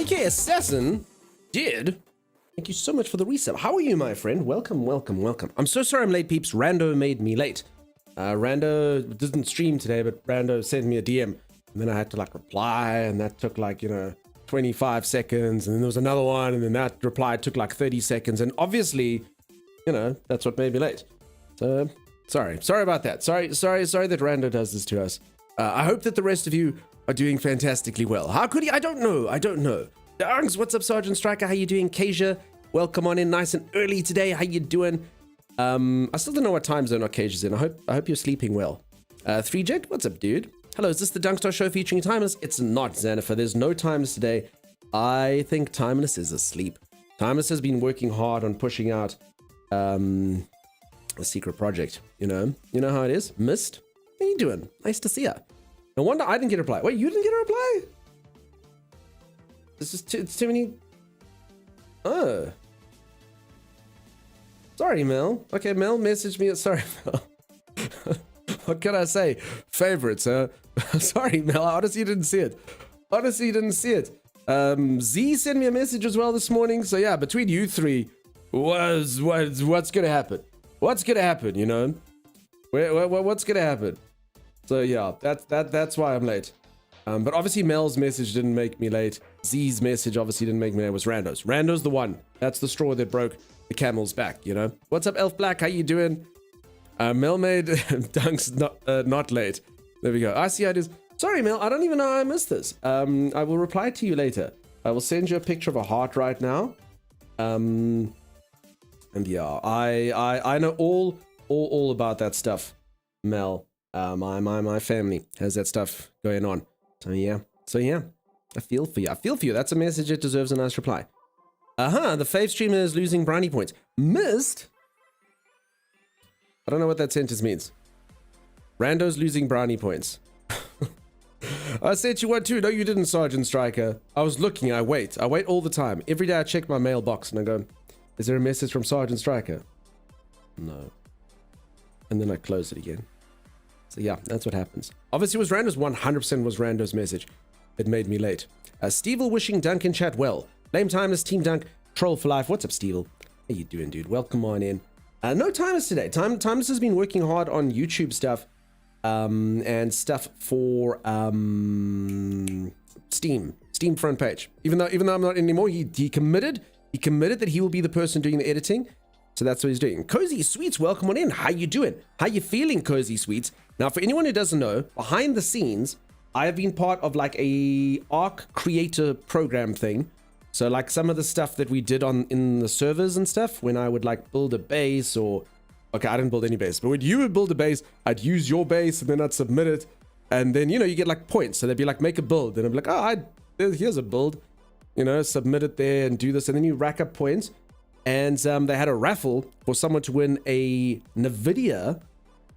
AK Assassin did. Thank you so much for the resub. How are you, my friend? Welcome, welcome, welcome. I'm so sorry I'm late, peeps. Rando made me late. Rando didn't stream today, but Rando sent me a DM. And then I had to like reply, and that took like, 25 seconds. And then there was another one, and then that reply took like 30 seconds. And obviously, that's what made me late. So, sorry about that. Sorry that Rando does this to us. I hope that the rest of you are doing fantastically well. How could he? I don't know. Dunks, what's up, Sergeant Striker? How you doing? Kasia, welcome on in nice and early today. How you doing? I still don't know what time zone Kasia's in. I hope you're sleeping well. 3Jet, what's up, dude? Hello, is this the Dunkstar show featuring Timeless? It's not, Xanifer. There's no Timeless today. I think Timeless is asleep. Timeless has been working hard on pushing out a secret project. You know how it is? Mist, how you doing? Nice to see ya. No wonder I didn't get a reply. Wait, you didn't get a reply? This is it's too many. Oh. Sorry, Mel. Okay, Mel messaged me. Sorry, Mel. What can I say? Favorites, huh? Sorry, Mel. I honestly didn't see it. Z sent me a message as well this morning. So yeah, between you three, what's gonna happen? What's gonna happen? What's gonna happen? So yeah, that's why I'm late. But obviously Mel's message didn't make me late. Z's message obviously didn't make me late. It was Rando's. Rando's the one. That's the straw that broke the camel's back, What's up, Elf Black? How you doing? Mel made Dunks not late. There we go. I see how it is. Sorry, Mel. I don't even know how I missed this. I will reply to you later. I will send you a picture of a heart right now. And yeah, I know all about that stuff, Mel. My family has that stuff going on. So yeah. I feel for you. That's a message that deserves a nice reply. The fave streamer is losing brownie points. Missed? I don't know what that sentence means. Rando's losing brownie points. I said you won too. No, you didn't, Sergeant Striker. I was looking. I wait all the time. Every day I check my mailbox and I go, is there a message from Sergeant Striker? No. And then I close it again. So yeah, that's what happens. Obviously it was Rando's. 100% was Rando's message. It made me late. Steve wishing Dunk in chat well. Lame Timeless, Team Dunk, Troll for Life. What's up, Steve? How you doing, dude? Welcome on in. No Timeless today. Timeless has been working hard on YouTube stuff and stuff for Steam front page. Even though I'm not anymore, he committed that he will be the person doing the editing. So that's what he's doing. Cozy Sweets, welcome on in. How you doing? How you feeling, Cozy Sweets? Now, for anyone who doesn't know, behind the scenes, I have been part of like a ARC creator program thing. So like some of the stuff that we did in the servers and stuff, when I would like build a base or, okay, I didn't build any base, but when you would build a base, I'd use your base and then I'd submit it. And then, you get like points. So they'd be like, make a build. And I'd be like, oh, here's a build, submit it there and do this. And then you rack up points. And they had a raffle for someone to win a NVIDIA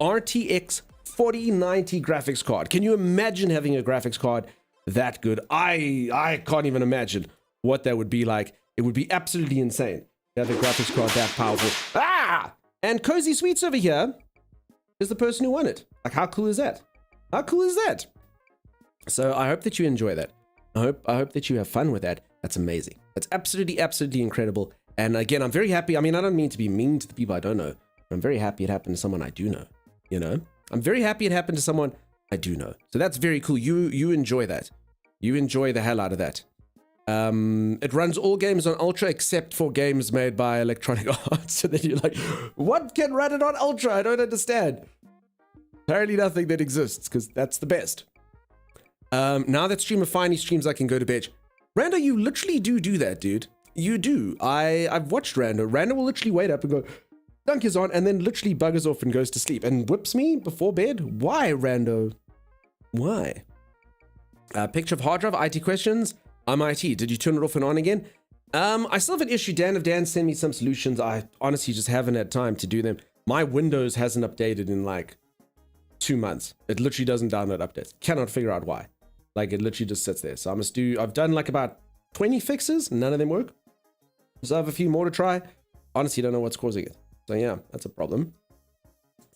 RTX 4090 graphics card. Can you imagine having a graphics card that good? I can't even imagine what that would be like. It would be absolutely insane to have a graphics card that powerful. And Cozy Sweets over here is the person who won it. Like, how cool is that? How cool is that? So I hope that you enjoy that. I hope that you have fun with that. That's amazing. That's absolutely incredible. And again, I'm very happy. I mean, I don't mean to be mean to the people I don't know. I'm very happy it happened to someone I do know. I'm very happy it happened to someone I do know. So that's very cool. You enjoy that. You enjoy the hell out of that. It runs all games on Ultra except for games made by Electronic Arts. So then you're like, what can run it on Ultra? I don't understand. Apparently nothing that exists, because that's the best. Now that streamer finally streams, I can go to bed. Rando, you literally do that, dude. You do. I've watched Rando. Rando will literally wait up and go, Dunk is on, and then literally buggers off and goes to sleep and whips me before bed. Why, Rando? Why? Picture of hard drive, IT questions. I'm IT. Did you turn it off and on again? I still have an issue. Dan, if Dan sent me some solutions, I honestly just haven't had time to do them. My Windows hasn't updated in like 2 months. It literally doesn't download updates. Cannot figure out why. Like, it literally just sits there. So I've done like about 20 fixes. None of them work. So I have a few more to try. Honestly, don't know what's causing it. So yeah, that's a problem.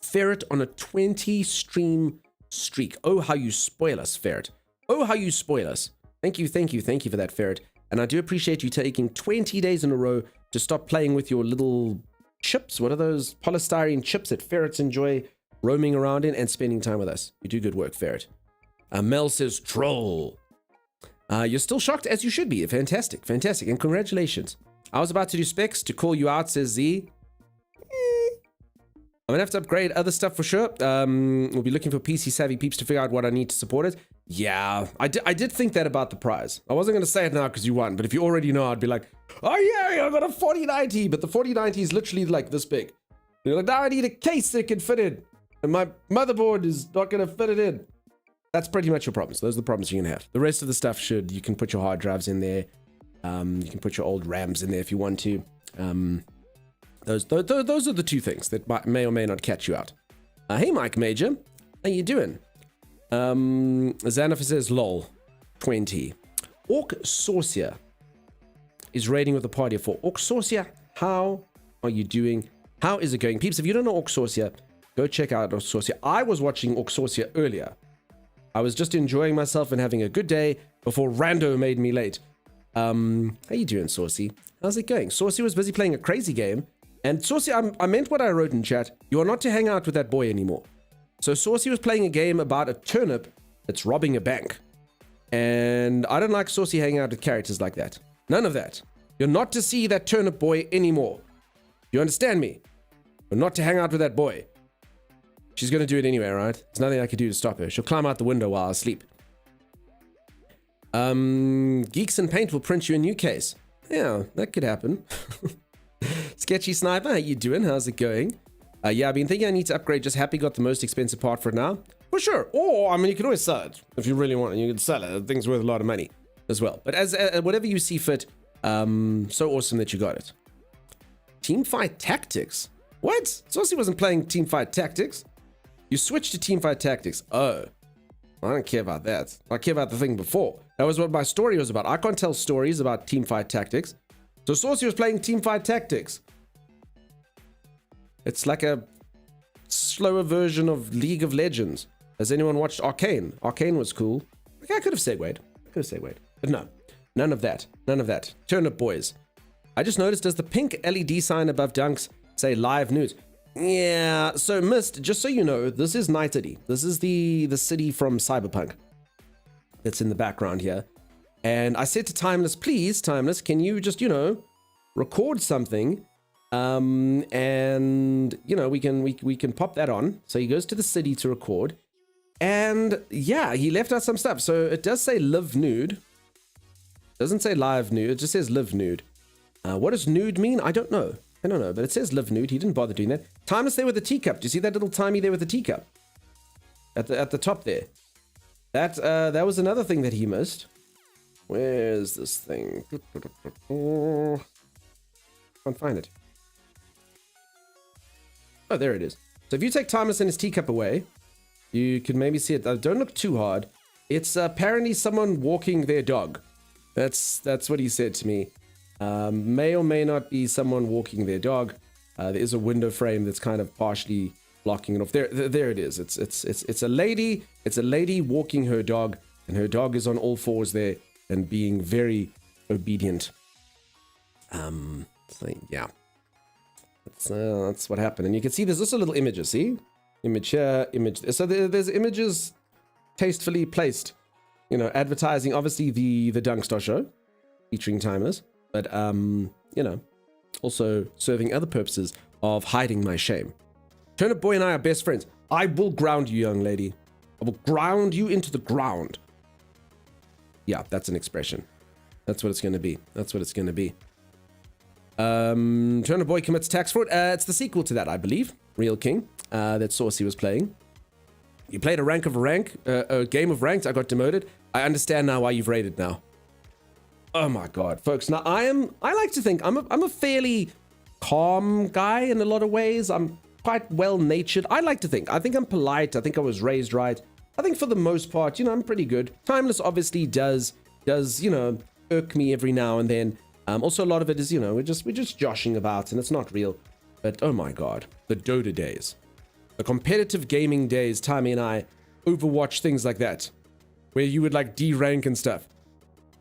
Ferret on a 20 stream streak. Oh, how you spoil us, Ferret. Oh, how you spoil us. Thank you for that, Ferret. And I do appreciate you taking 20 days in a row to stop playing with your little chips. What are those polystyrene chips that ferrets enjoy roaming around in and spending time with us? You do good work, Ferret. Mel says, troll. You're still shocked, as you should be. Fantastic, fantastic, and congratulations. I was about to do specs to call you out, says Z. I'm gonna have to upgrade other stuff for sure. We'll be looking for PC savvy peeps to figure out what I need to support it. Yeah, I did think that about the prize. I wasn't gonna say it now because you won, but if you already know, I'd be like, oh yeah, I got a 4090, but the 4090 is literally like this big. And you're like, now I need a case that can fit in, and my motherboard is not gonna fit it in. That's pretty much your problems. Those are the problems you're gonna have. The rest of the stuff you can put your hard drives in there. You can put your old RAMs in there if you want to. Those are the two things that may or may not catch you out. Hey, Mike Major. How you doing? Xanafa says, lol. 20. Orc Saucier is raiding with the party of 4. Orc Saucier, how are you doing? How is it going? Peeps, if you don't know Orc Saucier, go check out Orc Saucier. I was watching Orc Saucier earlier. I was just enjoying myself and having a good day before Rando made me late. How you doing, Saucy? How's it going? Saucy was busy playing a crazy game. And Saucy, I meant what I wrote in chat. You are not to hang out with that boy anymore. So Saucy was playing a game about a turnip that's robbing a bank. And I don't like Saucy hanging out with characters like that. None of that. You're not to see that turnip boy anymore. You understand me? You're not to hang out with that boy. She's going to do it anyway, right? There's nothing I can do to stop her. She'll climb out the window while I sleep. Geeks and Paint will print you a new case. Yeah, that could happen. Sketchy Sniper, how you doing? How's it going? Yeah, I've been thinking I need to upgrade. Just Happy got the most expensive part for it now. For sure. Or, I mean, you can always sell it. If you really want it, you can sell it. The thing's worth a lot of money as well. But as whatever you see fit, so awesome that you got it. Teamfight Tactics? What? Saucy wasn't playing Teamfight Tactics. You switched to Teamfight Tactics. Oh. I don't care about that. I care about the thing before. That was what my story was about. I can't tell stories about Teamfight Tactics. So Saucy was playing Teamfight Tactics. It's like a slower version of League of Legends. Has anyone watched Arcane? Arcane was cool. Okay, I could have segued. But no. None of that. None of that. Turnip boys. I just noticed, does the pink LED sign above Dunks say live news? Yeah, so Mist, just so you know, this is Night City. This is the city from Cyberpunk that's in the background here. And I said to Timeless, please, Timeless, can you just, record something? And, we can pop that on. So he goes to the city to record. And yeah, he left out some stuff. So it does say live nude. It doesn't say live nude. It just says live nude. What does nude mean? I don't know, but it says live nude. He didn't bother doing that. Timeless there with the teacup. Do you see that little timey there with the teacup? At the top there. That was another thing that he missed. Where's this thing? Can't find it. Oh, there it is. So if you take Timeless and his teacup away, you can maybe see it. Don't look too hard. It's apparently someone walking their dog. That's what he said to me. May or may not be someone walking their dog. There is a window frame that's kind of partially blocking it off. There it is. It's a lady. It's a lady walking her dog, and her dog is on all fours there and being very obedient. So yeah, that's what happened. And you can see there's also little images. See, image here, image there. So there's images tastefully placed. Advertising obviously the Dunkstar show featuring Timers. But, also serving other purposes of hiding my shame. Turnip Boy and I are best friends. I will ground you, young lady. I will ground you into the ground. Yeah, that's an expression. That's what it's going to be. Turnip Boy commits tax fraud. It's the sequel to that, I believe. Real King, that Saucy was playing. You played a game of ranked. I got demoted. I understand now why you've raided now. Oh my god, folks. Now I like to think I'm a fairly calm guy in a lot of ways. I'm quite well-natured. I like to think. I think I'm polite. I think I was raised right. I think for the most part, I'm pretty good. Timeless obviously does, irk me every now and then. Also a lot of it is, we're just joshing about and it's not real. But oh my god, the Dota days. The competitive gaming days, Timmy and I, Overwatch, things like that. Where you would like D-rank and stuff.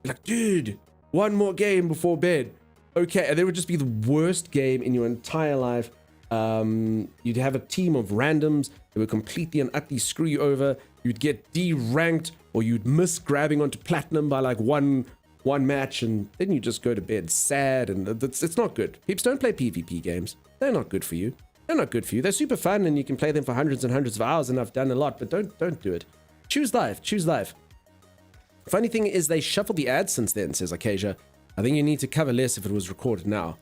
Like, dude, One more game before bed. Okay, and it would just be the worst game in your entire life. You'd have a team of randoms that would completely and utterly screw you over. You'd get D-ranked, or you'd miss grabbing onto platinum by like one match, and then you just go to bed sad, and it's not good. Peeps, don't play PvP games. They're not good for you. They're not good for you. They're super fun, and you can play them for hundreds and hundreds of hours, and I've done a lot, but don't do it. Choose life. Choose life. Funny thing is they shuffled the ads since then, says Acacia. I think you need to cover less if it was recorded now.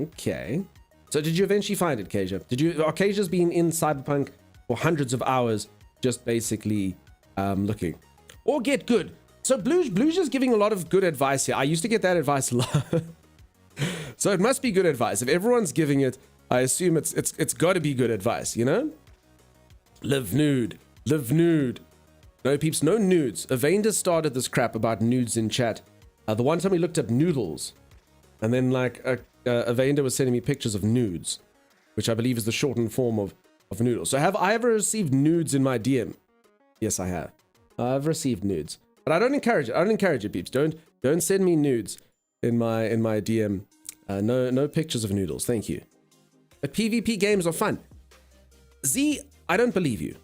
Okay. So did you eventually find it, Acacia? Acacia's been in Cyberpunk for hundreds of hours, just basically looking. Or get good. So Blue's just giving a lot of good advice here. I used to get that advice a lot. So it must be good advice. If everyone's giving it, I assume it's got to be good advice, you know? Live nude. Live nude. No, peeps, no nudes. Evander started this crap about nudes in chat. The one time we looked up noodles, and then like Evander was sending me pictures of nudes, which I believe is the shortened form of noodles. So have I ever received nudes in my DM? Yes, I have. I've received nudes, but I don't encourage it. I don't encourage it, peeps. Don't send me nudes in my DM. No pictures of noodles. Thank you. But PvP games are fun. Z, I don't believe you.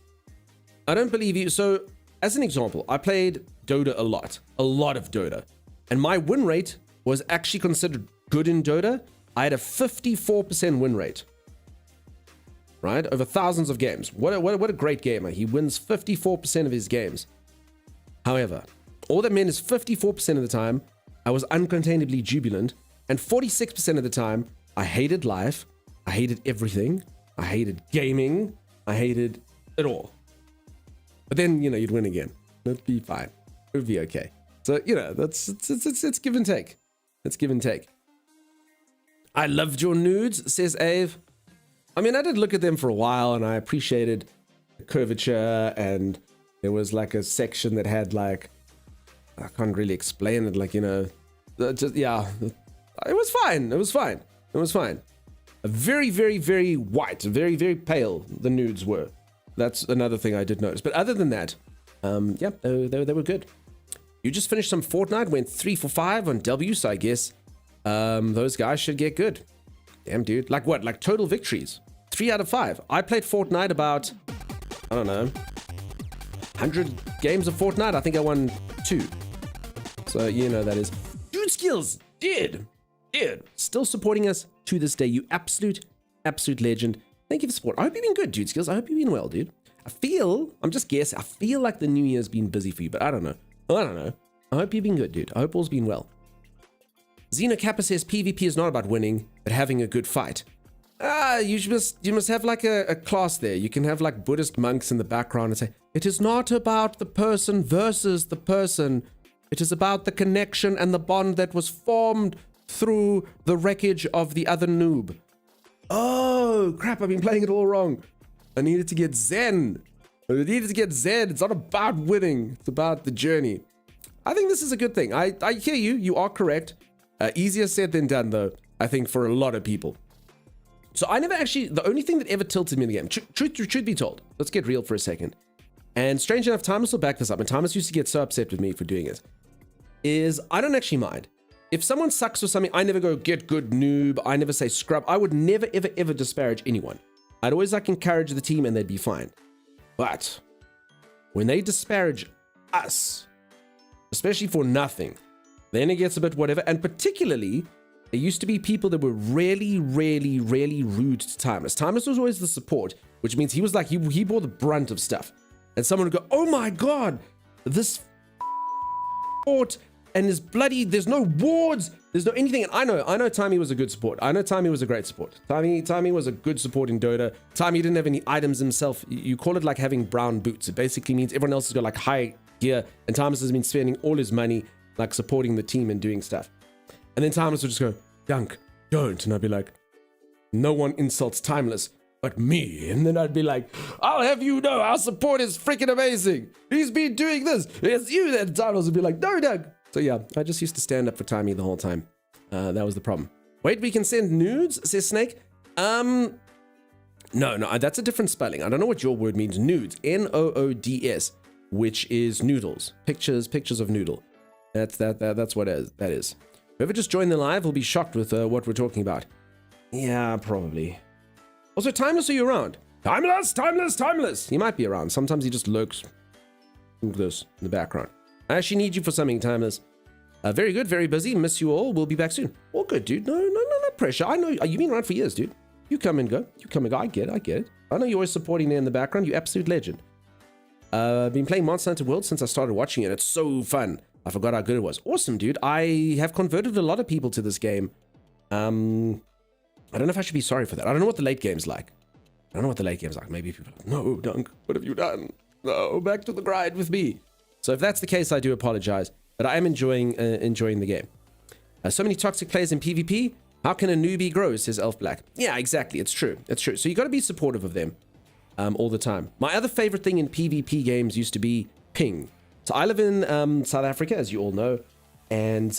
I don't believe you. So as an example, I played Dota a lot of Dota. And my win rate was actually considered good in Dota. I had a 54% win rate, right? Over thousands of games. What a great gamer. He wins 54% of his games. However, all that meant is 54% of the time, I was uncontainably jubilant. And 46% of the time, I hated life. I hated everything. I hated gaming. I hated it all. But then, you know, you'd win again. It'd be fine. It would be okay. So, you know, it's give and take. It's give and take. I loved your nudes, says Ave. I mean, I did look at them for a while, and I appreciated the curvature, and there was like a section that had like, I can't really explain it, like, you know, yeah, it was fine. It was fine. It was fine. Very, very, very white, very, very pale the nudes were. That's another thing I did notice. But other than that, yeah, they were good. You just finished some Fortnite, went 3 for 5 on W, so I guess those guys should get good. Damn, dude. Like what? Like total victories. 3 out of 5. I played Fortnite about, I don't know, 100 games of Fortnite. I think I won 2. So, you know, that is. Dude Skills did. Still supporting us to this day. You absolute legend. Thank you for support. I hope you've been good, Dude Skills. I hope you've been well, dude. I'm just guessing. I feel like the new year's been busy for you, but I don't know. I hope you've been good, dude. I hope all's been well. Xeno Kappa says PvP is not about winning, but having a good fight. You must have like a class there. You can have like Buddhist monks in the background and say, it is not about the person versus the person. It is about the connection and the bond that was formed through the wreckage of the other noob. Oh, crap, I've been playing it all wrong. I needed to get Zen. It's not about winning. It's about the journey. I think this is a good thing. I hear you. You are correct. Easier said than done, though, I think, for a lot of people. So I never actually, the only thing that ever tilted me in the game, truth be told, let's get real for a second. And strange enough, Thomas will back this up, and Thomas used to get so upset with me for doing it, is I don't actually mind. If someone sucks or something, I never go, get good noob. I never say scrub. I would never, ever, ever disparage anyone. I'd always like encourage the team and they'd be fine. But when they disparage us, especially for nothing, then it gets a bit whatever. And particularly, there used to be people that were really, really, really rude to Timeless. Timeless was always the support, which means he was like, he bore the brunt of stuff. And someone would go, oh my God, this support and his bloody, there's no wards, there's no anything. And I know Timey was a good support. I know Timey was a great support. Timey was a good support in Dota. Timey didn't have any items himself. You call it like having brown boots. It basically means everyone else has got like high gear, and Timeless has been spending all his money like supporting the team and doing stuff. And then Timeless would just go, Dunk, don't. And I'd be like, no one insults Timeless but me. And then I'd be like, I'll have you know, our support is freaking amazing. He's been doing this. It's you. Then Timeless would be like, no, Doug. So yeah, I just used to stand up for Timey the whole time. That was the problem. Wait, we can send nudes, says Snake. No, that's a different spelling. I don't know what your word means. Nudes, Noods, which is noodles. Pictures of noodle. That's what that is. Whoever just joined the live will be shocked with what we're talking about. Yeah, probably. Also, Timeless, are you around? Timeless! He might be around. Sometimes he just lurks. Look at this in the background. I actually need you for something, Timeless. Very good, very busy. Miss you all. We'll be back soon. All good, dude. No pressure. I know you've been around for years, dude. You come and go. I get it. I know you're always supporting there in the background. You absolute legend. I've been playing Monster Hunter World since I started watching it. It's so fun. I forgot how good it was. Awesome, dude. I have converted a lot of people to this game. I don't know if I should be sorry for that. I don't know what the late game's like. Maybe people are like, no, Dunk, what have you done? No, back to the grind with me. So if that's the case, I do apologize. But I am enjoying the game. So many toxic players in PvP. How can a newbie grow, says Elf Black. Yeah, exactly. It's true. So you got to be supportive of them all the time. My other favorite thing in PvP games used to be ping. So I live in South Africa, as you all know. And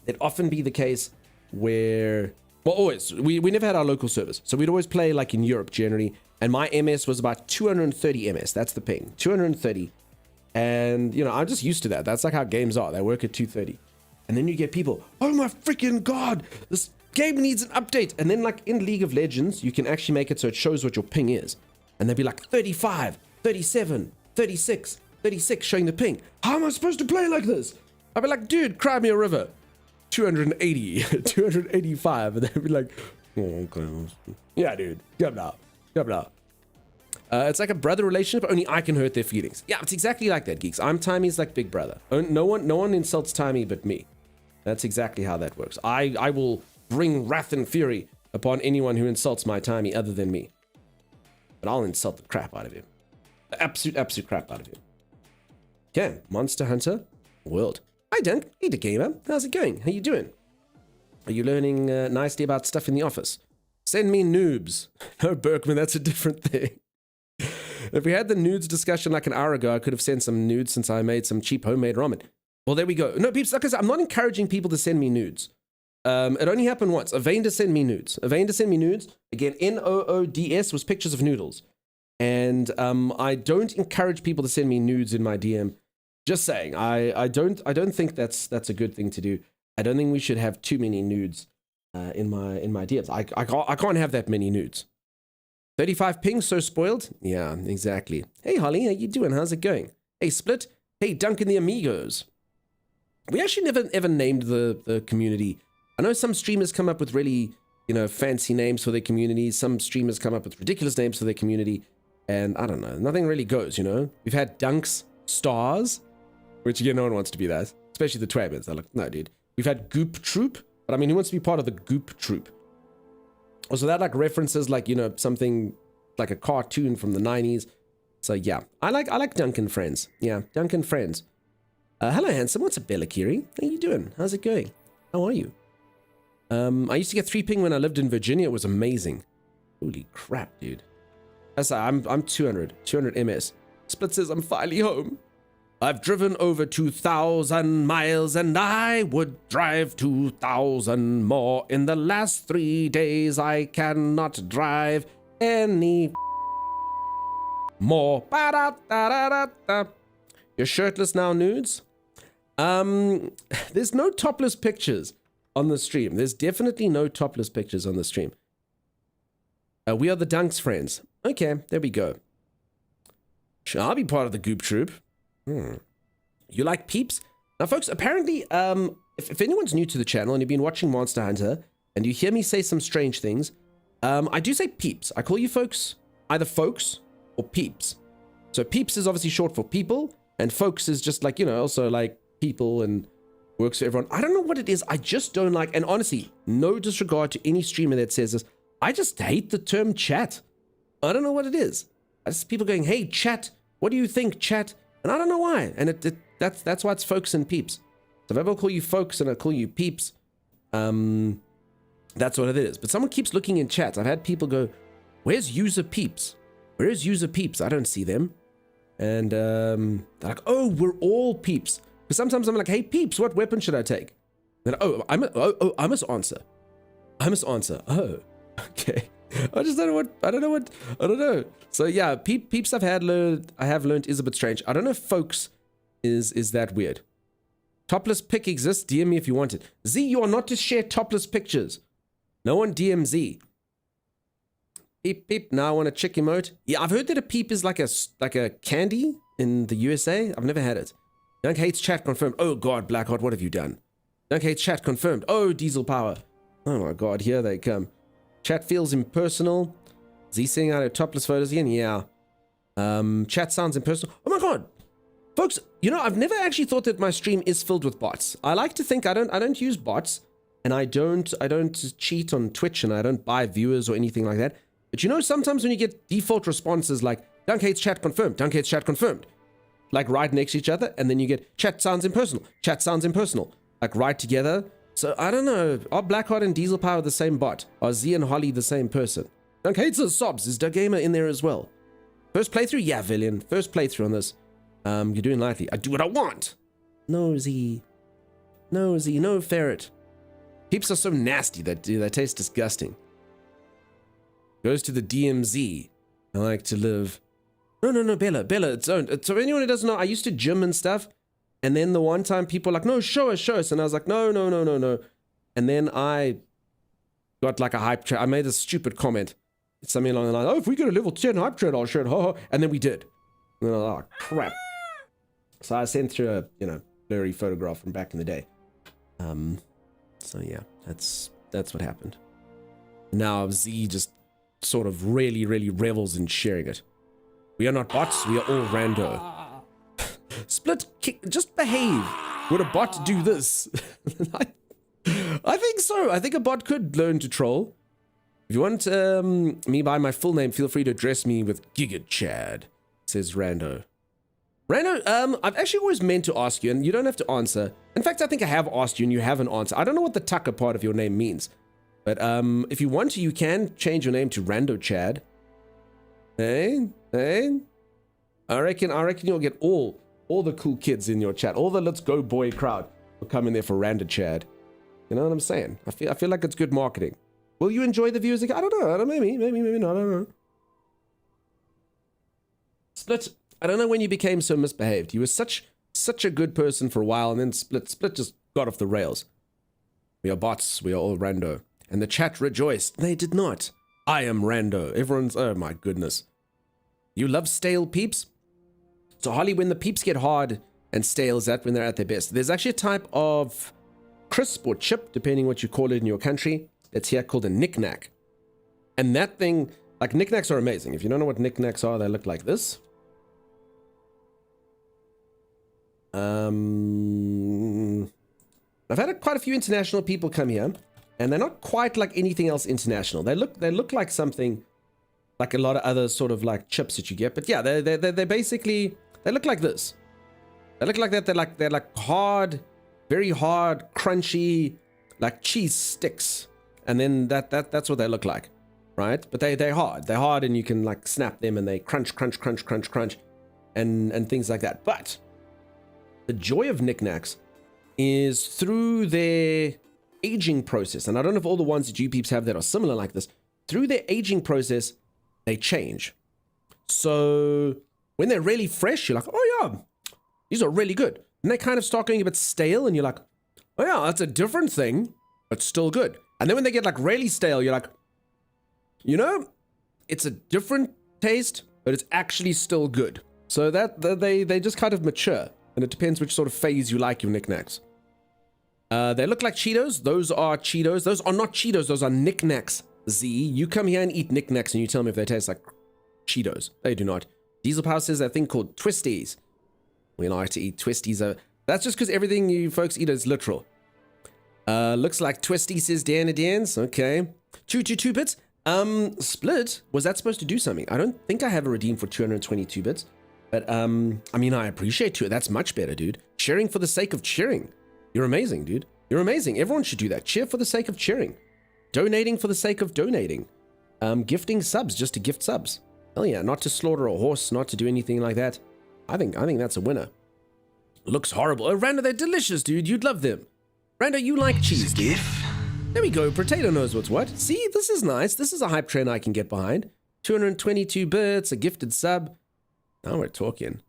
it'd often be the case where... Well, always. We never had our local servers. So we'd always play like in Europe generally. And my MS was about 230 MS. That's the ping. 230. And, you know, I'm just used to that. That's like how games are. They work at 230. And then you get people, oh my freaking God, this game needs an update. And then like in League of Legends, you can actually make it so it shows what your ping is. And they'd be like 35, 37, 36, 36 showing the ping. How am I supposed to play like this? I'd be like, dude, cry me a river. 280, 285. And they'd be like, oh, okay. Yeah, dude, come now. It's like a brother relationship, only I can hurt their feelings. Yeah, it's exactly like that, geeks. I'm Timey's like big brother. No one insults Timey but me. That's exactly how that works. I will bring wrath and fury upon anyone who insults my Timey other than me. But I'll insult the crap out of him. The absolute crap out of him. Okay, Monster Hunter World. Hi, Dunk. Hey, the gamer. How's it going? How you doing? Are you learning nicely about stuff in the office? Send me noobs. No, Berkman, that's a different thing. If we had the nudes discussion like an hour ago, I could have sent some nudes since I made some cheap homemade ramen. Well, there we go. No, peeps, like I said, I'm not encouraging people to send me nudes. It only happened once. Evander sent me nudes. Again, NOODS was pictures of noodles. And I don't encourage people to send me nudes in my DM. Just saying, I don't think that's a good thing to do. I don't think we should have too many nudes in my DMs. I can't have that many nudes. 35 ping, so spoiled? Yeah, exactly. Hey, Holly, how you doing? How's it going? Hey, Split. Hey, Duncan the Amigos. We actually never ever named the community. I know some streamers come up with really, fancy names for their community. Some streamers come up with ridiculous names for their community. And I don't know, nothing really goes, We've had Dunks Stars, which, again, no one wants to be that. Especially the Twabers. They're like, no, dude. We've had Goop Troop. But, I mean, who wants to be part of the Goop Troop? Also, that like references like, something like a cartoon from the 90s. So yeah, I like Duncan Friends. Yeah, Duncan Friends. Hello, handsome. What's up, Bellakiri? How you doing? How's it going? How are you? I used to get 3 ping when I lived in Virginia. It was amazing. Holy crap, dude. I'm 200 MS. Split says I'm finally home. I've driven over 2,000 miles and I would drive 2,000 more. In the last 3 days, I cannot drive any more. You're shirtless now, nudes? There's no topless pictures on the stream. There's definitely no topless pictures on the stream. We are the Dunks friends. Okay, there we go. I'll be part of the Goop Troop. You like peeps? Now, folks, apparently, if anyone's new to the channel and you've been watching Monster Hunter and you hear me say some strange things, I do say peeps. I call you folks either folks or peeps. So peeps is obviously short for people, and folks is just like, also like people and works for everyone. I don't know what it is. I just don't like, and honestly, no disregard to any streamer that says this, I just hate the term chat. I don't know what it is. I just people going, hey, chat, what do you think, chat? And I don't know why. And that's why it's folks and peeps. So if I ever call you folks and I call you peeps, that's what it is. But someone keeps looking in chats. I've had people go, where's user peeps? Where is user peeps? I don't see them. And they're like, oh, we're all peeps. Because sometimes I'm like, hey, peeps, what weapon should I take? Then, I must answer. Oh, okay. I don't know. So yeah, peeps I have learned is a bit strange. I don't know if folks is that weird. Topless pic exists. DM me if you want it. Z, you are not to share topless pictures. No one DM Z. Peep, peep. Now I want a chick emote. Yeah, I've heard that a peep is like a candy in the USA. I've never had it. Dunk hates chat confirmed. Oh God, Blackheart, what have you done? Dunk hates chat confirmed. Oh, Diesel Power. Oh my God, here they come. Chat feels impersonal. Z seeing out of topless photos again? Yeah. Chat sounds impersonal. Oh my God. Folks, you know, I've never actually thought that my stream is filled with bots. I like to think I don't use bots, and I don't cheat on Twitch, and I don't buy viewers or anything like that. But you know, sometimes when you get default responses like Dunk hates chat confirmed, Dunk hates chat confirmed, like right next to each other, and then you get chat sounds impersonal, chat sounds impersonal, like right together. So I don't know, are Blackheart and Diesel Power the same bot? Are Z and Holly the same person? Dunk hates us sobs. Is Doug Gamer in there as well? First playthrough? Yeah, Villian. First playthrough on this. You're doing lightly. I do what I want. No, Z. No, Z. No, Ferret. Peeps are so nasty that they taste disgusting. Goes to the DMZ. I like to live. No, Bella. It's owned. So anyone who doesn't know, I used to gym and stuff. And then the one time people were like, no, show us. And I was like, no. And then I got like a hype train. I made a stupid comment. Something along the line, oh, if we get a level 10 hype train, I'll show it. Ha. And then we did. And then I was like, oh, crap. So I sent through a, blurry photograph from back in the day. So yeah, that's what happened. Now Z just sort of really, really revels in sharing it. We are not bots, we are all rando. Split, just behave. Would a bot do this? I think so. I think a bot could learn to troll. If you want me by my full name, feel free to address me with Giga Chad, says Rando. Rando, I've actually always meant to ask you, and you don't have to answer. In fact, I think I have asked you, and you haven't answered. I don't know what the Tucker part of your name means. But if you want to, you can change your name to Rando Chad. Hey? I reckon you'll get all the cool kids in your chat. All the Let's Go Boy crowd will come in there for Rando Chad. You know what I'm saying? I feel like it's good marketing. Will you enjoy the views? I don't know. Maybe not. I don't know. Split. I don't know when you became so misbehaved. You were such a good person for a while, and then Split just got off the rails. We are bots. We are all rando. And the chat rejoiced. They did not. I am rando. Everyone's, oh my goodness. You love stale peeps? So Holly, when the peeps get hard and stale, is that when they're at their best? There's actually a type of crisp or chip, depending what you call it in your country, that's here called a knick-knack. And that thing, like knick-knacks are amazing. If you don't know what knick-knacks are, they look like this. I've had quite a few international people come here, and they're not quite like anything else international. They look like something like a lot of other sort of like chips that you get. But yeah, they basically, they look like this. They look like that. They're like hard, very hard, crunchy, like cheese sticks. And then that's what they look like, right? But they're hard. They're hard, and you can like snap them, and they crunch, and things like that. But the joy of knickknacks is through their aging process. And I don't know if all the ones that you peeps have that are similar like this. Through their aging process, they change. So when they're really fresh, you're like, oh yeah, these are really good. And they kind of start going a bit stale, and you're like, oh yeah, that's a different thing, but still good. And then when they get like really stale, you're like, you know, it's a different taste, but it's actually still good. So that they just kind of mature. And it depends which sort of phase you like your knickknacks. They look like Cheetos. Those are Cheetos. Those are not Cheetos. Those are knickknacks. Z, you come here and eat knickknacks, and you tell me if they taste like Cheetos. They do not. Diesel Power says a thing called Twisties. We like to eat Twisties. That's just because everything you folks eat is literal. Looks like Twisty, says Dan Dance. Okay. 222 bits. Split. Was that supposed to do something? I don't think I have a redeem for 222 bits. But, I mean, I appreciate you. That's much better, dude. Cheering for the sake of cheering. You're amazing, dude. You're amazing. Everyone should do that. Cheer for the sake of cheering. Donating for the sake of donating. Gifting subs just to gift subs. Hell yeah, not to slaughter a horse, not to do anything like that. I think that's a winner. Looks horrible. Oh, Rando, they're delicious, dude. You'd love them. Rando, you like cheese, dude. There we go. Potato knows what's what. See, this is nice. This is a hype train I can get behind. 222 bits, a gifted sub. Now we're talking.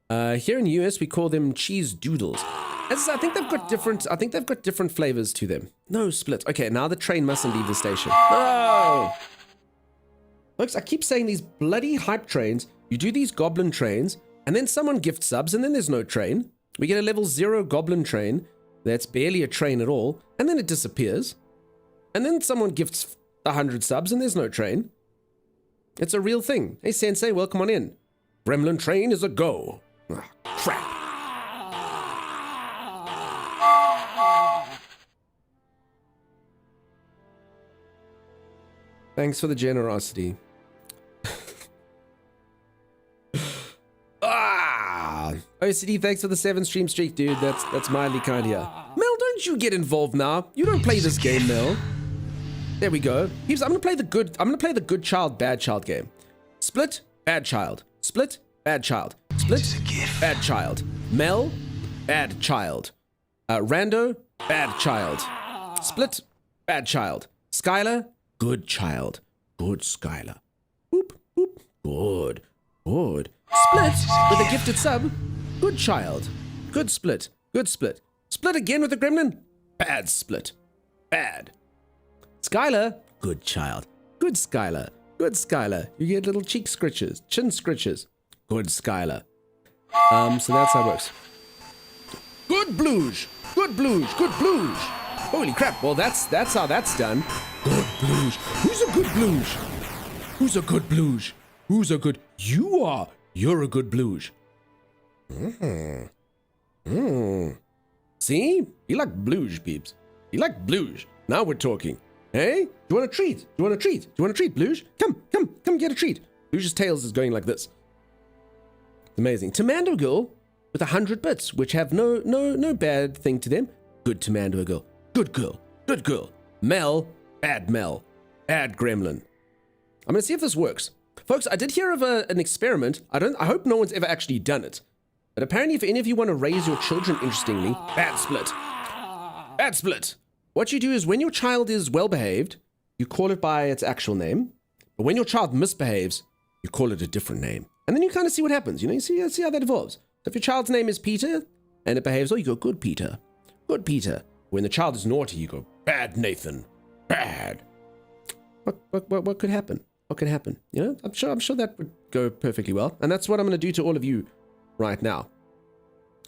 Here in the US, we call them cheese doodles. I think they've got different. I think they've got different flavors to them. No, Split. Okay, now the train mustn't leave the station. No, folks, I keep saying these bloody hype trains. You do these goblin trains, and then someone gift subs, and then there's no train. We get a level 0 goblin train that's barely a train at all, and then it disappears. And then someone gifts 100 subs, and there's no train. It's a real thing. Hey, Sensei, welcome on in. Gremlin train is a go. Ah, crap. Thanks for the generosity. OCD, thanks for the 7-stream streak, dude. That's mildly kind here. Mel, don't you get involved now. You don't play this game, Mel. There we go. I'm gonna play the good child, bad child game. Split, bad child. Split, bad child. Split, bad child. Mel, bad child. Rando, bad child. Split, bad child. Skylar, good child. Good Skylar. Boop, boop. Good. Good. Split with a gifted sub. Good child. Good Split. Good Split. Split again with a gremlin. Bad Split. Bad. Skylar. Good child. Good Skylar. Good Skylar. You get little cheek scritches. Chin scritches. Good Skylar. So that's how it works. Good Bluge. Good Bluge. Good Bluge. Holy crap. Well, that's how that's done. Good Bluge. Who's a good Bluge? Who's a good Bluge? Who's a good... You are. You're a good Bluge. See? You like Bluge, peeps. You like Bluge. Now we're talking. Hey? Do you want a treat? Do you want a treat? Do you want a treat, Bluge? Come get a treat. Bluge's tails is going like this. Amazing. Tamando Girl with 100 bits, which have no bad thing to them. Good Tamando Girl. Good girl. Good girl. Mel. Bad Mel. Bad Gremlin. I'm going to see if this works. Folks, I did hear of an experiment. I hope no one's ever actually done it. But apparently, if any of you want to raise your children interestingly, bad Split. Bad Split. What you do is when your child is well behaved, you call it by its actual name. But when your child misbehaves, you call it a different name. And then you kind of see what happens. You know, you see how that evolves. So if your child's name is Peter and it behaves, oh, you go, good Peter. Good Peter. When the child is naughty, you go, bad Nathan. Bad. What could happen? What could happen? You know, I'm sure that would go perfectly well. And that's what I'm going to do to all of you right now.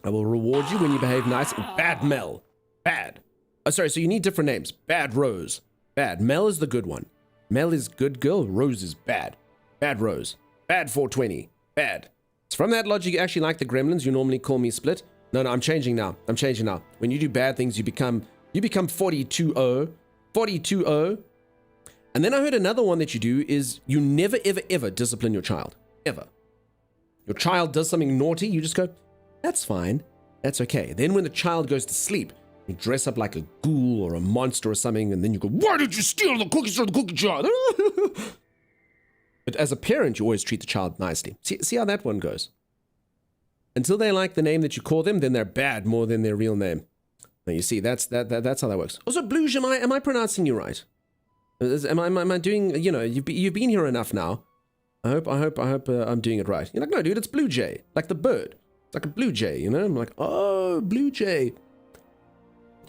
I will reward you when you behave nice. Bad Mel. Bad. Oh, sorry, so you need different names. Bad Rose. Bad. Mel is the good one. Mel is good girl. Rose is bad. Bad Rose. Bad 420. Bad. So from that logic, you actually like the gremlins. You normally call me Split. No, I'm changing now. I'm changing now. When you do bad things, you become 42-0. 42-0. And then I heard another one that you do is you never, ever, ever discipline your child. Ever. Your child does something naughty, you just go, that's fine. That's okay. Then when the child goes to sleep, you dress up like a ghoul or a monster or something, and then you go, why did you steal the cookies from the cookie jar? But as a parent, you always treat the child nicely. See how that one goes. Until they like the name that you call them, then they're bad more than their real name. Now you see, that's how that works. Also, Bluge, am I pronouncing you right? Am I doing, you know, you've been here enough now. I hope I'm doing it right. You're like, no, dude, it's Blue Jay. Like the bird. It's like a Blue Jay, you know? I'm like, oh, Blue Jay.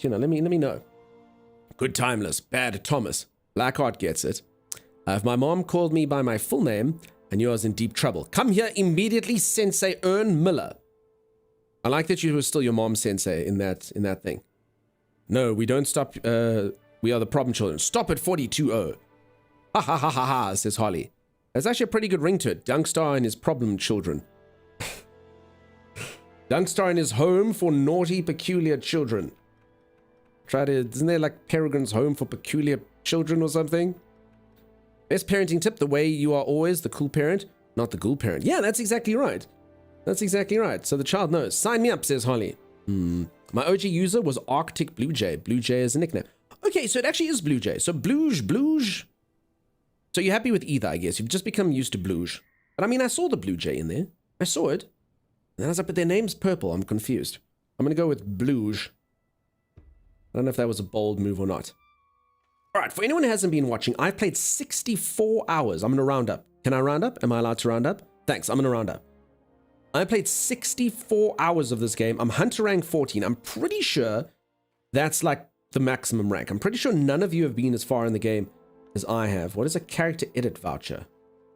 You know, let me know. Good Timeless. Bad Thomas. Blackheart gets it. If my mom called me by my full name, I knew I was in deep trouble. Come here immediately, Sensei Ern Miller. I like that you were still your mom, Sensei, in that thing. No, we don't stop... we are the problem children. Stop at 42-0. Ha ha ha ha ha, says Holly. There's actually a pretty good ring to it. Dunkstar and his problem children. Dunkstar and his home for naughty, peculiar children. Isn't there like Peregrine's home for peculiar children or something? Best parenting tip, the way you are always the cool parent, not the ghoul parent. Yeah, that's exactly right. That's exactly right. So the child knows. Sign me up, says Holly. My OG user was Arctic Blue Jay. Blue Jay is a nickname. Okay, so it actually is Blue Jay. So Bluge. So you're happy with either, I guess. You've just become used to Bluge. But I mean, I saw the Blue Jay in there. I saw it. And then I was like, but their name's purple. I'm confused. I'm going to go with Bluge. I don't know if that was a bold move or not. All right, for anyone who hasn't been watching, I've played 64 hours. I'm going to round up. Can I round up? Am I allowed to round up? Thanks, I'm going to round up. I played 64 hours of this game. I'm Hunter rank 14. I'm pretty sure that's like the maximum rank. I'm pretty sure none of you have been as far in the game as I have. What is a character edit voucher?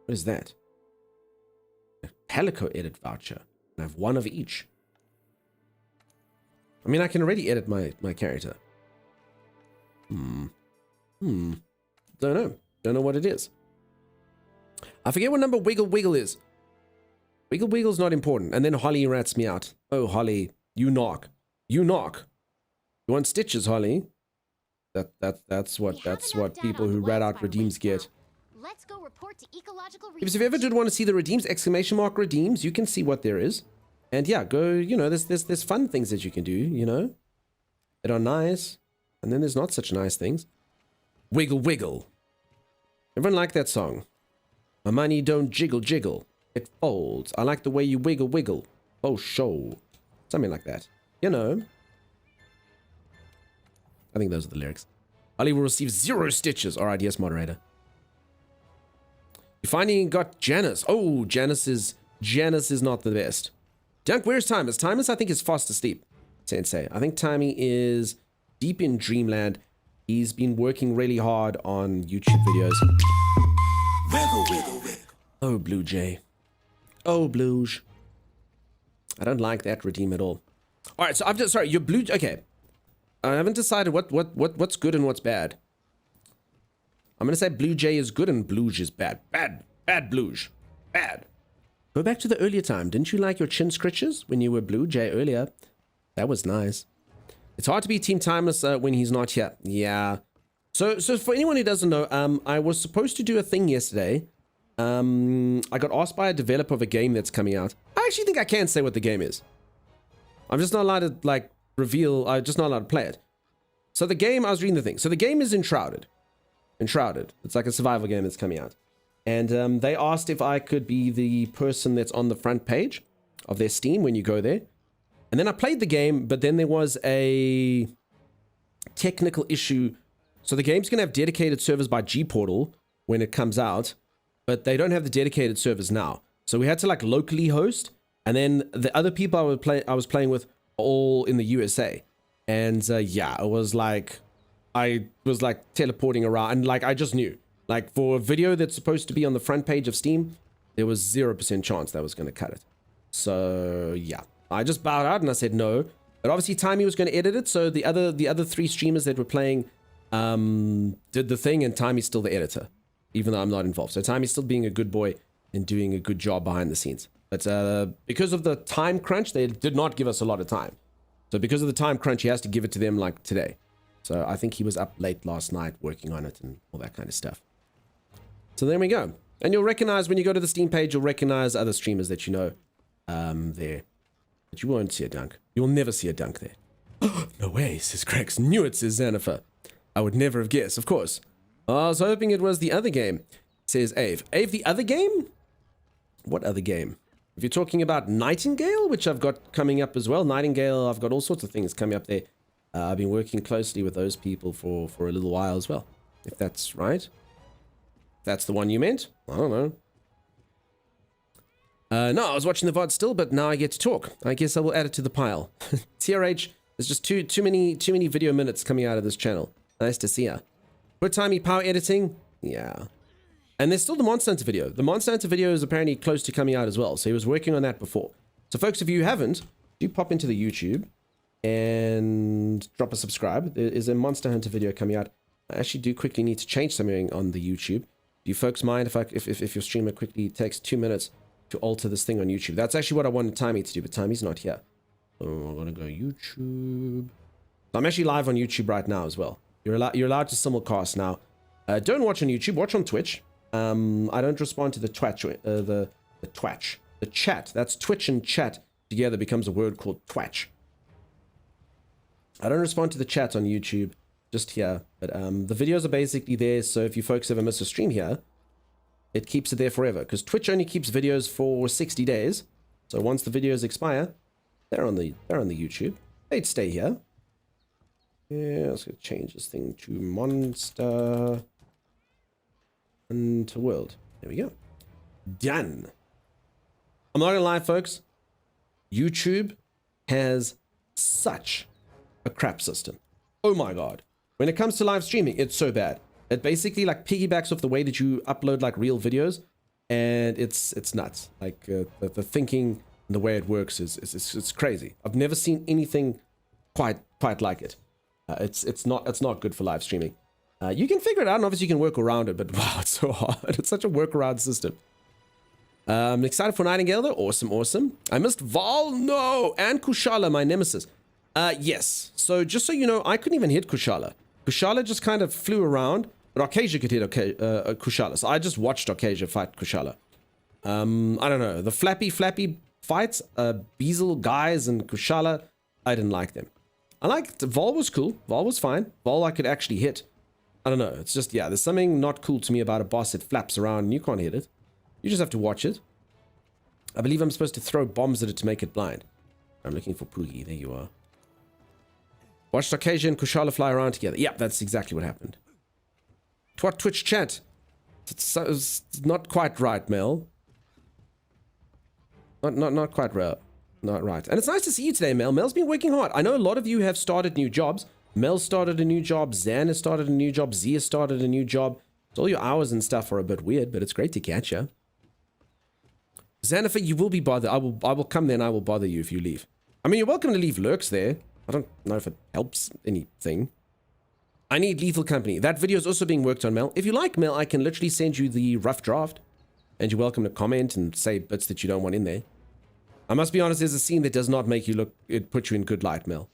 What is that? A Calico edit voucher. I have one of each. I mean, I can already edit my character. Don't know. Don't know what it is. I forget what number Wiggle Wiggle is. Wiggle Wiggle's not important. And then Holly rats me out. Oh, Holly, you knock. You knock. You want stitches, Holly? That's what people who rat out redeems get. Let's go report to ecological research. If you ever did want to see the redeems, exclamation mark redeems, you can see what there is. And yeah, go, you know, there's fun things that you can do, you know, that are nice. And then there's not such nice things. Wiggle Wiggle. Everyone like that song. My money don't jiggle jiggle. It folds. I like the way you wiggle wiggle. Oh, show. Something like that. You know. I think those are the lyrics. Ali will receive 0 stitches. All right, yes, moderator. You finally got Janice. Oh, Janice is not the best. Dunk, where's Timus? Timus, I think, is fast asleep. Sensei. I think Timey is deep in dreamland. He's been working really hard on YouTube videos. Wiggle, wiggle, wiggle. Oh, Blue Jay. Oh, Bluge. I don't like that redeem at all. All right, so I've just, sorry, you're Blue. Okay. I haven't decided what's good and what's bad. I'm gonna say Blue Jay is good and Bluge is bad. Bad Bluge. Bad. Go back to the earlier time. Didn't you like your chin scritches when you were Blue Jay earlier? That was nice. It's hard to be Team Timeless when he's not here. Yeah. So for anyone who doesn't know, I was supposed to do a thing yesterday. I got asked by a developer of a game that's coming out. I actually think I can say what the game is. I'm just not allowed to, like, reveal. I'm just not allowed to play it. So the game, I was reading the thing. So the game is Enshrouded. Enshrouded. It's like a survival game that's coming out. And they asked if I could be the person that's on the front page of their Steam when you go there. And then I played the game, but then there was a technical issue. So the game's going to have dedicated servers by Gportal when it comes out, but they don't have the dedicated servers now. So we had to, like, locally host, and then the other people I was playing with all in the USA. And yeah, it was like, I was like teleporting around, and like I just knew, like, for a video that's supposed to be on the front page of Steam, there was 0% chance that was going to cut it. So yeah, I just bowed out and I said no. But obviously Timey was going to edit it, so the other 3 streamers that were playing did the thing, and Timey's still the editor, even though I'm not involved. So Timey's still being a good boy and doing a good job behind the scenes. But because of the time crunch, they did not give us a lot of time. So because of the time crunch, he has to give it to them like today. So I think he was up late last night working on it and all that kind of stuff. So there we go. And you'll recognize, when you go to the Steam page, you'll recognize other streamers that you know there. But you won't see a dunk. You'll never see a dunk there. No way, says Grex. Knew it, says Xanafer. I would never have guessed, of course. I was hoping it was the other game, says Ave. Ave, the other game? What other game? If you're talking about Nightingale, which I've got coming up as well. Nightingale, I've got all sorts of things coming up there. I've been working closely with those people for a little while as well. If that's right. That's the one you meant? I don't know. No, I was watching the VOD still, but now I get to talk. I guess I will add it to the pile. TRH, there's just too many video minutes coming out of this channel. Nice to see ya. Put timey power editing? Yeah. And there's still the Monster Hunter video. The Monster Hunter video is apparently close to coming out as well. So he was working on that before. So folks, if you haven't, do pop into the YouTube and drop a subscribe. There is a Monster Hunter video coming out. I actually do quickly need to change something on the YouTube. Do you folks mind if your streamer quickly takes 2 minutes to alter this thing on YouTube? That's actually what I wanted Timey to do, but Timey's not here. So I'm gonna go YouTube. So I'm actually live on YouTube right now as well. You're allowed to simulcast now. Don't watch on YouTube. Watch on Twitch. I don't respond to the Twitch, the Twitch, the chat. That's Twitch and chat together becomes a word called Twitch. I don't respond to the chat on YouTube, just here. But the videos are basically there, so if you folks ever miss a stream here, it keeps it there forever. Because Twitch only keeps videos for 60 days. So once the videos expire, they're on the YouTube. They'd stay here. Yeah, let's go change this thing to Monster Hunter World. There we go. Done. I'm not gonna lie, folks. YouTube has such a crap system. Oh my god. When it comes to live streaming, it's so bad. It basically like piggybacks off the way that you upload like real videos, and it's nuts. Like the thinking and the way it works is crazy. I've never seen anything quite like it. It's not good for live streaming. You can figure it out, and obviously you can work around it, but wow, it's so hard. It's such a workaround system. I'm excited for Nightingale though. Awesome. I missed Val, no, and Kushala, my nemesis. Yes. So just so you know, I couldn't even hit Kushala. Kushala just kind of flew around, but Arcasia could hit Kushala. So I just watched Arcasia fight Kushala. I don't know. The flappy fights, Beazle, Guys, and Kushala, I didn't like them. I liked Vol was cool. Vol was fine. Vol I could actually hit. I don't know. It's just, yeah, there's something not cool to me about a boss that flaps around and you can't hit it. You just have to watch it. I believe I'm supposed to throw bombs at it to make it blind. I'm looking for Poogie. There you are. Watched Arcasia and Kushala fly around together. Yep, that's exactly what happened. Twat Twitch chat. It's not quite right, Mel. Not quite right. Not right. And it's nice to see you today, Mel. Mel's been working hard. I know a lot of you have started new jobs. Mel started a new job. Zan has started a new job. Zia started a new job. So all your hours and stuff are a bit weird, but it's great to catch you. Xanafer, you will be bothered. I will come there and I will bother you if you leave. I mean, you're welcome to leave lurks there. I don't know if it helps anything. I need lethal company. That video is also being worked on, Mel. If you like, Mel, I can literally send you the rough draft. And you're welcome to comment and say bits that you don't want in there. I must be honest, there's a scene that does not make you look, it puts you in good light, Mel.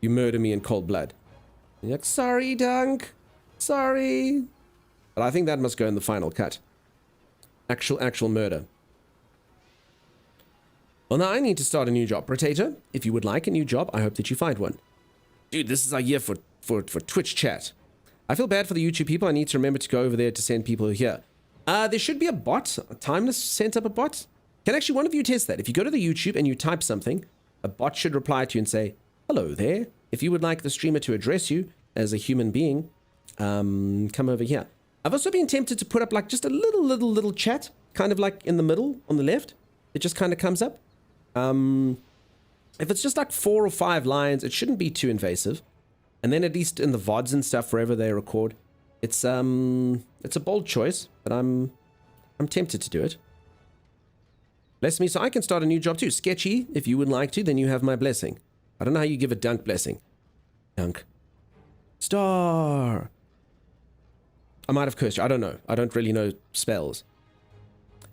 You murder me in cold blood. And you're like, sorry, Dunk. Sorry. But I think that must go in the final cut. Actual murder. Well, now I need to start a new job. Potato, if you would like a new job, I hope that you find one. Dude, this is our year for Twitch chat. I feel bad for the YouTube people. I need to remember to go over there to send people here. There should be a bot. Timeless sent up a bot. Can actually one of you test that? If you go to the YouTube and you type something, a bot should reply to you and say, hello there. If you would like the streamer to address you as a human being, come over here. I've also been tempted to put up like just a little chat, kind of like in the middle on the left. It just kind of comes up. If it's just like 4 or 5 lines, it shouldn't be too invasive. And then at least in the VODs and stuff, wherever they record, it's a bold choice, but I'm tempted to do it. Bless me, so I can start a new job too. Sketchy, if you would like to, then you have my blessing. I don't know how you give a Dunk blessing. Dunk. Star. I might have cursed you. I don't know. I don't really know spells.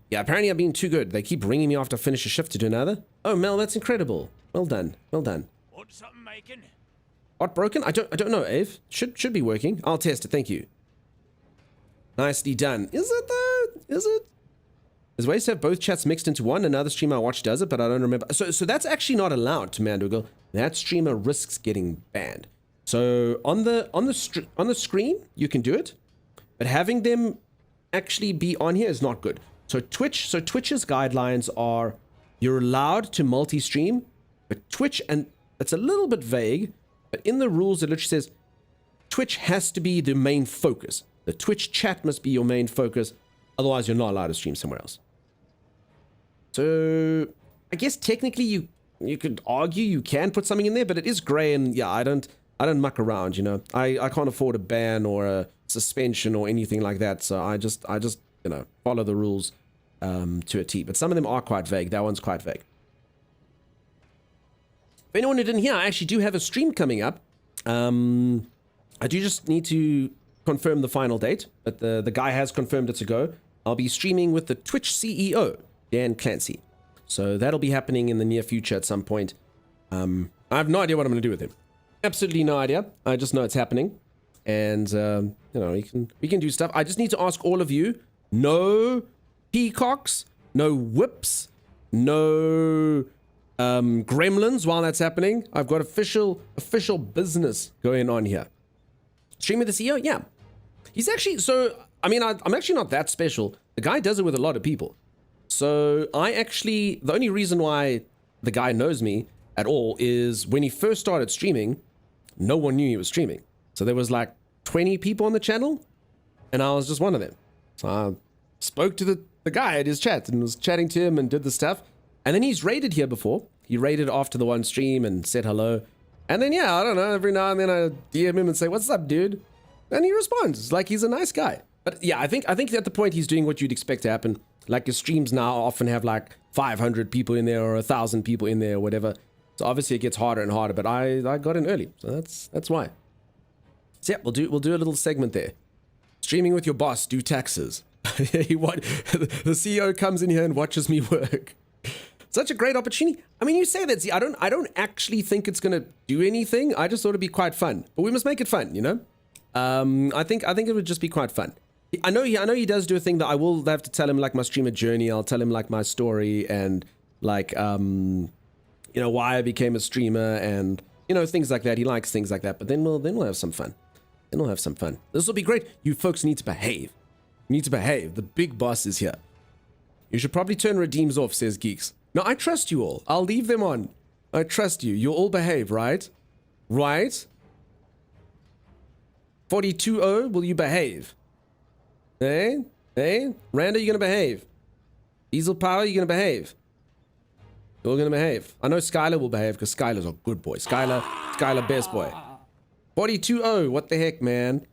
Yeah, apparently I've been too good. They keep ringing me after I finish a shift to do another. Oh, Mel, that's incredible. Well done. Well done. Want something making? What, broken? I don't know, Ave. Should be working. I'll test it. Thank you. Nicely done. Is it though? Is it? There's ways to have both chats mixed into one. Another streamer I watch does it, but I don't remember. So that's actually not allowed to Mandoogle. That streamer risks getting banned. So on the screen you can do it, but having them actually be on here is not good. So Twitch's guidelines are you're allowed to multi-stream, but Twitch, and it's a little bit vague, but in the rules it literally says Twitch has to be the main focus. The Twitch chat must be your main focus. Otherwise, you're not allowed to stream somewhere else. So I guess technically you could argue you can put something in there, but it is gray, and yeah, I don't muck around, you know. I can't afford a ban or a suspension or anything like that, so I just you know, follow the rules to a T. But some of them are quite vague. That one's quite vague. For anyone who didn't hear, I actually do have a stream coming up. I do just need to confirm the final date, but the guy has confirmed it to go. I'll be streaming with the Twitch CEO, Dan Clancy. So that'll be happening in the near future at some point. I have no idea what I'm going to do with him. Absolutely no idea. I just know it's happening. And, you know, we can do stuff. I just need to ask all of you, no peacocks, no whips, no gremlins while that's happening. I've got official business going on here. Stream with the CEO? Yeah. He's actually, so, I mean, I'm actually not that special. The guy does it with a lot of people. So the only reason why the guy knows me at all is when he first started streaming, no one knew he was streaming. So there was like 20 people on the channel, and I was just one of them. So I spoke to the guy at his chat and was chatting to him and did the stuff. And then he's raided here before. He raided after the one stream and said hello. And then, yeah, I don't know, every now and then I DM him and say, what's up, dude? And he responds like he's a nice guy. But yeah, I think at the point he's doing what you'd expect to happen. Like his streams now often have like 500 people in there or 1,000 people in there or whatever. So obviously it gets harder and harder, but I got in early. So that's why. So yeah, we'll do a little segment there. Streaming with your boss, do taxes. The CEO comes in here and watches me work. Such a great opportunity. I mean, you say that, see, I don't actually think it's going to do anything. I just thought it'd be quite fun. But we must make it fun, you know? I think it would just be quite fun. I know he does do a thing that I will have to tell him, like my streamer journey. I'll tell him like my story and like you know, why I became a streamer and you know, things like that. He likes things like that. But then we'll have some fun. Then we'll have some fun. This will be great. You folks need to behave. You need to behave. The big boss is here. You should probably turn redeems off, says Geeks. No, I trust you all. I'll leave them on. I trust you. You'll all behave, right? Right? 42-0, will you behave? Hey? Hey? Randa, you gonna behave? Diesel Power, you gonna behave? You're all gonna behave. I know Skylar will behave because Skylar's a good boy. Skylar best boy. 42-0, what the heck, man?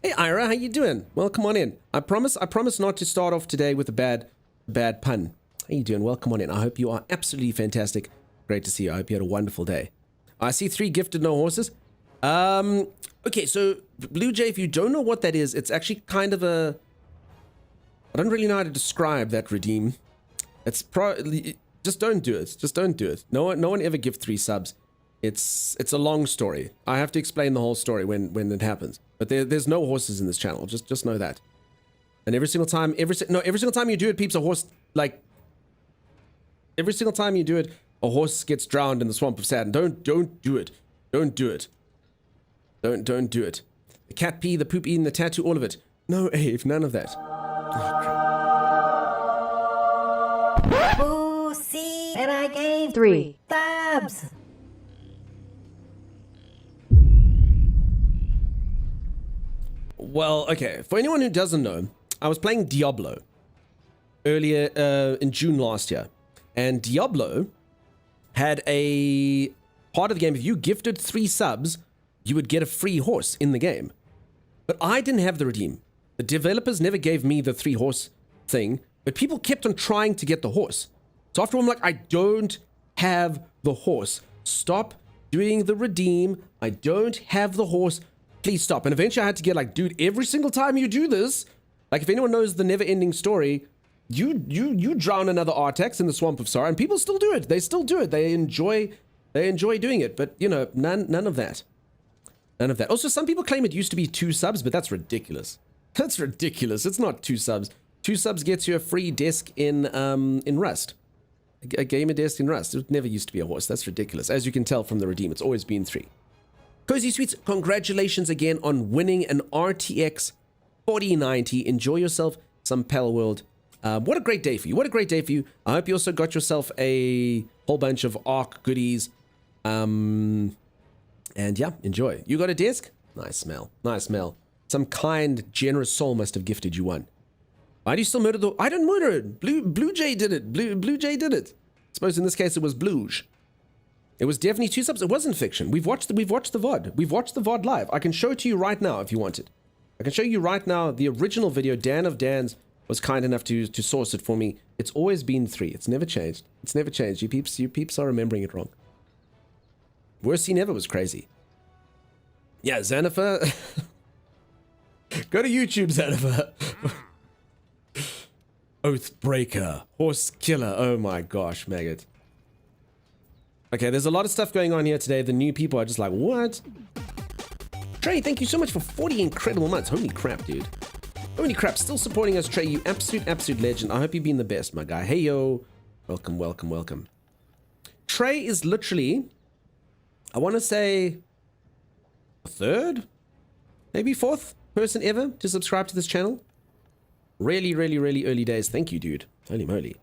Hey, Ira, how you doing? Well, come on in. I promise not to start off today with a bad pun. How you doing? Welcome on in. I hope you are absolutely fantastic. Great to see you. I hope you had a wonderful day. I see 3 gifted no horses. Okay, so Blue Jay, if you don't know what that is, it's actually kind of a... I don't really know how to describe that redeem. It's probably... Just don't do it. Just don't do it. No one ever give 3 subs. It's a long story. I have to explain the whole story when it happens. But there's no horses in this channel. Just know that. And every single time you do it, peeps, a horse, like... Every single time you do it, a horse gets drowned in the swamp of Saturn. Don't do it. Don't do it. Don't do it. The cat pee, the poop eating, the tattoo, all of it. No, Ave, none of that. Oh, see, and I gave 3 subs. Well, okay. For anyone who doesn't know, I was playing Diablo earlier in June last year. And Diablo had a part of the game. If you gifted 3 subs, you would get a free horse in the game. But I didn't have the redeem. The developers never gave me the 3 horse thing, but people kept on trying to get the horse. So after I'm like, I don't have the horse. Stop doing the redeem. I don't have the horse. Please stop. And eventually I had to get like, dude, every single time you do this, like if anyone knows the never ending story, you drown another Artax in the Swamp of Sorrow, and people still do it. They still do it. They enjoy doing it. But you know, none of that. None of that. Also, some people claim it used to be 2 subs, but that's ridiculous. That's ridiculous. It's not 2 subs. 2 subs gets you a free desk in Rust. A gamer desk in Rust. It never used to be a horse. That's ridiculous. As you can tell from the redeem, it's always been 3. Cozy Sweets, congratulations again on winning an RTX 4090. Enjoy yourself some Pal World. What a great day for you. What a great day for you. I hope you also got yourself a whole bunch of ARC goodies. And yeah, enjoy. You got a desk? Nice smell. Nice smell. Some kind, generous soul must have gifted you one. Why do you still murder the... I didn't murder it. Blue Jay did it. Blue Jay did it. I suppose in this case it was Bluge. It was definitely 2 subs. It wasn't fiction. We've watched the VOD. We've watched the VOD live. I can show it to you right now if you want it. I can show you right now the original video. Dan of Dan's was kind enough to source it for me. It's always been 3. It's never changed. It's never changed. You peeps are remembering it wrong. Worst scene ever was crazy. Yeah, Xanafer. Go to YouTube, Xanafer. Oathbreaker. Horse killer. Oh my gosh, maggot. Okay, there's a lot of stuff going on here today. The new people are just like, what? Trey, thank you so much for 40 incredible months. Holy crap, dude. Holy crap, still supporting us, Trey. You absolute legend. I hope you've been the best, my guy. Hey, yo. Welcome, welcome, welcome. Trey is literally, I want to say, 3rd, maybe 4th person ever to subscribe to this channel. Really, really, really early days. Thank you, dude. Holy moly.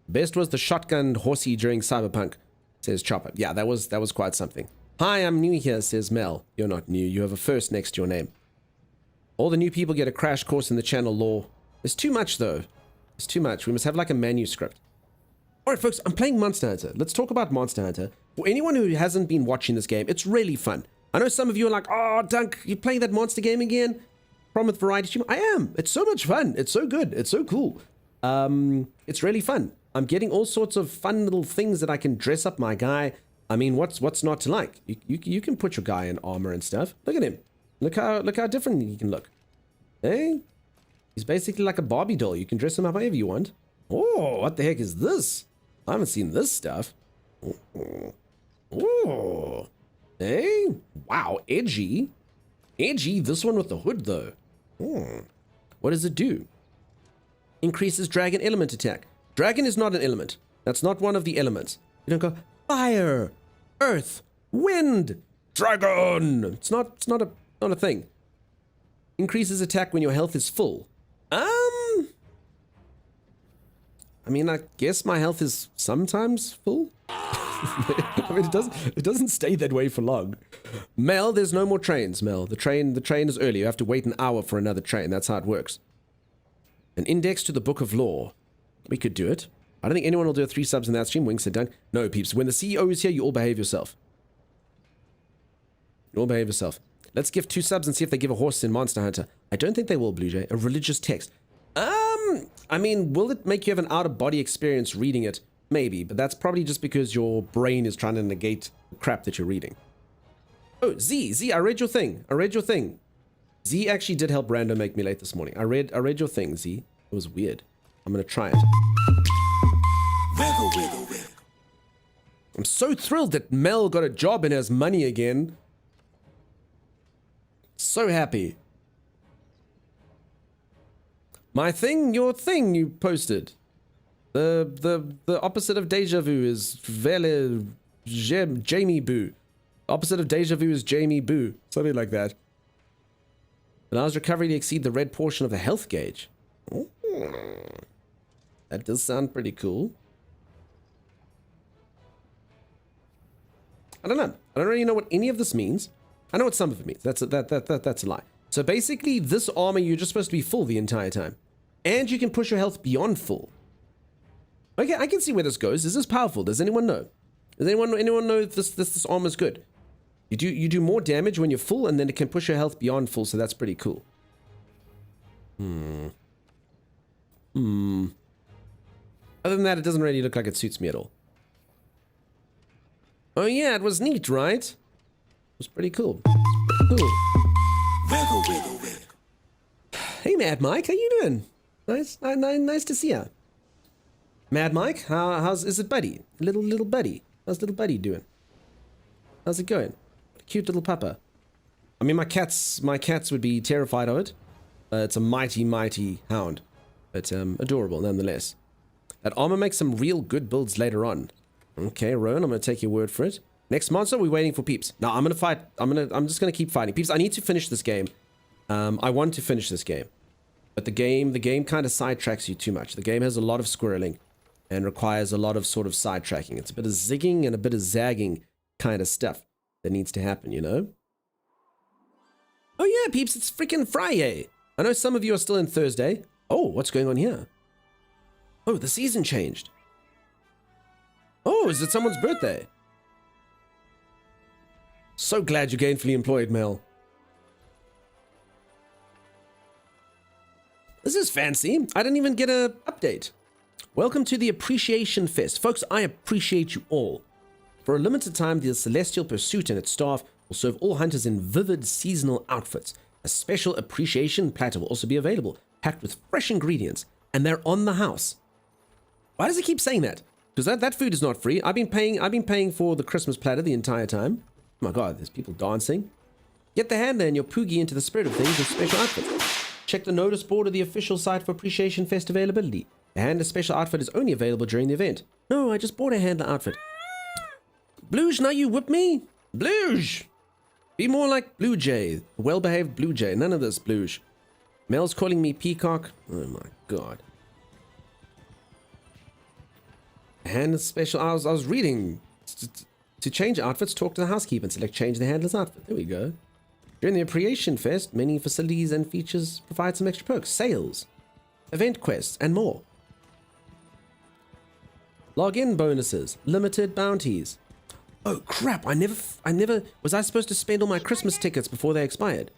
Best was the shotgun horsey during Cyberpunk, says Chopper. Yeah, that was quite something. Hi, I'm new here, says Mel. You're not new. You have a first next to your name. All the new people get a crash course in the channel lore. There's too much, though. There's too much. We must have like a manuscript. All right, folks, I'm playing Monster Hunter. Let's talk about Monster Hunter. For anyone who hasn't been watching this game, it's really fun. I know some of you are like, oh, Dunk, you're playing that monster game again? Problem with Variety Stream? I am. It's so much fun. It's so good. It's so cool. It's really fun. I'm getting all sorts of fun little things that I can dress up my guy. I mean, what's not to like? You can put your guy in armor and stuff. Look at him. Look how different he can look. Hey? He's basically like a Barbie doll. You can dress him up however you want. Oh, what the heck is this? I haven't seen this stuff. Oh. Hey? Wow, edgy. Edgy, this one with the hood though. What does it do? Increases dragon element attack. Dragon is not an element. That's not one of the elements. You don't go fire, earth, wind, dragon. It's not a thing. Increases attack when your health is full. I mean, I guess my health is sometimes full. I mean, it doesn't stay that way for long. Mel, there's no more trains, Mel. The train is early. You have to wait an hour for another train. That's how it works. An index to the Book of Law. We could do it. I don't think anyone will do 3 subs in that stream. Wings said done. No, peeps. When the CEO is here, you all behave yourself. You all behave yourself. Let's give 2 subs and see if they give a horse in Monster Hunter. I don't think they will, Blue Jay. A religious text. I mean, will it make you have an out-of-body experience reading it? Maybe, but that's probably just because your brain is trying to negate the crap that you're reading. Oh, Z, I read your thing. Z actually did help Rando make me late this morning. I read your thing, Z. It was weird. I'm gonna try it. Wiggle, wiggle, wiggle. I'm so thrilled that Mel got a job and has money again. So happy. My thing, your thing you posted. The opposite of deja vu is Jamie Boo. Opposite of deja vu is Jamie Boo. Something like that. Allows recovery to exceed the red portion of the health gauge. Ooh. That does sound pretty cool. I don't know. I don't really know what any of this means. I know what some of it means. That's a lie. So basically, this armor, you're just supposed to be full the entire time. And you can push your health beyond full. Okay, I can see where this goes. Is this powerful? Does anyone know? Does anyone know if this armor is good? You do more damage when you're full, and then it can push your health beyond full, so that's pretty cool. Other than that, it doesn't really look like it suits me at all. Oh yeah, it was neat, right? It was pretty cool. Cool. Wiggle, wiggle, wiggle. Hey, Mad Mike, how you doing? Nice to see ya. Mad Mike, is it buddy? Little buddy. How's little buddy doing? How's it going? Cute little pupper. I mean, my cats would be terrified of it. It's a mighty hound, but adorable nonetheless. That armor makes some real good builds later on. Okay, Rowan, I'm gonna take your word for it. Next monster, we're waiting for Peeps. Now I'm gonna fight. I'm just gonna keep fighting. Peeps, I need to finish this game. I want to finish this game, but the game kind of sidetracks you too much. The game has a lot of squirreling and requires a lot of sort of sidetracking. It's a bit of zigging and a bit of zagging kind of stuff that needs to happen, you know? Oh yeah, Peeps, it's freaking Friday. I know some of you are still in Thursday. Oh, what's going on here? Oh, the season changed. Oh, is it someone's birthday? So glad you're gainfully employed, Mel. This is fancy. I didn't even get an update. Welcome to the Appreciation Fest. Folks, I appreciate you all. For a limited time, the Celestial Pursuit and its staff will serve all hunters in vivid seasonal outfits. A special appreciation platter will also be available, packed with fresh ingredients, and they're on the house. Why does it keep saying that? Because that food is not free. I've been paying for the Christmas platter the entire time. Oh my god, there's people dancing. Get the handler and your poogie into the spirit of things with special outfits. Check the notice board of the official site for Appreciation Fest availability. The handler special outfit is only available during the event. No, I just bought a handler outfit. Bluge, now you whip me? Bluge! Be more like Blue Jay, a well-behaved Blue Jay. None of this, Bluge. Mel's calling me Peacock. Oh my god. Handler special. I was reading. To change outfits, talk to the housekeeper and select change the handler's outfit. There we go. During the Appreciation Fest, many facilities and features provide some extra perks, sales, event quests, and more. Login bonuses, limited bounties. Oh crap, I never, was I supposed to spend all my Christmas tickets before they expired?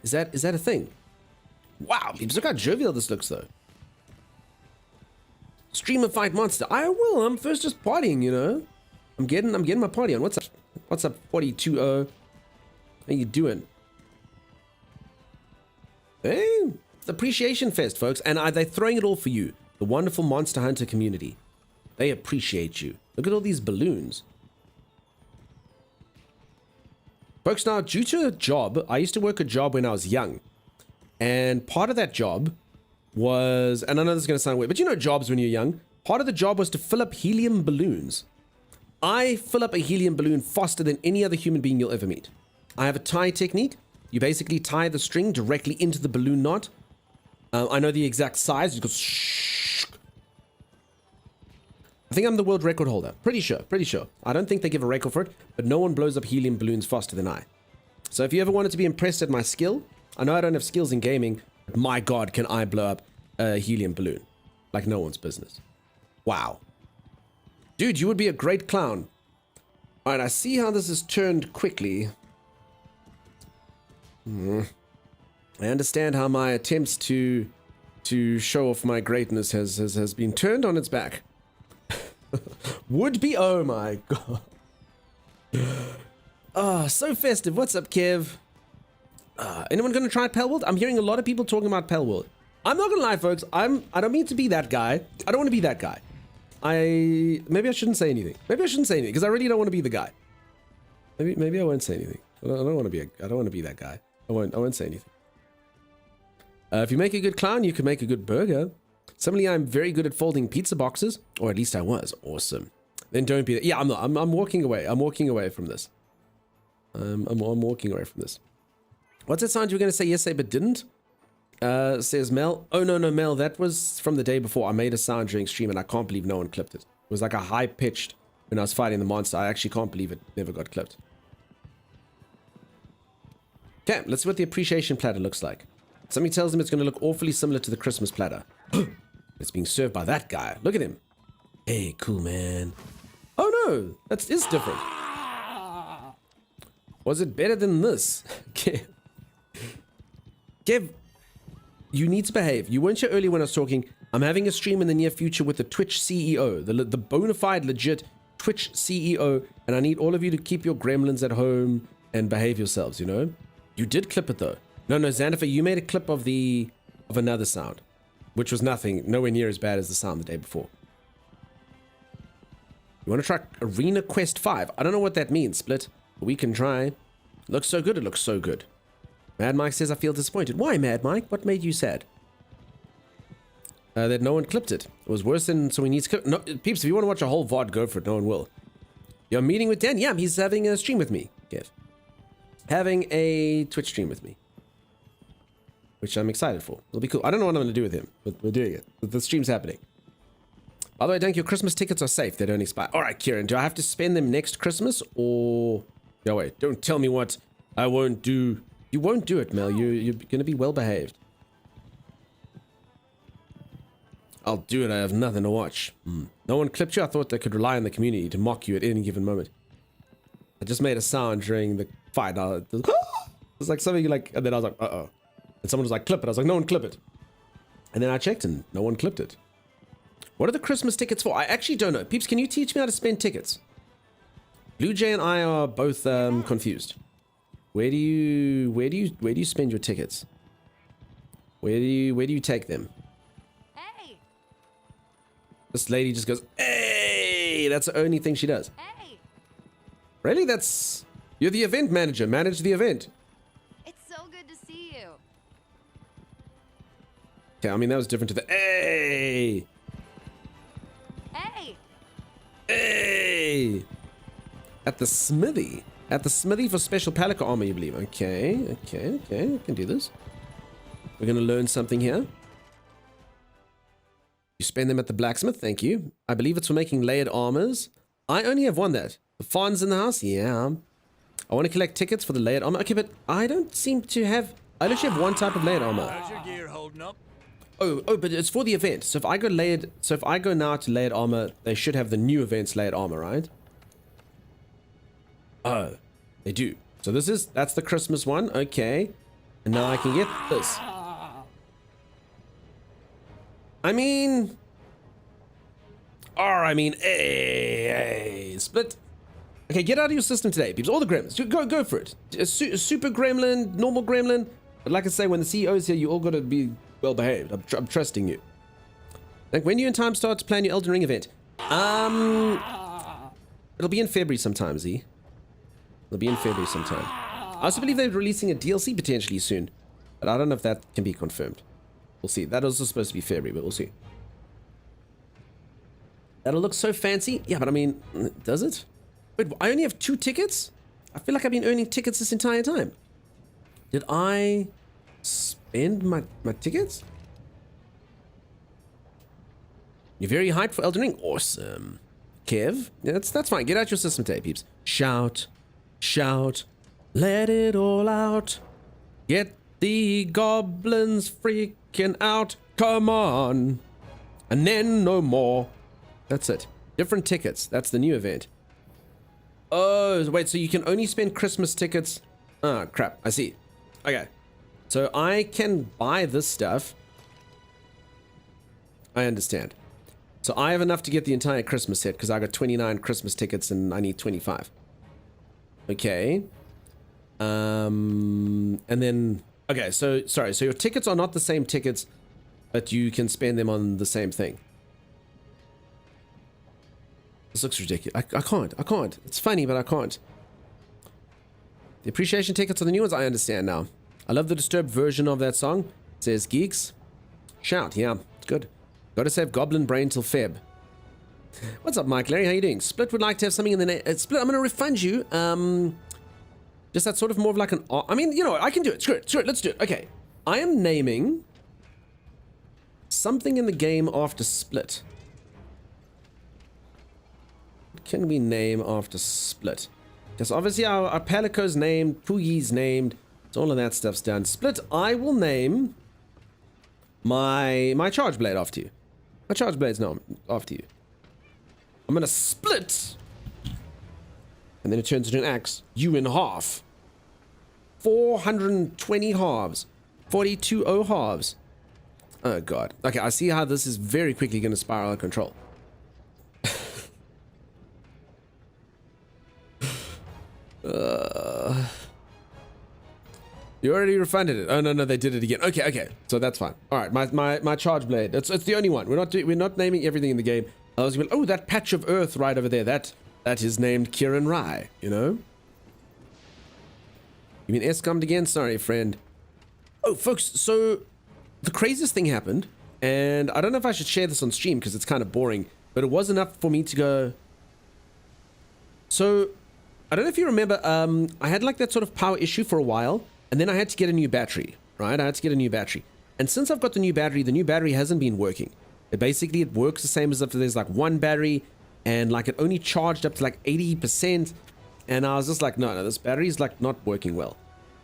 Is that a thing? Wow, peeps, look how jovial this looks though. Streamer fight monster. I will, I'm first just partying, you know. I'm getting my party on. What's up, 42O? How you doing? Hey, it's the Appreciation Fest, folks, and they're throwing it all for you. The wonderful Monster Hunter community. They appreciate you. Look at all these balloons. Folks, now, due to a job, I used to work a job when I was young. And part of that job was, and I know this is going to sound weird, but you know jobs when you're young? Part of the job was to fill up helium balloons. I fill up a helium balloon faster than any other human being you'll ever meet. I have a tie technique. You basically tie the string directly into the balloon knot. I know the exact size. It goes shh. I think I'm the world record holder. Pretty sure. I don't think they give a record for it, but no one blows up helium balloons faster than I. So if you ever wanted to be impressed at my skill, I know I don't have skills in gaming, but my God, can I blow up a helium balloon like no one's business. Wow. Dude, you would be a great clown. All right, I see how this is turned quickly. I understand how my attempts to show off my greatness has been turned on its back. Would be, oh my God. Oh, so festive. What's up, Kev? Anyone gonna try Palworld? I'm hearing a lot of people talking about Palworld. I'm not gonna lie, folks. I don't mean to be that guy. I don't want to be that guy. Maybe I shouldn't say anything. Maybe I shouldn't say anything because I really don't want to be the guy. Maybe I won't say anything. I don't want to be that guy. I won't say anything. If you make a good clown, you can make a good burger. Suddenly, I'm very good at folding pizza boxes, or at least I was. Awesome. Then don't be. Yeah, I'm not. I'm walking away. I'm walking away from this. I'm walking away from this. What's that sound you were going to say yesterday but didn't? Says Mel. Oh, no, Mel. That was from the day before. I made a sound during stream and I can't believe no one clipped it. It was like a high-pitched when I was fighting the monster. I actually can't believe it never got clipped. Okay, let's see what the appreciation platter looks like. Something tells him it's going to look awfully similar to the Christmas platter. It's being served by that guy. Look at him. Hey, cool, man. Oh, no. That is different. Was it better than this? Kev, you need to behave. You weren't here earlier when I was talking. I'm having a stream in the near future with the Twitch CEO, the bona fide, legit Twitch CEO, and I need all of you to keep your gremlins at home and behave yourselves, you know? You did clip it, though. No, Xandifer, you made a clip of another sound, which was nowhere near as bad as the sound the day before. You want to try Arena Quest 5? I don't know what that means, Split, but we can try. Looks so good, it looks so good. Mad Mike says, I feel disappointed. Why, Mad Mike? What made you sad? That no one clipped it. It was worse than, so we need to clip. No, peeps, if you want to watch a whole VOD, go for it. No one will. You're meeting with Dan? Yeah, he's having a stream with me, Kev. Having a Twitch stream with me. Which I'm excited for. It'll be cool. I don't know what I'm going to do with him, but we're doing it. The stream's happening. By the way, Dank, your Christmas tickets are safe. They don't expire. All right, Kieran, do I have to spend them next Christmas or... No, wait. Don't tell me what I won't do. You won't do it, Mel. You're going to be well behaved. I'll do it. I have nothing to watch. No one clipped you. I thought they could rely on the community to mock you at any given moment. I just made a sound during the fight. It was like something like... And then I was like, uh-oh. And someone was like, clip it. I was like, no one clip it. And then I checked and no one clipped it. What are the Christmas tickets for? I actually don't know. Peeps, can you teach me how to spend tickets? Blue Jay and I are both confused. Where do you spend your tickets? Where do you take them? Hey! This lady just goes, hey! That's the only thing she does. Hey! Really? You're the event manager. Manage the event. It's so good to see you. Okay, I mean, that was different to the, hey! Hey! Hey! At the smithy. At the smithy for special Palico armor, you believe. Okay. I can do this. We're going to learn something here. You spend them at the blacksmith. Thank you. I believe it's for making layered armors. I only have one that. The fawn's in the house? Yeah. I want to collect tickets for the layered armor. Okay, but I don't seem to have... I literally have one type of layered armor. How's your gear holding up? Oh, but it's for the event. So if I go now to layered armor, they should have the new events layered armor, right? Oh, they do. So that's the Christmas one. Okay. And now I can get this. Hey, Split. Okay, get out of your system today, peeps. All the gremlins. Go for it. A super gremlin, normal gremlin. But like I say, when the CEO's here, you all got to be well behaved. I'm trusting you. Like, when you in time start to plan your Elden Ring event? It'll be in February sometime, Z. It'll be in February sometime. I also believe they're releasing a DLC potentially soon. But I don't know if that can be confirmed. We'll see. That was supposed to be February, but we'll see. That'll look so fancy. Yeah, but I mean, does it? Wait, I only have 2 tickets? I feel like I've been earning tickets this entire time. Did I spend my tickets? You're very hyped for Elden Ring? Awesome. Kev? Yeah, that's fine. Get out your system today, peeps. Shout. Let it all out. Get the goblins freaking out. Come on. And then no more. That's it. Different tickets. That's the new event. Oh, wait, so you can only spend Christmas tickets? Ah, crap. I see. Okay. So I can buy this stuff. I understand. So I have enough to get the entire Christmas set because I got 29 Christmas tickets and I need 25. Okay. And then... Okay, so... Sorry, so your tickets are not the same tickets, but you can spend them on the same thing. This looks ridiculous. I can't. It's funny, but I can't. The appreciation tickets are the new ones. I understand now. I love the disturbed version of that song. It says geeks. Shout. Yeah, it's good. Gotta save Goblin Brain till Feb. What's up, Mike? Larry, how you doing? Split would like to have something in the name. Split, I'm gonna refund you. Just that sort of more of like an... I mean, you know what? I can do it. Screw it. Let's do it. Okay. I am naming something in the game after Split. What can we name after Split? Because obviously our Palico's named, Pooyie's named, so all of that stuff's done. Split, I will name my Charge Blade after you. My Charge Blade's now after you. I'm gonna split, and then it turns into an axe, you in half. 420 halves. 42 halves. Oh god. Okay, I see how this is very quickly gonna spiral out of control. You already refunded it. Oh no, they did it again. Okay. So that's fine. All right, my Charge Blade. It's the only one. We're not naming everything in the game. I was going, oh, that patch of earth right over there. That is named Kieran Rai. You know. You mean S-commed again? Sorry, friend. Oh, folks. So the craziest thing happened, and I don't know if I should share this on stream because it's kind of boring, but it was enough for me to go. So I don't know if you remember. I had like that sort of power issue for a while. And then I had to get a new battery, right? And since I've got the new battery hasn't been working. It works the same as if there's like one battery and like it only charged up to like 80%. And I was just like, no, this battery's like not working well.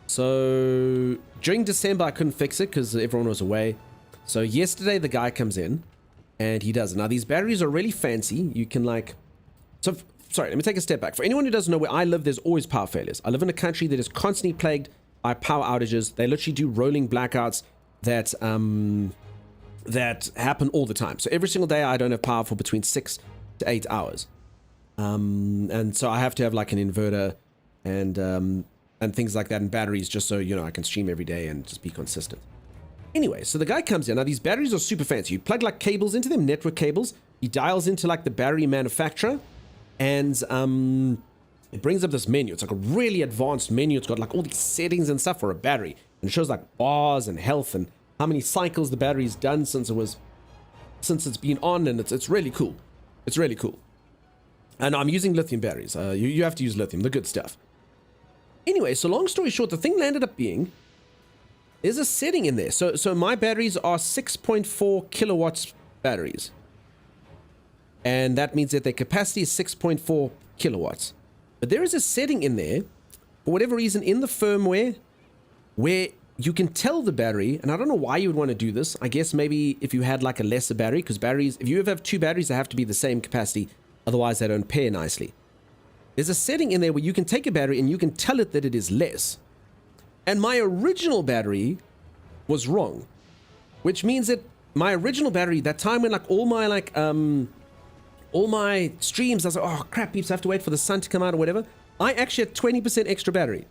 So during December, I couldn't fix it because everyone was away. So yesterday the guy comes in and he does it. Now these batteries are really fancy. You can like, sorry, let me take a step back. For anyone who doesn't know where I live, there's always power failures. I live in a country that is constantly plagued by power outages. They literally do rolling blackouts that happen all the time. So every single day I don't have power for between 6 to 8 hours. And so I have to have like an inverter and things like that and batteries just so, you know, I can stream every day and just be consistent. Anyway, so the guy comes in. Now these batteries are super fancy. You plug like cables into them, network cables. He dials into like the battery manufacturer and it brings up this menu. It's like a really advanced menu. It's got like all these settings and stuff for a battery. And it shows like bars and health and how many cycles the battery's done since it's been on. And it's really cool. It's really cool. And I'm using lithium batteries. You have to use lithium, the good stuff. Anyway, so long story short, the thing landed up being, there's a setting in there. So my batteries are 6.4 kilowatts batteries. And that means that their capacity is 6.4 kilowatts. But there is a setting in there, for whatever reason, in the firmware, where you can tell the battery, and I don't know why you would want to do this. I guess maybe if you had like a lesser battery, because batteries, if you ever have two batteries, they have to be the same capacity. Otherwise, they don't pair nicely. There's a setting in there where you can take a battery and you can tell it that it is less. And my original battery was wrong, which means that my original battery, that time when like all my streams, I was like, oh crap, peeps, I have to wait for the sun to come out or whatever. I actually had 20% extra battery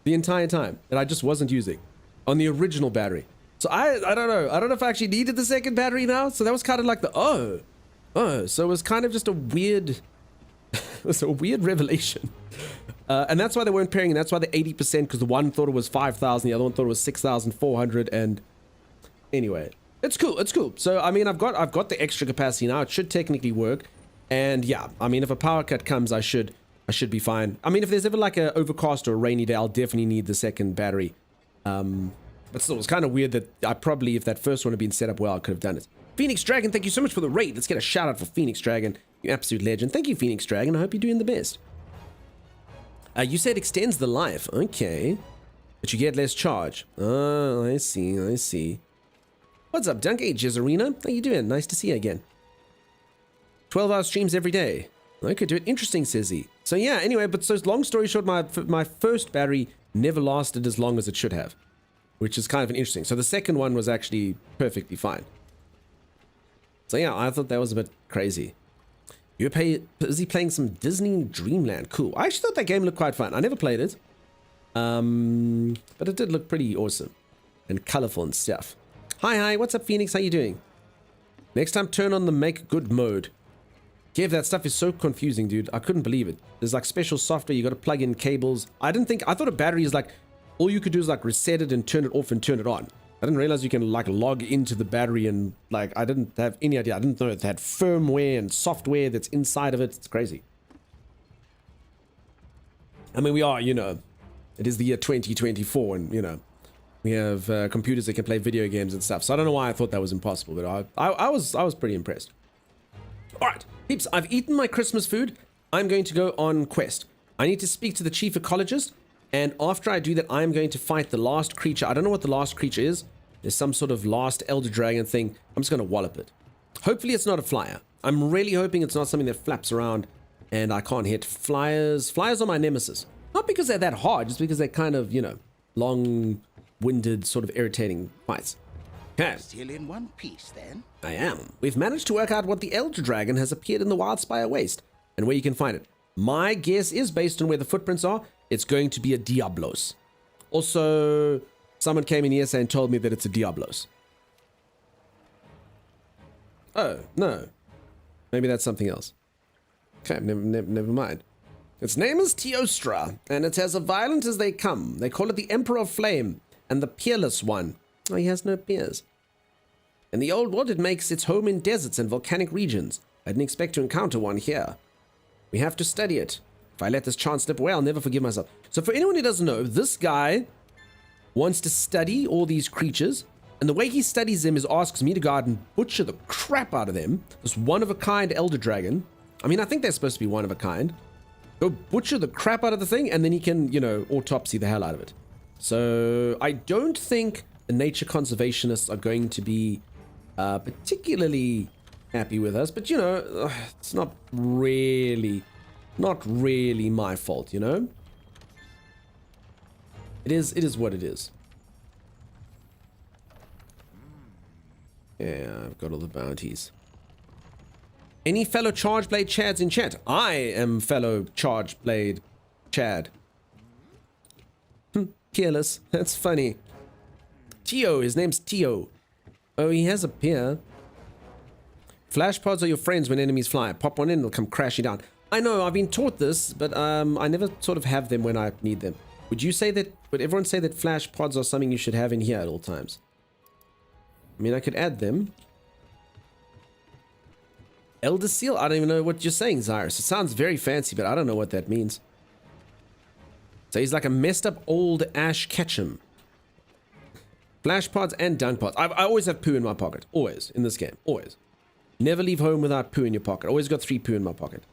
the entire time that I just wasn't using on the original battery. So I don't know. I don't know if I actually needed the second battery now. So that was kind of like the, oh. So it was kind of just a weird, it was a weird revelation. And that's why they weren't pairing. And that's why the 80%, because the one thought it was 5,000, the other one thought it was 6,400. And anyway, it's cool. It's cool. So, I mean, I've got the extra capacity now. It should technically work. And yeah, I mean, if a power cut comes, I should be fine. I mean, if there's ever like a overcast or a rainy day, I'll definitely need the second battery. But still, it's kind of weird that I probably, if that first one had been set up well, I could have done it. Phoenix Dragon, thank you so much for the raid. Let's get a shout out for Phoenix Dragon. You absolute legend. Thank you, Phoenix Dragon. I hope you're doing the best. You said extends the life. Okay. But you get less charge. Oh, I see. I see. What's up, Dunk? Hey, Jezarina. How you doing? Nice to see you again. 12-hour streams every day. I could do it. Interesting, says he. So yeah, anyway, but so long story short, my first battery never lasted as long as it should have, which is kind of interesting. So the second one was actually perfectly fine. So yeah, I thought that was a bit crazy. You're busy playing some Disney Dreamland. Cool. I actually thought that game looked quite fun. I never played it. But it did look pretty awesome and colorful and stuff. Hi, what's up, Phoenix? How you doing? Next time, turn on the make good mode. Kev, that stuff is so confusing, dude. I couldn't believe it. There's like special software. You got to plug in cables. I thought a battery is like, all you could do is like reset it and turn it off and turn it on. I didn't realize you can like log into the battery and like, I didn't have any idea. I didn't know it had firmware and software that's inside of it. It's crazy. I mean, we are, you know, it is the year 2024 and, you know, we have computers that can play video games and stuff. So I don't know why I thought that was impossible, but I was pretty impressed. All right, peeps, I've eaten my Christmas food. I'm going to go on quest. I need to speak to the chief ecologist. And after I do that, I'm going to fight the last creature. I don't know what the last creature is. There's some sort of last elder dragon thing. I'm just going to wallop it. Hopefully it's not a flyer. I'm really hoping it's not something that flaps around and I can't hit. Flyers are my nemesis. Not because they're that hard, just because they're kind of, you know, long-winded, sort of irritating fights. Okay. Still in one piece, then? I am. We've managed to work out what the elder dragon has appeared in the Wildspire Waste and where you can find it. My guess is, based on where the footprints are, it's going to be a Diablos. Also, someone came in yesterday and told me that it's a Diablos. Oh, no. Maybe that's something else. Okay, never mind. Its name is Teostra, and it's as violent as they come. They call it the Emperor of Flame, and the Peerless One. Oh, he has no peers. In the old world, it makes its home in deserts and volcanic regions. I didn't expect to encounter one here. We have to study it. If I let this chance slip away, I'll never forgive myself. So for anyone who doesn't know, this guy wants to study all these creatures. And the way he studies them is asks me to go out and butcher the crap out of them. This one-of-a-kind elder dragon. I mean, I think they're supposed to be one-of-a-kind. Go butcher the crap out of the thing, and then he can, you know, autopsy the hell out of it. So I don't think the nature conservationists are going to be particularly happy with us. But, you know, it's not really my fault, you know? It is what it is. Yeah, I've got all the bounties. Any fellow Chargeblade Chads in chat? I am fellow Chargeblade Chad. Careless. That's funny. Tio, his name's Tio. Oh, he has a peer. Flash pods are your friends when enemies fly. Pop one in, they'll come crashing down. I know, I've been taught this, but I never sort of have them when I need them. Would everyone say that flash pods are something you should have in here at all times? I mean, I could add them. Elder Seal? I don't even know what you're saying, Zyrus. It sounds very fancy, but I don't know what that means. So he's like a messed up old Ash Ketchum. Flash pods and dunk pods. I always have poo in my pocket. Always. In this game. Always. Never leave home without poo in your pocket. Always got 3 poo in my pocket.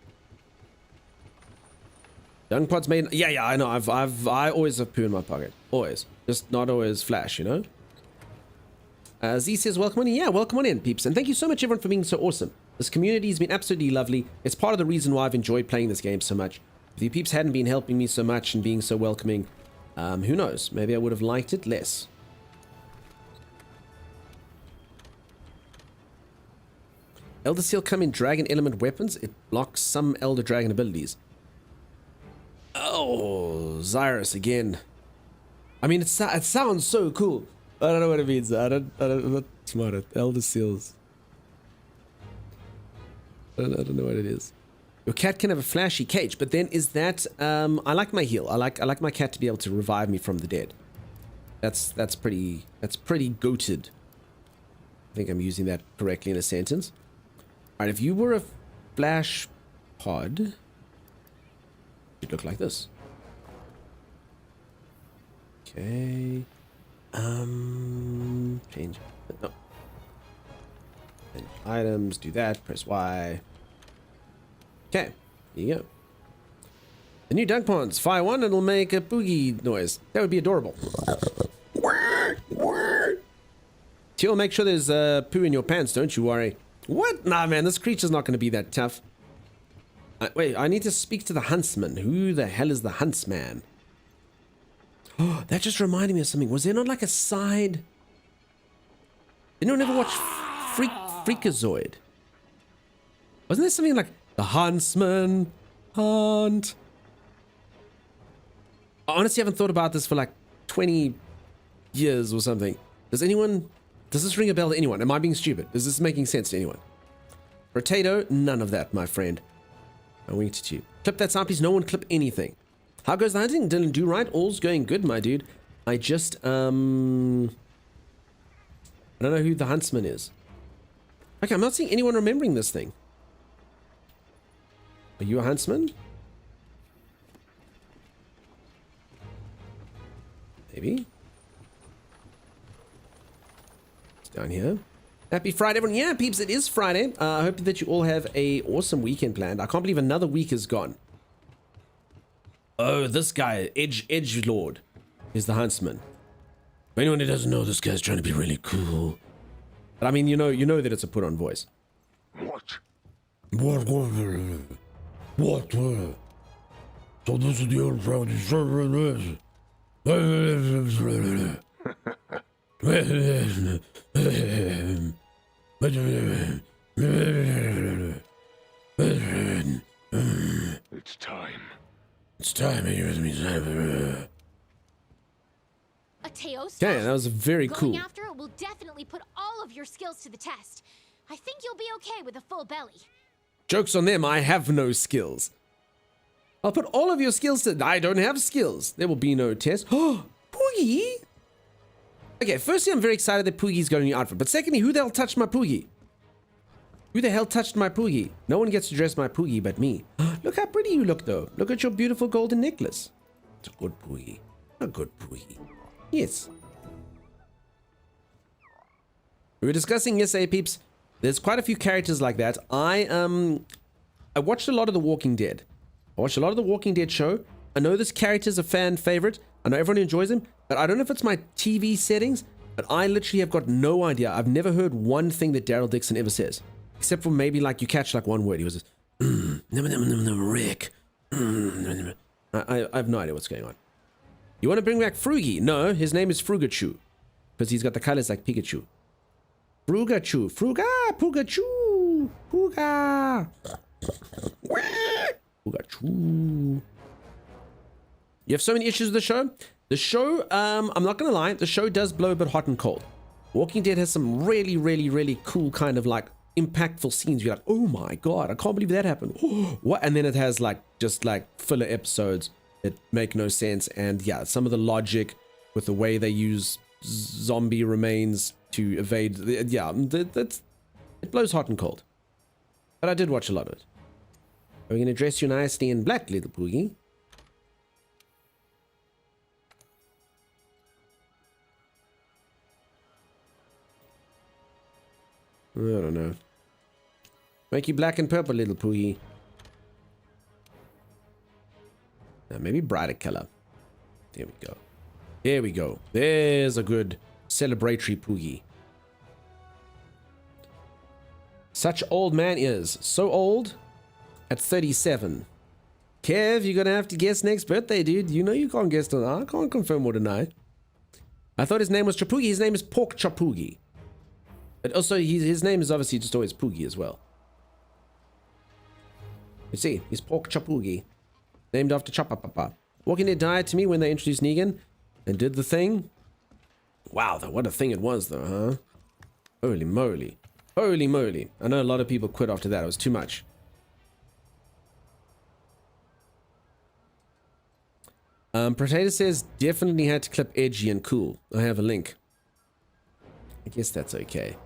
Dunk pods made... Yeah, I know. I always have poo in my pocket. Always. Just not always Flash, you know? Z says, welcome on in. Yeah, welcome on in, peeps. And thank you so much, everyone, for being so awesome. This community has been absolutely lovely. It's part of the reason why I've enjoyed playing this game so much. If you peeps hadn't been helping me so much and being so welcoming, who knows? Maybe I would have liked it less. Elder Seal come in dragon element weapons. It blocks some Elder Dragon abilities. Oh, Zyrus again. I mean, it sounds so cool. I don't know what it means. I'm not smart at Elder Seals. I don't know what it is. Your cat can have a flashy cage, but then is that I like my heal. I like my cat to be able to revive me from the dead. That's pretty goated. I think I'm using that correctly in a sentence. Alright, if you were a flash pod, it'd look like this. Okay. Change. No. Change items, do that, press Y. Okay, here you go. The new dunk ponds. Fire one, it'll make a boogie noise. That would be adorable. Teal, make sure there's poo in your pants, don't you worry. What? Nah, man, this creature's not going to be that tough. Wait, I need to speak to the huntsman. Who the hell is the huntsman? Oh, that just reminded me of something. Was there not like a side... Anyone ever watch Freakazoid? Wasn't there something like the huntsman hunt? I honestly haven't thought about this for like 20 years or something. Does this ring a bell to anyone? Am I being stupid? Is this making sense to anyone? Potato, none of that, my friend. I winked at you. Clip that sound, please. No one clip anything. How goes the hunting? Dylan, do right. All's going good, my dude. I just, I don't know who the huntsman is. Okay, I'm not seeing anyone remembering this thing. Are you a huntsman? Maybe. It's down here. Happy Friday, everyone. Yeah, peeps, it is Friday. I hope that you all have a awesome weekend planned. I can't believe another week is gone. Oh, this guy, Edgelord, is the huntsman. For anyone who doesn't know, this guy's trying to be really cool. But I mean, you know that it's a put-on voice. What? What? So this is the old Saudi server. It's time. It's time here with me. A Teos? Okay, that was very cool. Going after it will definitely put all of your skills to the test. I think you'll be okay with a full belly. Joke's on them, I have no skills. I'll put all of your skills to... I don't have skills. There will be no test. Oh, Poogie? Okay, firstly, I'm very excited that Poogie's got a new outfit. But secondly, who the hell touched my Poogie? Who the hell touched my Poogie? No one gets to dress my Poogie but me. Look how pretty you look, though. Look at your beautiful golden necklace. It's a good Poogie. A good Poogie. Yes. We were discussing yesterday, peeps. There's quite a few characters like that. I watched a lot of The Walking Dead. I watched a lot of The Walking Dead show. I know this character's a fan favorite. I know everyone enjoys him, but I don't know if it's my TV settings, but I literally have got no idea. I've never heard one thing that Daryl Dixon ever says. Except for maybe like you catch like one word. He was just, Rick. I have no idea what's going on. You want to bring back Frugi? No, his name is Frugachu. Because he's got the colors like Pikachu. Frugachu. Fruga! Pugachu! Puga! Pugachu. You have so many issues with the show. The show, I'm not going to lie, the show does blow a bit hot and cold. Walking Dead has some really, really, really cool kind of like impactful scenes. You're like, oh my god, I can't believe that happened. What? And then it has like just like filler episodes that make no sense. And yeah, some of the logic with the way they use zombie remains to evade. Yeah, it blows hot and cold. But I did watch a lot of it. Are we going to dress you nicely in black, little Poogie? I don't know. Make you black and purple, little Poogie. Maybe brighter color. There we go. There we go. There's a good celebratory Poogie. Such old man is. So old at 37. Kev, you're going to have to guess next birthday, dude. You know you can't guess tonight. I can't confirm or deny. I thought his name was Chapugi. His name is Pork Chapugi. But also, his name is obviously just always Poogie as well. You see, he's Pork Chapugi. Named after Chapapapa. Walking Dead died to me when they introduced Negan and did the thing. Wow, what a thing it was, though, huh? Holy moly. Holy moly. I know a lot of people quit after that. It was too much. Potato says, definitely had to clip edgy and cool. I have a link. I guess that's okay.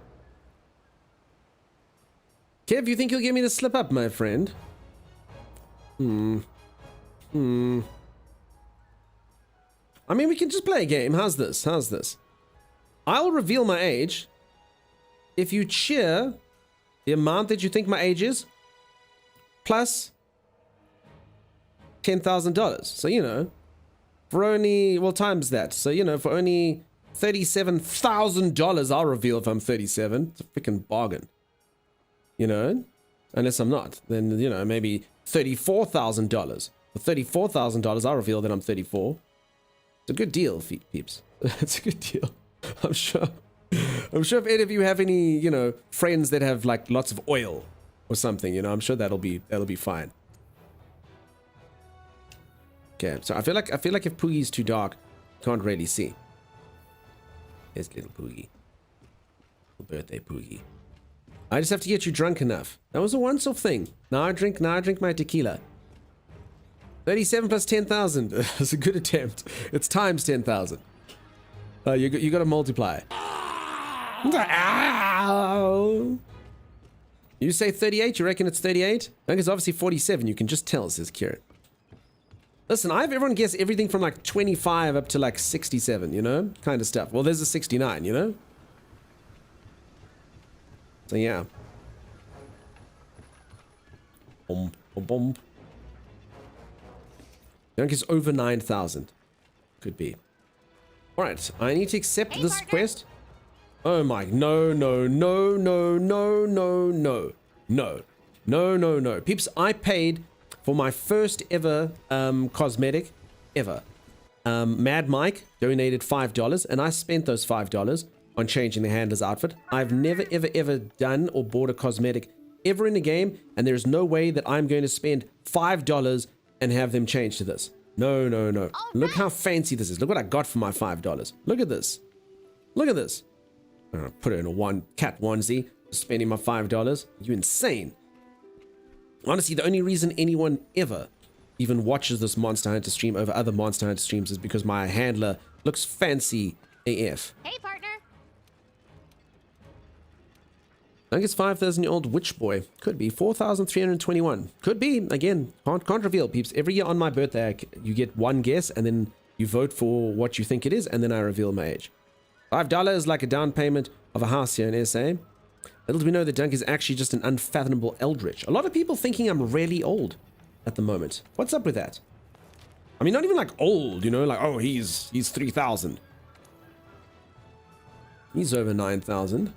Kev, you think you'll get me to slip up, my friend? I mean, we can just play a game. How's this? How's this? I'll reveal my age if you cheer the amount that you think my age is plus $10,000. So, you know, for only, well, times that. So, you know, for only $37,000, I'll reveal if I'm 37. It's a freaking bargain. You know, unless I'm not, then, you know, maybe $34,000. For $34,000, I'll reveal that I'm 34. It's a good deal, peeps. It's a good deal. I'm sure if any of you have any, you know, friends that have like lots of oil or something, you know, I'm sure that'll be fine. Okay, so I feel like if Poogie's too dark, can't really see. Here's little Poogie. Little birthday Poogie. I just have to get you drunk enough. That was a once-off thing. Now I drink my tequila. 37 plus 10,000. That's a good attempt. It's times 10,000. You got to multiply. Ow. You say 38? You reckon it's 38? I think it's obviously 47. You can just tell, says Kieran. Listen, I have everyone guess everything from like 25 up to like 67, you know? Kind of stuff. Well, there's a 69, you know? So yeah. Boom, boom, boom. I think it's over 9,000. Could be. Alright, I need to accept this partner. quest. Oh my, no. No. Peeps, I paid for my first ever cosmetic ever. Mad Mike donated $5 and I spent those $5 on changing the handler's outfit. I've never ever done or bought a cosmetic ever in the game, and there's no way that I'm going to spend $5 and have them change to this. No. Look how fancy this is. Look what I got for my $5. Look at this. Look at this. I'm gonna put it in a cat onesie, spending my $5. You insane. Honestly, the only reason anyone ever even watches this Monster Hunter stream over other Monster Hunter streams is because my handler looks fancy AF. Hey, partner. I think it's 5,000-year-old witch boy. Could be 4,321. Could be. Again, can't reveal, peeps. Every year on my birthday, you get one guess, and then you vote for what you think it is, and then I reveal my age. $5 is like a down payment of a house here in SA. Little do we know that Dunk is actually just an unfathomable eldritch. A lot of people thinking I'm really old at the moment. What's up with that? I mean, not even like old, you know, like, oh, he's 3,000. He's over 9,000.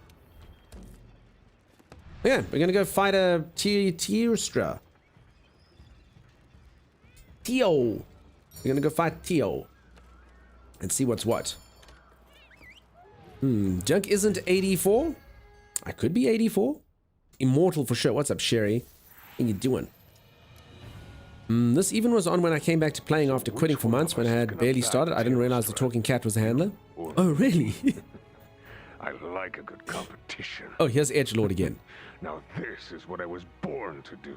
Yeah, we're gonna go fight a Teostra. Tio. We're gonna go fight Tio. And see what's what. Junk isn't 84? I could be 84. Immortal for sure. What's up, Sherry? How you doing? This even was on when I came back to playing after quitting for months when I had barely started. I didn't realize the talking cat was the handler. Oh, really? I like a good competition. Oh, here's Edgelord again. Now this is what I was born to do.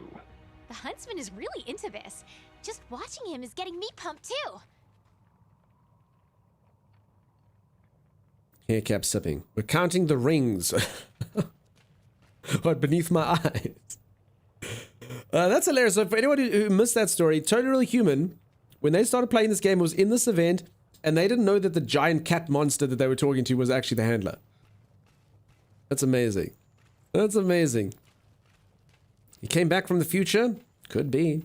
The huntsman is really into this. Just watching him is getting me pumped too. Hair cap sipping. We're counting the rings. What, beneath my eyes? That's hilarious. So for anyone who missed that story, Totally Human, when they started playing this game, it was in this event, and they didn't know that the giant cat monster that they were talking to was actually the handler. That's amazing. That's amazing. He came back from the future? Could be.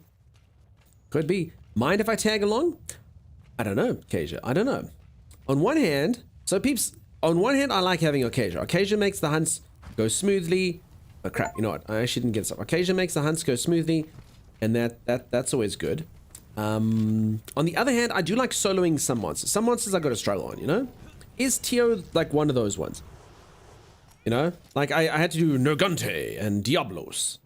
Could be. Mind if I tag along? I don't know, Kasia. I don't know. on one hand, so peeps, on one hand, I like having Occasion. Occasion makes the hunts go smoothly. Oh crap, you know what? I actually didn't get this up. Occasion makes the hunts go smoothly, and that's always good. On the other hand, I do like soloing some monsters. Some monsters I got to struggle on, you know? Is Tio like one of those ones? You know? Like I had to do Nergante and Diablos.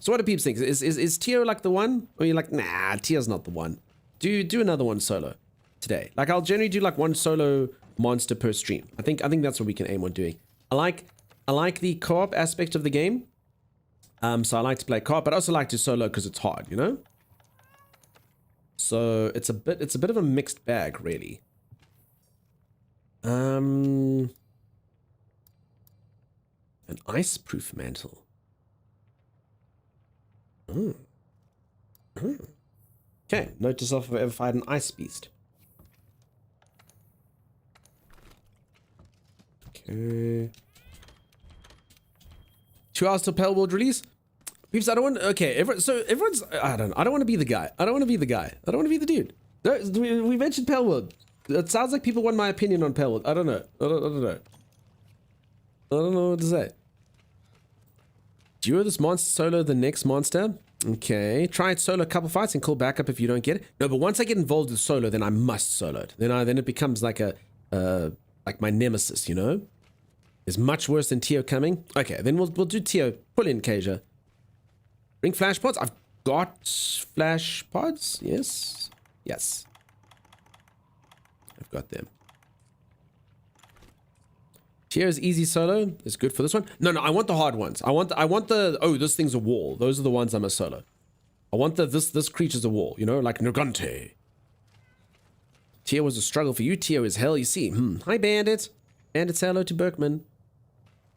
So what do peeps think? Is Tio like the one? Or you're like, nah, Tio's not the one. Do another one solo today. Like I'll generally do like one solo monster per stream. I think that's what we can aim on doing. I like the co-op aspect of the game. So I like to play co-op, but I also like to solo because it's hard, you know? So it's a bit of a mixed bag, really. An ice-proof mantle. Okay, note to self if I ever fired an ice beast. Okay. 2 hours till Pale World release? Peeps, I don't want. Okay, everyone's. I don't want to be the guy. I don't want to be the guy. I don't want to be the dude. We mentioned Pale World. It sounds like people want my opinion on Pale World. I don't know. I don't know. I don't know what to say. Duo this monster solo the next monster. Okay, try it solo a couple fights and call back up if you don't get it. No, but once I get involved with solo, then I must solo it. Then it becomes like like my nemesis, you know? Is much worse than Tio coming. Okay, then we'll do Tio. Pull in, Kasia. Bring flash pods. I've got flash pods. Yes. Yes. I've got them. Tio's easy solo is good for this one. No, I want the hard ones. I want the oh, this thing's a wall. Those are the ones I'm a solo. I want this creature's a wall, you know, like Nergante. Tio was a struggle for you. Tio is hell, you see. Hi, Bandit. Bandit, say hello to Berkman.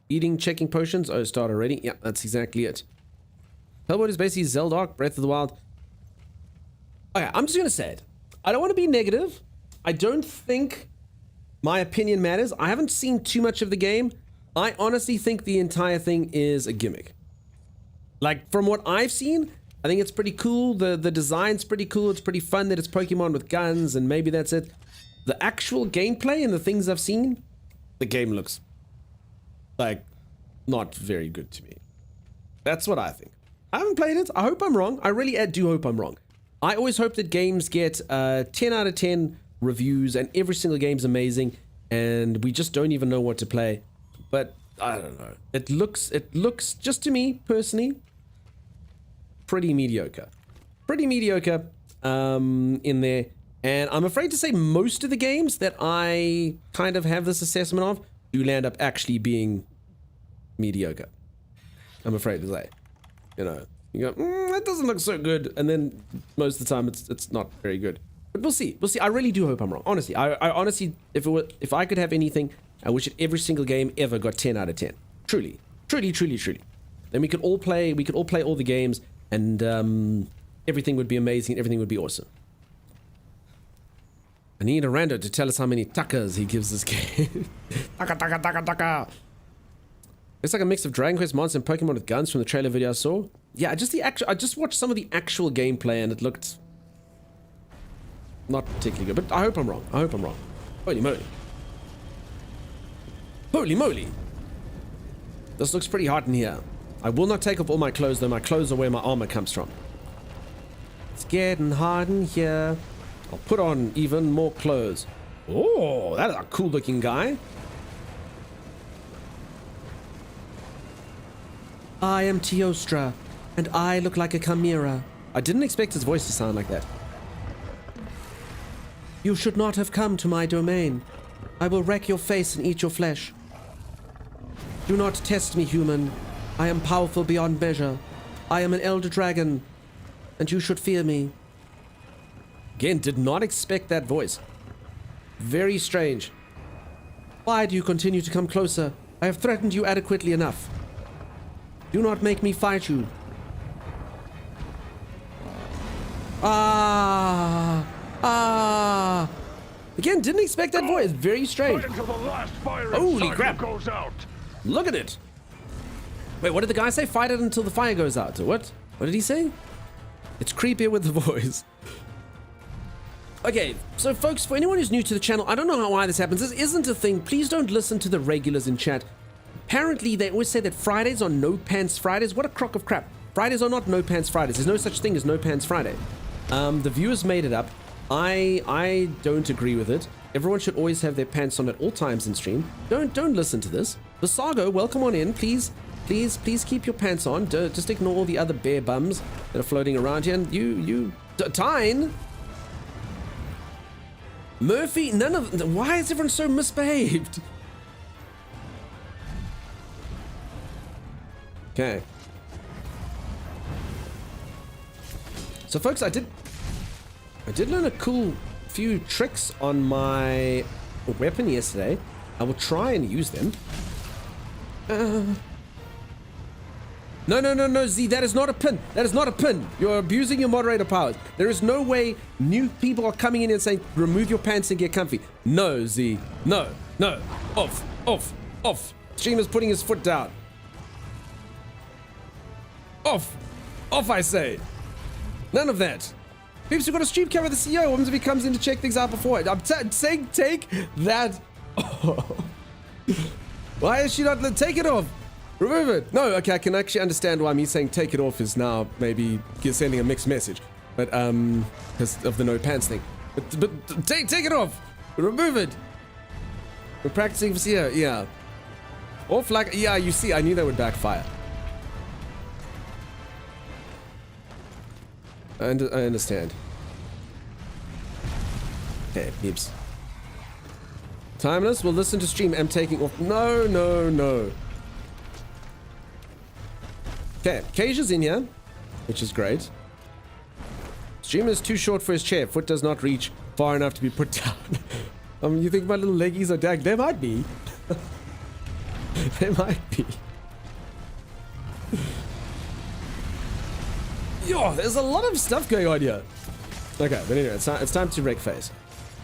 Eating, checking potions. Oh, start already. Yeah, that's exactly it. Hellboy is basically Zeldark, Breath of the Wild. Okay, I'm just gonna say it. I don't want to be negative. I don't think my opinion matters. I haven't seen too much of the game. I honestly think the entire thing is a gimmick. Like, from what I've seen, I think it's pretty cool. The design's pretty cool. It's pretty fun that it's Pokemon with guns, and maybe that's it. The actual gameplay and the things I've seen, the game looks like not very good to me. That's what I think. I haven't played it. I hope I'm wrong. I really do hope I'm wrong. I always hope that games get 10 out of 10 reviews and every single game's amazing and we just don't even know what to play. But I don't know. It looks just to me personally pretty mediocre. Pretty mediocre in there. And I'm afraid to say most of the games that I kind of have this assessment of do land up actually being mediocre. I'm afraid to say. You know, you go, that doesn't look so good, and then most of the time it's not very good. But we'll see. We'll see. I really do hope I'm wrong. Honestly, I honestly, if I could have anything, I wish that every single game ever got 10 out of 10. Truly. Then we could all play all the games, and everything would be amazing. Everything would be awesome. I need a rando to tell us how many takas he gives this game. Taka. It's like a mix of Dragon Quest monsters and Pokemon with guns from the trailer video I saw. Yeah, I just watched some of the actual gameplay and it looked not particularly good. But I hope I'm wrong. Holy moly. This looks pretty hot in here. I will not take off all my clothes though. My clothes are where my armor comes from. It's getting hot in here. I'll put on even more clothes. Oh, that is a cool looking guy. I am Teostra, and I look like a chimera. I didn't expect his voice to sound like that. You should not have come to my domain. I will wreck your face and eat your flesh. Do not test me, human. I am powerful beyond measure. I am an elder dragon, and you should fear me. Again, did not expect that voice. Very strange. Why do you continue to come closer? I have threatened you adequately enough. Do not make me fight you. Again, didn't expect that voice. Very strange. Until the last fire Holy crap. goes out. Look at it. Wait, what did the guy say? Fight it until the fire goes out. What? What did he say? It's creepier with the voice. Okay, so folks, for anyone who's new to the channel, I don't know why this happens. This isn't a thing. Please don't listen to the regulars in chat. Apparently, they always say that Fridays are no pants Fridays. What a crock of crap. Fridays are not no pants Fridays. There's no such thing as no pants Friday. The viewers made it up. I don't agree with it. Everyone should always have their pants on at all times in stream. Don't listen to this. Visago, welcome on in. Please keep your pants on. Just ignore all the other bare bums that are floating around here. And Tyne. Murphy, none of... Why is everyone so misbehaved? Okay. So, folks, I did learn a cool few tricks on my weapon yesterday. I will try and use them. No, Z, that is not a pin. That is not a pin. You're abusing your moderator powers. There is no way new people are coming in and saying, remove your pants and get comfy. No, Z. No. Off. Streamer's putting his foot down. Off, I say. None of that. Peeps, we've got a stream camera with the CEO. What happens if he comes in to check things out before it? I'm saying take that. Why is she not? Take it off. Remove it. No, okay, I can actually understand why me saying take it off is now maybe sending a mixed message. But, because of the no pants thing. But take it off. Remove it. We're practicing for CEO, yeah. Off like, yeah, you see, I knew that would backfire. I understand. Okay, peeps. Timeless, we'll listen to stream. I'm taking off. No. Okay, Cage is in here, which is great. Streamer is too short for his chair. Foot does not reach far enough to be put down. You think my little leggies are dag? They might be. They might be. Yo, there's a lot of stuff going on here. Okay, but anyway, it's time to wreck face.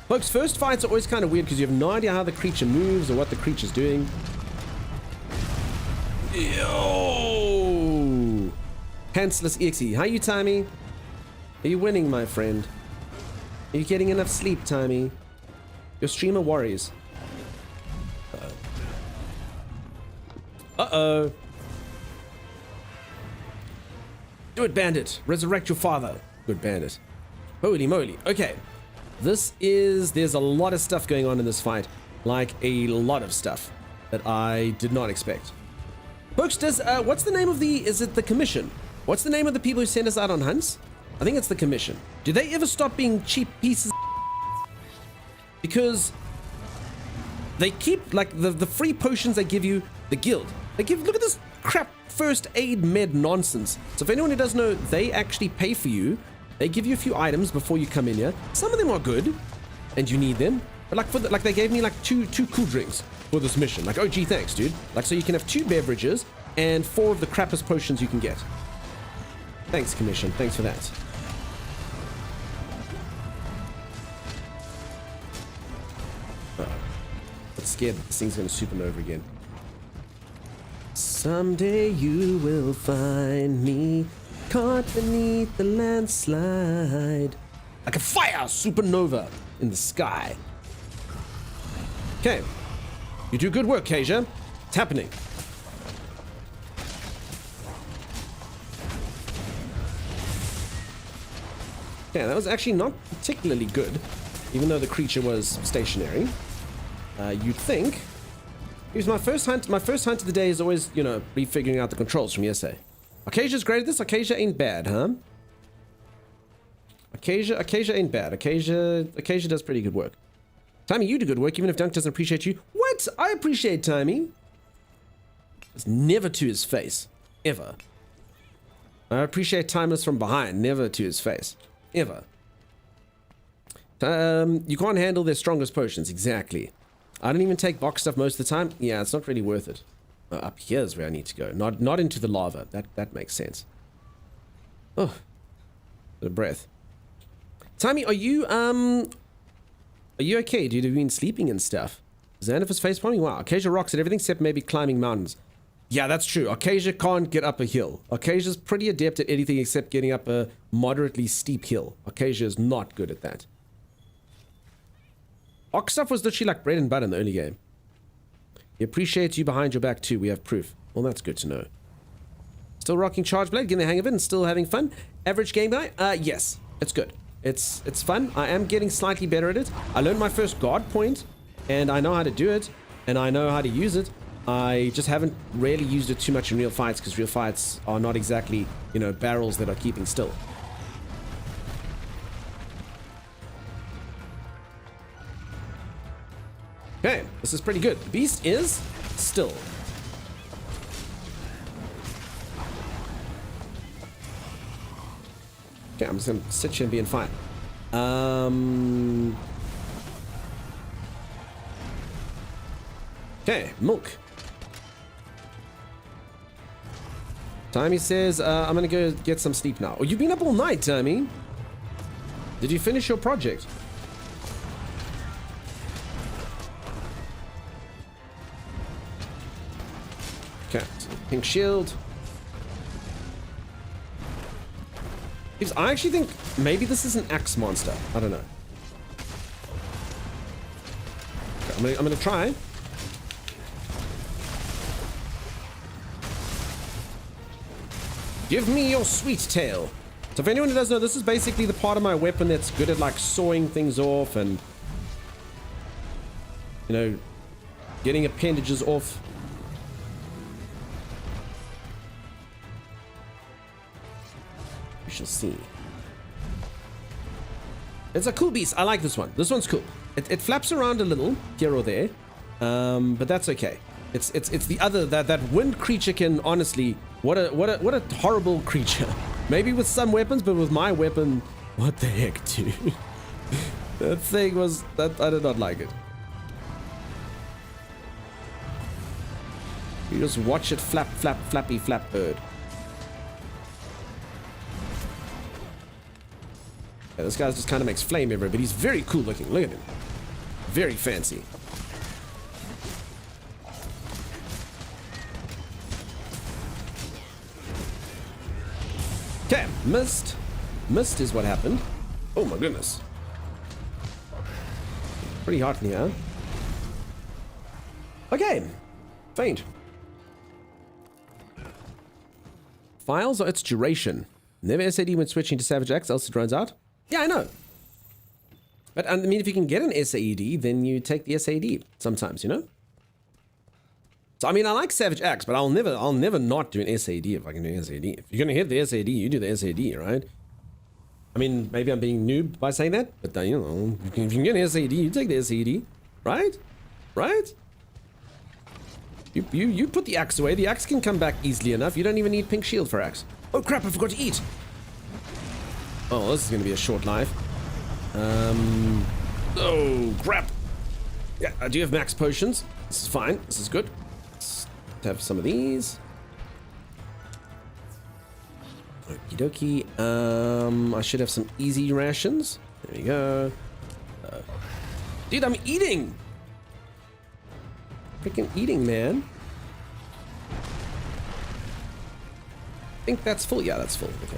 Folks, first fights are always kind of weird because you have no idea how the creature moves or what the creature's doing. Yo! Pantsless EXE. How you, Timey? Are you winning, my friend? Are you getting enough sleep, Timey? Your streamer worries. Uh-oh. Do it, bandit. Resurrect your father. Good bandit. Holy moly. Okay. There's a lot of stuff going on in this fight. Like, a lot of stuff that I did not expect. Folks, what's the name of is it the commission? What's the name of the people who send us out on hunts? I think it's the commission. Do they ever stop being cheap pieces of because they keep, like, the free potions they give you, the guild. Look at this crap first aid med nonsense. So if anyone who doesn't know, they actually pay for you. They give you a few items before you come in here. Some of them are good, and you need them. But like they gave me like two cool drinks for this mission. Like, oh gee, thanks, dude. Like, so you can have 2 beverages and 4 of the crappest potions you can get. Thanks, commission. Thanks for that. I'm scared that this thing's gonna supernova again. Someday you will find me caught beneath the landslide. Like a fire supernova in the sky. Okay. You do good work, Kasia. It's happening. Okay, that was actually not particularly good, even though the creature was stationary. You'd think. It was my first hunt. My first hunt of the day is always, you know, refiguring out the controls from yesterday. Arcasia's great at this. Arcasia ain't bad, huh? Arcasia ain't bad. Arcasia does pretty good work. Timey, you do good work, even if Dunk doesn't appreciate you. What? I appreciate Timey. It's never to his face. Ever. I appreciate Timeless from behind. Never to his face. Ever. You can't handle their strongest potions. Exactly. I don't even take box stuff most of the time. Yeah, it's not really worth it. Up here's where I need to go. Not into the lava. That makes sense. Oh. The breath. Timey, are you okay, dude? Have you been sleeping and stuff? Xanathus face palming? Wow, Arcasia rocks at everything except maybe climbing mountains. Yeah, that's true. Arcasia can't get up a hill. Arcasia's pretty adept at anything except getting up a moderately steep hill. Arcasia is not good at that. Oxstuff was literally like bread and butter in the early game. He appreciates you behind your back too. We have proof. Well, that's good to know. Still rocking Charge Blade, getting the hang of it and still having fun. Average game guy? Yes. It's good. It's fun. I am getting slightly better at it. I learned my first guard point, and I know how to do it, and I know how to use it. I just haven't really used it too much in real fights, because real fights are not exactly, you know, barrels that are keeping still. Okay, this is pretty good. The beast is still. Okay, I'm just gonna sit here and be in fine. Okay, milk. Timmy says, I'm gonna go get some sleep now. Oh, you've been up all night, Timmy. Did you finish your project? Okay, so pink shield. I actually think maybe this is an axe monster. I don't know. Okay, I'm gonna try. Give me your sweet tail. So if anyone who doesn't know, this is basically the part of my weapon that's good at like sawing things off and, you know, getting appendages off. We shall see. It's a cool beast. I like this one. This one's cool. It flaps around a little here or there, but that's okay. It's the other that wind creature can honestly. What a horrible creature. Maybe with some weapons, but with my weapon, what the heck, dude? That thing was that I did not like it. You just watch it flap, flap, flappy, flap bird. Yeah, this guy just kind of makes flame everywhere, but he's very cool looking. Look at him. Very fancy. Okay, missed. Missed is what happened. Oh my goodness. Pretty hot in here. Okay. Faint. Files or its duration. Never SAD when switching to Savage Axe, else it runs out. Yeah, I know. But I mean, if you can get an SAED, then you take the SAED sometimes, you know? So I mean, I like Savage Axe, but I'll never not do an SAD if I can do an SAD. If you're gonna hit the SAD, you do the SAD, right? I mean, maybe I'm being noob by saying that, but you know, if you can get an SAD, you take the SAD, right? Right? You put the axe away. The axe can come back easily enough. You don't even need pink shield for axe. Oh crap! I forgot to eat. Oh, this is gonna be a short life. Oh crap! Yeah, I do have max potions. This is fine. This is good. Let's have some of these. Okie dokie. I should have some easy rations. There we go. Dude, I'm eating. Freaking eating, man. I think that's full. Yeah, that's full. Okay.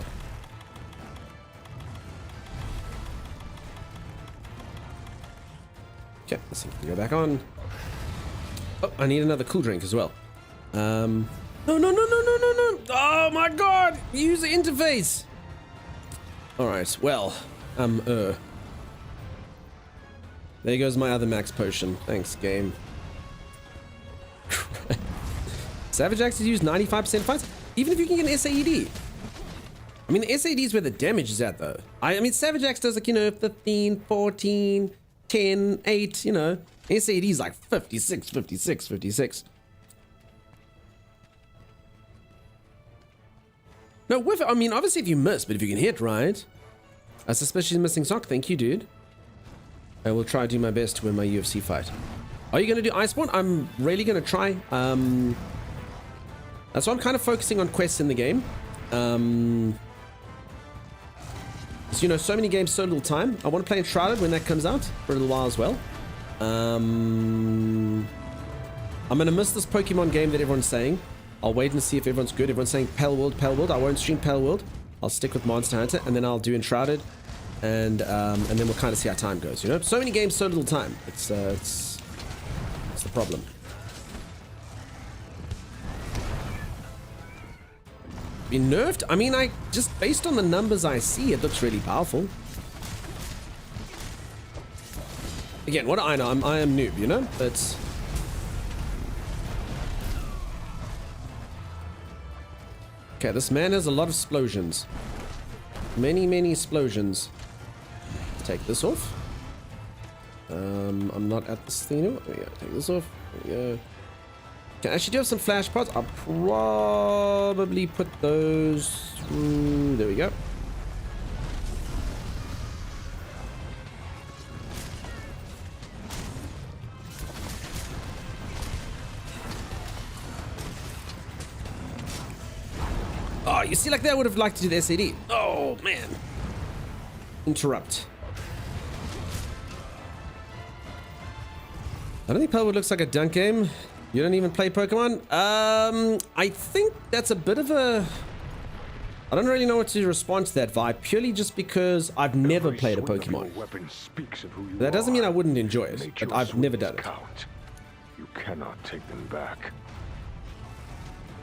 Okay, let's see if we can go back on. Oh, I need another cool drink as well. No. Oh my god! User interface! Alright, well, there goes my other max potion. Thanks, game. Savage Axe is used 95% fights, even if you can get an SAED. I mean, the SAD is where the damage is at, though. I mean, Savage Axe does, like, you know, 15, 14, 10, 8, you know. SAD is like 56, 56, 56. No, with it, I mean, obviously if you miss, but if you can hit, right? That's especially the missing sock. Thank you, dude. I will try to do my best to win my UFC fight. Are you going to do Iceborne? I'm really going to try. That's why I'm kind of focusing on quests in the game. So, you know, so many games, so little time. I want to play Enshrouded when that comes out for a little while as well. I'm going to miss this Pokemon game that everyone's saying. I'll wait and see if everyone's good. Everyone's saying Pale World, Pale World. I won't stream Pale World. I'll stick with Monster Hunter, and then I'll do Enshrouded. and then we'll kind of see how time goes. You know, so many games, so little time. It's the problem. Been nerfed? I mean, I just based on the numbers I see, it looks really powerful. Again, what do I know? I am noob, you know? But okay, this man has a lot of explosions. Many explosions. Take this off. I'm not at this thing. Oh, yeah, take this off. Yeah. Okay, I actually do have some flash pods. I'll probably put those through. There we go. Oh, you see, like that, I would have liked to do the SAD. Oh, man. Interrupt. I don't think Pelwood looks like a dunk game. You don't even play Pokemon? I think that's a bit of a... I don't really know what to respond to that vibe, purely just because I've never played a Pokemon. That doesn't mean I wouldn't enjoy it, but I've never done it. You cannot take them back.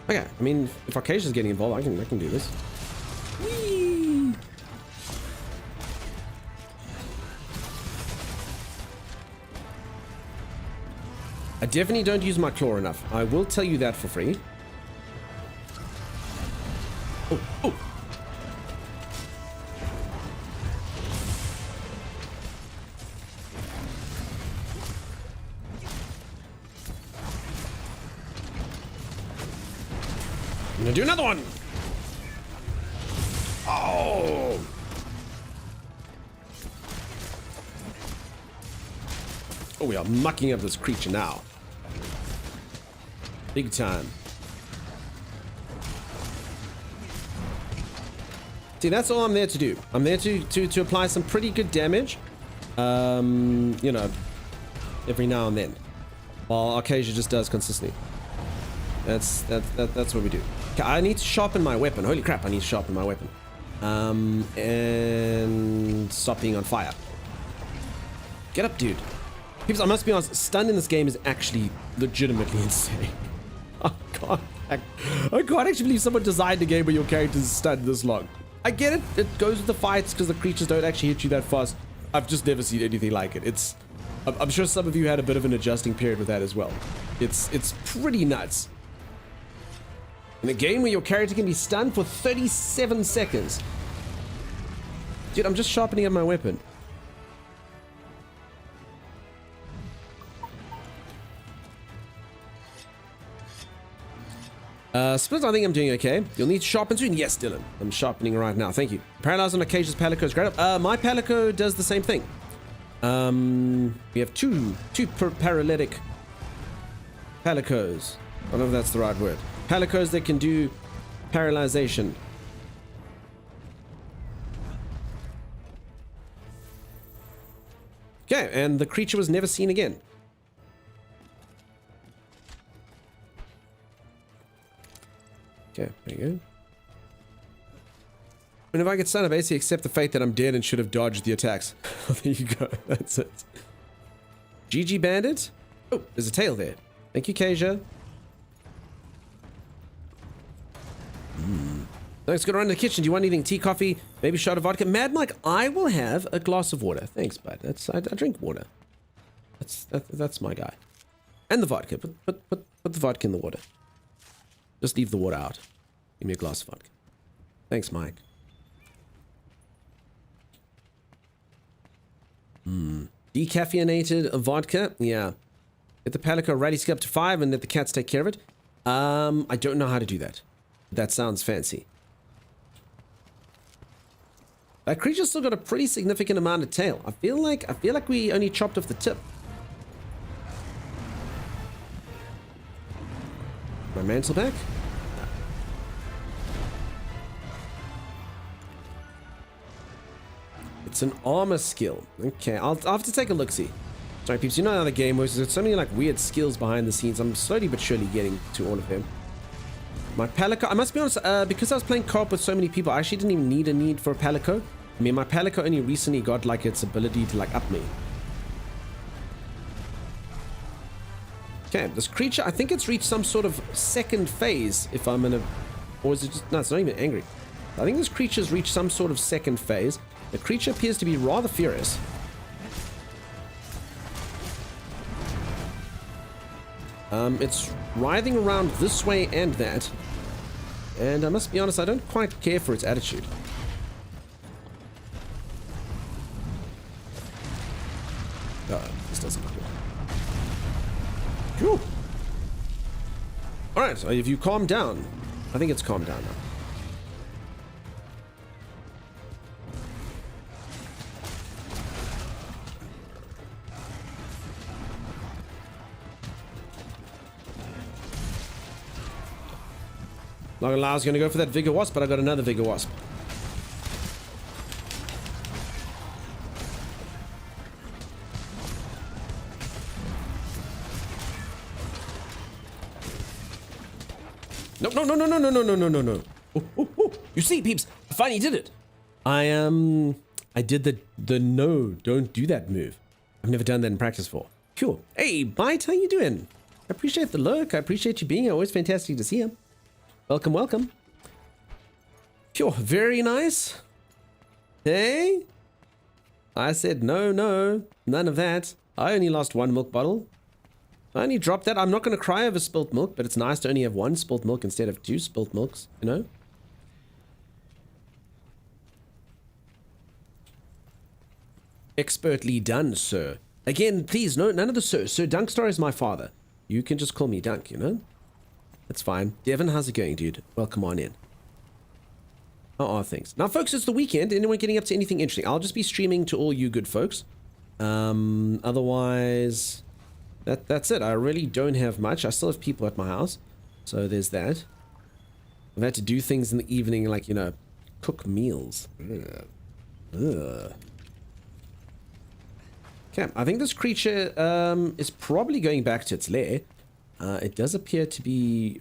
Okay, I mean, if Arcasia's getting involved, I can do this. Whee! I definitely don't use my claw enough. I will tell you that for free. Oh, oh. I'm gonna do another one. Oh. Oh, we are mucking up this creature now. Big time. See, that's all I'm there to do. I'm there to apply some pretty good damage. You know, every now and then. While Arcasia just does consistently. That's what we do. Okay, I need to sharpen my weapon. Holy crap, I need to sharpen my weapon. And stop being on fire. Get up, dude. People, I must be honest, stun in this game is actually legitimately insane. I can't actually believe someone designed a game where your character is stunned this long. I get it. It goes with the fights because the creatures don't actually hit you that fast. I've just never seen anything like it. I'm sure some of you had a bit of an adjusting period with that as well. It's pretty nuts. In a game where your character can be stunned for 37 seconds. Dude, I'm just sharpening up my weapon. Split, I think I'm doing okay. You'll need to sharpen soon. Yes, Dylan. I'm sharpening right now. Thank you. Paralyze on Arcasia's Palico is great. My Palico does the same thing. We have two paralytic Palicos. I don't know if that's the right word. Palicos that can do paralyzation. Okay, and the creature was never seen again. Okay, there you go. And if I get stunned, I basically accept the fate that I'm dead and should have dodged the attacks. There you go. That's it. GG Bandit. Oh, there's a tail there. Thank you, Kasia. Let's go around the kitchen. Do you want anything? Tea, coffee, maybe a shot of vodka? Mad Mike, I will have a glass of water. Thanks, bud. I drink water. That's my guy. And the vodka. Put the vodka in the water. Just leave the water out. Give me a glass of vodka. Thanks, Mike. Decaffeinated vodka. Yeah. Get the Palico ready to up to 5 and let the cats take care of it. I don't know how to do that. That sounds fancy. That creature's still got a pretty significant amount of tail. I feel like we only chopped off the tip. My mantle back? It's an armor skill. Okay, I'll have to take a look-see. Sorry, peeps, you know how the game works. There's so many like weird skills behind the scenes. I'm slowly but surely getting to all of them. My Palico, I must be honest, because I was playing co-op with so many people, I actually didn't even need for a Palico. I mean, my Palico only recently got like its ability to like up me. Okay, this creature, I think it's reached some sort of second phase if I'm in a... Or is it just... No, it's not even angry. I think this creature's reached some sort of second phase. The creature appears to be rather furious. It's writhing around this way and that. And I must be honest, I don't quite care for its attitude. Oh, this doesn't look good. Cool. Alright, so if you calm down. I think it's calmed down now. Not gonna lie, I was gonna go for that Vigor Wasp, but I got another Vigor Wasp. No, no, no, no, no, no, no, no, no, no, no. Oh, oh, oh. You see, peeps, I finally did it. I did the no, don't do that move. I've never done that in practice before. Cool. Hey, Bite, how you doing? I appreciate the lurk. I appreciate you being here. Always fantastic to see you. Welcome, welcome. Phew, very nice. Hey? I said no, no, none of that. I only lost one milk bottle. I only dropped that. I'm not going to cry over spilt milk, but it's nice to only have one spilt milk instead of two spilt milks, you know? Expertly done, sir. Again, please, no, none of the sir. Sir Dunkstar is my father. You can just call me Dunk, you know? That's fine. Devin, how's it going, dude? Welcome on in. How are things? Now, folks, it's the weekend. Anyone getting up to anything interesting? I'll just be streaming to all you good folks. Otherwise, that's it. I really don't have much. I still have people at my house. So there's that. I've had to do things in the evening, like, you know, cook meals. Ugh. Ugh. Okay, I think this creature is probably going back to its lair. It does appear to be...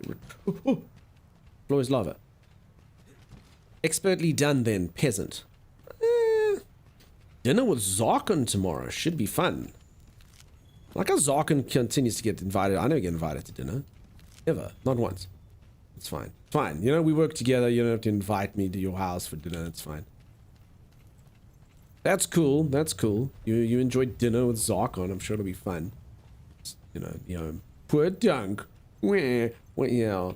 Floor is lava. Expertly done then, peasant. Dinner with Zarkon tomorrow. Should be fun. Like how Zarkon continues to get invited. I never get invited to dinner. Ever. Not once. It's fine. Fine. You know, we work together. You don't have to invite me to your house for dinner. It's fine. That's cool. That's cool. You enjoyed dinner with Zarkon. I'm sure it'll be fun. You know, poor Dunk. Where? What? Yeah.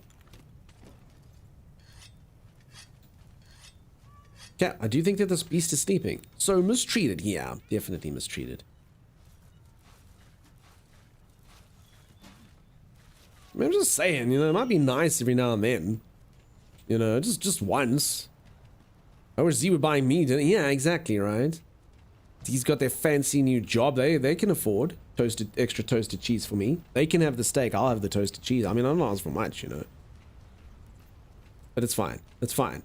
Yeah, I do think that this beast is sleeping. So mistreated. Yeah, definitely mistreated. I mean, I'm just saying, you know, it might be nice every now and then. You know, just once. I wish Z would buy me dinner. Yeah, exactly, right? He's got their fancy new job. They can afford extra toasted cheese for me. They can have the steak. I'll have the toasted cheese. I mean, I'm not asking for much, you know. But it's fine. It's fine.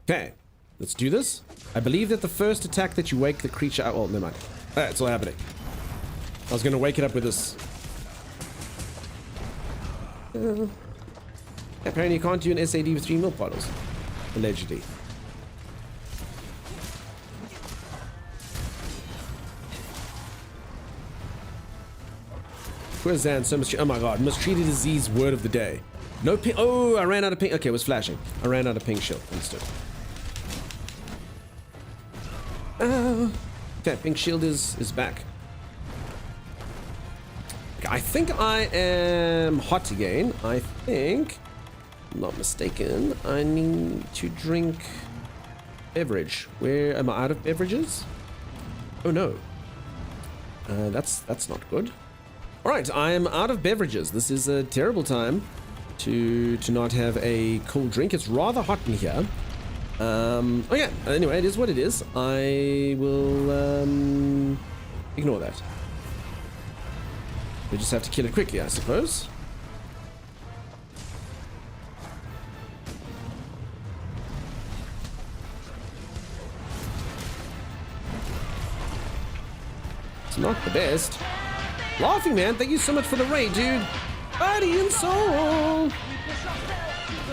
Okay, let's do this. I believe that the first attack that you wake the creature up... Well, never mind. Alright, it's all happening. I was going to wake it up with this. Apparently you can't do an SAD with 3 milk bottles. Allegedly. Where's Zan? So mistreated. Oh my god, mistreated disease word of the day. No ping. Oh, I ran out of ping. Okay, it was flashing. I ran out of ping shield. Understood. Okay, pink shield is back. Okay, I think I am hot again. I think, I'm not mistaken, I need to drink beverage. Where am I out of beverages? Oh no. That's not good. All right, I am out of beverages. This is a terrible time to not have a cool drink. It's rather hot in here. Oh yeah, anyway, it is what it is. I will ignore that. We just have to kill it quickly, I suppose. It's not the best. Laughing Man, thank you so much for the raid, dude. Body and soul.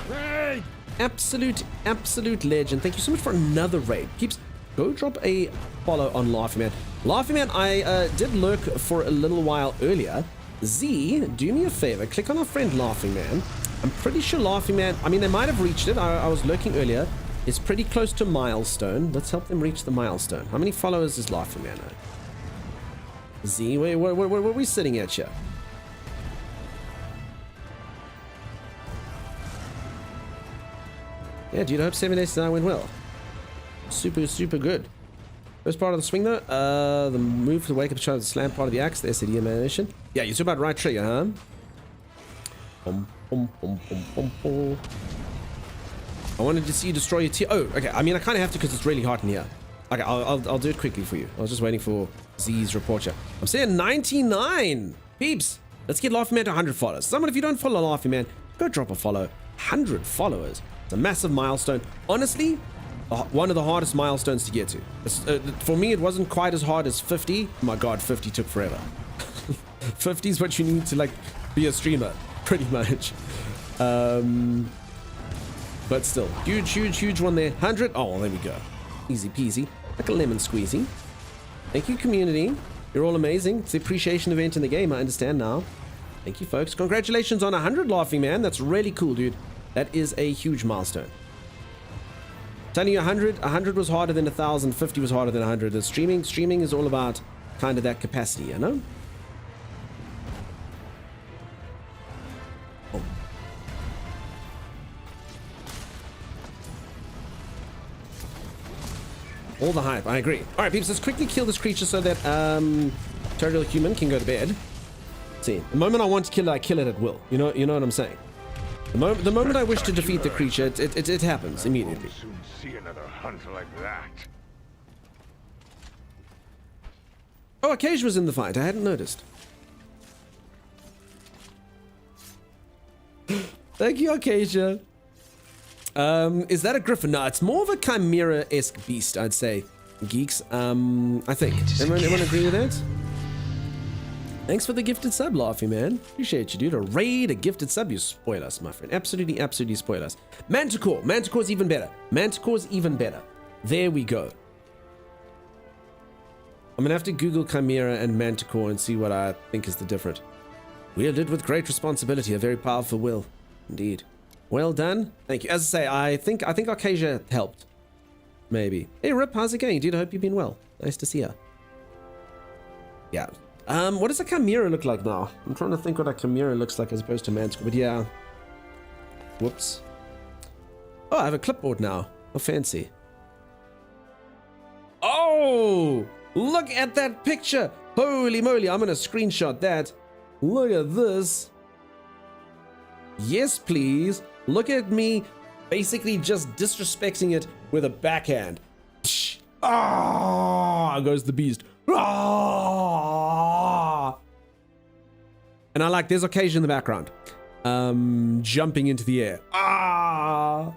Hey, Absolute legend. Thank you so much for another raid. Keeps go drop a follow on Laughing Man. Laughing Man, I did lurk for a little while earlier. Z, do me a favor, click on our friend Laughing Man. I'm pretty sure Laughing Man, I mean, they might have reached it. I was lurking earlier. It's pretty close to milestone. Let's help them reach the milestone. How many followers does Laughing Man have? Z, where are we sitting at here? Yeah, dude, I hope 7 days went well. Super good. First part of the swing, though, the move to wake up child, the slam part of the axe, the SCD animation. Yeah, you're talking about right trigger, huh? I wanted to see you destroy your tier. Oh, okay. I mean, I kind of have to because it's really hot in here. Okay, I'll do it quickly for you. I was just waiting for Z's report here. I'm saying 99. Peeps, let's get Laughing Man to 100 followers. Someone, if you don't follow Laughing Man, go drop a follow. 100 followers. It's a massive milestone. Honestly, one of the hardest milestones to get to. For me, it wasn't quite as hard as 50. Oh my God, 50 took forever. 50 is what you need to like be a streamer, pretty much. But still, huge one there. 100. Oh, well, there we go. Easy peasy, like a lemon squeezy. Thank you, community. You're all amazing. It's the appreciation event in the game. I understand now. Thank you, folks. Congratulations on 100, Laughing Man. That's really cool, dude. That is a huge milestone. Telling you 100 was harder than 1,000, 50 was harder than 100. The streaming is all about kind of that capacity, you know? Oh. All the hype, I agree. All right, peeps, let's quickly kill this creature so that Turtle Human can go to bed. Let's see, the moment I want to kill it, I kill it at will. You know what I'm saying? The moment I wish to defeat the creature, it happens immediately. We'll soon see another hunt like that. Oh, Acacia was in the fight. I hadn't noticed. Thank you, Acacia. Is that a griffin? No, it's more of a chimera-esque beast, I'd say. Geeks. I think. Everyone agree with that? Thanks for the gifted sub, Laughing Man. Appreciate you, dude. A raid, a gifted sub. You spoil us, my friend. Absolutely spoil us. Manticore. Manticore's even better. Manticore's even better. There we go. I'm gonna have to Google Chimera and Manticore and see what I think is the difference. Wielded with great responsibility, a very powerful will. Indeed. Well done. Thank you. As I say, I think Arcasia helped. Maybe. Hey, Rip, how's it going, dude? I hope you've been well. Nice to see ya. Yeah. What does a Chimera look like now? I'm trying to think what a Chimera looks like as opposed to Manticore, but yeah. Whoops. Oh, I have a clipboard now. Oh, fancy. Oh! Look at that picture! Holy moly, I'm gonna screenshot that. Look at this. Yes, please. Look at me basically just disrespecting it with a backhand. Ah! Goes the beast. Ah! And I like, there's Occasion in the background. Jumping into the air. Ah!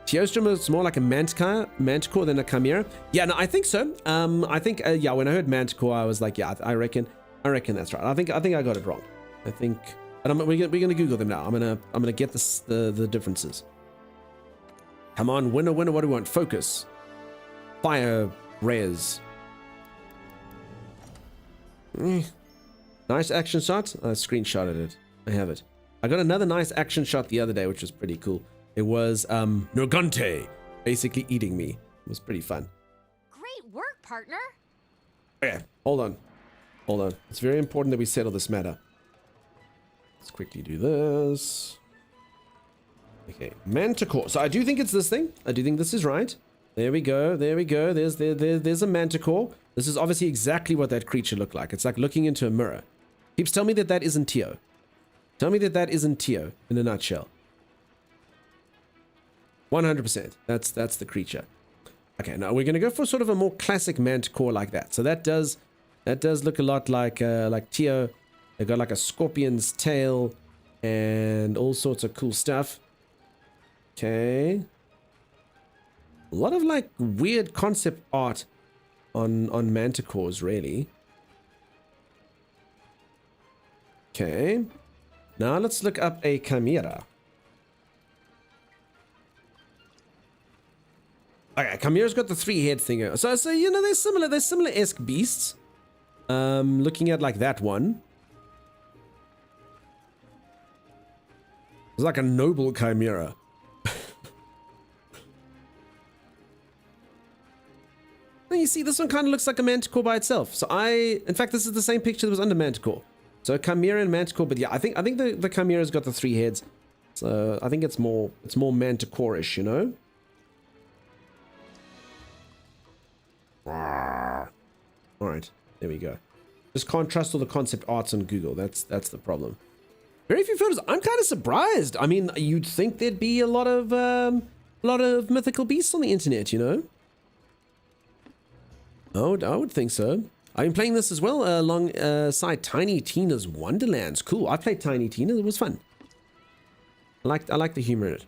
Teostrum is more like a Manticore than a Chimera. Yeah, no, I think so. I think, yeah, when I heard Manticore, I was like, yeah, I reckon that's right. I think I got it wrong. I think, and we're gonna Google them now. I'm gonna get the differences. Come on, winner, what do we want? Focus. Fire rares. Nice action shot. I screenshotted it. I have it. I got another nice action shot the other day, which was pretty cool. It was Nergante basically eating me. It was pretty fun. Great work, partner. Okay, hold on. It's very important that we settle this matter. Let's quickly do this. Okay, Manticore. So I do think it's this thing. I do think this is right. There we go. There's a Manticore. This is obviously exactly what that creature looked like. It's like looking into a mirror. Peeps, tell me that isn't Tio. Tell me that isn't Tio in a nutshell. 100%. That's the creature. Okay, now we're gonna go for sort of a more classic Manticore like that. So that does look a lot like Tio. They got like a scorpion's tail and all sorts of cool stuff. Okay. A lot of like weird concept art on Manticores, really. Okay. Now let's look up a Chimera. Okay, Chimera's got the 3-head thing. So you know, they're similar-esque beasts. Looking at like that one. It's like a noble chimera. And you see, this one kind of looks like a manticore by itself. So in fact, this is the same picture that was under manticore. So chimera and manticore, but yeah, I think the chimera's got the 3 heads. So I think it's more manticore-ish, you know? All right, there we go. Just can't trust all the concept arts on Google. That's the problem. Very few photos. I'm kind of surprised. I mean, you'd think there'd be a lot of mythical beasts on the internet, you know? I would think so. I've been playing this as well alongside Tiny Tina's Wonderlands. Cool. I played Tiny Tina. It was fun. I like the humor in it.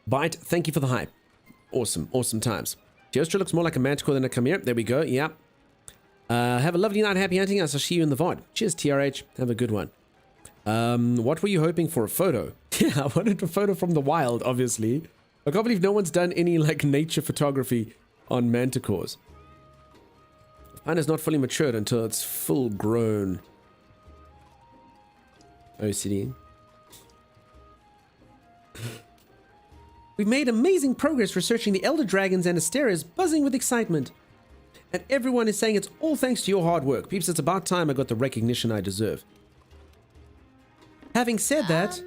Bite, thank you for the hype. Awesome times. Geostra looks more like a manticore than a chimera. There we go. Yeah. Have a lovely night. Happy hunting. I'll see you in the VOD. Cheers, TRH. Have a good one. What were you hoping for? A photo? Yeah, I wanted a photo from the wild, obviously. I can't believe no one's done any like nature photography on manticores. Mine is not fully matured until it's full grown. OCD. We've made amazing progress researching the Elder Dragons, and Astera is buzzing with excitement. And everyone is saying it's all thanks to your hard work. Peeps, it's about time I got the recognition I deserve. Having said that,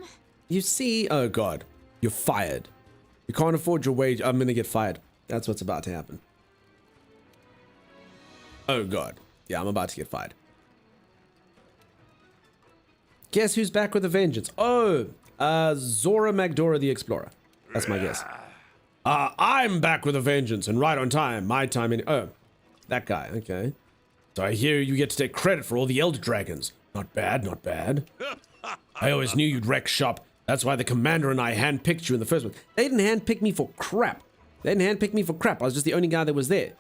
you see... Oh god, you're fired. You can't afford your wage. I'm gonna get fired. That's what's about to happen. Oh god. Yeah, I'm about to get fired. Guess who's back with a vengeance? Oh, Zora Magdora the Explorer. That's my guess. I'm back with a vengeance and right on time. My time in... Oh, that guy. Okay. So I hear you get to take credit for all the Elder Dragons. Not bad, not bad. I always knew you'd wreck shop. That's why the commander and I handpicked you in the first one. They didn't handpick me for crap. I was just the only guy that was there.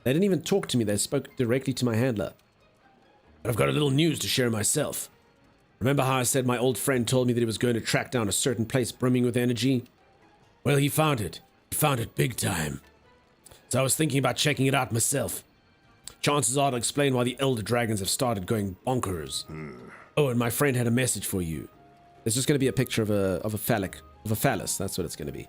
They didn't even talk to me. They spoke directly to my handler. But I've got a little news to share myself. Remember how I said my old friend told me that he was going to track down a certain place brimming with energy? Well, he found it. He found it big time. So I was thinking about checking it out myself. Chances are to explain why the Elder Dragons have started going bonkers. Oh, and my friend had a message for you. It's just going to be a picture of a phallus. That's what it's going to be.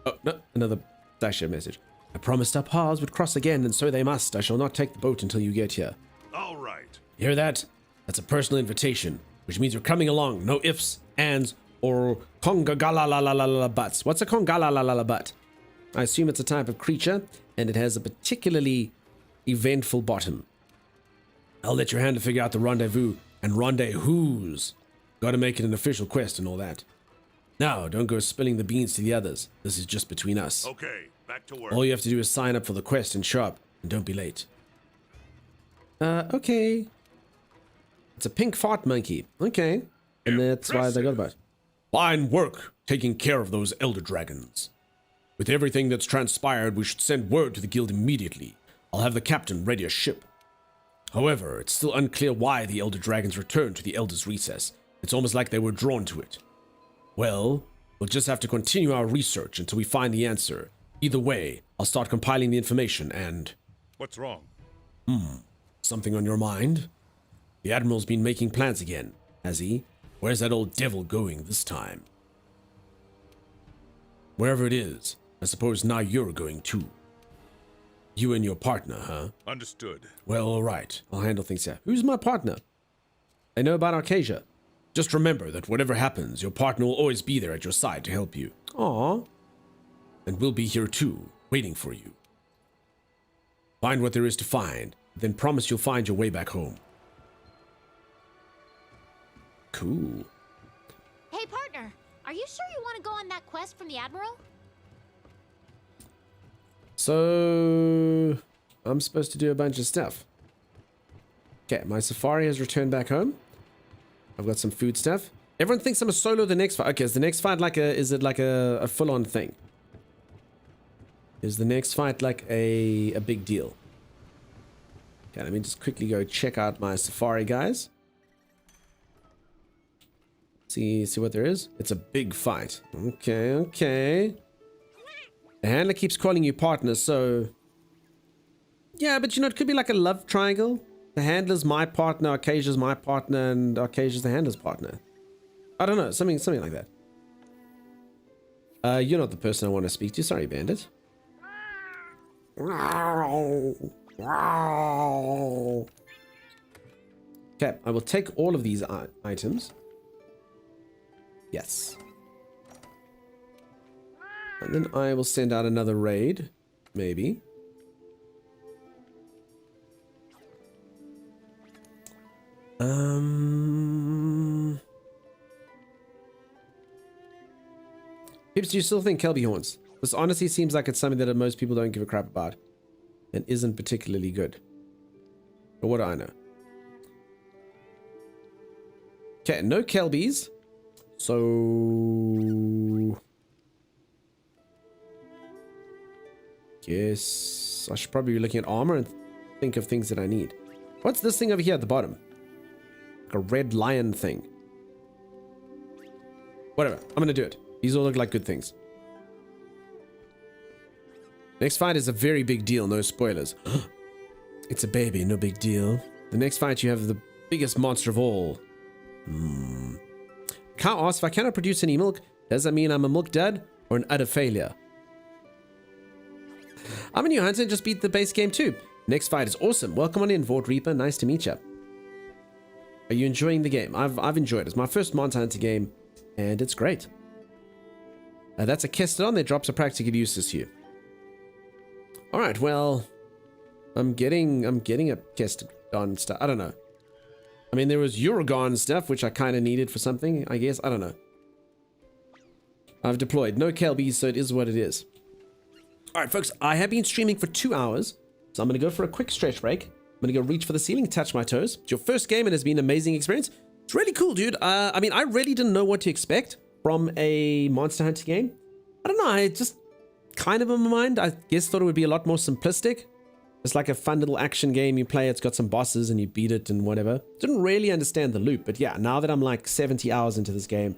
Oh, no, another Dasher message. I promised our paths would cross again, and so they must. I shall not take the boat until you get here. All right. You hear that? That's a personal invitation, which means you're coming along. No ifs, ands, or konga-gala-la-la-la-la butts. What's a konga-la-la-la-la butt? I assume it's a type of creature, and it has a particularly eventful bottom. I'll let your handler figure out the rendezvous and rendezvous. Gotta make it an official quest and all that. Now, don't go spilling the beans to the others. This is just between us. Okay, back to work. All you have to do is sign up for the quest and show up, and don't be late. Okay. It's a pink fart monkey. Okay. And that's why they got about it. Fine work taking care of those Elder Dragons. With everything that's transpired, we should send word to the guild immediately. I'll have the captain ready a ship. However, it's still unclear why the Elder Dragons returned to the Elder's Recess. It's almost like they were drawn to it. Well, we'll just have to continue our research until we find the answer. Either way, I'll start compiling the information and... What's wrong? Something on your mind? The Admiral's been making plans again, has he? Where's that old devil going this time? Wherever it is, I suppose now you're going too. You and your partner, huh? Understood. Well, all right. I'll handle things here. Who's my partner? I know about Arcasia. Just remember that whatever happens, your partner will always be there at your side to help you. Aww. And we'll be here too, waiting for you. Find what there is to find, then promise you'll find your way back home. Cool. Hey, partner, are you sure you want to go on that quest from the Admiral? So, I'm supposed to do a bunch of stuff. Okay, my safari has returned back home. I've got some food stuff. Everyone thinks I'm a solo the next fight. Okay, is the next fight like is it like a full-on thing? Is the next fight like a big deal? Okay, let me just quickly go check out my safari, guys. See what there is. It's a big fight. Okay, okay. The handler keeps calling you partner, so yeah, but you know, it could be like a love triangle. The handler's my partner, Arcasia's my partner, and Arcasia's the handler's partner. I don't know, something like that. You're not the person I want to speak to. Sorry, Bandit. Okay, I will take all of these items. Yes. And then I will send out another raid. Maybe. Pips, do you still think Kelby horns? This honestly seems like it's something that most people don't give a crap about. And isn't particularly good. But what do I know? Okay, no Kelbys. So guess I should probably be looking at armor and think of things that I need. What's this thing over here at the bottom? Like a red lion thing. Whatever, I'm gonna do it. These all look like good things. Next fight is a very big deal, no spoilers. It's a baby, no big deal. The next fight you have the biggest monster of all. Cow asks, if I cannot produce any milk, does that mean I'm a milk dud or an utter failure? I'm a new hunter and just beat the base game too. Next fight is awesome. Welcome on in, Vought Reaper. Nice to meet you. Are you enjoying the game? I've enjoyed it. It's my first Monster Hunter game, and it's great. That's a Kestodon. Their drops are practically useless to you. All right, well, I'm getting a Kestodon stuff. I don't know. I mean, there was Uragon stuff, which I kind of needed for something, I guess. I don't know. I've deployed. No Kelbys, so it is what it is. All right, folks, I have been streaming for 2 hours, so I'm going to go for a quick stretch break. I'm going to go reach for the ceiling, touch my toes. It's your first game, and it has been an amazing experience. It's really cool, dude. I mean, I really didn't know what to expect from a Monster Hunter game. I don't know. I just kind of in my mind, I guess thought it would be a lot more simplistic. It's like a fun little action game you play. It's got some bosses and you beat it and whatever. Didn't really understand the loop, but yeah, now that I'm like 70 hours into this game,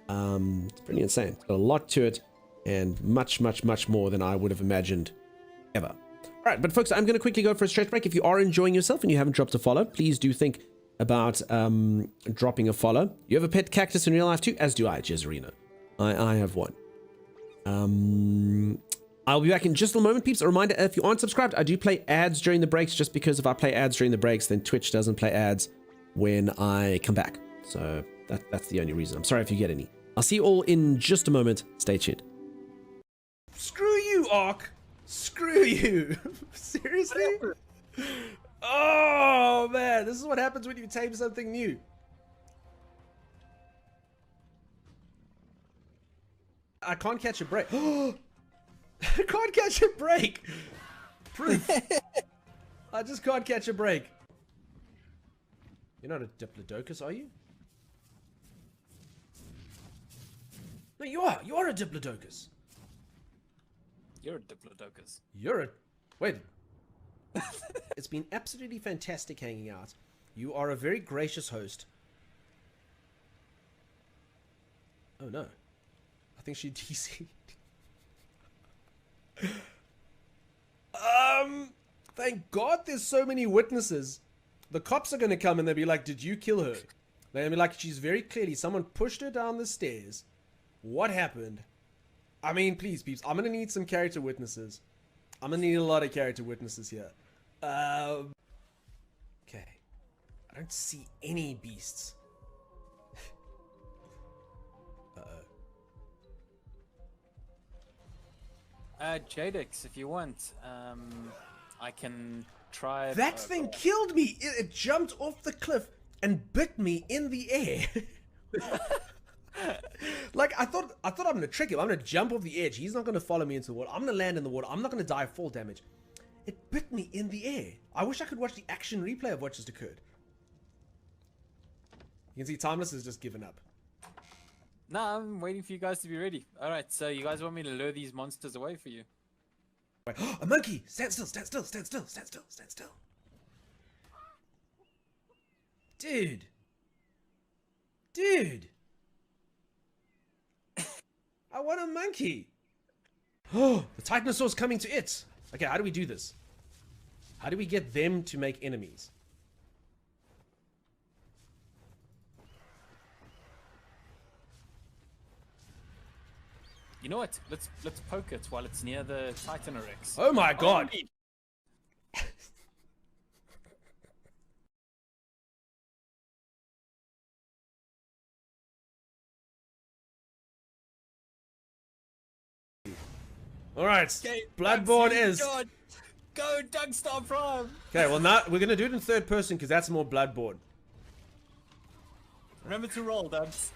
it's pretty insane. Got a lot to it and much, much, much more than I would have imagined ever. All right, but folks, I'm going to quickly go for a stretch break. If you are enjoying yourself and you haven't dropped a follow, please do think about dropping a follow. You have a pet cactus in real life too, as do I, Jezerina. I have one. I'll be back in just a moment, peeps. A reminder, if you aren't subscribed, I do play ads during the breaks, just because if I play ads during the breaks, then Twitch doesn't play ads when I come back. So that's the only reason. I'm sorry if you get any. I'll see you all in just a moment. Stay tuned. Screw you, Ark. Screw you. Seriously? Oh, man. This is what happens when you tame something new. I can't catch a break. I can't catch a break. Proof. I just can't catch a break. You're not a Diplodocus, are you? No, you are. You are a Diplodocus. You're a Diplodocus. You're a... Wait. It's been absolutely fantastic hanging out. You are a very gracious host. Oh, no. I think she DC'd. Thank God there's so many witnesses. The cops are going to come and they'll be like, did you kill her? They're going to be like, she's very clearly, someone pushed her down the stairs. What happened? I mean, please, peeps, I'm going to need some character witnesses. I'm going to need a lot of character witnesses here. Okay. I don't see any beasts. Jadex, if you want, I can try. That thing killed me. It jumped off the cliff and bit me in the air. Like I thought I'm gonna trick him. I'm gonna jump off the edge. He's not gonna follow me into the water. I'm gonna land in the water. I'm not gonna die of fall damage. It bit me in the air. I wish I could watch the action replay of what just occurred. You can see Timeless has just given up. No, I'm waiting for you guys to be ready. Alright, so you guys want me to lure these monsters away for you? Wait, a monkey! Stand still, stand still, stand still, stand still, stand still. Dude. Dude. I want a monkey. Oh, the Titanosaur's coming to it. Okay, how do we do this? How do we get them to make enemies? You know what? Let's poke it while it's near the Titanorex. Oh my god. me- Alright, Okay, Bloodborne Duxie, is. Go, Dugstar Prime! Okay, well now we're gonna do it in third person because that's more Bloodborne. Remember to roll, Dubs.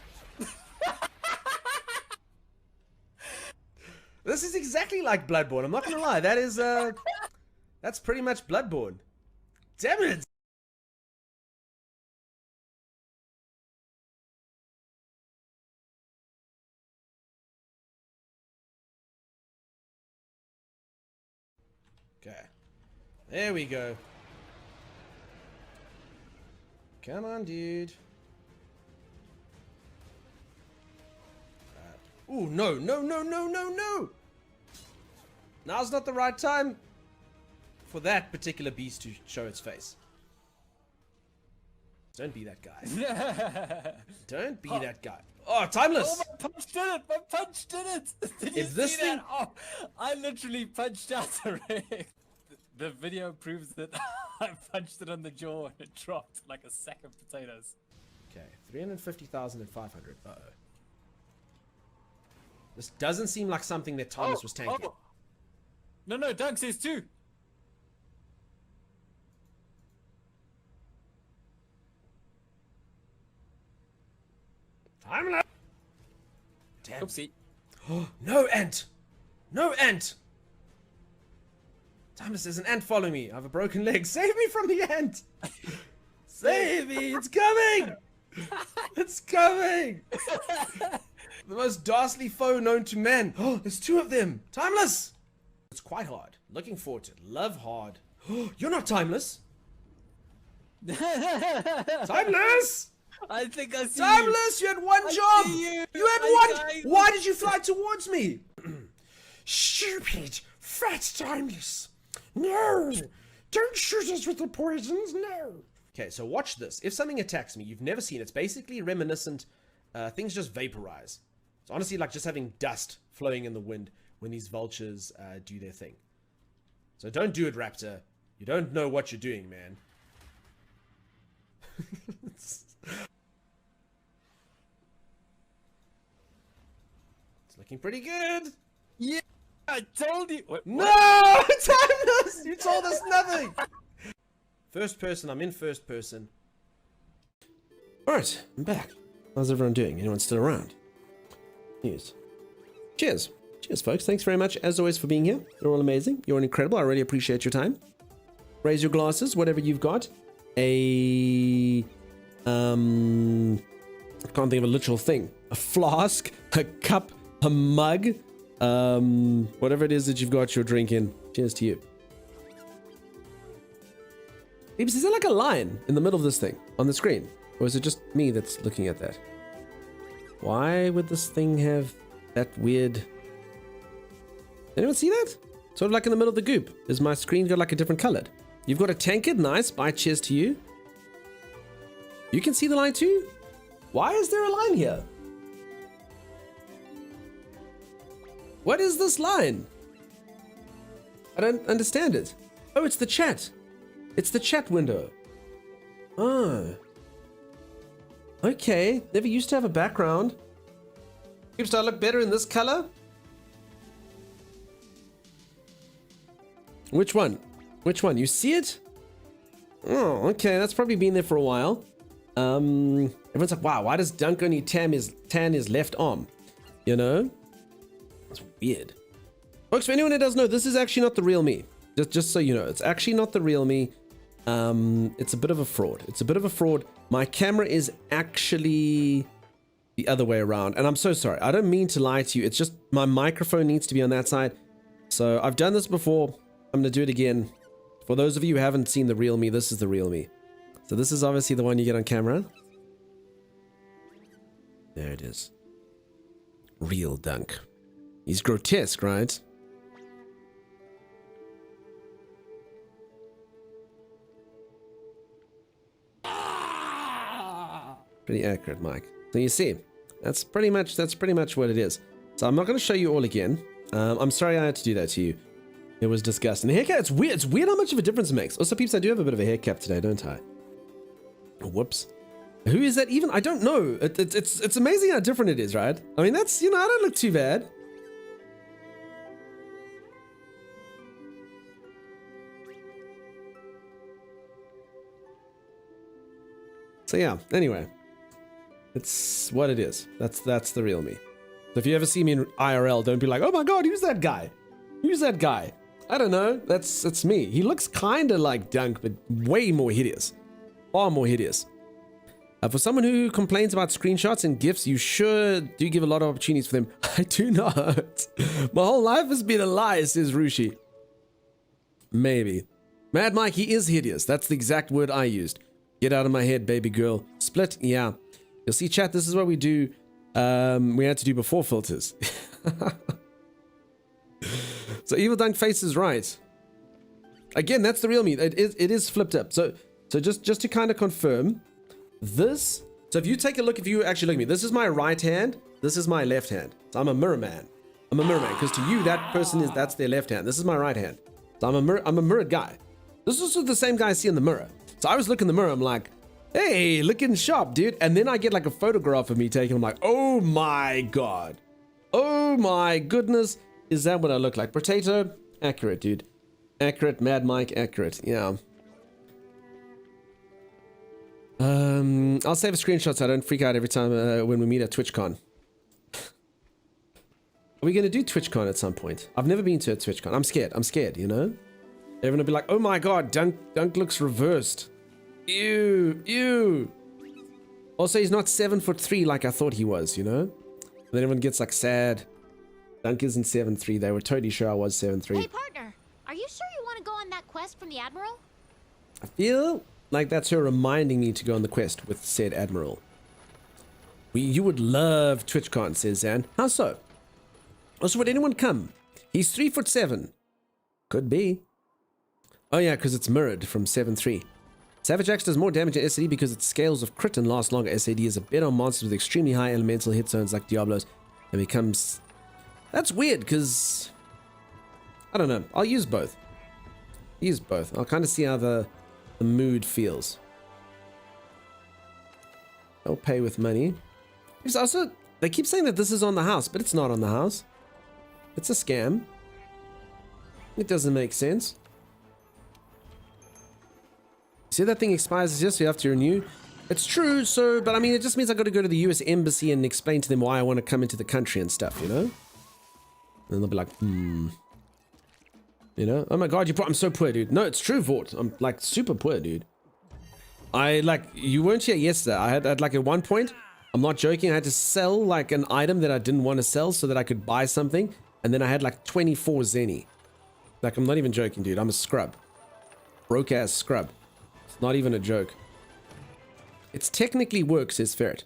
This is exactly like Bloodborne. I'm not gonna lie. That is that's pretty much Bloodborne. Damn it! Okay. There we go. Come on, dude. Ooh, no, no, no, no, no, no! Now's not the right time for that particular beast to show its face. Don't be that guy. Don't be that guy. Oh, timeless! Oh, my punch did it! My punch did it! Did you If this see that? thing- Oh, I literally punched out the rig. The video proves that I punched it on the jaw and it dropped like a sack of potatoes. Okay, 350,500. Uh-oh. This doesn't seem like something that Thomas was tanking. Oh. No, no, Doug says two. Timeless! Damn. Oopsie. No ant! No ant! Timeless, there's an ant following me. I have a broken leg. Save me from the ant! Save me! It's coming! It's coming! The most dastardly foe known to man. Oh, there's two of them. Timeless! It's quite hard. Looking forward to it. Love hard. You're not timeless. Timeless! I think I see Timeless! You had one I job! see you. You had I- one! Why did you fly towards me? Stupid! Fat Timeless! No! Don't shoot us with the poisons, no! Okay, so watch this. If something attacks me, you've never seen it. It's basically reminiscent. Things just vaporize. It's honestly like just having dust flowing in the wind when these vultures do their thing. So don't do it, Raptor. You don't know what you're doing, man. It's looking pretty good. Yeah, I told you. What? No! Timeless! You told us nothing! First person, I'm in first person. Alright, I'm back. How's everyone doing? Anyone still around? News. Cheers. Cheers, folks. Thanks very much, as always, for being here. You're all amazing. You're incredible. I really appreciate your time. Raise your glasses, whatever you've got. I can't think of a literal thing. A flask, a cup, a mug, whatever it is that you've got your drink in. Cheers to you. Beeps, is there like a line in the middle of this thing on the screen? Or is it just me that's looking at that? Why would this thing have that weird... Anyone see that? Sort of like in the middle of the goop. Is my screen got like a different color? You've got a tankard. Nice. Bye. Cheers to you. You can see the line too? Why is there a line here? What is this line? I don't understand it. Oh, it's the chat. It's the chat window. Oh. Okay. Never used to have a background. Oops, do I look better in this color? Which one? Which one? You see it? Oh, okay. That's probably been there for a while. Everyone's like, wow, why does Dunk only tan his left arm? You know? It's weird. Folks, for anyone who doesn't know, this is actually not the real me. Just so you know, it's actually not the real me. It's a bit of a fraud. It's a bit of a fraud. My camera is actually the other way around. And I'm so sorry. I don't mean to lie to you. It's just my microphone needs to be on that side. So I've done this before. I'm going to do it again. For those of you who haven't seen the real me, this is the real me. So this is obviously the one you get on camera. There it is. Real Dunk. He's grotesque, right? Pretty accurate, Mike. So you see, that's pretty much what it is. So I'm not going to show you all again. I'm sorry I had to do that to you. It was disgusting. The haircut, it's weird. It's weird how much of a difference it makes. Also, peeps, I do have a bit of a haircut today, don't I? Oh, whoops. Who is that even? I don't know. It's amazing how different it is, right? I mean, that's, you know, I don't look too bad. So yeah, anyway. It's what it is. That's the real me. So if you ever see me in IRL, don't be like, oh my god, who's that guy? Who's that guy? I don't know. That's me. He looks kind of like Dunk, but way more hideous. Far more hideous. For someone who complains about screenshots and GIFs, you sure do give a lot of opportunities for them. I do not. My whole life has been a lie, says Rushi. Maybe. Mad Mike, he is hideous. That's the exact word I used. Get out of my head, baby girl. Split, yeah. You'll see, chat, this is what we do. We had to do before filters. So Evil Dunk Face is right. Again, that's the real me. It is flipped up. So just to kind of confirm, this. So if you take a look, if you actually look at me, this is my right hand. This is my left hand. So I'm a mirror man. I'm a mirror man because to you, that person that's their left hand. This is my right hand. So I'm a mirrored guy. This is the same guy I see in the mirror. So I was looking in the mirror. I'm like, hey, looking sharp, dude. And then I get like a photograph of me taken. I'm like, oh my god. Oh my goodness. Is that what I look like? Potato? Accurate, dude. Accurate. Mad Mike, accurate. Yeah. I'll save a screenshot so I don't freak out every time when we meet at TwitchCon. Are we going to do TwitchCon at some point? I've never been to a TwitchCon. I'm scared, you know? Everyone will be like, oh my god, Dunk looks reversed. Ew. Also, he's not 7'3" like I thought he was, you know? And then everyone gets like sad. Dunk isn't 7'3". They were totally sure I was 7'3". Hey, partner, are you sure you want to go on that quest from the Admiral? I feel like that's her reminding me to go on the quest with said Admiral. You would love TwitchCon, says Zan. How so? Also, would anyone come? He's 3'7". Could be. Oh yeah, because it's mirrored from 7'3". Savage Axe does more damage in SAD because its scales of crit and lasts longer. SAD is a better on monsters with extremely high elemental hit zones like Diablos and becomes... That's weird because... I don't know. I'll use both. I'll kind of see how the mood feels. I'll pay with money. There's also... They keep saying that this is on the house, but it's not on the house. It's a scam. It doesn't make sense. See, that thing expires just so you have to renew. It's true, so, but I mean, it just means I got to go to the US Embassy and explain to them why I want to come into the country and stuff, you know? And they'll be like, You know? Oh my god, I'm so poor, dude. No, it's true, Vort. I'm like super poor, dude. You weren't here yesterday. I had like at one point, I'm not joking, I had to sell like an item that I didn't want to sell so that I could buy something. And then I had like 24 Zenny. Like, I'm not even joking, dude. I'm a scrub. Broke ass scrub. It's not even a joke. It's technically work, says Ferret.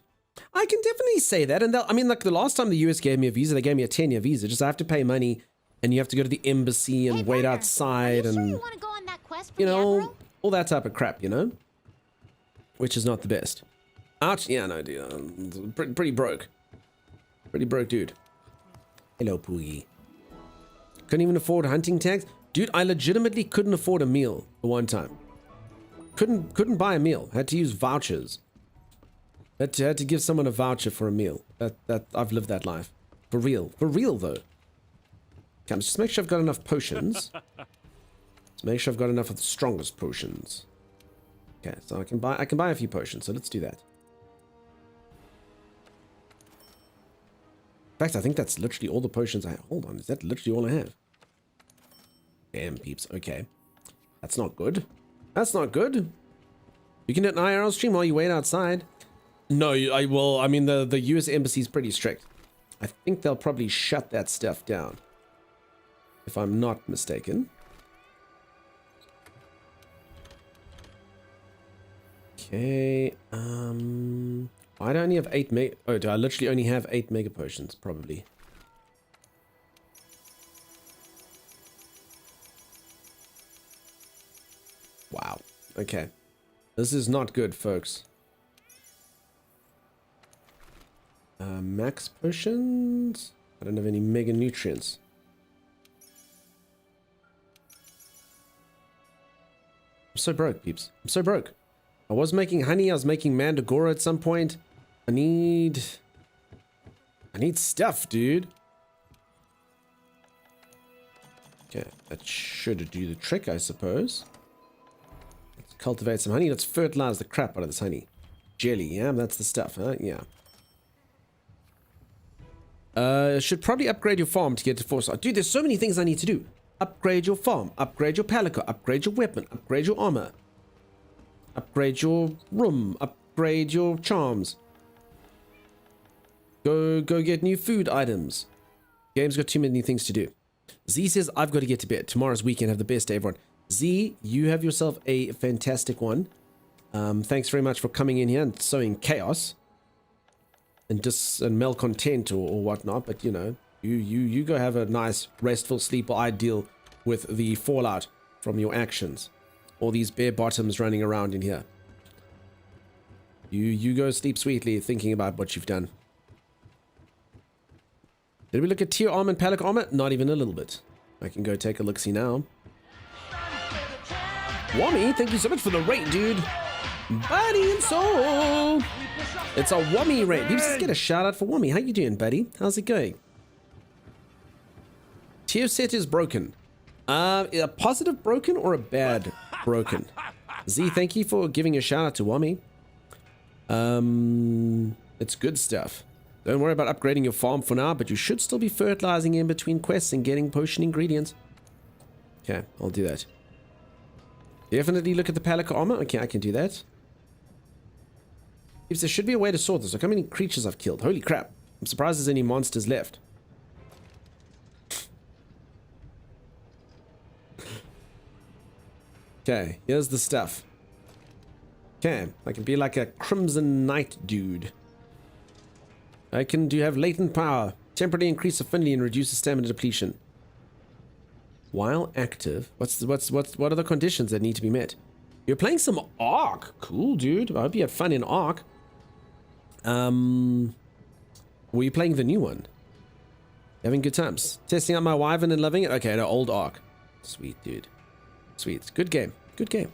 I can definitely say that. And I mean, like the last time the US gave me a visa, they gave me a 10-year visa. Just I have to pay money and you have to go to the embassy and wait outside and, you want to go on that quest from you know, the Admiral? all that type of crap, you know? Which is not the best. Ouch. Yeah, no, dude. I'm pretty broke. Pretty broke, dude. Hello, Poogie. Couldn't even afford hunting tags. Dude, I legitimately couldn't afford a meal at one time. Couldn't buy a meal. Had to use vouchers. Had to give someone a voucher for a meal. That I've lived that life. For real. For real, though. Okay, let's just make sure I've got enough potions. Let's make sure I've got enough of the strongest potions. Okay, so I can buy a few potions, so let's do that. In fact, I think that's literally all the potions I have. Hold on, is that literally all I have? Damn, peeps. Okay. That's not good. That's not good. You can do an IRL stream while you wait outside. No, I mean, the US Embassy is pretty strict. I think they'll probably shut that stuff down. If I'm not mistaken. Okay, why do I only have 8 mega... Oh, do I literally only have 8 mega potions? Probably. Okay. This is not good, folks. Max potions? I don't have any mega nutrients. I'm so broke, peeps. I'm so broke. I was making honey. I was making mandragora at some point. I need stuff, dude. Okay, that should do the trick, I suppose. Let's cultivate some honey. Let's fertilize the crap out of this honey. Jelly, yeah, that's the stuff, huh? Yeah. Should probably upgrade your farm to get to 4-star. Dude, there's so many things I need to do. Upgrade your farm, upgrade your palico, upgrade your weapon, upgrade your armor, upgrade your room, upgrade your charms. Go get new food items. Game's got too many things to do. Z says, I've got to get to bed. Tomorrow's weekend. Have the best day, everyone. Z, you have yourself a fantastic one. Thanks very much for coming in here and sowing chaos and malcontent or whatnot. But, you know, you go have a nice restful sleep while I deal with the fallout from your actions. All these bare bottoms running around in here. You go sleep sweetly thinking about what you've done. Did we look at tier armor and palic armor? Not even a little bit. I can go take a look-see now. Wommy, thank you so much for the raid, dude. Body and soul. It's a Wommy raid. People just get a shout out for Wommy. How you doing, buddy? How's it going? Tier set is broken. A positive broken or a bad broken? Z, thank you for giving a shout out to Wommy. It's good stuff. Don't worry about upgrading your farm for now, but you should still be fertilizing in between quests and getting potion ingredients. Okay, I'll do that. Definitely look at the palico armor. Okay, I can do that. There should be a way to sort this. Look how many creatures I've killed. Holy crap. I'm surprised there's any monsters left. Okay, here's the stuff. Okay, I can be like a Crimson Knight dude. I can have latent power, temporarily increase affinity and reduce the stamina depletion. While active, what are the conditions that need to be met? You're playing some Ark. Cool, dude. I hope you had fun in Ark. Were you playing the new one? Having good times. Testing out my Wyvern and loving it? Okay, no, old Ark. Sweet, dude. Sweet. Good game. Good game.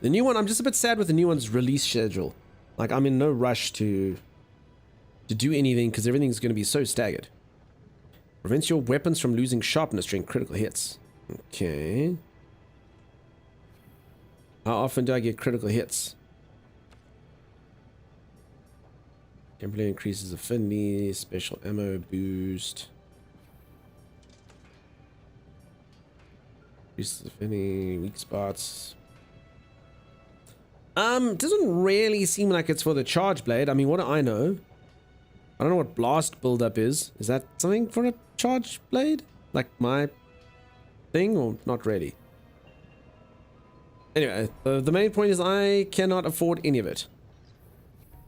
The new one, I'm just a bit sad with the new one's release schedule. Like, I'm in no rush to do anything because everything's going to be so staggered. Prevents your weapons from losing sharpness during critical hits. Okay. How often do I get critical hits? Temporarily increases affinity, special ammo boost. Increases affinity, weak spots. Doesn't really seem like it's for the charge blade. I mean, what do I know? I don't know what blast buildup is. Is that something for a charge blade? Like my thing or not really? Anyway, the main point is I cannot afford any of it.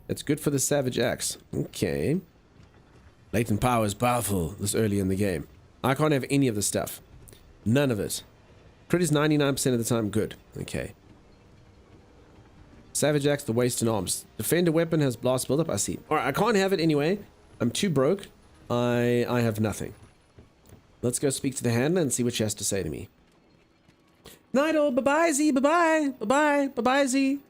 It's good for the Savage Axe. Okay. Latent power is powerful this early in the game. I can't have any of the stuff. None of it. Crit is 99% of the time good. Okay. Savage Axe, the waist and arms. Defender weapon has blast buildup. I see. Alright, I can't have it anyway. I'm too broke. I have nothing. Let's go speak to the handler and see what she has to say to me. Night all. Bye-bye, Z. Bye-bye. Bye-bye. Bye-bye, Z.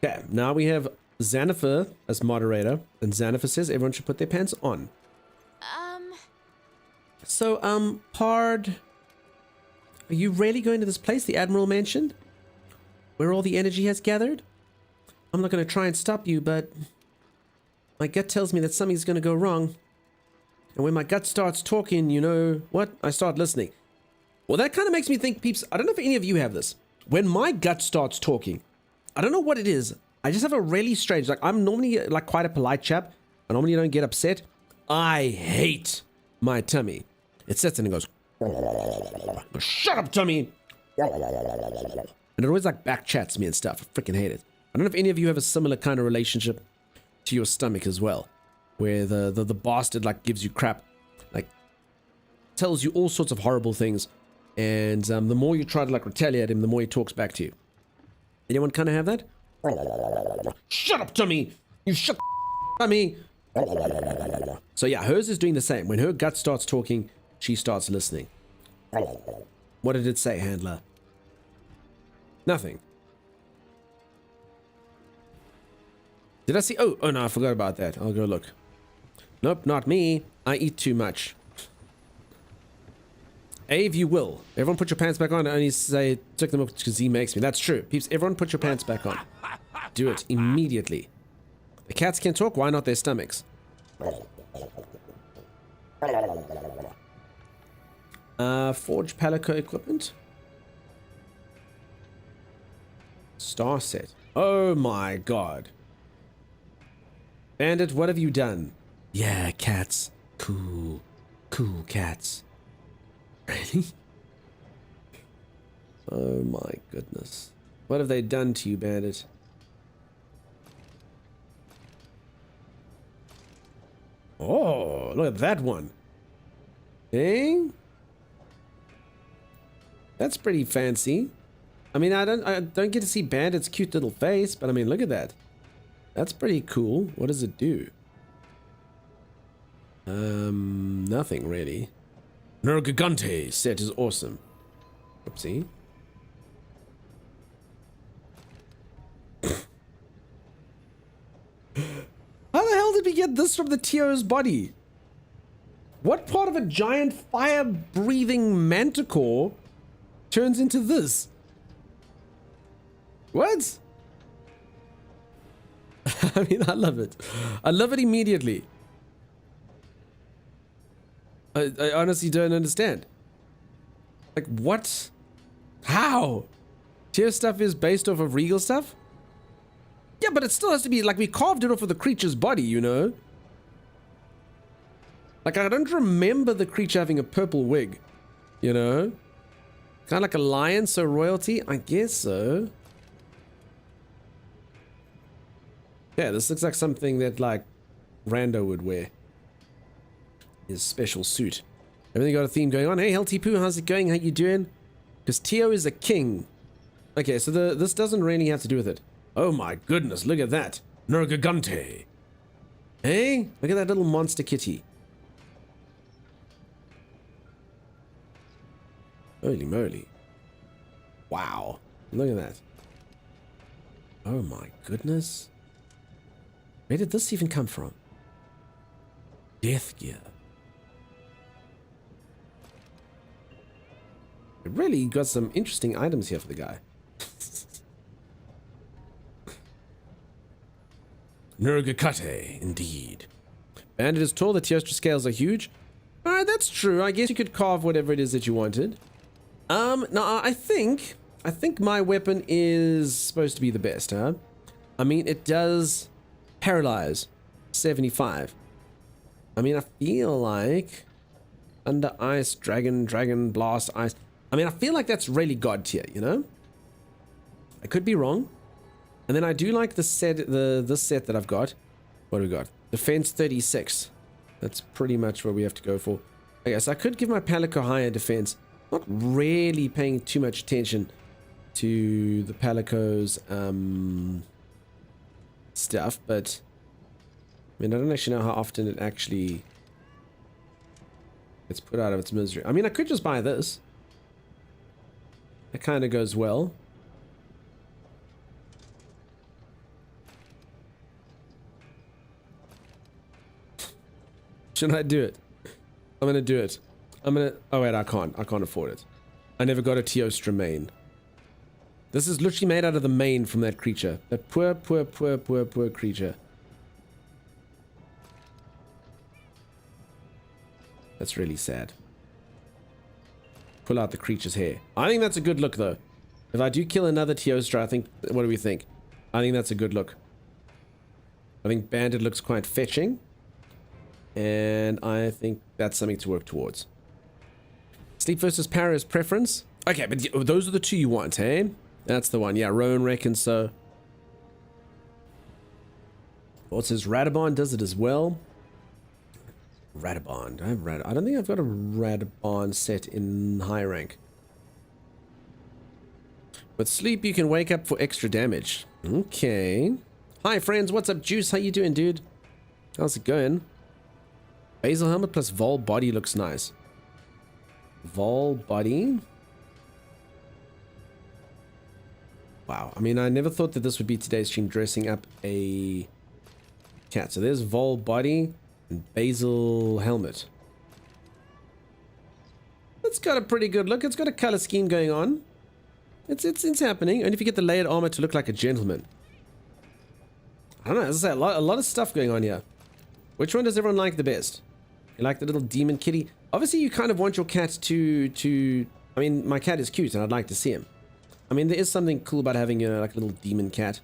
Okay, now we have Xanafer as moderator. And Xanafer says everyone should put their pants on. So, Pard... Are you really going to this place the Admiral mentioned? Where all the energy has gathered? I'm not going to try and stop you, but... my gut tells me that something's going to go wrong. And when my gut starts talking, you know what? I start listening. Well, that kind of makes me think, peeps, I don't know if any of you have this. When my gut starts talking, I don't know what it is. I just have a really strange... Like, I'm normally like quite a polite chap. I normally don't get upset. I hate my tummy. It sits in and goes... Shut up, tummy! And it always like back chats me and stuff. I freaking hate it. I don't know if any of you have a similar kind of relationship to your stomach as well, where the bastard like gives you crap, like tells you all sorts of horrible things And the more you try to like retaliate him, the more he talks back to you. Anyone kind of have that? Shut up, Tommy! You shut Tommy! So yeah, hers is doing the same. When her gut starts talking, she starts listening. What did it say, handler? Nothing. Did I see? Oh no, I forgot about that. I'll go look. Nope, not me. I eat too much. Ave, you will. Everyone put your pants back on and only say, took them off because he makes me. That's true. Peeps, everyone put your pants back on. Do it immediately. The cats can talk, why not their stomachs? Forge Palico equipment. Star set. Oh my god. Bandit, what have you done? Yeah, cats. Cool. Cool cats. Really? Oh my goodness. What have they done to you, Bandit? Oh, look at that one. Eh? That's pretty fancy. I mean, I don't get to see Bandit's cute little face, but I mean, look at that. That's pretty cool. What does it do? Nothing really. Nergigante set is awesome. Oopsie. How the hell did we get this from the Teo's body? What part of a giant fire-breathing manticore turns into this? What? I mean, I love it. I love it immediately. I honestly don't understand. Like, what? How? Tier stuff is based off of regal stuff? Yeah, but it still has to be, like, we carved it off of the creature's body, you know? Like, I don't remember the creature having a purple wig, you know? Kind of like a lion, so royalty? I guess so. Yeah, this looks like something that, like, Rando would wear. His special suit. Everything got a theme going on. Hey, Healthy Poo, how's it going? How you doing? Because Teo is a king. Okay, so this doesn't really have to do with it. Oh my goodness, look at that. Nergigante. Hey, look at that little monster kitty. Holy moly. Wow. Look at that. Oh my goodness. Where did this even come from? Death gear. It really got some interesting items here for the guy. Nergigante, indeed. Bandit is tall, the Teostra scales are huge. Alright, that's true. I guess you could carve whatever it is that you wanted. Now I think my weapon is supposed to be the best, huh? I mean, it does paralyze 75. I mean, I feel like Thunder Ice, Dragon Blast Ice. I mean, I feel like that's really god tier, you know? I could be wrong. And then I do like the set, this set that I've got. What do we got? Defense 36. That's pretty much what we have to go for. Okay, so I could give my Palico higher defense. Not really paying too much attention to the Palico's stuff, but I mean, I don't actually know how often it actually gets put out of its misery. I mean, I could just buy this. That kind of goes well. Should I do it? I'm gonna do it. Oh wait, I can't afford it. I never got a Teostra main. This is literally made out of the mane from that creature. That poor creature. That's really sad. Pull out the creature's hair. I think that's a good look though. If I do kill another Teostra, I think, what do we think? I think that's a good look. I think Bandit looks quite fetching. And I think that's something to work towards. Sleep versus Para is preference. Okay, but those are the two you want, hey? That's the one. Yeah, Rowan reckons so. Also, says Radabon does it as well. Radabon. I don't think I've got a Radabon set in high rank. With sleep, you can wake up for extra damage. Okay. Hi, friends. What's up, Juice? How you doing, dude? How's it going? Basil helmet plus Vol body looks nice. Vol body. Wow. I mean, I never thought that this would be today's stream, dressing up a cat. So there's Vol body and Basil helmet. It's got a pretty good look. It's got a color scheme going on. It's happening. And if you get the layered armor to look like a gentleman. I don't know. As I say, a lot of stuff going on here. Which one does everyone like the best? You like the little demon kitty? Obviously, you kind of want your cat to... I mean, my cat is cute and I'd like to see him. I mean, there is something cool about having, you know, like a little demon cat.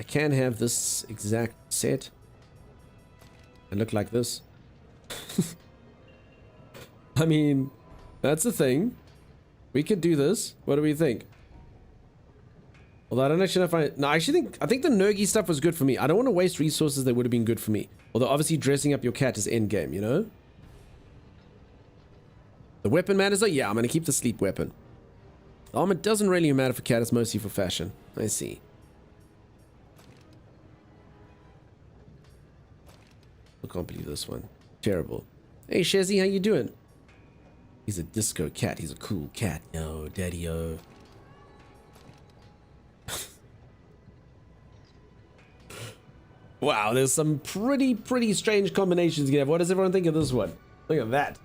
I can have this exact set. And look like this. I mean, that's the thing. We could do this. What do we think? Although I don't actually know if I... No, I think the Nergy stuff was good for me. I don't want to waste resources that would have been good for me. Although obviously dressing up your cat is endgame, you know? The weapon matters though? Yeah, I'm going to keep the sleep weapon. The armor doesn't really matter for cat. It's mostly for fashion. I see. I can't believe this one. Terrible. Hey, Shezzy, how you doing? He's a disco cat. He's a cool cat. No, daddy-o. Wow, there's some pretty strange combinations you have. What does everyone think of this one? Look at that.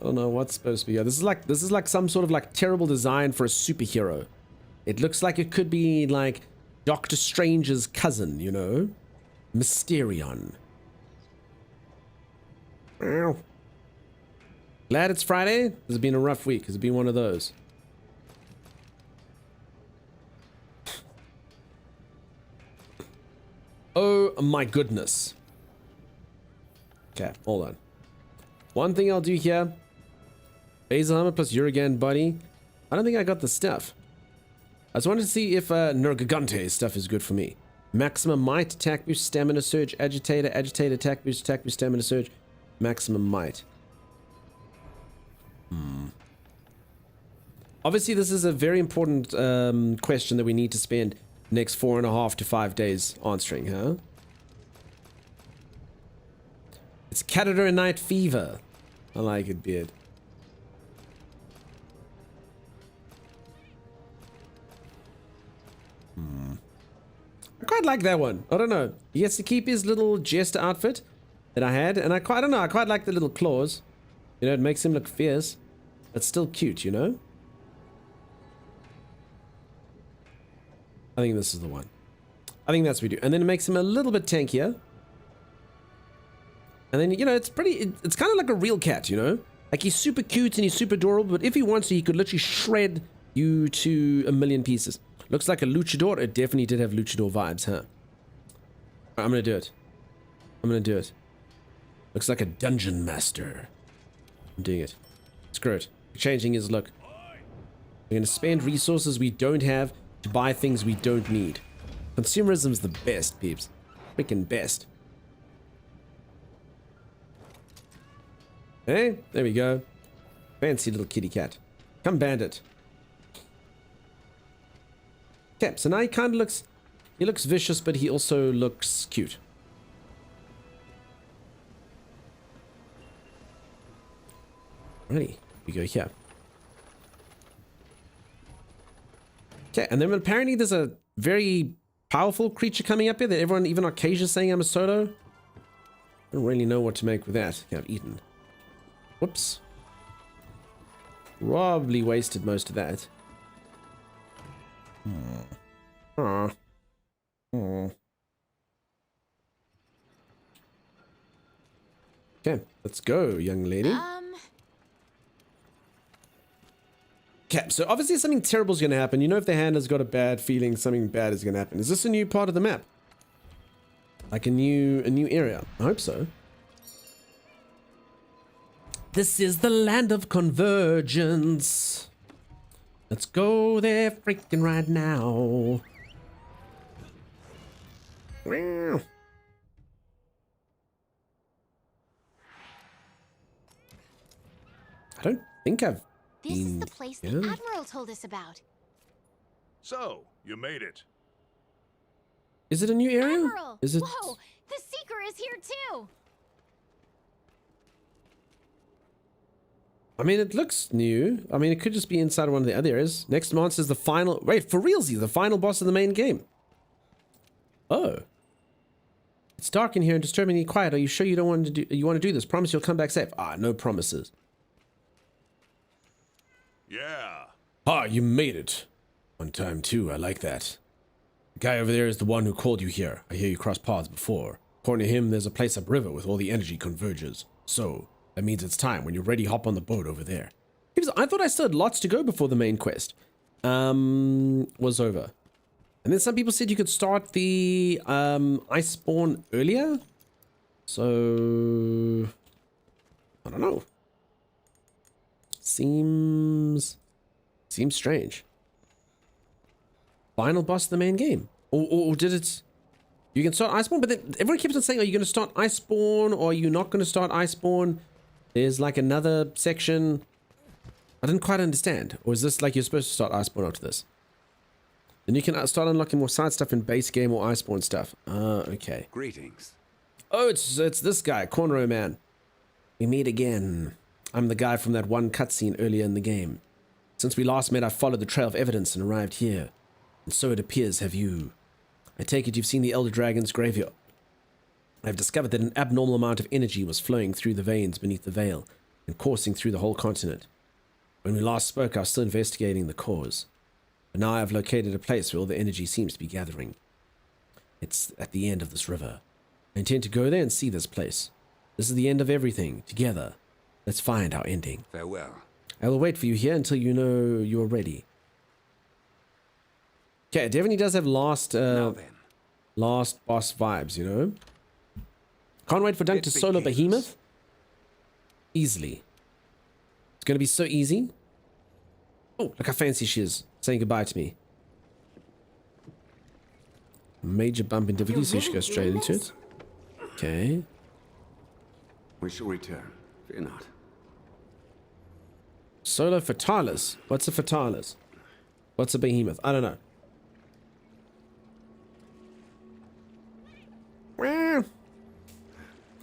I don't know what's supposed to be here. This is like some sort of like terrible design for a superhero. It looks like it could be like Doctor Strange's cousin, you know? Mysterion. Ow. Glad it's Friday. This has been a rough week. Has it been one of those? Oh my goodness. Okay, hold on. One thing I'll do here. Basil Hammer plus Urigan Buddy. I don't think I got the stuff. I just wanted to see if Nergigante stuff is good for me. Maximum Might, Attack Boost, Stamina Surge, Agitator, Attack Boost, Stamina Surge, Maximum Might. Obviously, this is a very important question that we need to spend next 4.5 to 5 days answering, huh? It's Caterpillar Night Fever. I like it, Beard. I quite like that one. I don't know. He gets to keep his little jester outfit that I had, and I don't know. I quite like the little claws. You know, it makes him look fierce. It's still cute, you know? I think this is the one. I think that's what we do. And then it makes him a little bit tankier. And then, you know, it's kind of like a real cat, you know? Like, he's super cute and he's super adorable, but if he wants to, he could literally shred you to a million pieces. Looks like a luchador. It definitely did have luchador vibes, huh? I'm gonna do it. I'm gonna do it. Looks like a dungeon master. I'm doing it. Screw it. Changing his look. We're gonna spend resources we don't have to buy things we don't need. Consumerism's the best, peeps. Freaking best. Hey, there we go. Fancy little kitty cat. Come bandit. Okay, so now he kind of looks... He looks vicious, but he also looks cute. Alrighty, we go here. Okay, and then apparently there's a very powerful creature coming up here that everyone, even Arcasia's saying I'm a solo. I don't really know what to make with that. Okay, I've eaten. Whoops. Probably wasted most of that. Okay, let's go, young lady. Okay, so obviously something terrible is going to happen. You know, if the hand has got a bad feeling, something bad is going to happen. Is this a new part of the map? Like a new area? I hope so. This is the land of convergence. Let's go there freaking right now. I don't think I've This is the place the Yeah. Admiral told us about. So, you made it. Is it a new area? Admiral! Is it? Whoa! The Seeker is here too! I mean, it looks new. I mean, it could just be inside one of the other areas. Next monster is the final. Wait, for realsy, the final boss of the main game. Oh. It's dark in here and disturbingly quiet. Are you sure you don't want to do? You want to do this? Promise you'll come back safe. Ah, no promises. Yeah. Ah, you made it. On time too. I like that. The guy over there is the one who called you here. I hear you crossed paths before. According to him, there's a place upriver with all the energy converges. So that means it's time. When you're ready, hop on the boat over there. I thought I still had lots to go before the main quest was over. And then some people said you could start the Iceborne earlier. So I don't know. Seems strange. Final boss of the main game. Or did it... You can start Iceborne, but then everyone keeps on saying, are you going to start Iceborne or are you not going to start Iceborne? There's like another section. I didn't quite understand. Or is this like you're supposed to start Iceborne after this? Then you can start unlocking more side stuff in base game or Iceborne stuff. Okay. Greetings. Oh, it's this guy, Cornrow Man. We meet again. I'm the guy from that one cutscene earlier in the game. Since we last met, I've followed the trail of evidence and arrived here. And so it appears have you. I take it you've seen the Elder Dragon's graveyard. I've discovered that an abnormal amount of energy was flowing through the veins beneath the veil and coursing through the whole continent. When we last spoke, I was still investigating the cause. But now I've located a place where all the energy seems to be gathering. It's at the end of this river. I intend to go there and see this place. This is the end of everything. Together, let's find our ending. Farewell. I will wait for you here until you know you're ready. Okay, Devony does have last Now then. boss vibes, you know? Can't wait for Dunk It to solo begins. Behemoth. Easily. It's gonna be so easy. Oh, look how fancy she is, saying goodbye to me. Major bump in difficulty, so you should go straight into it. Okay. We shall return. Fear not. Solo Fatalis. What's a Fatalis? What's a Behemoth? I don't know.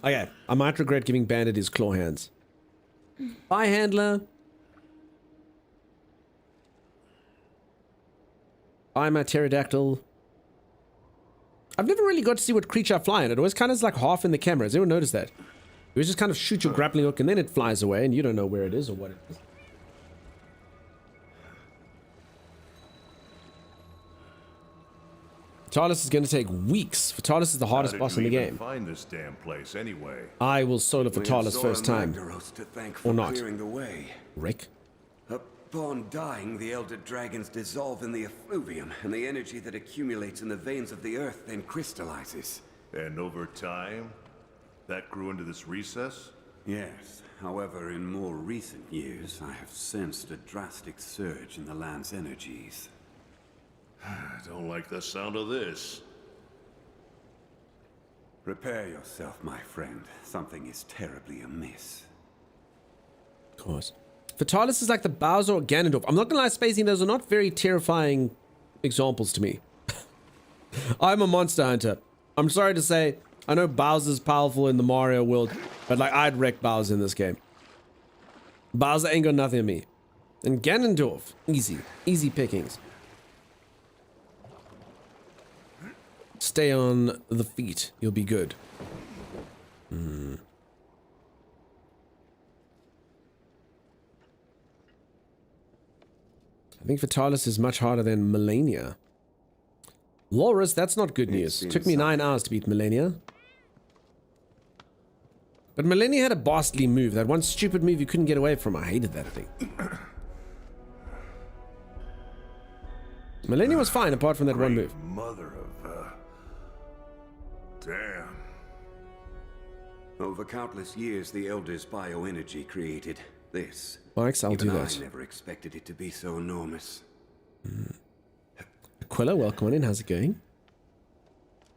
Okay, I might regret giving Bandit his claw hands. Bye, handler. Bye, my pterodactyl. I've never really got to see what creature I fly in. It always kind of is like half in the camera. Has anyone noticed that? You always just kind of shoot your grappling hook and then it flies away and you don't know where it is or what it is. Fatalis is going to take weeks. Fatalis is the hardest boss in the game. Find this damn place anyway. I will solo Fatalis first time. To thank for Or not. clearing the way. Rick? Upon dying, the elder dragons dissolve in the effluvium, and the energy that accumulates in the veins of the earth then crystallizes. And over time, that grew into this recess? Yes. However, in more recent years, I have sensed a drastic surge in the land's energies. I don't like the sound of this. Prepare yourself, my friend. Something is terribly amiss. Of course. Fatalis is like the Bowser or Ganondorf. I'm not gonna lie, Spacey, those are not very terrifying examples to me. I'm a monster hunter. I'm sorry to say, I know Bowser's powerful in the Mario world, but like I'd wreck Bowser in this game. Bowser ain't got nothing on me. And Ganondorf, easy. Easy pickings. Stay on the feet. You'll be good. I think Fatalis is much harder than Melania. Walrus, that's not good news. Took me 9 hours to beat Melania. But Melania had a bastardly move. That one stupid move you couldn't get away from. I hated that thing. Melania was fine apart from that one move. Mother of, damn. Over countless years, the Elder's bioenergy created this. Mike's, I'll Even do I that. never expected it to be so enormous. Aquila, welcome on in. How's it going?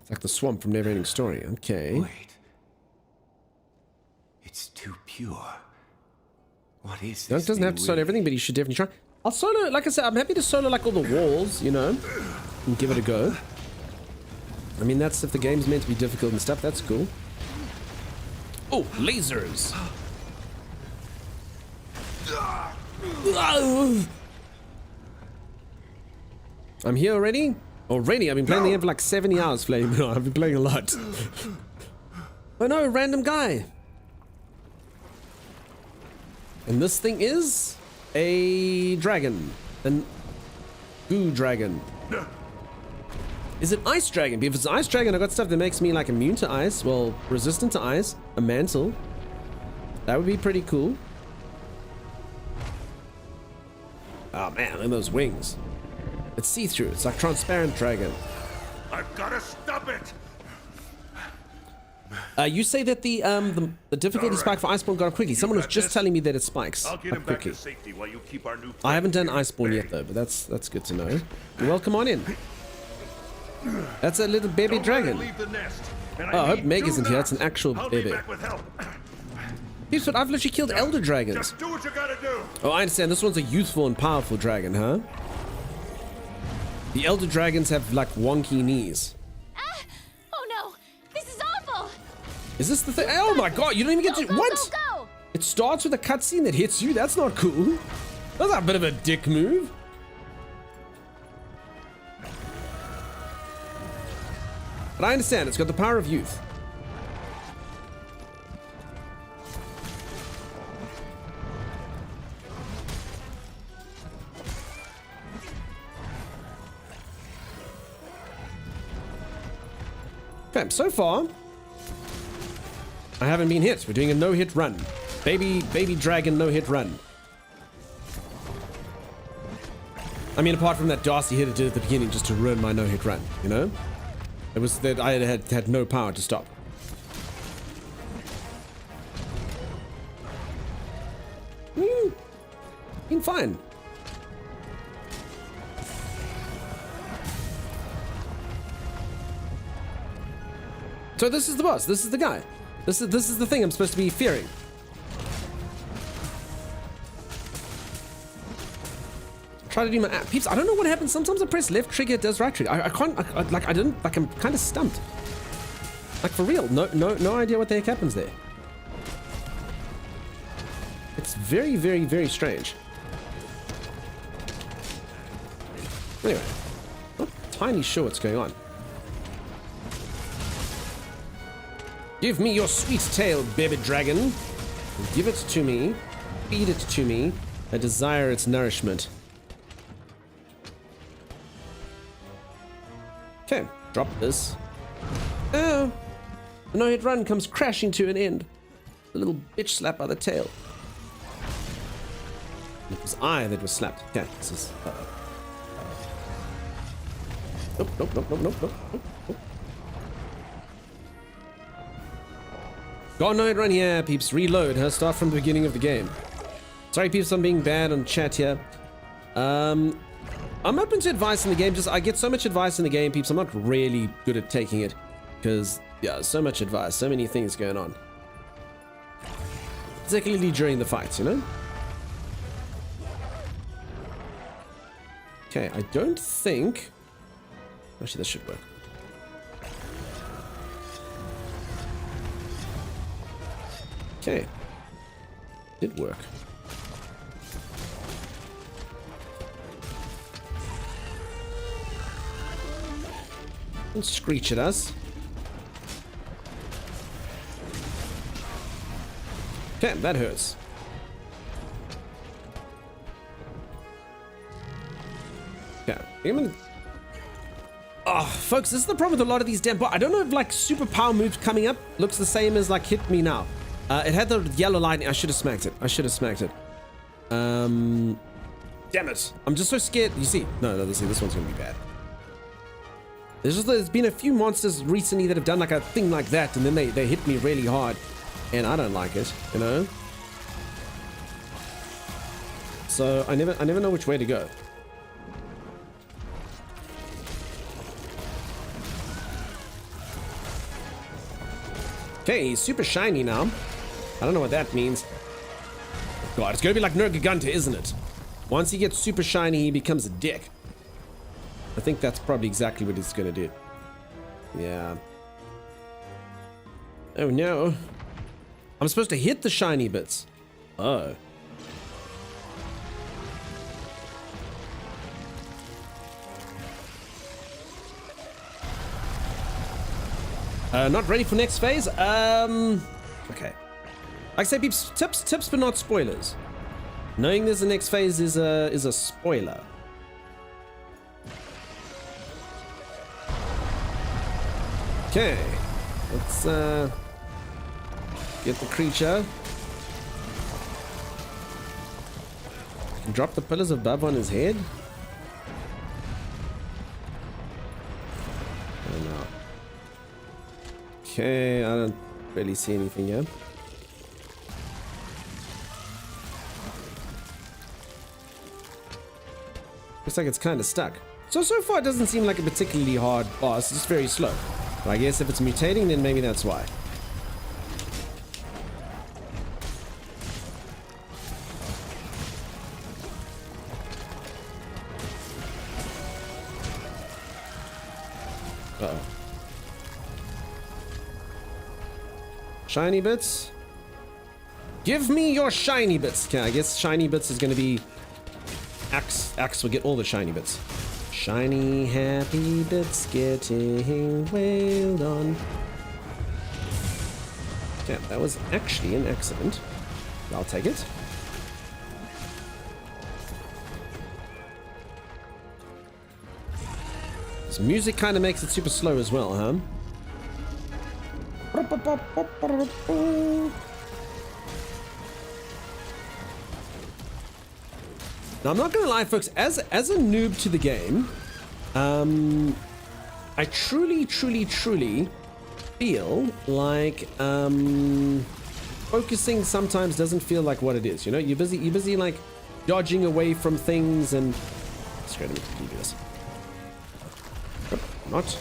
It's like the swamp from Neverending Story. Okay. Wait. It's too pure. What is No, this? it doesn't have to new solo way? everything, but you should definitely try. I'll solo, like I said, I'm happy to solo like all the walls, you know, and give it a go. I mean, that's if the game's meant to be difficult and stuff, that's cool. Oh, lasers. I'm here already? Already? I've been playing the game for like 70 hours, Flame. I've been playing a lot. Oh no, random guy. And this thing is a dragon. An goo dragon. Is it ice dragon? If it's ice dragon, I got stuff that makes me like immune to ice. Well, resistant to ice. A mantle. That would be pretty cool. Oh man, and those wings. It's see-through. It's like transparent dragon. I've got to stop it. You say that the difficulty Alright. spike for Iceborne got up quickly. Someone was got just this. telling me that it spikes I'll get him up back quickly. to safety while you keep our new. I haven't done friend Iceborne here yet though, but that's good to know. You're welcome on in. That's a little baby Don't let it dragon. leave the nest. And Oh, I hope need Meg do isn't here. not. It's an actual I'll baby. be back with help. Here's what I've literally killed elder dragons. Just do what you gotta do. Oh, I understand. This one's a youthful and powerful dragon, huh? The elder dragons have like wonky knees. Ah! Oh no! This is awful! Is this the thing? Oh my god! You don't even get to Go, what? go, go! It starts with a cutscene that hits you. That's not cool. That's a bit of a dick move. But I understand. It's got the power of youth. Okay, so far, I haven't been hit. We're doing a no-hit run. Baby dragon no-hit run. I mean, apart from that Darcy hit it did at the beginning just to ruin my no-hit run, you know? It was that I had no power to stop. Been fine. So this is the boss. This is the guy. This is the thing I'm supposed to be fearing. Try to do my peeps. I don't know what happens. Sometimes I press left trigger, it does right trigger. I can't. I didn't. Like I'm kind of stumped. Like for real. No idea what the heck happens there. It's very, very, very strange. Anyway, not entirely sure what's going on. Give me your sweet tail, baby dragon. Give it to me. Feed it to me. I desire its nourishment. Okay, drop this. Oh, the no-hit run comes crashing to an end. A little bitch slap by the tail. It was I that was slapped. Okay, this is... Nope. Go on, no-hit run here, peeps. Reload, huh? Start from the beginning of the game. Sorry, peeps, I'm being bad on chat here. I'm open to advice in the game. Just I get so much advice in the game, peeps. I'm not really good at taking it. Because, yeah, so much advice. So many things going on. Particularly during the fights, you know? Okay, I don't think... Actually, this should work. Okay. Did work. Don't screech at us. Okay, that hurts. Okay, I'm gonna... Oh, folks, this is the problem with a lot of these damn... I don't know if, like, super power moves coming up looks the same as, like, hit me now. It had the yellow lightning. I should have smacked it. Damn it. I'm just so scared. You see? No, this one's gonna be bad. There's been a few monsters recently that have done, like, a thing like that, and then they hit me really hard. And I don't like it, you know? So, I never know which way to go. Okay, he's super shiny now. I don't know what that means. God, it's gonna be like Nergiganta, isn't it? Once he gets super shiny, he becomes a dick. I think that's probably exactly what it's gonna do. Yeah. Oh no. I'm supposed to hit the shiny bits. Oh. Not ready for next phase? Okay. Like I say, peeps, tips, but not spoilers. Knowing there's a next phase is a spoiler. Okay. Let's, get the creature. Drop the pillars of Bub on his head. Oh no. Okay, I don't really see anything here. Looks like it's kind of stuck. So far it doesn't seem like a particularly hard boss. It's just very slow. But I guess if it's mutating, then maybe that's why. Uh-oh. Shiny bits? Give me your shiny bits! Okay, I guess shiny bits is gonna be... Axe will get all the shiny bits. Shiny happy bits getting wailed on. Yeah, that was actually an accident. I'll take it. This music kind of makes it super slow as well, huh? Now, I'm not gonna lie, folks, as a noob to the game, I truly feel like focusing sometimes doesn't feel like what it is. You know, you're busy like dodging away from things and screw it, let me do this. Not.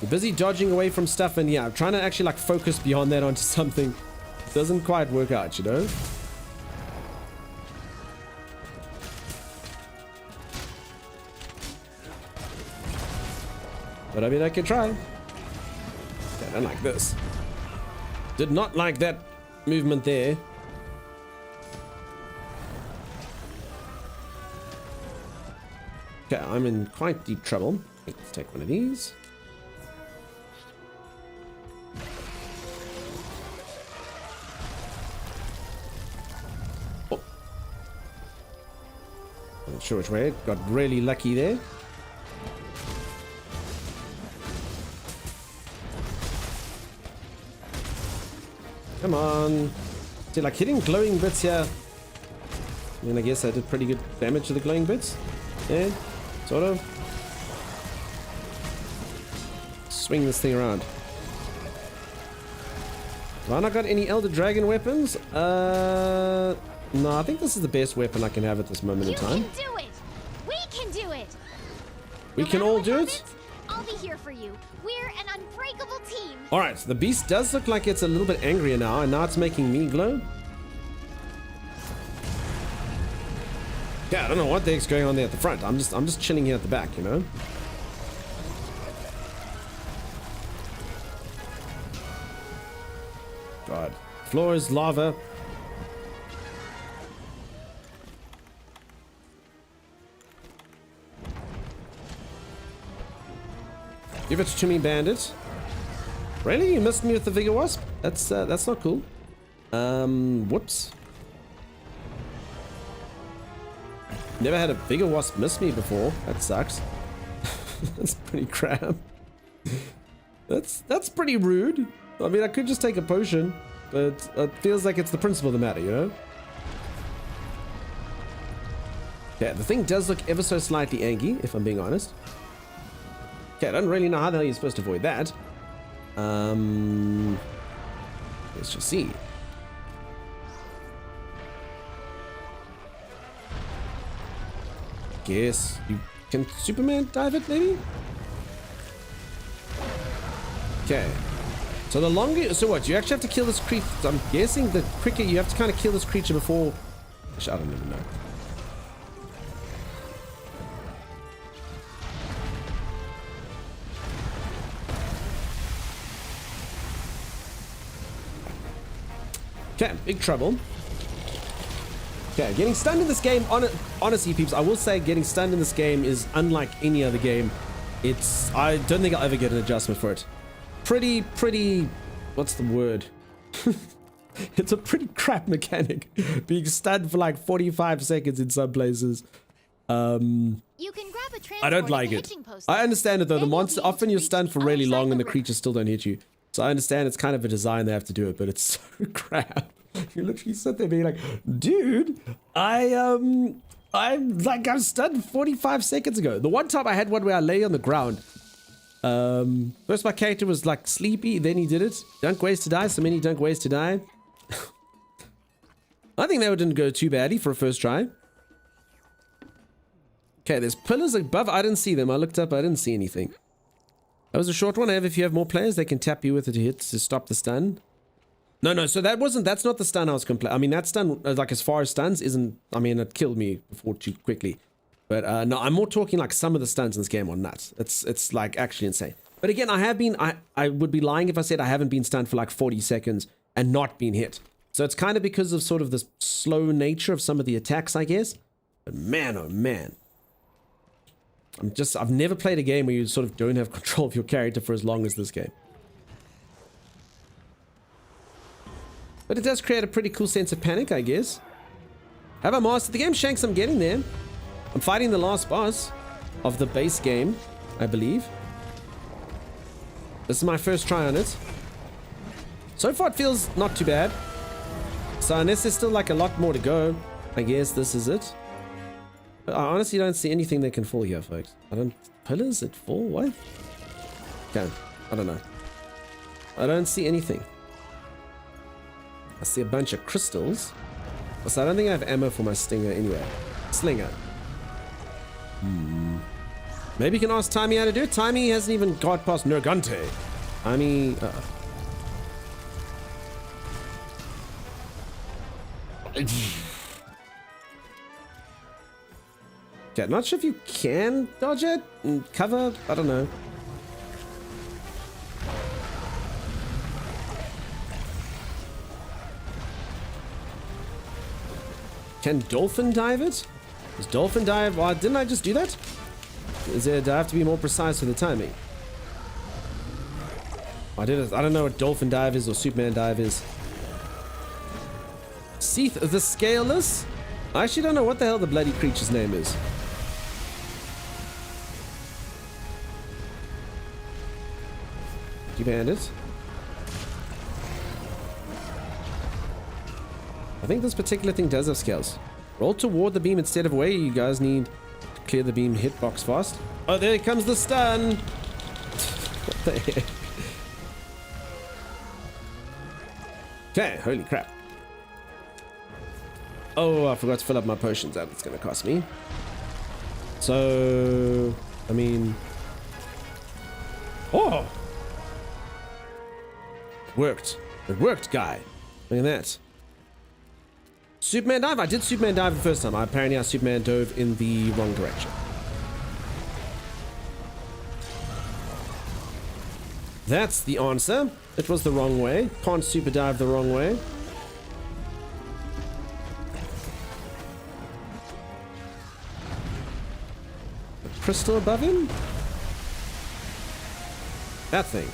You're busy dodging away from stuff, and yeah, trying to actually like focus beyond that onto something doesn't quite work out, you know? But I mean, I can try. Okay, I don't like this. Did not like that movement there. Okay, I'm in quite deep trouble. Let's take one of these. Oh. I'm not sure which way. Got really lucky there. Come on. See, like hitting glowing bits here. I mean, I guess I did pretty good damage to the glowing bits. Yeah, sort of. Swing this thing around. Have I not got any Elder Dragon weapons? No, I think this is the best weapon I can have at this moment in time. You can do it! We can do it! We can all do it? I'll be here for you. We're an unbreakable team. Alright, the beast does look like it's a little bit angrier now, and now it's making me glow. Yeah, I don't know what the heck's going on there at the front. I'm just chilling here at the back, you know? God. Floor is lava. Give it to me, bandit. Really? You missed me with the Vigor Wasp? That's not cool. Whoops. Never had a Vigor Wasp miss me before. That sucks. That's pretty crap. That's pretty rude. I mean, I could just take a potion, but it feels like it's the principle of the matter, you know? Yeah, the thing does look ever so slightly angry, if I'm being honest. Okay, I don't really know how the hell you're supposed to avoid that. Let's just see. Guess you can Superman dive it, maybe? Okay. So the longer, so what? You actually have to kill this creature. I'm guessing the quicker you have to kind of kill this creature before Actually, I don't even know. Okay, big trouble. Okay, getting stunned in this game, honestly, peeps, I will say getting stunned in this game is unlike any other game. I don't think I'll ever get an adjustment for it. Pretty, what's the word? It's a pretty crap mechanic, being stunned for like 45 seconds in some places. You can grab a I don't like it. I understand it though. The monster, often you're stunned for really long and the creatures still don't hit you. So I understand it's kind of a design they have to do it, but it's so crap. You literally sit there being like, dude, I'm stunned 45 seconds ago. The one time I had one where I lay on the ground. First my character was like sleepy, then he did it. Dunk ways to die, so many dunk ways to die. I think that didn't go too badly for a first try. Okay, there's pillars above. I didn't see them. I looked up, I didn't see anything. That was a short one. If you have more players, they can tap you with it to hit to stop the stun. No, so that's not the stun I was complaining. I mean, that stun, like as far as stuns, isn't, I mean, it killed me before too quickly. But no, I'm more talking like some of the stuns in this game are nuts. It's like actually insane. But again, I would be lying if I said I haven't been stunned for like 40 seconds and not been hit. So it's kind of because of sort of the slow nature of some of the attacks, I guess. But man, oh man. I've never played a game where you sort of don't have control of your character for as long as this game. But it does create a pretty cool sense of panic, I guess. Have I mastered the game? Shanks, I'm getting there. I'm fighting the last boss of the base game, I believe. This is my first try on it. So far it feels not too bad. So unless there's still like a lot more to go, I guess this is it. But I honestly don't see anything that can fall here, folks. Pillars that fall? What? Okay, I don't know. I don't see anything. I see a bunch of crystals. So I don't think I have ammo for my stinger anyway. Slinger. Maybe you can ask Timmy how to do it. Timmy hasn't even got past Nergante. I mean... Okay, not sure if you can dodge it and cover. I don't know. Can dolphin dive it? Does dolphin dive? Well, didn't I just do that? Do I have to be more precise with the timing? I don't know what dolphin dive is or Superman dive is. Seath the Scaleless? I actually don't know what the hell the bloody creature's name is. Keep hand it. I think this particular thing does have scales. Roll toward the beam instead of away. You guys need to clear the beam hitbox fast. Oh, there comes the stun. What the heck? Okay, holy crap. Oh, I forgot to fill up my potions. That's going to cost me. So, I mean... Oh! Worked. It worked, guy. Look at that. Superman dive? I did Superman dive the first time. Apparently I Superman dove in the wrong direction. That's the answer. It was the wrong way. Can't super dive the wrong way. The crystal above him? That thing.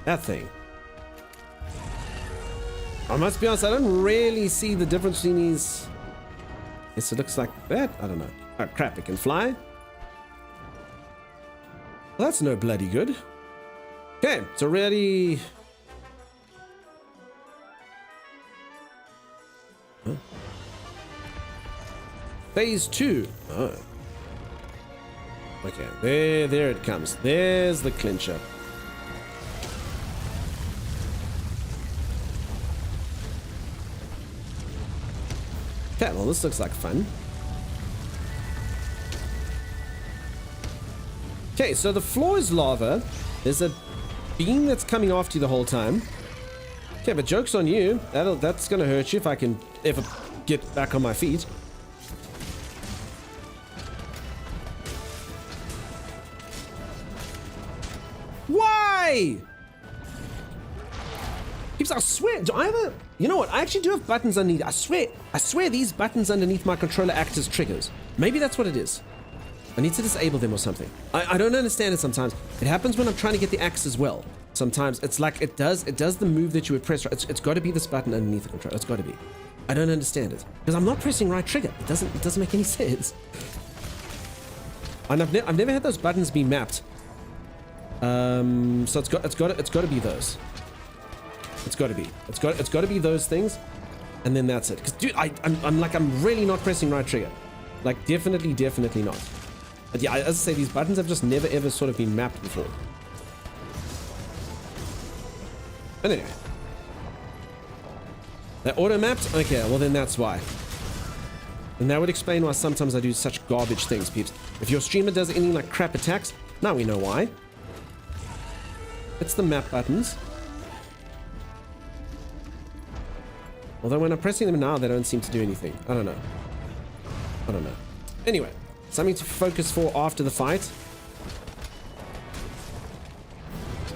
That thing. I must be honest, I don't really see the difference between these. Yes, it looks like that. I don't know. Oh crap, it can fly. Well, that's no bloody good. Okay, it's already... Huh? Phase 2. Oh. Okay, there it comes. There's the clincher. Okay, well, this looks like fun. Okay, so the floor is lava. There's a beam that's coming after you the whole time. Okay, but joke's on you. That's gonna hurt you if I can ever get back on my feet. Why? I swear, do I have a... You know what? I actually do have buttons underneath. I swear these buttons underneath my controller act as triggers. Maybe that's what it is. I need to disable them or something. I don't understand it sometimes. It happens when I'm trying to get the axe as well. Sometimes it's like it does the move that you would press. It's got to be this button underneath the controller. It's got to be. I don't understand it because I'm not pressing right trigger. It doesn't make any sense. And I've never had those buttons be mapped. So it's got to be those. It's got to be those things, and then that's it. Because dude, I'm really not pressing right trigger. Like definitely not. But yeah, as I say, these buttons have just never ever sort of been mapped before. But anyway, they're auto mapped. Okay, well then that's why. And that would explain why sometimes I do such garbage things, peeps. If your streamer does any like crap attacks, now we know why. It's the map buttons. Although when I'm pressing them now, they don't seem to do anything. I don't know. Anyway, something to focus for after the fight.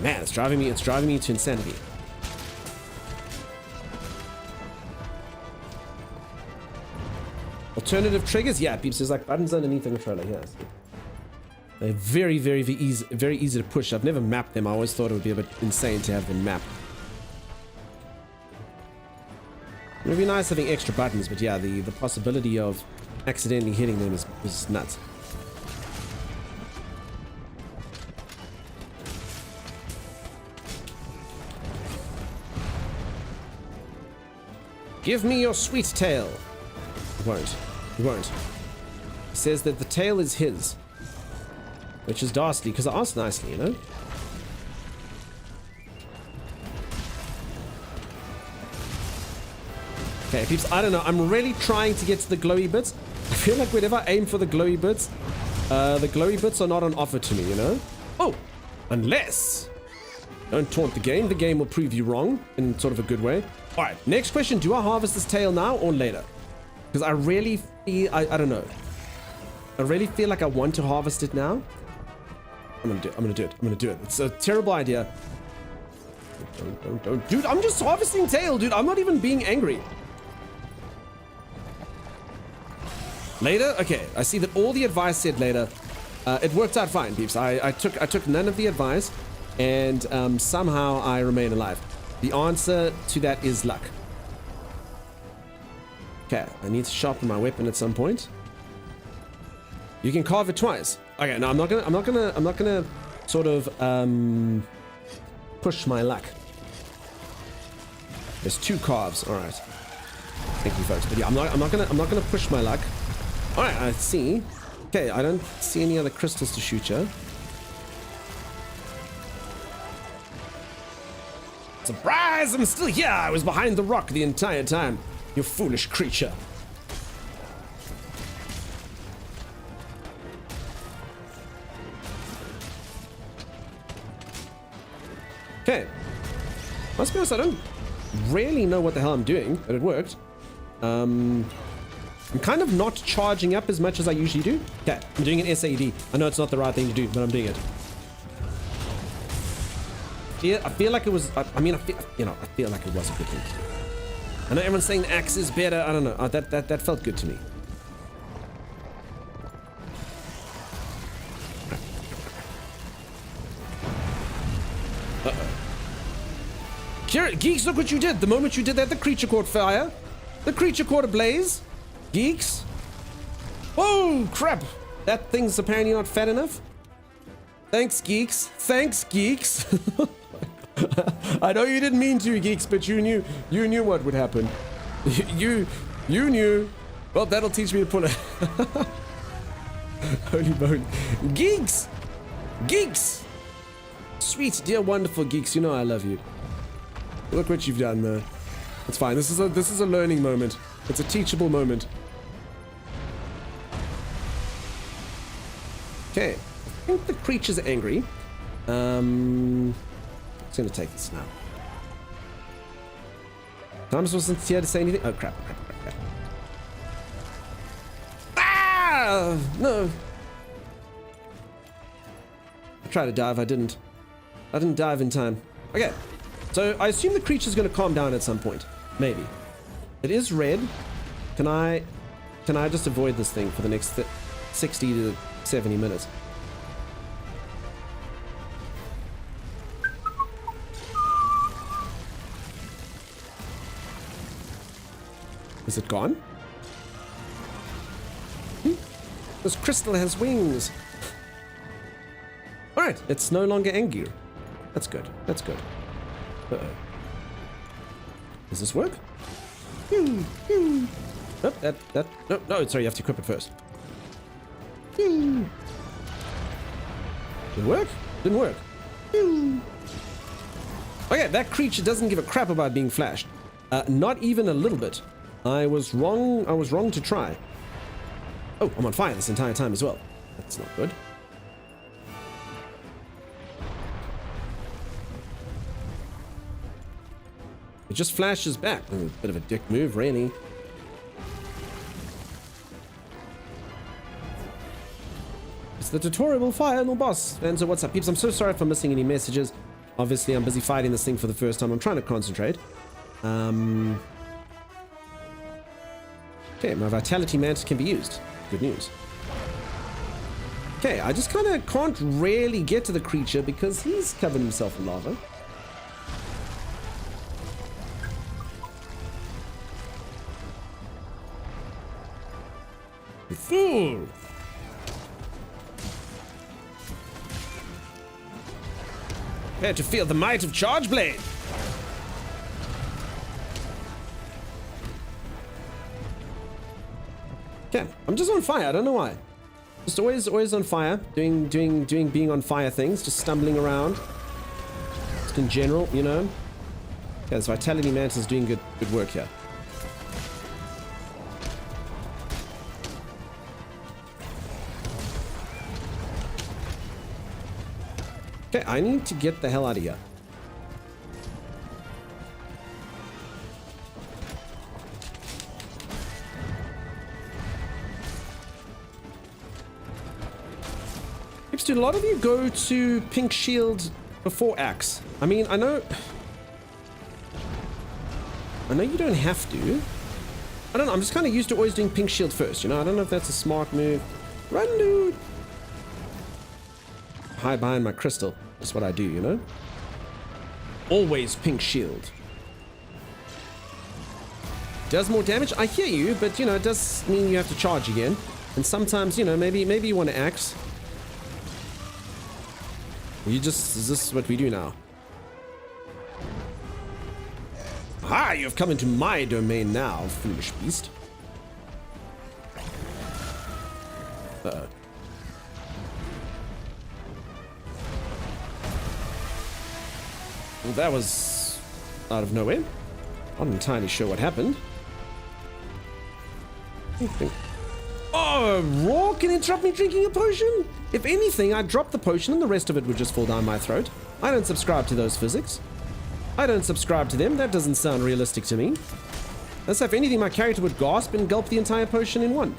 Man, it's driving me to insanity. Alternative triggers? Yeah, peeps, there's like buttons underneath the controller. Yes. They're very easy to push. I've never mapped them. I always thought it would be a bit insane to have them mapped. It would be nice having extra buttons, but yeah, the possibility of accidentally hitting them is nuts. Give me your sweet tail. He won't. He says that the tail is his, which is dastardly because I asked nicely, you know. Okay, peeps, I don't know. I'm really trying to get to the glowy bits. I feel like whenever I aim for the glowy bits are not on offer to me, you know? Oh, unless... Don't taunt the game. The game will prove you wrong in sort of a good way. All right, next question. Do I harvest this tail now or later? Because I really feel... I don't know. I really feel like I want to harvest it now. I'm gonna do it. It's a terrible idea. Don't. Dude, I'm just harvesting tail, dude. I'm not even being angry. Later? Okay, I see that all the advice said later. It worked out fine, peeps. I took none of the advice, and somehow I remain alive. The answer to that is luck. Okay, I need to sharpen my weapon at some point. You can carve it twice. Okay, no, I'm not gonna sort of push my luck. There's 2 carves. All right. Thank you, folks. But yeah, I'm not gonna push my luck. All right, I see. Okay, I don't see any other crystals to shoot you. Surprise! I'm still here. I was behind the rock the entire time. You foolish creature. Okay. Must be honest, I don't really know what the hell I'm doing, but it worked. I'm kind of not charging up as much as I usually do. Okay, I'm doing an SAD. I know it's not the right thing to do, but I'm doing it. I feel like it was, I feel like it was a good thing to do. I know everyone's saying the axe is better. I don't know. That felt good to me. Geeks, look what you did. The moment you did that, the creature caught fire. The creature caught a blaze. Geeks. Oh, crap. That thing's apparently not fat enough. Thanks, Geeks. Thanks, Geeks. I know you didn't mean to, Geeks, but you knew what would happen. You knew. Well, that'll teach me to pull it. Holy bone. Geeks. Geeks. Sweet, dear, wonderful Geeks. You know I love you. Look what you've done, though. It's fine. This is a learning moment. It's a teachable moment. Okay. I think the creature's angry. I'm just gonna take this now. Thomas wasn't here to say anything. Oh, crap. Ah! No. I tried to dive. I didn't dive in time. Okay. So I assume the creature's going to calm down at some point. Maybe. It is red. Can I just avoid this thing for the next 60 to 70 minutes? Is it gone? This crystal has wings. All right, it's no longer angry. That's good. That's good. Uh-oh. Does this work? Nope, no, sorry, you have to equip it first. Did it work? Didn't work. Okay, that creature doesn't give a crap about being flashed. Not even a little bit. I was wrong to try. Oh, I'm on fire this entire time as well. That's not good. It just flashes back. A bit of a dick move, really. It's the tutorial fire, no boss. And so what's up, peeps? I'm so sorry for missing any messages. Obviously, I'm busy fighting this thing for the first time. I'm trying to concentrate. Okay, my vitality mantis can be used. Good news. Okay, I just kind of can't really get to the creature because he's covered himself in lava. You fool! Prepare to feel the might of Charge Blade! Okay, I'm just on fire, I don't know why. Just always on fire, doing being on fire things, just stumbling around. Just in general, you know. Okay, this Vitality Mantis is doing good work here. Okay, I need to get the hell out of here. Dude, a lot of you go to Pink Shield before Axe. I mean, I know you don't have to. I don't know, I'm just kind of used to always doing Pink Shield first, you know? I don't know if that's a smart move. Run, dude! Hide behind my crystal. That's what I do, you know? Always Pink Shield. Does more damage? I hear you, but, you know, it does mean you have to charge again. And sometimes, you know, maybe you want to Axe. Is this what we do now? Ah, you've come into my domain now, foolish beast. Uh-oh. Well, that was out of nowhere. I'm not entirely sure what happened. Oh, Raw can interrupt me drinking a potion? If anything, I'd drop the potion and the rest of it would just fall down my throat. I don't subscribe to those physics. I don't subscribe to them. That doesn't sound realistic to me. As if anything, my character would gasp and gulp the entire potion in one.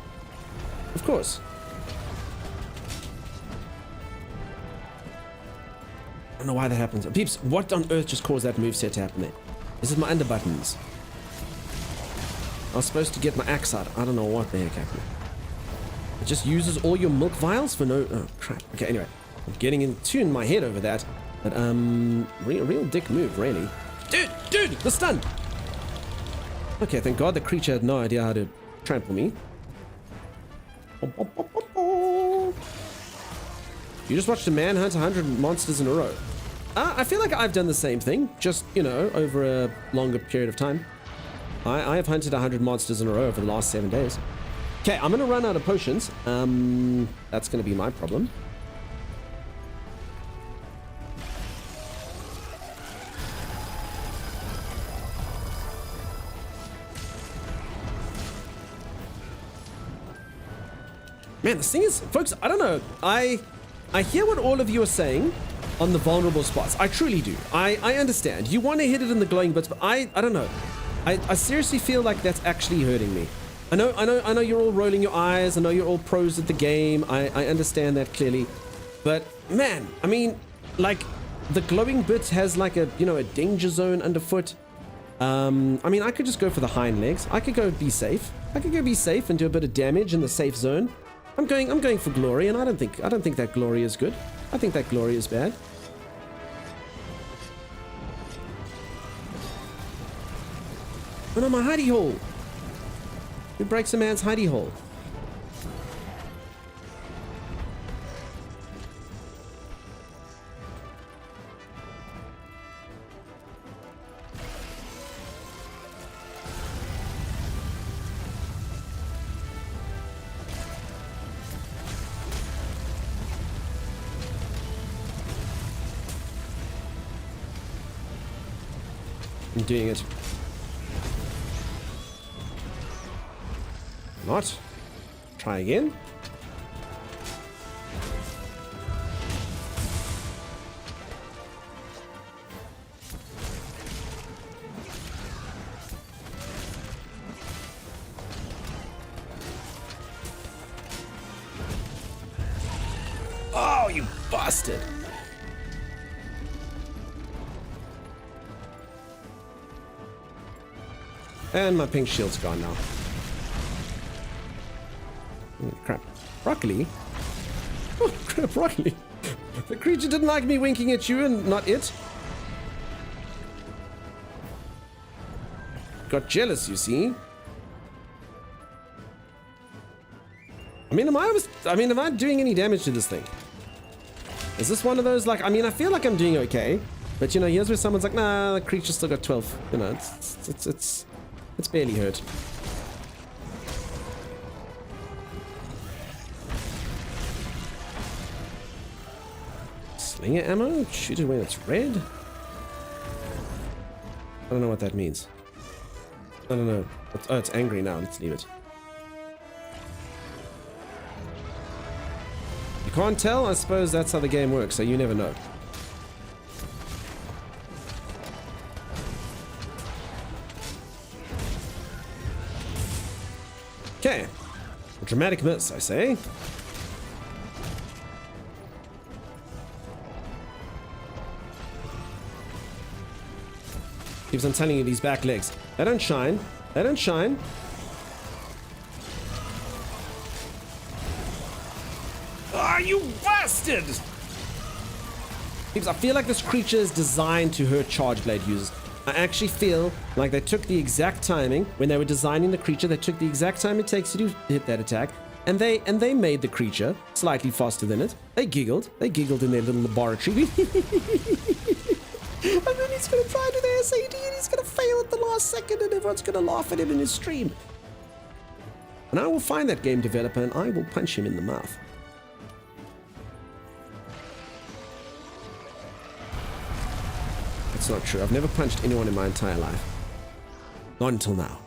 Of course. I don't know why that happens. Peeps, what on earth just caused that moveset to happen there? This is my underbuttons. I was supposed to get my axe out. I don't know what the heck happened. It just uses all your milk vials for no... Oh, crap. Okay, anyway. I'm getting in my head over that. But, real dick move, really. Dude, the stun! Okay, thank God the creature had no idea how to trample me. You just watched a man hunt 100 monsters in a row. I feel like I've done the same thing, just, you know, over a longer period of time. I have hunted 100 monsters in a row over the last 7 days. Okay, I'm gonna run out of potions. That's gonna be my problem. Man, this thing is, folks, I don't know. I hear what all of you are saying on the vulnerable spots. I truly do. I understand. You want to hit it in the glowing bits, but I don't know. I seriously feel like that's actually hurting me. I know you're all rolling your eyes. I know you're all pros at the game. I understand that clearly. But man, I mean, like the glowing bit has like a, you know, a danger zone underfoot. I mean, I could just go for the hind legs. I could go be safe. I could go be safe and do a bit of damage in the safe zone. I'm going for glory, and I don't think that glory is good. I think that glory is bad. Oh no, my hidey hole. Who breaks a man's hidey hole? I'm doing it. Not. Try again. Oh, you bastard. And my pink shield's gone now. Oh, crap. Broccoli? Oh, crap, broccoli. The creature didn't like me winking at you and not it. Got jealous, you see. I mean, am I doing any damage to this thing? Is this one of those, like, I mean, I feel like I'm doing okay. But, you know, here's where someone's like, nah, the creature's still got 12. You know, it's barely hurt. Slinger ammo? Shoot it when it's red? I don't know what that means. I don't know. Oh, it's angry now. Let's leave it. You can't tell? I suppose that's how the game works, so you never know. Okay. A dramatic miss, I say. Keeps on telling you these back legs. They don't shine. They don't shine. Ah, you bastard! I feel like this creature is designed to hurt Charge Blade users. I actually feel like they took the exact timing when they were designing the creature. They took the exact time it takes to hit that attack, and they made the creature slightly faster than it. They giggled in their little laboratory. And then he's gonna try to do the SAD and he's gonna fail at the last second, and everyone's gonna laugh at him in his stream. And I will find that game developer and I will punch him in the mouth. That's not true. I've never punched anyone in my entire life. Not until now.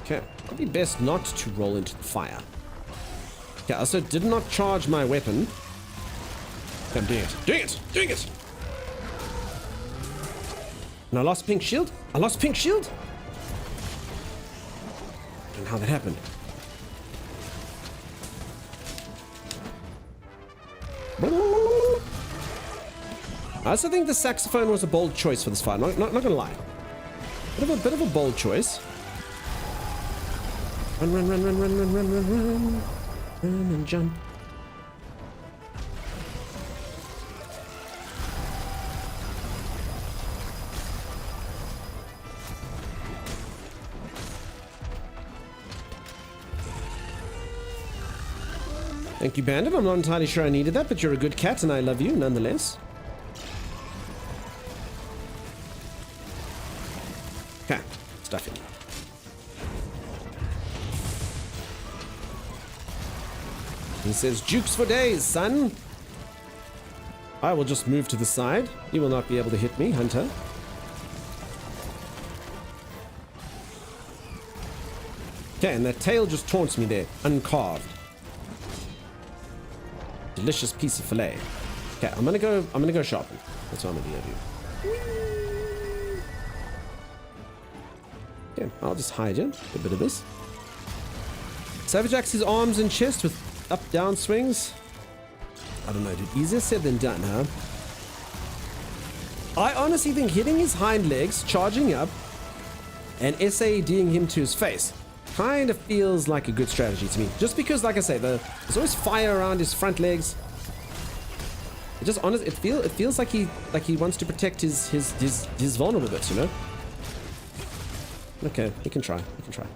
Okay, probably best not to roll into the fire. Okay, I also did not charge my weapon. I'm doing it. Doing it! Doing it! And I lost pink shield? I lost pink shield? I don't know how that happened. I also think the saxophone was a bold choice for this fight. Not gonna lie. Bit of a bold choice. Run, run, run, run, run, run, run, run, run. Run and jump. Thank you, Bandit. I'm not entirely sure I needed that, but you're a good cat and I love you nonetheless. Okay, stuff it. He says, jukes for days, son. I will just move to the side. You will not be able to hit me, Hunter. Okay, and that tail just taunts me there, uncarved. Delicious piece of fillet. Okay, I'm gonna go shopping. That's what I'm gonna do. Okay, I'll just hide you. A bit of this. Savage Axe's arms and chest with up-down swings. I don't know, dude. Easier said than done, huh? I honestly think hitting his hind legs, charging up, and SADing him to his face kind of feels like a good strategy to me. Just because, like I say, there's always fire around his front legs. It just honest, it feels like he wants to protect his vulnerable bits, you know? Okay, we can try. We can try.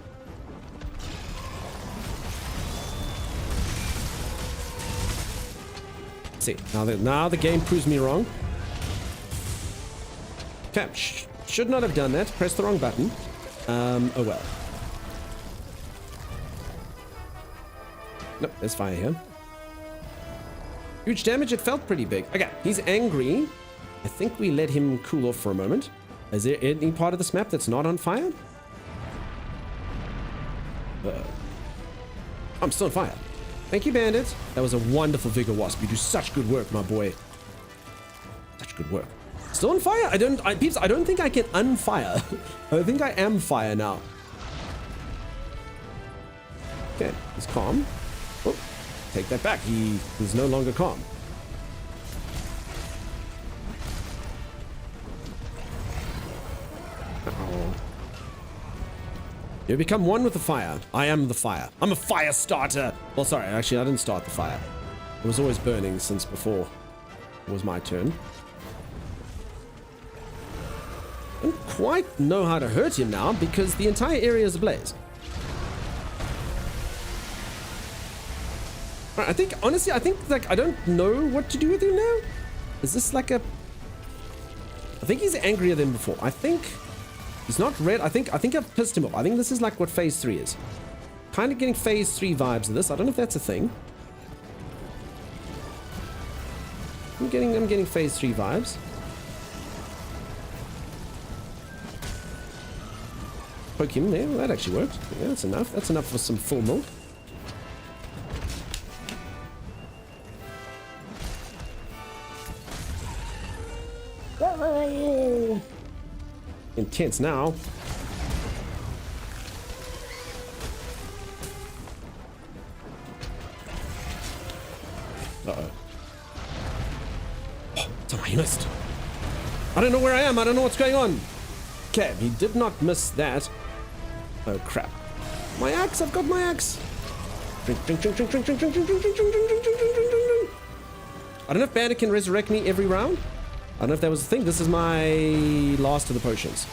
See, now the game proves me wrong. Okay, should not have done that. Pressed the wrong button. Oh well. Nope, there's fire here. Huge damage, it felt pretty big. Okay, he's angry. I think we let him cool off for a moment. Is there any part of this map that's not on fire? I'm still on fire. Thank you, Bandit. That was a wonderful Vigor Wasp. You do such good work, my boy. Such good work. Still on fire? Peeps, I don't think I can unfire. I think I am fire now. Okay, he's calm. Oh, take that back. He's no longer calm. Uh-oh. You become one with the fire. I am the fire. I'm a fire starter. Well, sorry, actually, I didn't start the fire. It was always burning since before it was my turn. I don't quite know how to hurt him now because the entire area is ablaze. Right, I think, honestly, like, I don't know what to do with him now. Is this like a... I think he's angrier than before. I think he's not red. I think I've pissed him off. I think this is like what phase 3 is. Kind of getting phase 3 vibes of this. I don't know if that's a thing. I'm getting phase 3 vibes. Poke him there. Well, that actually worked. Yeah, that's enough. That's enough for some full milk. Intense now. Uh-oh. Oh, somehow he missed. I don't know where I am. I don't know what's going on. Okay, he did not miss that. Oh, crap. My axe. I've got my axe. Drink, drink, drink, drink, drink, drink, drink, drink, drink, drink, drink, drink, drink, drink, drink, drink, drink. I don't know if Bandit can resurrect me every round. I don't know if that was the thing. This is my last of the potions.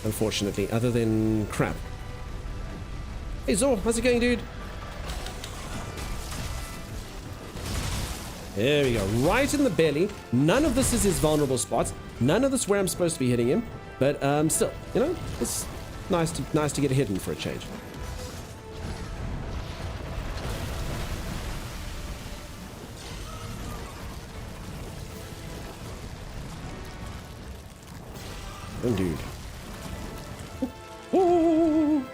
Unfortunately, other than crap. Hey Zor, how's it going, dude? There we go. Right in the belly. None of this is his vulnerable spots. None of this where I'm supposed to be hitting him. But still, you know, it's nice to get a hit in for a change. Oh, dude. Ooh.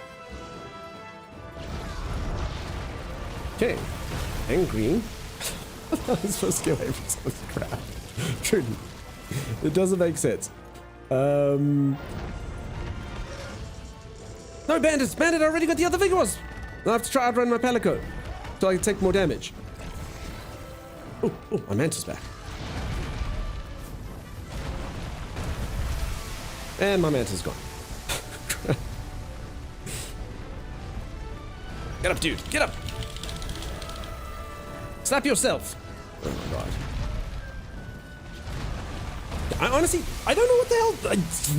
Okay. Angry. I'm supposed to get away from some of the crap. Truly. It doesn't make sense. No, bandits! Bandit, I already got the other Vigors! I have to try outrun my Palico so I can take more damage. Oh, my Manta's back. And my Manta's gone. Get up, dude. Get up. Slap yourself. Oh my god. I honestly, I don't know what the hell.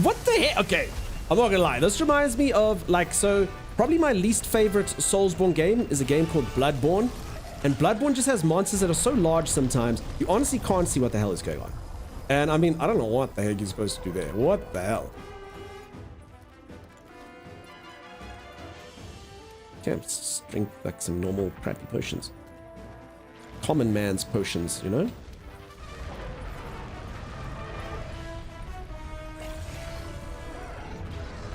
What the heck? Okay. I'm not gonna lie. This reminds me of, like, so probably my least favorite Soulsborne game is a game called Bloodborne. And Bloodborne just has monsters that are so large sometimes, you honestly can't see what the hell is going on. And I mean, I don't know what the heck you're supposed to do there. What the hell? Okay, let's drink like some normal crappy potions. Common man's potions, you know?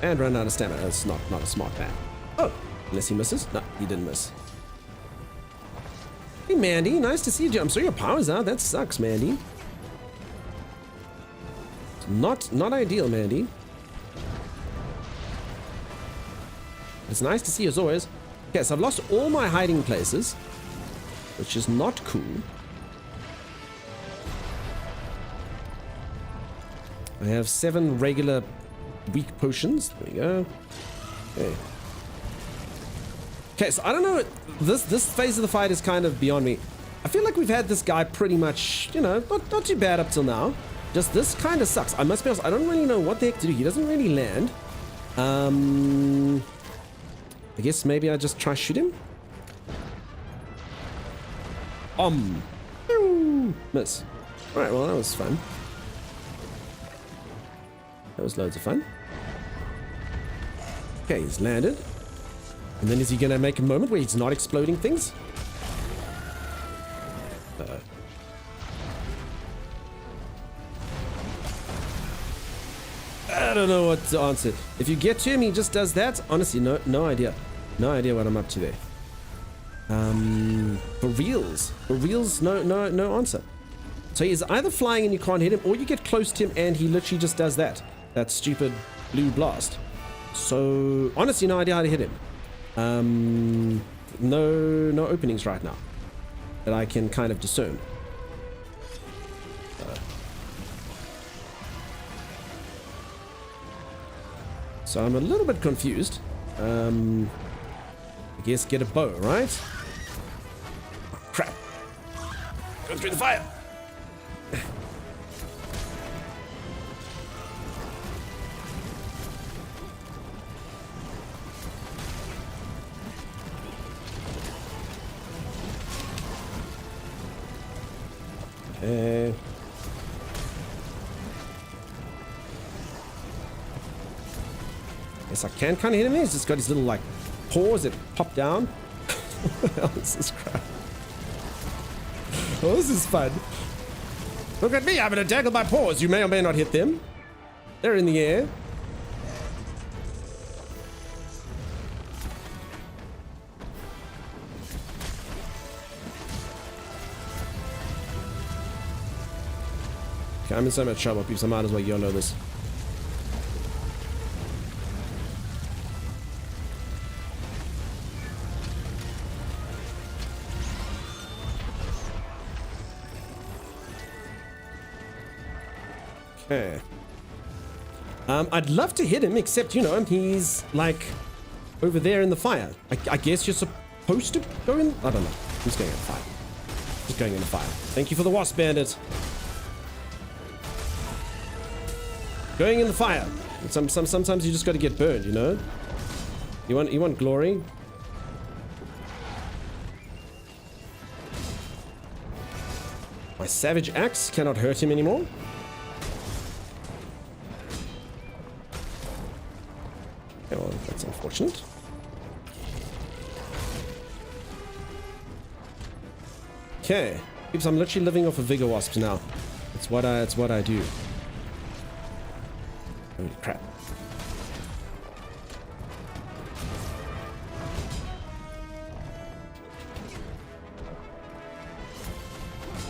And run out of stamina. That's not a smart man. Oh, Unless he misses. No, he didn't miss. Hey, Mandy. Nice to see you. I'm sorry your power's out. That sucks, Mandy. Not ideal, Mandy. It's nice to see you as always. Okay, so I've lost all my hiding places, which is not cool. I have 7 regular weak potions. There we go. Okay. Okay, so I don't know. This phase of the fight is kind of beyond me. I feel like we've had this guy pretty much, you know, not too bad up till now. Just this kind of sucks. I must be honest, I don't really know what the heck to do. He doesn't really land. I guess maybe I just try shoot him. Miss. Alright, well that was fun. That was loads of fun. Okay, he's landed. And then is he gonna make a moment where he's not exploding things? I don't know what to answer. If you get to him, he just does that. Honestly, no idea. No idea what I'm up to there. For reals, no answer. So he's either flying and you can't hit him, or you get close to him and he literally just does that. That stupid blue blast. So honestly, no idea how to hit him. No openings right now that I can kind of discern. So I'm a little bit confused. I guess get a bow, right? Oh, crap. Go through the fire. Okay. Yes, I can kind of hit him. He's just got his little like paws that pop down. What the hell is this crap? Oh, this is fun. Look at me having a tangle my paws. You may or may not hit them. They're in the air. Okay, I'm in so much trouble, people. I might as well YOLO this. Okay. I'd love to hit him, except, you know, he's like over there in the fire. I guess you're supposed to go in. I don't know. He's going in the fire. He's going in the fire. Thank you for the wasp, bandit. Going in the fire. Sometimes you just got to get burned, you know. You want glory. My savage axe cannot hurt him anymore. Okay, well, that's unfortunate. Okay, because I'm literally living off of vigor wasps now. It's what I do. Holy crap.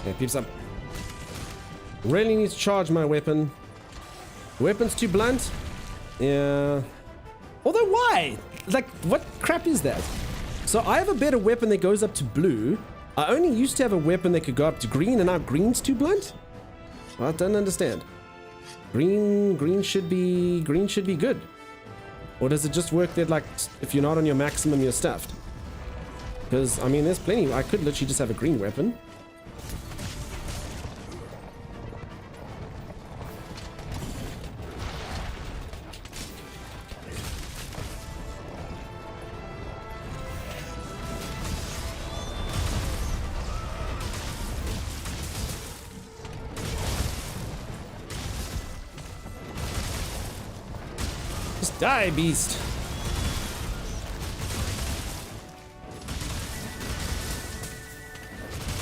Okay, peeps up. Really need to charge my weapon. The weapon's too blunt. Yeah. Although why? Like, what crap is that? So I have a better weapon that goes up to blue. I only used to have a weapon that could go up to green, and now green's too blunt? I don't understand. Green should be good. Or does it just work that, like, if you're not on your maximum, you're stuffed? Because, I mean, there's plenty. I could literally just have a green weapon. Die, beast.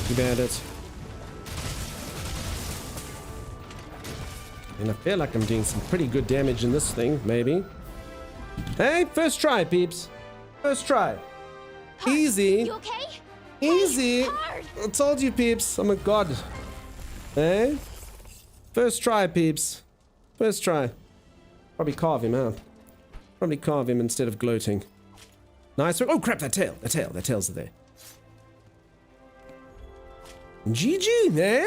You bandit. And I feel like I'm doing some pretty good damage in this thing, maybe. Hey, first try, peeps. First try. Easy. You okay? Easy. Hard. I told you, peeps. I'm a god. Eh? First try, peeps. First try. Probably carve him, huh? Probably carve him instead of gloating. Nice. Oh, crap. That tail's there. GG, eh?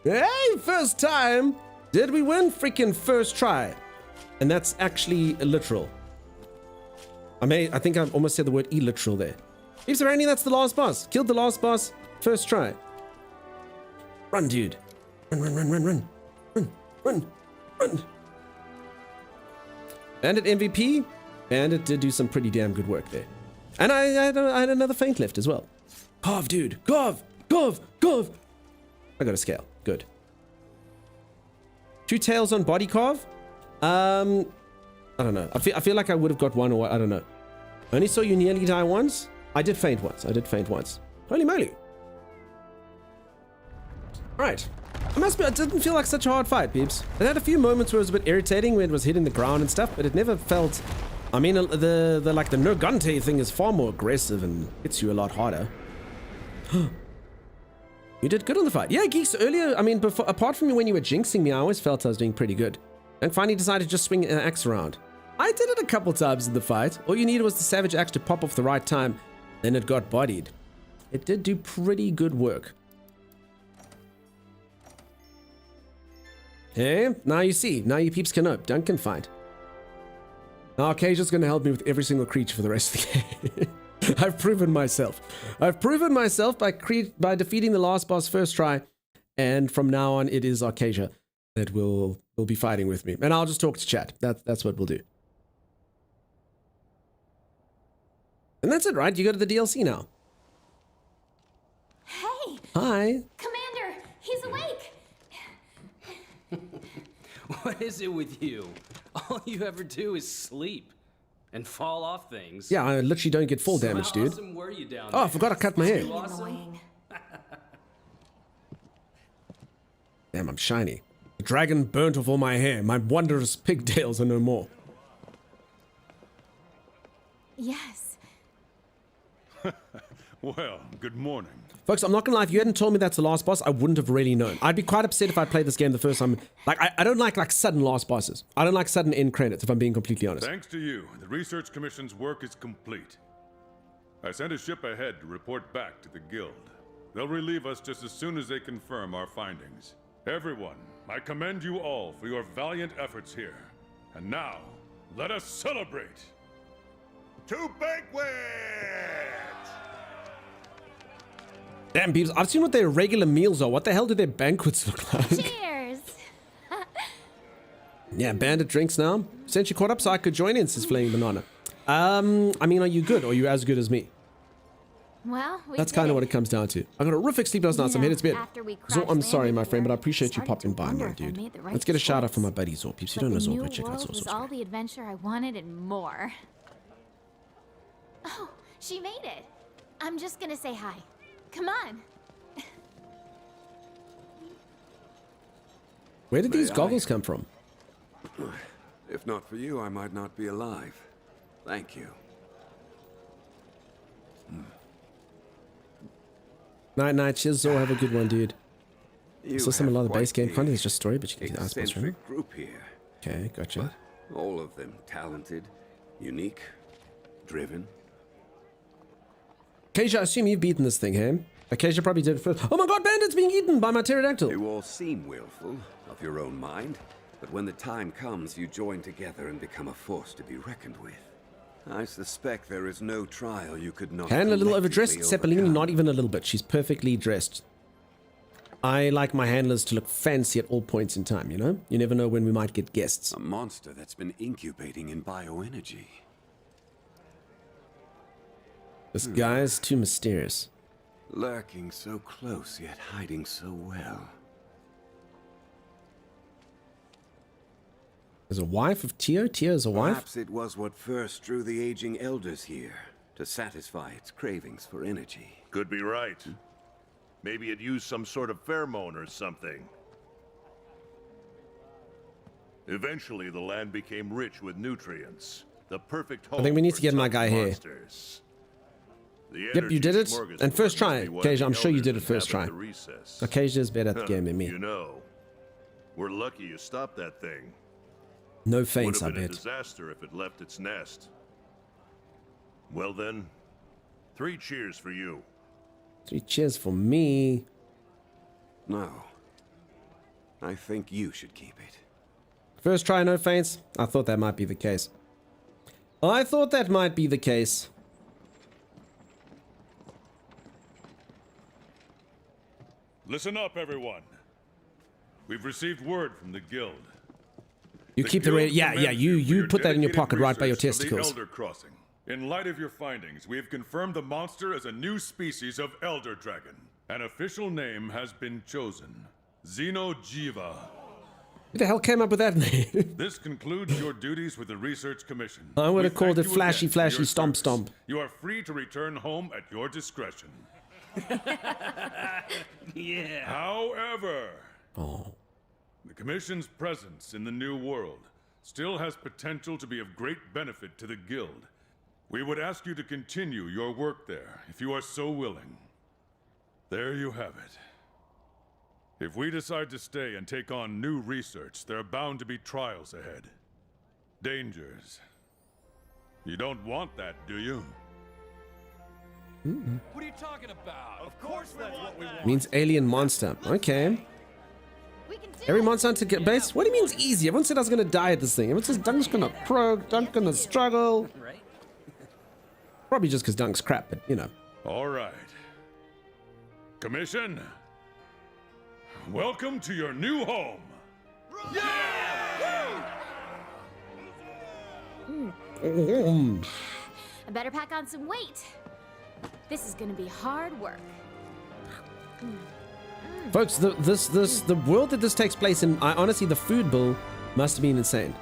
Hey, first time. Did we win? Freaking first try. And that's actually literal. I think I almost said the word illiteral there. Peeps are Randy, that's the last boss. Killed the last boss. First try. Run, dude. Run. Bandit MVP. Bandit did do some pretty damn good work there. And I had another feint left as well. Carve, dude. Carve. I got a scale. Good. 2 tails on body carve. I don't know. I feel like I would have got one, or I don't know. I only saw you nearly die once. I did faint once. Holy moly. Alright. It didn't feel like such a hard fight, peeps. It had a few moments where it was a bit irritating when it was hitting the ground and stuff, but it never felt... I mean, the Nergante thing is far more aggressive and hits you a lot harder. You did good on the fight. Yeah, Geeks, earlier, I mean, apart from when you were jinxing me, I always felt I was doing pretty good. And finally decided to just swing an axe around. I did it a couple times in the fight. All you needed was the Savage Axe to pop off the right time. Then it got bodied. It did do pretty good work. Hey, now you see. Now you peeps can know. Duncan fight. Now Arcasia's going to help me with every single creature for the rest of the game. I've proven myself. by defeating the last boss first try. And from now on, it is Arcasia that will be fighting with me. And I'll just talk to chat. That's what we'll do. And that's it, right? You go to the DLC now. Hey, Hi. Commander, he's awake. What is it with you? All you ever do is sleep and fall off things. Yeah, I literally don't get fall damage, dude. How awesome were you down Oh, I there? forgot I cut my hair. Annoying. Damn, I'm shiny. The dragon burnt off all my hair. My wondrous pigtails are no more. Yes. Well, good morning. Folks, I'm not gonna lie, if you hadn't told me that's the last boss, I wouldn't have really known. I'd be quite upset if I played this game the first time. Like, I don't like sudden last bosses. I don't like sudden end credits, if I'm being completely honest. Thanks to you, the Research Commission's work is complete. I sent a ship ahead to report back to the Guild. They'll relieve us just as soon as they confirm our findings. Everyone, I commend you all for your valiant efforts here. And now, let us celebrate! To banquet! Damn, peeps, I've seen what their regular meals are. What the hell do their banquets look like? Cheers. Yeah, Bandit drinks now. Since you caught up so I could join in, says Flaming Banana. I mean, are you good or are you as good as me? Well, That's kind of what it comes down to. I got a horrific sleep last night, so I'm headed to bed. So I'm sorry, my friend, but I appreciate you popping by, my dude. Let's get a shout out for my buddy Zor. Peeps, you don't know Zor, go check out Zor. was all the adventure I wanted and more. Oh, she made it. I'm just gonna say hi. Come on. Where did these goggles come from? If not for you, I might not be alive. Thank you. Night, cheers, Zor. Have a good one, dude. You So some have of the quite base game the content is just story, but you can do that right? eccentric group here. Okay, gotcha. All of them talented, unique, driven. Acacia, I assume you've beaten this thing, hey? Acacia probably did it first. Oh my god, Bandit's being eaten by my pterodactyl! You all seem willful, of your own mind, but when the time comes, you join together and become a force to be reckoned with. I suspect there is no trial you could not Hand a little overdressed, collectively Zeppelini, overcome. not even a little bit. She's perfectly dressed. I like my handlers to look fancy at all points in time, you know? You never know when we might get guests. A monster that's been incubating in bioenergy. This guy's too mysterious. Lurking so close, yet hiding so well. There's a wife of Tio? Tio's a wife? Perhaps it was what first drew the aging elders here, to satisfy its cravings for energy. Could be right. Maybe it used some sort of pheromone or something. Eventually, the land became rich with nutrients. The The perfect I think we need to get my guy here. monsters. The Yep, you did it. Energy And first Smorgasbord try, must be what Kasia, the I'm sure you did it elders first inhabit try. the recess. Kasia is better at the Huh, game than me. You know, we're lucky you stopped that thing. No Would feints, I have been a bet. disaster if it left its nest. Well then, 3 cheers for you. 3 cheers for me. No. I think you should keep it. First try, no feints. I thought that might be the case. I thought that might be the case. Listen up, everyone. We've received word from the guild. You keep the guild yeah, commends you for your put that in your dedicated pocket right by your research of the testicles. Elder Crossing. In light of your findings, we have confirmed the monster as a new species of Elder Dragon. An official name has been chosen. Xenojiva. Who the hell came up with that name? This concludes your duties with the Research Commission. I would have We called thank it you Flashy again for Flashy your Stomp service. Stomp. You are free to return home at your discretion. Yeah. However, Oh. the Commission's presence in the New World still has potential to be of great benefit to the Guild. We would ask you to continue your work there, if you are so willing. There you have it. If we decide to stay and take on new research, there are bound to be trials ahead. Dangers. You don't want that, do you? What are you talking about? Of course that's what we want. Means alien monster. Okay. We can do Every it. monster hunter base? What do you mean it's easy? Everyone said I was gonna die at this thing. Everyone says Dunk's gonna croak, Dunk's gonna struggle. Right? Probably just because Dunk's crap, but you know. All right. Commission, welcome to your new home. I better pack on some weight. This is gonna be hard work. Folks, the world that this takes place in, honestly, the food bill must have been insane.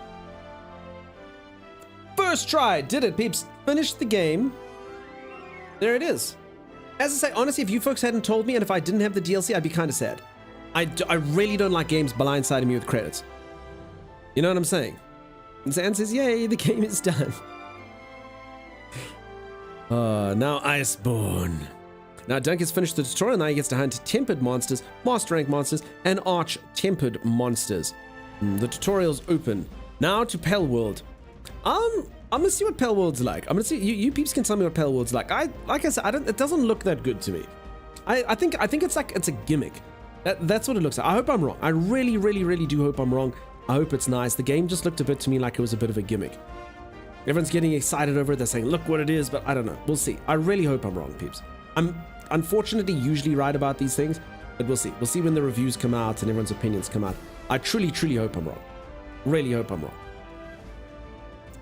First try, did it, peeps. Finished the game. There it is. As I say, honestly, if you folks hadn't told me and if I didn't have the DLC, I'd be kind of sad. I really don't like games blindsiding me with credits. You know what I'm saying? And Zan says, yay, the game is done. Now Iceborne. Now Dunk has finished the tutorial, now he gets to hunt tempered monsters, master rank monsters, and arch tempered monsters. The tutorial's open. Now to Pell World. I'm gonna see what Pell World's like. I'm gonna see, you peeps can tell me what Pell World's like. Like I said, it doesn't look that good to me. I think it's like, it's a gimmick. That's what it looks like. I hope I'm wrong. I really, really, really do hope I'm wrong. I hope it's nice. The game just looked a bit to me like it was a bit of a gimmick. Everyone's getting excited over it. They're saying, look what it is, but I don't know. We'll see. I really hope I'm wrong, peeps. I'm unfortunately usually right about these things, but we'll see. We'll see when the reviews come out and everyone's opinions come out. I truly, truly hope I'm wrong. Really hope I'm wrong.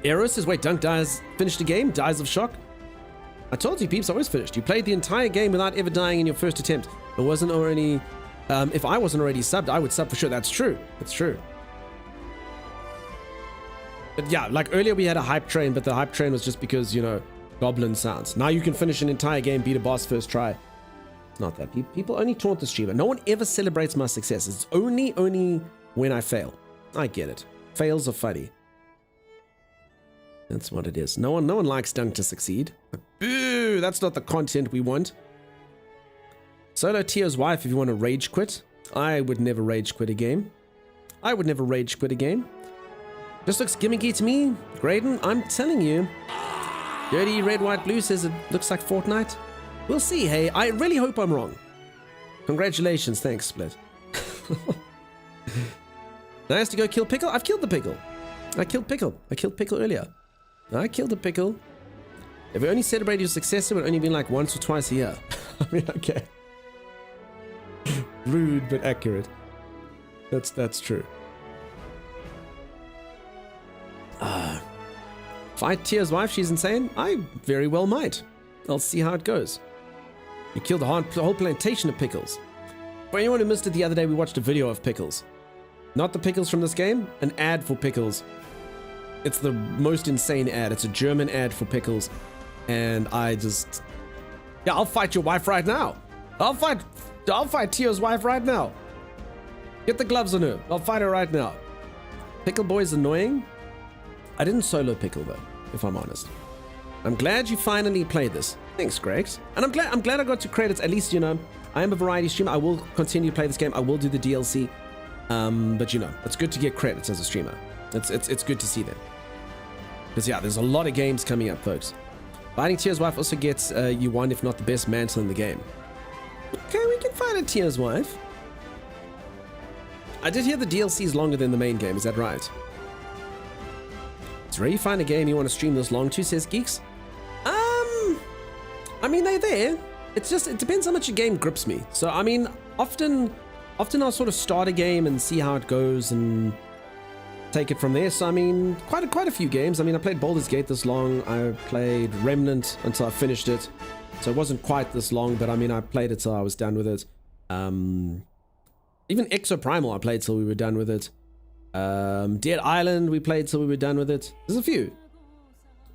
Aero says, wait, Dunk dies, finished the game, dies of shock. I told you, peeps, I was finished. You played the entire game without ever dying in your first attempt. It wasn't already, if I wasn't already subbed, I would sub for sure. That's true. That's true. But yeah, like earlier we had a hype train, but the hype train was just because, you know, goblin sounds. Now you can finish an entire game, beat a boss first try. It's not that. People only taunt the streamer. No one ever celebrates my success. It's only when I fail. I get it. Fails are funny. That's what it is. No one likes Dunk to succeed. Boo! That's not the content we want. Solo Tio's wife, if you want to rage quit. I would never rage quit a game. I would never rage quit a game. Just looks gimmicky to me. Graydon, I'm telling you. Dirty Red, White, Blue says it looks like Fortnite. We'll see, hey. I really hope I'm wrong. Congratulations. Thanks, Split. Nice to go kill Pickle. I've killed the Pickle. I killed Pickle. I killed Pickle earlier. I killed the Pickle. If we only celebrate your success, it would only be like once or twice a year. I mean, okay. Rude, but accurate. That's true. Fight Tia's wife, she's insane? I very well might. I'll see how it goes. You killed the whole plantation of Pickles. For anyone who missed it the other day, we watched a video of Pickles. Not the Pickles from this game, an ad for Pickles. It's the most insane ad. It's a German ad for Pickles. And I just... Yeah, I'll fight your wife right now. I'll fight Tia's wife right now. Get the gloves on her. I'll fight her right now. Pickle Boy's annoying. I didn't solo Pickle though. if I'm honest. I'm glad you finally played this. Thanks, Gregs. And I'm glad I got to credits. At least, you know, I am a variety streamer. I will continue to play this game. I will do the DLC. But you know, it's good to get credits as a streamer. It's good to see them. Because yeah, there's a lot of games coming up, folks. Fighting Tier's wife also gets you one, if not the best mantle in the game. Okay, we can fight a Tier's wife. I did hear the DLC is longer than the main game. Is that right? It's rare you find a game you want to stream this long to, says Geeks. I mean, they're there. It's just, it depends how much a game grips me. So, I mean, often I'll sort of start a game and see how it goes and take it from there. So, I mean, quite a few games. I mean, I played Baldur's Gate this long. I played Remnant until I finished it. So it wasn't quite this long, but I mean, I played it till I was done with it. Even Exoprimal I played till we were done with it. Dead Island we played till we were done with it. There's a few.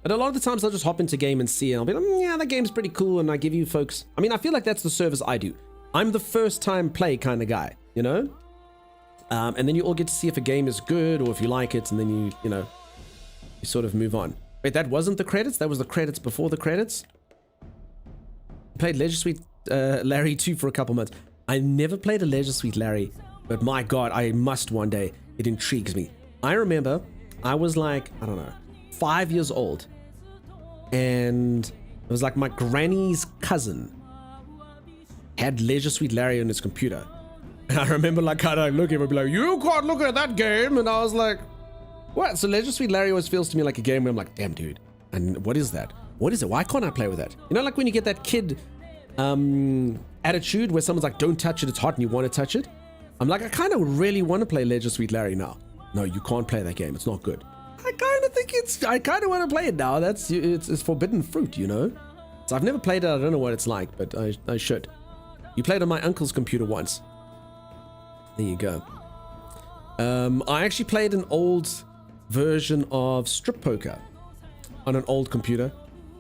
And a lot of the times I'll just hop into game and see and I'll be like, yeah, that game's pretty cool. And I give you folks, I mean, I feel like that's the service I do. I'm the first time play kind of guy, you know? And then you all get to see if a game is good or if you like it. And then you know, you sort of move on. Wait, that wasn't the credits? That was the credits before the credits? I played Leisure Suite Larry 2 for a couple months. I never played a Leisure Suite Larry, but my God, I must one day. It intrigues me. I remember I was like, I don't know, 5 years old. And it was like my granny's cousin had Leisure Suite Larry on his computer. And I remember like kind of looking and be like, you can't look at that game. And I was like, what? So Leisure Suite Larry always feels to me like a game where I'm like, damn dude. And what is that? What is it? Why can't I play with that? You know, like when you get that kid attitude where someone's like, don't touch it, it's hot, and you want to touch it. I'm like, I kind of really want to play Leisure Suite Larry now. No, you can't play that game. It's not good. I kind of want to play it now. It's forbidden fruit, you know? So I've never played it. I don't know what it's like, but I should. You played on my uncle's computer once. There you go. I actually played an old version of Strip Poker on an old computer,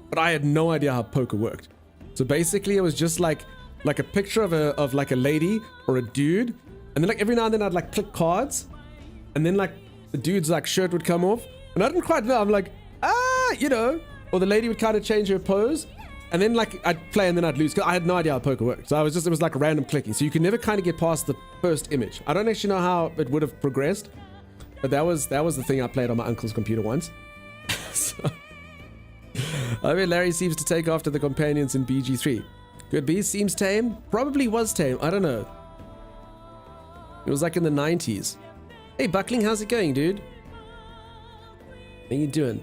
but I had no idea how poker worked. So basically it was just like a picture of like a lady or a dude, and then like every now and then I'd like click cards, and then like the dude's like shirt would come off, and I didn't quite know. I'm like, you know, or the lady would kind of change her pose, and then like I'd play and then I'd lose because I had no idea how poker worked. So it was like a random clicking. So you could never kind of get past the first image. I don't actually know how it would have progressed, but that was the thing I played on my uncle's computer once. So, I mean, Larry seems to take after the companions in BG3. Could be. Seems tame. Probably was tame. I don't know. It was like in the 90s. Hey, Buckling, how's it going, dude? How you doing?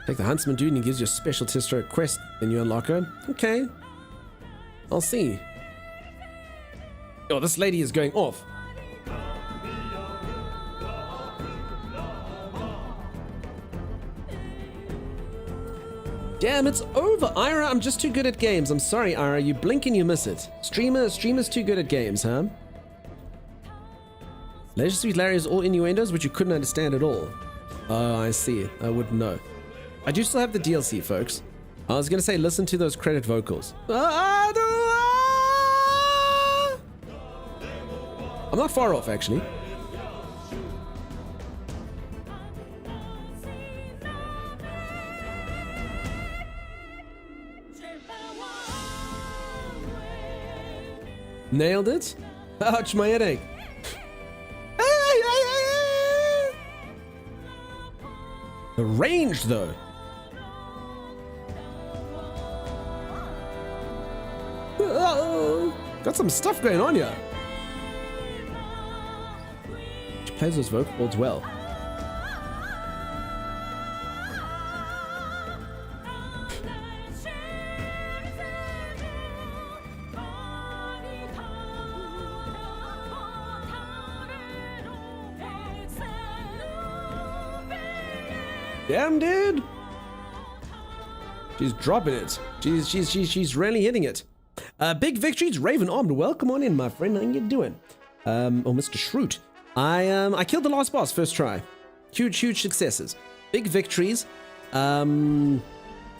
Take the Huntsman dude and he gives you a special tester quest, then you unlock her. Okay. I'll see. Oh, this lady is going off. Damn, it's over. Ira, I'm just too good at games. I'm sorry, Ira. You blink and you miss it. Streamer's too good at games, huh? Leisure Suite Larry is all innuendos, which you couldn't understand at all. Oh, I see. I wouldn't know. I do still have the DLC, folks. I was going to say, listen to those credit vocals. I'm not far off, actually. Nailed it? Ouch, my headache. The range, though. Got some stuff going on here. She plays those vocal cords well. Damn, dude. She's dropping it. She's really hitting it. Big victories, Raven Armed. Welcome on in, my friend. How you doing? Mr. Shroot. I killed the last boss first try. Huge successes. Big victories. No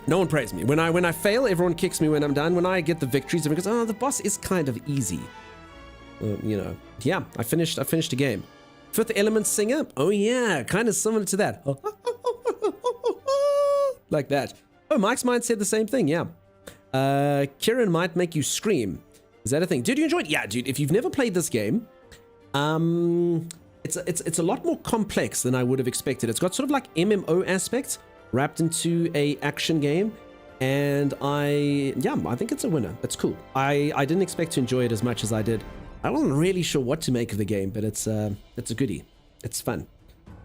one praised me. When I fail, everyone kicks me when I'm done. When I get the victories, everyone goes, oh, the boss is kind of easy. You know. Yeah, I finished the game. Fifth Element Singer. Oh yeah, kind of similar to that. like that. Oh, Mike's Mind said the same thing, yeah. Kieran might make you scream. Is that a thing? Did you enjoy it? Yeah, dude, if you've never played this game, it's a lot more complex than I would have expected. It's got sort of like MMO aspects wrapped into a action game. And I think it's a winner. It's cool. I didn't expect to enjoy it as much as I did. I wasn't really sure what to make of the game, but it's a goodie. It's fun.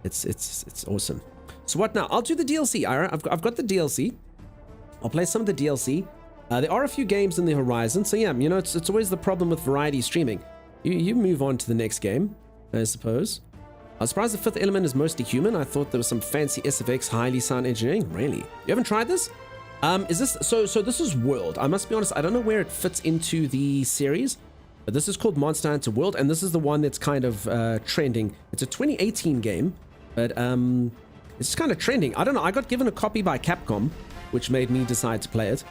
It's awesome. So what now? I'll do the DLC. I've got the DLC. I'll play some of the DLC. There are a few games in the horizon, so yeah, you know, it's always the problem with variety streaming. You move on to the next game, I suppose. I was surprised the Fifth Element is mostly human. I thought there was some fancy SFX highly sound engineering. Really? You haven't tried this? Is this so this is World. I must be honest, I don't know where it fits into the series, but this is called Monster Hunter World, and this is the one that's kind of trending. It's a 2018 game, but it's kind of trending. I don't know. I got given a copy by Capcom, which made me decide to play it.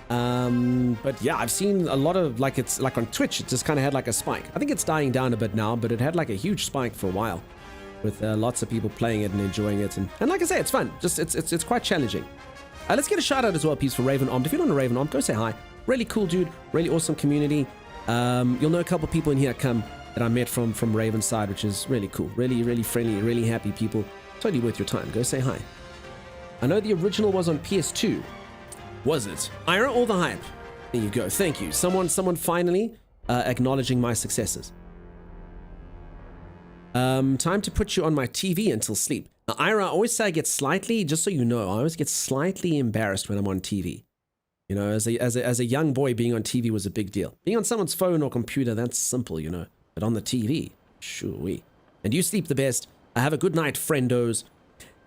But yeah, I've seen a lot of, like, it's like on Twitch, it just kind of had like a spike. I think it's dying down a bit now, but it had like a huge spike for a while with lots of people playing it and enjoying it. And like I say, it's fun. Just it's quite challenging. Let's get a shout out as well, piece for Raven Armed. If you're not a Raven Armed, go say hi. Really cool dude, really awesome community. You'll know a couple people in here that I met from Raven's side, which is really cool. Really, really friendly, really happy people. Totally worth your time. Go say hi. I know the original was on PS2. Was it? Ira, all the hype. There you go. Thank you. Someone finally acknowledging my successes. Time to put you on my TV until sleep. Now, Ira, I always say I get slightly, just so you know, I always get slightly embarrassed when I'm on TV. You know, as a young boy, being on TV was a big deal. Being on someone's phone or computer, that's simple, you know. But on the TV, sure-wee. And you sleep the best. I have a good night, friendos.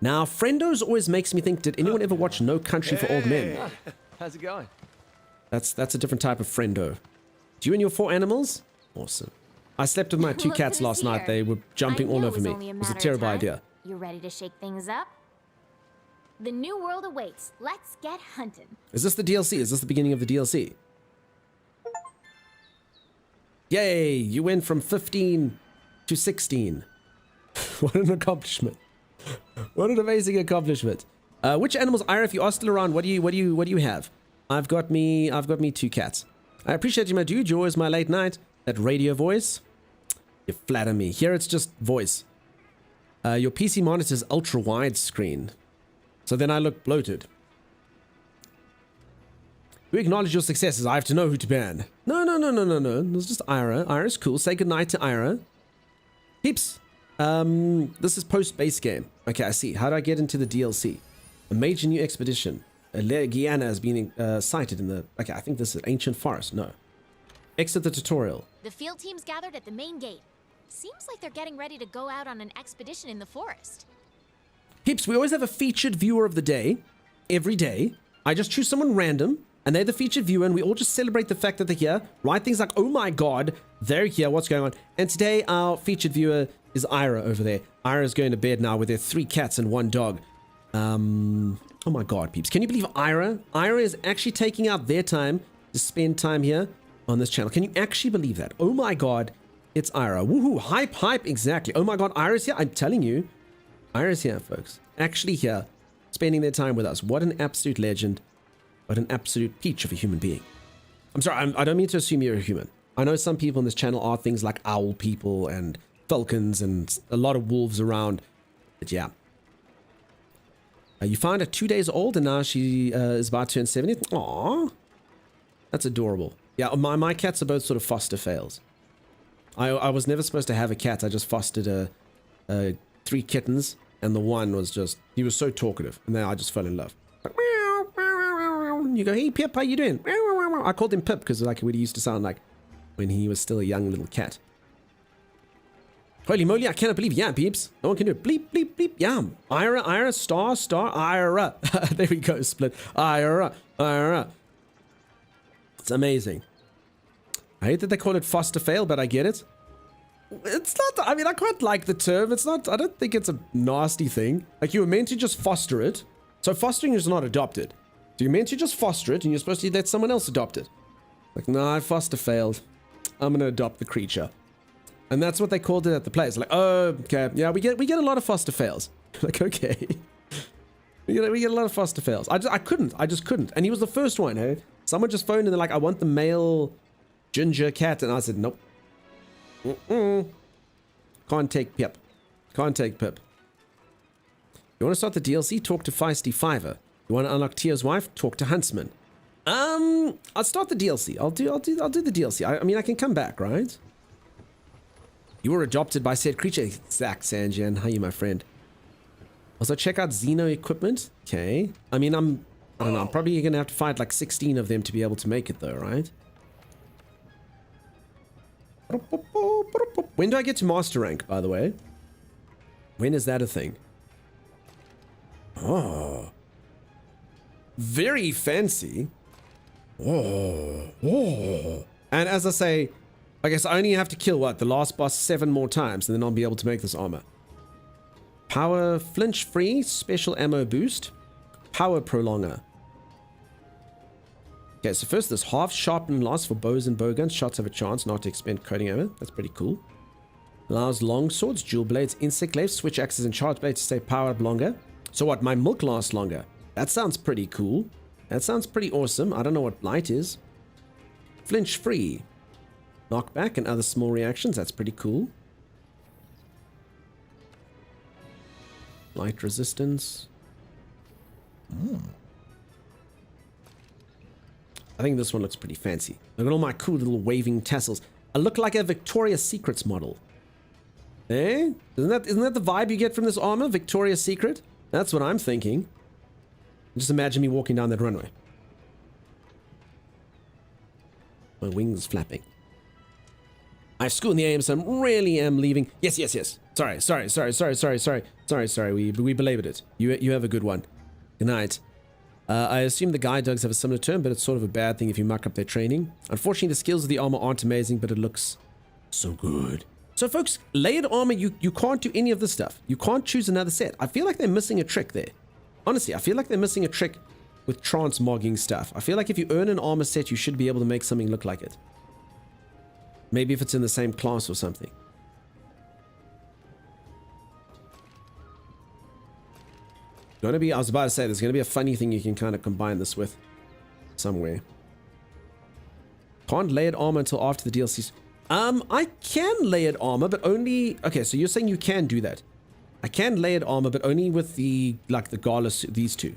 Now, friendos always makes me think, did anyone ever watch No Country for Old Men? How's it going? That's a different type of friendo. Do you and your 4 animals? Awesome. I slept with my 2 Look cats who's last night. here. They were jumping I all knew over was me. only It was a matter of terrible time. idea. You ready to shake things up? The new world awaits. Let's get hunting. Is this the DLC? Is this the beginning of the DLC? Yay! You went from 15 to 16. What an accomplishment! What an amazing accomplishment! Which animals, Ira? If you are still around, what do you have? I've got me 2 cats. I appreciate you, my dude. You're always my late night. That radio voice, you flatter me. Here it's just voice. Your PC monitor's ultra wide screen, so then I look bloated. You acknowledge your successes. I have to know who to ban. No. It's just Ira. Ira's cool. Say goodnight to Ira. Peeps. This is post-base game. Okay, I see. How do I get into the DLC? A major new expedition. Legiana has been sighted in the... Okay, I think this is Ancient Forest. No. Exit the tutorial. The field team's gathered at the main gate. Seems like they're getting ready to go out on an expedition in the forest. Peeps, we always have a featured viewer of the day. Every day. I just choose someone random, and they're the featured viewer, and we all just celebrate the fact that they're here. Write things like, oh my god, they're here, what's going on? And today, our featured viewer is Ira over there. Ira's going to bed now with their 3 cats and 1 dog. Oh my god, peeps. Can you believe Ira? Ira is actually taking out their time to spend time here on this channel. Can you actually believe that? Oh my god, it's Ira. Woohoo, hype, exactly. Oh my god, Ira's here. I'm telling you, Ira's here, folks. Actually here, spending their time with us. What an absolute legend. What an absolute peach of a human being. I'm sorry, I don't mean to assume you're a human. I know some people on this channel are things like owl people and falcons and a lot of wolves around. But yeah. You found her 2 days old and now she is about to turn 70. Aww. That's adorable. Yeah, my cats are both sort of foster fails. I was never supposed to have a cat. I just fostered 3 kittens, and the one was just, he was so talkative, and then I just fell in love. Like, meow, meow, meow, meow. You go, hey Pip, how you doing? Meow, meow, meow. I called him Pip because like what he used to sound like when he was still a young little cat. Holy moly, I cannot believe, yeah, peeps. No one can do it. Bleep, bleep, bleep, yeah. Ira, star, Ira. There we go, split. Ira. It's amazing. I hate that they call it foster fail, but I get it. It's not, I mean, I quite like the term. It's not, I don't think it's a nasty thing. Like, you were meant to just foster it. So fostering is not adopted. So you're meant to just foster it, and you're supposed to let someone else adopt it. Like, nah, I foster failed. I'm gonna adopt the creature. And that's what they called it at the place. Like, oh, okay, yeah, we get a lot of foster fails. Like, okay. We get a lot of foster fails. I just couldn't. And he was the first one, hey? Someone just phoned and they're like, I want the male ginger cat. And I said, nope. Can't take Pip. Can't take Pip. You want to start the DLC? Talk to Feisty Fiver. You want to unlock Tia's wife? Talk to Huntsman. I'll start the DLC. I'll do the DLC. I mean, I can come back, right? You were adopted by said creature. Zach Sanjan. How you, my friend? Also, check out Xeno equipment. Okay. I mean, I don't know. I'm probably going to have to fight like 16 of them to be able to make it though, right? When do I get to master rank, by the way? When is that a thing? Oh. Very fancy. Oh. And as I say, I guess I only have to kill, what, the last boss 7 more times, and then I'll be able to make this armor. Power flinch free, special ammo boost, power prolonger. Okay, so first this half sharpened loss for bows and bowguns. Shots have a chance not to expend coating ammo. That's pretty cool. Allows long swords, dual blades, insect glaives, switch axes, and charge blades to stay powered up longer. So what, my milk lasts longer? That sounds pretty cool. That sounds pretty awesome. I don't know what blight is. Flinch free. Knockback and other small reactions. That's pretty cool. Light resistance. I think this one looks pretty fancy. Look at all my cool little waving tassels. I look like a Victoria's Secrets model. Eh? Isn't that the vibe you get from this armor? Victoria's Secret? That's what I'm thinking. Just imagine me walking down that runway. My wings flapping. I have school in the AM, so I really am leaving. Yes. Sorry. We belabored it. You have a good one. Good night. I assume the guide dogs have a similar term, but it's sort of a bad thing if you muck up their training. Unfortunately, the skills of the armor aren't amazing, but it looks so good. So folks, layered armor, you can't do any of this stuff. You can't choose another set. I feel like they're missing a trick there. Honestly, I feel like they're missing a trick with transmogging stuff. I feel like if you earn an armor set, you should be able to make something look like it. Maybe if it's in the same class or something. I was about to say, there's going to be a funny thing you can kind of combine this with somewhere. Can't layered armor until after the DLCs. I can layered armor, but only... Okay, so you're saying you can do that. I can layered armor, but only with the Gala suit, these two.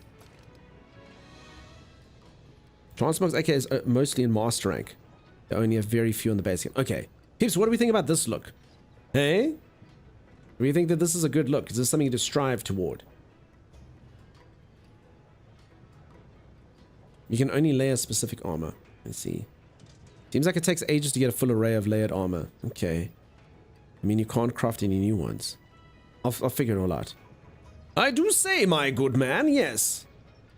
Transmogs, okay, is mostly in master rank. They only have very few in the base game. Okay. Pips, what do we think about this look? Hey? Do you think that this is a good look? Is this something to strive toward? You can only layer specific armor. Let's see. Seems like it takes ages to get a full array of layered armor. Okay. I mean, you can't craft any new ones. I'll figure it all out. I do say, my good man, yes.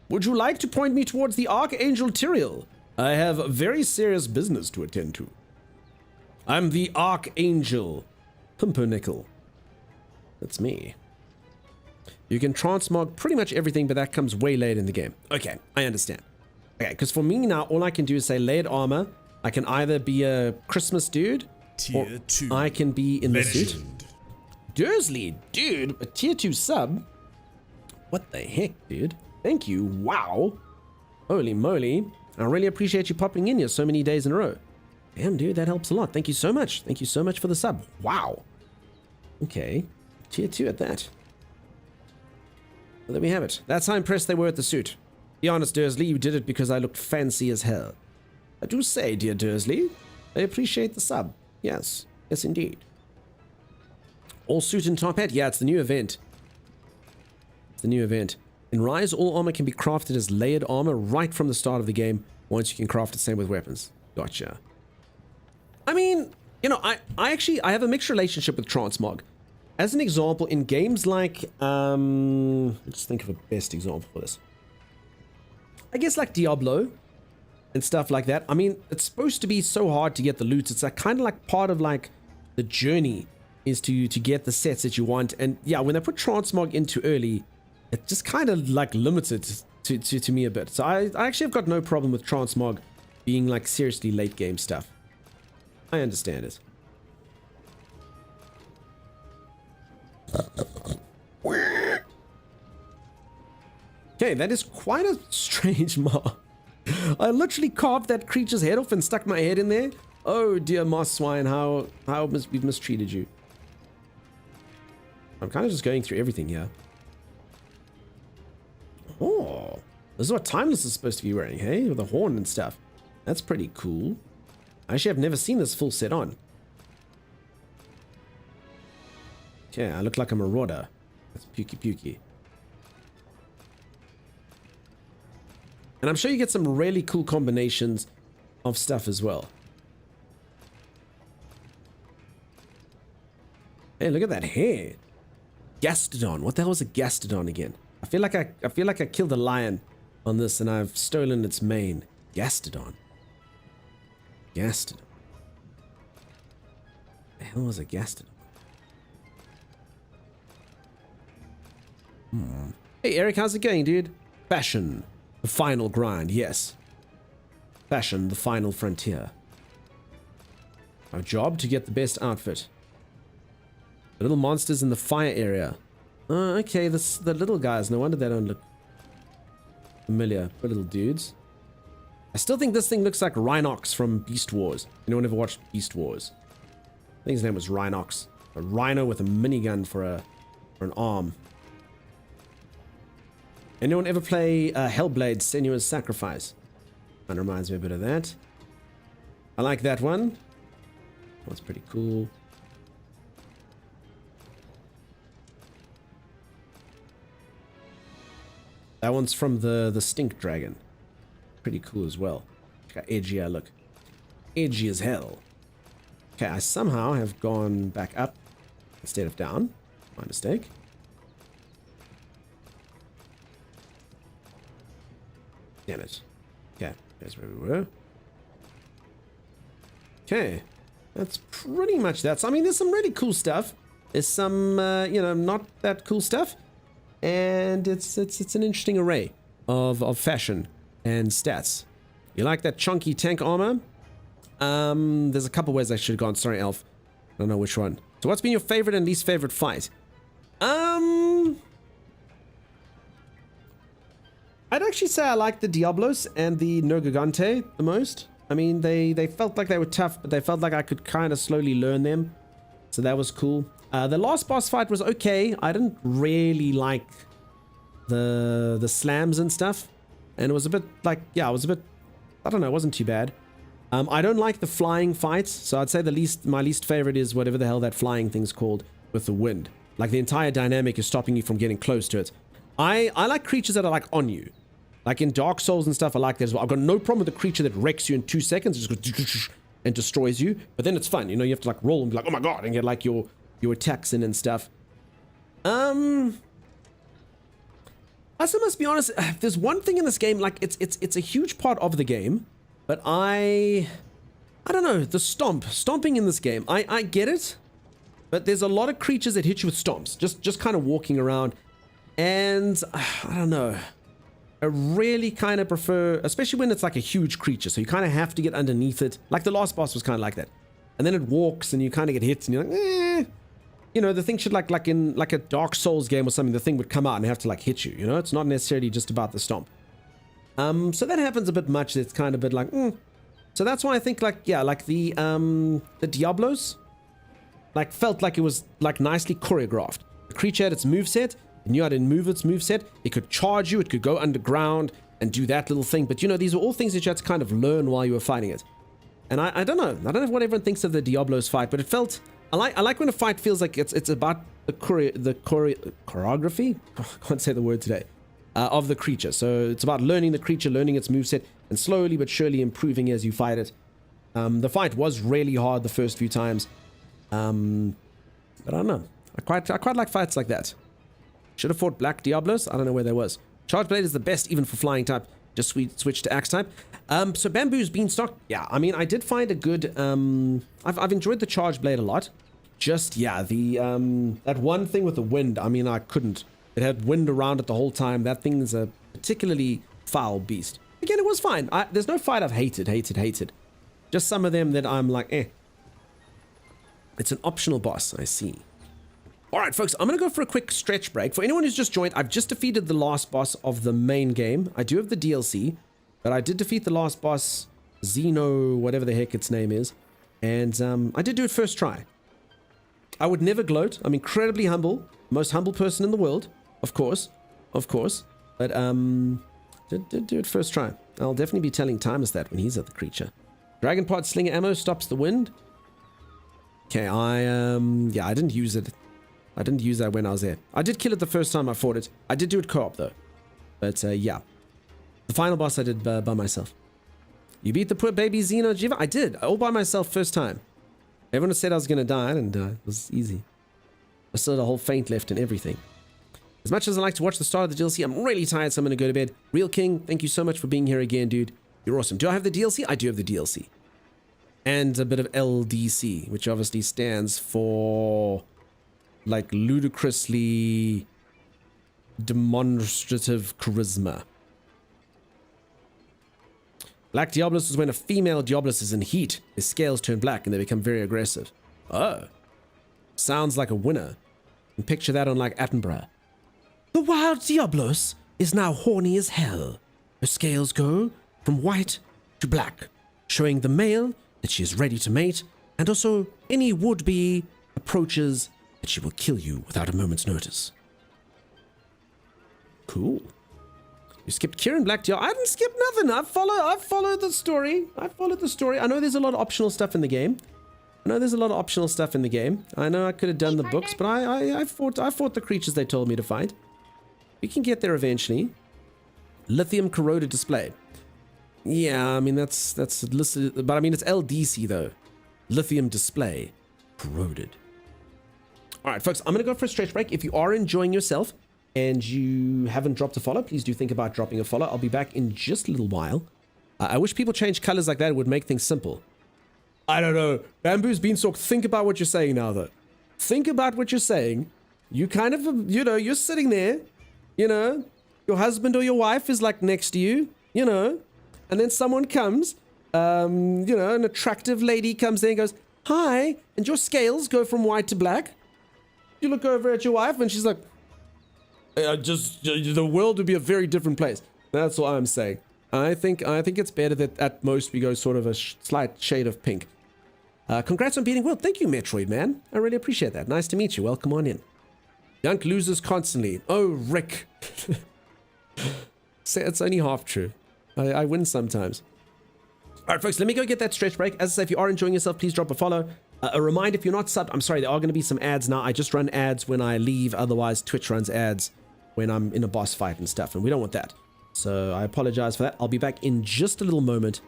Would you like to point me towards the Archangel Tyrael? I have very serious business to attend to. I'm the Archangel Pumpernickel. That's me. You can transmog pretty much everything, but that comes way late in the game. Okay, I understand. Okay, because for me now, all I can do is say layered armor. I can either be a Christmas dude, Tier 2. I can be in the suit. Legend. Dursley, dude, a tier 2 sub? What the heck, dude? Thank you, wow. Holy moly. I really appreciate you popping in here so many days in a row. Damn, dude, that helps a lot. Thank you so much. Thank you so much for the sub. Wow. Okay, tier 2 at that. Well, there we have it. That's how impressed they were at the suit. Be honest, Dursley, you did it because I looked fancy as hell. I do say, dear Dursley, I appreciate the sub. Yes, yes indeed. All suit and top hat? Yeah, it's the new event. It's the new event. In Rise, all armor can be crafted as layered armor right from the start of the game. Once you can craft it, same with weapons. Gotcha. I mean, you know, I have a mixed relationship with transmog. As an example, in games like, let's think of a best example for this. I guess like Diablo and stuff like that. I mean, it's supposed to be so hard to get the loot. It's like kind of like part of like the journey is to get the sets that you want. And yeah, when they put transmog in too early, it just kind of like limits it to me a bit. So I actually have got no problem with transmog being like seriously late game stuff. I understand it. Okay, that is quite a strange mob. I literally carved that creature's head off and stuck my head in there. Oh dear, Moss Swine, how we've mistreated you. I'm kind of just going through everything here. Oh, this is what Timeless is supposed to be wearing, hey? With a horn and stuff. That's pretty cool. Actually, I've never seen this full set on. Okay, I look like a marauder. That's pukey pukey. And I'm sure you get some really cool combinations of stuff as well. Hey, look at that hair. Gastodon. What the hell is a Gastodon again? I feel like I killed a lion on this and I've stolen its mane. Gastodon. Gastodon. The hell was a Gastodon? Hey Eric, how's it going, dude? Fashion. The final grind, yes. Fashion, the final frontier. Our job to get the best outfit. The little monsters in the fire area. Oh, okay, the little guys. No wonder they don't look familiar. Poor little dudes. I still think this thing looks like Rhinox from Beast Wars. Anyone ever watched Beast Wars? I think his name was Rhinox. A rhino with a minigun for an arm. Anyone ever play Hellblade: Senua's Sacrifice? That reminds me a bit of that. I like that one. That's pretty cool. That one's from the Stink Dragon. Pretty cool as well. Got edgy, look. Edgy as hell. Okay, I somehow have gone back up instead of down. My mistake. Damn it. Okay, there's where we were. Okay, that's pretty much that. So, I mean, there's some really cool stuff. There's some, you know, not that cool stuff. And it's an interesting array of fashion and stats. You like that chunky tank armor? There's a couple ways I should have gone. Sorry, Elf. I don't know which one. So what's been your favorite and least favorite fight? I'd actually say I like the Diablos and the Nergigante the most. I mean, they felt like they were tough, but they felt like I could kind of slowly learn them. So that was cool. The last boss fight was okay. I didn't really like the slams and stuff. And it was a bit like, yeah, it was a bit, I don't know, it wasn't too bad. I don't like the flying fights. So I'd say my least favorite is whatever the hell that flying thing's called with the wind. Like the entire dynamic is stopping you from getting close to it. I like creatures that are like on you. Like in Dark Souls and stuff, I like that as well. I've got no problem with a creature that wrecks you in 2 seconds. It just goes and destroys you. But then it's fun. You know, you have to like roll and be like, oh my god, and get like your attacks in and stuff. I still must be honest, there's one thing in this game, like it's a huge part of the game, but I don't know, the stomping in this game, I get it, but there's a lot of creatures that hit you with stomps, just kind of walking around, and I don't know, I really kind of prefer, especially when it's like a huge creature, so you kind of have to get underneath it, like the last boss was kind of like that, and then it walks and you kind of get hit and you're like, eh. You know, the thing should like in like a Dark Souls game or something, the thing would come out and have to like hit you, you know? It's not necessarily just about the stomp. So that happens a bit much. It's kind of a bit like, So that's why I think like, yeah, like the Diablos, like felt like it was like nicely choreographed. The creature had its moveset, it knew how to move its moveset. It could charge you, it could go underground and do that little thing. But you know, these are all things that you had to kind of learn while you were fighting it. And I don't know. I don't know what everyone thinks of the Diablos fight, but it felt... I like when a fight feels like it's about the choreography. Oh, I can't say the word today. Of the creature. So it's about learning the creature, learning its moveset, and slowly but surely improving as you fight it. The fight was really hard the first few times, but I don't know. I quite like fights like that. Should have fought Black Diablos. I don't know where there was. Charge Blade is the best even for flying type. Just switch to Axe type. So Bamboo's Beanstalk, yeah, I mean, I did find a good, I've enjoyed the Charge Blade a lot. Just, yeah, the, that one thing with the wind, I mean, I couldn't. It had wind around it the whole time. That thing is a particularly foul beast. Again, it was fine. There's no fight I've hated. Just some of them that I'm like, eh. It's an optional boss, I see. All right, folks, I'm going to go for a quick stretch break. For anyone who's just joined, I've just defeated the last boss of the main game. I do have the DLC, but I did defeat the last boss, Xeno, whatever the heck its name is. And I did do it first try. I would never gloat. I'm incredibly humble. Most humble person in the world. Of course. Of course. But, did do it first try. I'll definitely be telling Timus that when he's at the creature. Dragon Pod Slinger Ammo stops the wind. Okay, yeah, I didn't use it. I didn't use that when I was there. I did kill it the first time I fought it. I did do it co-op, though. But, yeah. The final boss I did by myself. You beat the poor baby Xeno Jiva? I did. All by myself first time. Everyone said I was going to die, and it was easy. I still had a whole faint left and everything. As much as I like to watch the start of the DLC, I'm really tired, so I'm going to go to bed. Real King, thank you so much for being here again, dude. You're awesome. Do I have the DLC? I do have the DLC. And a bit of LDC, which obviously stands for, like, ludicrously demonstrative charisma. Black Diablos is when a female Diablos is in heat. Their scales turn black and they become very aggressive. Oh. Sounds like a winner. And picture that on, like, Attenborough. The wild Diablos is now horny as hell. Her scales go from white to black, showing the male that she is ready to mate, and also any would-be approaches that she will kill you without a moment's notice. Cool. You skipped Kieran Black Diablo. I didn't skip nothing. I've followed the story. I followed the story. I know there's a lot of optional stuff in the game. I know I could have done the books, but I fought the creatures they told me to fight. We can get there eventually. Lithium corroded display. Yeah, I mean that's listed, but I mean it's LDC though. Lithium display corroded. All right, folks, I'm gonna go for a stretch break. If you are enjoying yourself and you haven't dropped a follow, please do think about dropping a follow. I'll be back in just a little while. I wish people change colors like that. It would make things simple. I don't know. Bamboo's Beanstalk, think about what you're saying now, though. Think about what you're saying. You kind of, you're sitting there, your husband or your wife is like next to you, and then someone comes, an attractive lady comes there and goes, hi, and your scales go from white to black. You look over at your wife and she's like, the world would be a very different place. That's what I'm saying. I think it's better that at most we go sort of a slight shade of pink. Congrats on beating Will. Thank you, Metroid Man. I really appreciate that. Nice to meet you. Welcome on in. Yunk loses constantly. Oh, Rick. Say it's only half true. I win sometimes. All right, folks, let me go get that stretch break. As I say, if you are enjoying yourself, please drop a follow. A reminder, if you're not subbed, I'm sorry, there are going to be some ads now. I just run ads when I leave. Otherwise, Twitch runs ads when I'm in a boss fight and stuff, and we don't want that. So I apologize for that. I'll be back in just a little moment.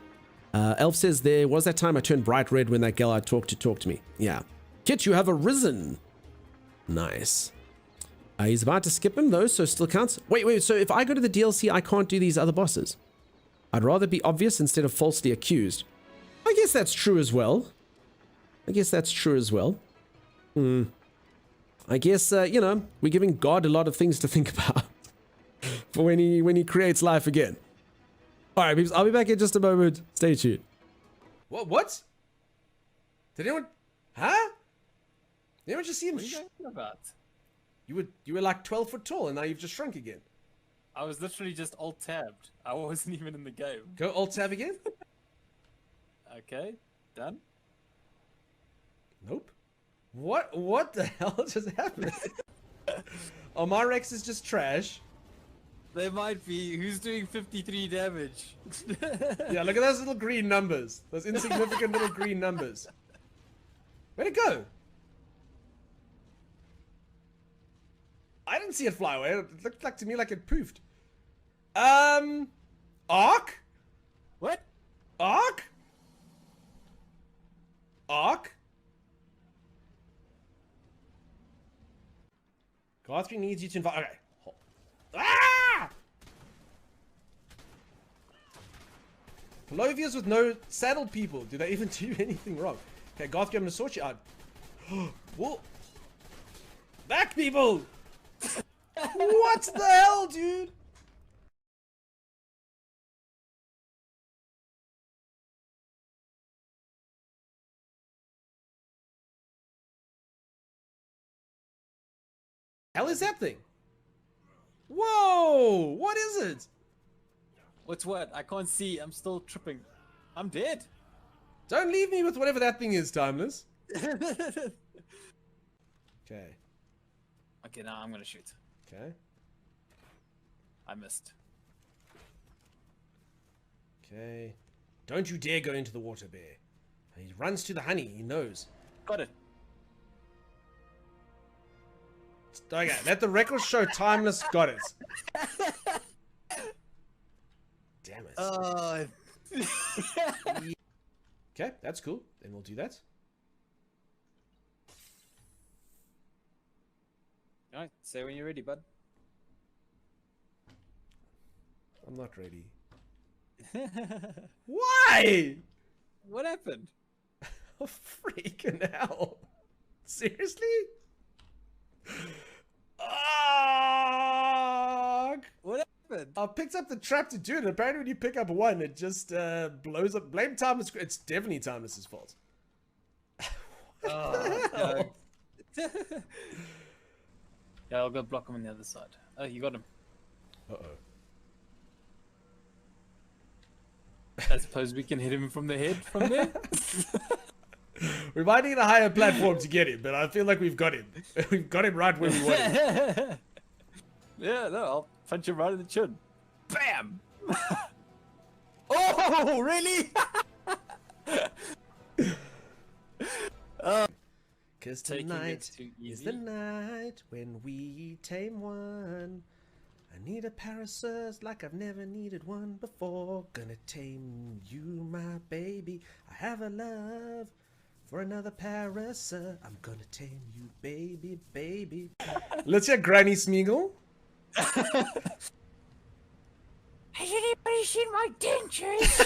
Elf says there was that time I turned bright red when that girl I talked to me. Yeah. Kit, you have arisen. Nice. He's about to skip him though, so still counts. Wait, so if I go to the DLC, I can't do these other bosses. I'd rather be obvious instead of falsely accused. I guess that's true as well. I guess, we're giving God a lot of things to think about for when he creates life again. All right, peeps, I'll be back in just a moment. Stay tuned. What? Did anyone? Huh? Did anyone just see him? What are you talking about? You were like 12 foot tall, and now you've just shrunk again. I was literally just alt-tabbed. I wasn't even in the game. Go alt-tab again. Okay, done. Nope. What the hell just happened? Oh, my Rex is just trash. There might be. Who's doing 53 damage? Yeah, look at those little green numbers. Those insignificant little green numbers. Where'd it go? I didn't see it fly away. It looked like to me like it poofed. Ark? What? Ark? Guthrie needs you to invite. Okay. Ah! Palovias with no saddled people. Do they even do anything wrong? Okay, Guthrie, I'm gonna sort you out. Whoa. Back, people! What the hell, dude? hell is that thing? Whoa! What is it? What's what? I can't see. I'm still tripping. I'm dead. Don't leave me with whatever that thing is, Timeless. Okay. Okay, now I'm gonna shoot. Okay. I missed. Okay. Don't you dare go into the water, bear. He runs to the honey. He knows. Got it. Okay, let the record show Timeless got it. Damn it. Okay, that's cool. Then we'll do that. Alright, say when you're ready, bud. I'm not ready. Why? What happened? Oh, freaking hell. Seriously? What happened? I picked up the trap to do it. Apparently when you pick up one, it just blows up. Blame Timeless. It's definitely Timeless's fault. Oh, no. Yeah, I'll go block him on the other side. Oh, you got him. Uh-oh. I suppose we can hit him from the head from there? We might need a higher platform to get him, but I feel like we've got him. We've got him right where we want him. Yeah, no, I'll punch him right in the chin. Bam! Oh, really? Cause Taking it tonight too is easy. the night when we tame one. I need a Parasus like I've never needed one before. Gonna tame you, my baby. I have a love for another Parasus. I'm gonna tame you, baby, baby. Let's hear Granny Smeagol. Has anybody seen my dentures?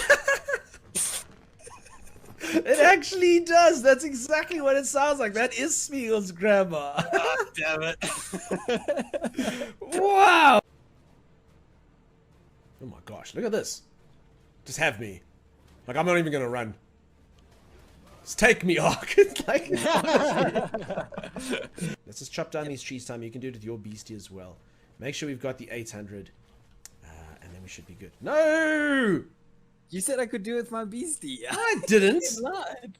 It actually does. That's exactly what it sounds like. That is Smeagol's grandma. Oh, damn it. Wow. Oh my gosh, look at this. Just have me. Like, I'm not even gonna run. Just take me, Ark. It's like, let's just chop down these trees, Tom. You can do it with your beastie as well. Make sure we've got the 800. And then we should be good. No! You said I could do it with my beastie. I didn't. You lied.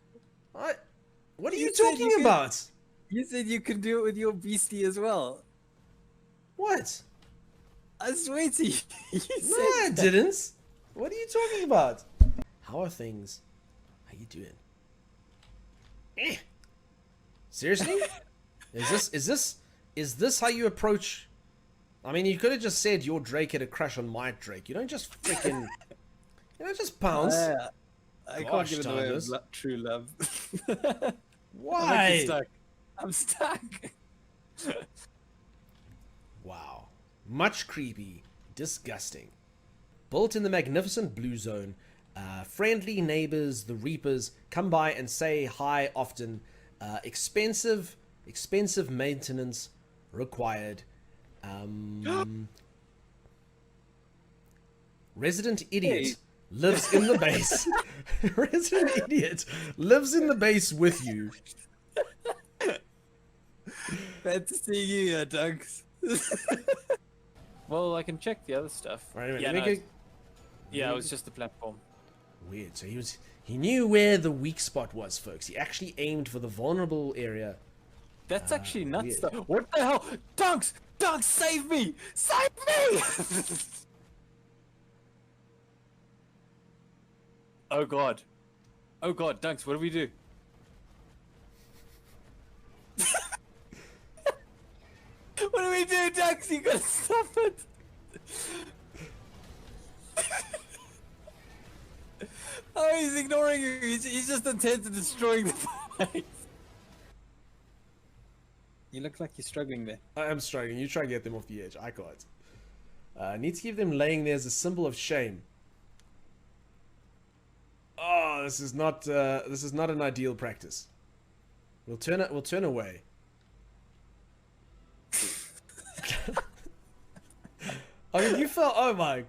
What are you You said talking you could- about? You said you could do it with your beastie as well. What? I swear to you. You No, I said didn't. What are you talking about? How are things? How you doing? Seriously? Is this how you approach? I mean, you could have just said your Drake had a crush on my Drake. You don't just freaking, you don't just pounce. I can't Gosh, get in the way of Timeless. true love. Why? I'm stuck. I'm stuck. Wow. Much creepy. Disgusting. Built in the magnificent blue zone. Friendly neighbors, the Reapers, come by and say hi often. Expensive maintenance required. Resident Idiot lives in the base. Resident Idiot lives in the base with you. Bad to see you, Dunks. Well, I can check the other stuff. Right, wait, yeah, let me no, go- yeah, it was just the platform. Weird. So he knew where the weak spot was, folks. He actually aimed for the vulnerable area. That's actually nuts. weird. Though. What the hell? Dunks! Dunks, save me! Save me! Oh god. Oh god, Dunks, what do we do? What do we do, Dunks? You gotta stop it! Oh, he's ignoring you. He's just intent on destroying the place. You look like you're struggling there. I am struggling. You try and get them off the edge. I can't. Need to keep them laying there as a symbol of shame. Oh, this is not an ideal practice. We'll turn away. I mean, you felt. Oh my.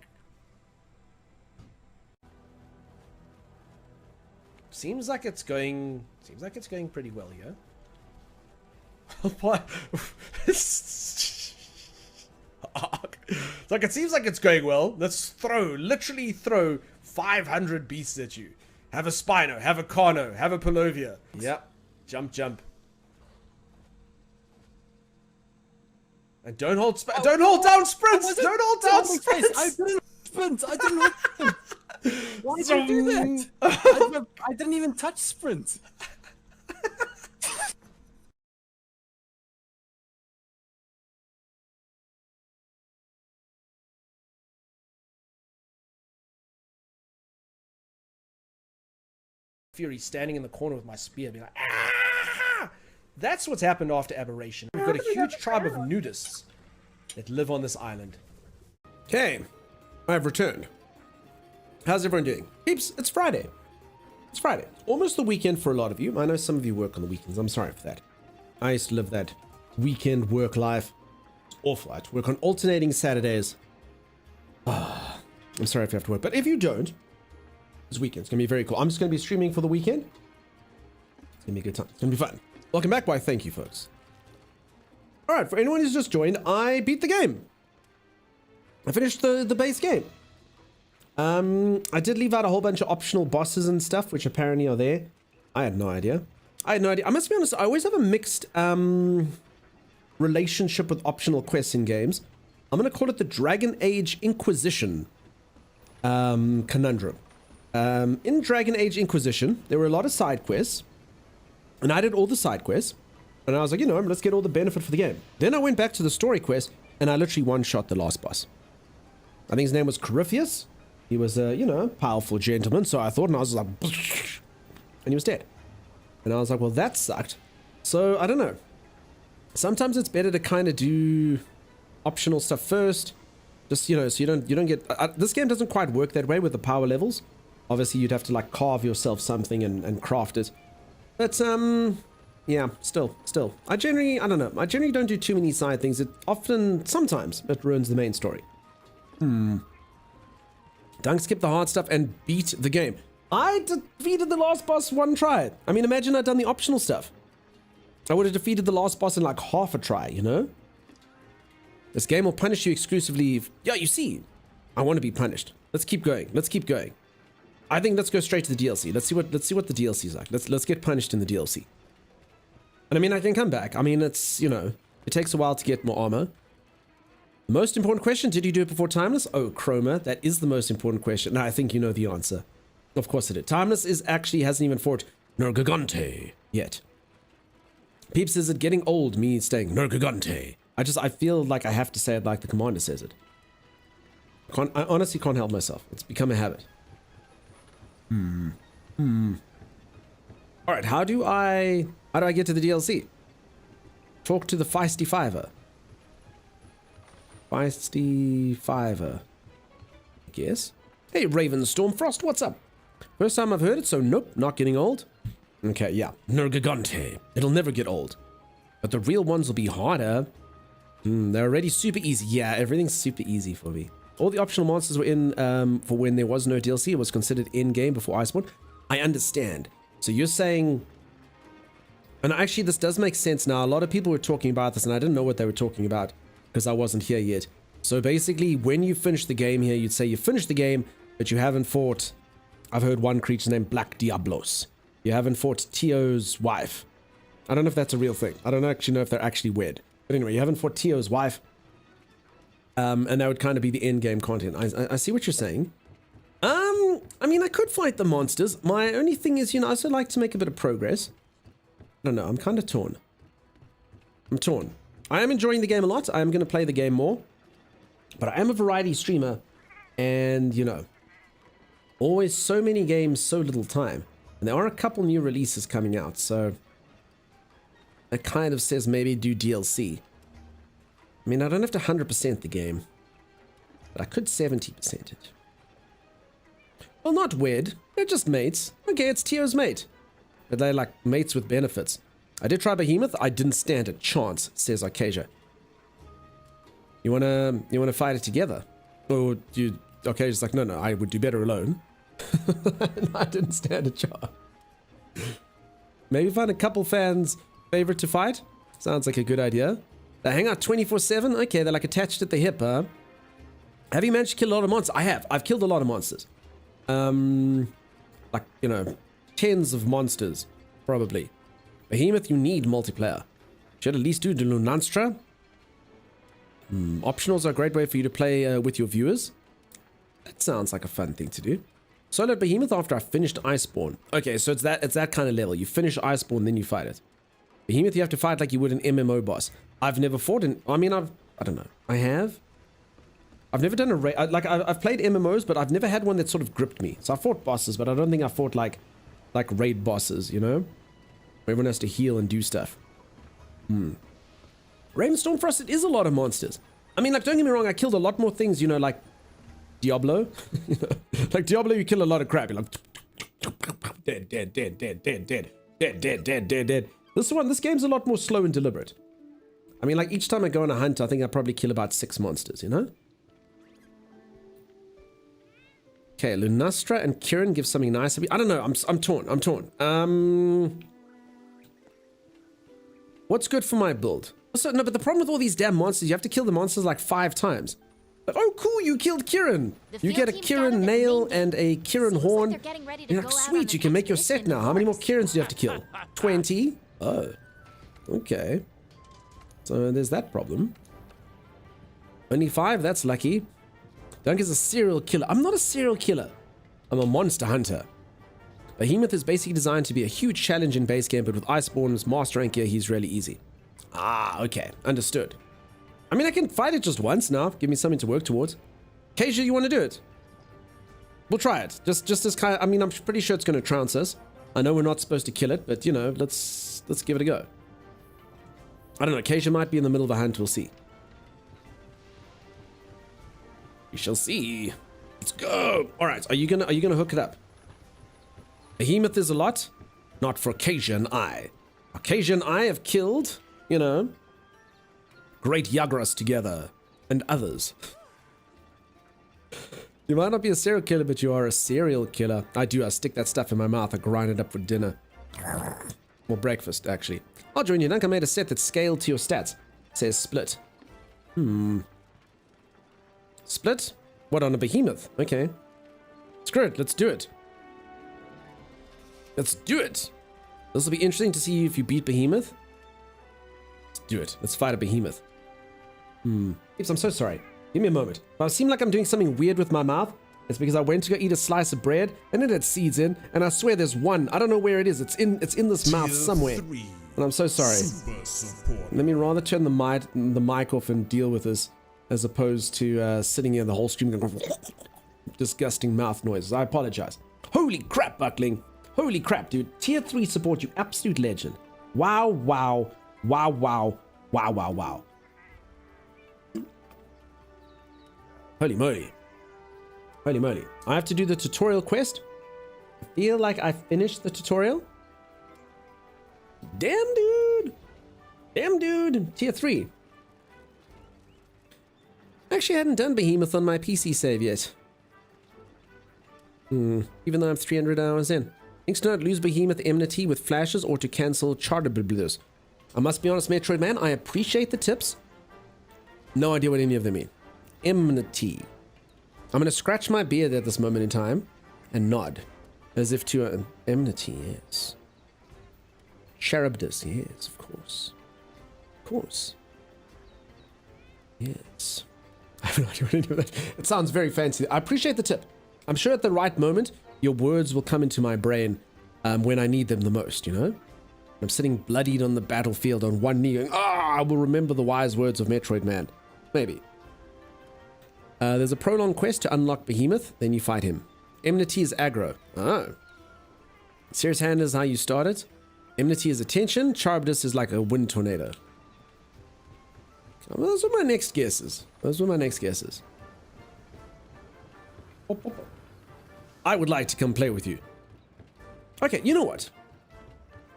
Seems like it's going pretty well here. What? It's like, it seems like it's going well. Let's literally throw 500 beasts at you. Have a Spino, have a Carno, have a Palovia. Yep. Jump. And don't hold down sprints! Don't hold down sprints! I didn't sprint! I didn't Why did you do that? I didn't even touch sprint. Fury standing in the corner with my spear being like, ah! That's what's happened after Aberration. We've got a huge tribe of nudists that live on this island. Okay, I've returned. How's everyone doing? Peeps, it's Friday. It's Friday. Almost the weekend for a lot of you. I know some of you work on the weekends. I'm sorry for that. I used to live that weekend work life. It's awful. I had to work on alternating Saturdays. I'm sorry if you have to work. But if you don't, this weekend's going to be very cool. I'm just going to be streaming for the weekend. It's going to be a good time. It's going to be fun. Welcome back. Why, thank you, folks. All right, for anyone who's just joined, I beat the game. I finished the base game. I did leave out a whole bunch of optional bosses and stuff, which apparently are there. I had no idea. I must be honest, I always have a mixed relationship with optional quests in games. I'm going to call it the Dragon Age Inquisition conundrum. In Dragon Age Inquisition, there were a lot of side quests, and I did all the side quests, and I was like, you know, let's get all the benefit for the game. Then I went back to the story quest, and I literally one-shot the last boss. I think his name was Corypheus. He was a, you know, powerful gentleman, so I thought, and I was like, and he was dead. And I was like, well, that sucked. So, I don't know. Sometimes it's better to kind of do optional stuff first, just, you know, so you don't get, this game doesn't quite work that way with the power levels. Obviously, you'd have to, like, carve yourself something and craft it. But, yeah, still. I generally don't do too many side things. Sometimes, it ruins the main story. Dunk skipped the hard stuff and beat the game. I defeated the last boss one try. I mean, imagine I'd done the optional stuff. I would have defeated the last boss in like half a try, you know? This game will punish you exclusively. Yeah, you see, I want to be punished. Let's keep going. I think let's go straight to the DLC. Let's see what the DLC is like. Let's get punished in the DLC. And I mean, I can come back. I mean, it's, you know, it takes a while to get more armor. The most important question, did you do it before Timeless? Oh, Chroma, that is the most important question. Now, I think you know the answer. Of course it did. Timeless hasn't even fought Nergigante yet. Peeps, is it getting old, me saying Nergigante? I feel like I have to say it like the commander says it. I honestly can't help myself. It's become a habit. Alright, how do I get to the DLC? Talk to the Feisty Fiver. Feisty Fiver. I guess. Hey, Ravenstormfrost, what's up? First time I've heard it, so nope, not getting old. Okay, yeah. Nergigante. It'll never get old. But the real ones will be harder. They're already super easy. Yeah, everything's super easy for me. All the optional monsters were in for when there was no DLC. It was considered in-game before Iceborne. I understand. So you're saying... And actually, this does make sense now. A lot of people were talking about this, and I didn't know what they were talking about because I wasn't here yet. So basically, when you finish the game here, you'd say you finished the game, but you haven't fought... I've heard one creature named Black Diablos. You haven't fought Tio's wife. I don't know if that's a real thing. I don't actually know if they're actually wed. But anyway, you haven't fought Tio's wife. And that would kind of be the end game content. I see what you're saying. I mean, I could fight the monsters. My only thing is, you know, I also like to make a bit of progress. I don't know. I'm kind of torn. I'm torn. I am enjoying the game a lot. I am going to play the game more. But I am a variety streamer. And, you know, always so many games, so little time. And there are a couple new releases coming out. So it kind of says maybe do DLC. I mean, I don't have to 100% the game, but I could 70% it. Well, not wed. They're just mates. Okay, it's Tio's mate. But they're like mates with benefits. I did try Behemoth. I didn't stand a chance, says Arcasia. You wanna fight it together? Or you... Arcasia's like, no, I would do better alone. I didn't stand a chance. Maybe find a couple fans' favorite to fight? Sounds like a good idea. They hang out 24/7? Okay, they're like attached at the hip, huh? Have you managed to kill a lot of monsters? I have. I've killed a lot of monsters. Like, you know, tens of monsters, probably. Behemoth, you need multiplayer. Should at least do the Lunanstra. Optionals are a great way for you to play with your viewers. That sounds like a fun thing to do. Solo Behemoth after I finished Iceborne. Okay, so it's that kind of level. You finish Iceborne, then you fight it. Behemoth, you have to fight like you would an MMO boss. I've never fought an... I mean, I don't know. I have. I've never done a raid. I've played MMOs, but I've never had one that sort of gripped me. So I fought bosses, but I don't think I fought like raid bosses, you know? Where everyone has to heal and do stuff. Raven Stormfrost, it is a lot of monsters. I mean, like, don't get me wrong, I killed a lot more things, you know, like Diablo. You know? Like Diablo, you kill a lot of crap. You're like, dead, dead, dead, dead, dead, dead, dead, dead, dead, dead, dead. This game's a lot more slow and deliberate. I mean, like, each time I go on a hunt, I think I probably kill about 6 monsters, you know? Okay, Lunastra and Kirin give something nice. I don't know, I'm torn. What's good for my build? So, no, but the problem with all these damn monsters, you have to kill the monsters like 5 times. Like, oh, cool, you killed Kirin. You get a Kirin nail and a Kirin horn. You're like, sweet, you can make your set now. How many more Kirins do you have to kill? 20? Oh, okay. So there's that problem. Only 5, that's lucky. Dunk is a serial killer. I'm not a serial killer. I'm a monster hunter. Behemoth is basically designed to be a huge challenge in base game, but with Iceborne's master rank gear, he's really easy. Ah, okay. Understood. I mean, I can fight it just once now. Give me something to work towards. Kasia, you want to do it? We'll try it. Just as kind of, I mean, I'm pretty sure it's going to trounce us. I know we're not supposed to kill it, but, you know, let's give it a go. I don't know. Kasia might be in the middle of a hunt. We'll see. We shall see. Let's go. All right. Are you gonna hook it up? Behemoth is a lot. Not for Kasia and I. Kasia and I have killed, you know, great Yagras together and others. You might not be a serial killer, but you are a serial killer. I stick that stuff in my mouth. I grind it up for dinner. Or breakfast, actually. I'll join you, Dunk. I made a set that's scaled to your stats. It says split. Split? What, on a behemoth? Okay. Screw it, let's do it. Let's do it. This will be interesting to see if you beat behemoth. Let's do it. Let's fight a behemoth. Peeps, I'm so sorry. Give me a moment. If I seem like I'm doing something weird with my mouth, it's because I went to go eat a slice of bread and it had seeds in, and I swear there's one. I don't know where it is. It's in this mouth somewhere. And I'm so sorry. Let me rather turn the mic off and deal with this, as opposed to sitting here the whole stream going disgusting mouth noises. I apologize. Holy crap, Buckling. Holy crap, dude. Tier 3 support, you absolute legend. Wow, wow, wow, wow, wow, wow, wow. Holy moly. Holy moly. I have to do the tutorial quest. I feel like I finished the tutorial. Damn, dude. Damn, dude. Tier 3. Actually, I hadn't done Behemoth on my PC save yet. Even though I'm 300 hours in. Thinks to not lose Behemoth enmity with flashes or to cancel charter blurs. I must be honest, Metroid Man, I appreciate the tips. No idea what any of them mean. Enmity. I'm going to scratch my beard at this moment in time and nod. As if to an enmity, yes. Charybdis, yes, of course. Of course. Yes. I have no idea what any of that. It sounds very fancy. I appreciate the tip. I'm sure at the right moment, your words will come into my brain when I need them the most, you know? I'm sitting bloodied on the battlefield on one knee going, I will remember the wise words of Metroid Man. Maybe. There's a prolonged quest to unlock Behemoth, then you fight him. Enmity is aggro. Oh. Serious Hand is how you start it. Enmity is attention. Charybdis is like a wind tornado. Well, those were my next guesses. I would like to come play with you. Okay, you know what?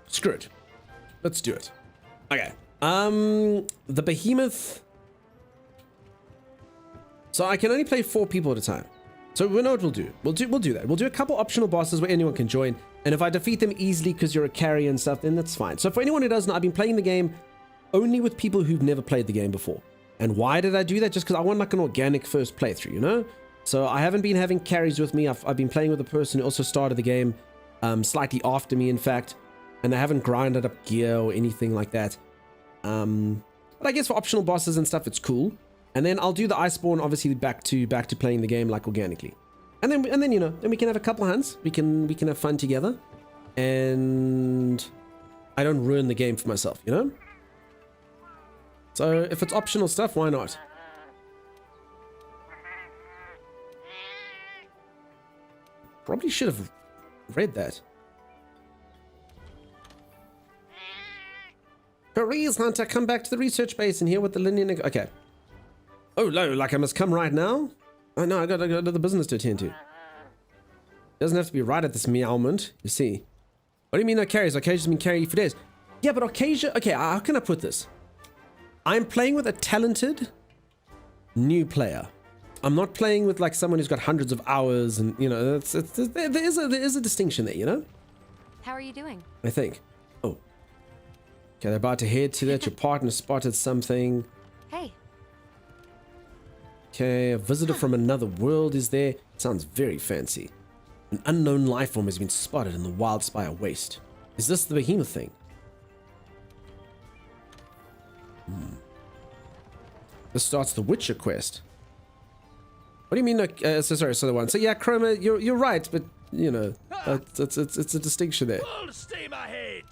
Screw it. Let's do it. Okay. The Behemoth. So I can only play 4 people at a time. So we know what we'll do. We'll do that. We'll do a couple optional bosses where anyone can join. And if I defeat them easily because you're a carry and stuff, then that's fine. So for anyone who doesn't know, I've been playing the game only with people who've never played the game before. And why did I do that? Just because I want like an organic first playthrough, you know? So I haven't been having carries with me. I've been playing with a person who also started the game slightly after me, in fact. And I haven't grinded up gear or anything like that. But I guess for optional bosses and stuff, it's cool. And then I'll do the Iceborne, obviously, back to playing the game like organically. And then you know, then we can have a couple hunts. We can have fun together. And I don't ruin the game for myself, you know? So if it's optional stuff, why not? Probably should have read that. Paris Hunter, come back to the research base and hear what the linear... Okay. Oh, no, like I must come right now? Oh, no, I got other business to attend to. Doesn't have to be right at this meowment, you see. What do you mean no carries? Arcasia's been carrying you for days. Yeah, but Arcasia... Okay, how can I put this? I'm playing with a talented new player. I'm not playing with like someone who's got hundreds of hours and, you know, there is a distinction there, you know? How are you doing? I think. Oh. Okay, they're about to head to that. Your partner spotted something. Hey. Okay, a visitor from another world is there. Sounds very fancy. An unknown life form has been spotted in the Wildspire Waste. Is this the behemoth thing? This starts the Witcher quest. What do you mean? Sorry, the one. So yeah, Chroma, you're right, but you know, it's a distinction there. Full steam ahead!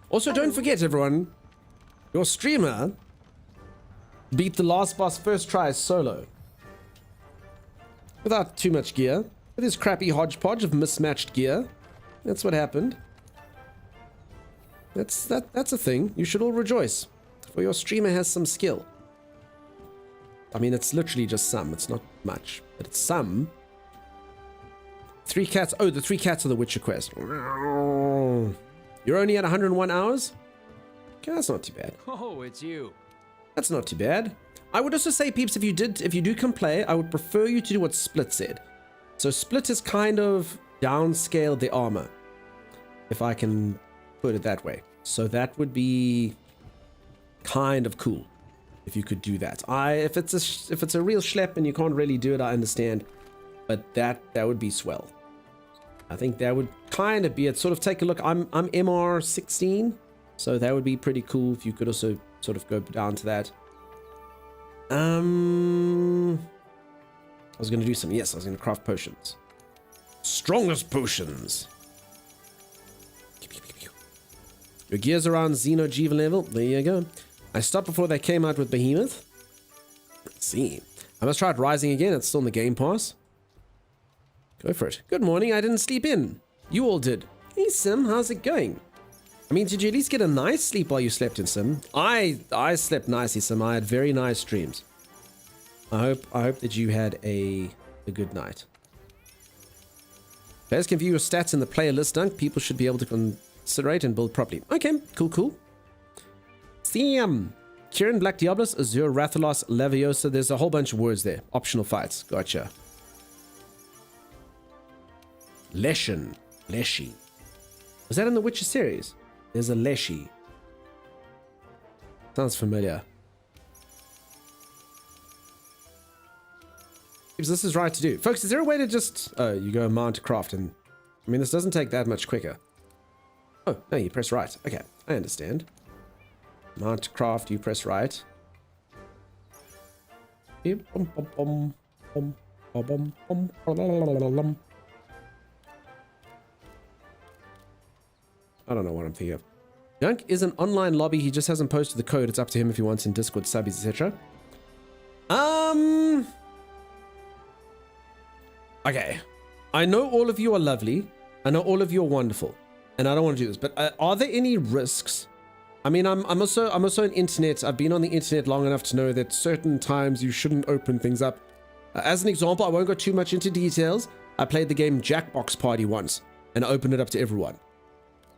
Also, don't forget, everyone, your streamer beat the last boss first try solo, without too much gear, with his crappy hodgepodge of mismatched gear. That's what happened. That's a thing. You should all rejoice, for your streamer has some skill. I mean, it's literally just some. It's not much, but it's some. 3 cats. Oh, the 3 cats of the Witcher quest. You're only at 101 hours? Okay, that's not too bad. Oh, it's you. That's not too bad. I would also say, peeps, if you do come play, I would prefer you to do what Split said. So Split is kind of downscaled the armor, if I can put it that way. So that would be kind of cool if you could do that. If it's a real schlep and you can't really do it, I understand, but that would be swell. I think that would kind of be it. Sort of take a look. I'm MR 16, so that would be pretty cool if you could also sort of go down to that. I was going to do some. Yes, I was going to craft potions. Strongest potions. Your gear's around Xeno'jiiva level. There you go. I stopped before they came out with Behemoth. Let's see. I must try it Rising again. It's still in the Game Pass. Go for it. Good morning. I didn't sleep in. You all did. Hey, Sim. How's it going? I mean, did you at least get a nice sleep while you slept in, Sim? I slept nicely, Sim. I had very nice dreams. I hope that you had a good night. Players can view your stats in the player list, Dunk. People should be able to considerate and build properly. Okay, cool. Sam. Kieran, Black Diablos, Azure, Rathalos, Leviosa. There's a whole bunch of words there. Optional fights. Gotcha. Leshen. Leshy. Was that in the Witcher series? There's a Leshy. Sounds familiar. This is right to do. Folks, is there a way to just... Oh, you go mount to craft and... I mean, this doesn't take that much quicker. Oh, no, you press right. Okay, I understand. Mount to craft, you press right. I don't know what I'm thinking of. Dunk is an online lobby. He just hasn't posted the code. It's up to him if he wants in Discord, subbies, etc. Okay. I know all of you are lovely. I know all of you are wonderful. And I don't want to do this. But are there any risks? I mean, I'm also on internet. I've been on the internet long enough to know that certain times you shouldn't open things up. As an example, I won't go too much into details. I played the game Jackbox Party once. And I opened it up to everyone.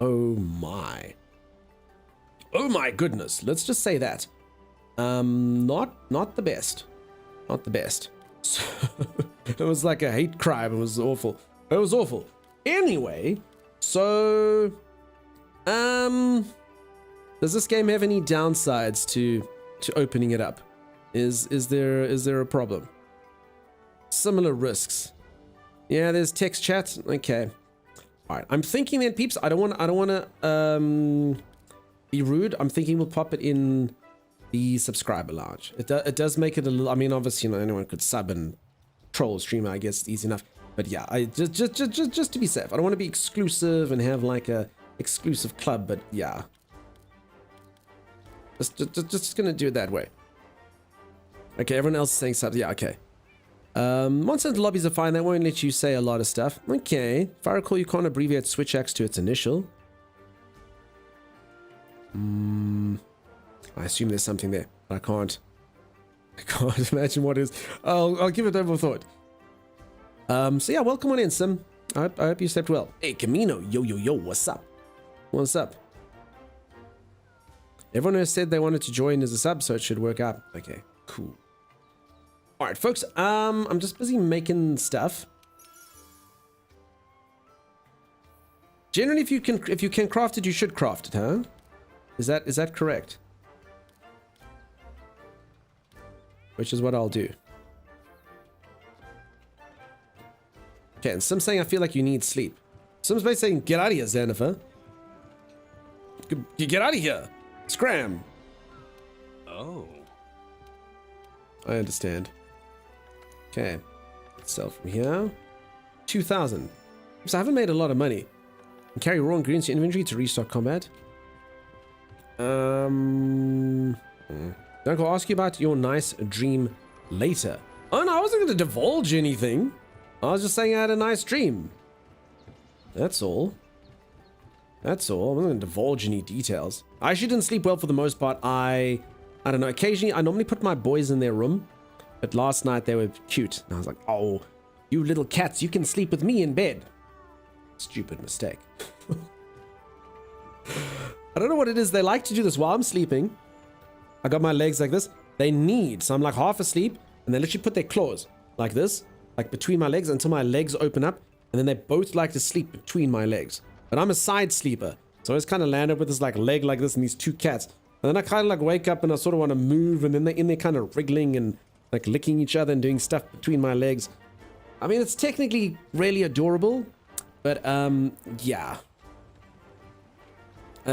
Oh my. Oh my goodness. Let's just say that. Not the best. Not the best. So, it was like a hate crime. It was awful. It was awful. Anyway, so does this game have any downsides to opening it up? Is there a problem? Similar risks. Yeah, there's text chat. Okay. All right. I'm thinking then, peeps. I don't want to be rude. I'm thinking we'll pop it in the subscriber lounge. It does make it a little. I mean, obviously, anyone could sub and troll streamer. I guess it's easy enough. But yeah, I just to be safe. I don't want to be exclusive and have like a exclusive club. But yeah, just gonna do it that way. Okay, everyone else is saying something. Yeah, okay. Monster Hunter lobbies are fine. They won't let you say a lot of stuff. Okay. If I recall, you can't abbreviate switch axe to its initial. I assume there's something there, but I can't imagine what is. I'll give it over thought. So yeah, welcome on in, Sim. I hope you slept well. Hey, Camino. Yo, what's up? What's up? Everyone who said they wanted to join as a sub, so it should work out. Okay, cool. All right, folks. I'm just busy making stuff. Generally, if you can craft it, you should craft it, huh? Is that correct? Which is what I'll do. Okay, and Sim's saying I feel like you need sleep. Sim's basically saying, get out of here, Xanafer. Get out of here. Scram. Oh. I understand. Okay. Let's sell from here. 2,000. So I haven't made a lot of money. And carry raw ingredients to inventory to restock combat. Don't go ask you about your nice dream later. Oh no, I wasn't going to divulge anything. I was just saying I had a nice dream. That's all. That's all. I wasn't going to divulge any details. I actually didn't sleep well for the most part. I don't know. Occasionally, I normally put my boys in their room. But last night they were cute. And I was like, oh, you little cats, you can sleep with me in bed. Stupid mistake. I don't know what it is. They like to do this while I'm sleeping. I got my legs like this. They need. So I'm like half asleep. And they literally put their claws like this. Like between my legs until my legs open up. And then they both like to sleep between my legs. But I'm a side sleeper. So I just kind of land up with this like leg like this and these two cats. And then I kind of like wake up and I sort of want to move. And then they're in there kind of wriggling and like licking each other and doing stuff between my legs. I mean, it's technically really adorable. But yeah.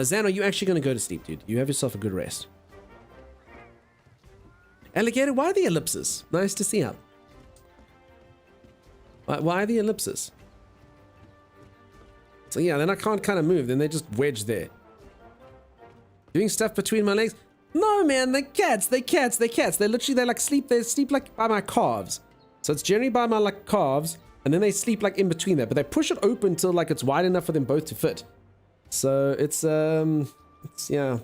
Zan, are you actually going to go to sleep, dude? You have yourself a good rest. Alligator, why the ellipses? Nice to see you. Why the ellipses? So yeah, then I can't kind of move. Then they just wedge there. Doing stuff between my legs? No, man, they're cats. They're cats. They're cats. They like sleep. They sleep like by my calves. So it's generally by my like calves. And then they sleep like in between there. But they push it open till like it's wide enough for them both to fit. So it's yeah.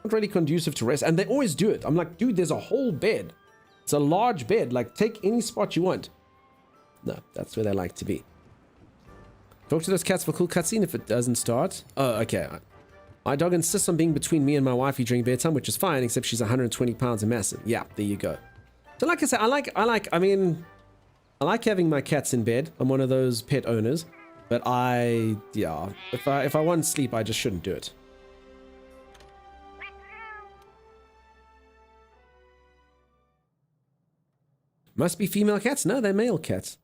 Not really conducive to rest. And they always do it. I'm like, dude, there's a whole bed. It's a large bed. Like, take any spot you want. No, that's where they like to be. Talk to those cats for a cool cutscene if it doesn't start. Oh, okay. My dog insists on being between me and my wifey during bedtime, which is fine, except she's 120 pounds and massive. Yeah, there you go. So like I said, I like having my cats in bed. I'm one of those pet owners. But yeah, if I want sleep, I just shouldn't do it. Must be female cats? No, they're male cats.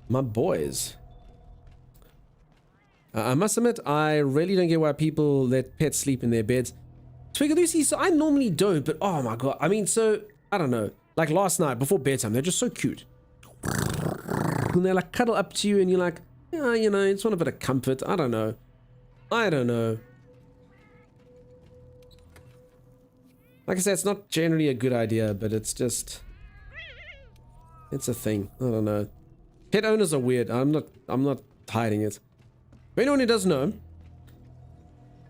My boys. I must admit, I really don't get why people let pets sleep in their beds. Twiggalucy, so I normally don't, but oh my god. I mean, so, I don't know. Like last night, before bedtime, they're just so cute. And they like cuddle up to you and you're like, yeah, you know, it's one of a bit of comfort. I don't know. I don't know. Like I said, it's not generally a good idea, but it's just... It's a thing. I don't know. Pet owners are weird. I'm not hiding it. For anyone who doesn't know,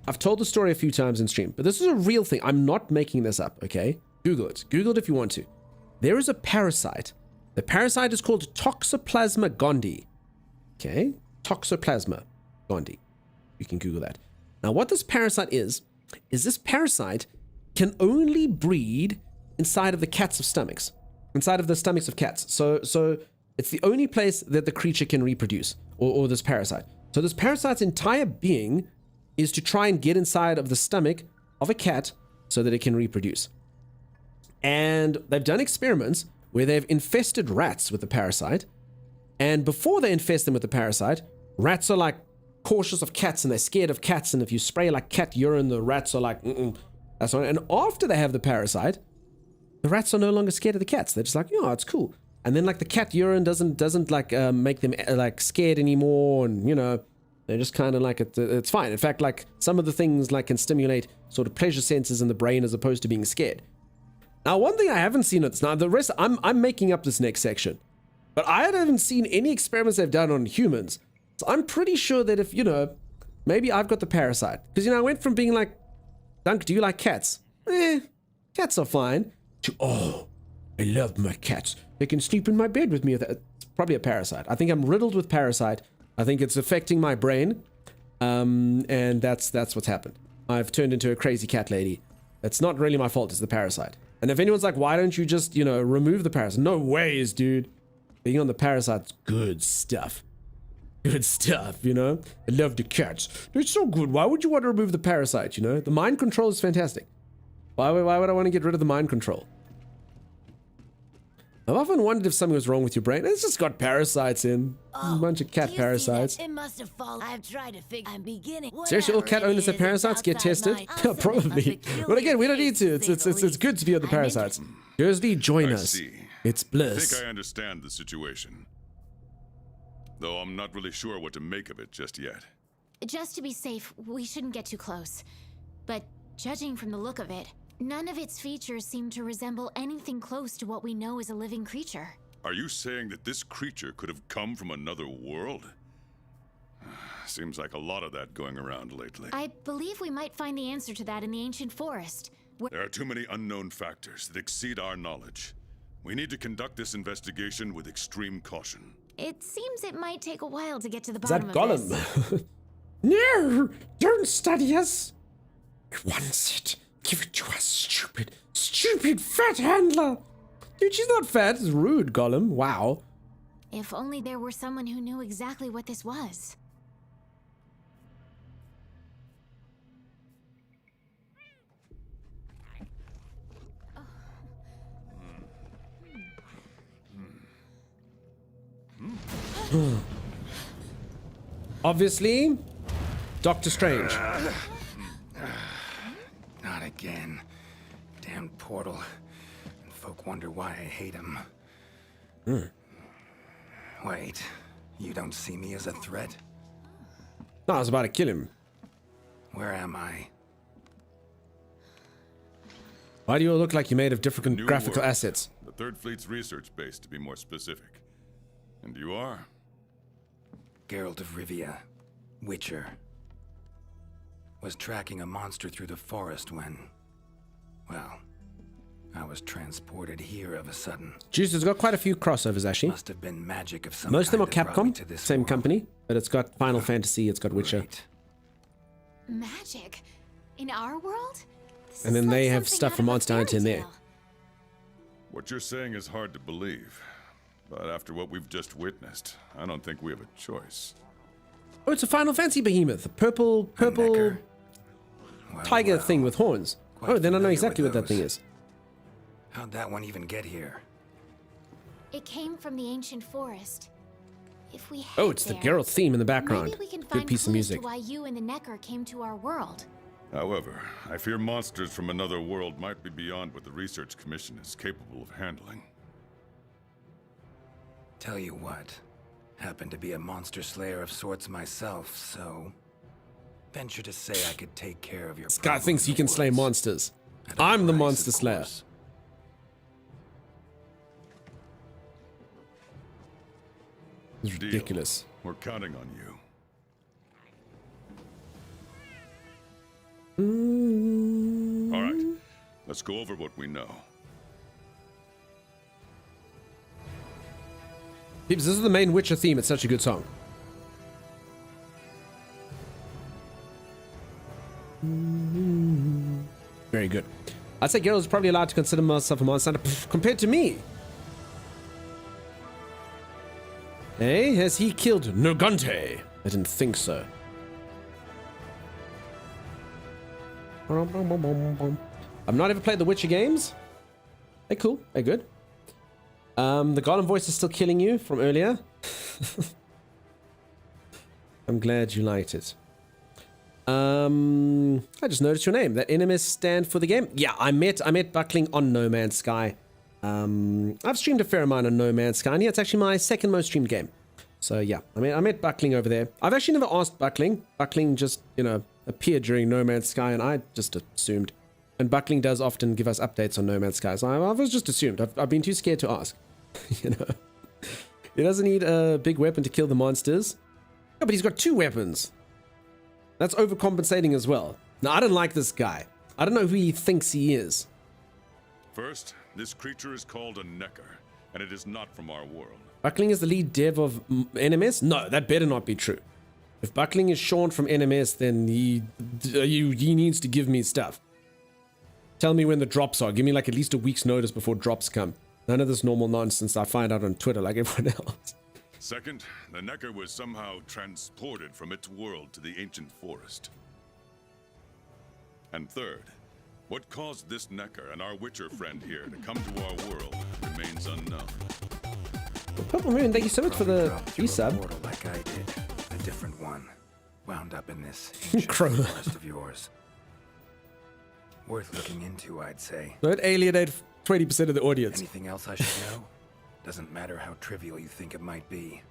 I've told the story a few times in stream, but this is a real thing. I'm not making this up, okay? Google it. Google it if you want to. There is a parasite. The parasite is called Toxoplasma gondii. Okay? Toxoplasma gondii. You can Google that. Now, what this parasite is this parasite can only breed inside of the cats' stomachs. Inside of the stomachs of cats. So it's the only place that the creature can reproduce, or this parasite. So this parasite's entire being is to try and get inside of the stomach of a cat so that it can reproduce. And they've done experiments where they've infested rats with the parasite. And before they infest them with the parasite, rats are like cautious of cats and they're scared of cats. And if you spray like cat urine, the rats are like, that's not. And after they have the parasite, the rats are no longer scared of the cats. They're just like, oh, it's cool. And then like the cat urine doesn't like make them like scared anymore. And you know, they're just kind of like, it's fine. In fact, like some of the things like can stimulate sort of pleasure senses in the brain as opposed to being scared. Now, one thing I haven't seen it's now the rest, I'm making up this next section, but I haven't seen any experiments they've done on humans. So I'm pretty sure that if, you know, maybe I've got the parasite, because, you know, I went from being like, Dunk, do you like cats? Cats are fine, to, oh, I love my cats. They can sleep in my bed with me. It's probably a parasite. I think I'm riddled with parasite. I think it's affecting my brain. And that's what's happened. I've turned into a crazy cat lady. It's not really my fault, it's the parasite. And if anyone's like, why don't you just, you know, remove the parasite? No ways, dude. Being on the parasite's good stuff. Good stuff, you know? I love the cats. They're so good. Why would you want to remove the parasite, you know? The mind control is fantastic. Why would I want to get rid of the mind control? I've often wondered if something was wrong with your brain. It's just got parasites in. A bunch of cat parasites. It must have fallen. I've tried to figure. I'm beginning. Seriously, all cat owners have parasites? Get tested? Probably. But again, we don't need to. It's good to be on the parasites. Jersey, join us. See. It's I bliss. think I understand the situation. Though I'm not really sure what to make of it just yet. Just to be safe, we shouldn't get too close. But judging from the look of it, none of its features seem to resemble anything close to what we know as a living creature. Are you saying that this creature could have come from another world? Seems like a lot of that going around lately. I believe we might find the answer to that in the ancient forest. There are too many unknown factors that exceed our knowledge. We need to conduct this investigation with extreme caution. It seems it might take a while to get to the Is that bottom of this. Gollum? No, don't study us. You want it. Give it to us, stupid fat handler. Dude, she's not fat. It's rude, Gollum. Wow. If only there were someone who knew exactly what this was. Obviously, Doctor Strange. Not again. Damn portal. And folk wonder why I hate him. Wait, you don't see me as a threat? No, I was about to kill him. Where am I? Why do you all look like you're made of different New graphical World. assets? The Third Fleet's research base, to be more specific. And you are? Geralt of Rivia, Witcher. Was tracking a monster through the forest when, well, I was transported here of a sudden. Jeez, it's got quite a few crossovers, actually. Must have been magic of some Most of them are kind that brought me to Capcom, this same world. company, but it's got Final Fantasy, it's got Witcher. Great. Magic? In our world? This And is then like they have something stuff out from of a Monster Hunter in fairy there. tale. What you're saying is hard to believe. But after what we've just witnessed, I don't think we have a choice. Oh, it's a Final Fantasy behemoth. A purple Necker? Well, tiger well. thing with horns. Quite Oh, then I know familiar exactly with what that thing those. is. How'd that one even get here? It came from the ancient forest. If we head Oh, it's the there, Geralt theme in the background. maybe we can Good find piece of clues music. to why you and the Necker came to our world. However, I fear monsters from another world might be beyond what the Research Commission is capable of handling. Tell you what, happen to be a monster slayer of sorts myself, so venture to say I could take care of your. This guy thinks he can slay monsters. I'm the monster slayer. It's Deal. ridiculous. We're counting on you. All right, let's go over what we know. Peeps, this is the main Witcher theme. It's such a good song. Very good. I'd say Geralt is probably allowed to consider himself a monster hunter compared to me. Hey, has he killed Nergante? I didn't think so. I've not ever played the Witcher games. They're cool. They're good. The Gollum voice is still killing you from earlier. I'm glad you liked it. I just noticed your name. That NMS stand for the game? Yeah, I met Buckling on No Man's Sky. I've streamed a fair amount on No Man's Sky, and yeah, it's actually my second most streamed game. So yeah, I met Buckling over there. I've actually never asked Buckling. Buckling just, appeared during No Man's Sky, and I just assumed. And Buckling does often give us updates on No Man's Sky, so I was just assumed. I've been too scared to ask. He doesn't need a big weapon to kill the monsters. No, but he's got 2 weapons. That's overcompensating as well. Now, I don't like this guy. I don't know who he thinks he is. First, this creature is called a Necker, and it is not from our world. Buckling is the lead dev of NMS? No, that better not be true. If Buckling is Sean from NMS, then he needs to give me stuff. Tell me when the drops are. Give me like at least a week's notice before drops come. None of this normal nonsense I find out on Twitter like everyone else. Second, the Necker was somehow transported from its world to the ancient forest. And third, what caused this Necker and our Witcher friend here to come to our world remains unknown. Well, Purple Moon, thank you so much for the resub. Portal like I did, a different one, wound up in this ancient Crow. forest of yours. Worth looking into, I'd say. Don't alienate 20% of the audience. Anything else I should know? Doesn't matter how trivial you think it might be.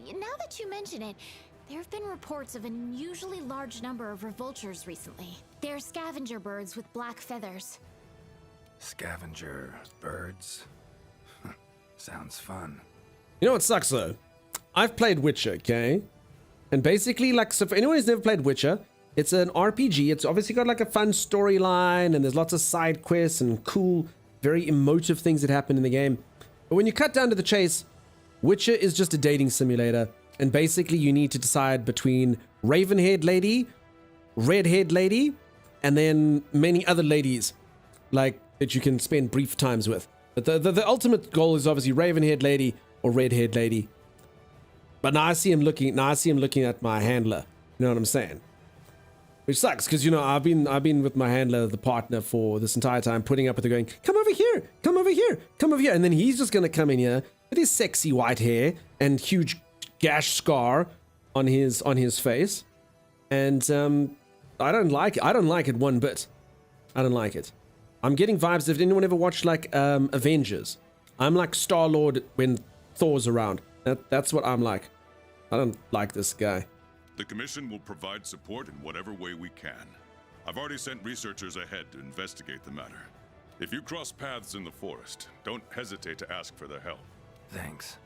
Now that you mention it, there have been reports of an unusually large number of revoltures recently. They're scavenger birds with black feathers. Scavenger birds? Sounds fun. You know what sucks though? I've played Witcher, okay? And basically, so for anyone who's never played Witcher, it's an RPG. It's obviously got like a fun storyline, and there's lots of side quests and cool, very emotive things that happen in the game. But when you cut down to the chase, Witcher is just a dating simulator, and basically you need to decide between raven-haired lady, red-haired lady, and then many other ladies, like, that you can spend brief times with. But the ultimate goal is obviously raven-haired lady or red-haired lady. But now I see him looking at my handler. You know what I'm saying? Which sucks, because, I've been with my handler, the partner, for this entire time, putting up with her going, come over here, come over here, come over here. And then he's just going to come in here with his sexy white hair and huge gash scar on his face. And I don't like it one bit. I don't like it. I'm getting vibes. If anyone ever watched, like, Avengers, I'm like Star-Lord when Thor's around. That's what I'm like. I don't like this guy. The Commission will provide support in whatever way we can. I've already sent researchers ahead to investigate the matter. If you cross paths in the forest, don't hesitate to ask for their help. Thanks.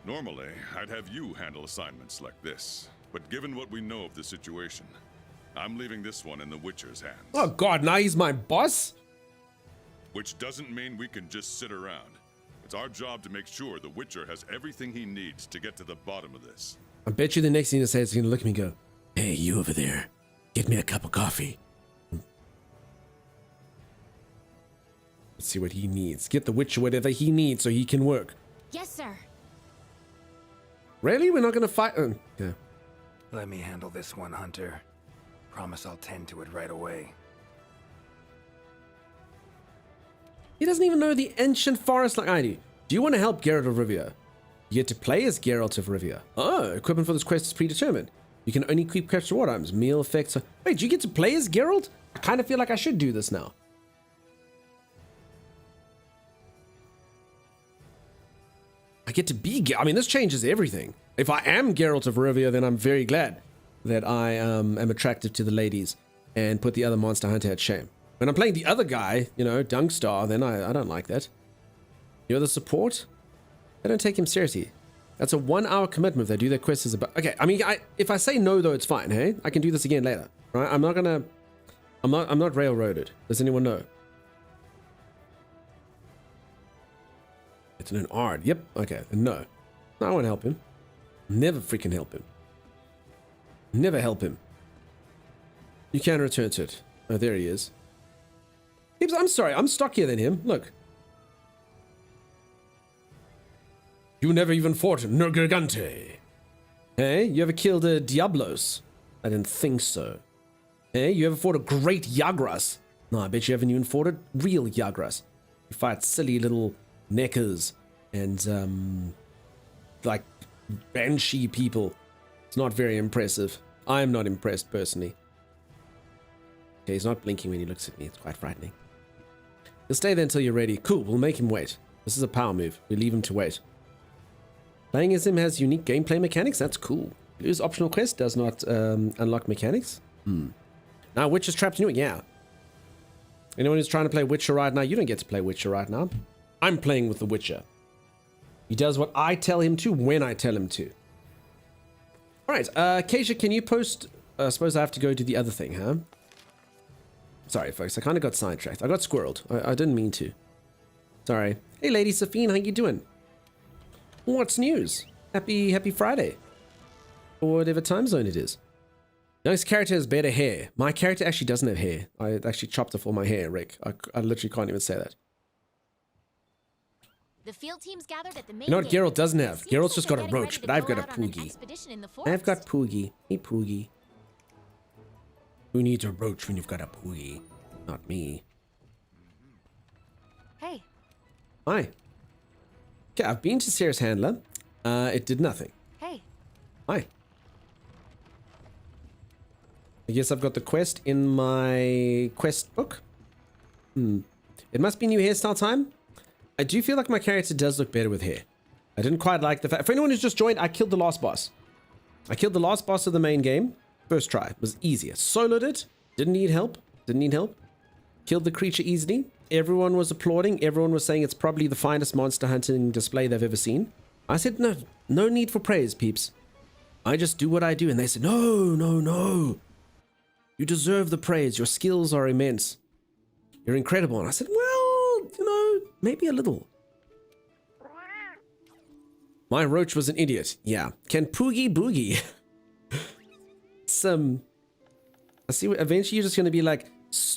Normally, I'd have you handle assignments like this, but given what we know of the situation, I'm leaving this one in the Witcher's hands. Oh god, now he's my boss? Which doesn't mean we can just sit around. It's our job to make sure the Witcher has everything he needs to get to the bottom of this. I bet you the next thing to say is he's gonna look at me and go, hey, you over there, get me a cup of coffee. Let's see what he needs. Get the Witcher whatever he needs so he can work. Yes, sir. Really? We're not gonna fight? Yeah. Let me handle this one, Hunter. Promise I'll tend to it right away. He doesn't even know the ancient forest like I do. Do you want to help Geralt of Rivia? You get to play as Geralt of Rivia. Oh, equipment for this quest is predetermined. You can only keep catch reward items, meal effects. Wait, do you get to play as Geralt? I kind of feel like I should do this now. I get to be I mean, this changes everything. If I am Geralt of Rivia, then I'm very glad that I am attractive to the ladies and put the other Monster Hunter at shame. When I'm playing the other guy, Dunkstar, then I don't like that. You're the support? I don't take him seriously. That's a 1 hour commitment if they do their quests as about. Okay, I mean, if I say no though, it's fine. Hey, I can do this again later, right? I'm not railroaded. Does anyone know? It's an Ard. Yep. Okay. No, I won't help him. Never freaking help him. Never help him. You can return to it. Oh, there he is. Gibbs, I'm sorry. I'm stockier than him. Look. You never even fought Nergigante. Hey, you ever killed a Diablos? I didn't think so. Hey, you ever fought a great Yagras? No, I bet you haven't even fought a real Yagras. You fight silly little neckers and, like, banshee people. It's not very impressive. I'm not impressed, personally. Okay, he's not blinking when he looks at me. It's quite frightening. You'll stay there until you're ready. Cool, we'll make him wait. This is a power move. We leave him to wait. Playing as him has unique gameplay mechanics. That's cool. Lose optional quest does not unlock mechanics. Now, Witcher's Trapped new. Yeah. Anyone who's trying to play Witcher right now, you don't get to play Witcher right now. I'm playing with the Witcher. He does what I tell him to when I tell him to. All right, Keisha, can you post... I suppose I have to go do the other thing, huh? Sorry, folks. I kind of got sidetracked. I got squirreled. I didn't mean to. Sorry. Hey, Lady Safine, how you doing? What's news? Happy Friday. Or whatever time zone it is. Young's character has better hair. My character actually doesn't have hair. I actually chopped off all my hair, Rick. I literally can't even say that. The field teams gathered at the main You know what gate. Geralt doesn't have? Seems Geralt's like just they're got a getting roach, ready to but I've go got a out on an Poogie. expedition in the I've got forest. Poogie. Hey, Poogie. Who needs a roach when you've got a Poogie? Not me. Hey. Hi. Okay, I've been to Sarah's handler. It did nothing. Hey. Hi. I guess I've got the quest in my quest book. It must be new hairstyle time. I do feel like my character does look better with hair. I didn't quite like the fact... For anyone who's just joined, I killed the last boss. I killed the last boss of the main game. First try. It was easier. Soloed it. Didn't need help. Killed the creature easily. Everyone was applauding. Everyone was saying it's probably the finest monster hunting display they've ever seen. I said, no need for praise, peeps. I just do what I do. And they said, no. You deserve the praise. Your skills are immense. You're incredible. And I said, well, maybe a little. My roach was an idiot. Yeah. Can Poogie Boogie? I see, eventually you're just going to be like,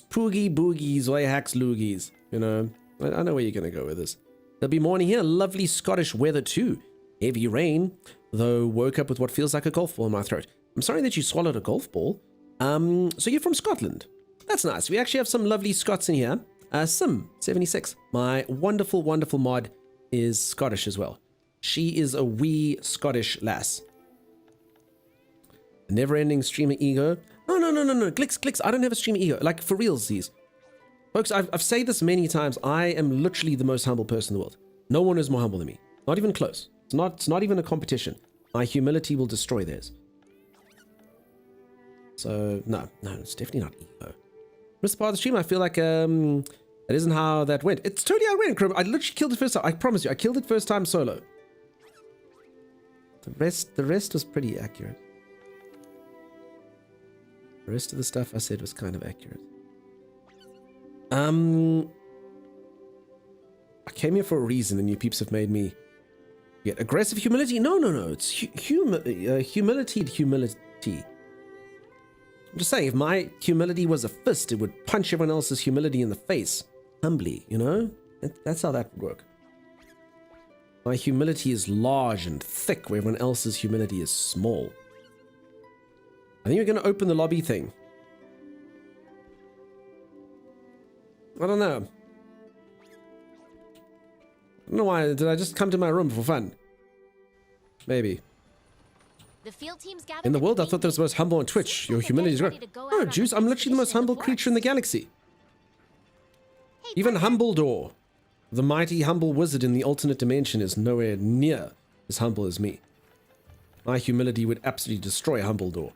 Poogie Boogies, Oi Hacks Loogies. I know where you're going to go with this. There'll be morning here. Lovely Scottish weather too. Heavy rain, though woke up with what feels like a golf ball in my throat. I'm sorry that you swallowed a golf ball. So you're from Scotland. That's nice. We actually have some lovely Scots in here. Sim76. My wonderful, wonderful mod is Scottish as well. She is a wee Scottish lass. Never-ending streamer ego. No. Glix. I don't have a streamer ego. Like, for realsies. Folks, I've said this many times. I am literally the most humble person in the world. No one is more humble than me. Not even close. It's not even a competition. My humility will destroy theirs. So, no, it's definitely not ego. Mr. Part of the stream, I feel like, that isn't how that went. It's totally how it went, Chrome. I literally killed it first time. I promise you, I killed it first time solo. The rest was pretty accurate. The rest of the stuff I said was kind of accurate. I came here for a reason, and you peeps have made me get aggressive humility. No. It's humility. I'm just saying, if my humility was a fist, it would punch everyone else's humility in the face. Humbly, That's how that would work. My humility is large and thick, where everyone else's humility is small. I think we're going to open the lobby thing. I don't know. I don't know why. Did I just come to my room for fun? Maybe. The field teams gathered In the at world, I main thought that was gate. most humble on Twitch. Seems Your like they're humility is getting great. ready to go out No, on an Juice, I'm literally the most expedition in humble the creature in the forest. galaxy. Hey, Even partner. Humbledore, the mighty humble wizard in the alternate dimension, is nowhere near as humble as me. My humility would absolutely destroy Humbledore.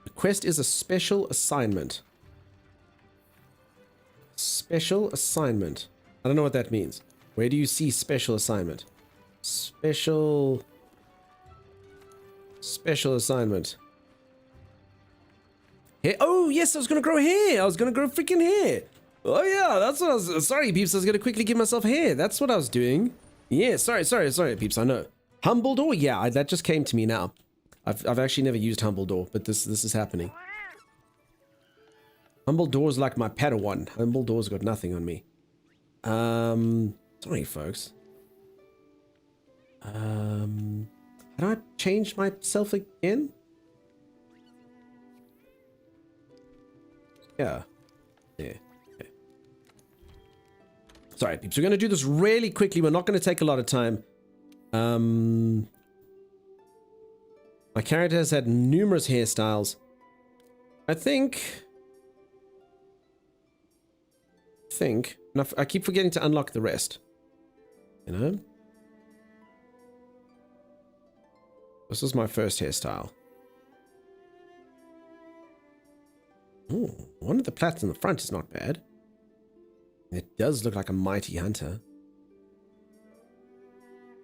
The quest is a special assignment. Special assignment. I don't know what that means. Where do you see special assignment? Special assignment. Hair. Oh, yes, I was going to grow hair. I was going to grow freaking hair. Oh, yeah, that's what I was... Sorry, peeps, I was going to quickly give myself hair. That's what I was doing. Yeah, sorry, peeps, I know. Humbledore? Yeah, that just came to me now. I've actually never used Humbledore, but this is happening. Humbledore's like my Padawan. Humbledore's got nothing on me. Sorry, folks. How do I change myself again? Yeah. Yeah. Okay. Sorry, peeps. We're going to do this really quickly. We're not going to take a lot of time. My character has had numerous hairstyles. I think. I keep forgetting to unlock the rest. You know? This is my first hairstyle. Oh, one of the plats in the front is not bad. It does look like a mighty hunter.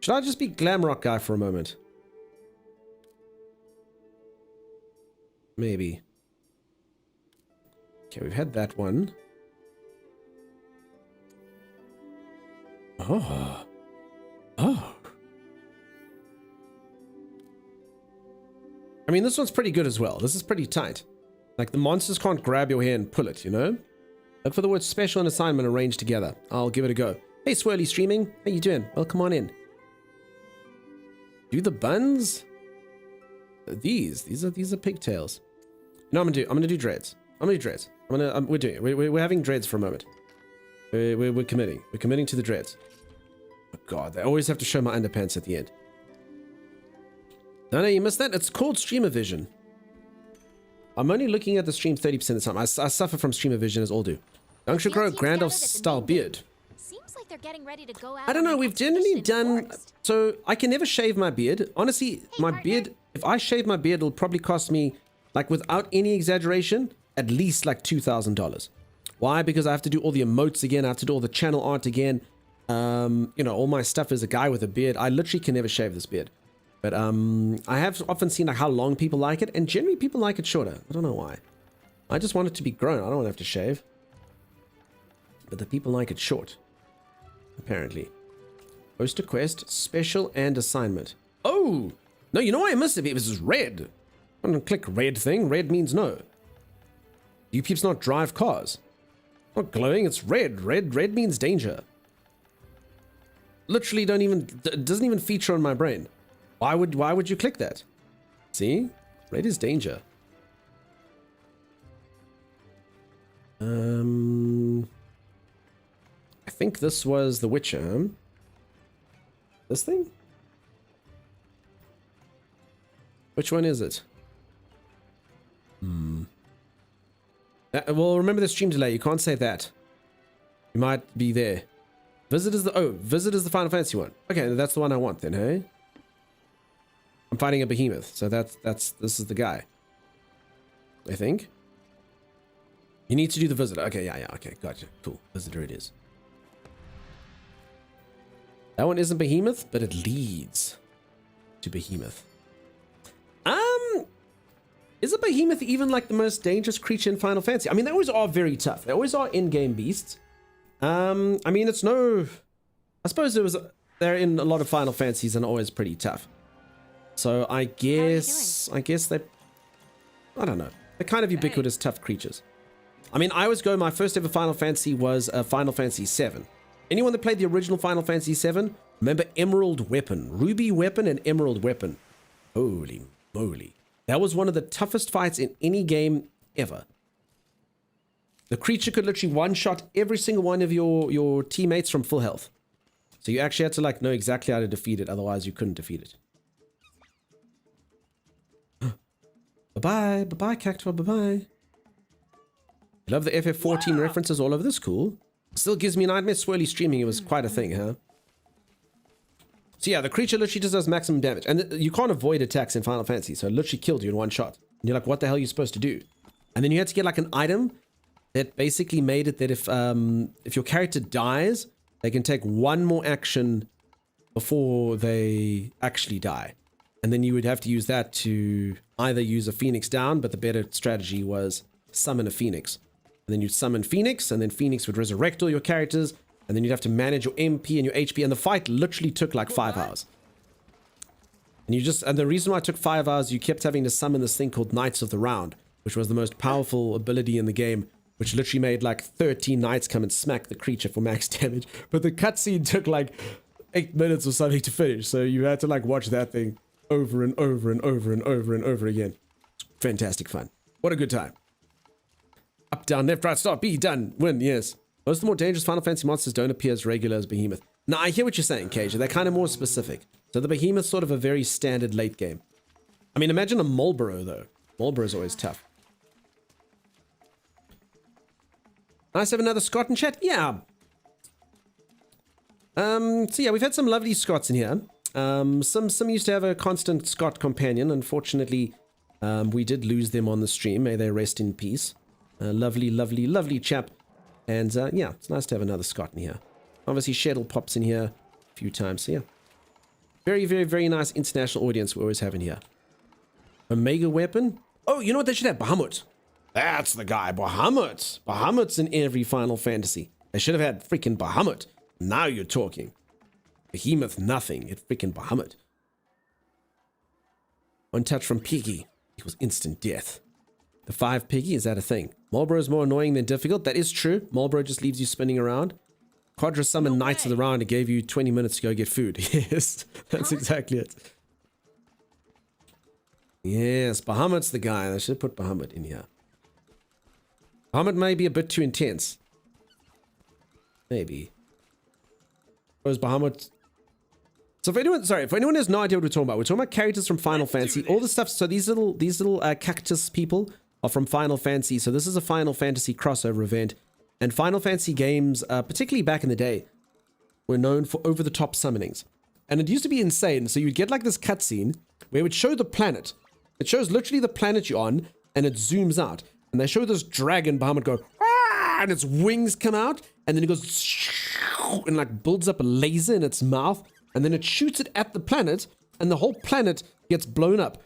Should I just be glam rock guy for a moment? Maybe. Okay, we've had that one. Oh. Oh. I mean, this one's pretty good as well. This is pretty tight. Like, the monsters can't grab your hair and pull it, you know? Look for the words special and assignment arranged together. I'll give it a go. Hey, Swirly Streaming. How you doing? Welcome on in. Do the buns? These are pigtails. No, I'm gonna do dreads. We're doing it. We're having dreads for a moment. We're committing. We're committing to the dreads. Oh God, they always have to show my underpants at the end. No, you missed that. It's called streamer vision. I'm only looking at the stream 30% of the time. I suffer from streamer vision, as all do. Young should grow a Gandalf style beard. Seems like they're getting ready to go out. I don't know. We've generally done. So I can never shave my beard. Honestly, my beard. If I shave my beard, it'll probably cost me, like, without any exaggeration, at least like $2,000. Why? Because I have to do all the emotes again. I have to do all the channel art again. You know, all my stuff is a guy with a beard. I literally can never shave this beard. But I have often seen like how long people like it, and generally people like it shorter. I don't know why. I just want it to be grown. I don't want to have to shave. But the people like it short, apparently. Host a quest, special and assignment. Oh! No, you know why I missed it? It was red. I'm gonna click red thing. Red means no. You peeps not drive cars. Not glowing, it's red. Red means danger. Literally doesn't even feature on my brain. Why would you click that? See? Red is danger. I think this was The Witcher. This thing? Which one is it? Well, remember the stream delay. You can't say that. You might be there. Visit is the Final Fantasy one. Okay, that's the one I want then, hey? I'm fighting a behemoth, so this is the guy. I think. You need to do the visitor. Okay, yeah, okay, gotcha. Cool. Visitor it is. That one isn't behemoth, but it leads to behemoth. Is a behemoth even like the most dangerous creature in Final Fantasy? I mean, they always are very tough. They always are in-game beasts. I mean, it's no... I suppose they're in a lot of Final Fantasies and always pretty tough. So I guess they... I don't know. They're kind of ubiquitous tough creatures. I mean, I always go... My first ever Final Fantasy was Final Fantasy VII. Anyone that played the original Final Fantasy VII, remember Emerald Weapon. Ruby Weapon and Emerald Weapon. Holy moly. That was one of the toughest fights in any game ever. The creature could literally one-shot every single one of your teammates from full health. So you actually had to like know exactly how to defeat it, otherwise you couldn't defeat it. Bye-bye, bye-bye, Cactuar, bye-bye. Love the FF14 references all over this, cool. Still gives me nightmares. Swirly Streaming, it was quite a thing, huh? So yeah, the creature literally just does maximum damage. And you can't avoid attacks in Final Fantasy, so it literally killed you in one shot. And you're like, what the hell are you supposed to do? And then you had to get like an item that basically made it that if your character dies, they can take one more action before they actually die. And then you would have to use that to either use a Phoenix down, but the better strategy was summon a Phoenix. And then you'd summon Phoenix, and then Phoenix would resurrect all your characters, and then you'd have to manage your MP and your HP, and the fight literally took like 5 hours. And the reason why it took 5 hours, you kept having to summon this thing called Knights of the Round, which was the most powerful ability in the game, which literally made like 13 knights come and smack the creature for max damage. But the cutscene took like 8 minutes or something to finish, so you had to like watch that thing over and over and over and over and over again. Fantastic fun. What a good time. Up, down, left, right, start, B, done, win, yes. Most of the more dangerous Final Fantasy monsters don't appear as regular as Behemoth. Now, I hear what you're saying, Cage. They're kind of more specific. So the Behemoth's sort of a very standard late game. I mean, imagine a Marlboro, though. Marlboro's always tough. Nice to have another Scott in chat. Yeah. So yeah, we've had some lovely Scots in here. Some used to have a constant Scott companion. Unfortunately, we did lose them on the stream. May they rest in peace. Lovely, lovely, lovely chap. And yeah, it's nice to have another Scott in here. Obviously, Sheddle pops in here a few times. So yeah. Very, very, very nice international audience we always have in here. Omega weapon. Oh, you know what they should have? Bahamut. That's the guy. Bahamut. Bahamut's in every Final Fantasy. They should have had freaking Bahamut. Now you're talking. Behemoth, nothing. It's freaking Bahamut. One touch from Piggy equals instant death. The 5 Piggy, is that a thing? Marlboro's more annoying than difficult. That is true. Marlboro just leaves you spinning around. Quadra summoned Knights of the Round and gave you 20 minutes to go get food. Yes, that's exactly it. Yes, Bahamut's the guy. I should have put Bahamut in here. Bahamut may be a bit too intense. Maybe. Or is Bahamut... So if anyone has no idea what we're talking about characters from Final Fantasy. All the stuff. So these little cactus people are from Final Fantasy. So this is a Final Fantasy crossover event. And Final Fantasy games, particularly back in the day, were known for over-the-top summonings. And it used to be insane. So you'd get like this cutscene where it would show the planet. It shows literally the planet you're on, and it zooms out. And they show this dragon Bahamut go, "Ah!" and its wings come out, and then it goes and like builds up a laser in its mouth, and then it shoots it at the planet, and the whole planet gets blown up.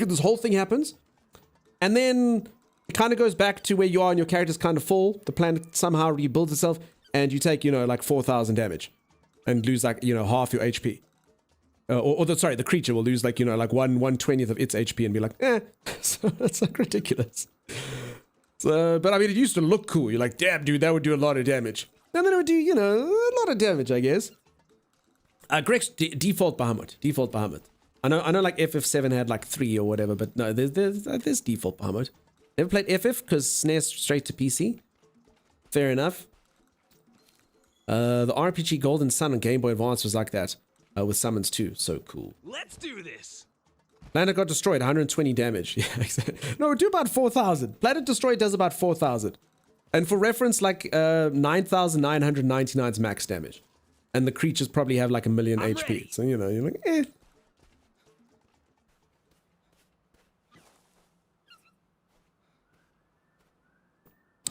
This whole thing happens, and then it kind of goes back to where you are and your characters kind of fall. The planet somehow rebuilds itself, and you take, like 4,000 damage and lose like, half your HP. The creature will lose like, like 1/20th of its HP and be like, So that's like ridiculous. So, but I mean, it used to look cool. You're like, damn, dude, that would do a lot of damage. And then it would do, a lot of damage, I guess. Greg's default Bahamut. Default Bahamut. I know like FF7 had like 3 or whatever, but no, there's default Bahamut. Never played FF because SNES straight to PC. Fair enough. The RPG Golden Sun on Game Boy Advance was like that. With summons too. So cool. Let's do this. Planet got destroyed, 120 damage. Yeah, exactly. No, do about 4,000. Planet destroyed does about 4,000. And for reference, like 9,999's max damage. And the creatures probably have like 1,000,000 HP. Ready. So, you're like, eh.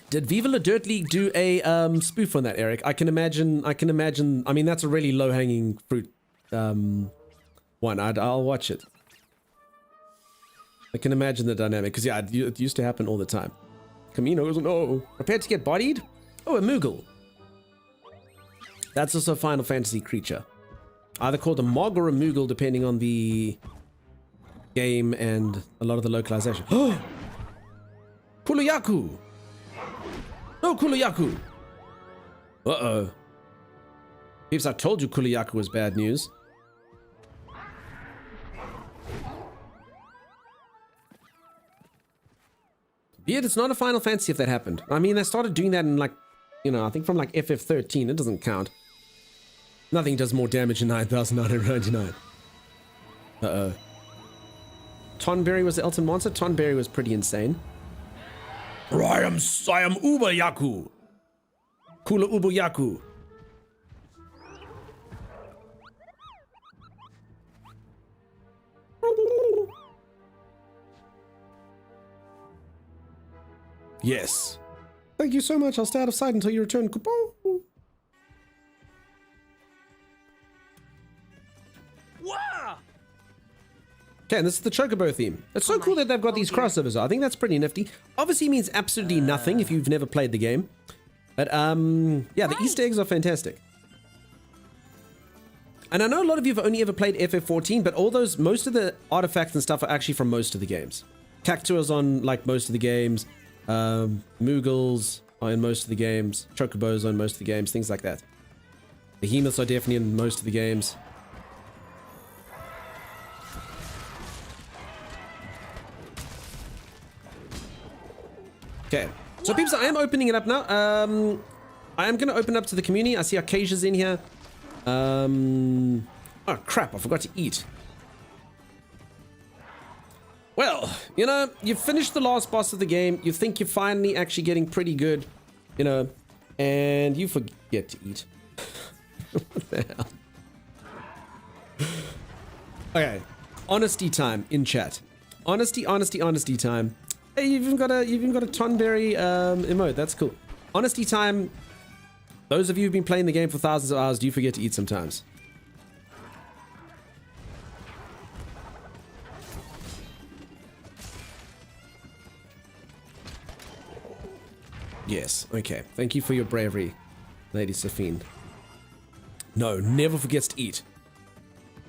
Did Viva La Dirt League do a spoof on that, Eric? I can imagine. I mean, that's a really low-hanging fruit one. I'll watch it. I can imagine the dynamic, because yeah, it used to happen all the time. Camino goes, no. Prepared to get bodied? Oh, a Moogle. That's also a Final Fantasy creature. Either called a Mog or a Moogle, depending on the game and a lot of the localization. Oh! Kuluyaku! No, Kuluyaku! Uh-oh. Peeps, I told you Kuluyaku was bad news. Yet it's not a Final Fantasy if that happened. I mean, they started doing that in like, I think from like FF13. It doesn't count. Nothing does more damage than 9,999. Uh-oh. Tonberry was the Elton monster? Tonberry was pretty insane. I am Uba Yaku. Kula Ubu Yaku. Yes. Thank you so much. I'll stay out of sight until you return. Wow. Okay, and this is the Chocobo theme. It's so cool that they've got these crossovers. I think that's pretty nifty. Obviously means absolutely nothing if you've never played the game. But yeah, the Easter eggs are fantastic. And I know a lot of you have only ever played FF14, but most of the artifacts and stuff are actually from most of the games. Cactuars on like most of the games. Moogles are in most of the games. Chocobos are in most of the games. Things like that. Behemoths are definitely in most of the games. Okay. So peeps, I am opening it up now. I am going to open up to the community. I see Acacia's in here. Oh, crap. I forgot to eat. Well, you know, you finished the last boss of the game. You think you're finally actually getting pretty good, you know, and you forget to eat. What the hell? Okay. Honesty time in chat. Honesty time. Hey, you've even got a Tonberry emote. That's cool. Honesty time. Those of you who've been playing the game for thousands of hours, do you forget to eat sometimes? Yes. Okay. Thank you for your bravery, Lady Safine. No, never forgets to eat.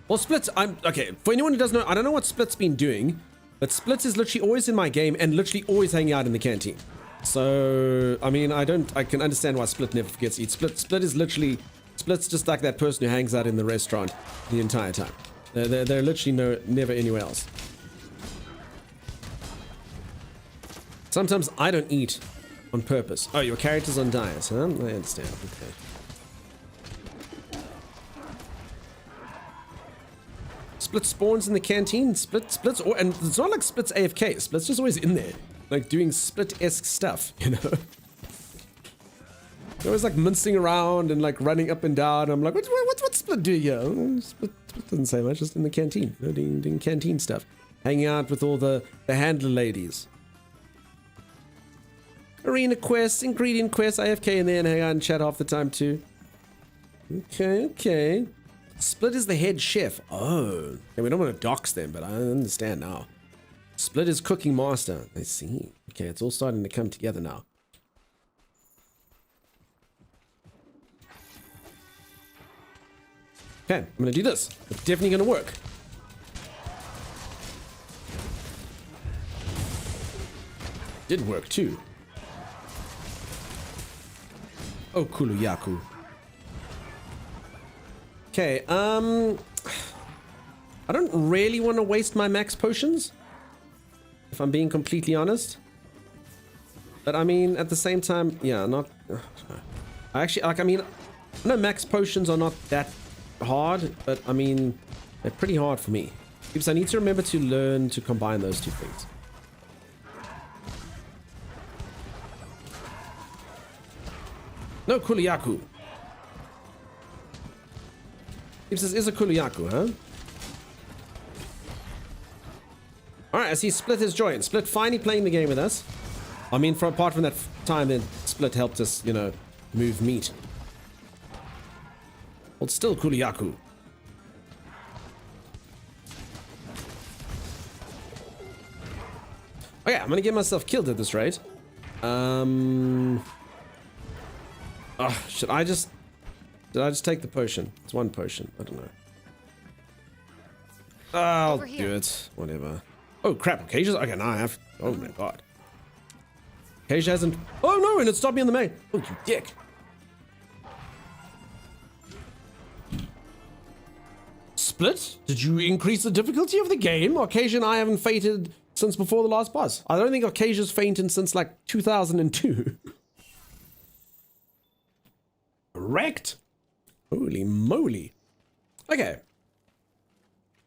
Well, Splits, okay, for anyone who doesn't know, I don't know what Split's been doing, but Splits is literally always in my game and literally always hanging out in the canteen. So, I mean, I can understand why Split never forgets to eat. Split is literally, Split's just like that person who hangs out in the restaurant the entire time. They're literally never anywhere else. Sometimes I don't eat on purpose. Oh, your character's on diet, huh? I understand, okay. Split spawns in the canteen. Split's, and it's not like Split's AFK. Split's just always in there, like doing Split-esque stuff, you know. They're always like mincing around and like running up and down. I'm like, what's Split doing here? Split doesn't say much. Just in the canteen, you know, doing canteen stuff, hanging out with all the handler ladies. Arena quests, ingredient quests, AFK, and then hang out and chat half the time too. Okay. Split is the head chef. Oh, okay, we don't want to dox them, but I understand now. Split is cooking master. I see. Okay, it's all starting to come together now. Okay, I'm gonna do this. It's definitely gonna work. Did work too. Oh, Kuluyaku. Okay, I don't really want to waste my max potions, if I'm being completely honest. But I mean, at the same time, yeah, not... I actually, like, I mean, I know max potions are not that hard, but I mean, they're pretty hard for me. Because I need to remember to learn to combine those two things. No, Kuluyaku. This is a Kuluyaku, huh? Alright, I see Split has joined. Split finally playing the game with us. I mean, apart from that time that Split helped us, you know, move meat. Well, it's still Kuluyaku. Oh yeah, I'm gonna get myself killed at this rate. Oh, should I just... Did I just take the potion? It's one potion. I don't know. I'll do it. Whatever. Oh, crap. Acacia's... Okay, now I have... Oh, my God. Acacia hasn't... Oh, no, and it stopped me on the main. Oh, you dick. Split? Did you increase the difficulty of the game? Acacia and I haven't fainted since before the last boss. I don't think Acacia's fainted since, like, 2002. Wrecked. Holy moly. Okay.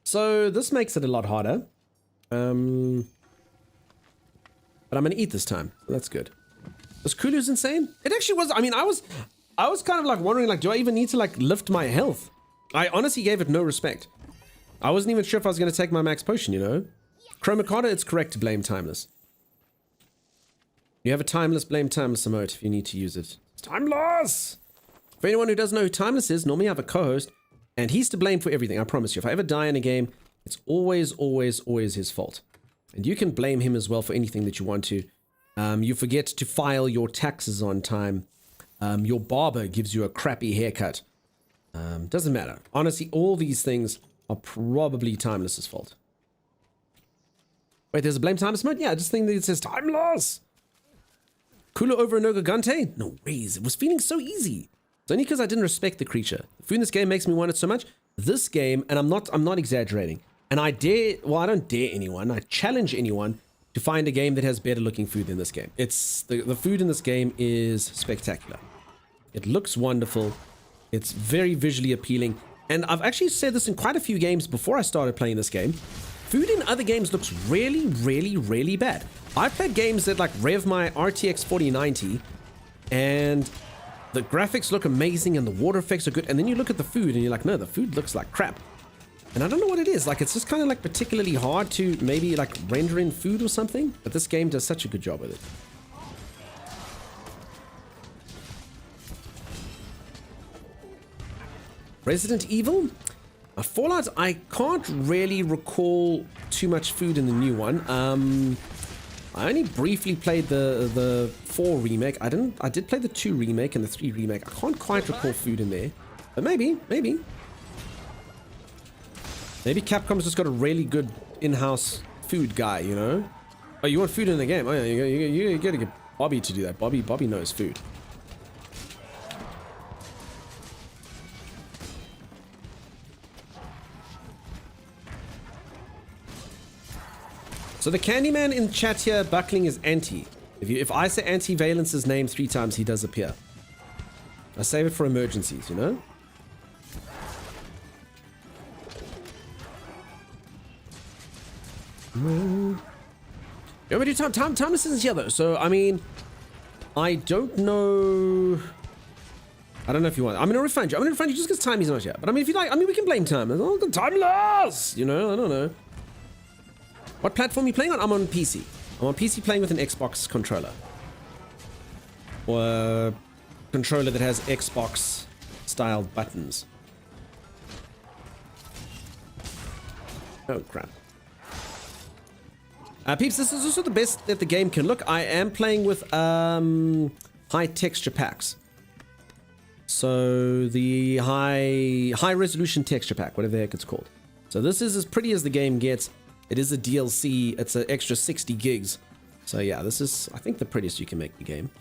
So this makes it a lot harder. But I'm gonna eat this time. So that's good. Was Kulu's insane? It actually was. I mean, I was kind of like wondering, like, do I even need to like lift my health? I honestly gave it no respect. I wasn't even sure if I was gonna take my max potion, you know? Chromacata, it's correct to blame Timeless. You have a Timeless, blame Timeless emote if you need to use it. It's Timeless! For anyone who doesn't know who Timeless is, normally I have a co-host, and he's to blame for everything, I promise you. If I ever die in a game, it's always his fault. And you can blame him as well for anything that you want to. You forget to file your taxes on time. Your barber gives you a crappy haircut. Doesn't matter. Honestly, all these things are probably Timeless's fault. Wait, there's a blame Timeless mode? Yeah, just think that it says Timeless! Kulu over Inoga Gante? No ways, it was feeling so easy. It's only because I didn't respect the creature. The food in this game makes me want it so much. This game, and I'm not exaggerating, and I don't dare anyone, I challenge anyone to find a game that has better looking food than this game. It's the food in this game is spectacular. It looks wonderful. It's very visually appealing. And I've actually said this in quite a few games before I started playing this game. Food in other games looks really, really, really bad. I've played games that like rev my RTX 4090 and the graphics look amazing and the water effects are good. And then you look at the food and you're like, no, the food looks like crap. And I don't know what it is. Like, it's just kind of like particularly hard to maybe like render in food or something. But this game does such a good job with it. Resident Evil? Fallout, I can't really recall too much food in the new one. I only briefly played the 4 remake. I did play the 2 remake and the 3 remake. I can't quite recall food in there. But maybe. Maybe Capcom's just got a really good in-house food guy, you know? Oh, you want food in the game? Oh yeah, you gotta get Bobby to do that. Bobby knows food. So the Candyman in chat here, Buckling, is anti. If I say Anti-Valence's name 3 times, he does appear. I save it for emergencies, you know? You want me to do Thomas isn't here though, so I mean, I don't know. I don't know if you want. I'm gonna refund you. Just because Timmy's not here. But I mean, if you like, I mean, we can blame Time. Oh, the Timeless! You know, I don't know. What platform are you playing on? I'm on PC. I'm on PC playing with an Xbox controller. Or a controller that has Xbox styled buttons. Oh crap. Peeps, this is also the best that the game can look. I am playing with high texture packs. So the high resolution texture pack, whatever the heck it's called. So this is as pretty as the game gets. It is a DLC. It's an extra 60 gigs. So yeah, this is, I think, the prettiest you can make the game.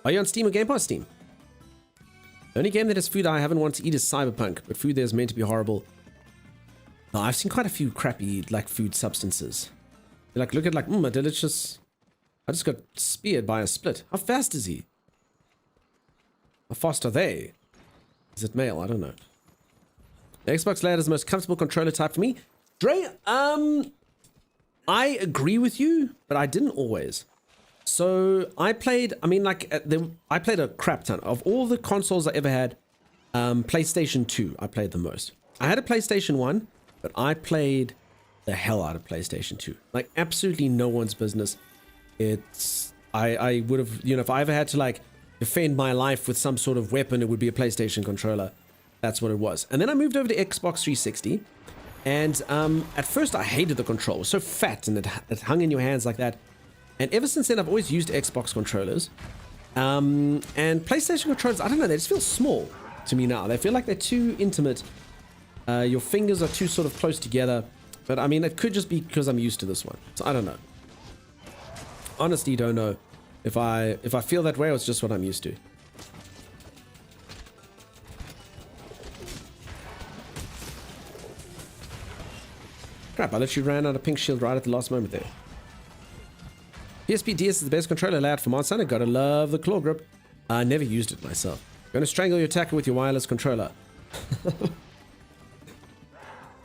Are you on Steam or Game Pass? Steam. The only game that has food I haven't wanted to eat is Cyberpunk, but food there is meant to be horrible. Oh, I've seen quite a few crappy, like, food substances. Like, look at, like, a delicious... I just got speared by a split. How fast is he? How fast are they? Is it male? I don't know. The Xbox layout is the most comfortable controller type for me. Dre, I agree with you, but I didn't always. So I played, I mean, like, I played a crap ton. Of all the consoles I ever had, PlayStation 2, I played the most. I had a PlayStation 1, but I played the hell out of PlayStation 2. Like, absolutely no one's business. It's, I would have, you know, if I ever had to, like, defend my life with some sort of weapon, it would be a PlayStation controller. That's what it was. And then I moved over to Xbox 360. And at first I hated the control. It was so fat and it hung in your hands like that. And ever since then I've always used Xbox controllers. And PlayStation controllers, I don't know, they just feel small to me now. They feel like they're too intimate. Your fingers are too sort of close together. But I mean, it could just be because I'm used to this one. So I don't know. Honestly, don't know if I feel that way or it's just what I'm used to. Crap, I literally ran out of pink shield right at the last moment there. PSP DS is the best controller layout for Monster Hunter. Gotta love the claw grip. I never used it myself. Gonna strangle your attacker with your wireless controller. I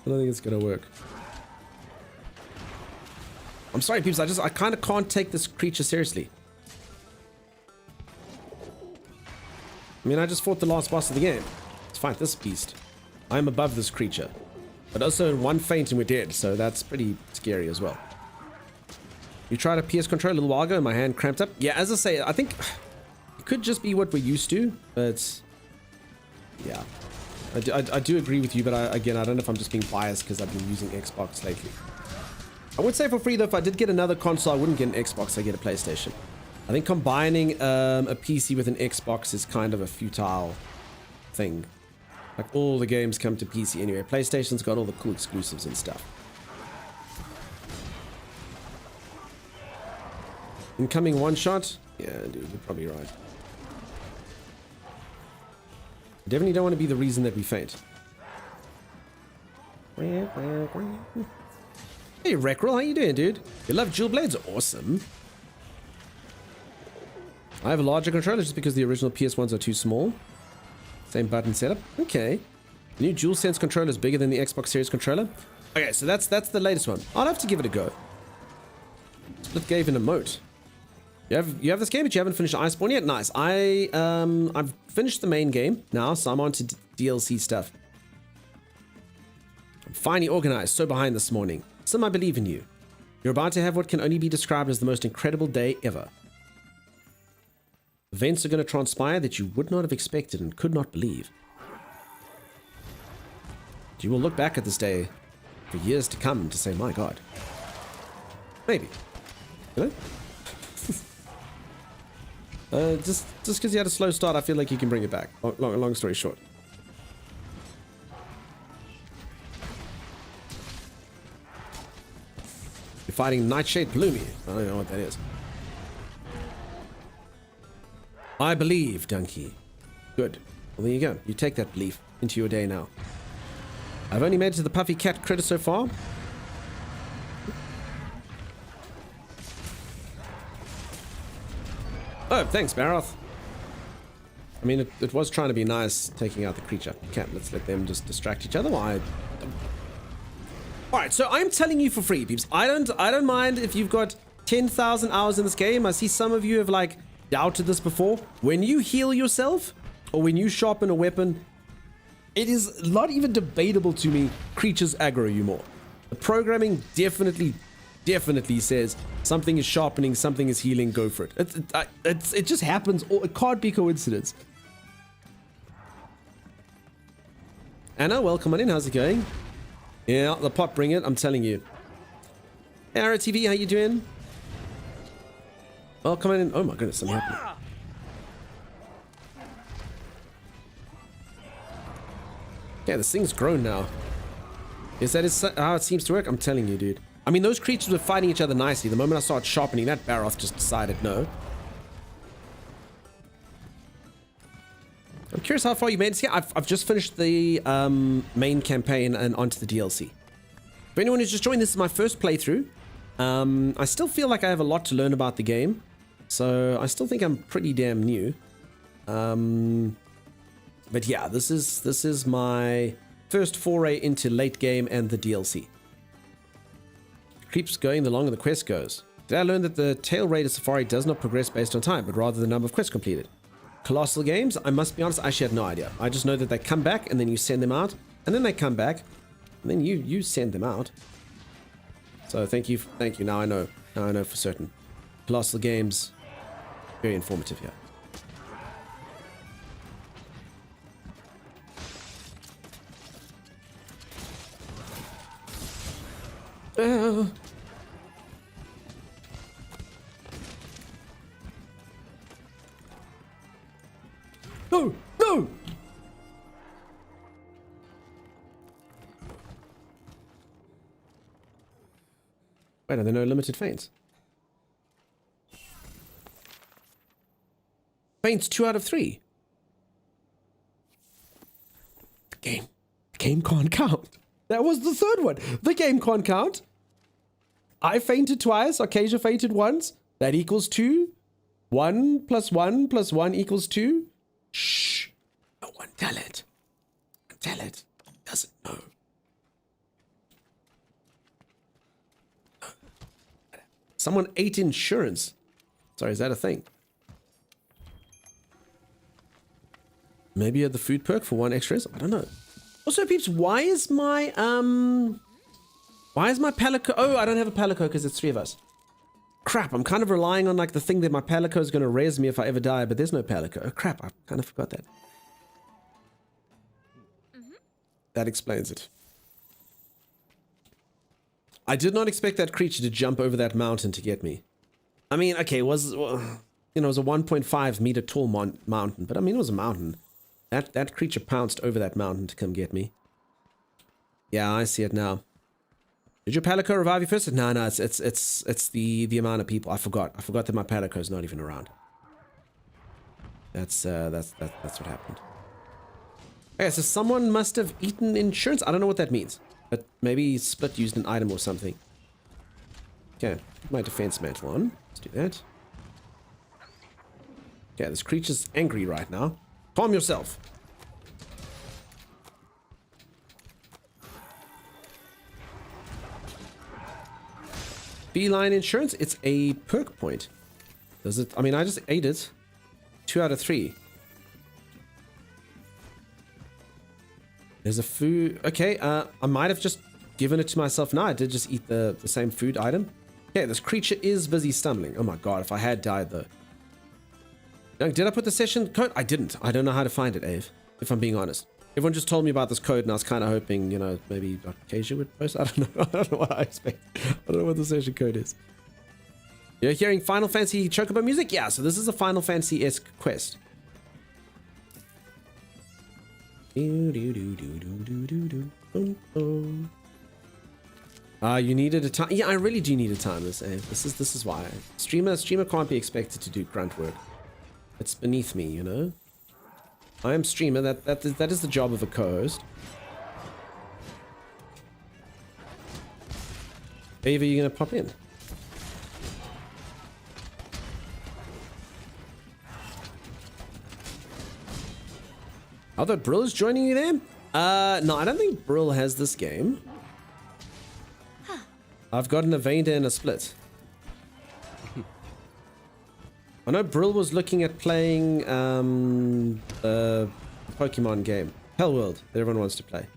don't think it's gonna work. I'm sorry, peeps. I kind of can't take this creature seriously. I mean, I just fought the last boss of the game. Let's fight this beast. I'm above this creature. But also one feint and we're dead, so that's pretty scary as well. You tried a PS controller a little while ago and my hand cramped up. Yeah, as I say, I think it could just be what we're used to, but yeah. I do agree with you, but again, I don't know if I'm just being biased because I've been using Xbox lately. I would say for free though, if I did get another console, I wouldn't get an Xbox, I'd get a PlayStation. I think combining a PC with an Xbox is kind of a futile thing. Like, all the games come to PC anyway. PlayStation's got all the cool exclusives and stuff. Incoming one shot? Yeah, dude, you're probably right. I definitely don't want to be the reason that we faint. Hey, Reckrel, how you doing, dude? You love dual blades? Awesome. I have a larger controller just because the original PS1s are too small. Same button setup. Okay. The new DualSense controller is bigger than the Xbox Series controller. Okay, so that's the latest one. I'll have to give it a go. Split gave an emote. You have this game, but you haven't finished Iceborne yet? Nice. I've finished the main game now, so I'm on to DLC stuff. I'm finally organized, so behind this morning. Sim, I believe in you. You're about to have what can only be described as the most incredible day ever. Events are going to transpire that you would not have expected and could not believe. You will look back at this day for years to come to say, my God. Maybe. You know? Just because you had a slow start, I feel like you can bring it back. Long story short. You're fighting Nightshade Bloomy. I don't know what that is. I believe, Donkey. Good. Well, there you go. You take that belief into your day now. I've only made it to the Puffy Cat critter so far. Oh, thanks, Baroth. I mean, it was trying to be nice taking out the creature. Let's let them just distract each other. Alright, so I'm telling you for free, peeps. I don't mind if you've got 10,000 hours in this game. I see some of you have like doubted this before. When you heal yourself or when you sharpen a weapon, it is not even debatable to me creatures aggro you more. The programming definitely says something is sharpening, something is healing, go for it. It just happens. It can't be coincidence. Anna, welcome on in. How's it going? Yeah, the pot bring it, I'm telling you. Hey, Arrow TV, how you doing? Oh, come on in. Oh my goodness, something happened. Yeah, this thing's grown now. Is that how it seems to work? I'm telling you, dude. I mean, those creatures were fighting each other nicely. The moment I started sharpening, that Baroth just decided no. I'm curious how far you made it. Yeah, I've just finished the main campaign and onto the DLC. For anyone who's just joined, this is my first playthrough. I still feel like I have a lot to learn about the game. So I still think I'm pretty damn new. But yeah, this is my first foray into late game and the DLC. Keeps going the longer the quest goes. Did I learn that the tail rate of Safari does not progress based on time, but rather the number of quests completed? Colossal Games, I must be honest, I actually had no idea. I just know that they come back and then you send them out, and then they come back, and then you send them out. So thank you. Now I know for certain. Colossal Games, very informative here. No! No! Wait, are there no limited feints? Feints 2 out of 3. The game can't count. That was the third one. The game can't count. I fainted twice. Arcasia fainted once. That equals 2. 1 plus 1 plus 1 equals 2. Shh. No one tell it. Tell it. Doesn't know. Someone ate insurance. Sorry, is that a thing? Maybe you had the food perk for 1 extra. I don't know. Also, peeps, why is my Palico? Oh, I don't have a Palico because it's 3 of us. Crap, I'm kind of relying on like the thing that my Palico is going to res me if I ever die, but there's no Palico. Oh, crap, I kind of forgot that. That explains it. I did not expect that creature to jump over that mountain to get me. I mean, okay, it was a 1.5 meter tall mountain, but I mean, it was a mountain. That creature pounced over that mountain to come get me. Yeah, I see it now. Did your Palico revive you first? No, it's the amount of people. I forgot that my Palico is not even around. That's what happened. Okay, so someone must have eaten insurance. I don't know what that means, but maybe Split used an item or something. Okay, my defense mantle on. Let's do that. Okay, this creature's angry right now. Calm yourself. Beeline insurance, it's a perk point. Does it? I mean, I just ate it. 2 out of 3. There's a food. Okay, I might have just given it to myself. No, I did just eat the same food item. Okay, this creature is busy stumbling. Oh my god, if I had died though. Now, did I put the session code? I didn't. I don't know how to find it, Ave, if I'm being honest. Everyone just told me about this code and I was kind of hoping, you know, maybe Dr. Kasia would post. I don't know. I don't know what I expect. I don't know what the session code is. You're hearing Final Fantasy Chocobo music? Yeah, so this is a Final Fantasy-esque quest. You needed a time. Yeah, I really do need a time. This is why. Streamer can't be expected to do grunt work. It's beneath me, you know. I am streamer. That is the job of a co-host. Ava, you gonna pop in? I thought Brill is joining you there. No, I don't think Brill has this game. I've got an Evader and a Split. I know Brill was looking at playing a Pokemon game, Hell World, that everyone wants to play.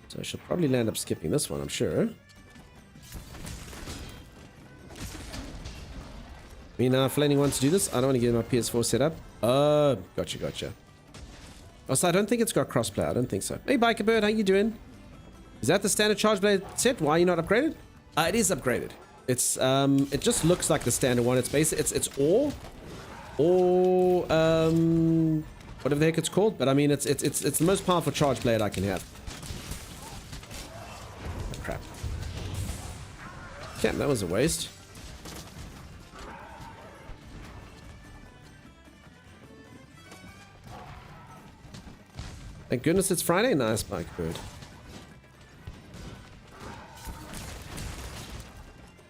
So she'll probably land up skipping this one, I'm sure. Me now, if anyone wants to do this, I don't want to get my PS4 set up. Oh, gotcha. Also, I don't think it's got crossplay. I don't think so. Hey, Biker Bird, how you doing? Is that the standard Charge Blade set? Why are you not upgraded? It is upgraded. It's it just looks like the standard one. It's basic. It's or whatever the heck it's called. But I mean, it's the most powerful Charge Blade I can have. Oh, crap. Damn, that was a waste. Thank goodness it's Friday. Nice, Biker Bird.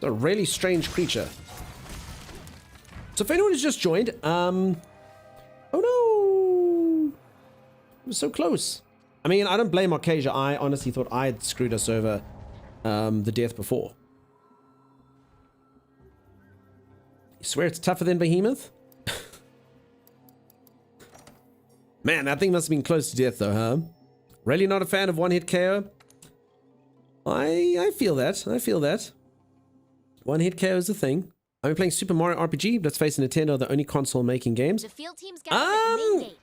A really strange creature. So if anyone has just joined, oh no, it was so close. I mean, I don't blame Arcasia. I honestly thought I had screwed us over the death before. You swear it's tougher than Behemoth? Man, that thing must have been close to death though, huh? Really not a fan of one-hit KO? I feel that. I feel that. One-hit KO is a thing. I'm playing Super Mario RPG. Let's face it, Nintendo are the only console making games. The field team's got the main gate.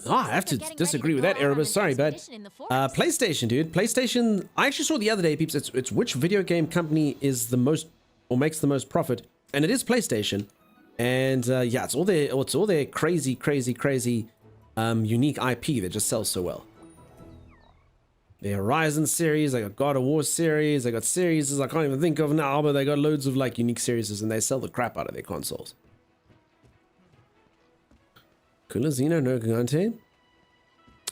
Oh, I have to disagree with that, Erebus. Sorry, but PlayStation, dude. PlayStation. I actually saw the other day, peeps. It's which video game company is the most or makes the most profit, and it is PlayStation. And yeah, it's all their crazy unique IP that just sells so well. The Horizon series, they got God of War series, they got series I can't even think of now, but they got loads of like unique series and they sell the crap out of their consoles. Kulazino no Gigante.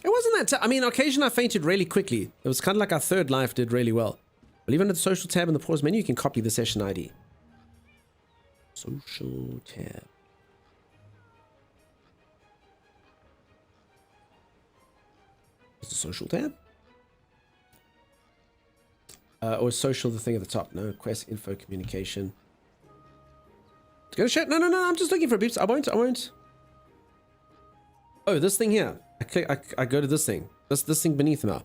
It wasn't that I mean, occasionally I fainted really quickly. It was kind of like our third life did really well. But even at the social tab in the pause menu, you can copy the session ID. Social tab. Is the social tab? Or social, the thing at the top. No, quest, info, communication. Go to chat. No, I'm just looking for beeps. I won't. Oh, this thing here. I go to this thing. This thing beneath now.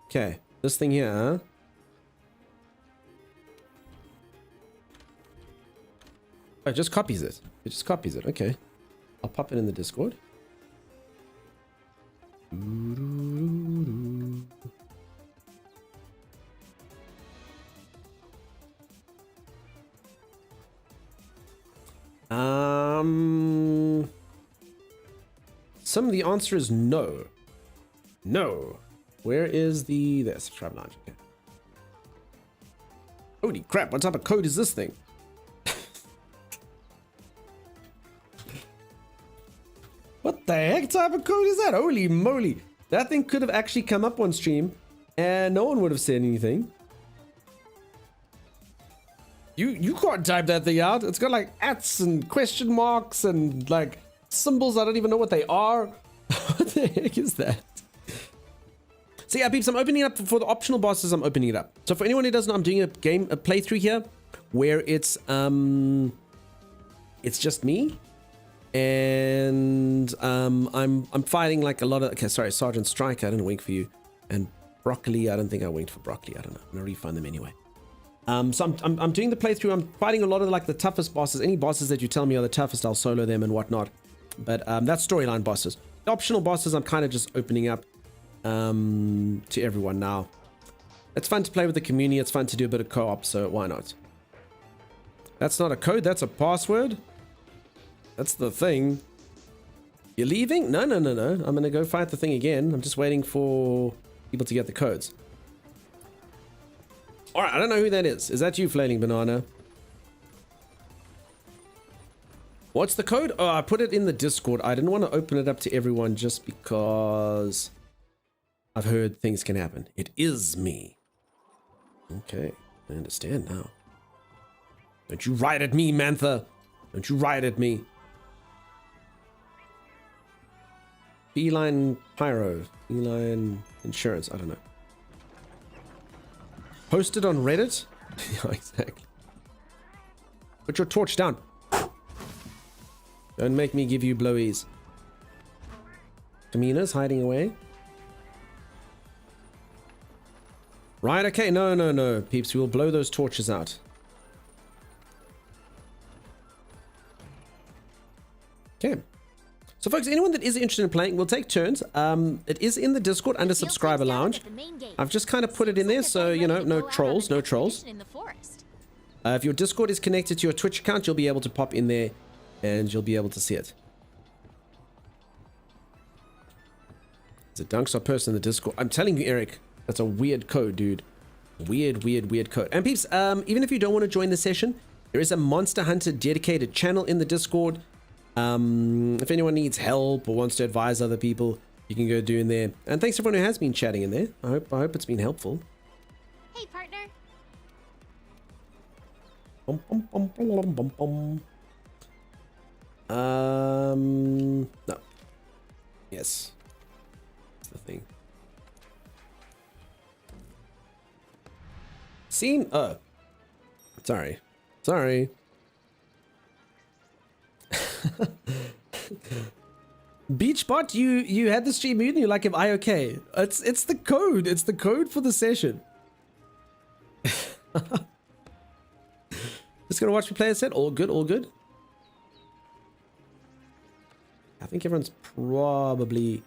Okay, this thing here, huh? Oh, it just copies it. It just copies it. Okay. I'll pop it in the Discord. Some of the answer is no. No. Where is the subscribe launch? Okay. Holy crap! What type of code is this thing? What the heck type of code is that? Holy moly! That thing could have actually come up on stream and no one would have said anything. You can't type that thing out. It's got like ats and question marks and like symbols. I don't even know what they are. What the heck is that? So yeah, peeps, I'm opening it up for the optional bosses. I'm opening it up. So for anyone who doesn't know, I'm doing a playthrough here where it's just me. And I'm fighting like a lot of, okay, sorry, Sergeant Strike, I didn't wink for you. And Broccoli, I don't think I winked for Broccoli. I don't know. I'm gonna refund them anyway. So I'm doing the playthrough. I'm fighting a lot of like the toughest bosses. Any bosses that you tell me are the toughest, I'll solo them and whatnot. But that's storyline bosses. The optional bosses, I'm kind of just opening up to everyone now. It's fun to play with the community. It's fun to do a bit of co-op, so why not? That's not a code. That's a password. That's the thing. You're leaving? No. I'm gonna go fight the thing again. I'm just waiting for people to get the codes. Alright, I don't know who that is. Is that you, Flailing Banana? What's the code? Oh, I put it in the Discord. I didn't want to open it up to everyone just because I've heard things can happen. It is me. Okay, I understand now. Don't you write at me, Mantha. Don't you write at me. Feline Pyro. Feline Insurance. I don't know. Posted on Reddit? Yeah, exactly. Put your torch down. Don't make me give you blowies. Tamina's hiding away. Right, okay. No, peeps. We will blow those torches out. Okay. So, folks, anyone that is interested in playing, we'll take turns. It is in the Discord under Subscriber Lounge. I've just kind of put it in there, so, you know, no trolls. If your Discord is connected to your Twitch account, you'll be able to pop in there and you'll be able to see it. There's a Dunkstar person in the Discord. I'm telling you, Eric, that's a weird code, dude. Weird code. And peeps, even if you don't want to join the session, there is a Monster Hunter dedicated channel in the Discord. If anyone needs help or wants to advise other people, you can go do in there. And thanks everyone who has been chatting in there. I hope it's been helpful. Hey, partner. No. Yes. That's the thing. Scene? Oh. Sorry. Beachbot, you had the stream muted and you're like, am I okay? It's the code. It's the code for the session. Just gonna watch me play a set. All good. I think everyone's probably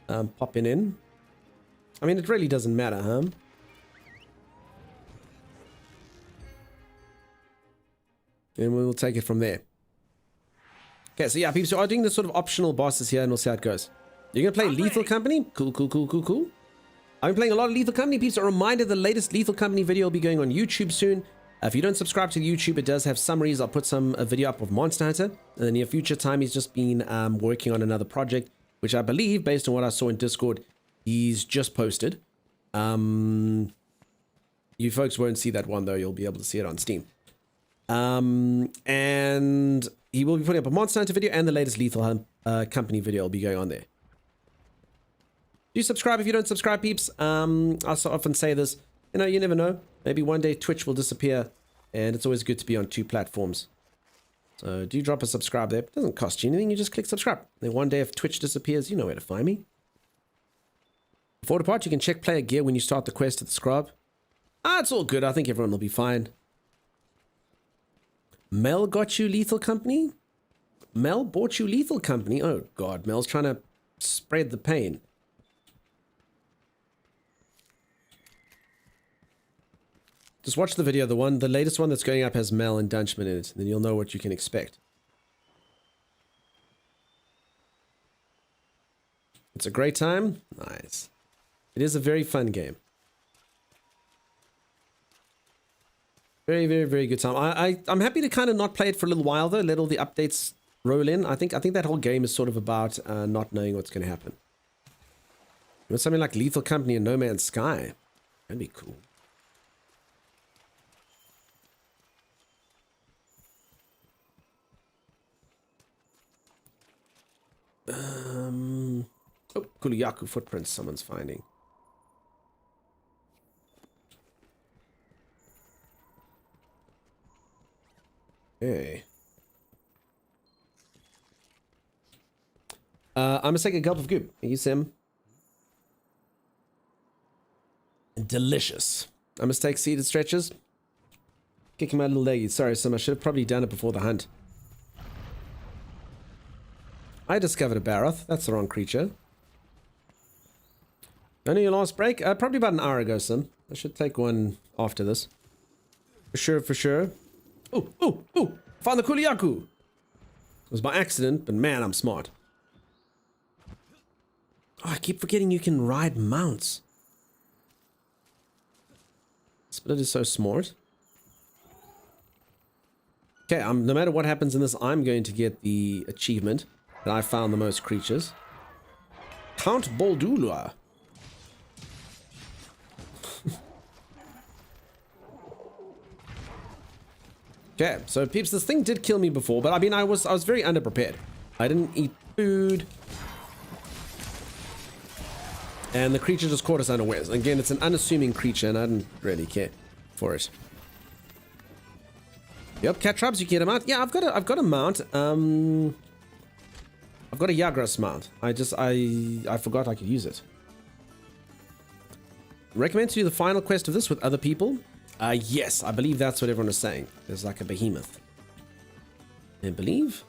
popping in. I mean, it really doesn't matter, huh? And we'll take it from there. Okay, so yeah, people, so I'm doing the sort of optional bosses here and we'll see how it goes. You're going to play Lethal Company? Cool. I've been playing a lot of Lethal Company, peeps. A reminder, the latest Lethal Company video will be going on YouTube soon. If you don't subscribe to the YouTube, it does have summaries. I'll put a video up of Monster Hunter. In the near future time, he's just been working on another project, which I believe, based on what I saw in Discord, he's just posted. You folks won't see that one, though. You'll be able to see it on Steam. And he will be putting up a Monster Hunter video and the latest Lethal Company video will be going on there. Do subscribe if you don't subscribe, peeps. I so often say this, you know, you never know. Maybe one day Twitch will disappear and it's always good to be on 2 platforms. So do drop a subscribe there. It doesn't cost you anything. You just click subscribe. Then one day if Twitch disappears, you know where to find me. Before depart, you can check player gear when you start the quest at the scrub. It's all good. I think everyone will be fine. Mel got you Lethal Company? Mel bought you Lethal Company? Oh god, Mel's trying to spread the pain. Just watch the video. The latest one that's going up has Mel and Dunchman in it, and then you'll know what you can expect. It's a great time? Nice. It is a very fun game. Very good time. I'm happy to kind of not play it for a little while though. Let all the updates roll in. I think that whole game is sort of about not knowing what's going to happen. With something like Lethal Company and No Man's Sky. That'd be cool. Oh, Kuliyaku footprints someone's finding. Hey. I'm gonna take a gulp of goop. You Sim. Delicious. I must take seeded stretches. Kicking my little leggies. Sorry, Sim. I should have probably done it before the hunt. I discovered a Baroth. That's the wrong creature. Only your last break? Probably about an hour ago, Sim. I should take one after this. For sure, for sure. Oh, oh, oh! Found the Kuliyaku! It was by accident, but man, I'm smart. Oh, I keep forgetting you can ride mounts. Split is so smart. Okay, no matter what happens in this, I'm going to get the achievement that I found the most creatures. Count Boldula. Okay, so peeps, this thing did kill me before, but I mean, I was very underprepared. I didn't eat food. And the creature just caught us unawares. Again, it's an unassuming creature, and I didn't really care for it. Yep, cat traps, you get them out. Yeah, I've got a mount. I've got a Yagras mount. I forgot I could use it. Recommend to do the final quest of this with other people? Yes, I believe that's what everyone is saying. There's like a behemoth. I believe.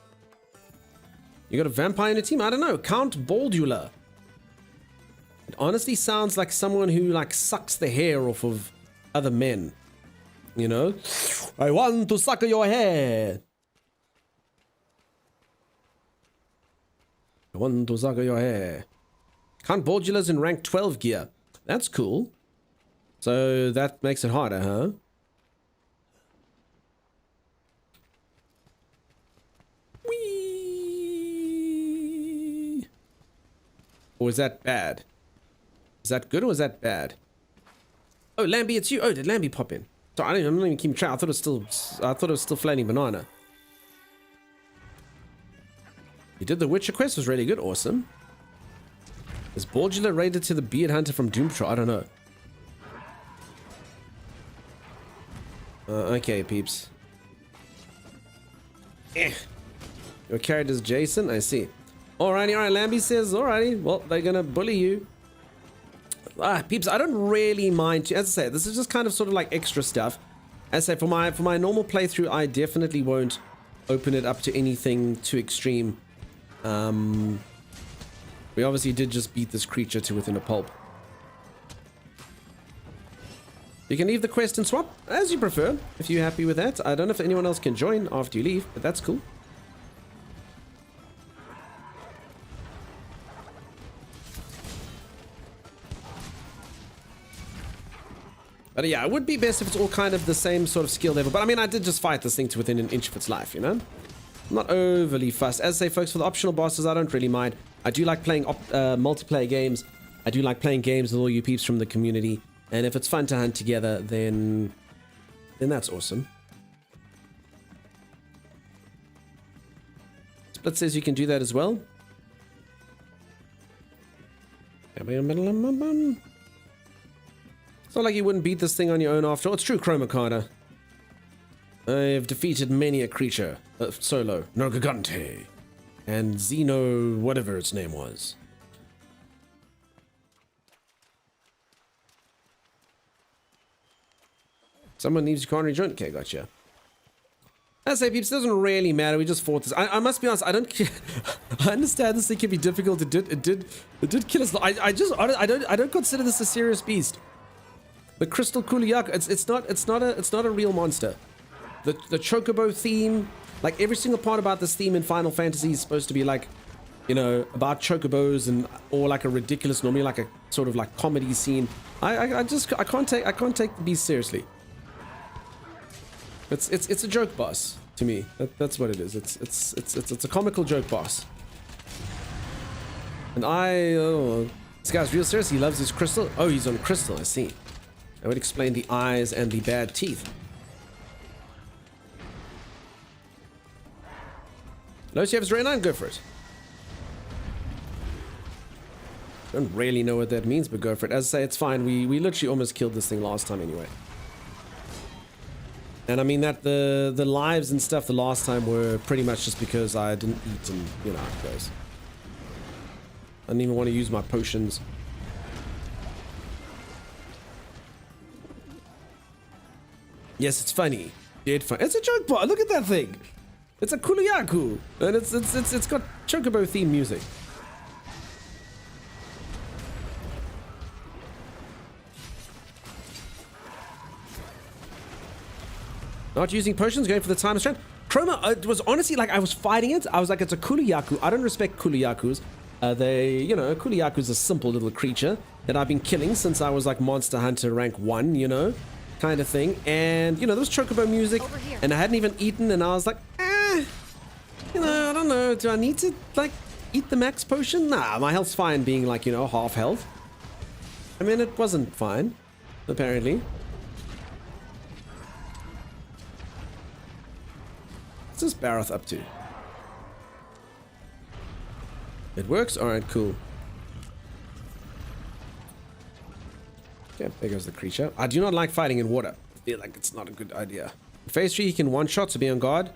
You got a vampire in your team? I don't know. Count Boldula. It honestly sounds like someone who like sucks the hair off of other men. You know? I want to suck your hair. I want to suck your hair. Count Boldula's in rank 12 gear. That's cool. So that makes it harder, huh? Whee! Or is that bad? Is that good or is that bad? Oh, Lambie, it's you. Oh, did Lambie pop in? Sorry, I'm not even keeping track. I thought it was still Flaming Banana. You did the Witcher quest, was really good. Awesome. Is Boldula rated to the Beard Hunter from Doom Patrol? I don't know. Okay, peeps. Your character's Jason? I see. Alrighty, alright. Lambie says, alrighty. Well, they're gonna bully you. Peeps, I don't really mind. As I say, this is just kind of sort of like extra stuff. As I say, for my normal playthrough, I definitely won't open it up to anything too extreme. We obviously did just beat this creature to within a pulp. You can leave the quest and swap as you prefer, if you're happy with that. I don't know if anyone else can join after you leave, but that's cool. But yeah, it would be best if it's all kind of the same sort of skill level. But I mean, I did just fight this thing to within an inch of its life, you know? I'm not overly fussed. As I say, folks, for the optional bosses, I don't really mind. I do like playing multiplayer games. I do like playing games with all you peeps from the community. And if it's fun to hunt together, then that's awesome. Split says you can do that as well. It's not like you wouldn't beat this thing on your own after all. It's true, Chroma Carter. I've defeated many a creature. Solo, Nergigante, and Xeno, whatever its name was. Someone needs your coronary joint. Okay, gotcha. I say, peeps, it doesn't really matter. We just fought this. I must be honest. I don't. I understand this thing can be difficult. It did kill us. I don't consider this a serious beast. The Crystal Kuliyaku. It's not a real monster. The Chocobo theme, like every single part about this theme in Final Fantasy is supposed to be like, you know, about chocobos and or like a ridiculous, normally like a sort of like comedy scene. I can't take the beast seriously. It's a joke boss to me. That's what it is. It's a comical joke boss. And This guy's real serious. He loves his crystal. Oh, he's on crystal. I see. That would explain the eyes and the bad teeth. Los, you have his Ray 9? Go for it. Don't really know what that means, but go for it. As I say, it's fine. We literally almost killed this thing last time anyway. And I mean that the lives and stuff the last time were pretty much just because I didn't eat and, you know how it goes. I didn't even want to use my potions. Yes, it's funny. Dead fun. It's a joke bot. Look at that thing. It's a Kuluyaku. And it's got Chocobo themed music. Not using potions, going for the time of strength. Chroma, it was honestly like I was fighting it. I was like, it's a Kuluyaku. I don't respect Kuluyakus. Kuluyaku's a simple little creature that I've been killing since I was like Monster Hunter rank 1, you know, kind of thing. And, you know, there was Chocobo music, and I hadn't even eaten, and I was like, you know, I don't know. Do I need to, like, eat the max potion? Nah, my health's fine being like, you know, half health. I mean, it wasn't fine, apparently. What's this Barroth up to? It works? Alright, cool. Okay, there goes the creature. I do not like fighting in water. I feel like it's not a good idea. Phase 3, he can one-shot, so be on guard.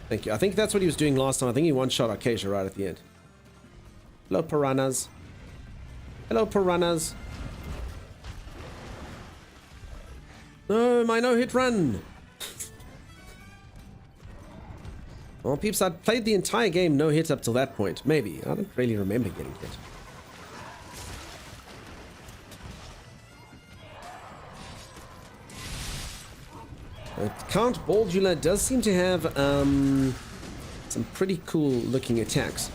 Thank you. I think that's what he was doing last time. I think he one-shot Acacia right at the end. Hello, piranhas. Hello, piranhas. No, my no-hit run. Well, peeps, I'd played the entire game no-hit up till that point. Maybe. I don't really remember getting hit. Count Baldula does seem to have some pretty cool looking attacks.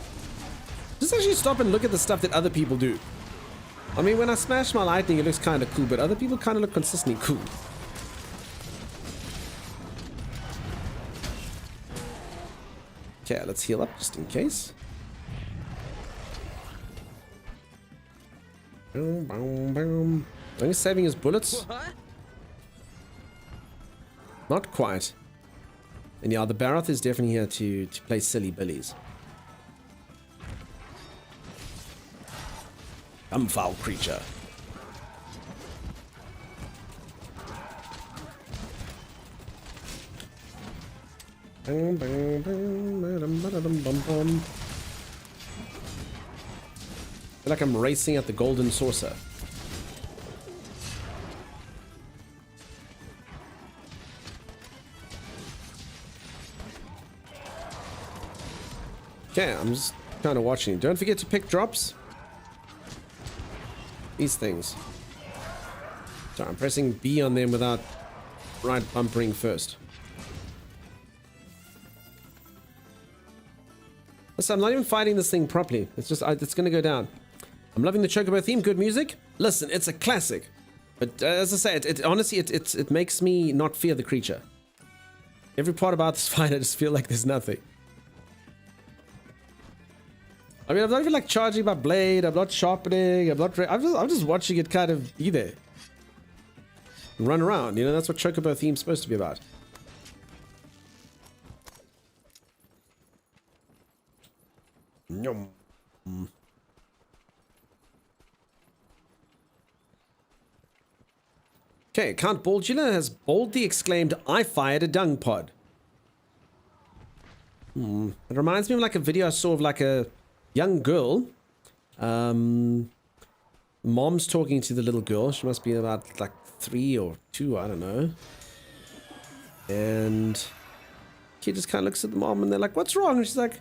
Just actually stop and look at the stuff that other people do. I mean, when I smash my lightning, it looks kind of cool, but other people kind of look consistently cool. Okay, let's heal up just in case. Boom, boom, boom. Are you saving his bullets? What? Not quite. And yeah, the Barroth is definitely here to play silly billies. Come, foul creature. I feel like I'm racing at the Golden Saucer. Okay, I'm just kind of watching. Don't forget to pick drops. These things. Sorry, I'm pressing B on them without right bumpering first. Listen, I'm not even fighting this thing properly. It's just, it's going to go down. I'm loving the Chocobo theme. Good music. Listen, it's a classic. But as I say, it honestly, it makes me not fear the creature. Every part about this fight, I just feel like there's nothing. I mean, I'm not even like charging my blade. I'm not sharpening. I'm just watching it kind of be there. Run around. You know, that's what Chocobo theme's supposed to be about. Yum. Okay, Count Baldula has boldly exclaimed, "I fired a dung pod." It reminds me of like a video I saw of like a young girl. Mom's talking to the little girl. She must be about like 3 or 2, I don't know. And kid just kind of looks at the mom and they're like, "What's wrong?" And she's like,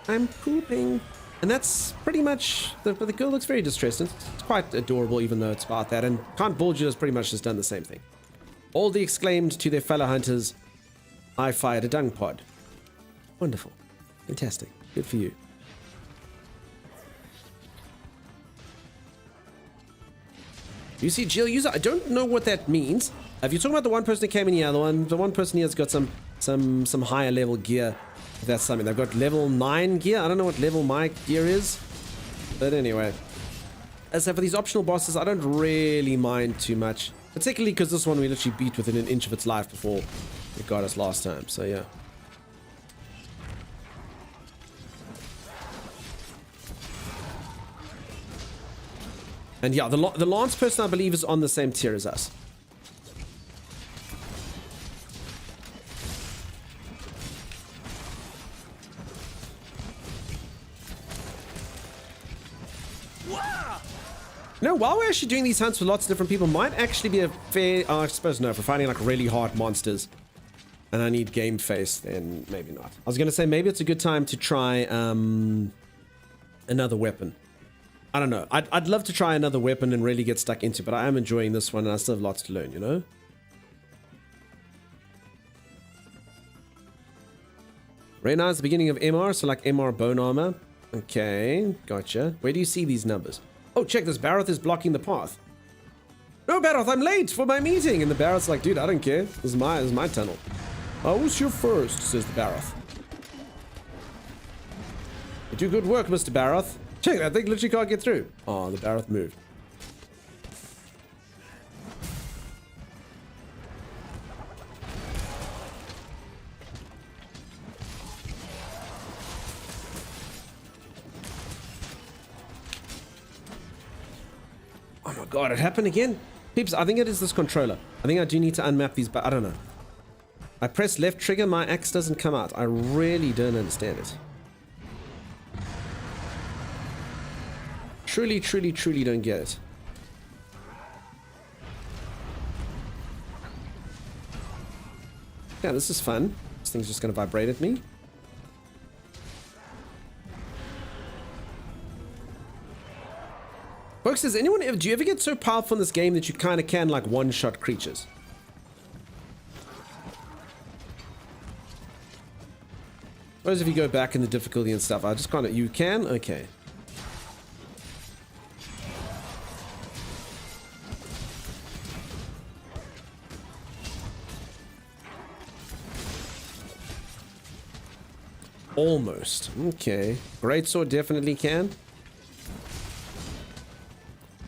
"I'm pooping." And that's pretty much, the girl looks very distressed. It's quite adorable even though it's about that. And Count Baldula has pretty much just done the same thing. All the exclaimed to their fellow hunters, "I fired a dung pod." Wonderful. Fantastic. Good for you. You see Jill user, I don't know what that means. If you're talking about the one person that came in here, the one person here has got some higher level gear. That's something. They've got level 9 gear. I don't know what level my gear is. But anyway. as for these optional bosses, I don't really mind too much. Particularly because this one we literally beat within an inch of its life before it got us last time. So yeah. And yeah, the Lance person I believe is on the same tier as us. No, while we're actually doing these hunts with lots of different people, might actually be a fair... I suppose no, if we're finding like really hard monsters and I need game face, then maybe not. I was going to say maybe it's a good time to try another weapon. I don't know. I'd love to try another weapon and really get stuck into, but I am enjoying this one and I still have lots to learn, you know? Right now it's the beginning of MR, so like MR bone armor. Okay, gotcha. Where do you see these numbers? Oh, check this. Barroth is blocking the path. No, Barroth, I'm late for my meeting. And the Barroth's like, dude, I don't care. This is my tunnel. I was here first, says the Barroth. You do good work, Mr. Barroth. Check that thing literally can't get through. Oh, the Barroth moved. Oh my god, it happened again? Peeps, I think it is this controller. I think I do need to unmap these, but I don't know. I press left trigger, my axe doesn't come out. I really don't understand it. Truly don't get it. Yeah, this is fun. This thing's just gonna vibrate at me. Folks, do you ever get so powerful in this game that you kind of can like one-shot creatures? Suppose if you go back in the difficulty and stuff, I just kind of, you can? Okay. Almost. Okay. Greatsword definitely can.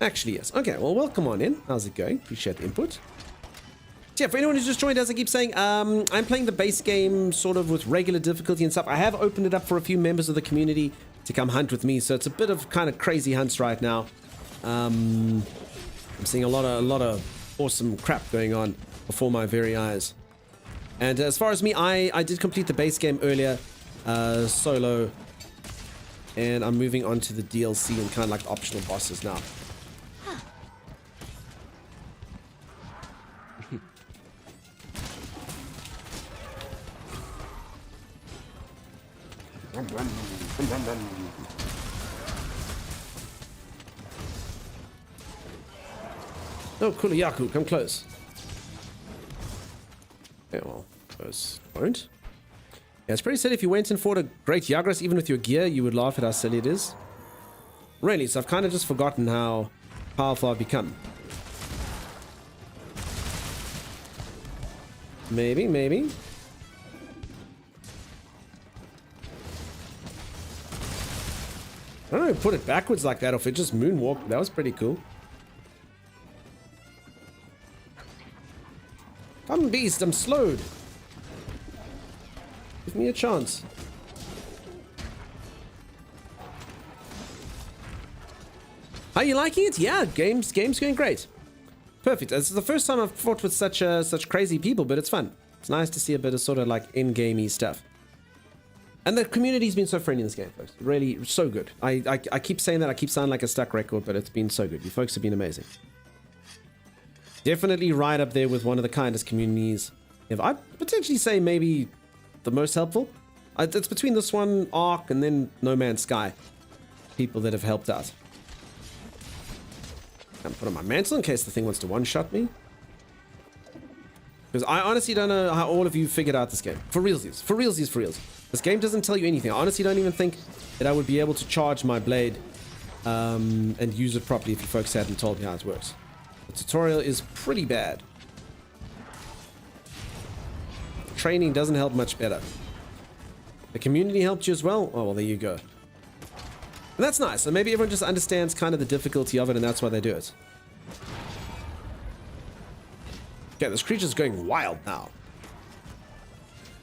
Actually, yes. Okay, well, welcome on in. How's it going? Appreciate the input. So yeah, for anyone who's just joined, as I keep saying, I'm playing the base game sort of with regular difficulty and stuff. I have opened it up for a few members of the community to come hunt with me, so it's a bit of kind of crazy hunts right now. I'm seeing a lot of awesome crap going on before my very eyes. And as far as me, I did complete the base game earlier, solo, and I'm moving on to the DLC and kind of like optional bosses now. Oh, Kulayaku, come close. Yeah, well, those won't. Yeah, it's pretty sad if you went and fought a great Yagras, even with your gear, you would laugh at how silly it is. Really, so I've kind of just forgotten how powerful I've become. Maybe. I don't know if put it backwards like that or if it just moonwalked. That was pretty cool. Come, beast, I'm slowed. Give me a chance. Are you liking it? Yeah, game's going great. Perfect. This is the first time I've fought with such crazy people, but it's fun. It's nice to see a bit of sort of like in-gamey stuff. And the community's been so friendly in this game, folks. Really, so good. I keep saying that. I keep sounding like a stuck record, but it's been so good. You folks have been amazing. Definitely right up there with one of the kindest communities. If I potentially say maybe the most helpful. It's between this one, Ark, and then No Man's Sky. People that have helped out. I'm put on my mantle in case the thing wants to one-shot me. Because I honestly don't know how all of you figured out this game. For realsies. For realsies. This game doesn't tell you anything. I honestly don't even think that I would be able to charge my blade and use it properly if you folks hadn't told me how it works. The tutorial is pretty bad. Training doesn't help much better. The community helped you as well? Oh, well, there you go. And that's nice. So maybe everyone just understands kind of the difficulty of it, and that's why they do it. Okay, this creature's going wild now.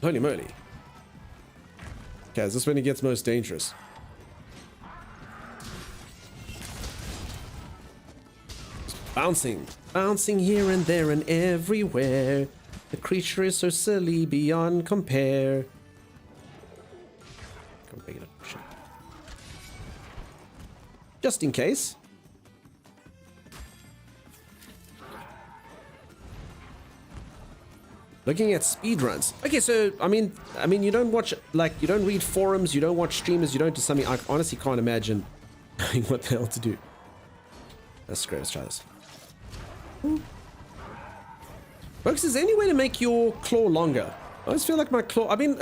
Holy moly. Okay, is this when it gets most dangerous? Bouncing. Bouncing here and there and everywhere. The creature is so silly beyond compare. Just in case. Looking at speedruns. Okay, so I mean you don't watch, like, you don't read forums, you don't watch streamers, you don't do something. I honestly can't imagine knowing what the hell to do. That's great. Let's try this. Folks, is there any way to make your claw longer? I always feel like my claw, I mean,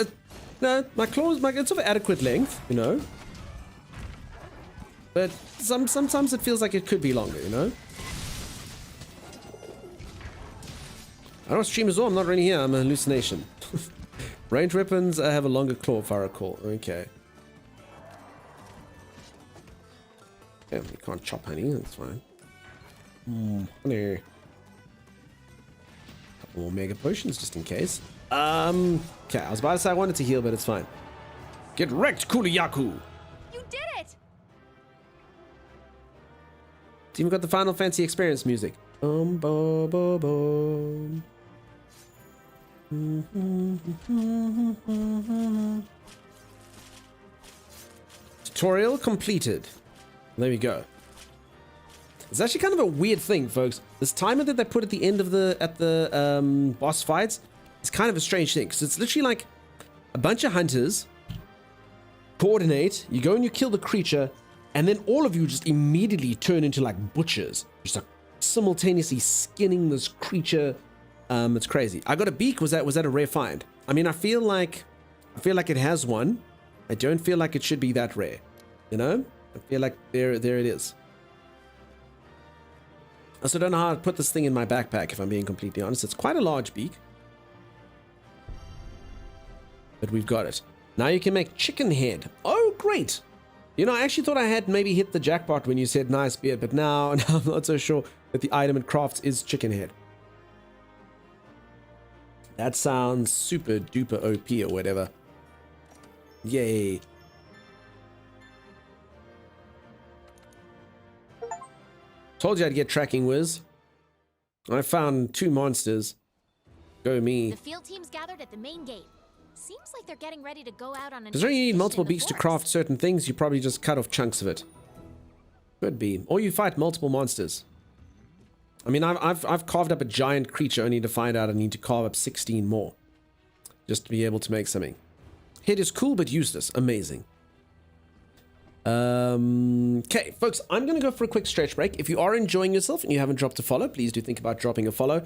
no, my claw is it's of adequate length, you know? But sometimes it feels like it could be longer, you know? I don't stream as well, I'm not really here, I'm a hallucination. Ranged weapons have a longer claw if I recall. Okay. Yeah, you can't chop honey, that's fine. Honey. Couple more mega potions just in case. Okay, I was about to say I wanted to heal, but it's fine. Get wrecked, Kuliyaku! You did it! It's even got the Final Fantasy experience music. Boom. Tutorial completed. There we go. It's actually kind of a weird thing, folks. This timer that they put at the end of the boss fights is kind of a strange thing, because it's literally like a bunch of hunters coordinate, you go and you kill the creature, and then all of you just immediately turn into like butchers, just like simultaneously skinning this creature. It's crazy. I got a beak. Was that a rare find? I mean, I feel like it has one. I don't feel like it should be that rare, you know? I feel like there it is. I also don't know how to put this thing in my backpack, if I'm being completely honest. It's quite a large beak. But we've got it. Now you can make chicken head. Oh, great. You know, I actually thought I had maybe hit the jackpot when you said nice beard, but now I'm not so sure that the item it crafts is chicken head. That sounds super duper OP or whatever. Yay. Told you I'd get tracking whiz. I found 2 monsters. Go me. The field team's gathered at the main gate. Seems like they're getting ready to go out on an Because when you need expedition multiple in the beaks to forest. craft certain things, you probably just cut off chunks of it. Could be. Or you fight multiple monsters. I mean, I've carved up a giant creature only to find out I need to carve up 16 more. Just to be able to make something. Head is cool but useless. Amazing. Okay, folks, I'm going to go for a quick stretch break. If you are enjoying yourself and you haven't dropped a follow, please do think about dropping a follow.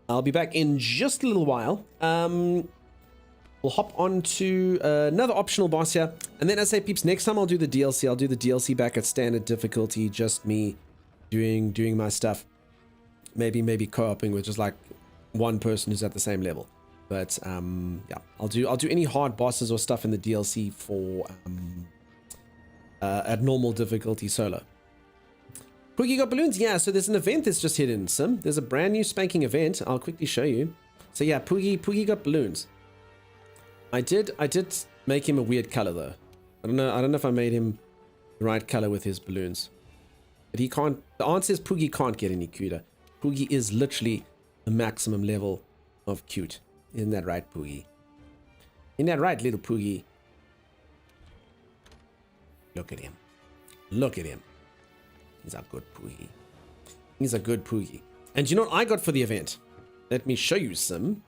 I'll be back in just a little while. We'll hop on to another optional boss here. And then, as I say, peeps, next time I'll do the DLC. I'll do the DLC back at standard difficulty. Just me doing my stuff. Maybe co-oping with just like one person who's at the same level. But yeah, I'll do any hard bosses or stuff in the DLC for at normal difficulty solo. Poogie got balloons? Yeah, so there's an event that's just hidden, Sim. There's a brand new spanking event. I'll quickly show you. So yeah, Poogie got balloons. I did make him a weird color though. I don't know if I made him the right color with his balloons. But he can't, the answer is Poogie can't get any cuter. Poogie is literally the maximum level of cute. Isn't that right, Poogie? Isn't that right, little Poogie? Look at him. Look at him. He's a good Poogie. He's a good Poogie. And you know what I got for the event? Let me show you some.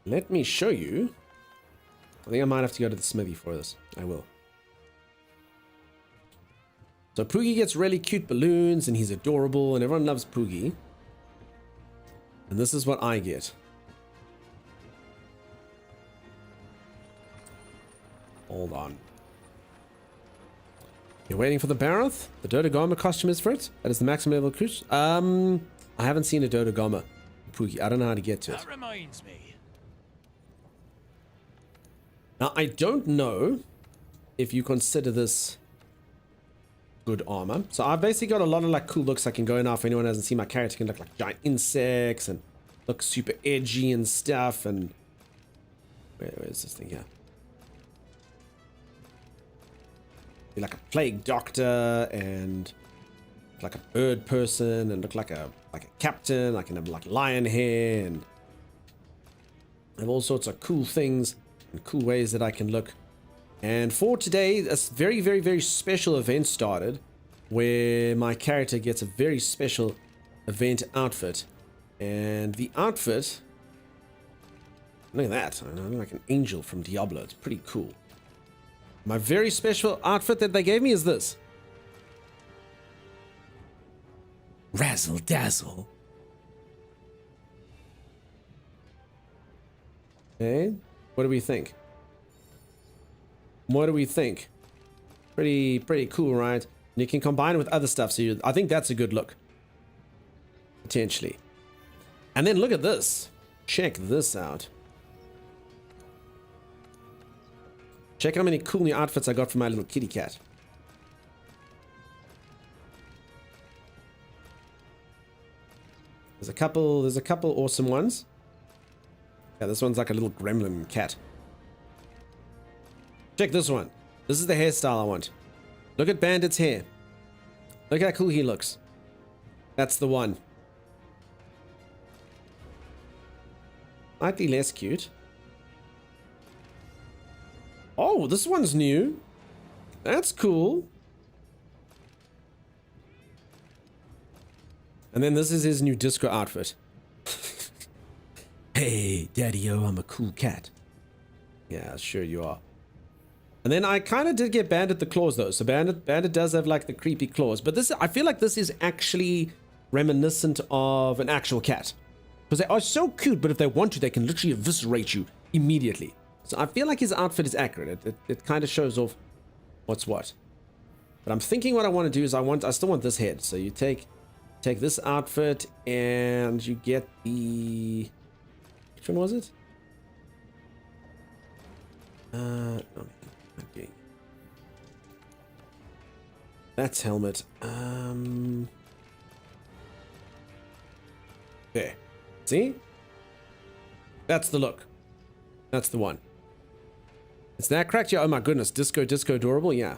Let me show you. I think I might have to go to the smithy for this. I will. So Poogie gets really cute balloons and he's adorable and everyone loves Poogie. And this is what I get. Hold on. You're waiting for the Baroth? The Dodogama costume is for it? That is the maximum level cruise? I haven't seen a Dodogama Poogie. I don't know how to get to it. That reminds me. Now, I don't know if you consider this good armor. So I've basically got a lot of like cool looks I can go now. If anyone hasn't seen my character, can look like giant insects and look super edgy and stuff. And where is this thing here? Be like a plague doctor and like a bird person and look like a captain. I can have like lion hair and have all sorts of cool things and cool ways that I can look. And for today, a very, very, very special event started where my character gets a very special event outfit. And the outfit, look at that. I look like an angel from Diablo. It's pretty cool. My very special outfit that they gave me is this. Razzle dazzle. Okay, what do we think? What do we think? Pretty cool, right? And you can combine it with other stuff, so I think that's a good look. Potentially. And then look at this. Check this out. Check how many cool new outfits I got for my little kitty cat. There's a couple awesome ones. Yeah, this one's like a little gremlin cat. Check this one. This is the hairstyle I want. Look at Bandit's hair. Look how cool he looks. That's the one. Slightly less cute. Oh, this one's new. That's cool. And then this is his new disco outfit. Hey, Daddy-o, I'm a cool cat. Yeah, sure you are. And then I kind of did get Bandit the claws though. So Bandit does have like the creepy claws. But this, I feel like this is actually reminiscent of an actual cat. Because they are so cute, but if they want to, they can literally eviscerate you immediately. So I feel like his outfit is accurate. It kind of shows off what's what. But I'm thinking what I want to do is I still want this head. So you take this outfit and you get the... Which one was it? Okay. That's helmet. There. See? That's the look. That's the one. It's that cracked. Yeah. Oh my goodness. Disco adorable. Yeah.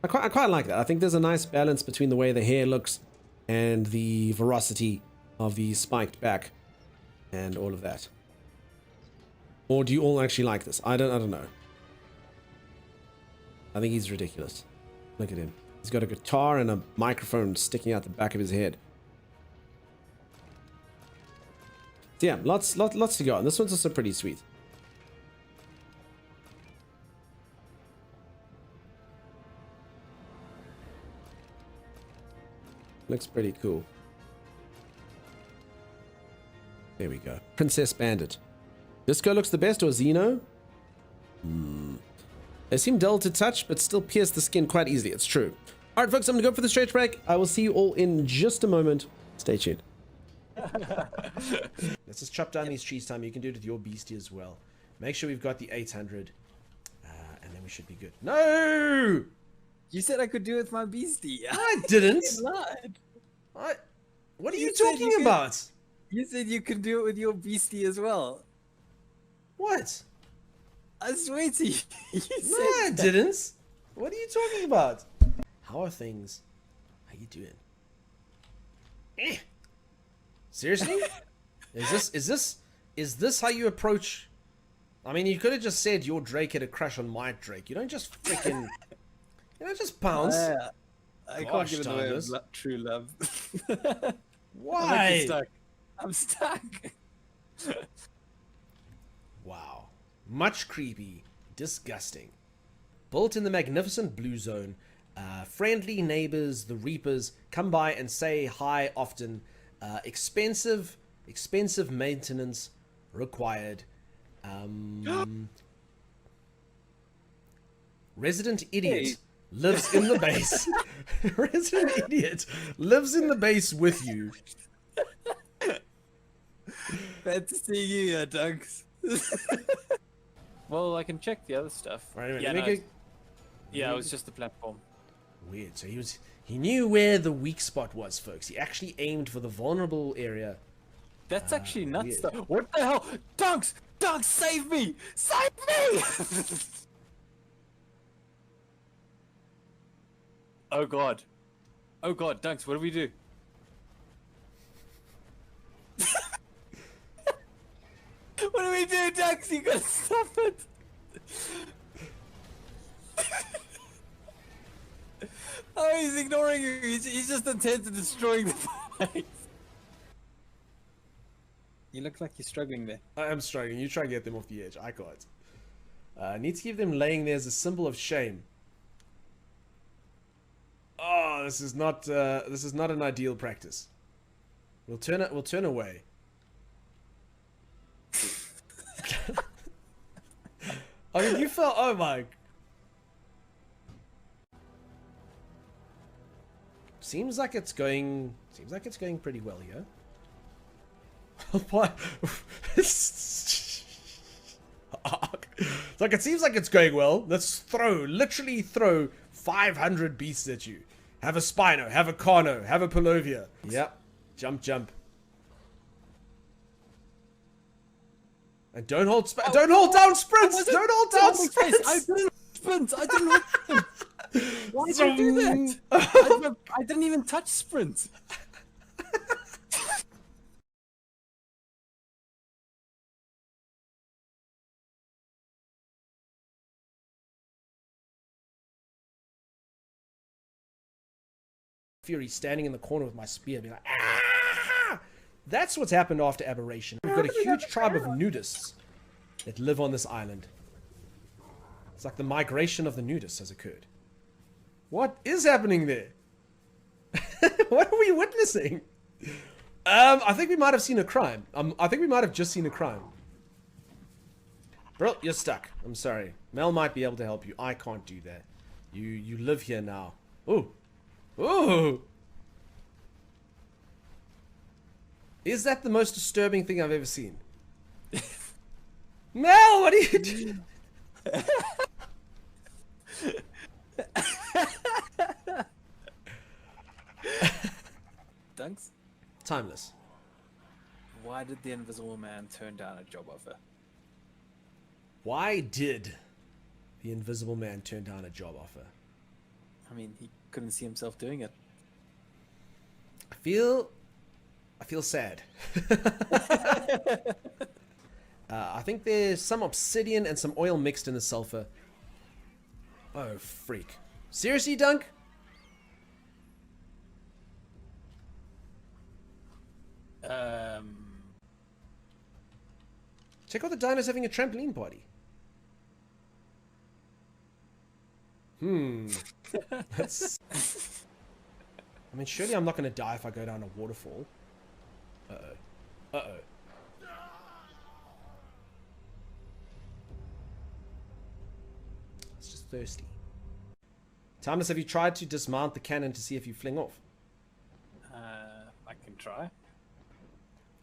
I quite like that. I think there's a nice balance between the way the hair looks and the veracity of the spiked back and all of that. Or do you all actually like this? I don't know. I think he's ridiculous. Look at him. He's got a guitar and a microphone sticking out the back of his head. So yeah, lots to go. And this one's also pretty sweet. Looks pretty cool. There we go. Princess Bandit. Disco looks the best, or Xeno? They seem dull to touch, but still pierce the skin quite easily. It's true. All right, folks, I'm going to go for the stretch break. I will see you all in just a moment. Stay tuned. Let's just chop down these trees, Time. You can do it with your beastie as well. Make sure we've got the 800, and then we should be good. No! You said I could do it with my beastie. I didn't. You lied. What are you talking about? You said you could do it with your beastie as well. What? I swear to you. No, I didn't. What are you talking about? How are things? How you doing? Seriously? Is this how you approach? I mean, you could have just said your Drake had a crush on my Drake. You don't just freaking, you don't just pounce. I can't give it away of true love. Why? I'm stuck. Wow. Much creepy, disgusting. Built in the magnificent blue zone, friendly neighbors, the Reapers, come by and say hi often. Expensive maintenance required. Resident Idiot lives in the base. Resident Idiot lives in the base with you. Bad to see you, Dunks. Well, I can check the other stuff. Right, yeah, it was just the platform. Weird. So he knew where the weak spot was, folks. He actually aimed for the vulnerable area. That's actually nuts. weird. Though. What the hell? Dunks! Dunks, save me! Save me! Oh god. Oh god, Dunks, what do we do? What do we do, Dunks? You gotta stop it! Oh, he's ignoring you. He's just intent on destroying the place. You look like you're struggling there. I am struggling. You try and get them off the edge. I can't. I need to keep them laying there as a symbol of shame. Oh, this is not an ideal practice. We'll turn away. I mean, you felt. Oh my. Seems like it's going pretty well here. What? It's like it seems like it's going well. Let's literally throw 500 beasts at you. Have a Spino, have a Carno, have a Palovia. Yep. Jump. And don't hold down sprints. Don't hold down sprints. I didn't sprint. I didn't hold them. Why did you do that? I didn't even touch sprint. Fury standing in the corner with my spear being like, ah! That's what's happened after Aberration. We've got a huge tribe of nudists that live on this island. It's like the migration of the nudists has occurred. What is happening there? What are we witnessing? I think we might have seen a crime. I think we might have just seen a crime. Bro, you're stuck. I'm sorry. Mel might be able to help you. I can't do that. You live here now. Ooh. Ooh! Is that the most disturbing thing I've ever seen? Mel, what are you doing? Dunks? Timeless. Why did the Invisible Man turn down a job offer? Why did the Invisible Man turn down a job offer? I mean, he couldn't see himself doing it. I feel sad. I think there's some obsidian and some oil mixed in the sulfur. Oh, freak. Seriously, Dunk? Check out the dinos having a trampoline party. That's... I mean, surely I'm not going to die if I go down a waterfall. Uh-oh. Uh-oh. It's just thirsty. Timeless, have you tried to dismount the cannon to see if you fling off? I can try.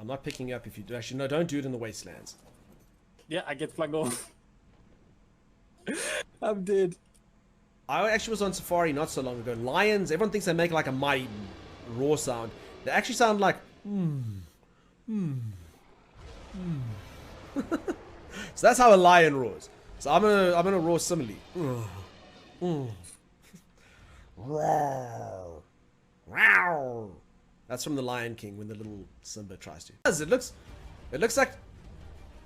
I'm not picking you up if you do. Actually, no, don't do it in the wastelands. Yeah, I get flung off. I'm dead. I actually was on safari not so long ago. Lions, everyone thinks they make like a mighty roar sound. They actually sound like So that's how a lion roars. So I'm gonna roar similarly. That's from the Lion King when the little Simba tries to. It looks like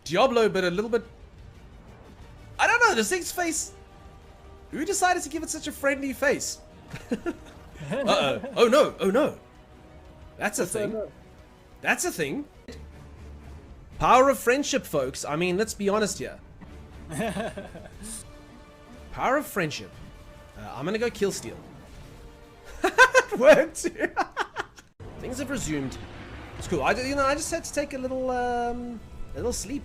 Diablo, but a little bit. I don't know. This thing's face. Who decided to give it such a friendly face? Uh-oh. Oh no. Oh no. That's a thing. That's a thing. Power of friendship, folks. I mean, let's be honest here. Power of friendship. I'm gonna go kill Steel. It worked. Things have resumed. It's cool. I just had to take a little sleep.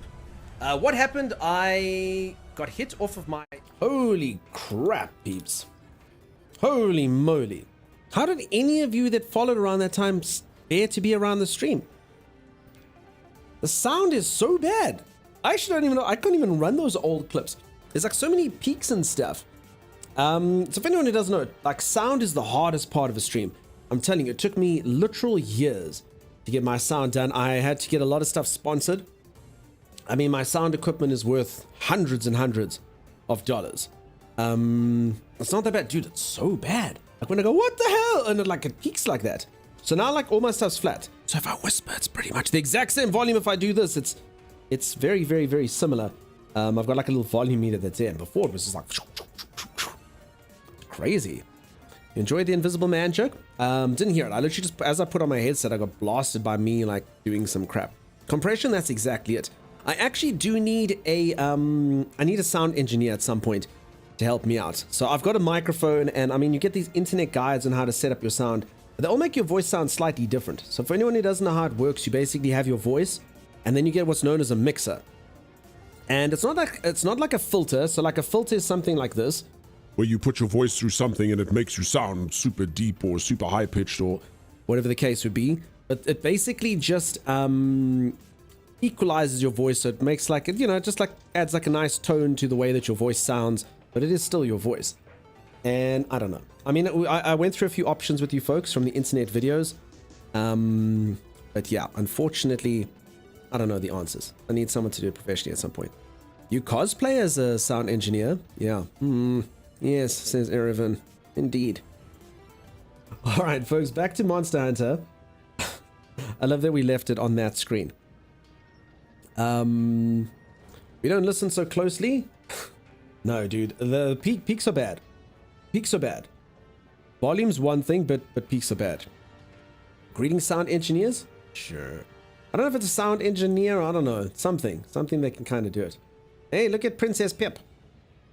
What happened? I got hit off of my... Holy crap, peeps. Holy moly. How did any of you that followed around that time bear to be around the stream? The sound is so bad. I actually don't even know. I can't even run those old clips. There's like so many peaks and stuff. So if anyone who doesn't know, like sound is the hardest part of a stream. I'm telling you, it took me literal years to get my sound done. I had to get a lot of stuff sponsored. I mean, my sound equipment is worth hundreds and hundreds of dollars. It's not that bad, dude. It's so bad. Like when I go, what the hell? And it peaks like that. So now like all my stuff's flat. So if I whisper, it's pretty much the exact same volume. If I do this, it's very, very, very similar. I've got like a little volume meter that's there. And before it was just like crazy. You enjoy the Invisible Man joke? Didn't hear it. I literally just, as I put on my headset, I got blasted by me like doing some crap. Compression, that's exactly it. I actually do need I need a sound engineer at some point to help me out. So I've got a microphone, and I mean, you get these internet guides on how to set up your sound. They all make your voice sound slightly different. So for anyone who doesn't know how it works, you basically have your voice, and then you get what's known as a mixer. And it's not like a filter. So like a filter is something like this, Where you put your voice through something and it makes you sound super deep or super high pitched or whatever the case would be. But it basically just equalizes your voice, so it makes like, you know, just like adds like a nice tone to the way that your voice sounds, but it is still your voice. And I don't know. I mean, I went through a few options with you folks from the internet videos. But yeah, unfortunately, I don't know the answers. I need someone to do it professionally at some point. You cosplay as a sound engineer? Yeah. Yes, says Erevan. Indeed. All right, folks, back to Monster Hunter. I love that we left it on that screen. We don't listen so closely. No, dude, the peaks are bad. Peaks are bad. Volume's one thing, but peaks are bad. Greeting sound engineers? Sure. I don't know if it's a sound engineer, I don't know. Something that can kind of do it. Hey, look at Princess Pip.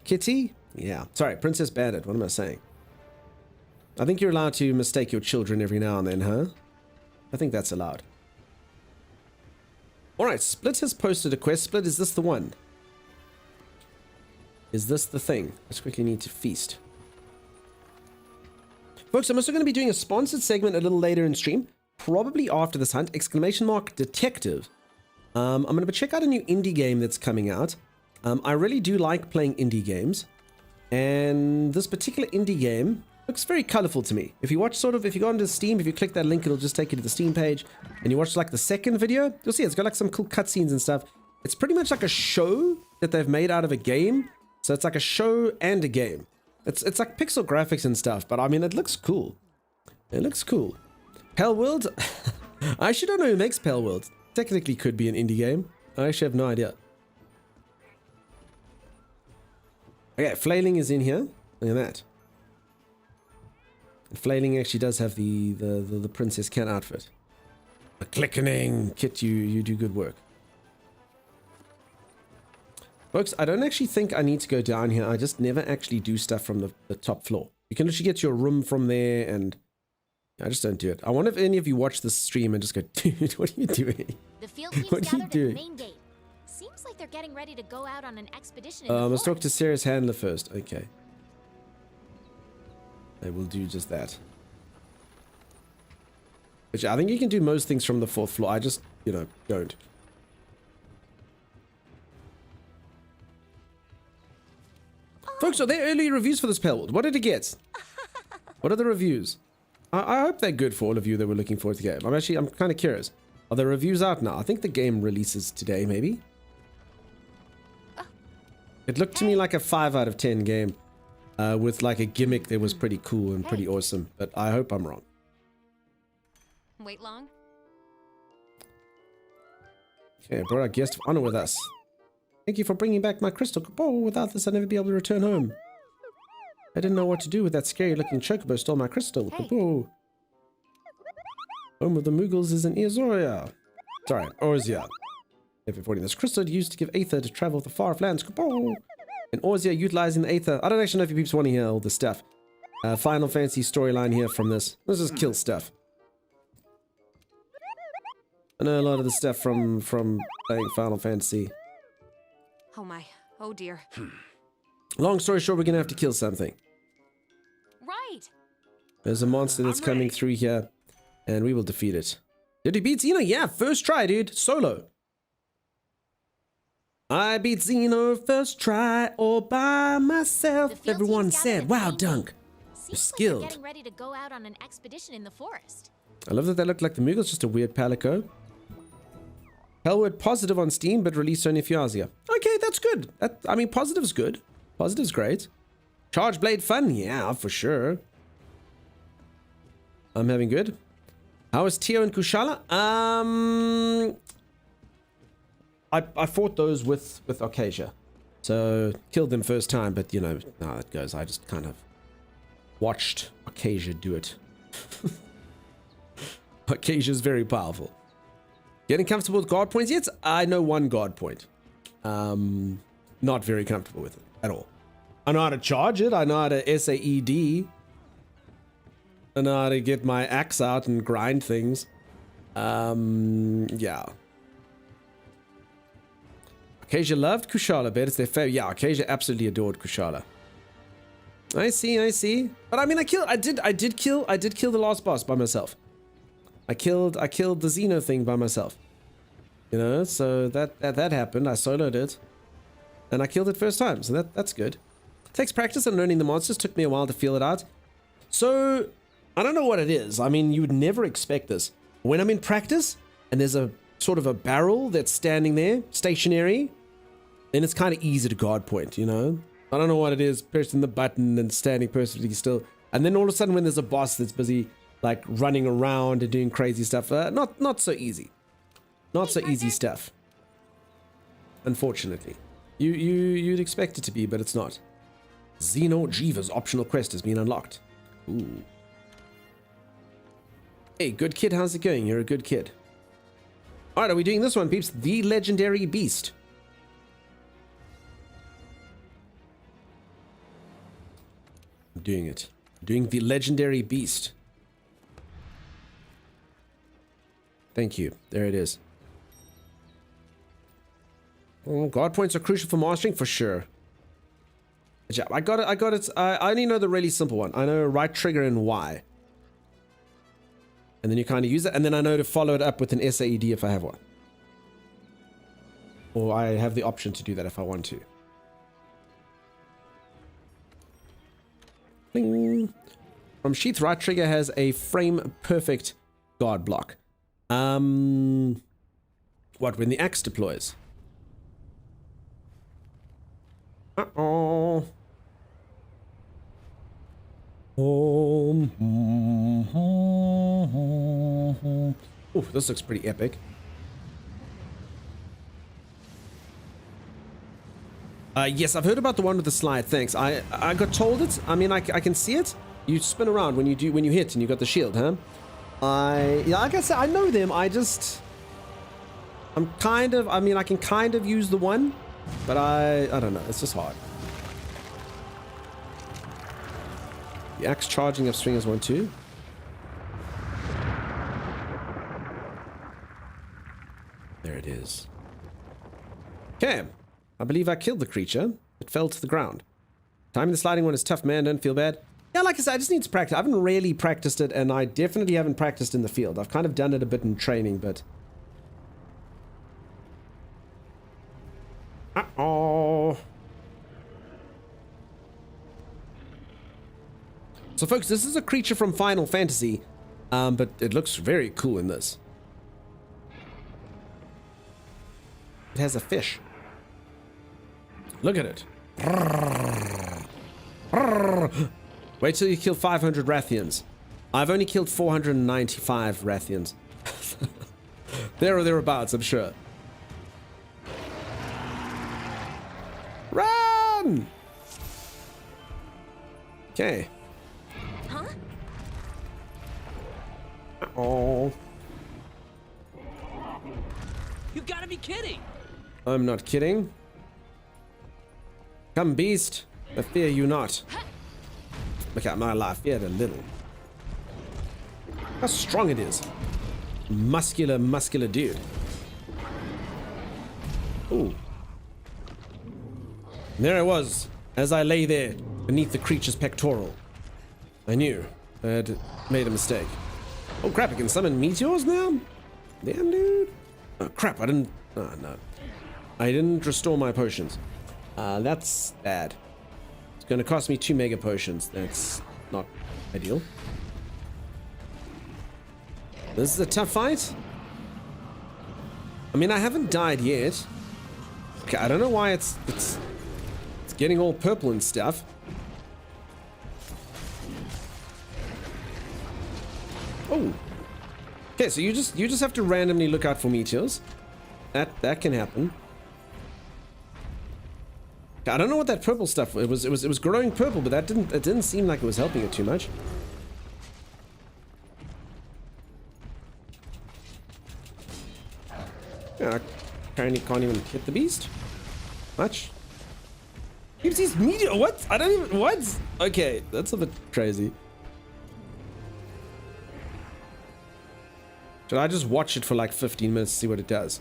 Kitty? Yeah. Sorry, Princess Bandit. What am I saying? I think you're allowed to mistake your children every now and then, huh? I think that's allowed. Alright, Split has posted a quest. Split, is this the one? Is this the thing? Let's quickly need to feast. Folks, I'm also going to be doing a sponsored segment a little later in stream. Probably after this hunt. ! Detective. I'm going to check out a new indie game that's coming out. I really do like playing indie games. And this particular indie game looks very colorful to me. If you watch if you go onto Steam, if you click that link, it'll just take you to the Steam page. And you watch like the second video, you'll see it's got like some cool cutscenes and stuff. It's pretty much like a show that they've made out of a game. So it's like a show and a game. It's like pixel graphics and stuff, but I mean, it looks cool. It looks cool. Pale World? I actually don't know who makes Pale World. Technically could be an indie game. I actually have no idea. Okay, Flailing is in here. Look at that. And Flailing actually does have the Princess Cat outfit. A clickening Kit, you do good work. Folks, I don't actually think I need to go down here. I just never actually do stuff from the top floor. You can literally get your room from there, and I just don't do it. I wonder if any of you watch this stream and just go, dude, what are you doing? The field team's What are you gathered at doing? the main gate. Seems like they're getting ready to go out on an expedition. Let's talk to Sarah's handler first. Okay. I will do just that. Which I think you can do most things from the 4th floor. I just, you know, don't. Folks, are there early reviews for this Pale World? What did it get? What are the reviews? I hope they're good for all of you that were looking forward to the game. I'm kind of curious. Are the reviews out now? I think the game releases today, maybe? It looked to me like a 5 out of 10 game. With like a gimmick that was pretty cool and pretty awesome. But I hope I'm wrong. Wait long? Okay, brought our guest of honor with us. Thank you for bringing back my crystal. Oh, without this, I'd never be able to return home. I didn't know what to do with that scary-looking chocobo stole my crystal. Home of the Mughals is in Eorzea. Sorry, Orzea. F40. This crystal used to give Aether to travel the far lands. And Orzea utilizing the Aether. I don't actually know if you peeps want to hear all this stuff. Final Fantasy storyline here from this. Let's just kill stuff. I know a lot of the stuff from playing Final Fantasy. Oh my. Oh dear. Long story short, we're gonna have to kill something. Right. There's a monster that's coming through here, and we will defeat it. Did he beat Xena? Yeah, first try, dude. Solo. I beat Xeno first try all by myself. Everyone said, wow, Dunk. You're Seems like skilled. they're getting ready to go out on an expedition in the forest. I love that they look like the Moogles, just a weird palico. Hellward positive on Steam, but released only a few hours ago. Okay, that's good. I mean, positive's good. Positive's great. Charge Blade fun? Yeah, for sure. I'm having good. How is Tio and Kushala? I fought those with Arcasia. So, killed them first time, but you know how it goes. I just kind of watched Arcasia do it. Arcasia's very powerful. Getting comfortable with guard points yet? I know one guard point. Not very comfortable with it at all. I know how to charge it. I know how to SAED. I know how to get my axe out and grind things. Yeah. Arcasia loved Kushala, bet it's their favorite. Yeah, Arcasia absolutely adored Kushala. I see. But I mean, I did kill the last boss by myself. I killed the Xeno thing by myself. You know, so that happened. I soloed it. And I killed it first time, so that's good. Takes practice on learning the monsters. Took me a while to feel it out. So, I don't know what it is. I mean, you would never expect this. When I'm in practice, and there's a sort of a barrel that's standing there, stationary, then it's kind of easy to guard point, you know? I don't know what it is, pressing the button and standing perfectly still. And then all of a sudden when there's a boss that's busy like running around and doing crazy stuff, not so easy. Not so easy stuff. Unfortunately. You'd expect it to be, but it's not. Xeno Jiva's optional quest has been unlocked. Ooh. Hey, good kid, how's it going? You're a good kid. Alright, are we doing this one, peeps? The Legendary Beast. I'm doing it. I'm doing the Legendary Beast. Thank you. There it is. Oh, guard points are crucial for mastering, for sure. Yeah, I got it. I only know the really simple one. I know right trigger and Y. And then you kind of use it, and then I know to follow it up with an SAED if I have one. Or I have the option to do that if I want to. Bling. From Sheath, right trigger has a frame perfect guard block. What, when the axe deploys? Uh-oh. Oh, this looks pretty epic. Yes, I've heard about the one with the slide. Thanks. I got told it. I mean, I can see it. You spin around when you hit and you got the shield, huh? Yeah, like I said, I know them. I can kind of use the one, but I don't know. It's just hard. The axe charging up string is 1-2. There it is. Okay. I believe I killed the creature. It fell to the ground. Timing the sliding one is tough, man. Don't feel bad. Yeah, like I said, I just need to practice. I haven't really practiced it, and I definitely haven't practiced in the field. I've kind of done it a bit in training, but... Uh-oh. So, folks, this is a creature from Final Fantasy, but it looks very cool in this. It has a fish. Look at it. Wait till you kill 500 Rathians. I've only killed 495 Rathians. There or thereabouts, I'm sure. Run! Okay. Huh? Oh. You gotta be kidding! I'm not kidding. Come, beast. I fear you not. Look at my life. Fear it a little. How strong it is. Muscular dude. Ooh. And there I was, as I lay there beneath the creature's pectoral. I knew I had made a mistake. Oh crap, I can summon meteors now? Damn, dude. Oh crap, I didn't... Oh, no. I didn't restore my potions. That's bad. It's going to cost me 2 mega potions. That's not ideal. This is a tough fight. I mean, I haven't died yet. Okay, I don't know why it's getting all purple and stuff. Oh. Okay, so you just have to randomly look out for meteors. That can happen. I don't know what that purple stuff it was growing purple, but it didn't seem like it was helping it too much. Yeah, apparently can't even hit the beast. Much. Keeps these meteor. What? I don't even. What? Okay, that's a bit crazy. Should I just watch it for like 15 minutes to see what it does?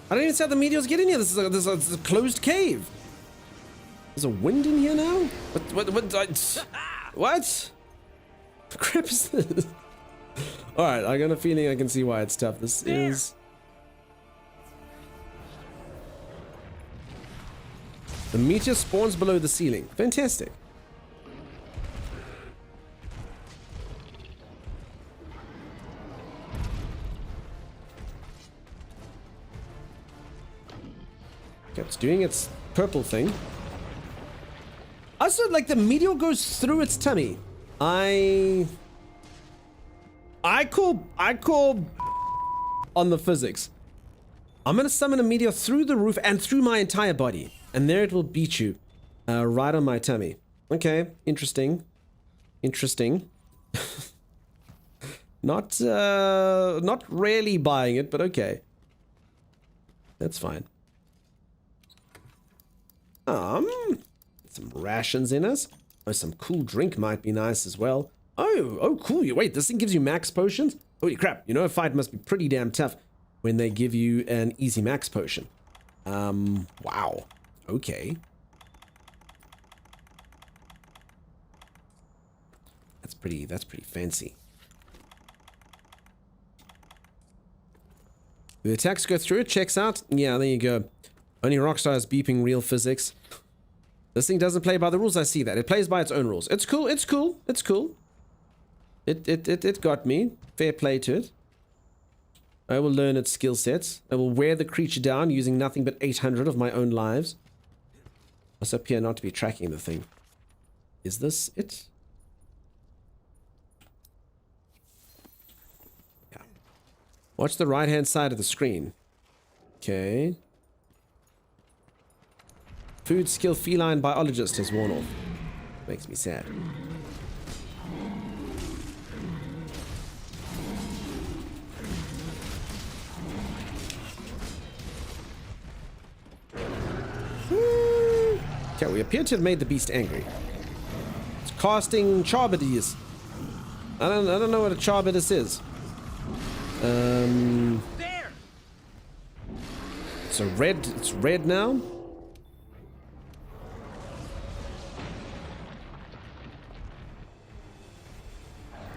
I don't even see how the meteors get in here. This is a closed cave. There's a wind in here now? What? What the crap is this? Alright, I got a feeling I can see why it's tough. This is... The meteor spawns below the ceiling. Fantastic. Okay, it's doing its purple thing. Also, like, the meteor goes through its tummy. I call on the physics. I'm gonna summon a meteor through the roof and through my entire body. And there it will beat you. Right on my tummy. Okay, interesting. Interesting. Not really buying it, but okay. That's fine. Some rations in us. Oh, some cool drink might be nice as well. Oh, cool. Wait, this thing gives you max potions? Holy crap. You know, a fight must be pretty damn tough when they give you an easy max potion. Wow. Okay. That's pretty fancy. The attacks go through it, checks out. Yeah, there you go. Only Rockstar is beeping real physics. This thing doesn't play by the rules, I see that. It plays by its own rules. It's cool, it's cool, it's cool. It got me. Fair play to it. I will learn its skill sets. I will wear the creature down using nothing but 800 of my own lives. Must appear not to be tracking the thing. Is this it? Yeah. Watch the right-hand side of the screen. Okay. Food skill feline biologist has worn off. Makes me sad. Okay, we appear to have made the beast angry. It's casting Charbidis. I don't know what a Charbidis is. There. It's red now.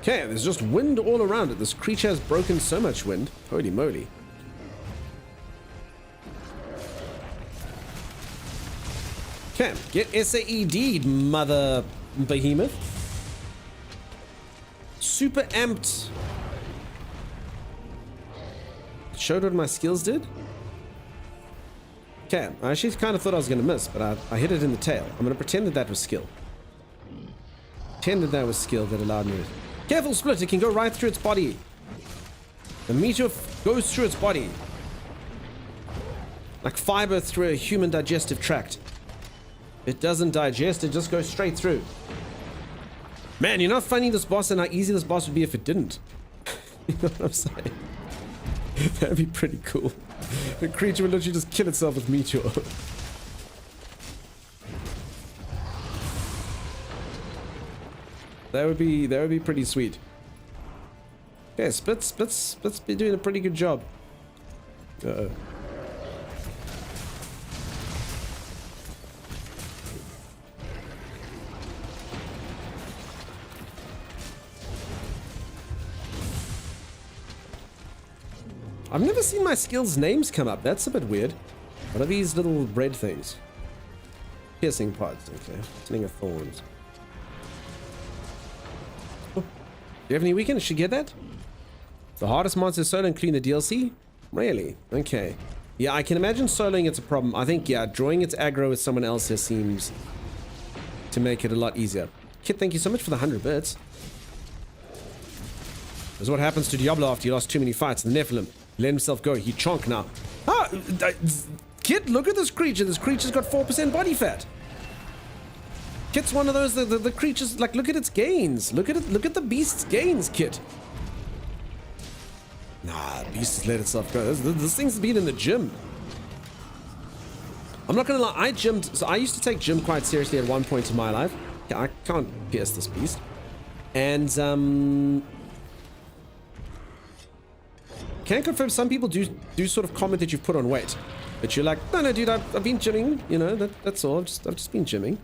Okay, there's just wind all around it. This creature has broken so much wind. Holy moly. Okay, get SAED'd, mother behemoth. Super amped. Showed what my skills did. Okay, I actually kind of thought I was going to miss, but I hit it in the tail. I'm going to pretend that was skill. Pretend that was skill that allowed me to... Careful, Split, it can go right through its body. The meteor goes through its body. Like fiber through a human digestive tract. It doesn't digest, it just goes straight through. Man, you're not finding this boss and how easy this boss would be if it didn't. You know what I'm saying? That'd be pretty cool. The creature would literally just kill itself with meteor. That would be pretty sweet. Okay, Split's be doing a pretty good job. Uh-oh. I've never seen my skills' names come up. That's a bit weird. What are these little red things? Piercing pods, okay. Sling of thorns. Oh. Do you have any weekend? Should get that? The hardest monster is solo, including the DLC? Really? Okay. Yeah, I can imagine soloing it's a problem. I think, yeah, drawing its aggro with someone else here seems to make it a lot easier. Kit, thank you so much for the 100 bits. This is what happens to Diablo after he lost too many fights. The Nephilim let himself go. He chonk now. Ah! Kit, look at this creature. This creature's got 4% body fat. Kit's one of those, the creatures, like, look at its gains. Look at it, look at the beast's gains, Kit. Nah, the beast has let itself go. This thing's been in the gym. I'm not gonna lie, I gymmed, so I used to take gym quite seriously at one point in my life. I can't pierce this beast. And, can confirm some people do sort of comment that you've put on weight. But you're like, no, dude, I've been gymming, you know, that's all. I've just been gymming.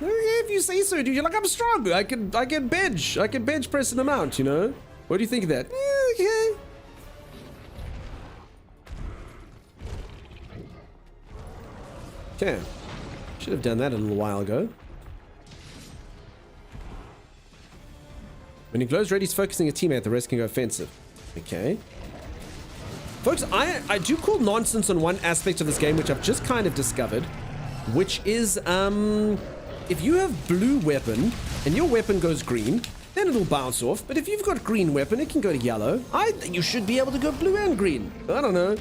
Yeah, if you say so, dude, you're like, I'm strong. I can bench press an amount, you know? What do you think of that? Yeah, okay. Okay. Should have done that a little while ago. When he glows red, he's focusing a teammate, the rest can go offensive. Okay. Folks, I do call nonsense on one aspect of this game, which I've just kind of discovered, which is, if you have blue weapon and your weapon goes green, then it'll bounce off. But if you've got green weapon, it can go to yellow. I think you should be able to go blue and green. I don't know.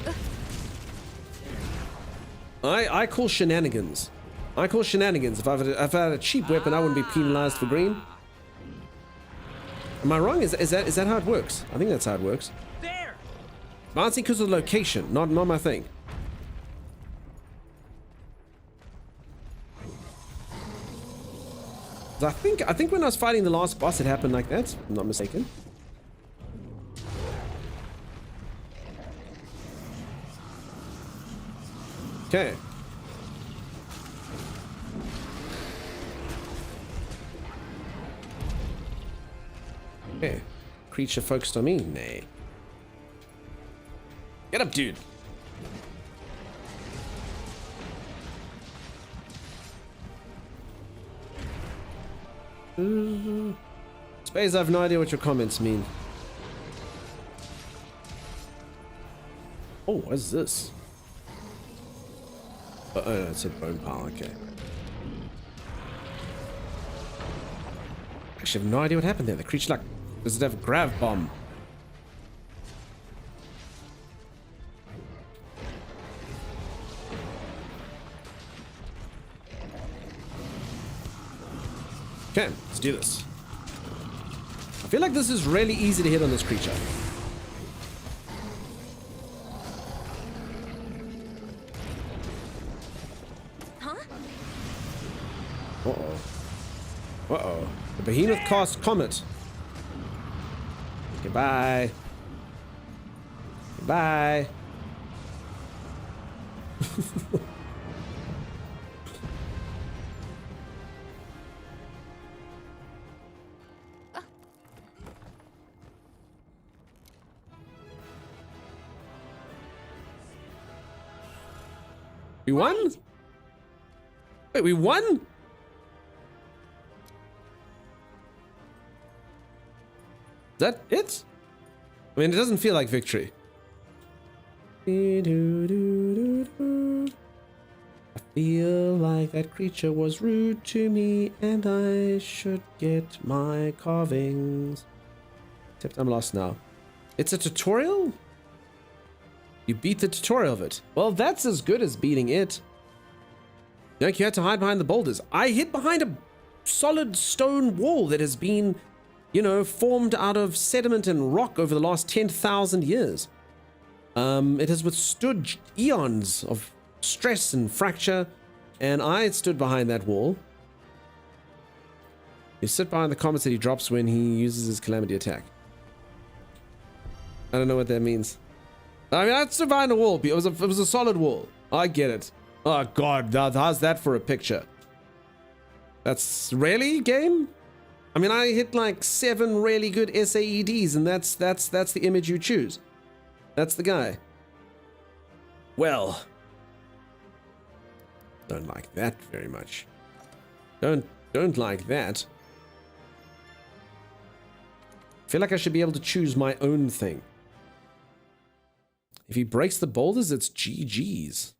I call shenanigans. I call shenanigans. If I've had a cheap weapon, I wouldn't be penalized for green. Am I wrong? Is that how it works? I think that's how it works. There. Bouncing because of the location, not my thing. I think when I was fighting the last boss, it happened like that. If I'm not mistaken. Okay. Okay. Creature focused on me? Nay. Get up, dude. Space, I have no idea what your comments mean. Oh, what is this? Oh, no, it's a bone pile, okay. Actually, I have no idea what happened there. The creature, like, does it have a grav bomb? Okay, let's do this. I feel like this is really easy to hit on this creature. Huh? Uh-oh. Uh-oh. The behemoth cast Comet. Goodbye. Goodbye. We won? Wait, we won? Is that it? I mean, it doesn't feel like victory. I feel like that creature was rude to me and I should get my carvings. Except I'm lost now. It's a tutorial? You beat the tutorial of it. Well, that's as good as beating it. Like, you had to hide behind the boulders. I hid behind a solid stone wall that has been, you know, formed out of sediment and rock over the last 10,000 years. It has withstood eons of stress and fracture, and I stood behind that wall. You sit behind the comments that he drops when he uses his calamity attack. I don't know what that means. I mean, I stood behind a wall. It was a solid wall. I get it. Oh god, how's that for a picture? That's really game? I mean, I hit like 7 really good SAEDs, and that's the image you choose. That's the guy. Well, don't like that very much. Don't like that. I feel like I should be able to choose my own thing. If he breaks the boulders, it's GG's.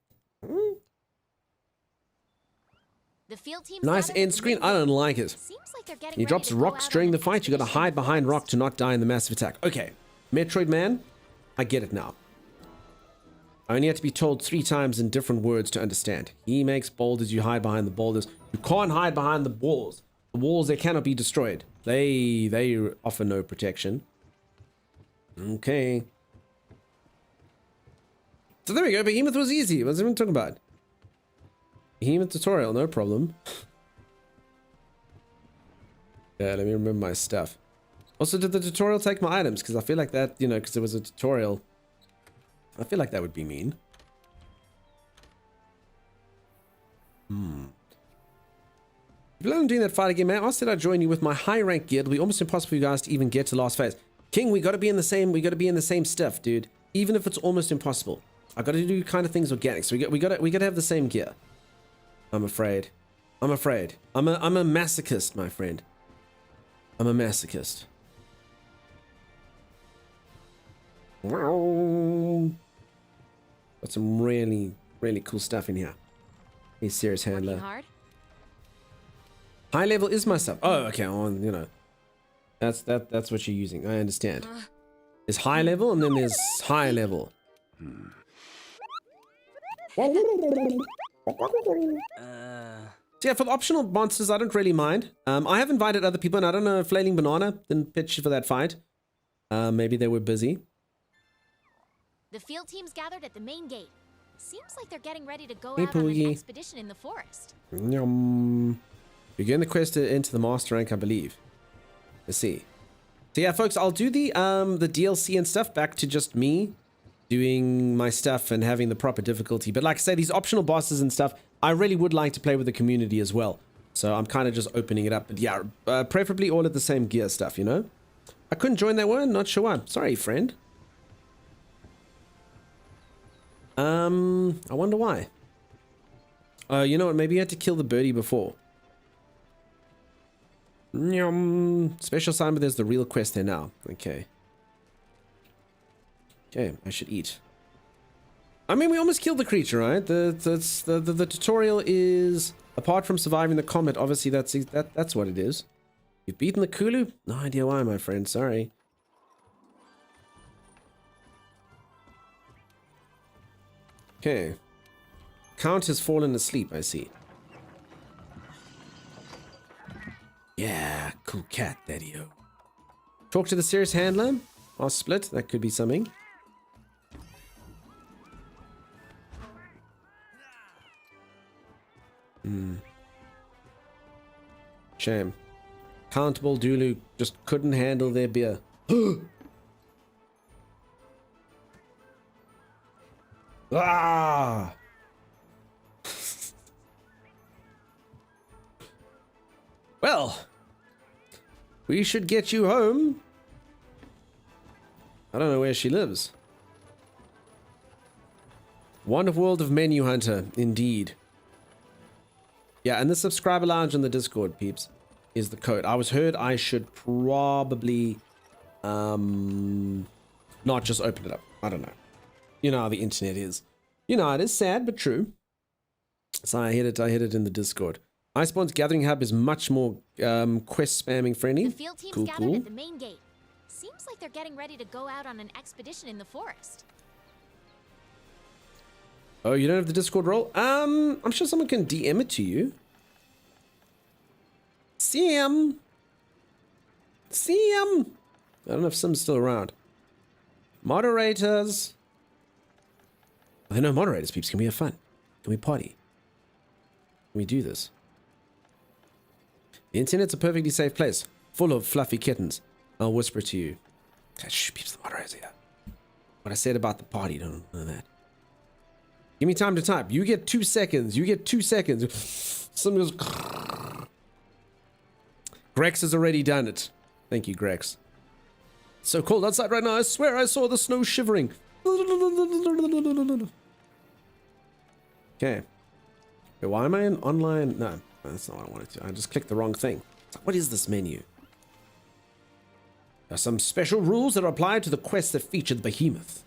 The field team's Nice gathered at end the screen. main I don't gate. like it. Seems like they're getting He ready drops to go rocks out during on the an fight. You gotta expedition in hide the behind rock forest. to not die in the massive attack. Okay. Metroid Man, I get it now. I only had to be told 3 times in different words to understand. He makes boulders, you hide behind the boulders. You can't hide behind the walls. The walls, they cannot be destroyed. They offer no protection. Okay. So there we go. Behemoth was easy. What's everyone talking about? Behemoth tutorial, no problem. Yeah, let me remember my stuff. Also, did the tutorial take my items? Because I feel like that, you know, because it was a tutorial. I feel like that would be mean. If you're doing that fight again, man, I said I'd join you with my high rank gear. It'll be almost impossible for you guys to even get to last phase. King, we gotta be in the same stuff, dude. Even if it's almost impossible. I gotta do kind of things organic. So we gotta have the same gear. I'm afraid. I'm a masochist, my friend. I'm a masochist. Got some really cool stuff in here. He's serious handler. Hard? High level is my stuff. Oh, okay. Well, you know, that's what you're using. I understand. There's high level and then there's high level. So yeah, for the optional monsters, I don't really mind. I have invited other people, and I don't know if Flailing Banana didn't pitch for that fight. Maybe they were busy. The field team's gathered at the main gate. Seems like they're getting ready to go Hey, out on an Poogie. expedition in the forest. Begin the quest to enter the master rank, I believe. Let's see. So yeah, folks, I'll do the DLC and stuff back to just me doing my stuff and having the proper difficulty. But like I say, these optional bosses and stuff, I really would like to play with the community as well. So I'm kind of just opening it up. But yeah, preferably all at the same gear stuff, you know? I couldn't join that one, not sure why. Sorry, friend. I wonder why. You know what? Maybe you had to kill the birdie before. Special assignment. There's the real quest there now. Okay. Okay, I should eat. I mean, we almost killed the creature, right? The tutorial is apart from surviving the combat. Obviously, that's what it is. You've beaten the Kulu? No idea why, my friend. Sorry. Okay. Count has fallen asleep, I see. Yeah, cool cat, daddy-o. Talk to the serious handler. Or split, that could be something. Shame. Countable Dulu just couldn't handle their beer. Ah! Well, we should get you home. I don't know where she lives. Wonderful World of Menu Hunter, indeed. Yeah, and the subscriber lounge in the Discord, peeps, is the code. I was heard I should probably not just open it up. I don't know. You know how the internet is. You know, it is sad but true. So I hit it in the Discord. Iceborne's Gathering Hub is much more quest spamming friendly. The field team's Cool, gathered cool. at the main gate. Seems like they're getting ready to go out on an expedition in the forest. Oh, you don't have the Discord role? I'm sure someone can DM it to you. Sam! Sam! I don't know if Sim's still around. Moderators. There are no moderators, peeps. Can we have fun? Can we party? Can we do this? The internet's a perfectly safe place, full of fluffy kittens. I'll whisper to you. Shh, peeps, the moderators here. What I said about the party, don't know that. Give me time to type. You get 2 seconds. You get 2 seconds. Some goes. Grex has already done it. Thank you, Grex. It's so cold outside right now. I swear I saw the snow shivering. Okay. Wait, why am I in online? No, that's not what I wanted to. I just clicked the wrong thing. It's like, what is this menu? There are some special rules that are applied to the quests that feature the behemoth.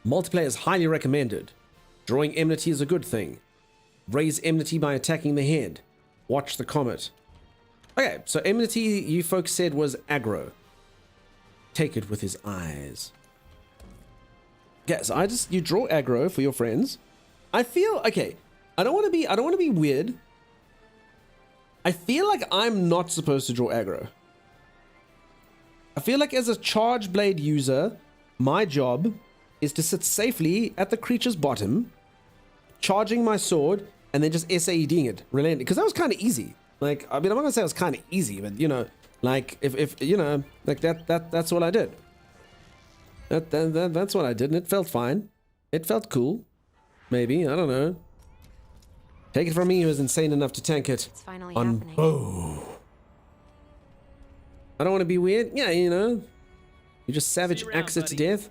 Multiplayer is highly recommended. Drawing enmity is a good thing. Raise enmity by attacking the head. Watch the comet. Okay, so enmity you folks said was aggro. Take it with his eyes. Yeah, so you draw aggro for your friends. I feel okay. I don't want to be weird. I feel like I'm not supposed to draw aggro. I feel like as a charge blade user, my job is to sit safely at the creature's bottom, charging my sword, and then just SAEDing it, relentlessly. Because that was kind of easy. Like, I mean, I'm not gonna say it was kind of easy, but you know, like if you know, like that's what I did. That's what I did, and it felt fine. It felt cool. Maybe, I don't know. Take it from me, he was insane enough to tank it It's finally on happening. bow. I don't want to be weird. Yeah, you know, you just savage axe it to death.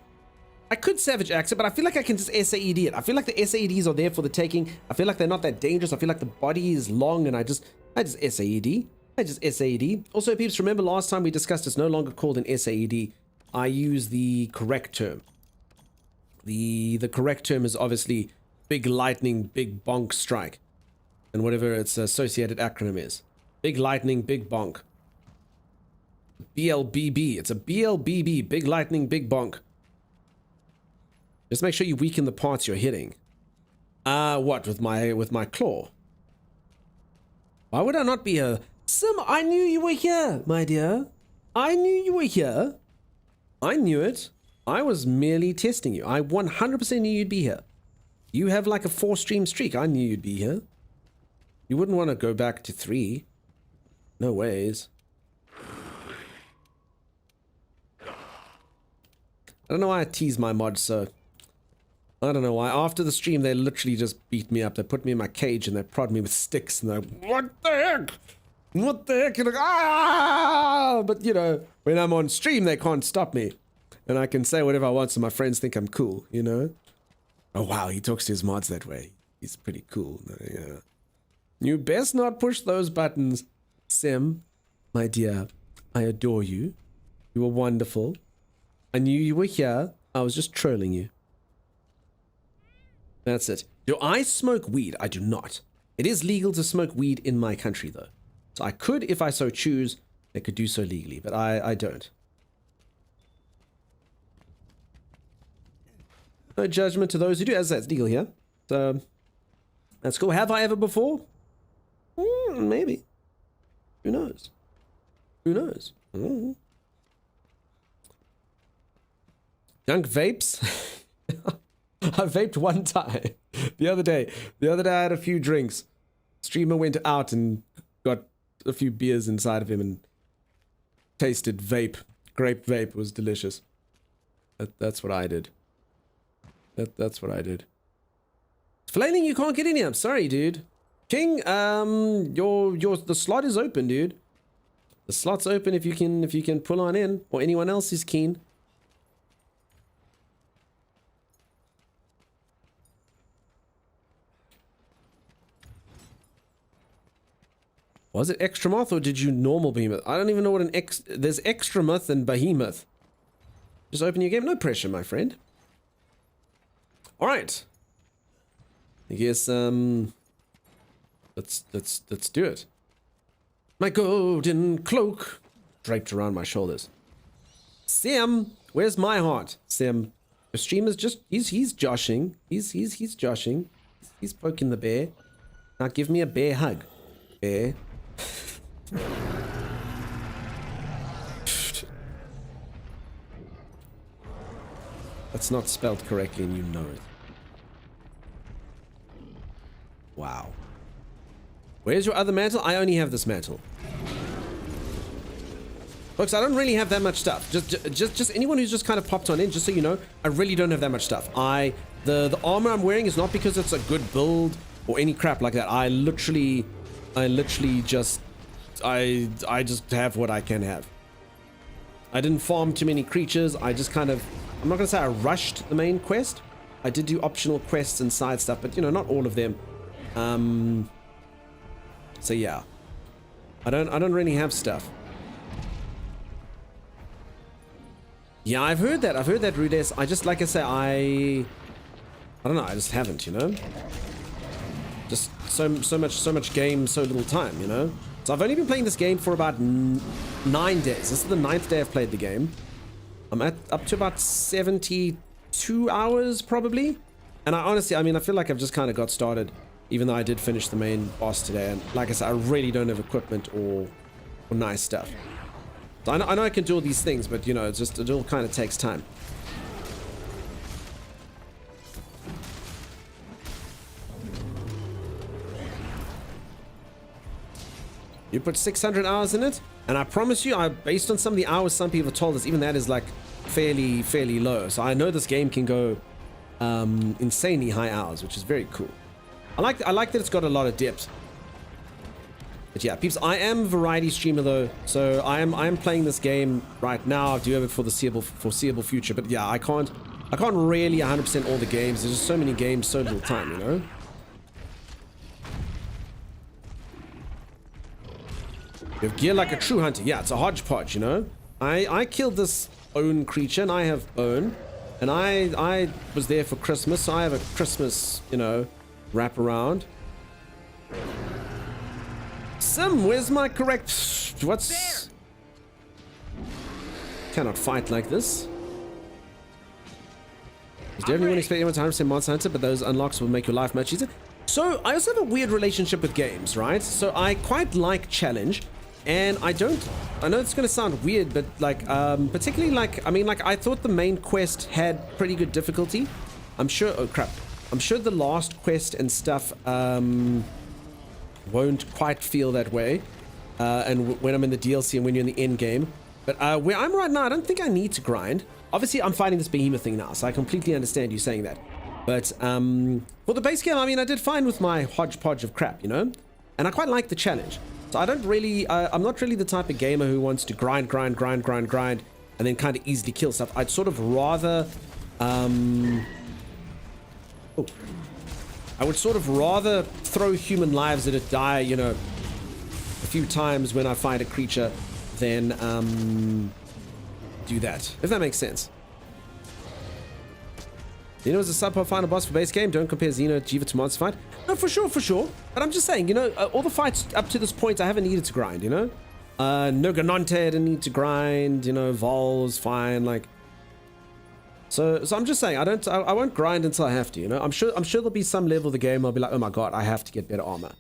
I could savage axe it, but I feel like I can just SAED it. I feel like the SAEDs are there for the taking. I feel like they're not that dangerous. I feel like the body is long, and I just SAED. I just SAED. Also, peeps, remember last time we discussed it's no longer called an SAED. I use the correct term. The correct term is obviously Big Lightning, Big Bonk Strike, and whatever its associated acronym is. Big Lightning, Big Bonk. BLBB. It's a BLBB. Big Lightning, Big Bonk. Just make sure you weaken the parts you're hitting. What with my claw? Why would I not be a Sim? I knew you were here, my dear. I knew you were here. I knew it. I was merely testing you. I 100% knew you'd be here. You have like a 4-stream streak. I knew you'd be here. You wouldn't want to go back to 3. No ways. I don't know why I tease my mods so. I don't know why. After the stream, they literally just beat me up. They put me in my cage and they prod me with sticks and they're like, what the heck? What the heck? You're like, ah! But you know, when I'm on stream, they can't stop me. And I can say whatever I want so my friends think I'm cool, you know? Oh wow, he talks to his mods that way. He's pretty cool. Yeah. You best not push those buttons, Sim. My dear, I adore you. You are wonderful. I knew you were here. I was just trolling you. That's it. Do I smoke weed? I do not. It is legal to smoke weed in my country, though. So I could, if I so choose, I could do so legally, but I don't. No judgment to those who do, as that's legal here. So, that's cool. Have I ever before? Maybe. Who knows? Who knows? Junk vapes? I vaped one time. The other day I had a few drinks. Streamer went out and got a few beers inside of him and tasted vape. Grape vape. It was delicious. That's what I did. That's what I did. Flailing, you can't get in here. I'm sorry, dude. King, the slot is open, dude. The slot's open if you can pull on in, or anyone else is keen. Was it Extremoth or did you normal behemoth? I don't even know what there's Extremoth and behemoth. Just open your game. No pressure, my friend. All right. I guess let's do it. My golden cloak draped around my shoulders. Sam, where's my heart? Sam, your streamer's just he's joshing. He's joshing. He's poking the bear. Now give me a bear hug. Bear. That's not spelled correctly and you know it. Wow. Where's your other mantle? I only have this mantle. Folks, I don't really have that much stuff. Just anyone who's just kind of popped on in, just so you know, I really don't have that much stuff. The armor I'm wearing is not because it's a good build or any crap like that. I literally just have what I can have. I didn't farm too many creatures. I just kind of, I'm not gonna say I rushed the main quest. I did do optional quests and side stuff, but you know, not all of them. So yeah, I don't really have stuff. Yeah, I've heard that, Rudes. I just, like I say, I don't know, I just haven't, you know? Just so much game, so little time, you know? So I've only been playing this game for about 9 days. This is the 9th day I've played the game. I'm up to about 72 hours, probably. And I honestly, I mean, I feel like I've just kind of got started, even though I did finish the main boss today. And like I said, I really don't have equipment or nice stuff. So I know I can do all these things, but, you know, it's just, it all kind of takes time. You put 600 hours in it, and I promise you, based on some of the hours some people have told us, even that is like fairly low. So I know this game can go insanely high hours, which is very cool. I like that it's got a lot of depth. But yeah, peeps, I am a variety streamer though, so I am playing this game right now. I do have it for the foreseeable future, but yeah, I can't really 100% all the games. There's just so many games, so little time, you know. You have gear like a true hunter. Yeah, it's a hodgepodge, you know. I killed this bone creature, and I have bone, and I was there for Christmas, so I have a Christmas, you know, wrap around. Sim, where's my correct? What's? Cannot fight like this. Is there anyone expect anyone to 100% Monster Hunter, but those unlocks will make your life much easier? So I also have a weird relationship with games, right? So I quite like challenge. And I know it's going to sound weird, but like, particularly like, I mean, like, I thought the main quest had pretty good difficulty. I'm sure, oh crap. I'm sure the last quest and stuff, won't quite feel that way. And when I'm in the DLC and when you're in the end game. But where I'm right now, I don't think I need to grind. Obviously, I'm fighting this behemoth thing now, so I completely understand you saying that. But for the base game, I mean, I did fine with my hodgepodge of crap, you know? And I quite like the challenge. So I don't really, I'm not really the type of gamer who wants to grind, and then kind of easily kill stuff. I'd sort of rather, I would sort of rather throw human lives at it, die, you know, a few times when I fight a creature than do that, if that makes sense. Xeno is a subpar final boss for base game. Don't compare Xeno Jiva to Monster Fight. No, for sure. But I'm just saying, you know, all the fights up to this point, I haven't needed to grind, you know? Noganante, I didn't need to grind, you know, Vol's fine, like... So I'm just saying, I won't grind until I have to, you know? I'm sure there'll be some level of the game I'll be like, oh my god, I have to get better armor.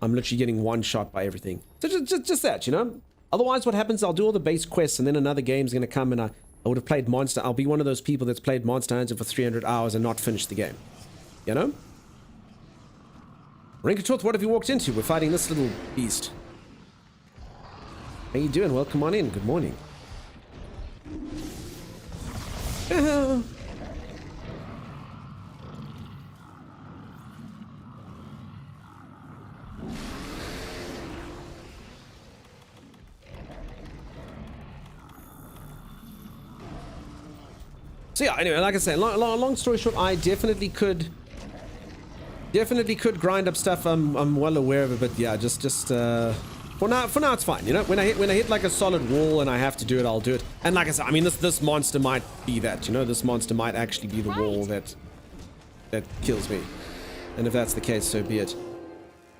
I'm literally getting one shot by everything. So just that, you know? Otherwise, what happens, I'll do all the base quests, and then another game's gonna come, and I would have played Monster. I'll be one of those people that's played Monster Hunter for 300 hours and not finished the game. You know? Rinkatort, what have you walked into? We're fighting this little beast. How you doing? Well, come on in. Good morning. So yeah, anyway, like I said, long story short, I definitely could grind up stuff. I'm well aware of it, but yeah, just for now it's fine. You know, when I hit like a solid wall and I have to do it, I'll do it. And like I said, I mean, this monster might be that. You know, this monster might actually be the wall that kills me. And if that's the case, so be it.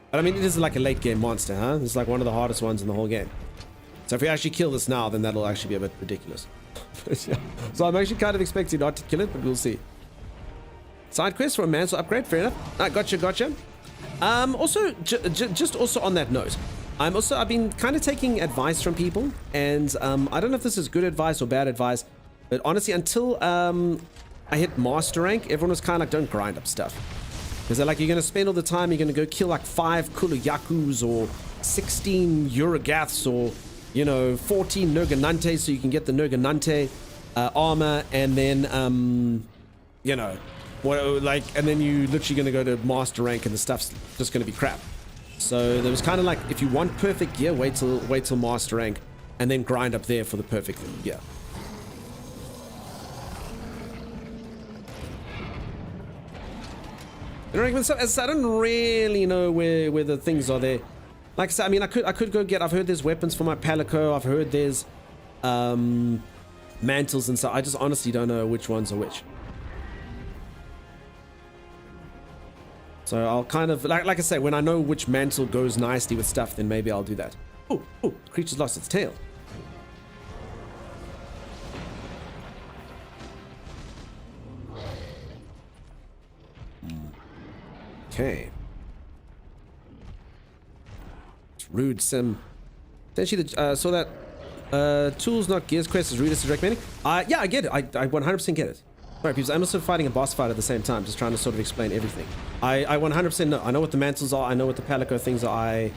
But I mean, it is like a late game monster, huh? It's like one of the hardest ones in the whole game. So if we actually kill this now, then that'll actually be a bit ridiculous. Yeah. So I'm actually kind of expecting not to kill it, but we'll see. Side quest for a mantle upgrade, fair enough. Gotcha. Also, just also on that note, I've been kind of taking advice from people, and I don't know if this is good advice or bad advice, but honestly, until I hit master rank, everyone was kind of like, don't grind up stuff. Because they're like, you're going to spend all the time, you're going to go kill like 5 Kuluyakus or 16 Uragaths or, you know, 14 Noganantes so you can get the Noganante armor, and then, you know, and then you literally going to go to master rank and the stuff's just going to be crap. So there was kind of like, if you want perfect gear, wait till master rank and then grind up there for the perfect gear. You know, as I said, I don't really know where the things are there. Like I said, I mean, I could go get. I've heard there's weapons for my Palico. I've heard there's mantles and stuff. I just honestly don't know which ones are which. So I'll kind of like I say, when I know which mantle goes nicely with stuff, then maybe I'll do that. Oh, the creature's lost its tail. Okay. It's rude, Sim. Essentially, saw that tools, not gears. Quest is rude as recommending. Yeah, I get it. I 100% get it. Sorry, people. I'm also fighting a boss fight at the same time, just trying to sort of explain everything. I 100% know. I know what the mantles are. I know what the Palico things are.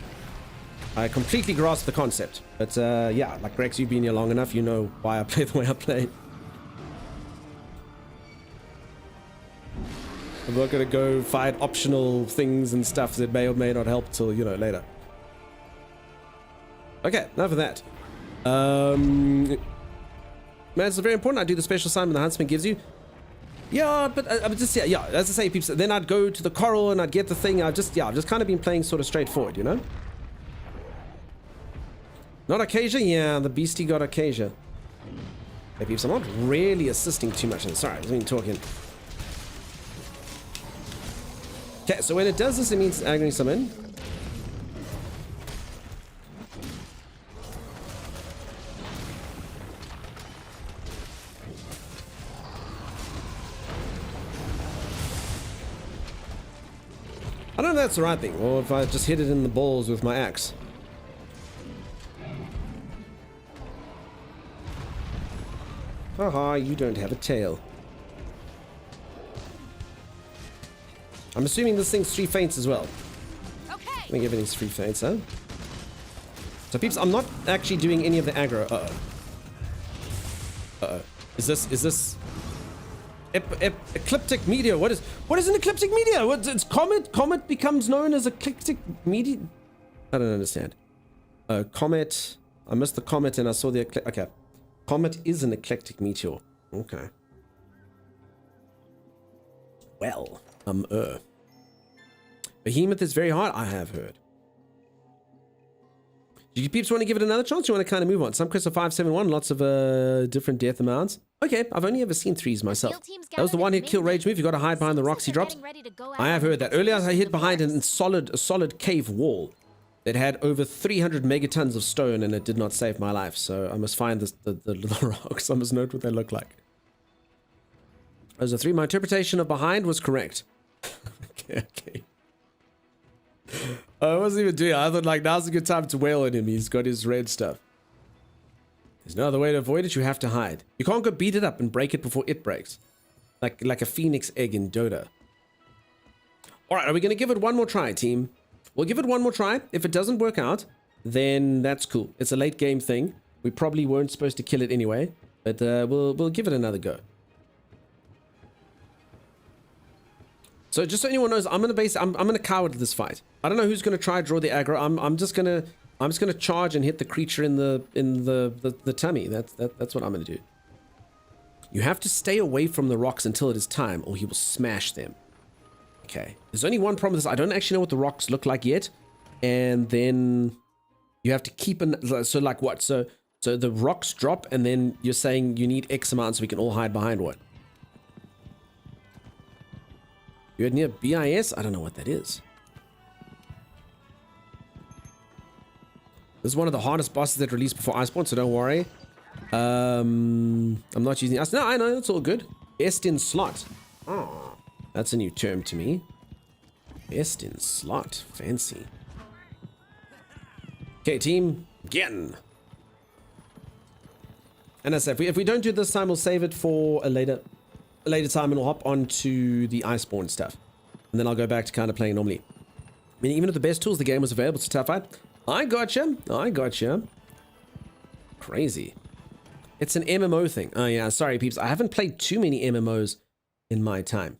I completely grasp the concept. But yeah, like Grex, you've been here long enough. You know why I play the way I play. I'm not gonna go fight optional things and stuff that may or may not help till, you know, later. Okay, enough of that. Man, it's very important. I do the special assignment the Huntsman gives you. Yeah, but just yeah, as I say, people. Then I'd go to the coral and I'd get the thing. I've just kind of been playing sort of straightforward, you know. Not Acacia, yeah, the beastie got Acacia. Hey, peeps, I'm not really assisting too much. Sorry, I wasn't even talking. Okay, so when it does this, it means agony summon. I don't know if that's the right thing, or if I just hit it in the balls with my axe. Haha, you don't have a tail. I'm assuming this thing's 3 feints as well. Okay. I think everything's 3 feints, huh? So peeps, I'm not actually doing any of the aggro. Uh-oh. Is this ecliptic meteor? What is an ecliptic meteor? It's comet? Comet becomes known as ecliptic meteor? I don't understand. Comet. I missed the comet and I saw the okay. Comet is an eclectic meteor. Okay. Well, Behemoth is very hard, I have heard. Do you peeps want to give it another chance? You want to kind of move on? Some quests are 571, lots of different death amounts. Okay, I've only ever seen 3s myself. That was the one-hit kill rage move. You got to hide behind the rocks he drops. I have heard that. Earlier I hid behind a solid cave wall that had over 300 megatons of stone, and it did not save my life. So I must find the rocks. I must note what they look like. Those are 3. My interpretation of behind was correct. Okay. I wasn't even doing it. I thought, like, now's a good time to wail on him. He's got his red stuff. There's no other way to avoid it. You have to hide. You can't go beat it up and break it before it breaks. Like a phoenix egg in Dota. Alright, are we going to give it one more try, team? We'll give it one more try. If it doesn't work out, then that's cool. It's a late game thing. We probably weren't supposed to kill it anyway. But we'll give it another go. So just so anyone knows, I'm gonna coward this fight. I don't know who's gonna try to draw the aggro. I'm just gonna charge and hit the creature in the tummy. That's what I'm gonna do. You have to stay away from the rocks until it is time, or he will smash them. Okay. There's only one problem with this. I don't actually know what the rocks look like yet, and then you have to keep so like what? So the rocks drop, and then you're saying you need X amount so we can all hide behind what? You're near BIS? I don't know what that is. This is one of the hardest bosses that released before Iceborne, so don't worry. I'm not using us. No, I know, it's all good. Best in slot. Oh, that's a new term to me. Best in slot. Fancy. Okay, team, again. And as I said, if we don't do it this time, we'll save it for a later time, and we'll hop on to the Iceborne stuff. And then I'll go back to kind of playing normally. I mean, even with the best tools the game was available to tough fight. I gotcha. Crazy. It's an MMO thing. Oh yeah, sorry peeps. I haven't played too many MMOs in my time.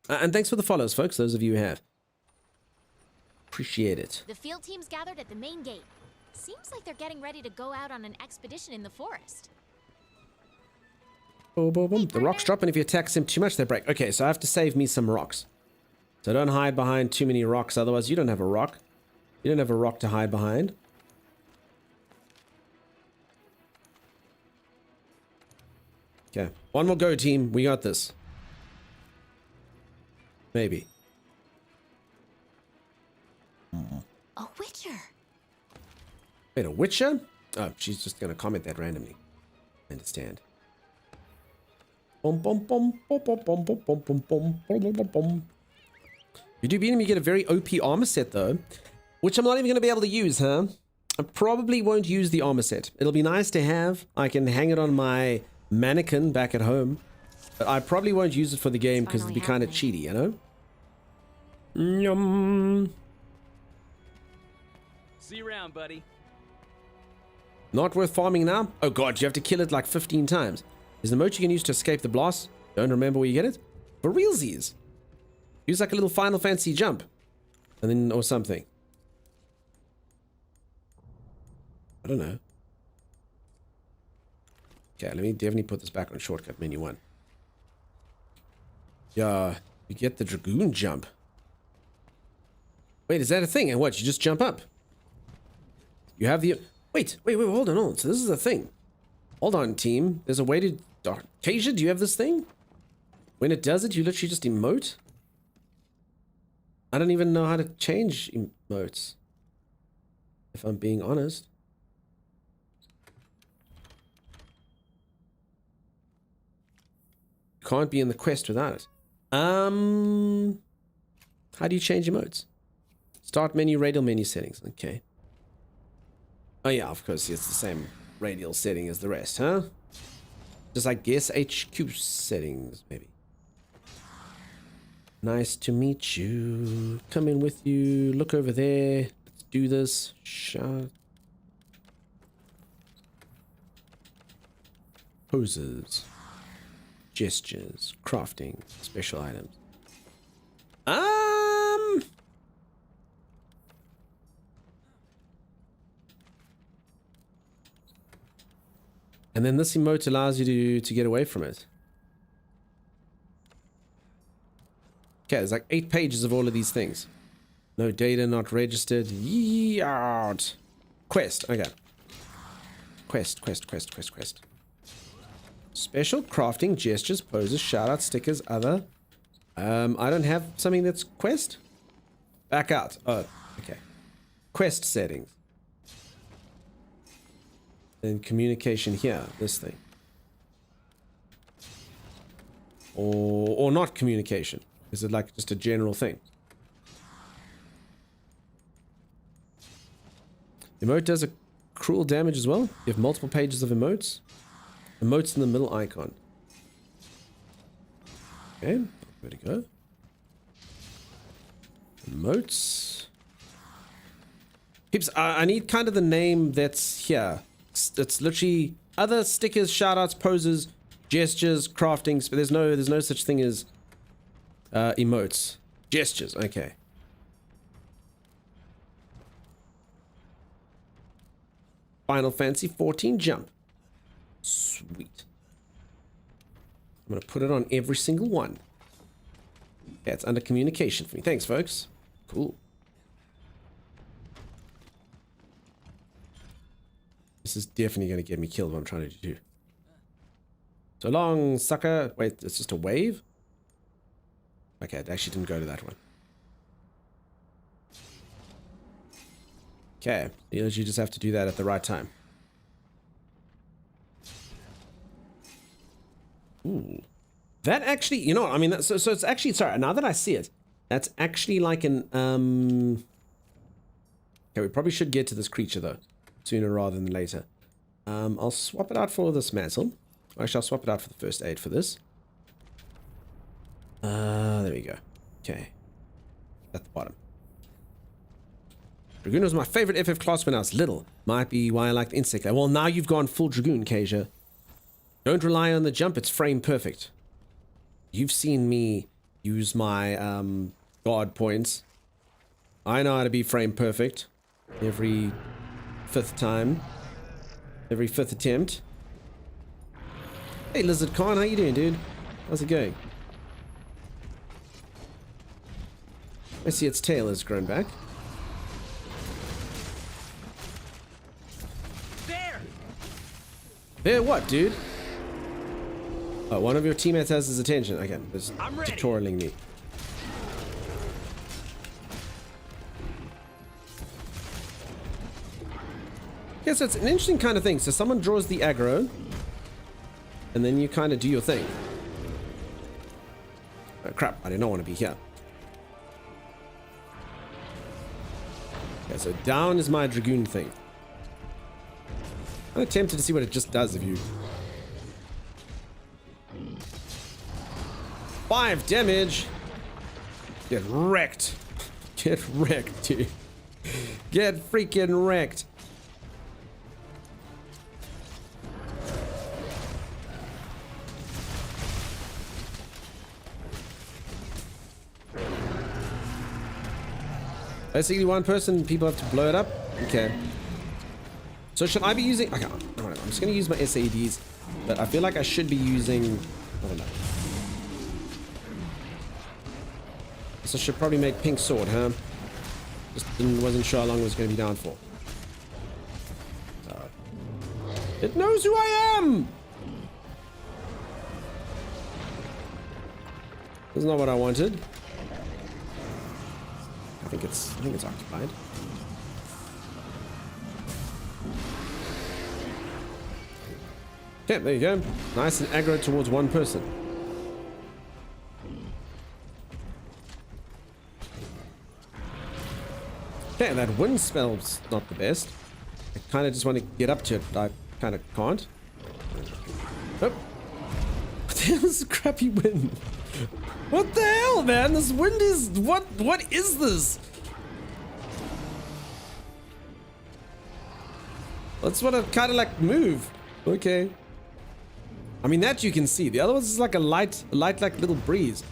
And thanks for the follows, folks, those of you who have. Appreciate it. The field team's gathered at the main gate. Seems like they're getting ready to go out on an expedition in the forest. Boom, boom, boom. The rocks drop, and if you attack them too much, they break. Okay, so I have to save me some rocks. So don't hide behind too many rocks, otherwise you don't have a rock. You don't have a rock to hide behind. Okay, one more go, team. We got this. Maybe. A Witcher. Wait, a Witcher? Oh, she's just gonna comment that randomly. I understand. You do beat him, you get a very OP armor set though, which I'm not even gonna be able to use, huh? I probably won't use the armor set. It'll be nice to have. I can hang it on my mannequin back at home, but I probably won't use it for the game because it'll be kind of cheaty, you know? Yum. See you around, buddy. Not worth farming now? Oh god, you have to kill it like 15 times. Is the moat you can use to escape the blast? Don't remember where you get it? For realsies. Use like a little Final Fantasy jump. And then, or something. I don't know. Okay, let me definitely put this back on shortcut menu 1. Yeah, you get the Dragoon jump. Wait, is that a thing? And what, you just jump up? You have the... Wait, hold on. So this is a thing. Hold on, team. There's a way to... Kasia, do you have this thing? When it does it, you literally just emote? I don't even know how to change emotes. If I'm being honest. Can't be in the quest without it. How do you change emotes? Start menu, radial menu settings. Okay. Oh yeah, of course, it's the same radial setting as the rest, huh? Just like guess HQ settings, maybe. Nice to meet you. Come in with you. Look over there. Let's do this. Shot. Poses. Gestures. Crafting. Special items. And then this emote allows you to get away from it. Okay, there's like 8 pages of all of these things. No data not registered. Yeeout. Quest. Okay. Quest. Special crafting, gestures, poses, shoutouts, stickers, other. I don't have something that's quest. Back out. Oh, okay. Quest settings. Then communication here, this thing. Or not communication. Is it like just a general thing? Emote does a cruel damage as well. You have multiple pages of emotes. Emotes in the middle icon. Okay, where to go? Emotes. Peeps, I need kind of the name that's here. It's literally other stickers, shoutouts, poses, gestures, craftings, but there's no such thing as emotes. Gestures, okay. Final Fantasy 14 jump. Sweet. I'm gonna put it on every single one. Yeah, it's under communication for me. Thanks, folks. Cool. This is definitely going to get me killed, what I'm trying to do. So long, sucker. Wait, it's just a wave? Okay, it actually didn't go to that one. Okay, you just have to do that at the right time. Ooh. That actually, you know, I mean, so it's actually, sorry, now that I see it, that's actually like an, okay, we probably should get to this creature, though. Sooner rather than later. I'll swap it out for this mantle. Actually, I'll swap it out for the first aid for this. There we go. Okay. At the bottom. Dragoon was my favorite FF class when I was little. Might be why I liked Insect. Well, now you've gone full Dragoon, Kasia. Don't rely on the jump, it's frame perfect. You've seen me use my guard points. I know how to be frame perfect. Every 5th time. Every 5th attempt. Hey Lizard Khan, how you doing, dude? How's it going? I see its tail has grown back. There what, dude? Oh, one of your teammates has his attention. Okay, it's tutorialing me. Yeah, so it's an interesting kind of thing. So someone draws the aggro, and then you kind of do your thing. Oh, crap, I did not want to be here. Okay, so down is my Dragoon thing. I'm tempted to see what it just does if you... 5 damage! Get wrecked. Get wrecked, dude. Get freaking wrecked. Basically, one person, people have to blow it up. Okay. So should I be using... Okay, I'm just going to use my SADs, but I feel like I should be using... I don't know. So I should probably make pink sword, huh? Just wasn't sure how long it was going to be down for. It knows who I am! That's not what I wanted. I think it's occupied. Okay, there you go. Nice and aggro towards one person. Okay, that wind spell's not the best. I kind of just want to get up to it, but I kind of can't. Oh. What the hell is this crappy wind? What the hell, man? This wind is... What is this? That's what I kind of like move. Okay. I mean, that you can see. The other one's is like a light like little breeze.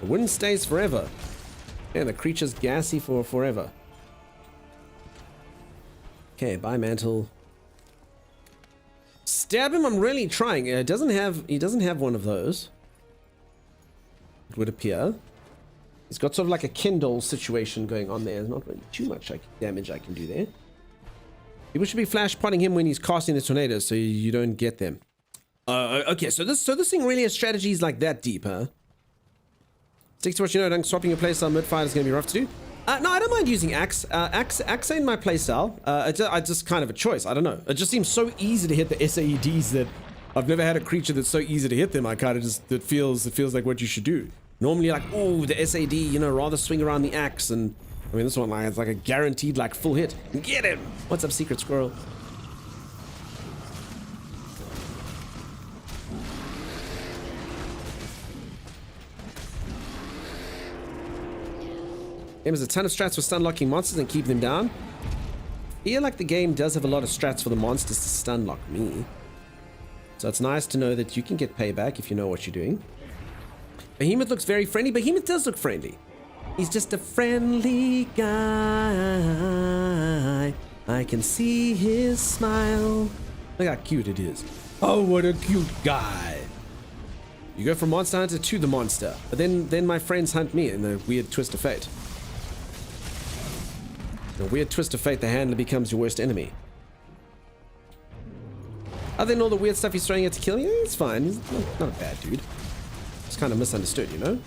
The wind stays forever. Yeah, the creature's gassy for forever. Okay, bye, mantle. Stab him. I'm really trying. He doesn't have one of those. It would appear. He's got sort of like a Kindle situation going on there. There's not really too much damage I can do there. People should be flash potting him when he's casting the tornadoes so you don't get them. Okay, so this thing really has strategies like that deep, huh? Stick to what you know. Don't swapping your playstyle mid-fight is going to be rough to do. No, I don't mind using Axe. Axe ain't my playstyle. It's just kind of a choice. I don't know. It just seems so easy to hit the SAEDs that I've never had a creature that's so easy to hit them. I kind of just it feels like what you should do. Normally, like, oh, the SAD, you know, rather swing around the axe, and I mean, this one, like, it's like a guaranteed, like, full hit. Get him! What's up, Secret Squirrel? Game has a ton of strats for stun locking monsters and keep them down. I feel like the game does have a lot of strats for the monsters to stun lock me. So it's nice to know that you can get payback if you know what you're doing. Behemoth looks very friendly. Behemoth does look friendly. He's just a friendly guy. I can see his smile. Look how cute it is. Oh, what a cute guy. You go from Monster Hunter to the monster. But then my friends hunt me in a weird twist of fate. In a weird twist of fate, the handler becomes your worst enemy. Other than all the weird stuff he's throwing at to kill you, it's fine. He's not a bad dude. It's kind of misunderstood, you know?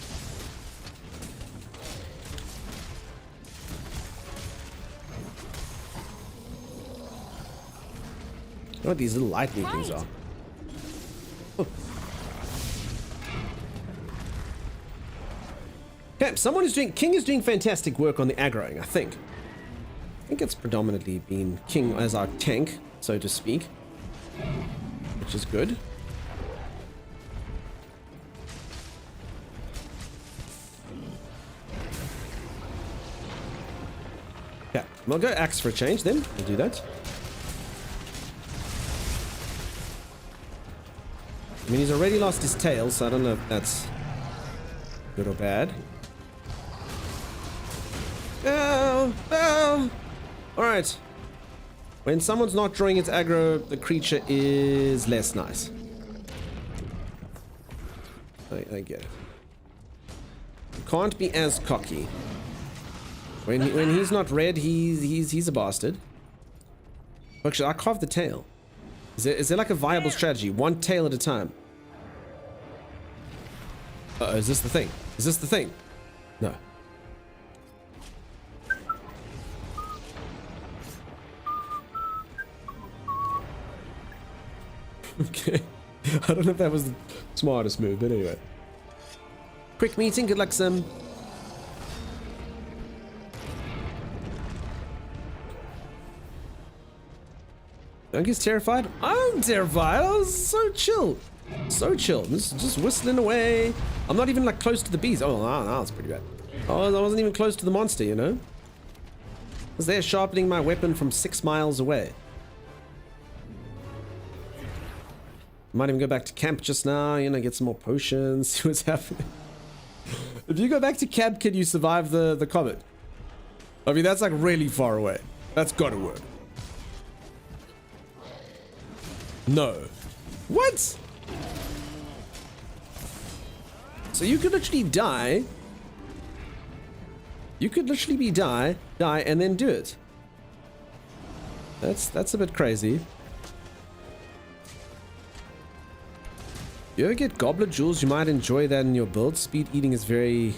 I know what these little lightning things are. Oh. Okay, King is doing fantastic work on the aggroing, I think. I think it's predominantly been King as our tank, so to speak. Which is good. Yeah, we'll go Axe for a change then. We'll do that. I mean, he's already lost his tail, so I don't know if that's good or bad. Oh, oh. Alright. When someone's not drawing its aggro, the creature is less nice. I get it. Can't be as cocky. When he's not red, he's a bastard. Actually, I carved the tail. Is there like a viable strategy? One tail at a time. Uh-oh, is this the thing? Is this the thing? No. Okay. I don't know if that was the smartest move, but anyway. Quick meeting, good luck, Sim. Donkey's terrified? I'm terrified. I was so chill. So chill. Just whistling away. I'm not even like close to the bees. Oh, no, that's pretty bad. I wasn't even close to the monster, you know? I was there sharpening my weapon from 6 miles away. Might even go back to camp just now, you know, get some more potions, see what's happening. If you go back to camp, can you survive the comet? I mean, that's like really far away. That's gotta work. No. What? So you could literally die. You could literally be die, and then do it. That's a bit crazy. You ever get Goblet Jewels? You might enjoy that in your build. Speed eating is very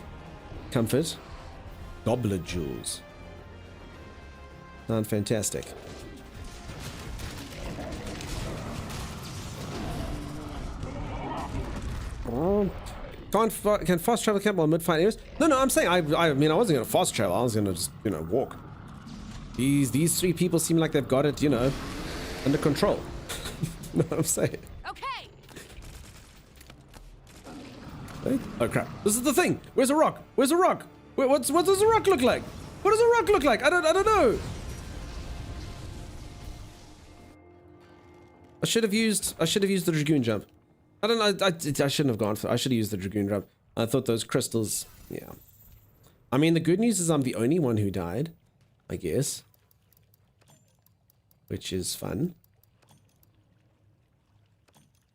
comfort. Goblet Jewels. Sound fantastic. Can fast travel camp while mid-fight anyways? No, I'm saying, I mean, I wasn't going to fast travel. I was going to just, you know, walk. These 3 people seem like they've got it, you know, under control. You know what I'm saying? Oh crap! This is the thing. Where's a rock? Where's a rock? What does a rock look like? What does a rock look like? I don't know. I should have used the Dragoon jump. I don't know. I shouldn't have gone for. I should have used the Dragoon jump. I thought those crystals. Yeah. I mean, the good news is I'm the only one who died, I guess, which is fun.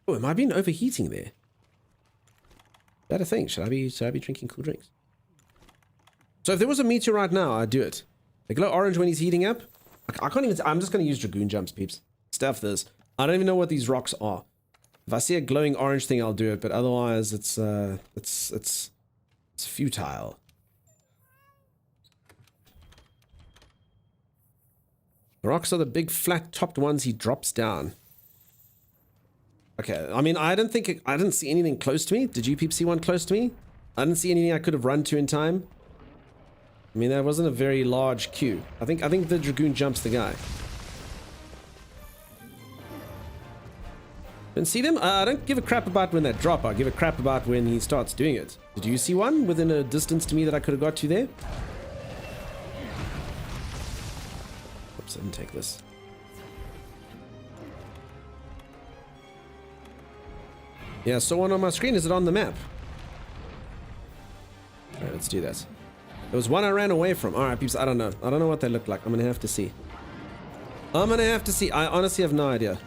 Oh, am I being overheating there? Is that a thing? Should I be drinking cool drinks? So if there was a meteor right now, I'd do it. They glow orange when he's heating up. I can't even. I'm just gonna use Dragoon jumps, peeps. Stuff this. I don't even know what these rocks are. If I see a glowing orange thing, I'll do it. But otherwise, it's futile. The rocks are the big flat-topped ones he drops down. Okay, I mean, I didn't see anything close to me. Did you peeps see one close to me? I didn't see anything I could have run to in time. I mean, that wasn't a very large queue. I think the Dragoon jumps the guy. Didn't see them? I don't give a crap about when they drop. I give a crap about when he starts doing it. Did you see one within a distance to me that I could have got to there? Oops, I didn't take this. Yeah, I saw one on my screen. Is it on the map? Alright, let's do that. There was one I ran away from. Alright, peeps, I don't know. I don't know what they look like. I'm gonna have to see. I honestly have no idea.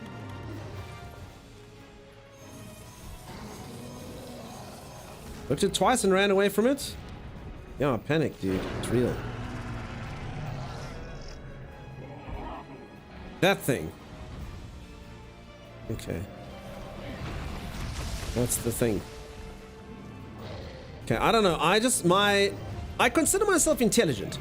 Looked it twice and ran away from it? Yeah, I panicked, dude. It's real. That thing. Okay. That's the thing. Okay, I don't know. I consider myself intelligent.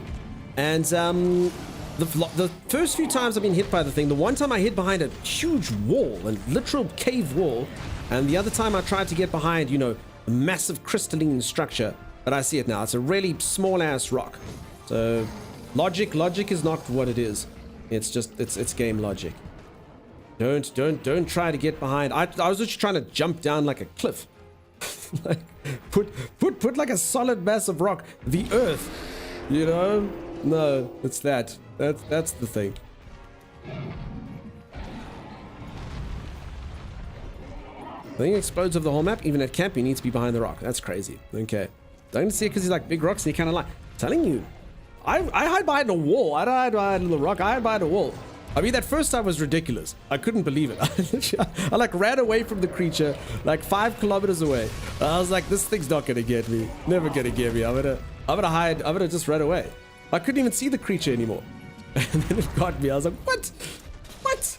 And the first few times I've been hit by the thing, the one time I hid behind a huge wall, a literal cave wall, and the other time I tried to get behind, you know, a massive crystalline structure. But I see it now. It's a really small ass rock. So logic is not what it is. It's just it's game logic. Don't try to get behind. I was just trying to jump down like a cliff. Like put like a solid massive rock. The earth. You know? No, it's that. That's the thing. The thing explodes over the whole map. Even at camp, you need to be behind the rock. That's crazy. Okay. Don't see it because he's like big rocks and he kind of like. I'm telling you. I hide behind a wall. I don't hide behind the rock. I hide behind a wall. I mean, that first time was ridiculous. I couldn't believe it. I like ran away from the creature, like 5 kilometers away. I was like, this thing's not gonna get me. Never gonna get me. I'm gonna hide. I'm gonna just run away. I couldn't even see the creature anymore. And then it got me. I was like, what? What?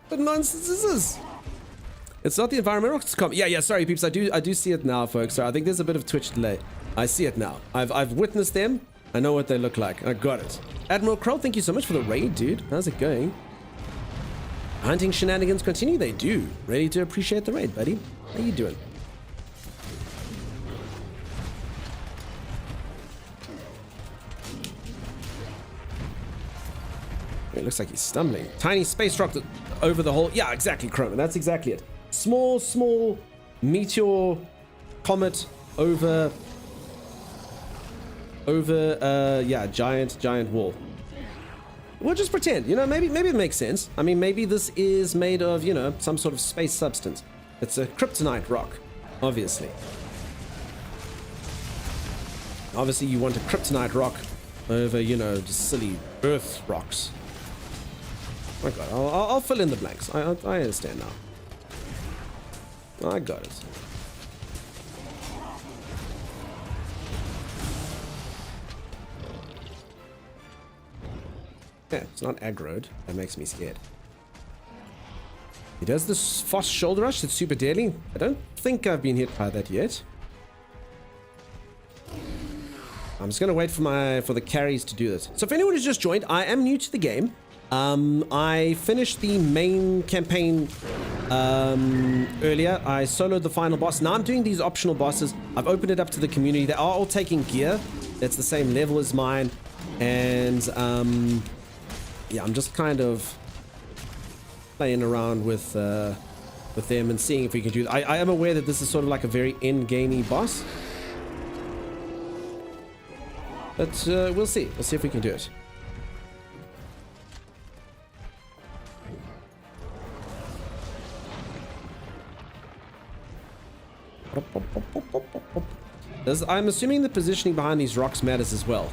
What nonsense is this? It's not the environmental comment. Yeah, sorry, peeps. I do see it now, folks. So I think there's a bit of Twitch delay. I see it now. I've witnessed them. I know what they look like. I got it. Admiral Kroll, thank you so much for the raid, dude. How's it going? Hunting shenanigans continue? They do. Ready to appreciate the raid, buddy. How you doing? It looks like he's stumbling. Tiny space rock over the hole. Yeah, exactly, Chrome. That's exactly it. Small meteor comet over yeah, giant wall. We'll just pretend, you know, maybe it makes sense. I mean, maybe this is made of, you know, some sort of space substance. It's a kryptonite rock, obviously. Obviously, you want a kryptonite rock over, you know, just silly Earth rocks. Oh my God, I'll fill in the blanks. I understand now. I got it. Yeah, it's not aggroed. That makes me scared. He does this fast shoulder rush. It's super deadly. I don't think I've been hit by that yet. I'm just gonna wait for the carries to do this. So if anyone has just joined, I am new to the game. I finished the main campaign earlier. I soloed the final boss. Now I'm doing these optional bosses. I've opened it up to the community. They are all taking gear that's the same level as mine, and yeah, I'm just kind of playing around with them and seeing if we can do that. I am aware that this is sort of like a very end-gamey boss, but we'll see. We'll see if we can do it. I'm assuming the positioning behind these rocks matters as well.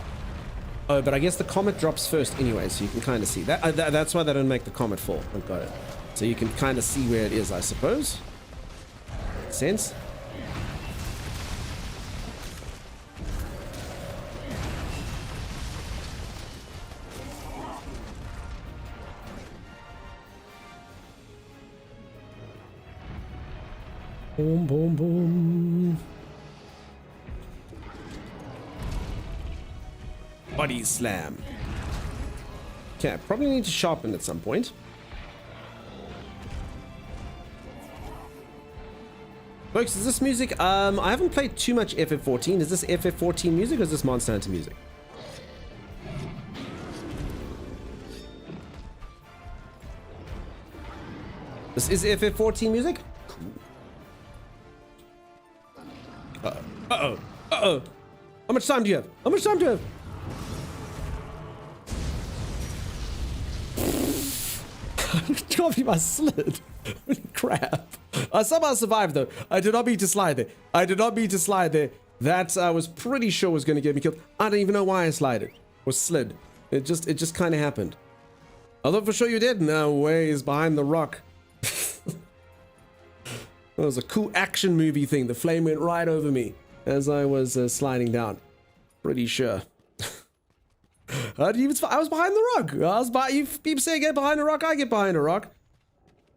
Oh, but I guess the comet drops first anyway, so you can kind of see that. That's why they don't make the comet fall. I've got it. So you can kind of see where it is, I suppose. Makes sense. Boom, boom, boom. Body slam. Okay, I probably need to sharpen at some point. Folks, is this music? I haven't played too much FF14. Is this FF14 music or is this Monster Hunter music? This is FF14 music? Uh-oh. Uh-oh. How much time do you have? How much time do you have? Got me by slid. Crap. I somehow survived though. I did not mean to slide there. I did not mean to slide there. That I was pretty sure was going to get me killed. I don't even know why I slid or slid. It just kind of happened. I thought for sure you did. No way. He's behind the rock. That was a cool action movie thing. The flame went right over me as I was sliding down. Pretty sure. I was behind the rock. You people say get behind a rock, I get behind a rock.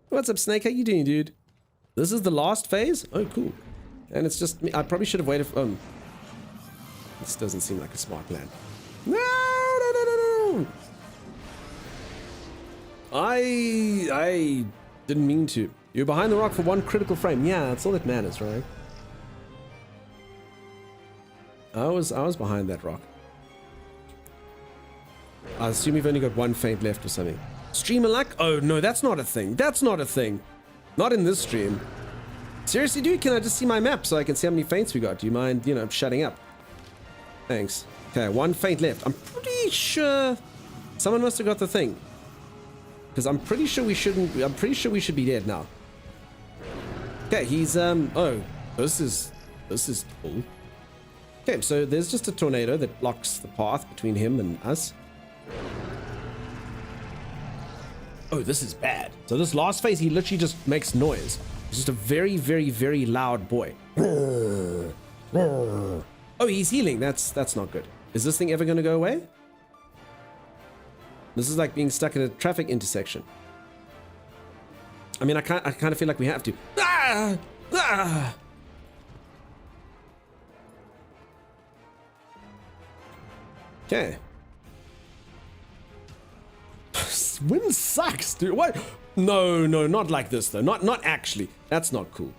What's up, Snake? How you doing, dude? This is the last phase? Oh, cool. And it's just me. I probably should have waited for... this doesn't seem like a smart plan. No. I didn't mean to. You're behind the rock for one critical frame. Yeah, that's all that matters, right? I was behind that rock. I assume you've only got one feint left or something. Streamer luck? Oh, no, that's not a thing. That's not a thing. Not in this stream. Seriously, dude, can I just see my map so I can see how many feints we got? Do you mind, you know, shutting up? Thanks. Okay, one feint left. I'm pretty sure someone must have got the thing. Because I'm pretty sure we should be dead now. Okay, he's, oh, this is cool. Okay, so there's just a tornado that blocks the path between him and us. Oh, this is bad. So this last phase, he literally just makes noise. He's just a very, very, very loud boy. Oh, he's healing. That's not good. Is this thing ever going to go away? This is like being stuck in a traffic intersection. I mean, I kind of feel like we have to. Ah! Ah! Okay. Wind sucks, dude. What? No, not like this though. Not actually. That's not cool.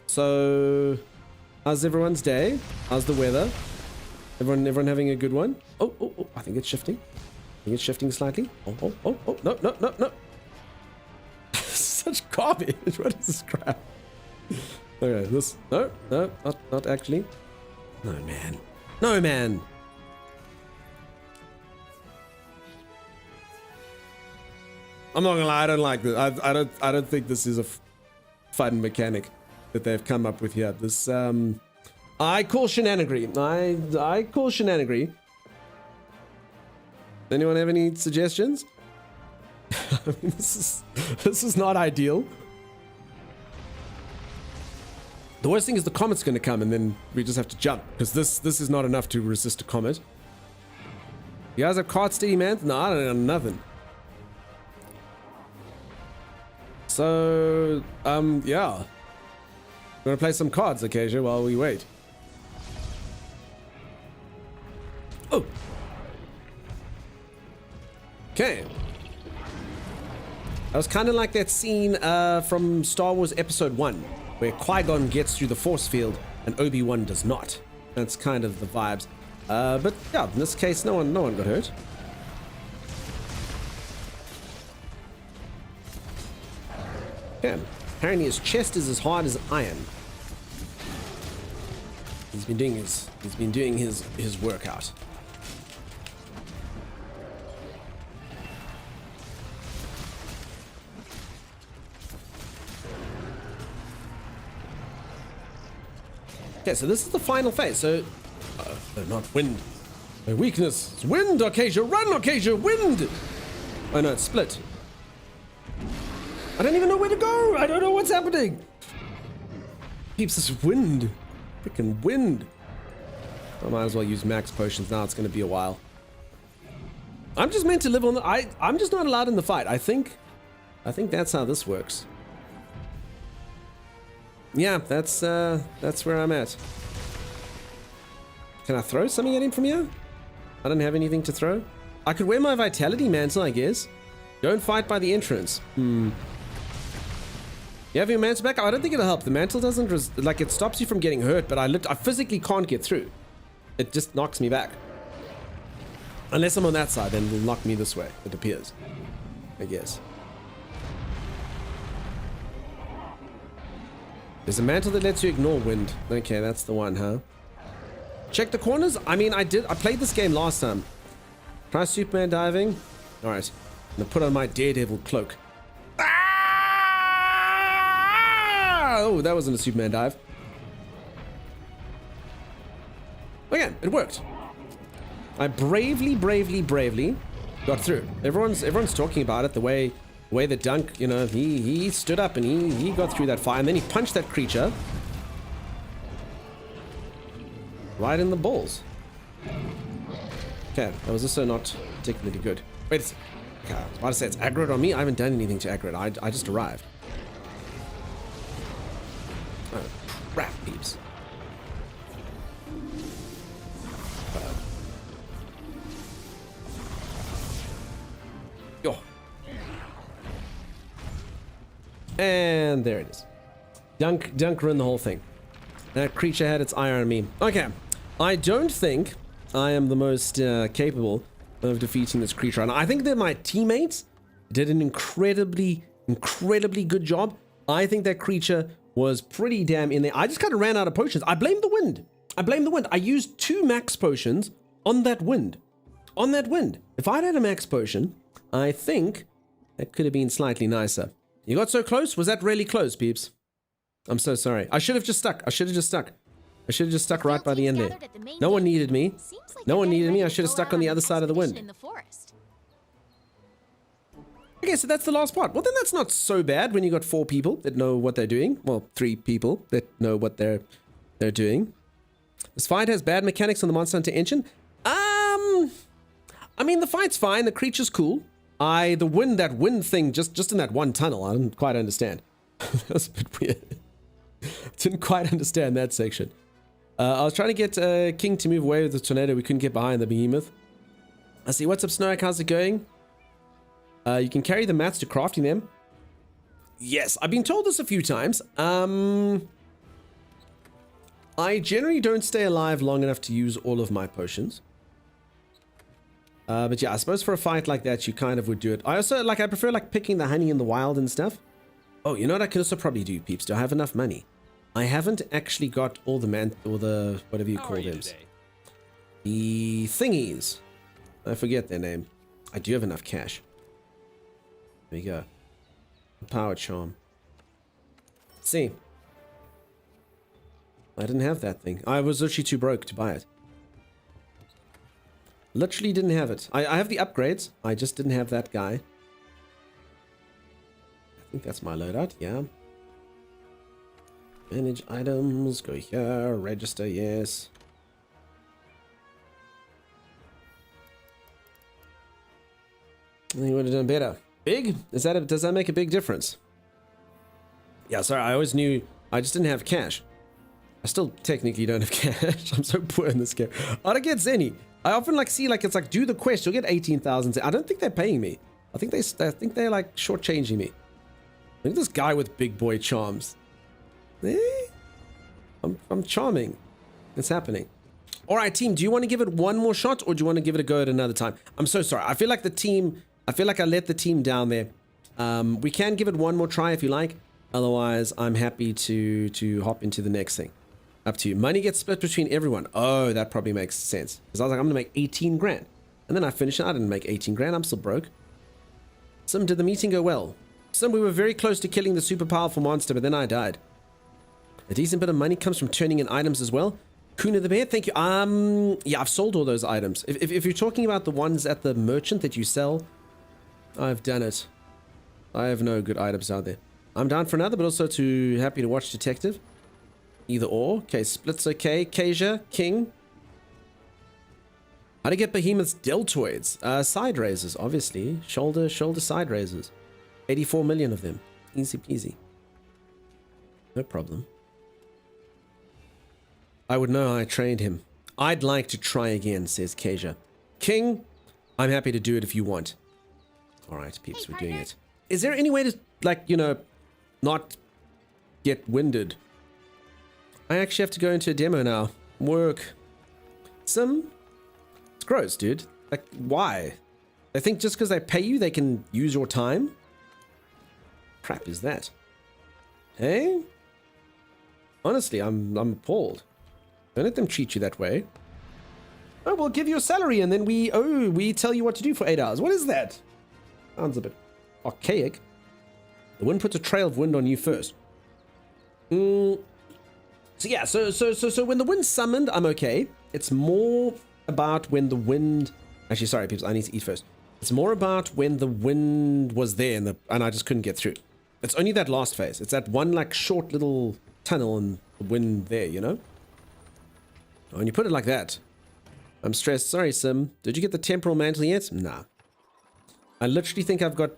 So, how's everyone's day? How's the weather? Everyone having a good one? Oh, I think it's shifting. I think it's shifting slightly. Oh, no. Such garbage. What is this crap? Okay, this. No, not actually. No, man. I'm not gonna lie, I don't like this. I don't think this is a fun mechanic that they've come up with here. This I call shenanigans. I call shenanigans. Anyone have any suggestions? I mean, this is not ideal. The worst thing is the comet's going to come, and then we just have to jump because this is not enough to resist a comet. You guys have card steady, man? No, I don't know nothing. So, yeah. We're gonna play some cards, Acacia, while we wait. Oh! Okay. That was kind of like that scene from Star Wars Episode 1, where Qui-Gon gets through the force field and Obi-Wan does not. That's kind of the vibes. But yeah, in this case, no one got hurt. Okay. Apparently his chest is as hard as iron. He's been doing his workout. Okay, so this is the final phase. So, not wind. My weakness. It's wind, Acacia. Run, Acacia. Wind. Oh no, it's split. I don't even know where to go. I don't know what's happening. Peeps, this wind. Freaking wind. I might as well use max potions now. It's going to be a while. I'm just meant to live on the... I'm just not allowed in the fight. I think that's how this works. Yeah, that's where I'm at. Can I throw something at him from here? I don't have anything to throw. I could wear my vitality mantle, I guess. Don't fight by the entrance. You have your mantle back? I don't think it'll help. The mantle doesn't... it stops you from getting hurt, but I physically can't get through. It just knocks me back. Unless I'm on that side, then it'll knock me this way, it appears. I guess. There's a mantle that lets you ignore wind. Okay, that's the one, huh? Check the corners? I mean, I played this game last time. Try Superman diving. Alright. I'm gonna put on my Daredevil cloak. Oh, that wasn't a Superman dive. Again, it worked. I bravely got through. Everyone's talking about it, the way that Dunk, you know, he stood up and he got through that fire, and then he punched that creature right in the balls. Okay, that was also not particularly good. Wait a second. Okay, I was about to say it's aggroed on me. I haven't done anything to aggro it. I just arrived. Oh, crap, peeps. Yo. And there it is. Dunk ruined the whole thing. That creature had its eye on me. Okay. I don't think I am the most capable of defeating this creature. And I think that my teammates did an incredibly good job. I think that creature was pretty damn in there. I just kind of ran out of potions. I blame the wind. I used 2 max potions on that wind. If I'd had a max potion, I think that could have been slightly nicer. You got so close? Was that really close, peeps? I'm so sorry. I should have just stuck. I should have just stuck right by the end there. No one needed me. No one needed me. I should have stuck on the other side of the wind. Okay, so that's the last part. Well, then that's not so bad when you got 4 people that know what they're doing. Well, 3 people that know what they're doing. This fight has bad mechanics on the Monster Hunter engine. I mean, the fight's fine. The creature's cool. That wind thing just in that one tunnel, I didn't quite understand. That's a bit weird. Didn't quite understand that section. I was trying to get King to move away with the tornado. We couldn't get behind the behemoth. I see. What's up, Snowick? How's it going? You can carry the mats to crafting them. Yes, I've been told this a few times. I generally don't stay alive long enough to use all of my potions. But yeah, I suppose for a fight like that, you kind of would do it. I prefer like picking the honey in the wild and stuff. Oh, you know what I can also probably do, peeps? Do I have enough money? I haven't actually got all the whatever you call them. The thingies. I forget their name. I do have enough cash. There you go. Power charm. Let's see. I didn't have that thing. I was literally too broke to buy it. Literally didn't have it. I have the upgrades. I just didn't have that guy. I think that's my loadout. Yeah. Manage items. Go here. Register. Yes. I think you would have done better. Big? Does that make a big difference? Yeah, sorry. I always knew. I just didn't have cash. I still technically don't have cash. I'm so poor in this game. I don't get Zenny. I often see it's like do the quest, you'll get 18,000. I don't think they're paying me. I think they're like shortchanging me. Look at this guy with big boy charms. I'm charming. It's happening. All right, team. Do you want to give it one more shot, or do you want to give it a go at another time? I'm so sorry. I feel like I let the team down there. We can give it one more try if you like. Otherwise, I'm happy to hop into the next thing. Up to you. Money gets split between everyone. Oh, that probably makes sense. Because I was like, I'm going to make 18 grand. And then I finished it. I didn't make 18 grand. I'm still broke. Sim, did the meeting go well? Sim, we were very close to killing the super powerful monster, but then I died. A decent bit of money comes from turning in items as well. Kuna the Bear, thank you. Yeah, I've sold all those items. If you're talking about the ones at the merchant that you sell, I've done it. I have no good items out there. I'm down for another, but also happy to watch Detective. Either or. Okay, splits okay. Kasia, King. How to get Behemoth's deltoids? Side raisers, obviously. Shoulder side raisers. 84 million of them. Easy peasy. No problem. I would know I trained him. I'd like to try again, says Kasia. King, I'm happy to do it if you want. Alright, peeps, we're doing it. Is there any way to, not get winded? I actually have to go into a demo now. Work. It's gross, dude. Why? They think just because they pay you, they can use your time? Crap is that? Hey? Honestly, I'm appalled. Don't let them treat you that way. Oh, we'll give you a salary and then we tell you what to do for 8 hours. What is that? Sounds a bit archaic. The wind puts a trail of wind on you first. So yeah, so when the wind's summoned, I'm okay. It's more about when the wind... Actually, sorry, people, I need to eat first. It's more about when the wind was there and I just couldn't get through. It's only that last phase. It's that one short little tunnel and the wind there, you know? When you put it like that, I'm stressed. Sorry, Sim. Did you get the temporal mantle yet? Nah. I literally think I've got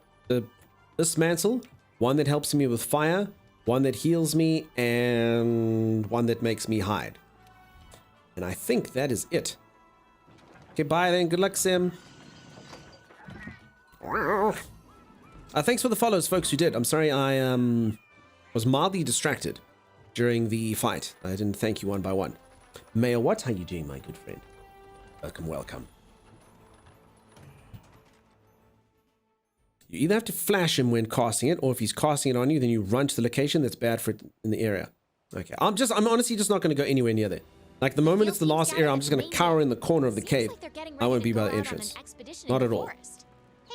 this mantle, one that helps me with fire, one that heals me, and one that makes me hide. And I think that is it. Okay, bye then. Good luck, Sim. Thanks for the follows, folks who did. I'm sorry I was mildly distracted during the fight. I didn't thank you one by one. Mayor, what? How you doing, my good friend? Welcome, welcome. You either have to flash him when casting it, or if he's casting it on you, then you run to the location that's bad for it in the area. Okay, I'm honestly just not going to go anywhere near there. The moment it's the last area, I'm just going to cower in the corner of the cave. I won't be by the entrance. Not at all.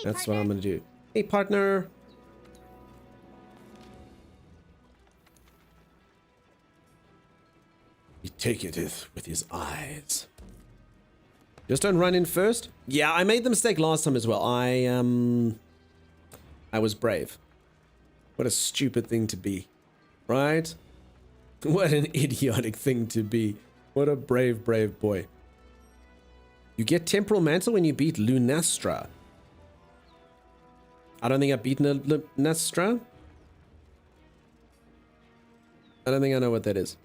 That's what I'm going to do. Hey, partner. He taketh with his eyes. Just don't run in first. Yeah, I made the mistake last time as well. I was brave. What a stupid thing to be, right? What an idiotic thing to be. What a brave, brave boy. You get Temporal Mantle when you beat Lunastra. I don't think I've beaten a Lunastra. I don't think I know what that is.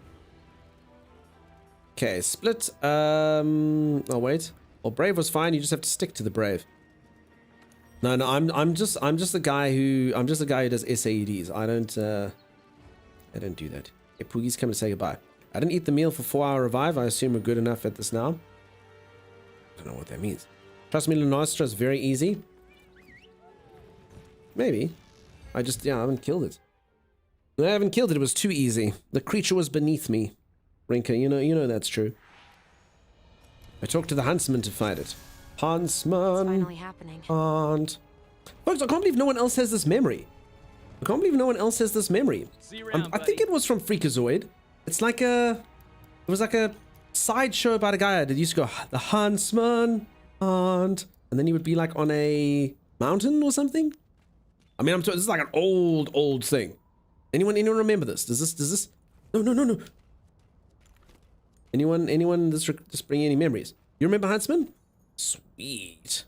Okay, split. Oh wait. Well, brave was fine. You just have to stick to the brave. No, I'm just the guy who does SAEDs. I don't do that. Hey, Poogie's coming to say goodbye. I didn't eat the meal for 4-hour revive. I assume we're good enough at this now. I don't know what that means. Trust me, Lunastra is very easy. Maybe. I haven't killed it. I haven't killed it. It was too easy. The creature was beneath me. Rinka, you know that's true. I talked to the huntsman to fight it. Huntsman. It's finally happening. Folks, I can't believe no one else has this memory. I think it was from Freakazoid. It's like it was like a sideshow about a guy that used to go, the huntsman, and then he would be like on a mountain or something. I mean, this is like an old thing. Anyone remember this? Does this? No. Anyone just bring any memories? You remember Huntsman? Sweet.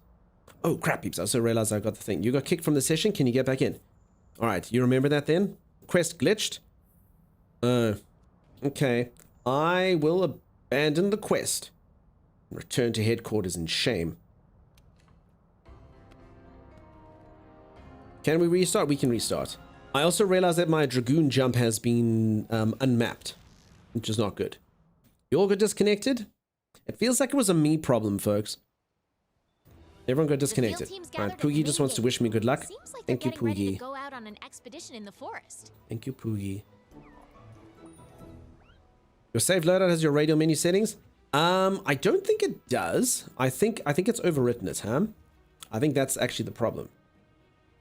Oh crap, peeps! I also realized I got the thing. You got kicked from the session. Can you get back in? All right, you remember that then? Quest glitched. Okay. I will abandon the quest and return to headquarters in shame. Can we restart? We can restart. I also realized that my Dragoon jump has been unmapped, which is not good. You all got disconnected? It feels like it was a me problem, folks. Everyone got disconnected. Alright, Poogie just wants to wish me good luck. Thank you, Poogie. Go out on an expedition in the forest. Thank you, Poogie. Your save loadout has your radio menu settings? I don't think it does. I think it's overwritten it, huh? I think that's actually the problem.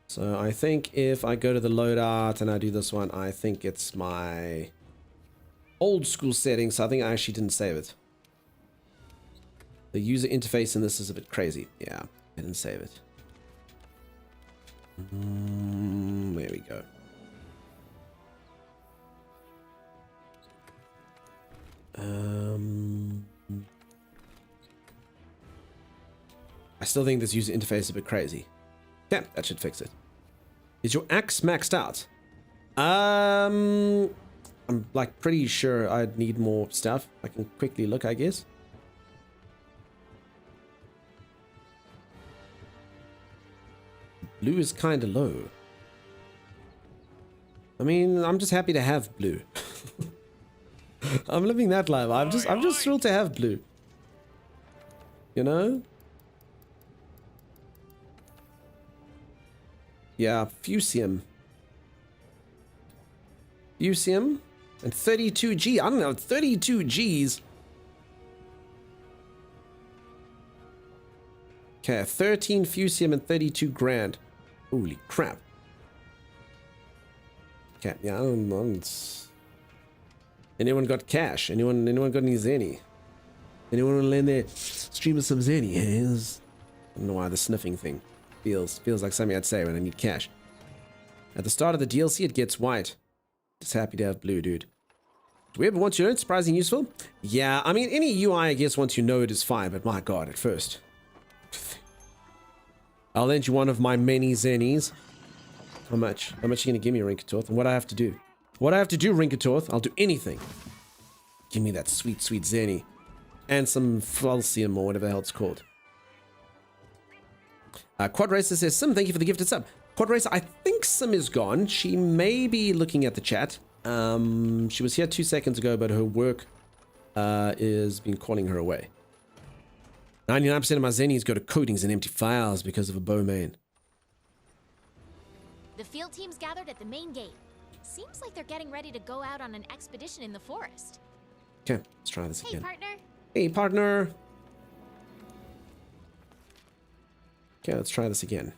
So I think if I go to the loadout and I do this one, I think it's my old school settings. So I think I actually didn't save it. The user interface in this is a bit crazy. Yeah, I didn't save it. There we go. I still think this user interface is a bit crazy. Yeah, that should fix it. Is your axe maxed out? I'm like pretty sure I'd need more stuff. I can quickly look, I guess. Blue is kind of low. I mean, I'm just happy to have blue. I'm living that life. I'm just thrilled to have blue. You know? Yeah, Fusium. Fusium and 32G. I don't know, 32 Gs. Okay, 13 Fusium and 32 grand. Holy crap. Okay, yeah, I don't know. Anyone got cash? Anyone got any Zenny? Anyone want to lend their streamer some Zenny? I don't know why the sniffing thing feels like something I'd say when I need cash. At the start of the DLC, it gets white. Just happy to have blue, dude. Do we ever want to know? Surprising useful? Yeah, I mean, any UI, I guess, once you know it is fine, but my god, at first. I'll lend you one of my many Zennies. How much? How much are you going to give me, Rinkatorth? And what I have to do? What I have to do, Rinkatorth? I'll do anything. Give me that sweet, sweet Zenny. And some Falcium or whatever the hell it's called. Quad Racer says, Sim, thank you for the gifted sub. Quad Racer, I think Sim is gone. She may be looking at the chat. She was here 2 seconds ago, but her work is been calling her away. 99% of my Zennies go to coatings and empty files because of a bow main. The field team's gathered at the main gate. Seems like they're getting ready to go out on an expedition in the forest. Okay, let's try this again. Hey, partner. Hey, partner. Okay, let's try this again.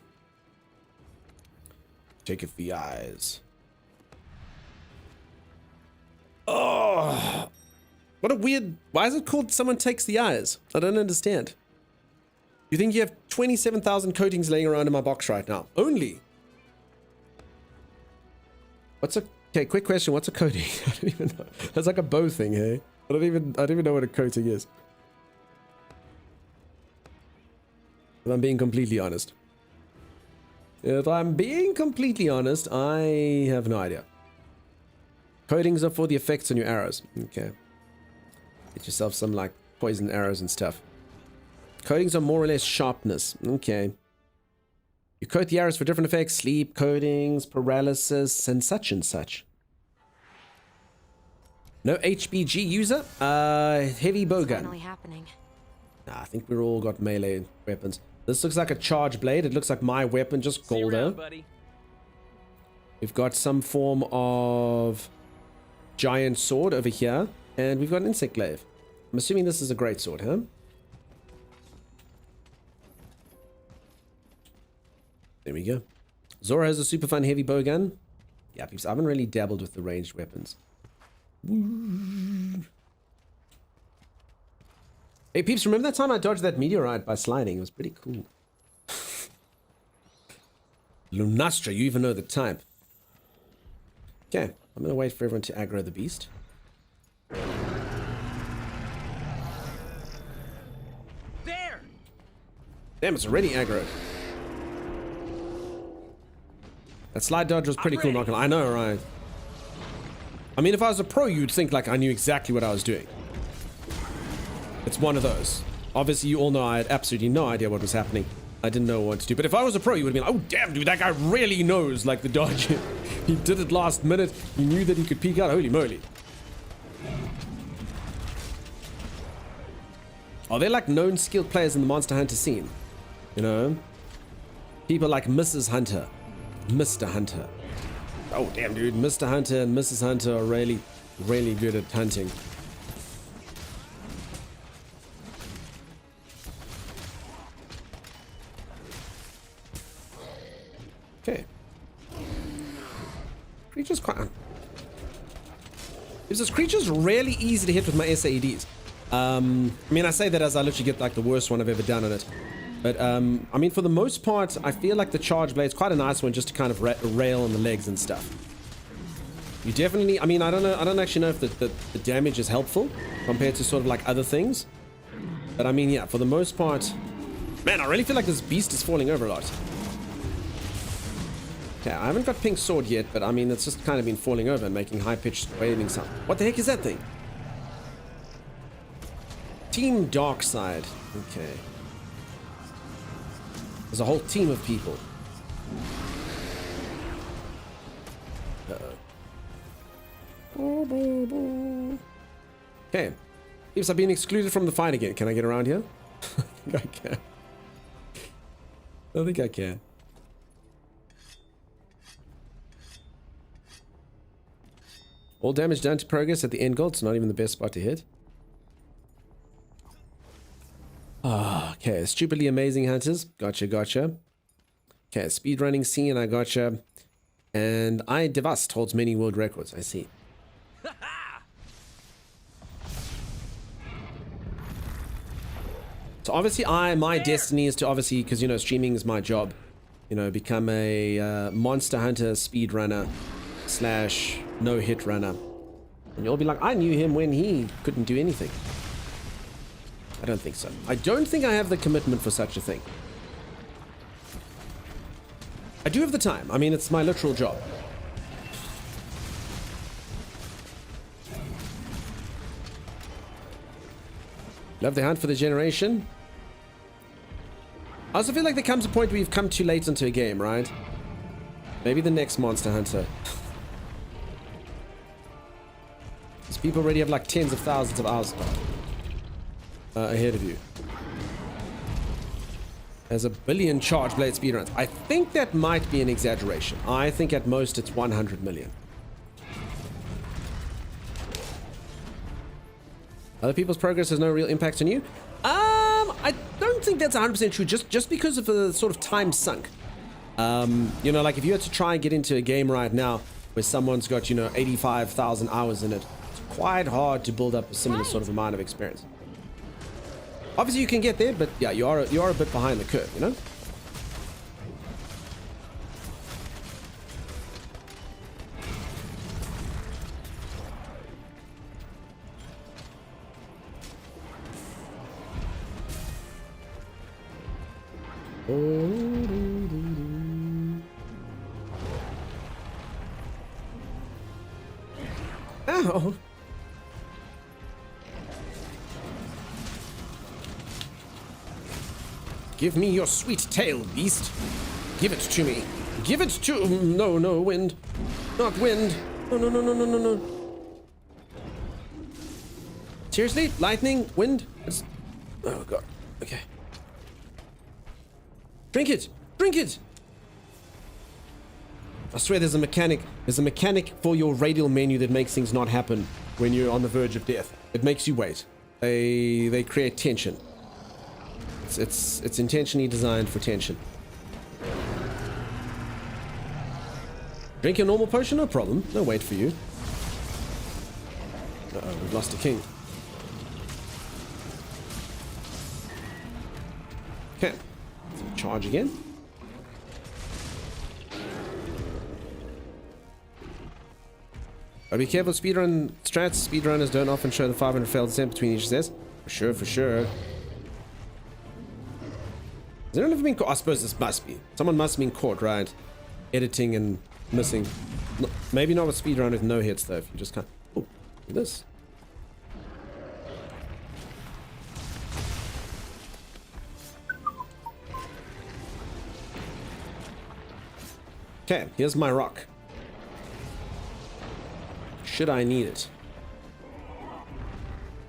Take it the eyes. Oh! What a weird... Why is it called someone takes the eyes? I don't understand. You think you have 27,000 coatings laying around in my box right now? Only. What's a... Okay, quick question. What's a coating? I don't even know. That's like a bow thing, hey? I don't even know what a coating is. If I'm being completely honest. If I'm being completely honest, I have no idea. Coatings are for the effects on your arrows. Okay. Get yourself some, like, poison arrows and stuff. Coatings are more or less sharpness. Okay. You coat the arrows for different effects. Sleep, coatings, paralysis, and such and such. No HBG user? Heavy bow gun. Finally happening. Nah, I think we're all got melee weapons. This looks like a charge blade. It looks like my weapon, just golder. We've got some form of giant sword over here. And we've got an insect glaive. I'm assuming this is a great sword, huh? There we go. Zora has a super fun heavy bow gun. Yeah, peeps, I haven't really dabbled with the ranged weapons. Hey, peeps, remember that time I dodged that meteorite by sliding? It was pretty cool. Lunastra, you even know the type. Okay, I'm going to wait for everyone to aggro the beast. There! Damn, it's already aggroed. That slide dodge was pretty cool, not gonna lie. I know, right? I mean, if I was a pro, you'd think like I knew exactly what I was doing. It's one of those. Obviously, you all know I had absolutely no idea what was happening. I didn't know what to do. But if I was a pro, you would have been like, oh, damn, dude, that guy really knows, like, the dodge. He did it last minute. He knew that he could peek out. Holy moly. Are there, like, known skilled players in the Monster Hunter scene? You know? People like Mrs. Hunter. Mr. Hunter. Oh, damn, dude. Mr. Hunter and Mrs. Hunter are really, really good at hunting. Okay. Creature's quite... This creature's really easy to hit with my SAEDs. I mean, I say that as I literally get, like, the worst one I've ever done on it. But, I mean, for the most part, I feel like the charge blade's quite a nice one just to kind of rail on the legs and stuff. You definitely... I mean, I don't actually know if the damage is helpful compared to sort of, like, other things. But, I mean, yeah, for the most part... Man, I really feel like this beast is falling over a lot. Okay, I haven't got Pink Sword yet, but, I mean, it's just kind of been falling over and making high-pitched wailing sound. What the heck is that thing? Team Darkside. Okay. There's a whole team of people. Uh-oh. Okay. Yes, I've been excluded from the fight again. Can I get around here? I think I can. I think I can. All damage down to progress at the end goal. It's not even the best spot to hit. Okay, stupidly amazing hunters. Gotcha, gotcha. Okay, speedrunning scene, I gotcha. And I Devast holds many world records, I see. So obviously my destiny is to obviously, because, you know, streaming is my job, you know, become a Monster Hunter speedrunner / no-hit runner. And you'll be like, I knew him when he couldn't do anything. I don't think so. I don't think I have the commitment for such a thing. I do have the time. I mean, it's my literal job. Love the hunt for the generation. I also feel like there comes a point where you've come too late into a game, right? Maybe the next Monster Hunter. These people already have like tens of thousands of hours ahead of you. There's a billion charge blade speedruns. I think that might be an exaggeration. I think at most it's 100 million. Other people's progress has no real impact on you. I don't think that's 100% true. Just because of the sort of time sunk. You know, like if you had to try and get into a game right now where someone's got, you know, 85,000 hours in it, it's quite hard to build up a similar sort of amount of experience. Obviously you can get there, but yeah, you are a bit behind the curve, you know? Ow. Give me your sweet tail, beast. Give it to me. Give it to... No, no, wind. Not wind. No, no, no, no, no, no, no. Seriously? Lightning? Wind? Oh, God. Okay. Drink it! Drink it! I swear there's a mechanic. There's a mechanic for your radial menu that makes things not happen when you're on the verge of death. It makes you wait. They create tension. It's intentionally designed for tension. Drink your normal potion, no problem. No wait for you. Uh-oh, we've lost a king. Okay. Charge again. But be careful, speedrun strats. Speedrunners don't often show the 500 failed attempt between each says. For sure, for sure. Has anyone ever been caught? I suppose this must be. Someone must have been caught, right? Editing and missing. No, maybe not with speedrun with no hits, though. If you just can't. Oh, look at this. Okay, here's my rock. Should I need it?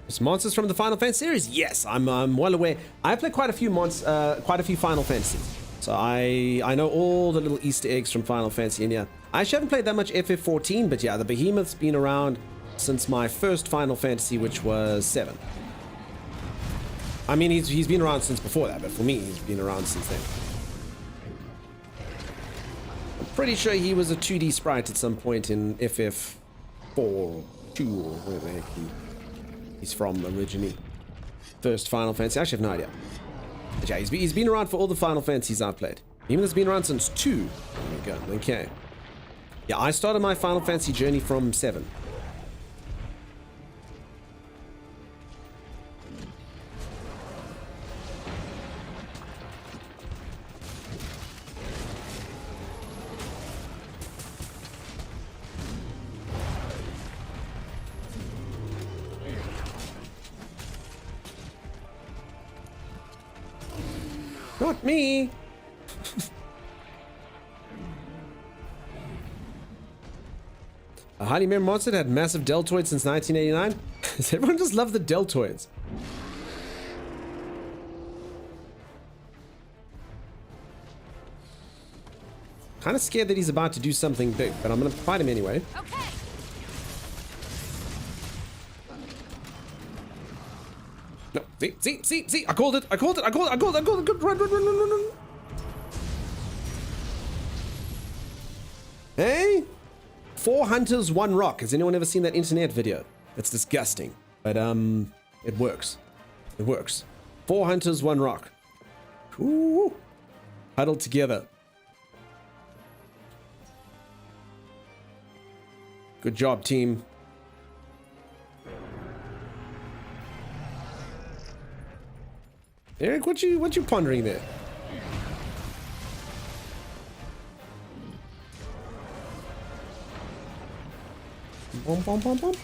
It's monsters from the Final Fantasy series? Yes, I'm well aware. I played quite a few Final Fantasies. So I know all the little Easter eggs from Final Fantasy, and yeah. I actually haven't played that much FF14, but yeah, the Behemoth's been around since my first Final Fantasy, which was 7. I mean, he's been around since before that, but for me, he's been around since then. I'm pretty sure he was a 2D sprite at some point in FF4 or 2 or whatever the heck he's from originally. First Final Fantasy. I actually have no idea. But yeah, he's been around for all the Final Fantasies I've played. Behemoth's been around since 2. There we go. Okay. Yeah, I started my Final Fantasy journey from 7. Not me! A highly memorable monster that had massive deltoids since 1989? Does everyone just love the deltoids? Kind of scared that he's about to do something big, but I'm gonna fight him anyway. Okay. No, see, I called it, good, run. Hey? 4 hunters, 1 rock. Has anyone ever seen that internet video? It's disgusting, but it works. It works. 4 hunters, 1 rock. Ooh. Huddled together. Good job, team. Eric, what you pondering there? Bom, bom, bom, bom.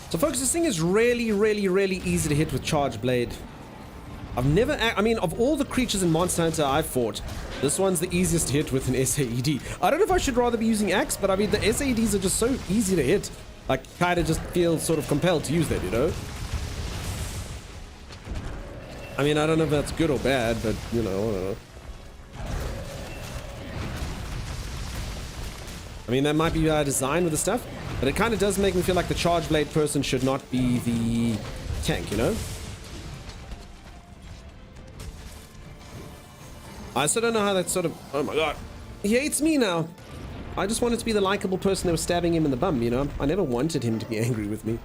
So folks, this thing is really easy to hit with Charge Blade. I've never, I mean, of all the creatures in Monster Hunter I've fought, this one's the easiest to hit with an SAED. I don't know if I should rather be using Axe, but I mean, the SAEDs are just so easy to hit. I kind of just feel sort of compelled to use that, you know? I mean, I don't know if that's good or bad, but, you know, I don't know. I mean, that might be design with the stuff, but it kind of does make me feel like the Charge Blade person should not be the tank, you know? I still don't know how that sort of... Oh my god. He hates me now. I just wanted to be the likable person that was stabbing him in the bum, you know? I never wanted him to be angry with me.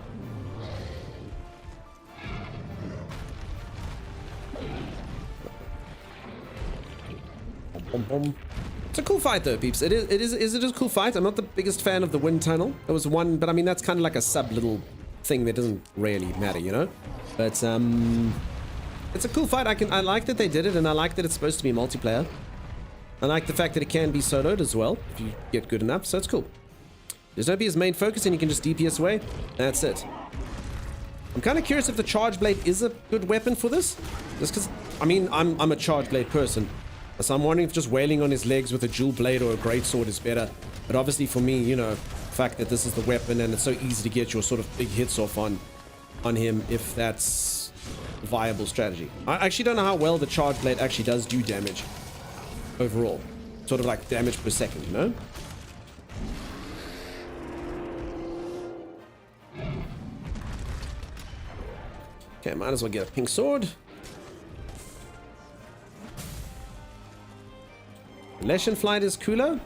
It's a cool fight though, peeps. It is a cool fight. I'm not the biggest fan of the wind tunnel. There was one, but I mean that's kind of like a sub little thing that doesn't really matter, you know? But it's a cool fight. I like that they did it, and I like that it's supposed to be multiplayer. I like the fact that it can be soloed as well if you get good enough, so it's cool. There's no be his main focus, and you can just DPS away. That's it. I'm kind of curious if the charge blade is a good weapon for this, just because I mean I'm a charge blade person. So I'm wondering if just wailing on his legs with a dual blade or a great sword is better. But obviously for me, you know, the fact that this is the weapon and it's so easy to get your sort of big hits off on him, if that's a viable strategy. I actually don't know how well the charge blade actually does do damage overall. Sort of like damage per second, you know? Okay, might as well get a pink sword. Leshen Flight is cooler.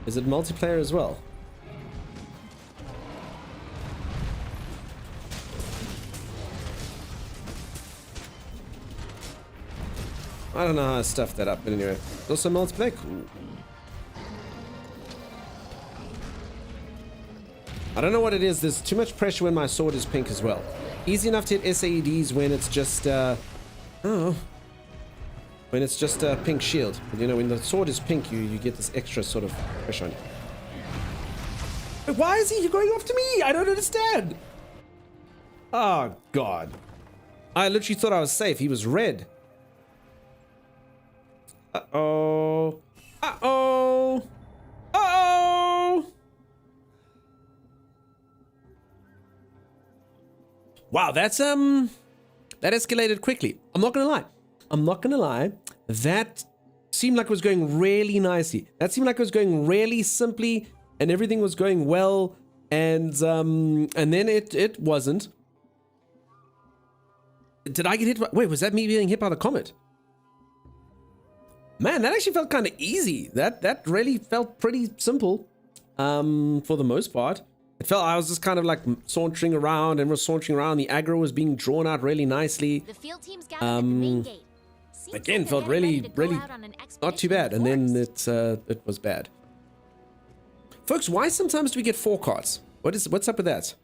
Is it multiplayer as well? I don't know how I stuffed that up, but anyway. It's also multiplayer. Cool. I don't know what it is. There's too much pressure when my sword is pink as well. Easy enough to hit SAEDs when it's just, oh. When it's just a pink shield. But, you know, when the sword is pink, you get this extra sort of pressure on you. Why is he going after me? I don't understand. Oh, God. I literally thought I was safe. He was red. Uh-oh. Uh-oh. Uh-oh. Wow, that's, that escalated quickly. I'm not gonna lie. That seemed like it was going really nicely. That seemed like it was going really simply, and everything was going well, and then it wasn't. Did I get hit by... Wait, was that me being hit by the comet? Man, that actually felt kind of easy. That really felt pretty simple, for the most part. It felt I was just kind of like sauntering around, and was sauntering around. The aggro was being drawn out really nicely. The field team's gathered at the main gate. Again, felt really not too bad, and then it was bad. Folks, why sometimes do we get 4 cards? What's up with that?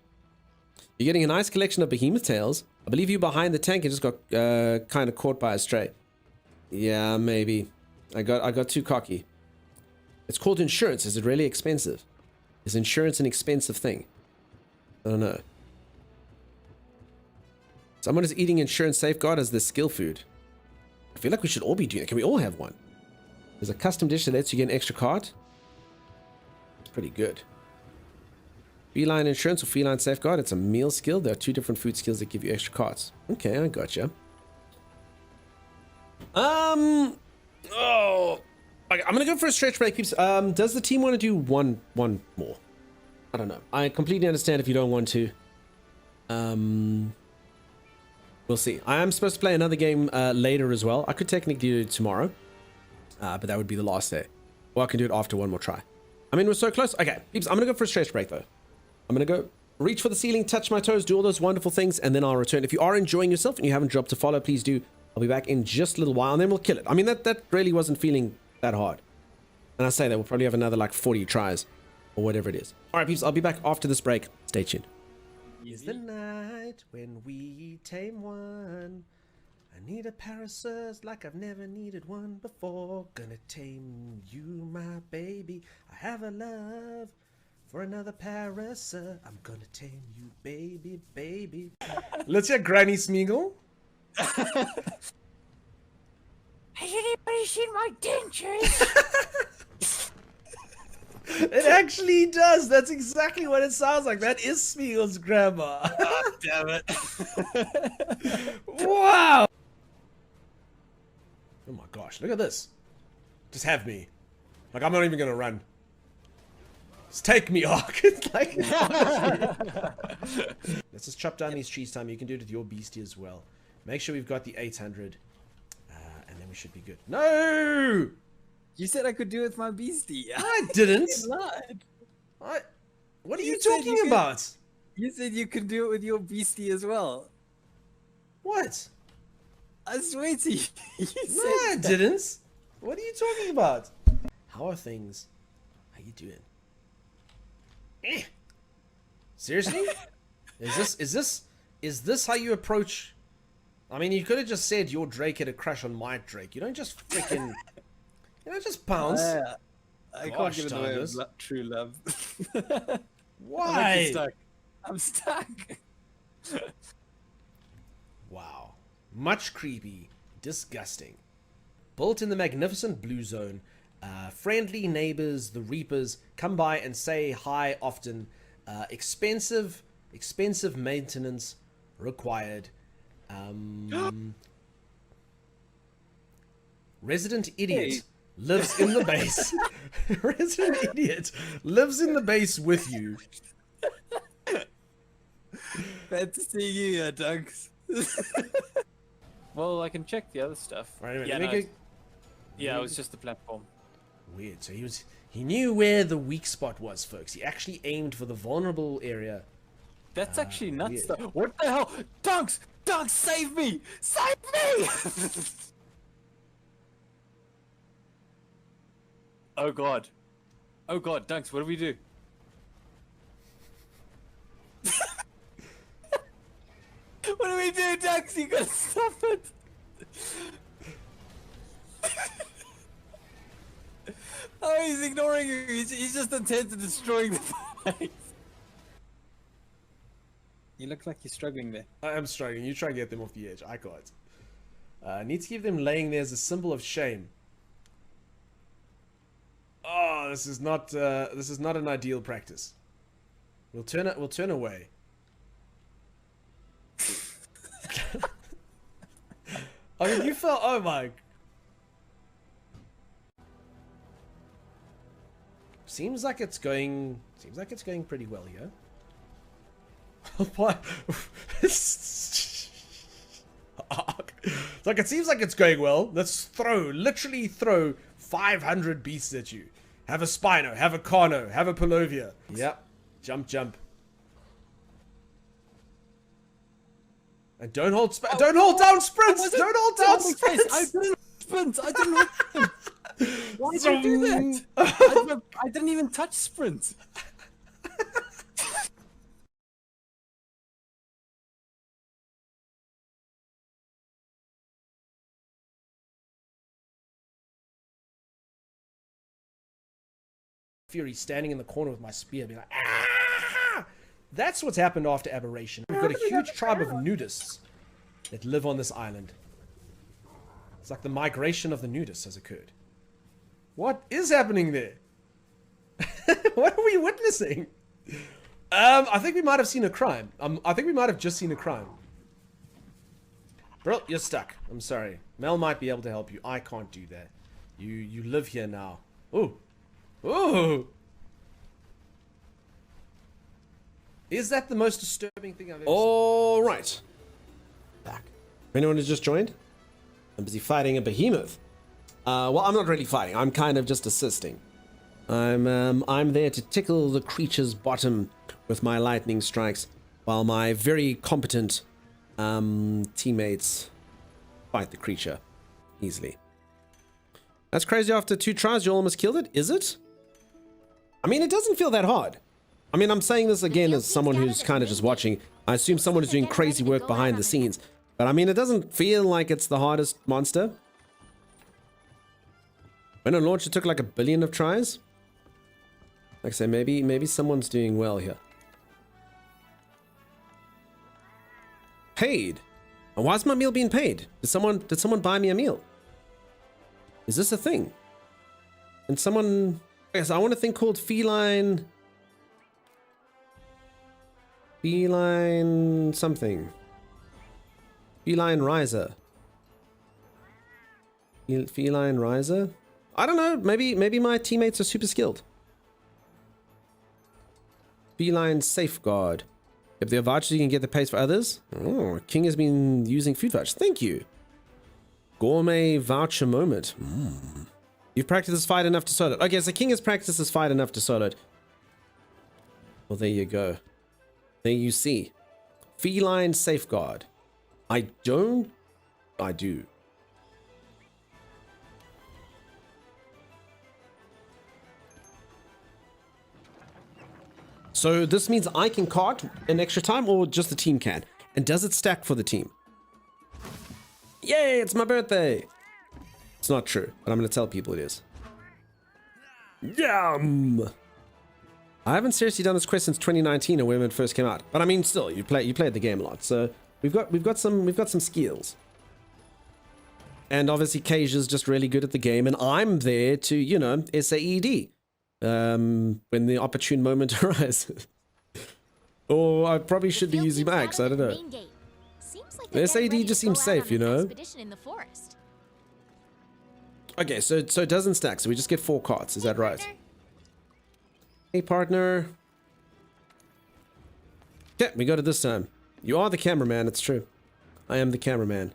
You're getting a nice collection of behemoth tails. I believe you behind the tank and just got kind of caught by a stray. Yeah, maybe. I got too cocky. It's called insurance. Is it really expensive? Is insurance an expensive thing? I don't know. Someone is eating insurance safeguard as their skill food. I feel like we should all be doing it. Can we all have one? There's a custom dish that lets you get an extra card. It's pretty good. Feline insurance or feline safeguard. It's a meal skill. There are 2 different food skills that give you extra cards. Okay, I gotcha. Oh, okay, I'm gonna go for a stretch break, peeps. Does the team want to do one more? I don't know. I completely understand if you don't want to. We'll see. I am supposed to play another game later as well. I could technically do it tomorrow, but that would be the last day. Or I can do it after one more try. I mean, we're so close. Okay, peeps, I'm gonna go for a stretch break though. I'm gonna go reach for the ceiling, touch my toes, do all those wonderful things, and then I'll return. If you are enjoying yourself and you haven't dropped a follow, please do. I'll be back in just a little while, and then we'll kill it. I mean, that really wasn't feeling that hard. And I say that we'll probably have another like 40 tries or whatever it is. All right, peeps, I'll be back after this break. Stay tuned. Is the night when we tame one. I need a Parasus like I've never needed one before. Gonna tame you, my baby. I have a love for another Parasus. I'm gonna tame you, baby, baby. Let's hear Granny Smeagol. Has anybody seen my dentures? It actually does. That's exactly what it sounds like. That is Smeagol's grandma. Oh, damn it. Wow. Oh my gosh, look at this. Just have me. Like, I'm not even gonna run. Just take me, Ark. Like, let's just chop down these trees, time. You can do it with your beastie as well. Make sure we've got the 800. And then we should be good. No! You said I could do it with my beastie. I didn't. You lied. What are you said talking could- about? You said you could do it with your beastie as well. What? I swear to you. You No, I didn't. What are you talking about? How are things? How you doing? Seriously? Is this how you approach? I mean, you could have just said your Drake had a crush on my Drake. You don't just freaking, you don't just pounce. I can't Gosh, give it away Thomas. with true love. Why? I'm stuck. Wow. Much creepy. Disgusting. Built in the magnificent blue zone. Friendly neighbors, the Reapers, come by and say hi often. Expensive maintenance required. Resident Idiot lives in the base. Resident Idiot lives in the base with you. Glad to see you, Dunks. Well, I can check the other stuff. Right, wait, yeah, let me go- yeah, it was just the platform. Weird. So he knew where the weak spot was, folks. He actually aimed for the vulnerable area. That's actually nuts. weird. Though. What the hell? Dunks! Dunks, save me! Save me! Oh god. Oh god, Dunks, what do we do? What do we do, Dunks? You gotta stop it! Oh, he's ignoring you. He's just intent on destroying the fight. You look like you're struggling there. I am struggling. You try and get them off the edge. I can't. Need to keep them laying there as a symbol of shame. Oh, this is not an ideal practice. We'll turn away. I mean, you felt. Oh my. Seems like it's going pretty well here. What? It's like it seems like it's going well. Let's literally throw 500 beasts at you. Have a Spino, have a Carno, have a Palovia. Yep. Jump. And don't hold down sprints. Don't hold down sprints. I didn't sprint. I didn't. Why did you do that? I didn't even touch sprint. Fury standing in the corner with my spear, being like, ah! That's what's happened after Aberration. We've got a huge tribe of nudists that live on this island. It's like the migration of the nudists has occurred. What is happening there? What are we witnessing? I think we might have seen a crime. I think we might have just seen a crime. Bro, you're stuck. I'm sorry. Mel might be able to help you. I can't do that. You live here now. Ooh. Ooh! Is that the most disturbing thing I've ever seen? All right. Back. Anyone who's just joined? I'm busy fighting a behemoth. Well, I'm not really fighting. I'm kind of just assisting. I'm there to tickle the creature's bottom with my lightning strikes, while my very competent teammates fight the creature easily. That's crazy. After 2 tries, you almost killed it. Is it? I mean, it doesn't feel that hard. I mean, I'm saying this again as someone who's kind of just watching. I assume someone is doing crazy work behind the scenes. But I mean, it doesn't feel like it's the hardest monster. When on launch, it took like 1 billion of tries. Like I say, maybe someone's doing well here. Paid? And why's my meal being paid? Did someone buy me a meal? Is this a thing? And someone... Yes, I want a thing called feline something. Feline riser. Feline riser? I don't know. Maybe my teammates are super skilled. Feline safeguard. If there are vouchers, you can get the pace for others. Oh, King has been using food vouchers. Thank you. Gourmet voucher moment. You've practiced this fight enough to solo it. Okay, so King has practiced this fight enough to solo it. Well, there you go. There you see. Feline safeguard. I do. So this means I can cart an extra time or just the team can? And does it stack for the team? Yay, it's my birthday! It's not true, but I'm going to tell people it is. Yum! I haven't seriously done this quest since 2019 or when it first came out. But I mean, still, you played the game a lot, so we've got some skills. And obviously, Kasia's just really good at the game, and I'm there to, you know, SAED when the opportune moment arises. Or I probably should be using Max. I don't know. The SAD just seems safe, you know. Okay, so it doesn't stack, so we just get 4 cards. Is that right? Hey, partner. Okay, we got it this time. You are the cameraman, it's true. I am the cameraman.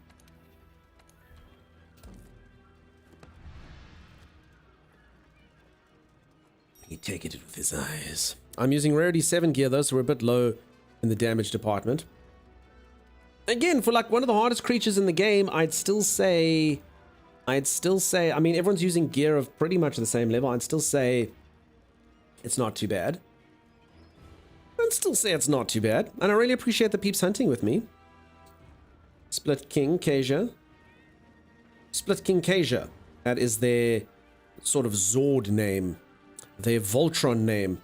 He take it with his eyes. I'm using rarity 7 gear though, so we're a bit low in the damage department. Again, for like one of the hardest creatures in the game, I'd still say, I mean, everyone's using gear of pretty much the same level. I'd still say it's not too bad. And I really appreciate the peeps hunting with me. Split King Kasia. That is their sort of Zord name. Their Voltron name.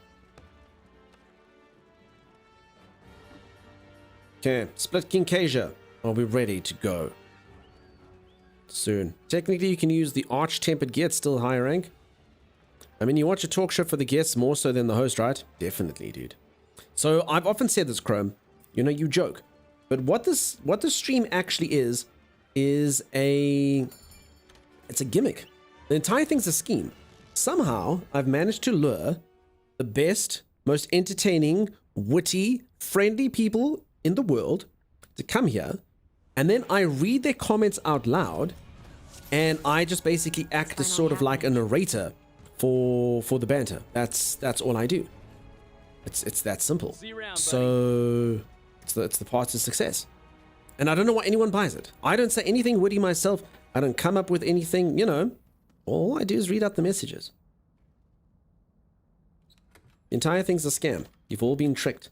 Okay, Split King Kasia. Are we ready to go? Soon. Technically, you can use the Arch-Tempered gear. It's still high rank. I mean, you watch a talk show for the guests more so than the host, right? Definitely, dude. So, I've often said this, Chrome. You know, you joke. But what this stream actually is it's a gimmick. The entire thing's a scheme. Somehow, I've managed to lure the best, most entertaining, witty, friendly people in the world to come here, and then I read their comments out loud, and I just basically act as sort of like a narrator for the banter. That's all I do. It's that simple. So it's the path to success. And I don't know why anyone buys it. I don't say anything witty myself. I don't come up with anything, you know. All I do is read out the messages. The entire thing's a scam. You've all been tricked.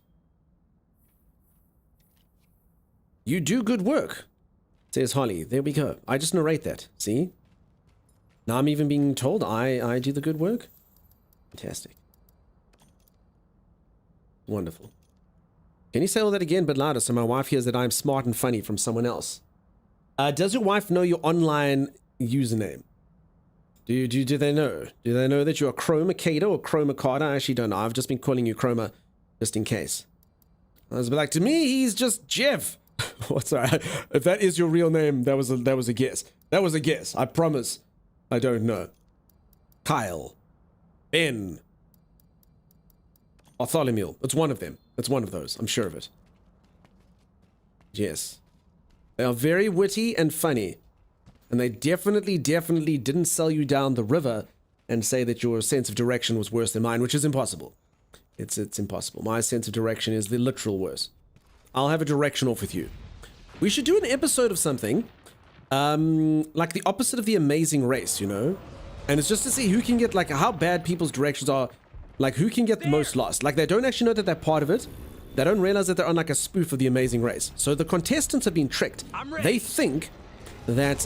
You do good work, says Holly. There we go. I just narrate that. See? Now I'm even being told I do the good work. Fantastic. Wonderful. Can you say all that again but louder so my wife hears that I'm smart and funny from someone else? Does your wife know your online username? Do they know? Do they know that you're Chroma Kato or Chroma Carter? I actually don't know. I've just been calling you Chroma just in case. I was like, to me, he's just Jeff. What's that? If that is your real name, that was a guess. That was a guess. I promise. I don't know. Kyle. Ben. Bartholomew. It's one of them. It's one of those. I'm sure of it. Yes. They are very witty and funny. And they definitely didn't sell you down the river and say that your sense of direction was worse than mine, which is impossible. It's impossible. My sense of direction is the literal worst. I'll have a direction off with you. We should do an episode of something like the opposite of The Amazing Race, you know? And it's just to see who can get, like, how bad people's directions are. Like, who can get the most lost. Like, they don't actually know that they're part of it. They don't realize that they're on, like, a spoof of The Amazing Race. So the contestants have been tricked. They think that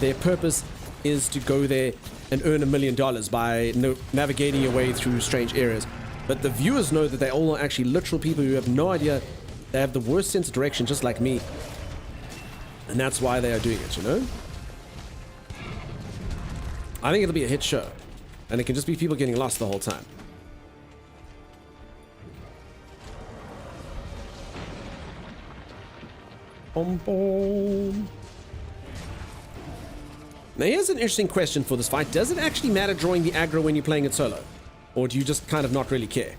their purpose is to go there and earn $1 million by navigating your way through strange areas. But the viewers know that they all are actually literal people who have no idea. They have the worst sense of direction, just like me. And that's why they are doing it, you know? I think it'll be a hit show. And it can just be people getting lost the whole time. Boom, boom. Now here's an interesting question for this fight. Does it actually matter drawing the aggro when you're playing it solo? Or do you just kind of not really care?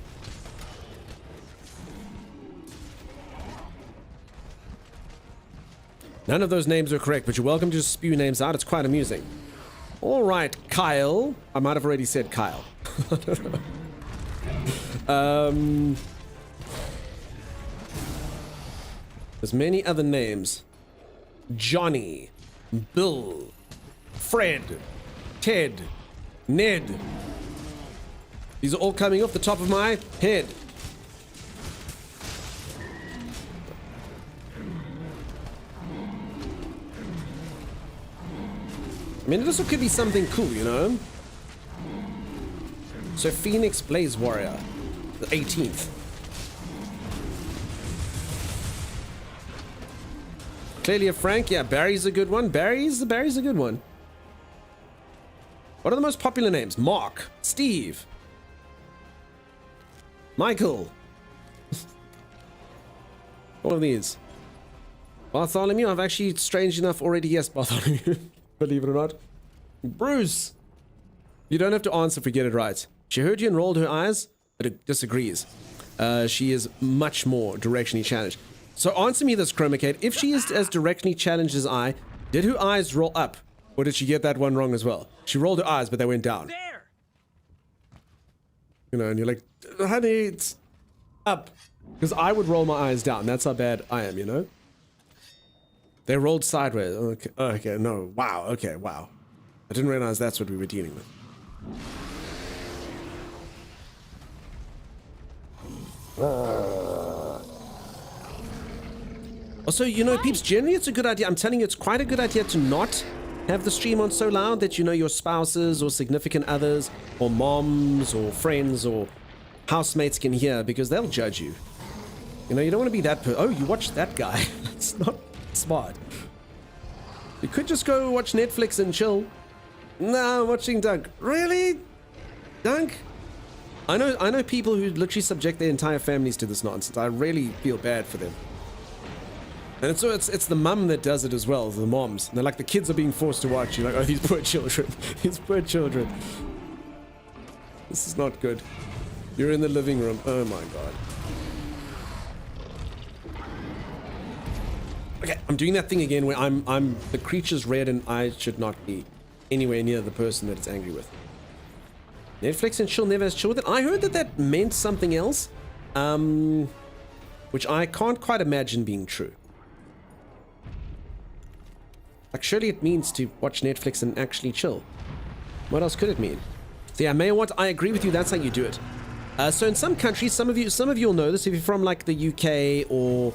None of those names are correct, but you're welcome to just spew names out. It's quite amusing. All right, Kyle. I might have already said Kyle. There's many other names. Johnny, Bill, Fred, Ted, Ned. These are all coming off the top of my head. I mean, this could be something cool, you know? So Phoenix Blaze Warrior, the 18th. Clearly a Frank, yeah, Barry's a good one. Barry's a good one. What are the most popular names? Mark, Steve, Michael. All of these. Bartholomew, I've actually, strange enough, already guessed Bartholomew. Believe it or not. Bruce. You don't have to answer if we get it right. She heard you and rolled her eyes, but it disagrees. She is much more directionally challenged. So answer me this, Chromacade. If she is as directionally challenged as I, did her eyes roll up? Or did she get that one wrong as well? She rolled her eyes, but they went down. There. You know, and you're like, honey, it's up. Because I would roll my eyes down. That's how bad I am, you know? They rolled sideways. Okay, okay, no. Wow, okay, wow. I didn't realize that's what we were dealing with. Also, you know, peeps, generally it's a good idea. I'm telling you, it's quite a good idea to not have the stream on so loud that, you know, your spouses or significant others or moms or friends or housemates can hear, because they'll judge you. You know, you don't want to be that oh, you watched that guy. That's not smart. You could just go watch Netflix and chill. No, I'm watching Dunk. Really? Dunk? I know people who literally subject their entire families to this nonsense. I really feel bad for them. And so it's the mum that does it as well, the moms. And they're like, the kids are being forced to watch. You're like, oh, these poor children. These poor children. This is not good. You're in the living room. Oh my god. Okay, I'm doing that thing again where I'm the creature's red and I should not be anywhere near the person that it's angry with. Netflix and chill never has chill with it. I heard that that meant something else, which I can't quite imagine being true. Like, surely it means to watch Netflix and actually chill. What else could it mean? So yeah, Mayor, I agree with you. That's how you do it. So in some countries, some of you will know this. If you're from like the UK or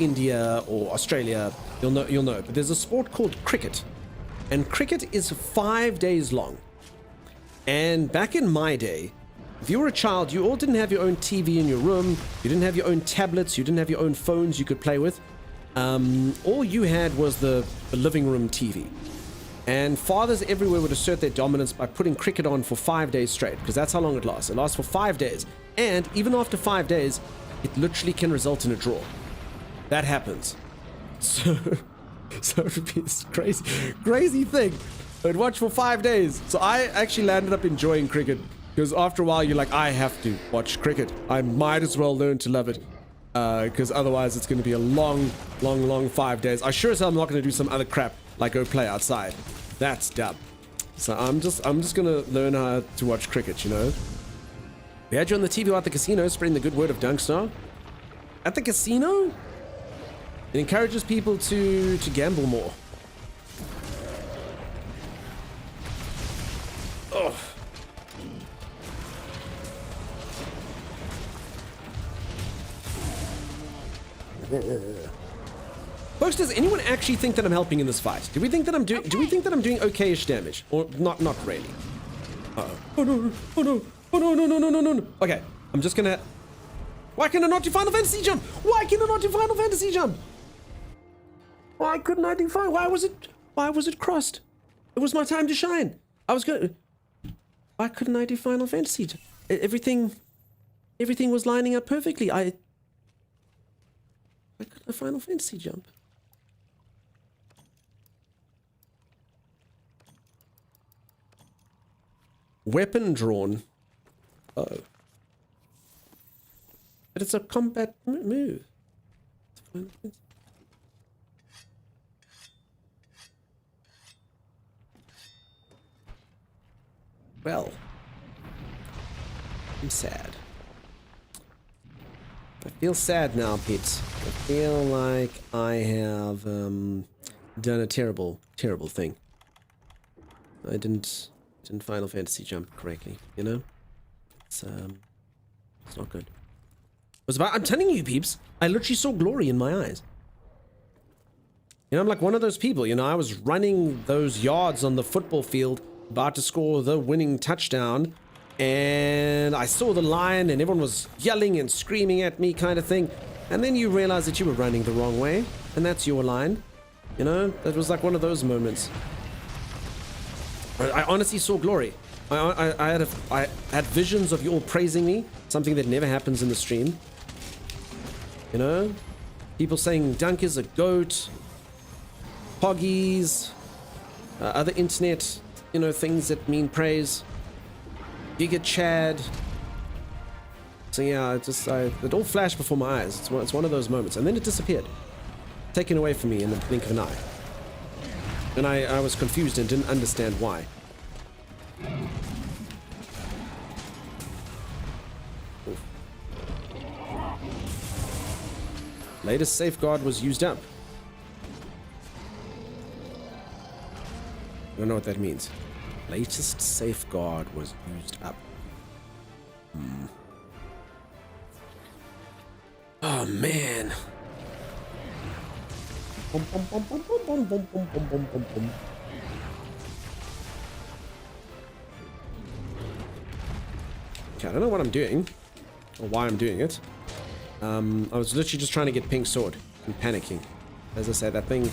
India or Australia, you'll know. But there's a sport called cricket, and cricket is 5 days long. And back in my day, if you were a child, you all didn't have your own TV in your room. You didn't have your own tablets. You didn't have your own phones you could play with. All you had was the living room TV. And fathers everywhere would assert their dominance by putting cricket on for 5 days straight, because that's how long it lasts. It lasts for 5 days. And even after 5 days, it literally can result in a draw. That happens. So it would be this crazy thing. I'd watch for 5 days. So I actually landed up enjoying cricket, because after a while you're like, I have to watch cricket. I might as well learn to love it, because otherwise it's going to be a long 5 days. I sure as hell I'm not going to do some other crap like go play outside. That's dumb. So I'm just going to learn how to watch cricket, you know. We had you on the TV at the casino spreading the good word of Dunkstar. At the casino? It encourages people to gamble more. Oh. Folks, does anyone actually think that I'm helping in this fight? Do we think that I'm doing okay-ish damage? Or not really? Uh-oh. Oh no, oh no, oh no, no, no, no, no, no. Okay, I'm just gonna... Why can I not do Final Fantasy jump? Why can I not do Final Fantasy jump? Why couldn't I do fine? Why was it crossed? It was my time to shine. I was gonna... Why couldn't I do Final Fantasy? Everything was lining up perfectly. Why couldn't I Final Fantasy jump? Weapon drawn. Oh. But it's a combat move. Well, I'm sad. I feel sad now, peeps. I feel like I have done a terrible, terrible thing. I didn't Final Fantasy jump correctly, you know? It's not good. I'm telling you, peeps, I literally saw glory in my eyes. You know, I'm like one of those people, you know, I was running those yards on the football field, about to score the winning touchdown, and I saw the line and everyone was yelling and screaming at me kind of thing. And then you realize that you were running the wrong way, and that's your line. You know, that was like one of those moments. I honestly saw glory. I had visions of you all praising me, something that never happens in the stream. You know, people saying Dunk is a goat, Poggies, other internet, you know, things that mean praise. Giga Chad. So yeah, it all flashed before my eyes. It's one of those moments, and then it disappeared, taken away from me in the blink of an eye. And I was confused and didn't understand why. Oof. Latest safeguard was used up. I don't know what that means. Latest safeguard was used up. Oh man. Okay, I don't know what I'm doing or why I'm doing it. I was literally just trying to get pink sword and panicking. As I say, that thing.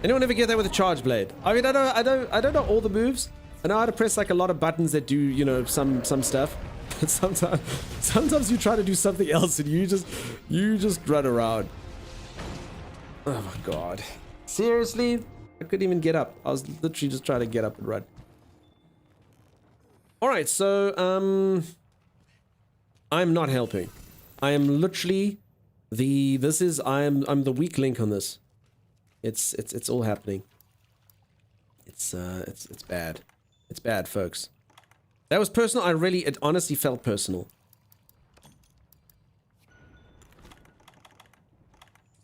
Anyone ever get that with a charge blade? I mean, I don't know all the moves. I know how to press like a lot of buttons that do, you know, some stuff. But sometimes you try to do something else and you just run around. Oh my god. Seriously? I couldn't even get up. I was literally just trying to get up and run. Alright, so I'm not helping. I am literally I'm the weak link on this. It's all happening. It's bad. It's bad, folks. That was personal. It honestly felt personal.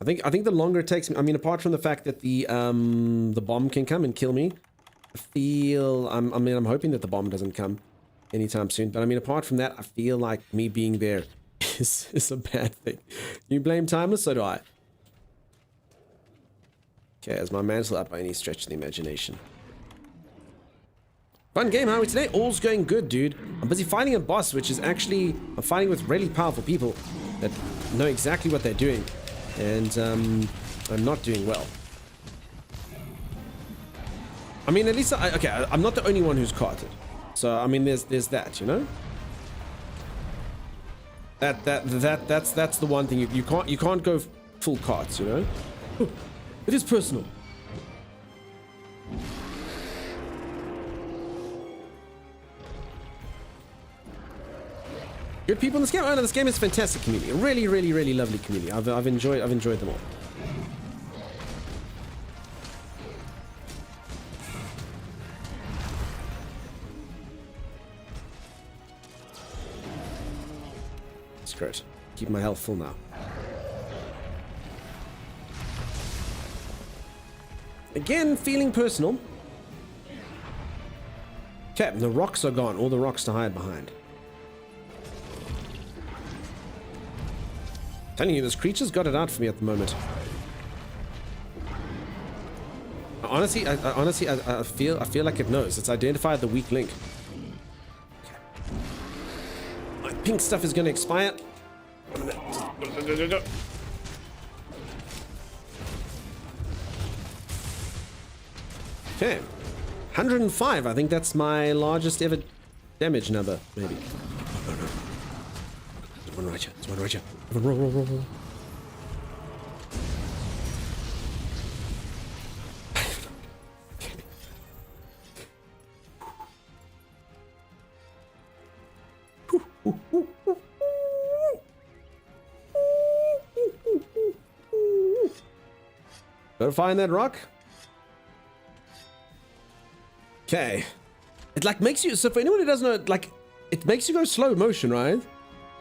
I think the longer it takes me, I mean, apart from the fact that the bomb can come and kill me, I'm hoping that the bomb doesn't come anytime soon. But I mean, apart from that, I feel like me being there is a bad thing. You blame Timeless, so do I. Okay, is my mantle up by any stretch of the imagination? Fun game, how are we today? All's going good, dude. I'm busy fighting a boss, which is actually... I'm fighting with really powerful people that know exactly what they're doing. And, I'm not doing well. I mean, at least... okay, I'm not the only one who's caught it. So, I mean, there's that, you know? That's the one thing. You can't go full carts, you know? Oh, it is personal. Good people in this game. Oh no, this game is a fantastic community. A really, really, really lovely community. I've enjoyed them all. Screw it. Keep my health full now. Again, feeling personal. Okay, the rocks are gone. All the rocks to hide behind. Telling you, this creature's got it out for me at the moment. Honestly, I feel like it knows. It's identified the weak link. Okay. My pink stuff is going to expire. Okay, 105. I think that's my largest ever damage number, maybe. There's one right here. There's one right here. Roll. Gotta find that rock. Okay. It like makes you, so for anyone who doesn't know, like it makes you go slow motion, right?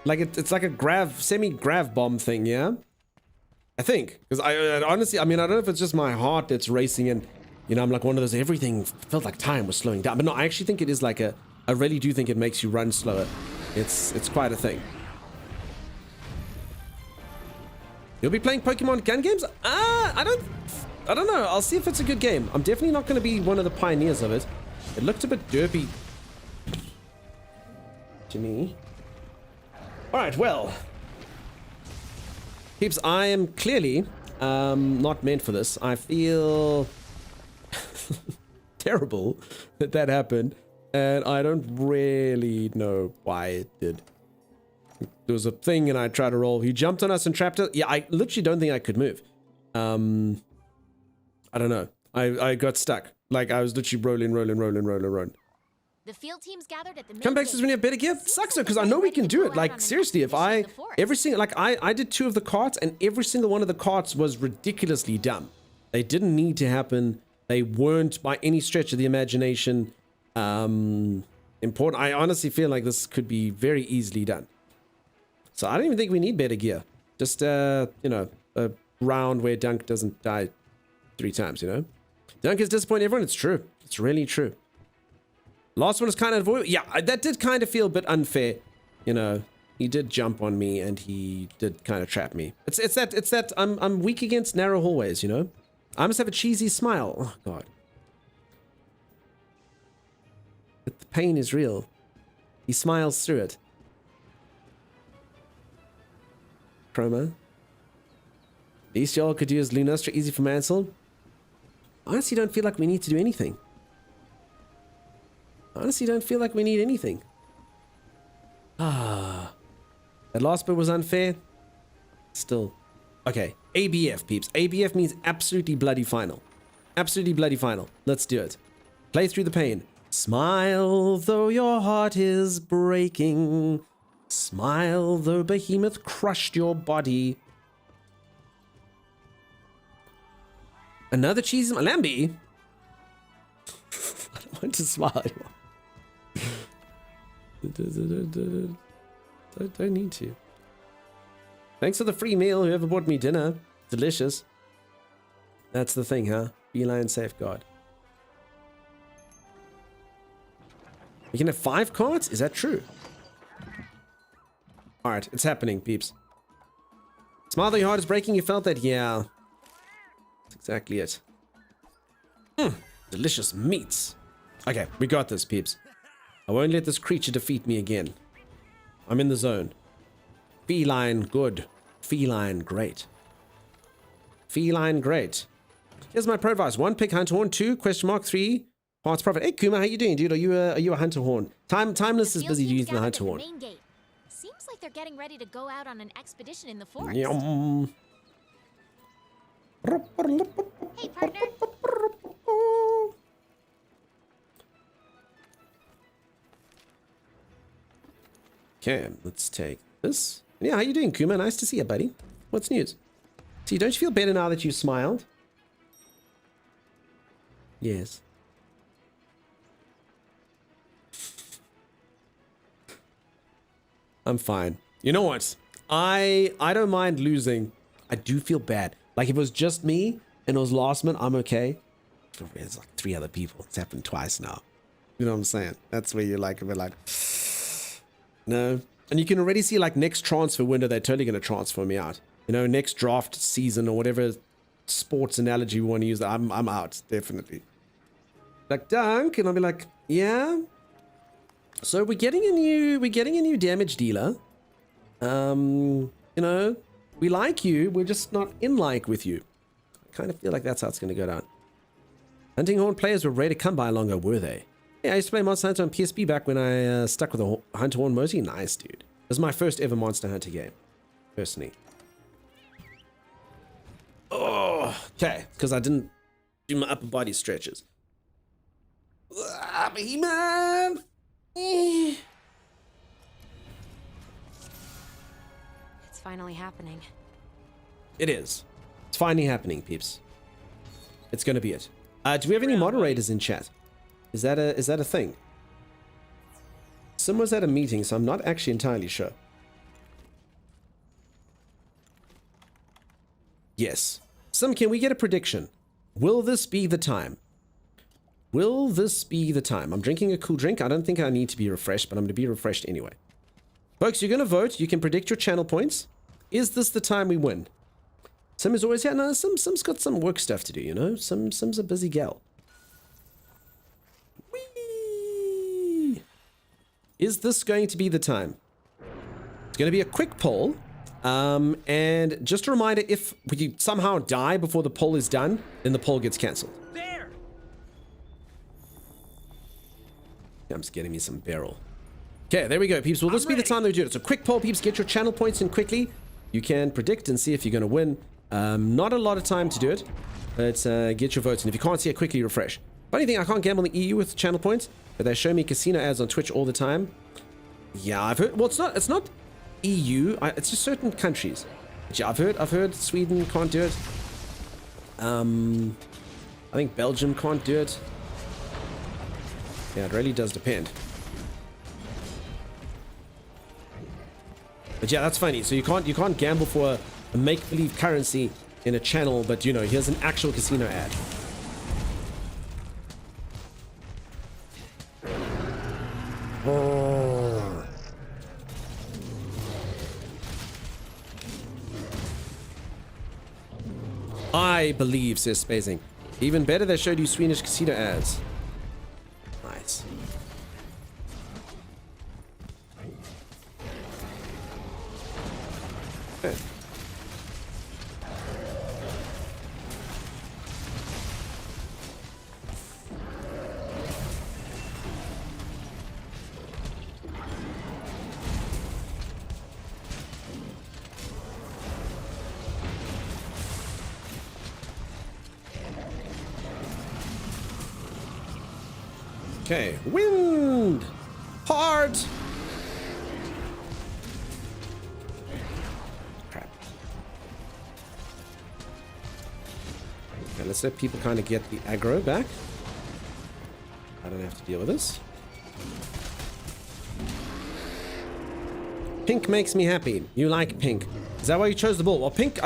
Like it's like a semi-grav bomb thing, yeah? I think, because I honestly, I mean, I don't know if it's just my heart that's racing and, you know, I'm like one of those, everything felt like time was slowing down. But no, I actually think it is like I really do think it makes you run slower. It's quite a thing. You'll be playing Pokemon gun games? I don't know. I'll see if it's a good game. I'm definitely not going to be one of the pioneers of it. It looked a bit derpy to me. Alright, well. Peeps, I am clearly not meant for this. I feel terrible that happened. And I don't really know why it did. There was a thing and I tried to roll. He jumped on us and trapped us. Yeah, I literally don't think I could move. I don't know. I got stuck. Like, I was literally rolling. The field teams gathered at the Come back says when you have better gear. Sucks though, because I know we can do it. Like, seriously, if I... Every single... Like, I did 2 of the carts, and every single one of the carts was ridiculously dumb. They didn't need to happen. They weren't, by any stretch of the imagination, important. I honestly feel like this could be very easily done. So I don't even think we need better gear. Just, you know, a round where Dunk doesn't die 3 times, you know? Dunk is disappointing everyone. It's true. It's really true. Last one was kind of avoidable. Yeah, that did kind of feel a bit unfair. You know, he did jump on me and he did kind of trap me. It's that I'm weak against narrow hallways, you know? I must have a cheesy smile. Oh, God. But the pain is real. He smiles through it. Chroma. Least y'all could do is Lunastra easy for Mansell. Honestly, don't feel like we need to do anything. Honestly, don't feel like we need anything. That last bit was unfair. Still. Okay, ABF, peeps. ABF means absolutely bloody final. Absolutely bloody final. Let's do it. Play through the pain. Smile though your heart is breaking. Smile though Behemoth crushed your body. Another cheesy... Lambi? I don't want to smile anymore. Don't need to. Thanks for the free meal, whoever bought me dinner. Delicious. That's the thing, huh? Beeline Safeguard. You can have 5 cards? Is that true? Alright, it's happening, peeps. Smile though your heart is breaking, you felt that? Yeah. That's exactly it. Delicious meats. Okay, we got this, peeps. I won't let this creature defeat me again. I'm in the zone. Feline good. Feline great. Feline great. Here's my pro advice. 1 pick Hunter Horn. 2 ? 3 parts profit. Hey Kuma, how you doing, dude? Are you a Hunter Horn? Timeless is busy using the Hunter Horn. Seems like they're getting ready to go out on an expedition in the forest. Yum. Hey, partner. Okay, let's take this. Yeah, how you doing, Kuma? Nice to see you, buddy. What's news? See, don't you feel better now that you smiled? Yes. I'm fine. You know what? I don't mind losing. I do feel bad. Like if it was just me and it was last minute, I'm okay. There's like 3 other people. It's happened twice now. You know what I'm saying? That's where you're like a bit like, no. And you can already see like next transfer window, they're totally going to transfer me out. You know, next draft season or whatever sports analogy we want to use, I'm out, definitely. Like Dunk, and I'll be like, yeah. So we're getting a new damage dealer. You know, we like you, we're just not in like with you. I kind of feel like that's how it's going to go down. Hunting Horn players were ready to come by longer, were they? Yeah, I used to play Monster Hunter on PSP back when I stuck with a Hunter Horn Moti. Nice, dude. This is my first ever Monster Hunter game, personally. Oh, okay, because I didn't do my upper body stretches. Behemoth! It's finally happening. It is. It's finally happening, peeps. It's going to be it. Do we have any moderators in chat? Is that a thing? Sim was at a meeting, so I'm not actually entirely sure. Yes. Sim, can we get a prediction? Will this be the time? Will this be the time? I'm drinking a cool drink. I don't think I need to be refreshed, but I'm going to be refreshed anyway. Folks, you're going to vote. You can predict your channel points. Is this the time we win? Sim is always here. No, Sim's got some work stuff to do, you know? Sim's a busy gal. Whee! Is this going to be the time? It's going to be a quick poll. And just a reminder, if you somehow die before the poll is done, then the poll gets cancelled. There! I'm just getting me some barrel. Okay, there we go, peeps. Will this be the time that we do it? It's a quick poll, peeps. Get your channel points in quickly. You can predict and see if you're going to win. Not a lot of time to do it, but get your votes. And if you can't see it, quickly refresh. Funny thing, I can't gamble in the EU with channel points, but they show me casino ads on Twitch all the time. Yeah, I've heard. Well, it's not EU. It's just certain countries. But yeah, I've heard Sweden can't do it. I think Belgium can't do it. Yeah, it really does depend. But yeah, that's funny. So you can't gamble for a make-believe currency in a channel, but you know, here's an actual casino ad. Oh. I believe, says Spacing. Even better, they showed you Swedish casino ads. Nice. Okay. Okay, wind! Hard! Crap. Okay, let's let people kind of get the aggro back. I don't have to deal with this. Pink makes me happy. You like pink. Is that why you chose the ball? Well, pink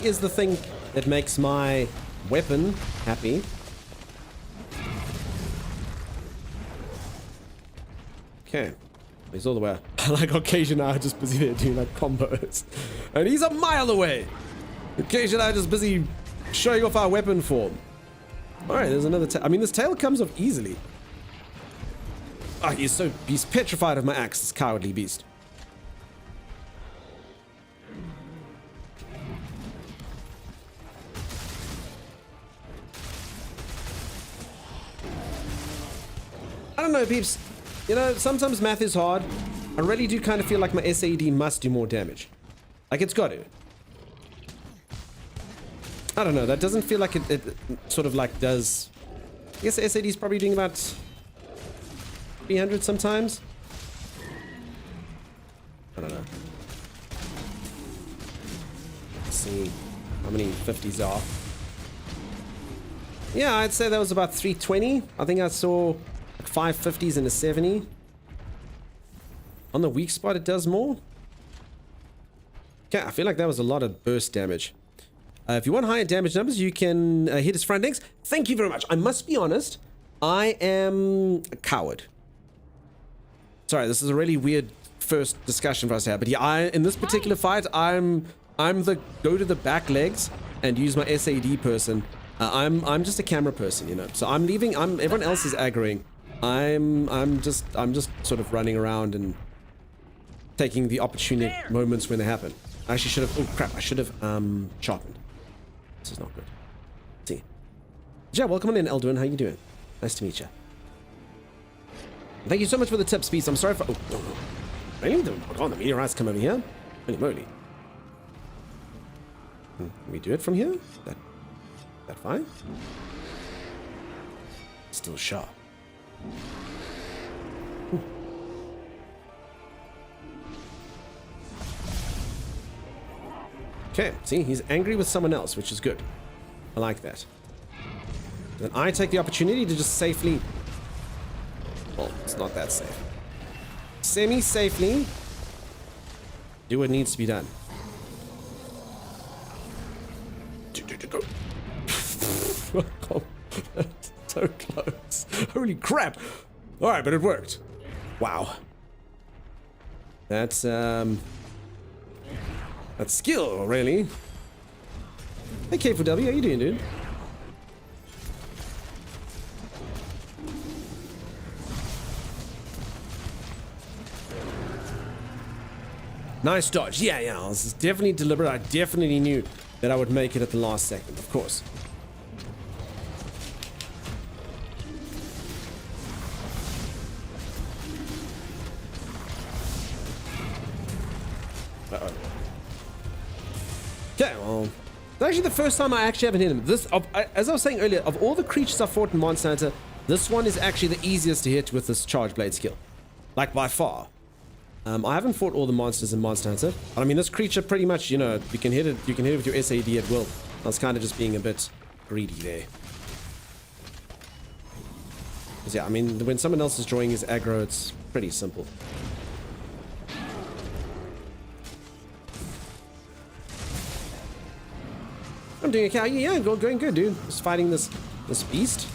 is the thing that makes my weapon happy. Okay, he's all the way. Like Occasion I just busy there doing like combos, and he's a mile away. Occasion I just busy showing off our weapon form. All right, there's another. This tail comes off easily. Ah, he's petrified of my axe. This cowardly beast. I don't know, peeps. You know, sometimes math is hard. I really do kind of feel like my SAD must do more damage. Like, it's got to. I don't know, that doesn't feel like it sort of like does... I guess the SAD is probably doing about 300 sometimes. I don't know. Let's see how many 50s are. Yeah, I'd say that was about 320. I think I saw... 5 50s and a 70. On the weak spot, it does more. Okay, I feel like that was a lot of burst damage. If you want higher damage numbers, you can hit his front legs. Thank you very much. I must be honest, I am a coward. Sorry, this is a really weird first discussion for us to have. But yeah, in this particular fight, I'm the go to the back legs and use my SAD person. I'm just a camera person, you know. So I'm leaving. Everyone else is aggroing. I'm just sort of running around and taking the opportune moments when they happen. I actually should have. Oh crap! I should have sharpened. This is not good. Let's see. Yeah, welcome on in, Elduin. How you doing? Nice to meet you. Thank you so much for the tips, Beast. I'm sorry for. Oh, no. Really? Oh, the meteorites come over here. Holy moly! Can we do it from here? That fine? Still sharp. Ooh. Okay, see, he's angry with someone else, which is good. I like that. Then I take the opportunity to just safely... Well, it's not that safe. semi-safely do what needs to be done. So close. Holy crap. All right, but it worked. Wow. That's skill, really. Hey, K4W, how you doing, dude? Nice dodge. Yeah, this is definitely deliberate. I definitely knew that I would make it at the last second, of course. Uh-oh. Okay, well, it's actually the first time I actually haven't hit him. As I was saying earlier, of all the creatures I fought in Monster Hunter, this one is actually the easiest to hit with this Charge Blade skill. Like, by far. I haven't fought all the monsters in Monster Hunter, but I mean, this creature pretty much, you know, you can hit it with your SAD at will. I was kind of just being a bit greedy there. Because yeah, I mean, when someone else is drawing his aggro, it's pretty simple. I'm doing okay. Yeah, going good, dude. Just fighting this beast.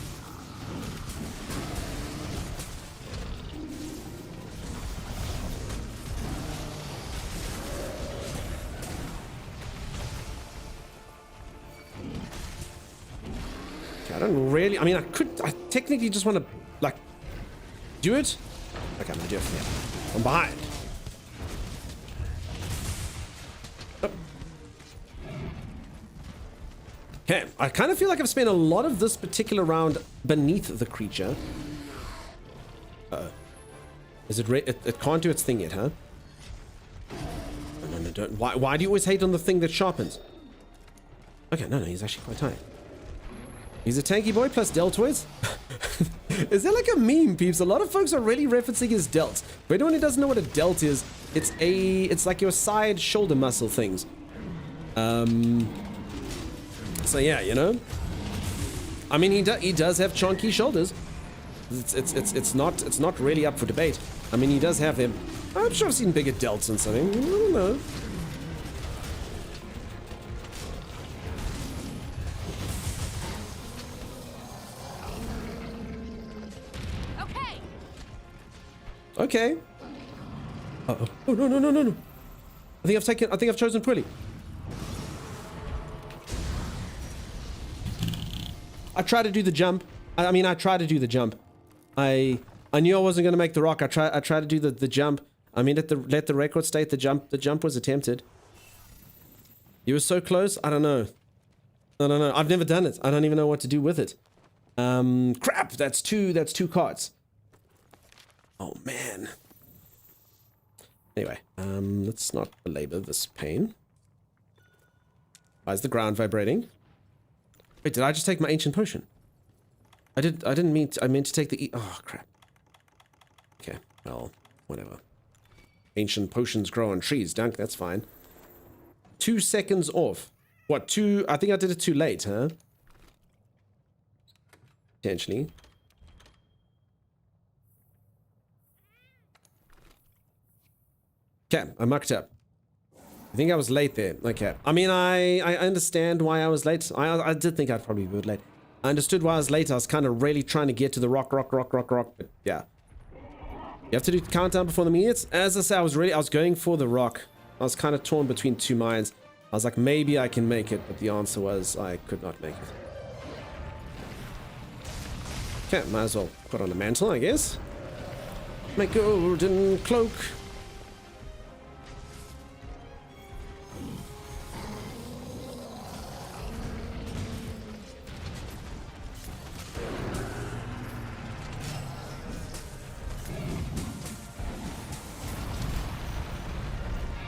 Okay, I don't really. I mean, I technically just want to like do it. Okay, I'm gonna do it from here. I'm behind. Okay, I kind of feel like I've spent a lot of this particular round beneath the creature. Is it it can't do its thing yet, huh? No, don't. Why do you always hate on the thing that sharpens? Okay, no, he's actually quite tight. He's a tanky boy plus deltoids. Is there like a meme, peeps? A lot of folks are really referencing his delts. For anyone who doesn't know what a delt is, it's like your side shoulder muscle things. So yeah, you know, I mean, he does have chunky shoulders. It's not really up for debate. I mean, he does have them. I'm sure I've seen bigger delts and something. I don't know. Okay. Uh-oh. Oh no. I think I've chosen poorly. I tried to do the jump. I tried to do the jump. I knew I wasn't going to make the rock. I tried to do the jump. I mean, let the record state the jump was attempted. You were so close. I don't know. No. I've never done it. I don't even know what to do with it. Crap. That's two cards. Oh man. Anyway, let's not belabor this pain. Why is the ground vibrating? Wait, did I just take my ancient potion? I didn't mean to, I meant to take the oh crap. Okay, well, whatever. Ancient potions grow on trees, Dunk, that's fine. 2 seconds off. What, 2? I think I did it too late, huh? Potentially. Okay, I mucked up. I think I was late there. Okay. I mean, I understand why I was late. I did think I'd probably be late. I understood why I was late. I was kind of really trying to get to the rock. But yeah. You have to do countdown before the minutes. As I said, I was going for the rock. I was kind of torn between two minds. I was like, maybe I can make it. But the answer was I could not make it. Okay, might as well put on a mantle, I guess. My golden cloak.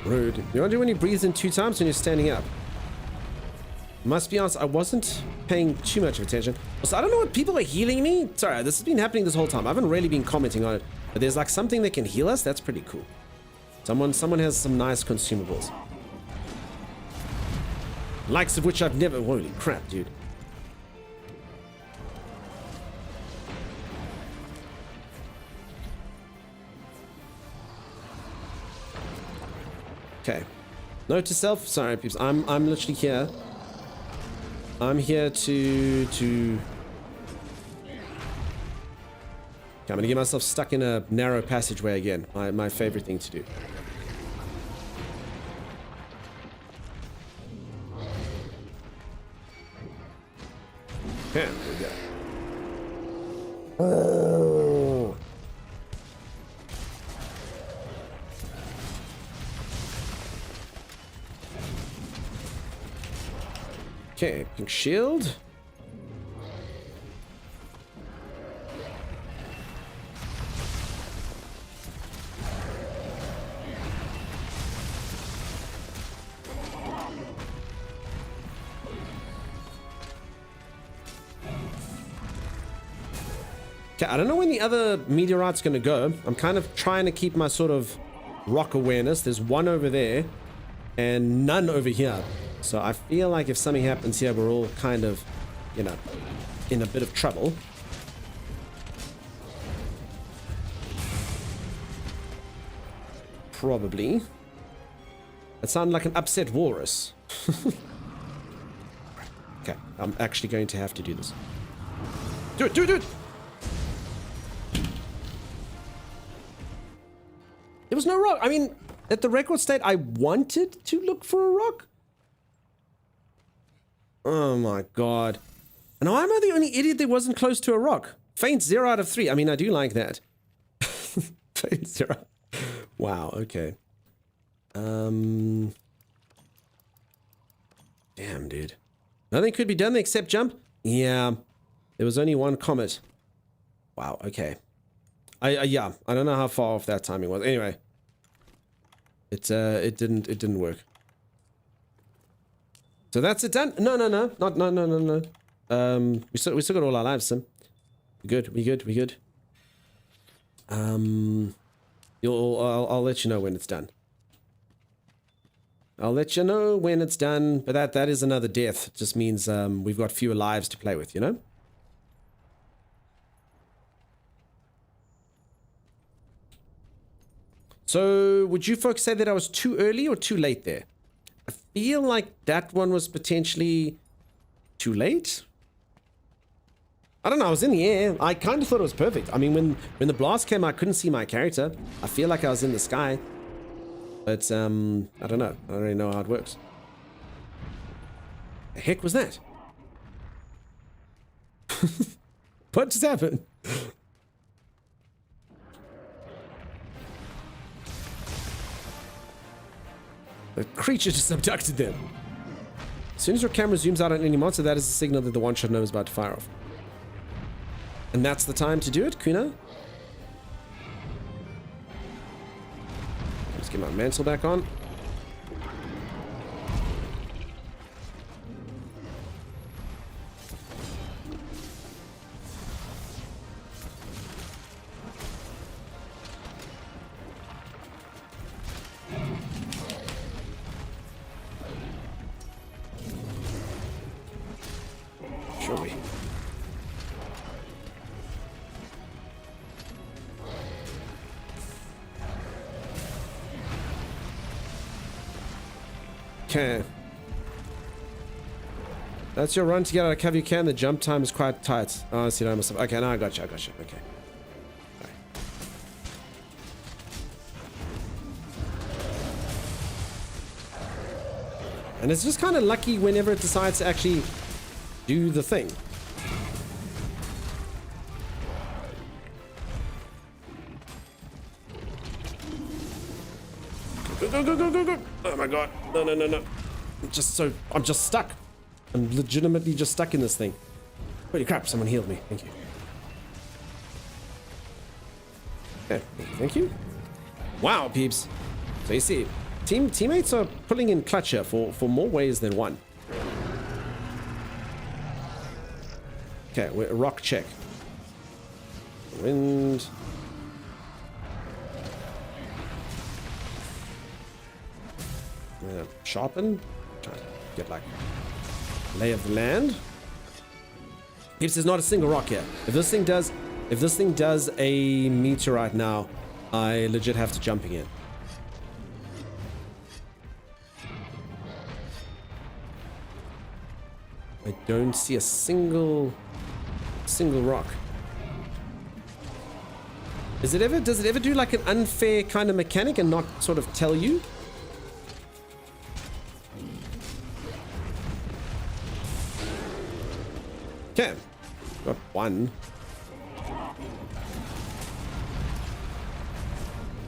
Rude. You want to do when you breathe in 2 times when you're standing up? Must be honest, I wasn't paying too much of attention. So I don't know what people are healing me. Sorry, this has been happening this whole time. I haven't really been commenting on it. But there's like something that can heal us. That's pretty cool. Someone has some nice consumables. Likes of which I've never... Holy crap, dude. Okay. Note to self. Sorry, peeps. I'm literally here. I'm here to. Okay, I'm gonna get myself stuck in a narrow passageway again. My favorite thing to do. Okay, there we go. Oh. Okay, pink shield. Okay, I don't know when the other meteorite's gonna go. I'm kind of trying to keep my sort of rock awareness. There's one over there and none over here. So I feel like if something happens here, we're all kind of, you know, in a bit of trouble. Probably. That sounded like an upset walrus. Okay, I'm actually going to have to do this. Do it, do it, do it! There was no rock. I mean, at the record state, I wanted to look for a rock. Oh my god. And why am I the only idiot that wasn't close to a rock? Faint 0 out of 3. I mean, I do like that. Faint 0. Wow, okay. Damn, dude. Nothing could be done except jump? Yeah. There was only one comet. Wow, okay. Yeah, I don't know how far off that timing was. Anyway. It didn't work. So that's it done? No. We still got all our lives, Sim. We good. I'll let you know when it's done. I'll let you know when it's done, but that is another death. It just means we've got fewer lives to play with, you know? So, would you folks say that I was too early or too late there? I feel like that one was potentially too late. I don't know, I was in the air. I kind of thought it was perfect. I mean, when the blast came, I couldn't see my character. I feel like I was in the sky. But, I don't know. I don't really know how it works. The heck was that? What just happened? The creature just abducted them. As soon as your camera zooms out on any monster, that is a signal that the one-shot gnome is about to fire off. And that's the time to do it, Kuna. Let's get my mantle back on. Surely. Okay. That's your run to get out of cover you can. The jump time is quite tight. Oh, I see that myself. Okay, now I got you. Okay. Right. And it's just kind of lucky whenever it decides to actually do the thing. Go. Oh my god. No. I'm just stuck. I'm legitimately just stuck in this thing. Holy crap, someone healed me. Thank you. Okay, thank you. Wow, peeps. So you see, teammates are pulling in clutch here for more ways than one. Okay, rock check. Wind. Sharpen. Try to get like lay of the land. Peeps, there's not a single rock here. If this thing does a meteorite now, I legit have to jump again. I don't see a single rock. Does it ever do like an unfair kind of mechanic and not sort of tell you? Okay, got one.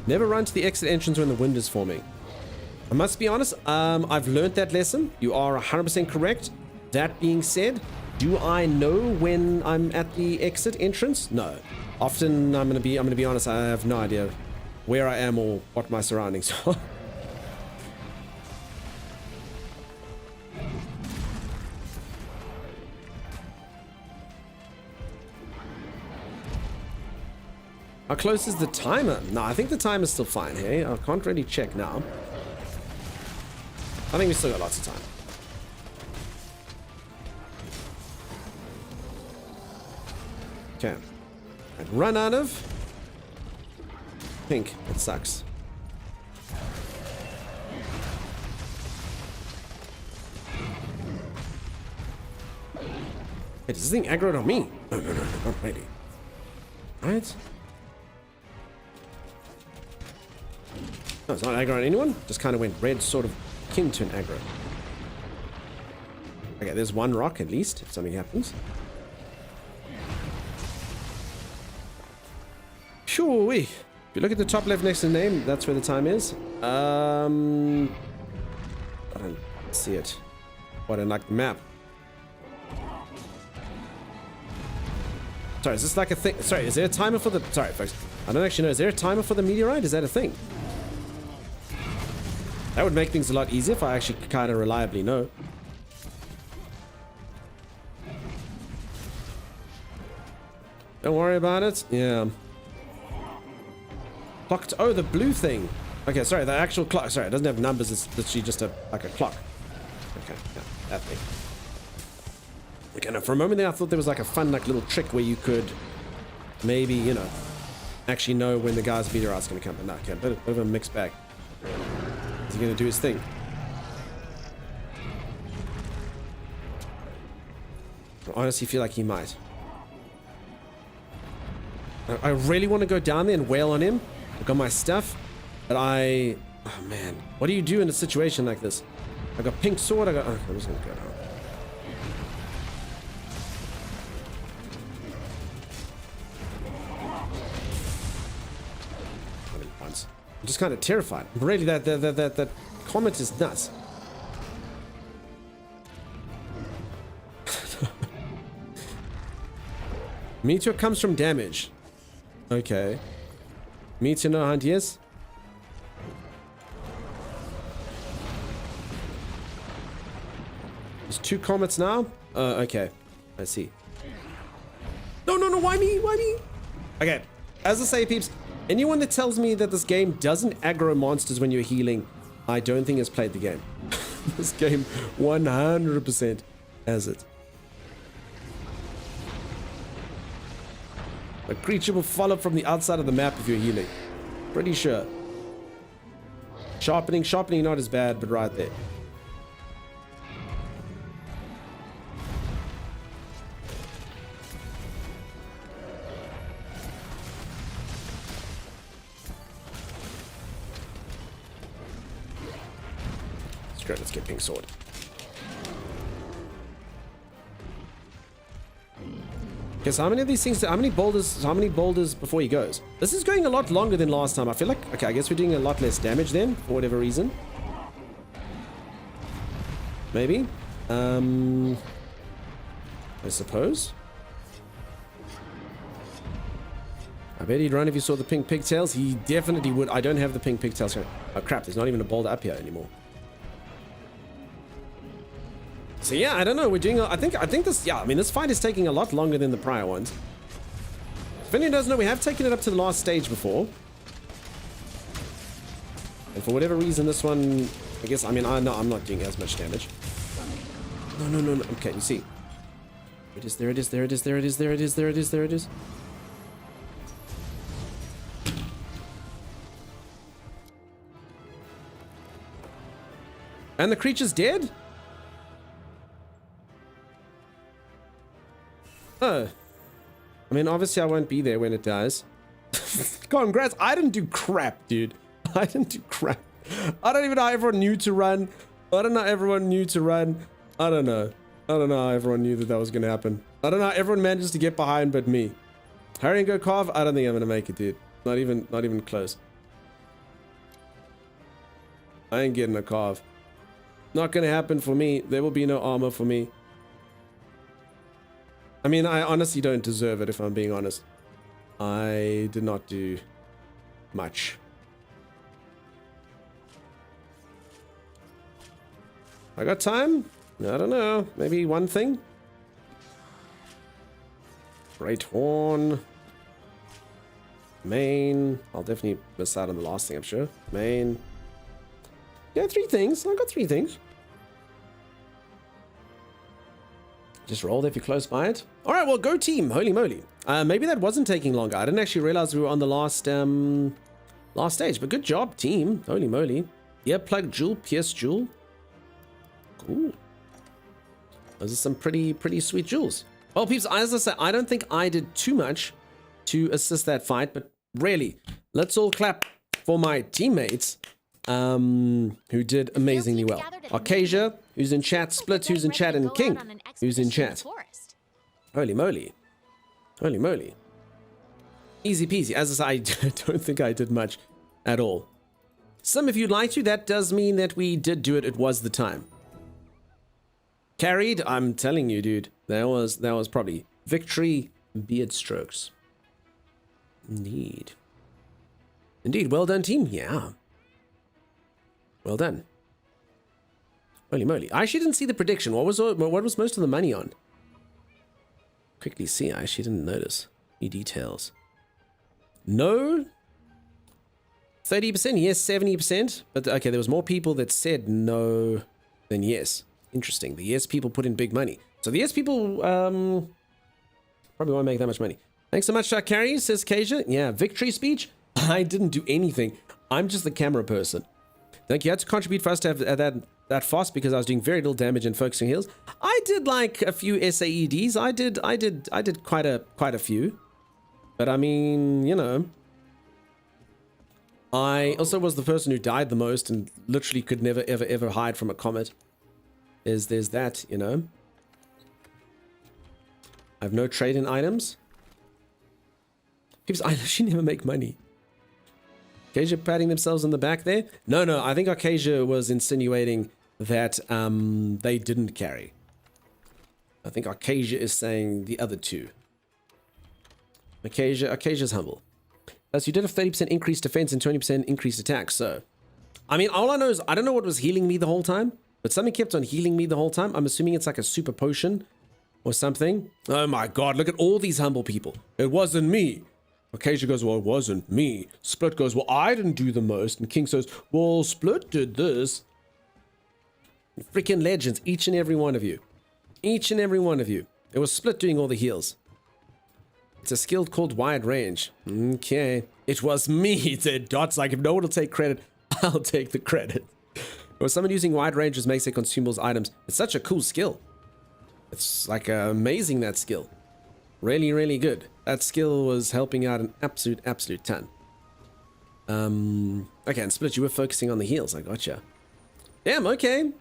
Never run to the exit entrance when the wind is forming. I must be honest, I've learned that lesson. You are 100% correct. That being said, do I know when I'm at the exit entrance? No. Often I'm gonna be honest, I have no idea where I am or what my surroundings are. How close is the timer? No, I think the timer's still fine, hey? I can't really check now. I think we still got lots of time. Okay. I'd run out of pink. It sucks. Hey, does this thing aggro on me? No, not really. Right? No, it's not aggro on anyone. Just kind of went red, sort of akin to an aggro. Okay, there's one rock at least, if something happens. Sure, if you look at the top left next to the name, that's where the time is. I don't see it. What, in like the map? Sorry, is this like a thing? Sorry, is there a timer for the... Sorry, folks. I don't actually know. Is there a timer for the meteorite? Is that a thing? That would make things a lot easier if I actually kind of reliably know. Don't worry about it. Yeah. Clock. Oh, the blue thing. Okay, sorry, the actual clock. Sorry, it doesn't have numbers. It's literally just like a clock. Okay, yeah, that thing. Okay, now for a moment there, I thought there was like a fun, like little trick where you could maybe, you know, actually know when the guy's meteorite's going to come. But no, okay, a bit of a mixed bag. Is he going to do his thing? I honestly feel like he might. I really want to go down there and wail on him. I've got my stuff, but oh man, what do you do in a situation like this? I got pink sword. Okay, I'm just gonna go down. I'm just kind of terrified. Really, that comet is nuts. Meteor comes from damage. Okay. Meteor no hunt, yes. There's 2 comets now. Okay. I see. No, why me? Why me? Okay. As I say, peeps, anyone that tells me that this game doesn't aggro monsters when you're healing, I don't think has played the game. This game 100% has it. A creature will follow from the outside of the map if you're healing. Pretty sure. Sharpening not as bad, but right there. It's great, let's get pink sword. Okay, so how many of these things, how many boulders before he goes? This is going a lot longer than last time. I feel like, okay, I guess we're doing a lot less damage then, for whatever reason. Maybe. I suppose. I bet he'd run if he saw the pink pigtails. He definitely would. I don't have the pink pigtails. Oh crap, there's not even a boulder up here anymore. So yeah, I don't know. We're doing. I think this. Yeah, I mean, this fight is taking a lot longer than the prior ones. If anyone doesn't know, we have taken it up to the last stage before, and for whatever reason, this one, I guess. I mean, I'm not doing as much damage. No. Okay, you see. There it is. And the creature's dead? Oh. I mean, obviously I won't be there when it dies. Congrats. I didn't do crap, dude. I didn't do crap. I don't even know how everyone knew to run. I don't know how everyone knew to run. I don't know. I don't know how everyone knew that was going to happen. I don't know how everyone manages to get behind but me. Hurry and go carve. I don't think I'm going to make it, dude. Not even close. I ain't getting a carve. Not going to happen for me. There will be no armor for me. I mean, I honestly don't deserve it, if I'm being honest. I did not do much. I got time? I don't know. Maybe one thing? Great Horn. Main. I'll definitely miss out on the last thing, I'm sure. Main. Yeah, 3 things. I got 3 things. Just roll if you're close by it. All right, well, go team. Holy moly. Maybe that wasn't taking longer. I didn't actually realize we were on the last stage, but good job, team. Holy moly. Earplug Jewel, Pierce Jewel. Cool. Those are some pretty sweet jewels. Well, peeps, as I said, I don't think I did too much to assist that fight, but really, let's all clap for my teammates who did amazingly well. Arcasia, who's in chat, Split, who's in chat, and King, who's in chat. Holy moly. Holy moly. Easy peasy. As I said, I don't think I did much at all. Some if you'd like to, that does mean that we did do it. It was the time. Carried, I'm telling you, dude. That was probably victory, beard strokes. Indeed. Indeed, well done, team. Yeah. Well done. Holy moly. I actually didn't see the prediction. What was most of the money on? Quickly see. I actually didn't notice. Any details? No. 30%, yes, 70%. But okay, there was more people that said no than yes. Interesting. The yes people put in big money. So the yes people probably won't make that much money. Thanks so much, Carrie, says Kasia. Yeah, victory speech? I didn't do anything. I'm just the camera person. Thank you. I had to contribute for us to have that fast because I was doing very little damage and focusing heals. I did like a few SAEDs. I did quite a few. But I mean, you know, I also was the person who died the most and literally could never ever hide from a comet. There's that, you know. I have no trade in items. I actually never make money. Arcasia patting themselves on the back there? No, I think Arcasia was insinuating that they didn't carry. I think Arcasia is saying the other two. Arcasia's humble. Plus, you did a 30% increased defense and 20% increased attack, so... I mean, all I know is I don't know what was healing me the whole time, but something kept on healing me the whole time. I'm assuming it's like a super potion or something. Oh my god, look at all these humble people. It wasn't me. Arcasia goes, well, it wasn't me. Split goes, well, I didn't do the most. And King says, well, Split did this. Freaking legends, each and every one of you. Each and every one of you. It was Split doing all the heals. It's a skill called Wide Range. Okay. It was me, said Dots. Like, if no one will take credit, I'll take the credit. Or someone using Wide Ranges makes their consumables items. It's such a cool skill. It's like amazing, that skill. Really, really good. That skill was helping out an absolute ton. Okay, and Split, you were focusing on the heals. I gotcha. Damn, okay.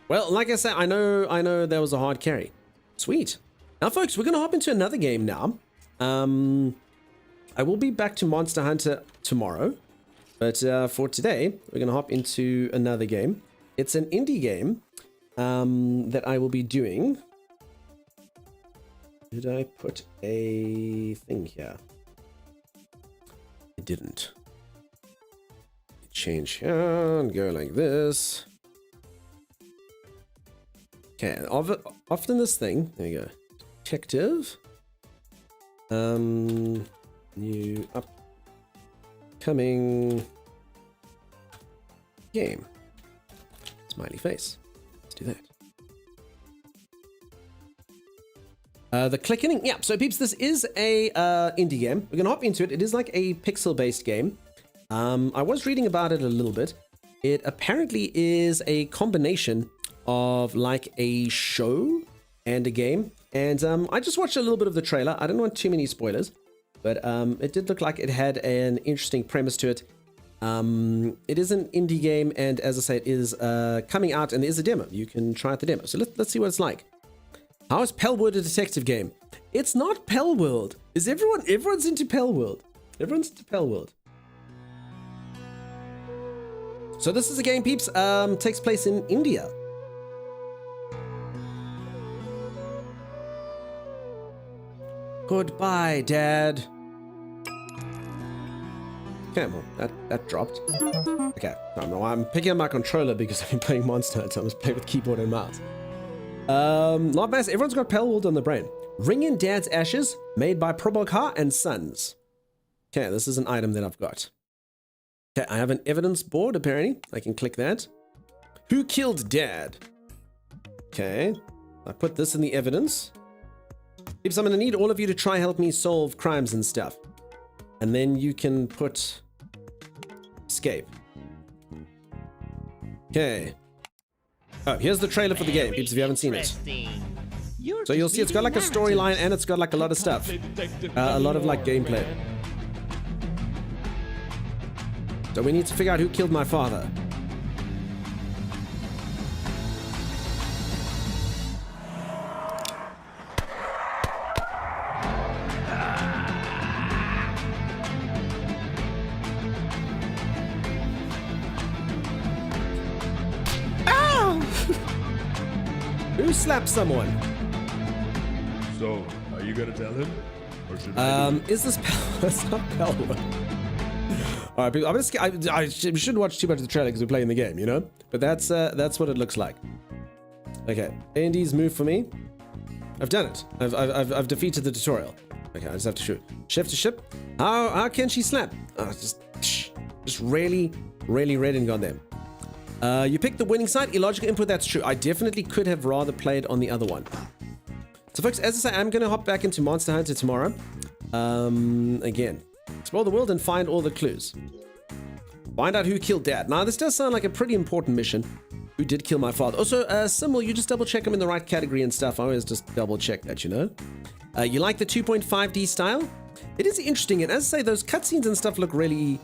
Well, like I said, I know that was a hard carry. Sweet. Now, folks, we're going to hop into another game now. I will be back to Monster Hunter tomorrow. But for today, we're going to hop into another game. It's an indie game that I will be doing. Did I put a thing here? I didn't. Change here and go like this. Okay, often this thing, there you go. Detective. New upcoming game. Smiley face. Let's do that. The clicking, yeah. So peeps, this is a indie game. We're gonna hop into it. It is like a pixel-based game. I was reading about it a little bit. It apparently is a combination of like a show and a game. And I just watched a little bit of the trailer. I didn't want too many spoilers, but it did look like it had an interesting premise to it. It is an indie game, and as I say, it is coming out, and there is a demo. You can try out the demo. So let's see what it's like. How is Pellworld a detective game? It's not Pellworld. Everyone's into Pellworld. Everyone's into Pellworld. So this is a game, peeps. Takes place in India. Goodbye, Dad. Okay, well, that dropped. Okay, no, I'm picking up my controller because I've been playing Monster Hunter. I was playing with keyboard and mouse. Not bad. Everyone's got Pellworld on the brain. Ring in Dad's Ashes, made by Prabhakar and Sons. Okay, this is an item that I've got. Okay, I have an evidence board, apparently. I can click that. Who killed Dad? Okay, I put this in the evidence. Peeps, I'm going to need all of you to try help me solve crimes and stuff. And then you can put escape. Okay. Oh, here's the trailer for the game, peeps, if you haven't seen it. So you'll see it's got like a storyline and it's got like a lot of stuff. A lot of like gameplay. So we need to figure out who killed my father. Who slapped someone? So, are you gonna tell him? Or should I is this It's not Pellworld. Alright, people, I shouldn't watch too much of the trailer because we're playing the game, you know? But that's what it looks like. Okay, A&D's move for me. I've done it. I've defeated the tutorial. Okay, I just have to shoot. Chef to ship. How can she slap? Oh, just really red and gone there. You picked the winning side. Illogical input, that's true. I definitely could have rather played on the other one. So folks, as I say, I'm going to hop back into Monster Hunter tomorrow. Again, explore the world and find all the clues. Find out who killed Dad. Now, this does sound like a pretty important mission. Who did kill my father? Also, Sim, will you just double check I'm in the right category and stuff? I always just double check that, you know? You like the 2.5D style? It is interesting, and as I say, those cutscenes and stuff look really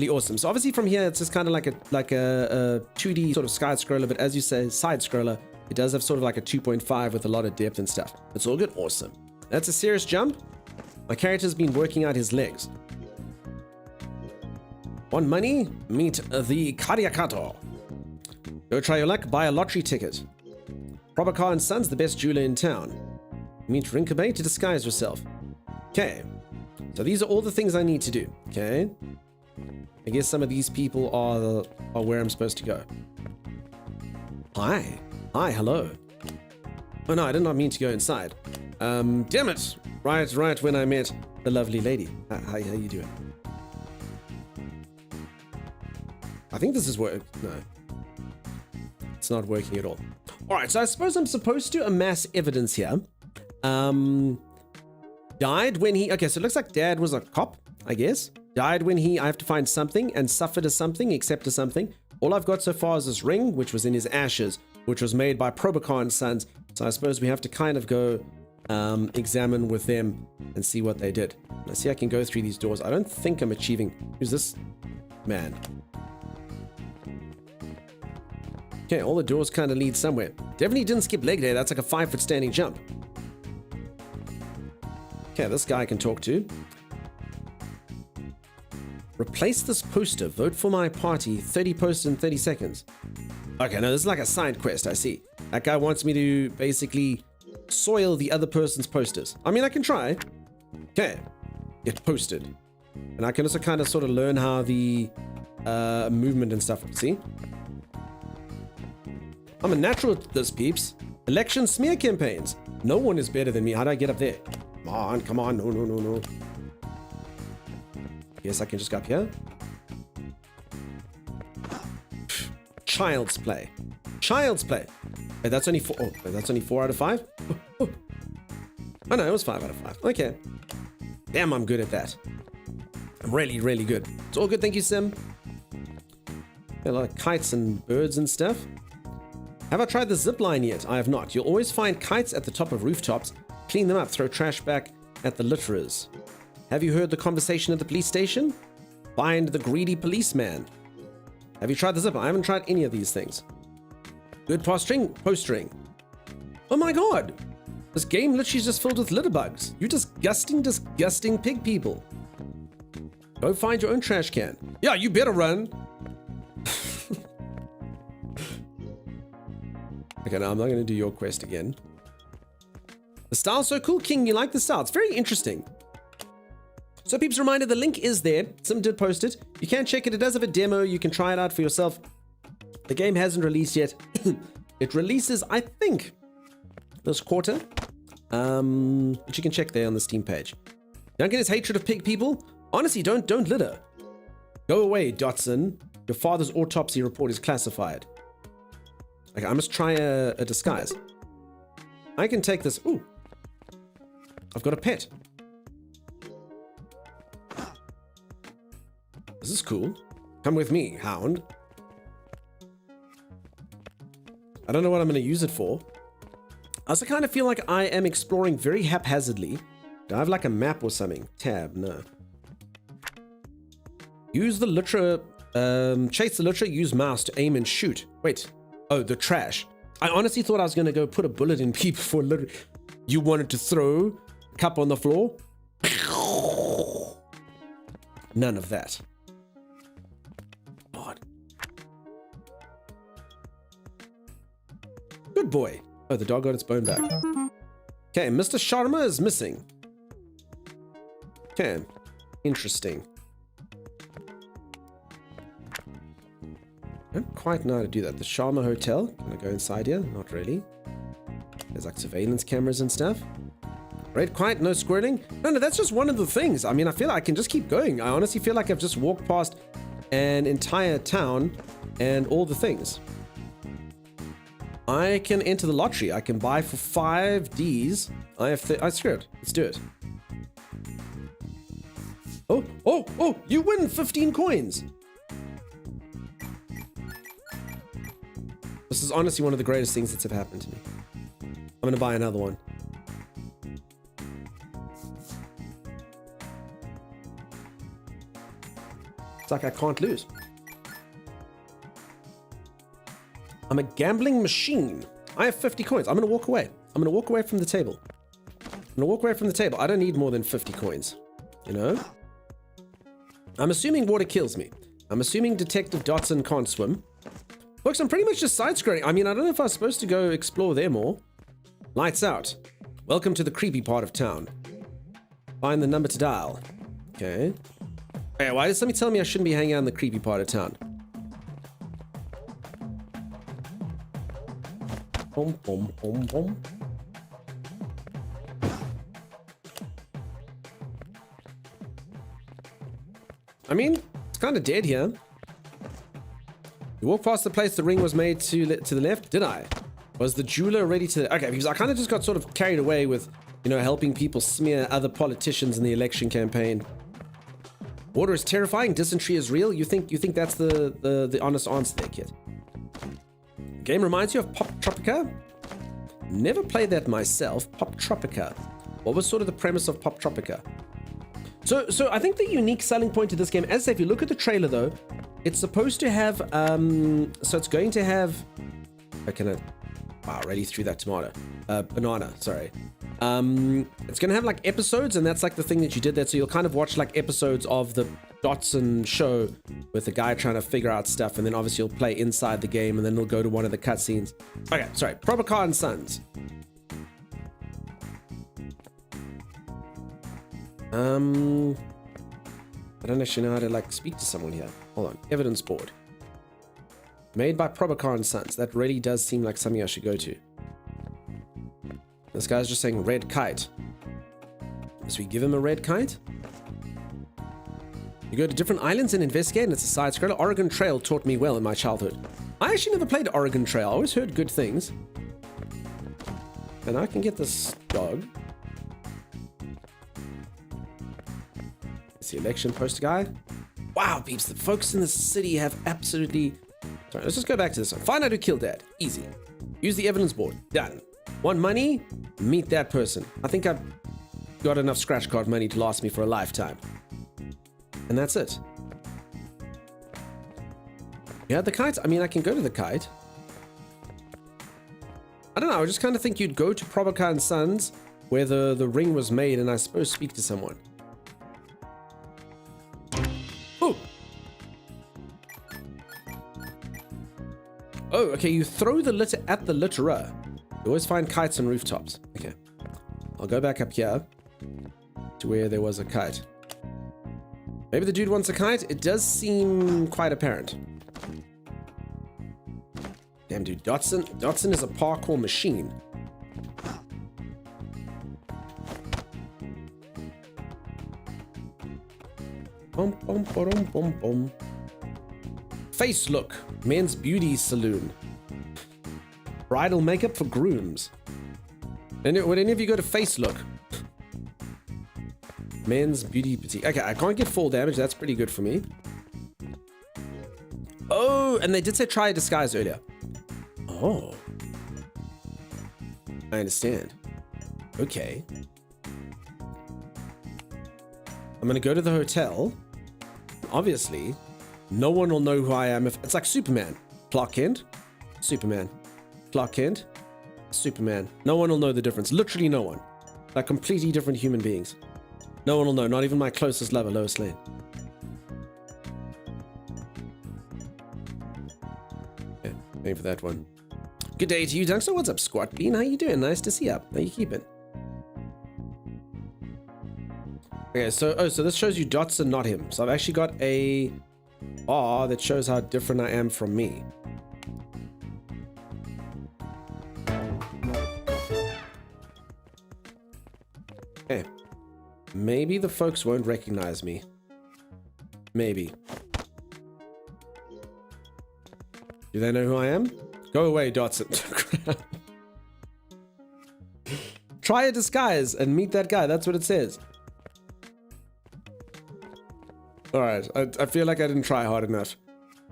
awesome. So obviously from here, it's just kind of like a 2D sort of side scroller, but as you say, side scroller, it does have sort of like a 2.5 with a lot of depth and stuff. It's all good. Awesome. That's a serious jump. My character's been working out his legs. Want money? Meet the Kariakato. Go try your luck, buy a lottery ticket. Prabhakar and Sons, the best jeweler in town. Meet Rinkabe to disguise yourself. Okay. So these are all the things I need to do. Okay. I guess some of these people are where I'm supposed to go. Hi, hello. Oh no, I did not mean to go inside. Damn it! Right when I met the lovely lady. How you doing? I think this is work. No, it's not working at all. All right, so I suppose I'm supposed to amass evidence here. Died when he. Okay, so it looks like Dad was a cop, I guess. Died when I have to find something, and suffered as something, except as something. All I've got so far is this ring, which was in his ashes, which was made by Prabhakar and Sons. So I suppose we have to kind of go examine with them and see what they did. Let's see, I can go through these doors. I don't think I'm achieving. Who's this man? Okay, all the doors kind of lead somewhere. Definitely didn't skip leg day. That's like a 5-foot standing jump. Okay, this guy I can talk to. Replace this poster. Vote for my party. 30 posts in 30 seconds. Okay, no, this is like a side quest, I see. That guy wants me to basically soil the other person's posters. I mean, I can try. Okay. Get posted. And I can also kind of sort of learn how the movement and stuff. See? I'm a natural at this, peeps. Election smear campaigns. No one is better than me. How do I get up there? Come on. No. Yes, I can just go up here. Child's play. Wait, that's only 4. Oh, wait, that's only 4 out of 5? Oh no, it was 5 out of 5. Okay. Damn, I'm good at that. I'm really good. It's all good, thank you, Sim. Got a lot of kites and birds and stuff. Have I tried the zip line yet? I have not. You'll always find kites at the top of rooftops. Clean them up, throw trash back at the litterers. Have you heard the conversation at the police station? Find the greedy policeman. Have you tried the zip line? I haven't tried any of these things. Good postering. Oh my god! This game literally is just filled with litter bugs. You disgusting, disgusting pig people. Go find your own trash can. Yeah, you better run. Okay, now I'm not going to do your quest again. The style's so cool, King. You like the style. It's very interesting. So, peeps, reminder, the link is there. Someone did post it. You can check it. It does have a demo. You can try it out for yourself. The game hasn't released yet. It releases, I think, this quarter. But you can check there on the Steam page. Duncan hatred of pig people. Honestly, don't litter. Go away, Dotson. Your father's autopsy report is classified. Okay, I must try a disguise. I can take this. Ooh. I've got a pet. This is cool. Come with me, hound. I don't know what I'm going to use it for. I also kind of feel like I am exploring very haphazardly. Do I have like a map or something? Tab, no. Use the litterer, chase the litterer, use mouse to aim and shoot. Wait, oh, the trash. I honestly thought I was going to go put a bullet in people for litter. You wanted to throw a cup on the floor? None of that. God. Good boy. Oh, the dog got its bone back. Okay, Mr. Sharma is missing. Okay, interesting. I don't quite know how to do that. The Sharma Hotel. Can I go inside here? Not really. There's like surveillance cameras and stuff. Red quiet, no squirting. No, that's just one of the things. I mean, I feel like I can just keep going. I honestly feel like I've just walked past an entire town and all the things. I can enter the lottery. I can buy for 5 Ds. I screw it. Let's do it. Oh, you win 15 coins. This is honestly one of the greatest things that's ever happened to me. I'm going to buy another one. It's like I can't lose. I'm a gambling machine. I have 50 coins. I'm going to walk away. I'm going to walk away from the table. I don't need more than 50 coins. You know? I'm assuming water kills me. I'm assuming Detective Dotson can't swim. Folks, I'm pretty much just side-scrolling. I mean, I don't know if I was supposed to go explore there more. Lights out. Welcome to the creepy part of town. Find the number to dial. Okay. Hey, why does somebody tell me I shouldn't be hanging out in the creepy part of town? Boom, boom, boom, boom. I mean, it's kind of dead here. You walk past the place the ring was made to the left. Did I? Was the jeweler ready to... Okay, because I kind of just got sort of carried away with, you know, helping people smear other politicians in the election campaign. Water is terrifying. Dysentery is real. You think that's the honest answer there, kid? Game reminds you of Pop Tropica? Never played that myself. Pop Tropica. What was sort of the premise of Pop Tropica? So I think the unique selling point to this game, as I say, if you look at the trailer though, it's supposed to have, so it's going to have, wow, already threw that tomato, banana, sorry. It's going to have like episodes, and that's like the thing that you did there. So you'll kind of watch like episodes of the Dotson show with the guy trying to figure out stuff, and then obviously you'll play inside the game, and then it'll go to one of the cutscenes. Okay, sorry, Prabhakar and Sons. I don't actually know how to like speak to someone here. Hold on, evidence board. Made by Prabhakar and Sons. That really does seem like something I should go to. This guy's just saying red kite. Must we give him a red kite? You go to different islands and investigate, and it's a side scroller. Oregon Trail taught me well in my childhood. I actually never played Oregon Trail. I always heard good things. And I can get this dog. It's the election poster guy. Wow, peeps, the folks in the city have absolutely... Sorry, let's just go back to this one. Find out who killed Dad. Easy. Use the evidence board. Done. Want money? Meet that person. I think I've got enough scratch card money to last me for a lifetime. And that's it. Yeah, the kite. I mean, I can go to the kite. I don't know. I just kind of think you'd go to Probaka and Sons, where the ring was made, and I suppose speak to someone. Oh! Oh, okay. You throw the litter at the litterer. You always find kites on rooftops. Okay. I'll go back up here to where there was a kite. Maybe the dude wants a kite? It does seem quite apparent. Damn, dude. Dotson is a parkour machine. Bum, bum, ba-dum, bum, bum. Face look. Men's beauty saloon. Bridal makeup for grooms. And would any of you go to face look? Men's beauty boutique. Okay, I can't get full damage. That's pretty good for me. Oh, and they did say try a disguise earlier. Oh. I understand. Okay. I'm gonna go to the hotel. Obviously, no one will know who I am. If it's like Superman. Clark Kent. Superman. Clark Kent. Superman. No one will know the difference. Literally no one. Like completely different human beings. No one will know. Not even my closest lover, Lois Lane. Yeah, waiting for that one. Good day to you, Dunkster. What's up, Squat Bean? How you doing? Nice to see you. How you keeping? Okay, so this shows you Dotson, not him. So I've actually got a bar that shows how different I am from me. Okay. Maybe the folks won't recognize me. Maybe. Do they know who I am? Go away, Dotson. Try a disguise and meet that guy. That's what it says. Alright, I feel like I didn't try hard enough.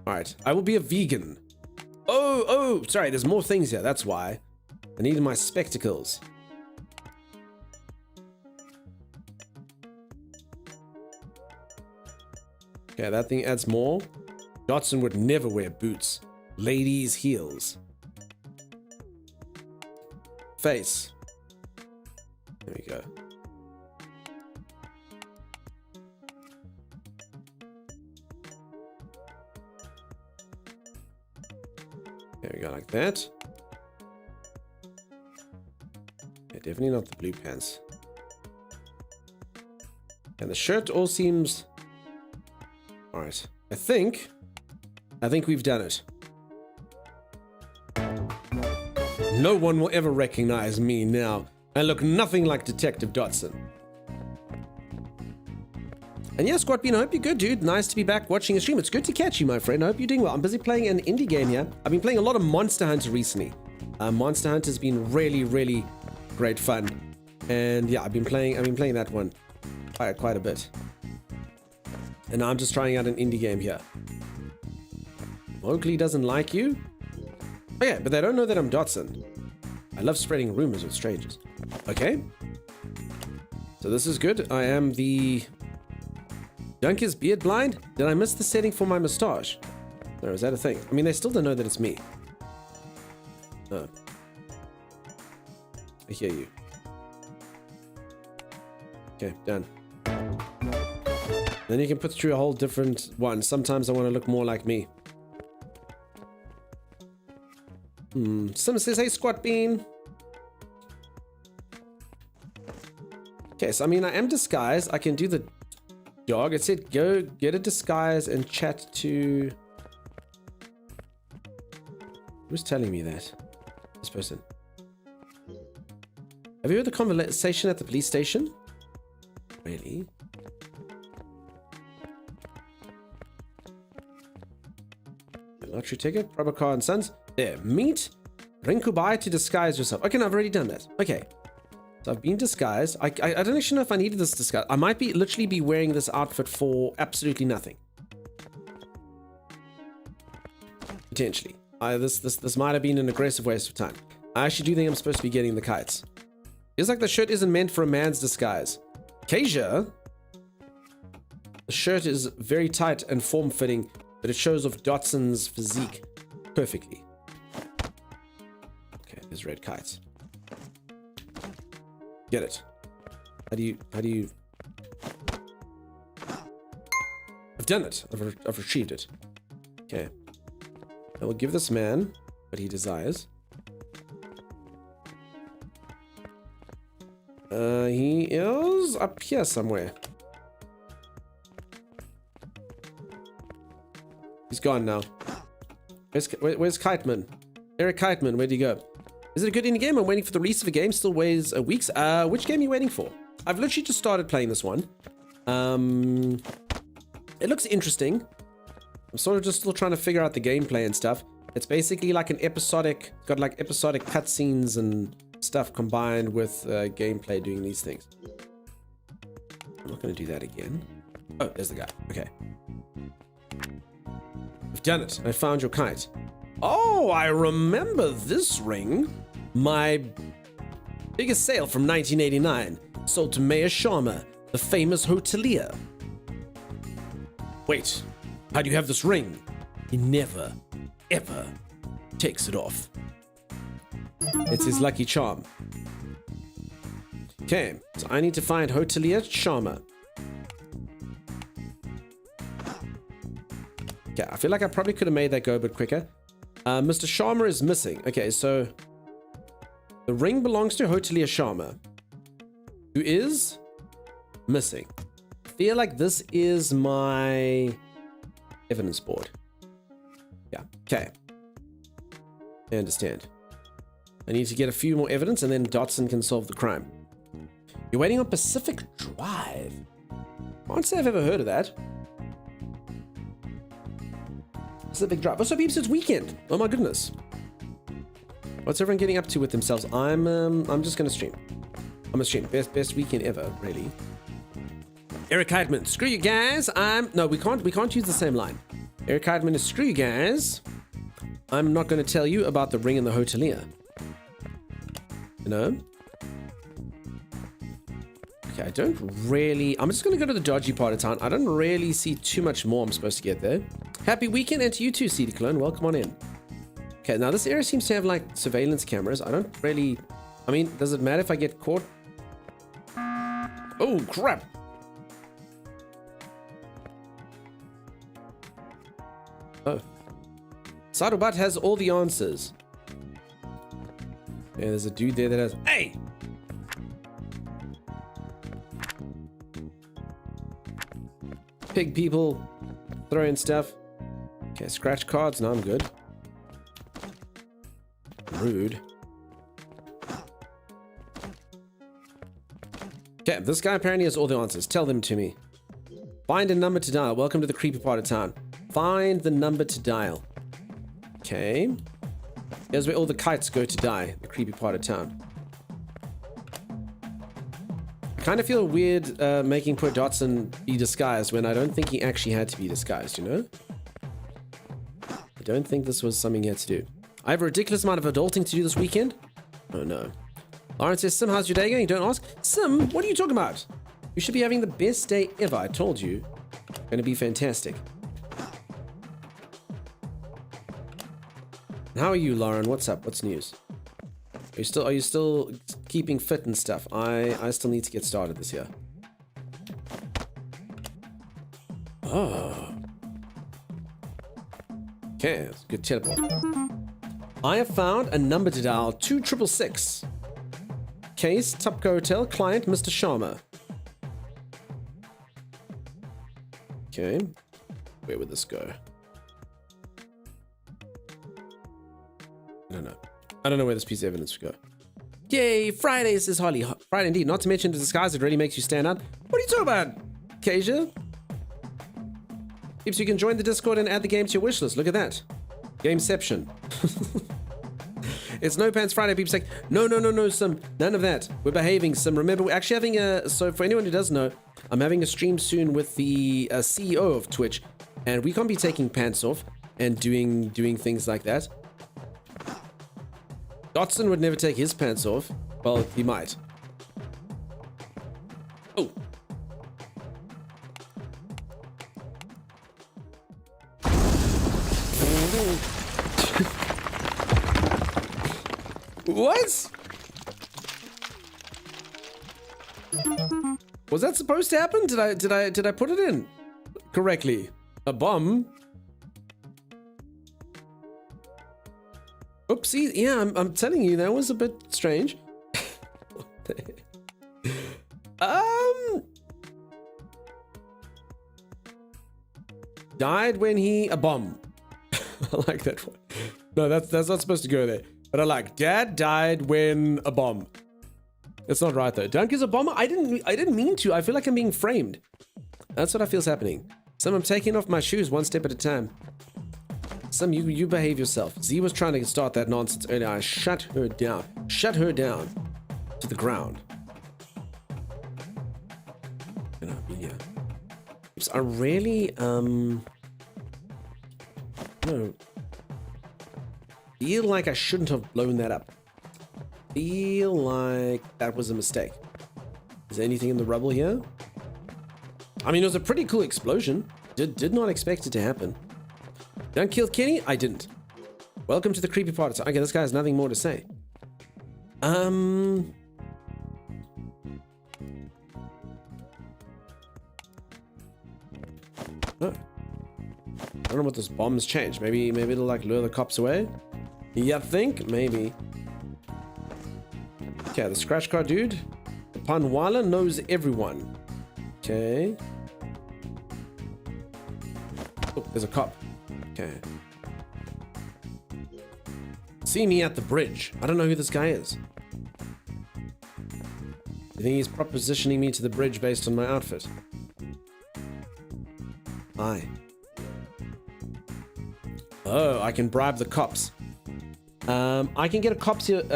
Alright, I will be a vegan. Oh, sorry, there's more things here. That's why. I needed my spectacles. Okay, that thing adds more. Dotson would never wear boots. Ladies' heels. Face. There we go. There we go, like that. Yeah, definitely not the blue pants. And the shirt all seems... Alright. I think we've done it. No one will ever recognize me now. I look nothing like Detective Dotson. And yeah, Squat Bean, I hope you're good, dude. Nice to be back watching a stream. It's good to catch you, my friend. I hope you're doing well. I'm busy playing an indie game here. I've been playing a lot of Monster Hunter recently. Monster Hunter has been really, really great fun. And yeah, I've been playing that one quite a bit. And now I'm just trying out an indie game here. Mowgli doesn't like you? Oh yeah, but they don't know that I'm Dotson. I love spreading rumors with strangers. Okay. So this is good. I am the... Dunk is beard blind? Did I miss the setting for my mustache? Or is that a thing? I mean, they still don't know that it's me. Oh. I hear you. Okay, done. Then you can put through a whole different one. Sometimes I want to look more like me. Someone says, hey, Squat Bean. Okay, so I mean, I am disguised. I can do the dog. It said, go get a disguise and chat to... Who's telling me that? This person. Have you heard the conversation at the police station? Really? Lottery ticket, rubber car and sons. There, meet Rinkubai to disguise yourself. Okay, no, I've already done that. Okay. So I've been disguised. I don't actually know if I needed this disguise. I might be literally be wearing this outfit for absolutely nothing. Potentially. This might have been an aggressive waste of time. I actually do think I'm supposed to be getting the kites. Feels like the shirt isn't meant for a man's disguise. Kasia, the shirt is very tight and form-fitting, but it shows off Dotson's physique perfectly. Okay, there's red kites. Get it. How do you... I've done it. I've retrieved it. Okay. I will give this man what he desires. He is up here somewhere. He's gone now. Where's Kiteman? Eric Kiteman, where'd he go? Is it a good indie game? I'm waiting for the release of a game. Still weighs a week's. Which game are you waiting for? I've literally just started playing this one. It looks interesting. I'm sort of just still trying to figure out the gameplay and stuff. It's basically like an episodic, got like episodic cutscenes and stuff combined with gameplay doing these things. I'm not going to do that again. Oh, there's the guy. Okay. We've done it. I found your kite. Oh, I remember this ring. My biggest sale from 1989. Sold to Mayor Sharma, the famous hotelier. Wait, how do you have this ring? He never, ever takes it off. It's his lucky charm. Okay, so I need to find hotelier Sharma. Okay, I feel like I probably could have made that go a bit quicker. Mr. Sharma is missing. Okay, so the ring belongs to hotelier Sharma, who is missing. I feel like this is my evidence board. Yeah, okay. I understand. I need to get a few more evidence and then Dotson can solve the crime. You're waiting on Pacific Drive. I can't say I've ever heard of that. Pacific Drive. What's up, peeps? It's weekend. Oh my goodness. What's everyone getting up to with themselves? I'm just gonna stream. I'm gonna stream. Best weekend ever, really. Eric Heidman, screw you guys. No, we can't use the same line. Eric Heidman is screw you guys. I'm not gonna tell you about the ring and the hotelier. You know? Okay, I'm just gonna go to the dodgy part of town. I don't really see too much more I'm supposed to get there. Happy weekend, and to you too, CD Clone. Welcome on in. Okay, now this area seems to have like surveillance cameras. I mean, does it matter if I get caught? Oh, crap. Oh. Sadobat has all the answers. Yeah, there's a dude there that has... Hey! Pig people throwing stuff. Okay, scratch cards. No, I'm good. Rude. Okay, this guy apparently has all the answers. Tell them to me. Find a number to dial. Welcome to the creepy part of town. Find the number to dial. Okay. Here's where all the kites go to die. The creepy part of town. I kind of feel weird making poor Dotson be disguised when I don't think he actually had to be disguised, you know? I don't think this was something he had to do. I have a ridiculous amount of adulting to do this weekend. Oh no. Lauren says, Sim, how's your day going? Don't ask. Sim, what are you talking about? You should be having the best day ever. I told you. Gonna be fantastic. How are you, Lauren? What's up? What's news? Are you still keeping fit and stuff? I still need to get started this year. Oh. Okay, that's a good teleport. I have found a number to dial, 2666. Case, Tupco Hotel, client, Mr. Sharma. Okay. Where would this go? I don't know where this piece of evidence would go. Yay, Friday, says Holly. Friday indeed. Not to mention the disguise, it really makes you stand out. What are you talking about, Kasia? Peeps, you can join the Discord and add the game to your wish list. Look at that. Gameception. It's No Pants Friday. Peeps like, no, Sim. None of that. We're behaving, Sim. Remember, we're actually having a... So for anyone who does know, I'm having a stream soon with the CEO of Twitch. And we can't be taking pants off and doing things like that. Dotson would never take his pants off. Well, he might. Oh. What? Was that supposed to happen? Did I put it in correctly? A bomb? Oopsie. Yeah, I'm telling you, that was a bit strange. Died when he a bomb. I like that one. No, that's not supposed to go there. But I like Dad died when a bomb. That's not right though. Dunk is a bomber. I didn't mean to. I feel like I'm being framed. That's what I feel's happening. Some I'm taking off my shoes one step at a time. Some you behave yourself. Z was trying to start that nonsense earlier. I shut her down. Shut her down to the ground. You know, yeah. I really no. Feel like I shouldn't have blown that up. Feel like that was a mistake. Is there anything in the rubble here? I mean, it was a pretty cool explosion. Did not expect it to happen. Don't kill Kenny? I didn't. Welcome to the creepy part. Okay, this guy has nothing more to say. Oh. I don't know what this bomb's changed. Maybe it'll like lure the cops away. You think? Maybe. Okay, the scratch card dude. The Panwala knows everyone. Okay. Oh, there's a cop. Okay. See me at the bridge. I don't know who this guy is. I think he's propositioning me to the bridge based on my outfit. Hi. Oh, I can bribe the cops. I can get a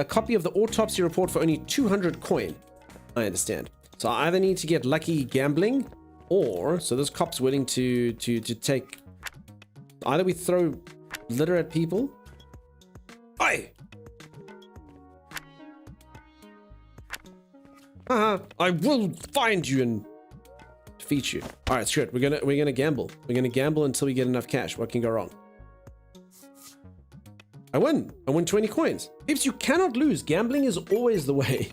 copy of the autopsy report for only 200 coin. I understand. So I either need to get lucky gambling, or so this cop's willing to take. Either we throw litter at people. Aye. I will find you and defeat you. All right, screw it. We're gonna gamble. We're gonna gamble until we get enough cash. What can go wrong? I win 20 coins. Peeps, you cannot lose. Gambling is always the way.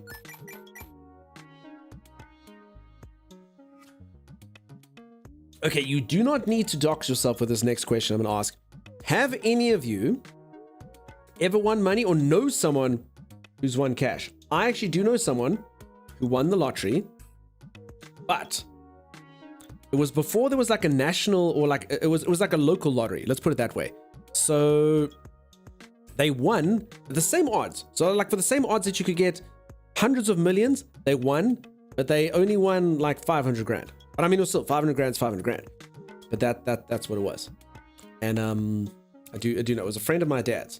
Okay, you do not need to dox yourself with this next question I'm going to ask. Have any of you ever won money or know someone who's won cash? I actually do know someone who won the lottery, but it was before there was like a national or like it was like a local lottery. Let's put it that way. So they won the same odds. So like for the same odds that you could get hundreds of millions, they won, but they only won like 500 grand. But I mean, it was still 500 grand is 500 grand. But that's what it was. And I do know it was a friend of my dad's.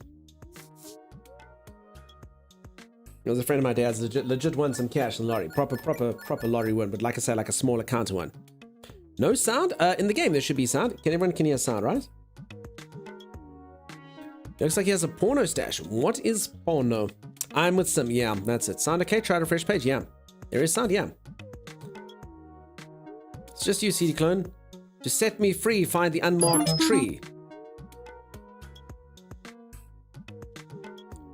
It was a friend of my dad's, legit won some cash in the lottery. Proper lottery win, but like I say, like a smaller counter one. No sound? In the game there should be sound. Everyone can hear sound, right? Looks like he has a porno stash. What is porno? I'm with Sim. Yeah, that's it. Sound okay? Try to refresh page. Yeah. There is sound. Yeah. It's just you, CD clone. To set me free, find the unmarked tree.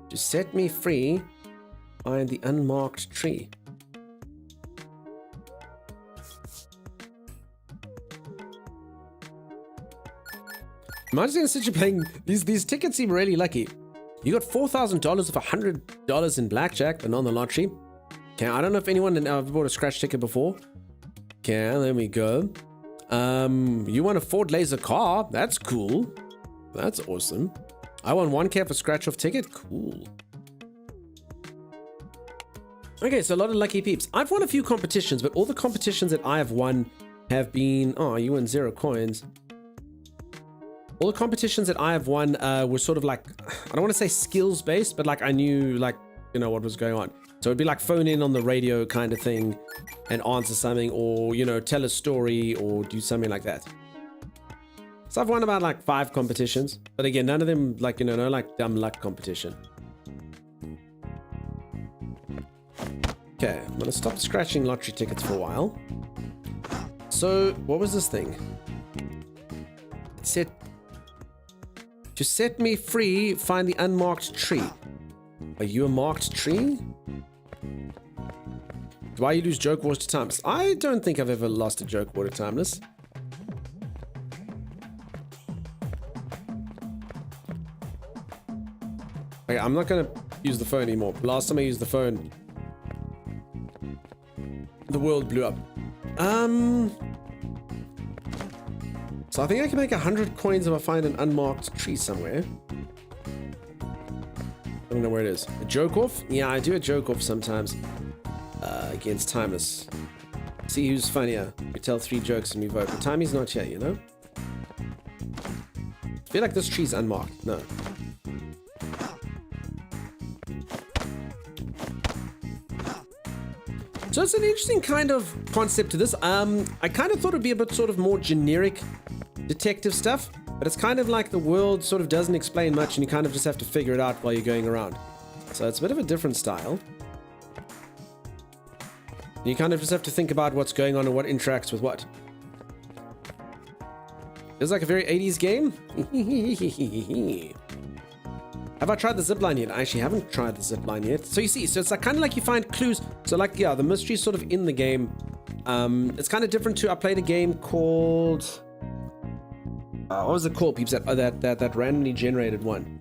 To set me free, find the unmarked tree. Imagine since you're playing these tickets seem really lucky. You got $4,000 of $100 in blackjack, but not on the lottery. Okay, I don't know if anyone ever bought a scratch ticket before. Okay, there we go. You won a Ford Laser car. That's cool. That's awesome. I won 1K for scratch off ticket. Cool. Okay, so a lot of lucky peeps. I've won a few competitions, but all the competitions that I have won have been... Oh, you won 0 coins. All the competitions that I have won were sort of like... I don't want to say skills-based, but like I knew, like, you know, what was going on. So it'd be like phone in on the radio kind of thing and answer something, or, you know, tell a story or do something like that. So I've won about like 5 competitions, but again, none of them like, you know, no like dumb luck competition. Okay, I'm gonna stop scratching lottery tickets for a while. So, what was this thing? It said, to set me free, find the unmarked tree. Are you a marked tree? Why you lose joke wars to timeless? I don't think I've ever lost a joke war to timeless. Okay, I'm not gonna use the phone anymore. Last time I used the phone, the world blew up. So I think I can make 100 coins if I find an unmarked tree somewhere. I don't know where it is. A joke off? Yeah, I do a joke off sometimes against Timeless. See who's funnier. We tell 3 jokes and we vote. But Timmy's not here, you know? I feel like this tree's unmarked. No. So it's an interesting kind of concept to this. I kind of thought it'd be a bit sort of more generic detective stuff, but it's kind of like the world sort of doesn't explain much and you kind of just have to figure it out while you're going around. So it's a bit of a different style. You kind of just have to think about what's going on and what interacts with what. It's like a very 80s game. Have I tried the zipline yet? I actually haven't tried the zipline yet. So you see, so it's like kind of like you find clues. So like, yeah, the mystery's sort of in the game. It's kind of different to, I played a game called, what was it called, peeps? That randomly generated one.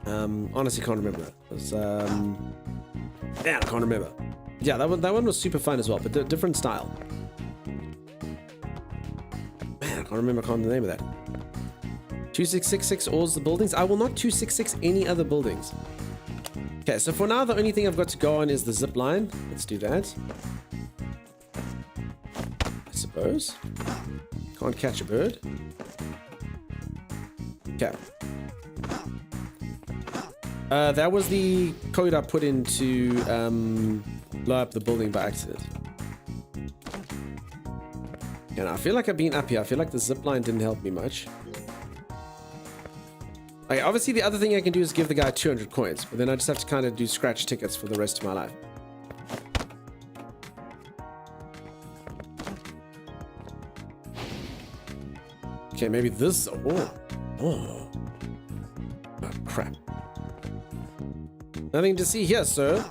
Honestly can't remember. It was, yeah, I can't remember. Yeah, that one was super fun as well, but different style. Man, I can't remember the name of that. 2666 ores the buildings. I will not 266 any other buildings. Okay, so for now, the only thing I've got to go on is the zip line. Let's do that. I suppose. Can't catch a bird. Okay. That was the code I put in to blow up the building by accident. And I feel like I've been up here. I feel like the zip line didn't help me much. Okay, obviously the other thing I can do is give the guy 200 coins, but then I just have to kind of do scratch tickets for the rest of my life. Okay, maybe this. Oh, crap. Nothing to see here, sir.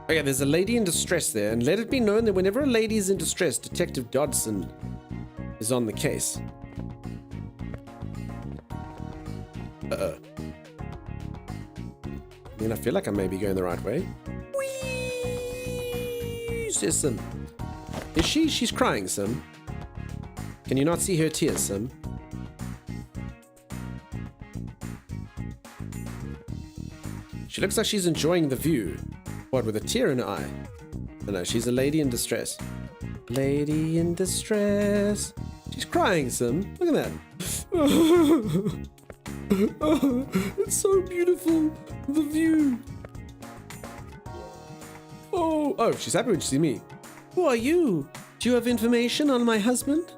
Okay, there's a lady in distress there, and let it be known that whenever a lady is in distress, Detective Dodson is on the case. I mean, I feel like I may be going the right way. Whee! Says Sim. Is she? She's crying, Sim. Can you not see her tears, Sim? She looks like she's enjoying the view. What, with a tear in her eye? No, she's a lady in distress. Lady in distress. She's crying, Sim. Look at that. Oh, it's so beautiful. The view. Oh, she's happy when she sees me. Who are you? Do you have information on my husband?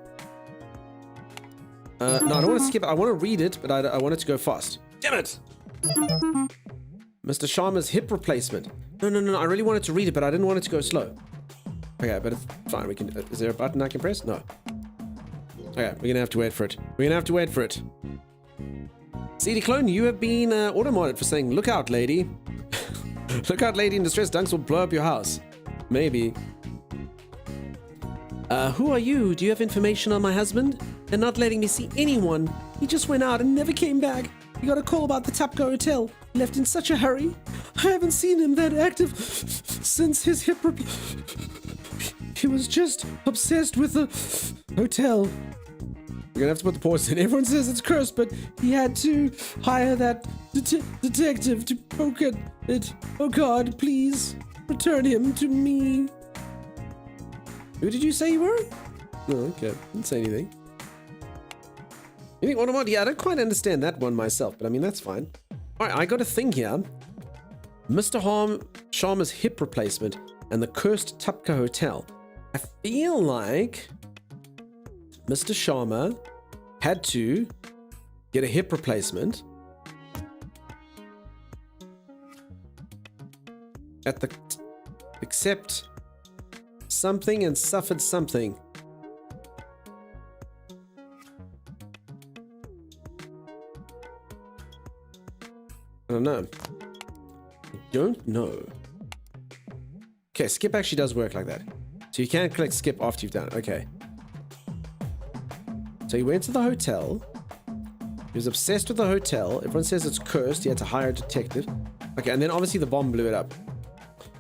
No, I don't want to skip it. I want to read it, but I want it to go fast. Damn it! Mr. Sharma's hip replacement. No, I really wanted to read it, but I didn't want it to go slow. Okay, but it's fine. We can. Is there a button I can press? No. Okay, we're gonna have to wait for it. CD Clone, you have been auto-modded for saying, "Look out, lady." Look out, lady in distress. Dunks will blow up your house. Maybe. Who are you? Do you have information on my husband? They're not letting me see anyone. He just went out and never came back. He got a call about the Tapco Hotel. He left in such a hurry. I haven't seen him that active since his hip He was just obsessed with the hotel. We're gonna have to put the pause in. Everyone says it's cursed, but he had to hire that detective to poke at it. Oh God, please return him to me. Who did you say you were? Oh, okay, didn't say anything. You think what? Yeah, I don't quite understand that one myself, but I mean, that's fine. All right, I got a thing here. Mr. Sharma's hip replacement and the cursed Tapco Hotel. I feel like Mr. Sharma had to get a hip replacement at the accept something and suffered something. I don't know. I don't know. Okay, skip actually does work like that. So you can click skip after you've done it. Okay. So he went to the hotel. He was obsessed with the hotel. Everyone says it's cursed. He had to hire a detective. Okay, and then obviously the bomb blew it up.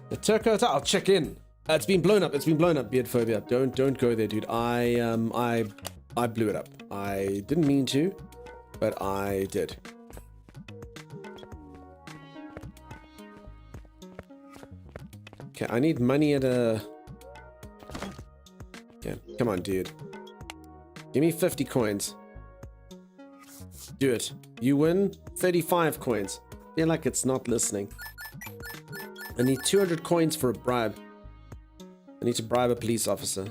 The Turco Hotel. I'll check in. It's been blown up. It's been blown up. Beardphobia. Don't go there, dude. I blew it up. I didn't mean to, but I did. Okay, I need money at a... Okay, come on, dude. Give me 50 coins. Do it. You win 35 coins. Feel like it's not listening. I need 200 coins for a bribe. I need to bribe a police officer.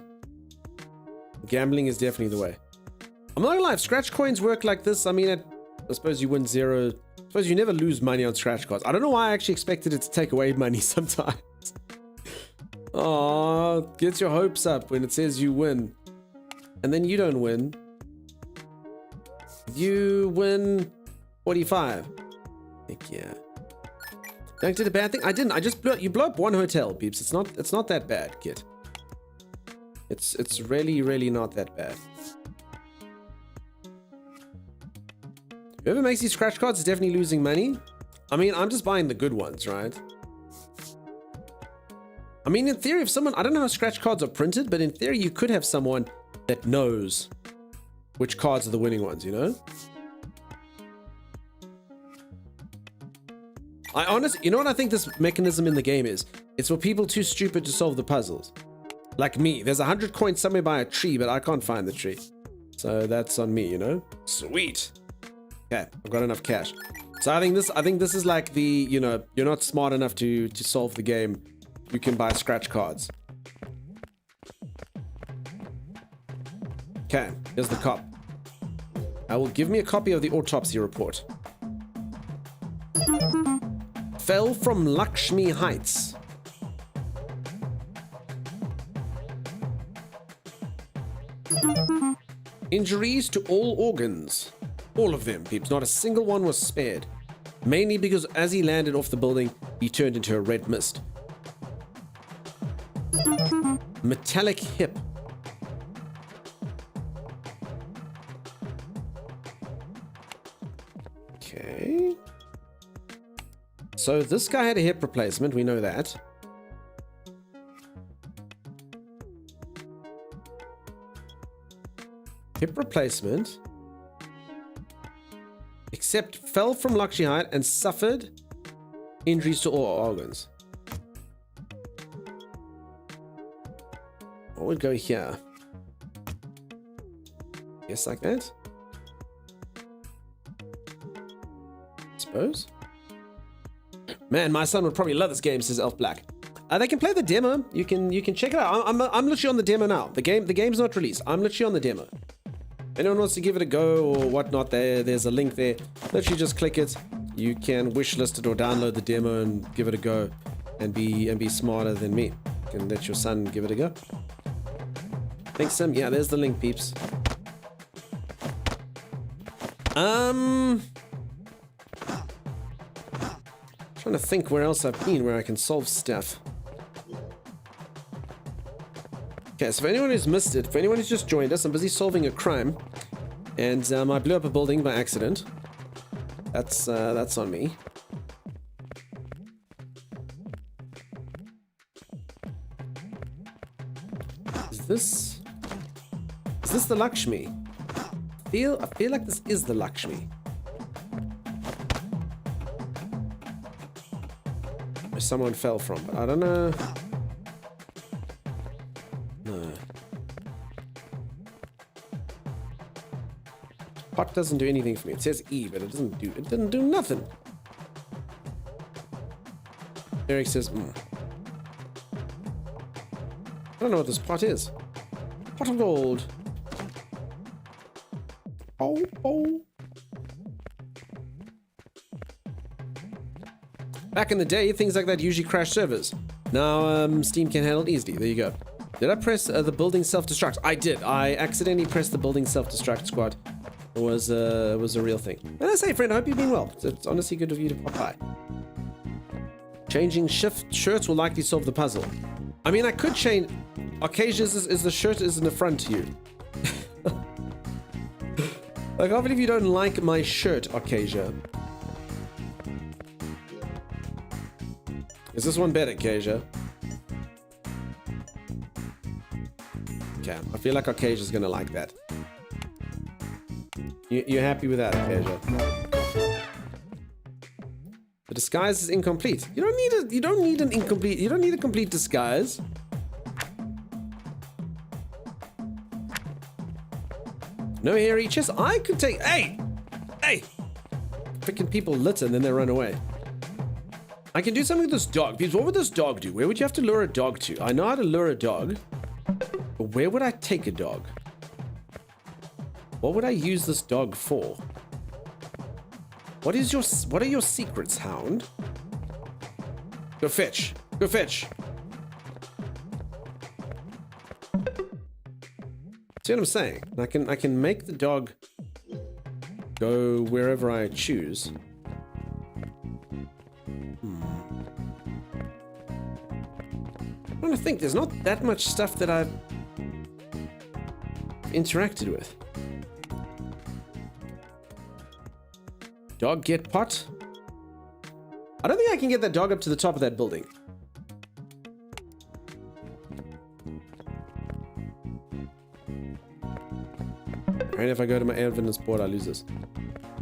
Gambling is definitely the way. I'm not gonna lie, if scratch coins work like this, I mean, I suppose you win 0. I suppose you never lose money on scratch cards. I don't know why I actually expected it to take away money sometimes. Oh, gets your hopes up when it says you win. And then you don't win. You win 45. Heck yeah. I did a bad thing? I didn't. I just you blow up one hotel, peeps. It's not that bad, kid. It's really not that bad. Whoever makes these scratch cards is definitely losing money. I mean, I'm just buying the good ones, right? I mean, in theory, if someone... I don't know how scratch cards are printed, but in theory, you could have someone that knows which cards are the winning ones, you know? You know what I think this mechanism in the game is? It's for people too stupid to solve the puzzles. Like me. There's 100 coins somewhere by a tree, but I can't find the tree. So that's on me, you know? Sweet. Okay, I've got enough cash. So I think this is like the, you know, you're not smart enough to solve the game. You can buy scratch cards. Okay, here's the cop. I will give me a copy of the autopsy report. Fell from Lakshmi Heights. Injuries to all organs. All of them, peeps. Not a single one was spared. Mainly because as he landed off the building, he turned into a red mist. Metallic hip. Okay. So this guy had a hip replacement, we know that. Hip replacement. Except fell from Lakshmi Heights and suffered injuries to all organs. What would go here? Yes, like that? Suppose. Man, my son would probably love this game, says Elf Black. They can play the demo. You can check it out. I'm literally on the demo now. The game's not released. I'm literally on the demo. Anyone wants to give it a go or whatnot, there's a link there. Literally just click it. You can wishlist it or download the demo and give it a go and be smarter than me. You can let your son give it a go. Thanks, Sim. Yeah, there's the link, peeps. Trying to think where else I've been where I can solve stuff. Okay, so for anyone who's missed it, for anyone who's just joined us, I'm busy solving a crime, and I blew up a building by accident. That's on me. Is this the Lakshmi? I feel like this is the Lakshmi. Where someone fell from, but I don't know. No. Pot doesn't do anything for me. It says E, but it didn't do nothing. Eric says, I don't know what this pot is. Pot of gold. Oh. Back in the day, things like that usually crash servers. Now, Steam can handle it easily. There you go. Did I press the building self-destruct? I did. I accidentally pressed the building self-destruct, squad. It was a real thing. And I say, friend, I hope you've been well. It's honestly good of you to pop by. Changing shift shirts will likely solve the puzzle. I mean, I could change... Arcasia is the shirt is in the front to you. I can't believe you don't like my shirt, Arcasia. Is this one better, Arcasia? Okay, I feel like Arcasia's gonna like that. You're happy with that, Arcasia? The disguise is incomplete. You don't need a complete disguise. No hairy chest. I could take. Hey! Freaking people litter and then they run away. I can do something with this dog. Because what would this dog do? Where would you have to lure a dog to? I know how to lure a dog. But where would I take a dog? What would I use this dog for? What are your secrets, Hound? Go fetch. Go fetch. See what I'm saying? I can make the dog go wherever I choose. I'm trying to think. There's not that much stuff that I've interacted with. Dog get pot? I don't think I can get that dog up to the top of that building. And if I go to my evidence board, I lose this.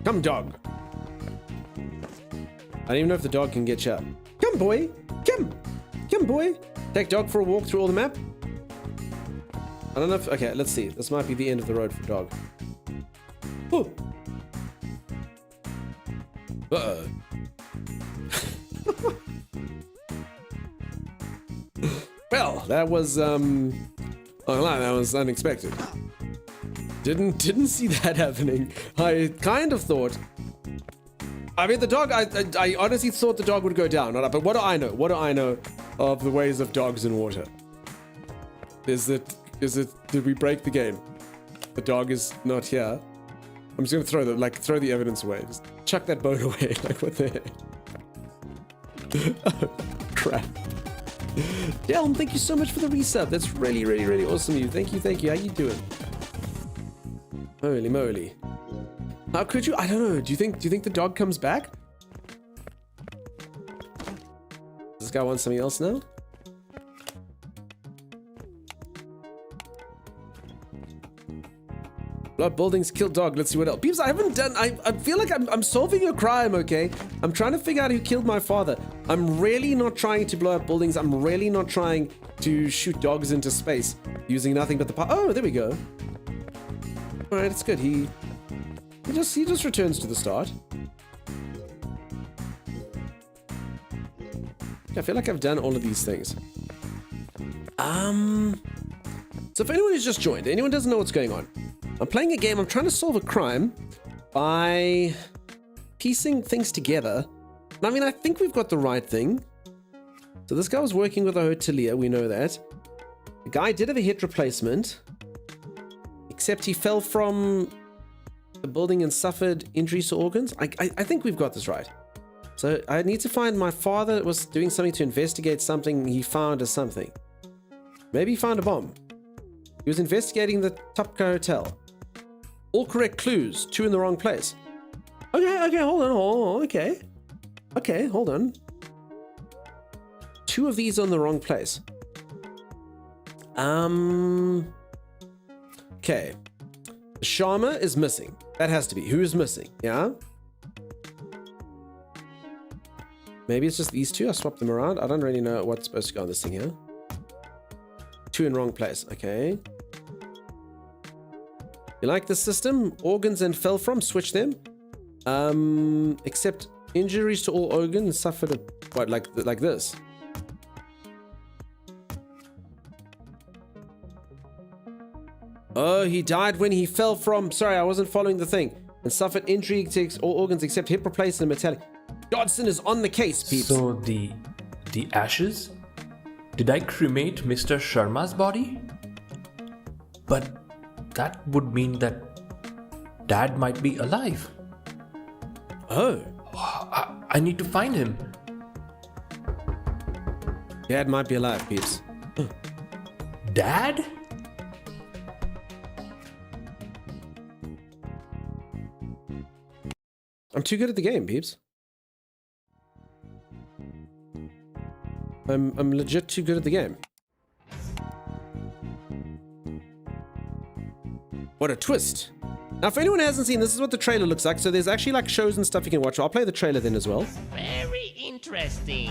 Come, dog. I don't even know if the dog can get you up. Come, boy. Come. Come, boy. Take dog for a walk through all the map. I don't know if... Okay, let's see. This might be the end of the road for dog. Oh. Uh-oh. Well, that was, oh, that was unexpected. Didn't see that happening. I kind of thought... I mean, the dog, I honestly thought the dog would go down. But what do I know? What do I know of the ways of dogs in water? Did we break the game? The dog is not here. I'm just gonna throw the evidence away. Just chuck that boat away. Like, what the heck? Crap. Delm, thank you so much for the resub. That's really, really, really awesome of you. Thank you, thank you. How you doing? Holy moly. How could you? I don't know. Do you think the dog comes back? Does this guy want something else now? Blood buildings, kill dog. Let's see what else. Peeps, I haven't done... I feel like I'm solving a crime, okay? I'm trying to figure out who killed my father. I'm really not trying to blow up buildings. I'm really not trying to shoot dogs into space using nothing but the power. Oh, there we go. All right, it's good. He just returns to the start. I feel like I've done all of these things. So if anyone has just joined, anyone doesn't know what's going on, I'm playing a game. I'm trying to solve a crime by piecing things together. I mean, I think we've got the right thing. So this guy was working with a hotelier. We know that. The guy did have a hip replacement, except he fell from the building and suffered injuries to organs. I think we've got this right. So I need to find my father was doing something to investigate something he found or something. Maybe he found a bomb. He was investigating the Topka Hotel. All correct clues, 2 in the wrong place. Okay, hold on, okay, hold on. 2 of these on the wrong place. Okay. Sharma is missing. That has to be. Who is missing? Yeah? Maybe it's just these 2. I swapped them around. I don't really know what's supposed to go on this thing here. 2 in wrong place. Okay. You like the system? Organs and fell from. Switch them. Except injuries to all organs suffered a, what, like this. Oh, he died when he fell from... Sorry, I wasn't following the thing. And suffered injury to all organs except hip replacement and metallic. Dodson is on the case, peeps. So the ashes? Did I cremate Mr. Sharma's body? But that would mean that Dad might be alive. Oh. I need to find him. Dad might be alive, peeps. Dad? I'm too good at the game, peeps. I'm legit too good at the game. What a twist. Now, for anyone who hasn't seen, this is what the trailer looks like. So there's actually like shows and stuff you can watch. I'll play the trailer then as well. Very interesting.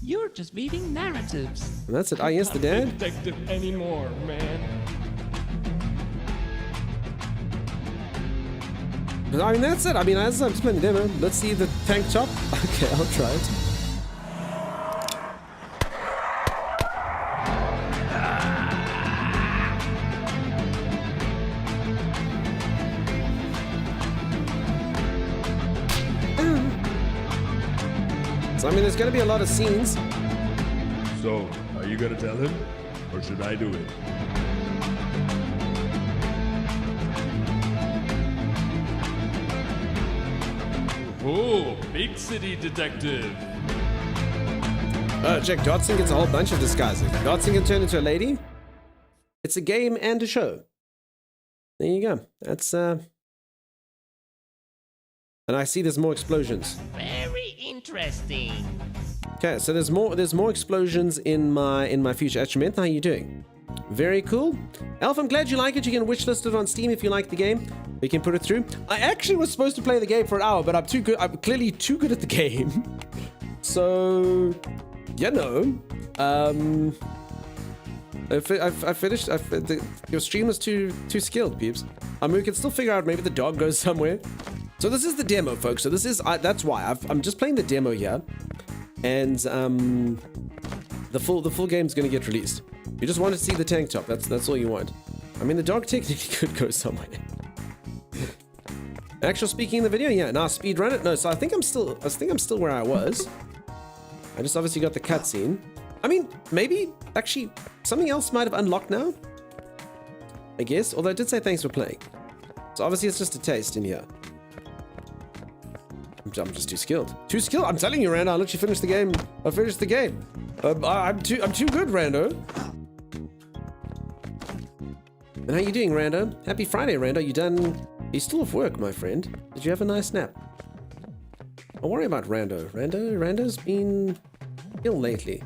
You're just reading narratives. And that's it. Ah, yes, the dad. Detective anymore, man. I mean, that's it. I mean, as I'm just playing the demo. Let's see the tank top. Okay, I'll try it. So, I mean, there's going to be a lot of scenes. So, are you gonna tell him? Or should I do it? Oh, big city detective. Jack Dodson gets a whole bunch of disguising. Dodson can turn into a lady. It's a game and a show. There you go. That's and I see there's more explosions. Very interesting. Okay, so there's more explosions in my future instrument. How are you doing? Very cool. Elf, I'm glad you like it. You can wishlist it on Steam if you like the game. We can put it through. I actually was supposed to play the game for an hour, but I'm too good. I'm clearly too good at the game. So, you know, I finished. Your stream was too skilled, peeps. I mean, we can still figure out maybe the dog goes somewhere. So this is the demo, folks. So this is that's why I'm just playing the demo here, and the full game's gonna get released. You just want to see the tank top. That's all you want. I mean, the dog technically could go somewhere. Actual speaking in the video, yeah. Now speed run it. No, so I think I'm still where I was. I just obviously got the cutscene. I mean, maybe actually something else might have unlocked now. I guess. Although I did say thanks for playing. So obviously it's just a taste in here. I'm just too skilled. Too skilled. I'm telling you, Rando. I'll let you finish the game. I finished the game. I'm too good, Rando. And how you doing, Rando? Happy Friday, Rando. You done? You still off work, my friend? Did you have a nice nap? Don't worry about Rando. Rando's been ill lately.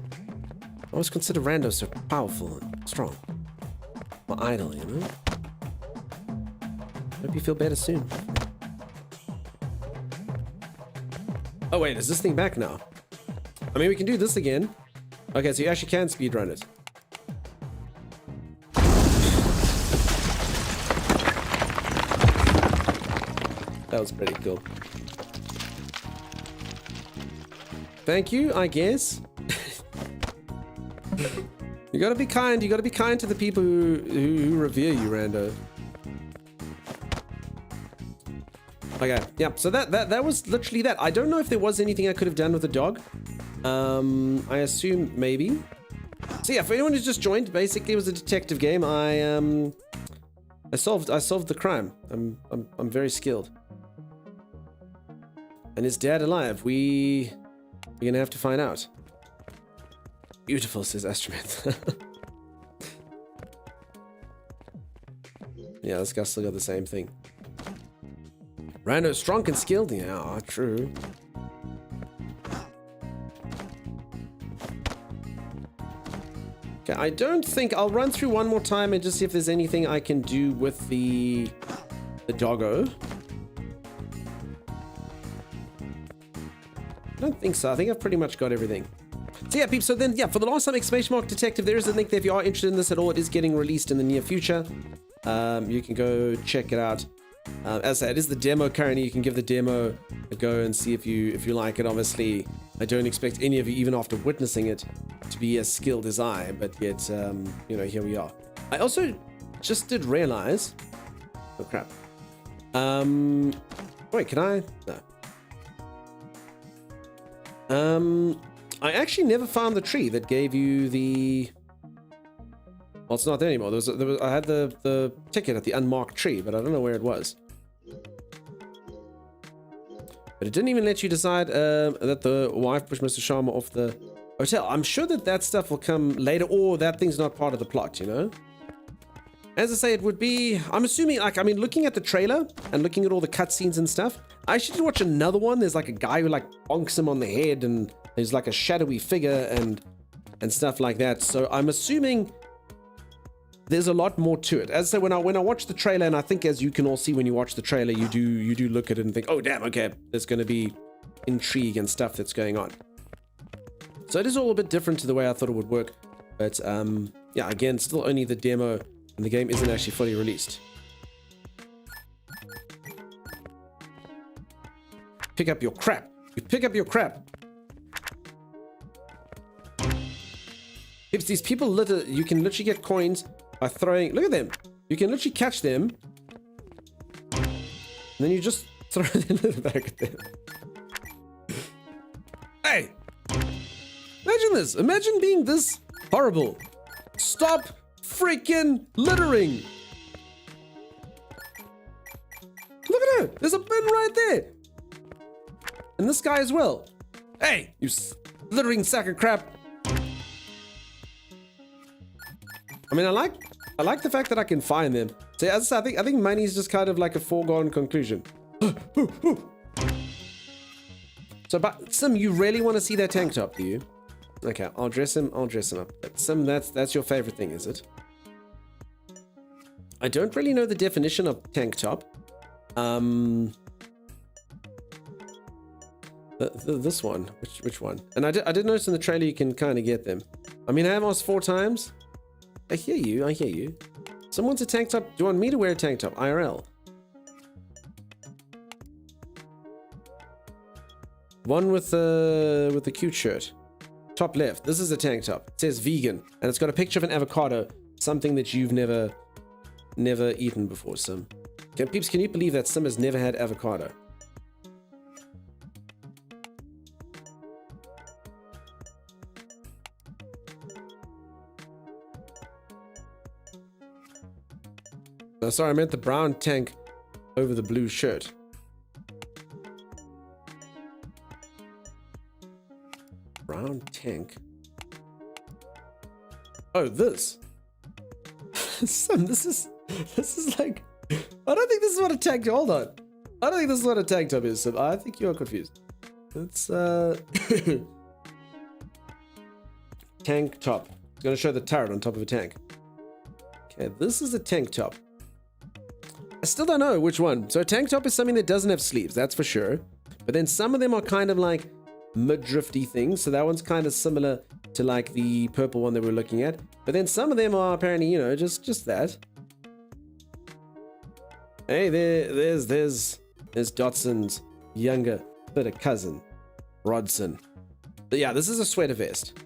I always consider Rando so powerful and strong. My idol, you know? Hope you feel better soon. Oh wait, is this thing back now? I mean, we can do this again. Okay, so you actually can speedrun it. That was pretty cool. Thank you, I guess. You gotta be kind. You gotta be kind to the people who revere you, Rando. Okay, yeah, so that was literally that. I don't know if there was anything I could have done with the dog. I assume maybe. So yeah, for anyone who's just joined, basically it was a detective game. I solved the crime. I'm very skilled. And is Dad alive? We're gonna have to find out. Beautiful, says Astrometh. Yeah, this guy's still got the same thing. Rando, strong and skilled? Yeah, true. Okay, I don't think... I'll run through one more time and just see if there's anything I can do with the doggo. I don't think so. I think I've pretty much got everything. So yeah, peeps, so then, yeah, for the last time exclamation mark detective, there is a link there if you are interested in this at all. It is getting released in the near future. You can go check it out. As I said, it is the demo currently. You can give the demo a go and see if you like it. Obviously, I don't expect any of you, even after witnessing it, to be as skilled as I, but yet, you know, here we are. I also just did realize... Oh, crap. Wait, can I... No. I actually never found the tree that gave you the... Well, it's not there anymore. I had the ticket at the unmarked tree, but I don't know where it was. But it didn't even let you decide that the wife pushed Mr. Sharma off the hotel. I'm sure that stuff will come later, or that thing's not part of the plot, you know? As I say, it would be... I'm assuming, like, I mean, looking at the trailer and looking at all the cutscenes and stuff, I should watch another one. There's like a guy who like bonks him on the head, and there's like a shadowy figure and stuff like that. So I'm assuming there's a lot more to it. As I say, when I watch the trailer, and I think as you can all see when you watch the trailer, you do look at it and think, oh damn, okay, there's going to be intrigue and stuff that's going on. So it is all a bit different to the way I thought it would work. But yeah, again, still only the demo, and the game isn't actually fully released. Pick up your crap. You pick up your crap. If these people you can literally get coins by throwing... Look at them. You can literally catch them. And then you just throw them back at them. Hey! Imagine this. Imagine being this horrible. Stop freaking littering. Look at her. There's a bin right there. And this guy as well. Hey, you littering sack of crap. I mean, I like the fact that I can find them. So as I said, I think money is just kind of like a foregone conclusion. So, but Sim, you really want to see that tank top, do you? Okay, I'll dress him up. Sim, that's your favorite thing, is it? I don't really know the definition of tank top. This one, which one? And I did notice in the trailer you can kind of get them. I mean, I have asked 4 times. I hear you. Someone's a tank top. Do you want me to wear a tank top? IRL. One with the cute shirt. Top left. This is a tank top. It says vegan, and it's got a picture of an avocado, something that you've never eaten before, Sim. Peeps, can you believe that Sim has never had avocado? No, sorry, I meant the brown tank over the blue shirt. Brown tank. Oh, this. Son, this is like... I don't think this is what a tank top... Hold on. I don't think this is what a tank top is, Sim. I think you are confused. It's, tank top. It's going to show the turret on top of a tank. Okay, this is a tank top. I still don't know which one. So a tank top is something that doesn't have sleeves, that's for sure. But then some of them are kind of like mid-drifty things. So that one's kind of similar to like the purple one that we're looking at. But then some of them are apparently, you know, just that. Hey, there's Dotson's younger, better cousin, Rodson. But yeah, this is a sweater vest.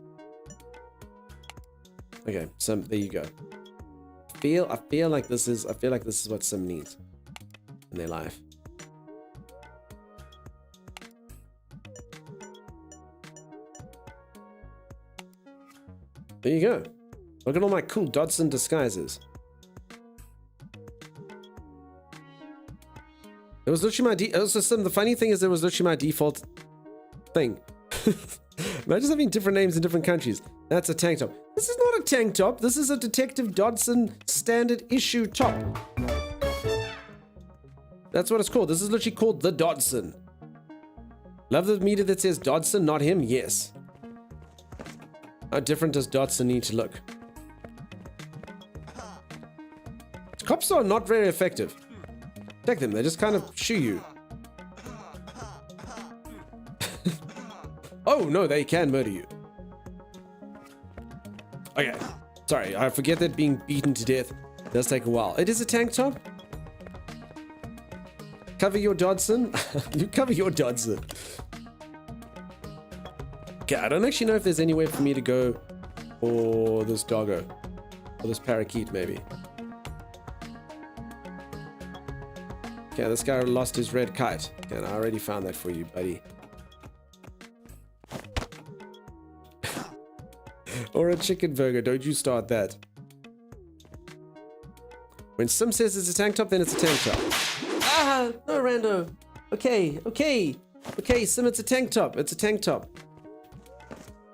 Okay, so there you go. I feel like this is what Sim needs in their life. There you go. Look at all my cool Dodson disguises. It was literally my the funny thing is it was literally my default thing. Imagine having different names in different countries. That's a tank top. This is not a tank top. This is a Detective Dodson standard issue top. That's what it's called. This is literally called the Dodson. Love the meter that says Dodson, not him? Yes. How different does Dodson need to look? Cops are not very effective. Take them. They just kind of shoo you. Oh, no, they can murder you. Okay. Sorry, I forget that being beaten to death does take a while. It is a tank top. Cover your Dodson. You cover your Dodson. Okay, I don't actually know if there's anywhere for me to go for this doggo. Or this parakeet, maybe. Okay, this guy lost his red kite. Okay, and I already found that for you, buddy. Or a chicken burger. Don't you start that. When Sim says it's a tank top, then it's a tank top. Ah, no, Rando. Okay, okay. Okay, Sim, it's a tank top. It's a tank top.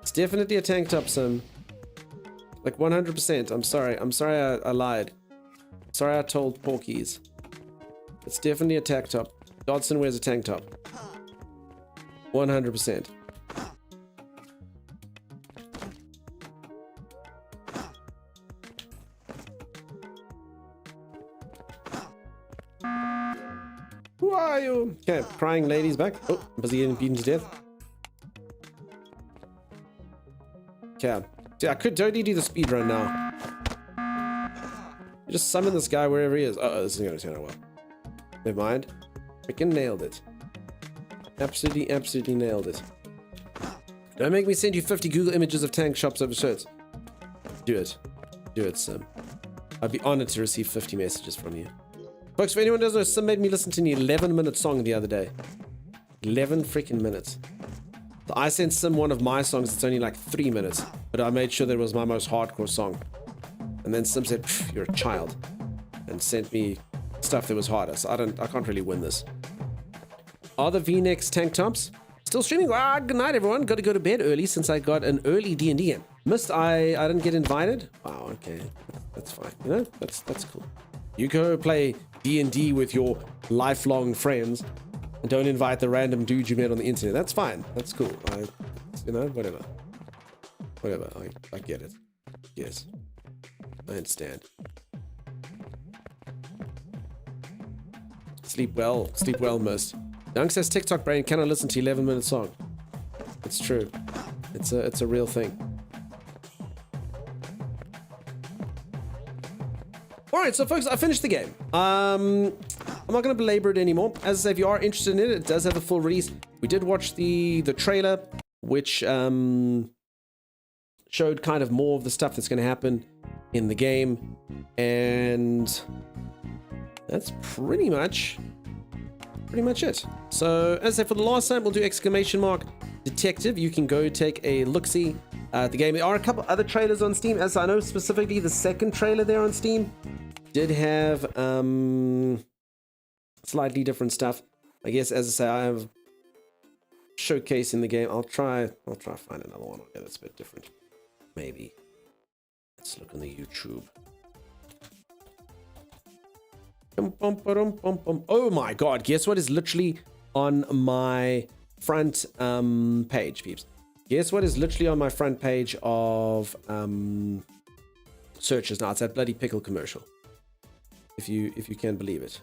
It's definitely a tank top, Sim. Like 100%. I'm sorry. I'm sorry I lied. Sorry I told Porkies. It's definitely a tank top. Dodson wears a tank top. 100%. Who are you? Okay, crying lady's back. Oh, busy getting beaten to death. Okay. See, I could totally do the speed run now. You just summon this guy wherever he is. Uh-oh, this isn't gonna turn out well. Never mind. Freaking nailed it. Absolutely, absolutely nailed it. Don't make me send you 50 Google images of tank shops over shirts. Do it. Do it, Sim. I'd be honored to receive 50 messages from you. Folks, if anyone doesn't know, Sim made me listen to an 11-minute song the other day. 11 freaking minutes. So I sent Sim one of my songs that's only like 3 minutes, but I made sure that it was my most hardcore song. And then Sim said, "You're a child," and sent me stuff that was harder. So I can't really win this. Are the V-necks tank tops still streaming? Good night, everyone. Got to go to bed early since I got an early D&D game. I didn't get invited. Wow, okay, that's fine. You know, that's cool. You go play D&D with your lifelong friends and don't invite the random dude you met on the internet. That's fine. That's cool. You know, whatever. Whatever. I get it. Yes. I understand. Sleep well, mist. Young says TikTok brain cannot listen to 11-minute song. It's true. It's a real thing. Alright, so folks, I finished the game. I'm not going to belabor it anymore. As I say, if you are interested in it, it does have a full release. We did watch the trailer, which showed kind of more of the stuff that's going to happen in the game. And that's pretty much it. So, as I say, for the last time, we'll do ! Detective. You can go take a look-see at the game. There are a couple other trailers on Steam. As I know, specifically the second trailer there on Steam did have slightly different stuff. I guess, as I say, I have showcase in the game. I'll try find another one that's a bit different. Maybe. Let's look on the YouTube. Oh my god, guess what is literally on my front page, peeps? Guess what is literally on my front page of searches now? It's that bloody pickle commercial. If you can believe it.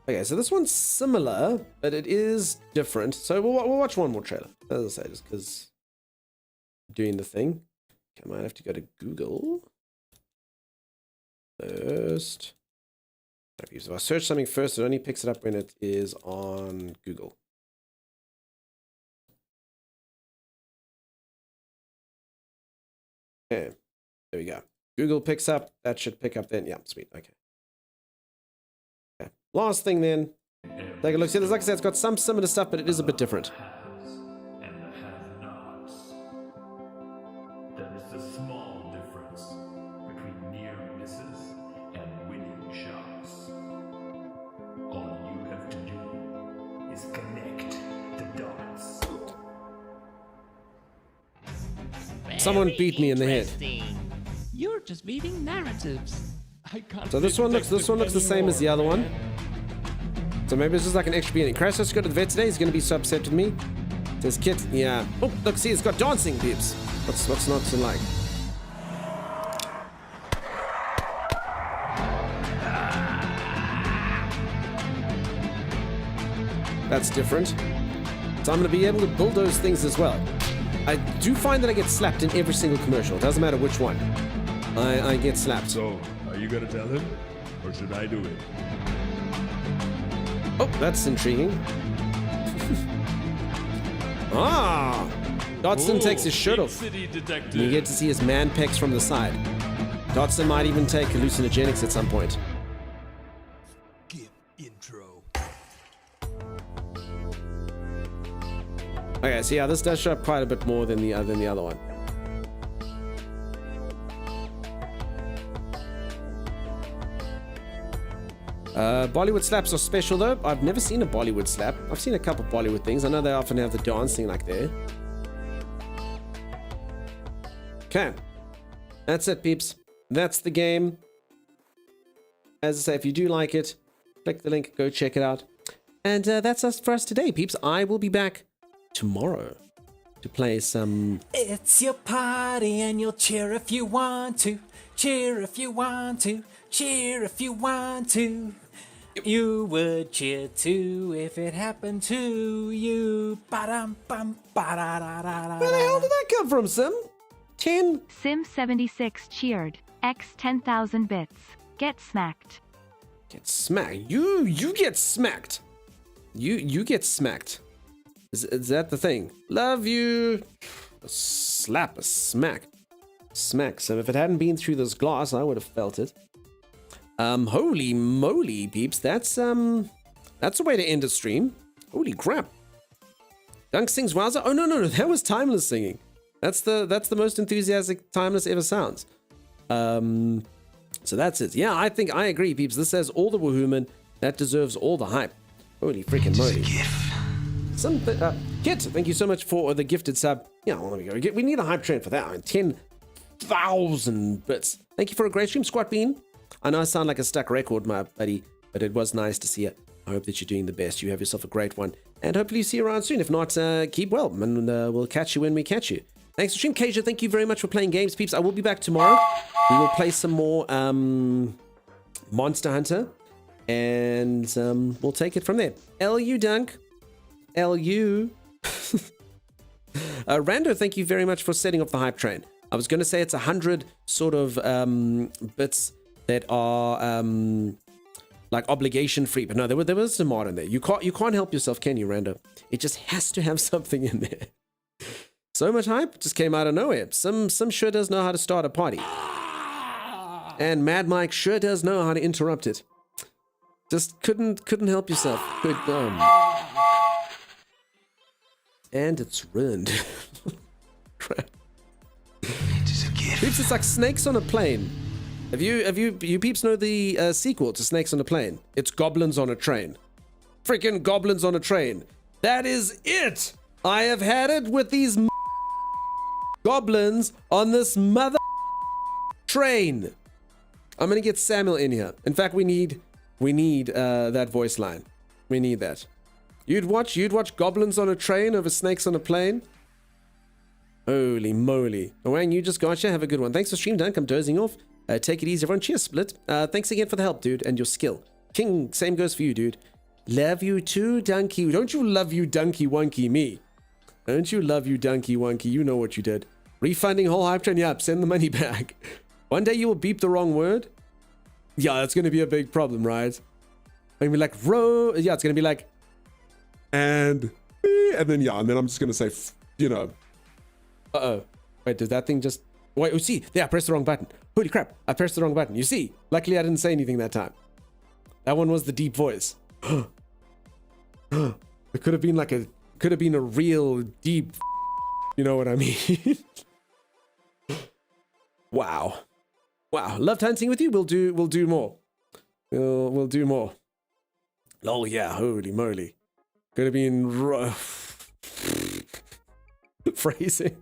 Okay, so this one's similar, but it is different. So we'll watch one more trailer, as I say, just because doing the thing. Okay, I might have to go to Google first. If I search something first, it only picks it up when it is on Google. Okay, there we go. Google picks up. That should pick up then. Yeah, sweet. Okay. Last thing then. Take a look. See, like I said, it's got some similar stuff, but it is a bit different. There is a small difference between near misses and winning shots. All you have to do is connect the dots. Someone beat me in the head. You're just weaving narratives. I can't. So this one looks the same as the other one. So maybe it's just like an extra beginning. Crash has to go to the vet today. He's going to be so upset with me. Says Kit, yeah. Oh, look, see, it's got dancing, peeps. What's not to like? That's different. So I'm going to be able to build those things as well. I do find that I get slapped in every single commercial. It doesn't matter which one. I get slapped. So, are you gonna tell him? Or should I do it? Oh, that's intriguing. Dodson takes his shirt off. You get to see his man pecs from the side. Dodson might even take hallucinogenics at some point. Okay, so yeah, this does show up quite a bit more than the other one. Bollywood slaps are special though. I've never seen a Bollywood slap. I've seen a couple Bollywood things. I know they often have the dancing like there. Okay. That's it, peeps. That's the game. As I say, if you do like it, click the link, go check it out. And that's us for us today, peeps. I will be back tomorrow to play some... It's your party and you'll cheer if you want to. Cheer if you want to. Cheer if you want to. You would cheer too if it happened to you. Ba-dum bum ba-da-da-da-da. Where the hell did that come from, Sim? 10? Sim76 cheered. X 10,000 bits. Get smacked. Get smacked. You get smacked. You get smacked. Is that the thing? Love you. A slap, a smack. Smack. So if it hadn't been through this glass, I would have felt it. Holy moly, peeps. That's a way to end a stream. Holy crap. Dunk sings Wowza. Oh no, that was Timeless singing. That's the most enthusiastic Timeless ever sounds. So that's it. Yeah, I agree, peeps. This has all the woohooman. That deserves all the hype. Holy freaking moly. Kit, thank you so much for the gifted sub. Yeah, well, there we go. We need a hype train for that. I mean, 10,000 bits. Thank you for a great stream, Squat Bean. I know I sound like a stuck record, my buddy, but it was nice to see you. I hope that you're doing the best. You have yourself a great one. And hopefully see you around soon. If not, keep well, and we'll catch you when we catch you. Thanks for stream, Kasia. Thank you very much for playing games, peeps. I will be back tomorrow. We will play some more Monster Hunter, and we'll take it from there. LU Dunk. LU. Rando, thank you very much for setting up the hype train. I was going to say it's 100 sort of bits that are like obligation free, but no, there was some mod in there. You can't help yourself, can you, Rando? It just has to have something in there. So much hype just came out of nowhere. Some sure does know how to start a party, and Mad Mike sure does know how to interrupt it. Just couldn't help yourself. Good and it's ruined. Crap. Peeps, it's like Snakes on a Plane. Have you peeps know the sequel to Snakes on a Plane? It's Goblins on a Train. Freaking Goblins on a Train. That is it. I have had it with these goblins on this mother train. I'm gonna get Samuel in here. In fact, we need that voice line. We need that. You'd watch Goblins on a Train over Snakes on a Plane? Holy moly. Wang, you just gotcha. Have a good one. Thanks for stream, Dunk. I'm dozing off. Take it easy, everyone. Cheers, Split. Thanks again for the help, dude, and your skill. King, same goes for you, dude. Love you too, Dunky. Don't you love you, Dunky Wunky me? Don't you love you, Dunky Wunky? You know what you did. Refunding whole hype train? Yep, send the money back. One day you will beep the wrong word. Yeah, that's going to be a big problem, right? I'm going to be like, yeah, it's going to be like, and then I'm just going to say, you know. Uh-oh. Wait, did that thing just... Wait, oh, see. Yeah, I pressed the wrong button. Holy crap. I pressed the wrong button. You see? Luckily, I didn't say anything that time. That one was the deep voice. It could have been like a... Could have been a real deep... You know what I mean? Wow. Wow. Loved hunting with you. We'll do more. We'll do more. Lol, yeah. Holy moly. Could have been rough. Phrasing.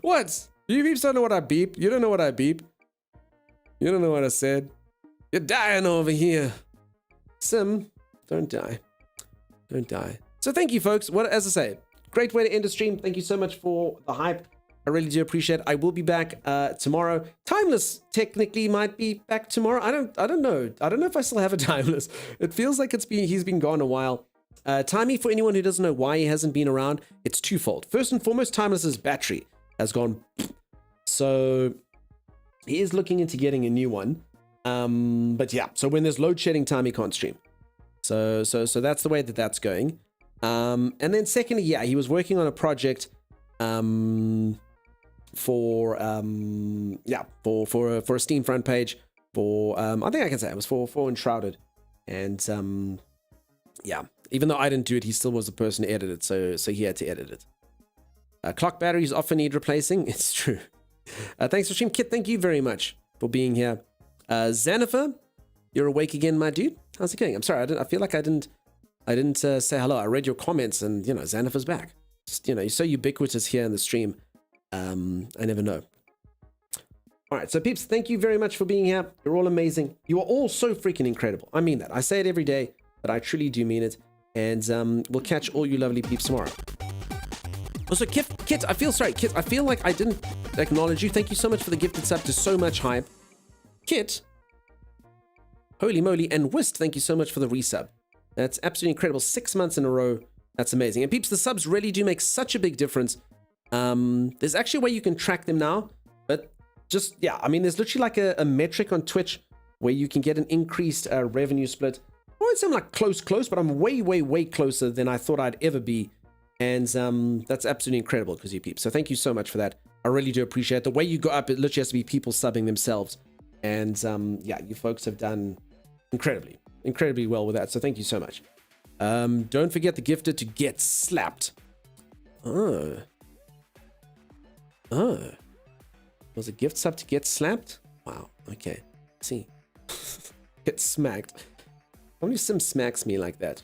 What? You peeps don't know what I beep. You don't know what I beep. You don't know what I said. You're dying over here. Sim, don't die. Don't die. So thank you, folks. As I say, great way to end the stream. Thank you so much for the hype. I really do appreciate it. I will be back tomorrow. Timeless technically might be back tomorrow. I don't know. I don't know if I still have a Timeless. It feels like he's been gone a while. Timey, for anyone who doesn't know why he hasn't been around, it's twofold. First and foremost, Timeless's battery has gone. So he is looking into getting a new one. But yeah, so when there's load shedding time, he can't stream. So that's the way that's going. And then secondly, yeah, he was working on a project for a Steam front page for I think I can say it was for Enshrouded, and Yeah, even though I didn't do it, he still was the person who edited it, so he had to edit it. Clock batteries often need replacing. It's true. Thanks for stream, Kit. Thank you very much for being here. Xanifer, you're awake again, my dude. How's it going? I'm sorry, I feel like I didn't say hello. I read your comments, and Xanifer's back. Just, you're so ubiquitous here in the stream. I never know. All right, so peeps, thank you very much for being here. You're all amazing. You are all so freaking incredible. I mean that. I say it every day, but I truly do mean it. And we'll catch all you lovely peeps tomorrow. Also, Kit, I feel sorry. Kit, I feel like I didn't acknowledge you. Thank you so much for the gifted sub to So Much Hype. Kit, holy moly, and Wist, thank you so much for the resub. That's absolutely incredible. 6 months in a row. That's amazing. And peeps, the subs really do make such a big difference. There's actually a way you can track them now, but just, yeah, I mean, there's literally like a metric on Twitch where you can get an increased revenue split. I won't say I'm like close, but I'm way, way, way closer than I thought I'd ever be. And that's absolutely incredible because you peeps. So thank you so much for that. I really do appreciate it. The way you go up, it literally has to be people subbing themselves. And yeah, you folks have done incredibly well with that. So thank you so much. Don't forget the gifted to get slapped. Oh. Was a gift sub to get slapped? Wow. Okay. See. Get smacked. How many sim smacks me like that?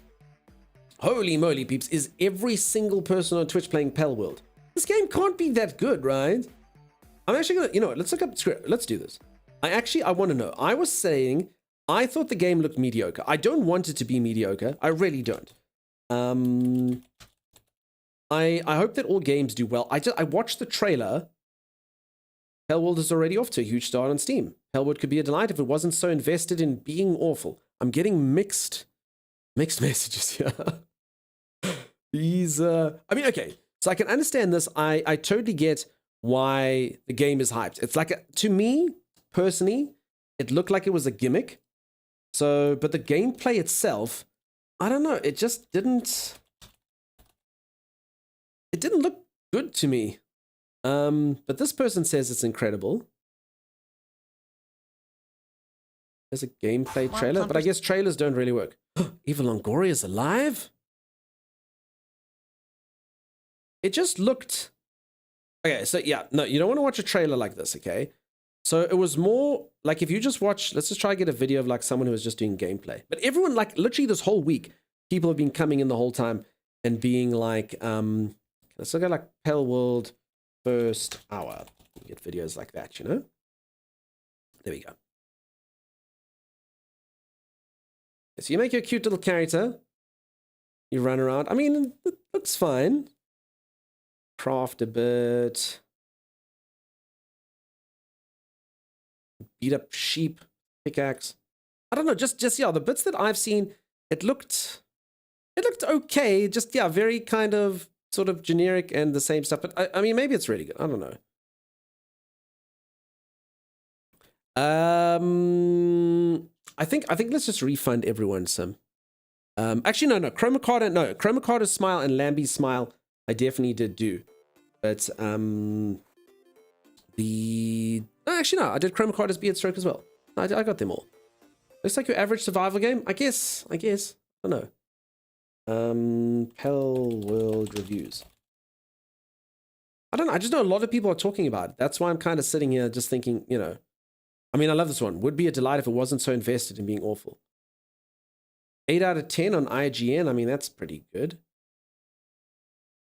Holy moly, peeps. Is every single person on Twitch playing Pell World? This game can't be that good, right? I'm actually gonna, you know what? Let's look up, let's do this. I want to know. I was saying, I thought the game looked mediocre. I don't want it to be mediocre. I really don't. I hope that all games do well. I watched the trailer. Hellworld is already off to a huge start on Steam. Hellworld could be a delight if it wasn't so invested in being awful. I'm getting mixed messages here. These, I mean, okay. So I can understand this. I totally get why the game is hyped. It's like, to me, personally, it looked like it was a gimmick. So, but the gameplay itself, I don't know. It just didn't look good to me. But this person says it's incredible. There's a gameplay trailer, but I guess trailers don't really work. Eva Longoria is alive? It just looked... Okay, so yeah, no, you don't want to watch a trailer like this, okay? So it was more like if you just watch... Let's just try to get a video of like someone who was just doing gameplay. But everyone, like literally this whole week, people have been coming in the whole time and being like... let's look at like Pell World first hour. You get videos like that, you know? There we go. So you make your cute little character. You run around. I mean, it looks fine. Craft a bit. Beat up sheep. Pickaxe. I don't know. Just yeah, the bits that I've seen, it looked okay. Just yeah, very kind of sort of generic and the same stuff. But I mean, maybe it's really good. I don't know. I think let's just refund everyone some. Actually, no. Chroma Carter's smile and Lambie's smile, I definitely did do. But actually no, I did Chroma Carter's beard stroke as well. I got them all. Looks like your average survival game. I guess. I don't know. Pell World reviews. I don't know. I just know a lot of people are talking about it. That's why I'm kind of sitting here just thinking, you know. I mean, I love this one. Would be a delight if it wasn't so invested in being awful. 8 out of 10 on IGN. I mean, that's pretty good.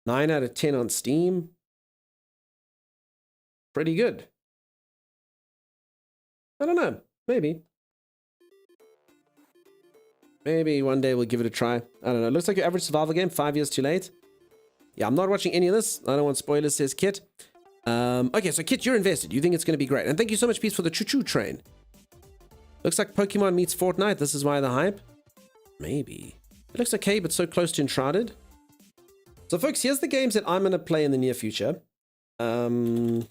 9 out of 10 on Steam. Pretty good. I don't know. Maybe. Maybe one day we'll give it a try. I don't know. Looks like your average survival game. 5 years too late. Yeah, I'm not watching any of this. I don't want spoilers, says Kit. Okay, so Kit, you're invested. You think it's going to be great. And thank you so much, Peace, for the choo-choo train. Looks like Pokemon meets Fortnite. This is why the hype. Maybe. It looks okay, but so close to Enshrouded. So, folks, here's the games that I'm going to play in the near future. Just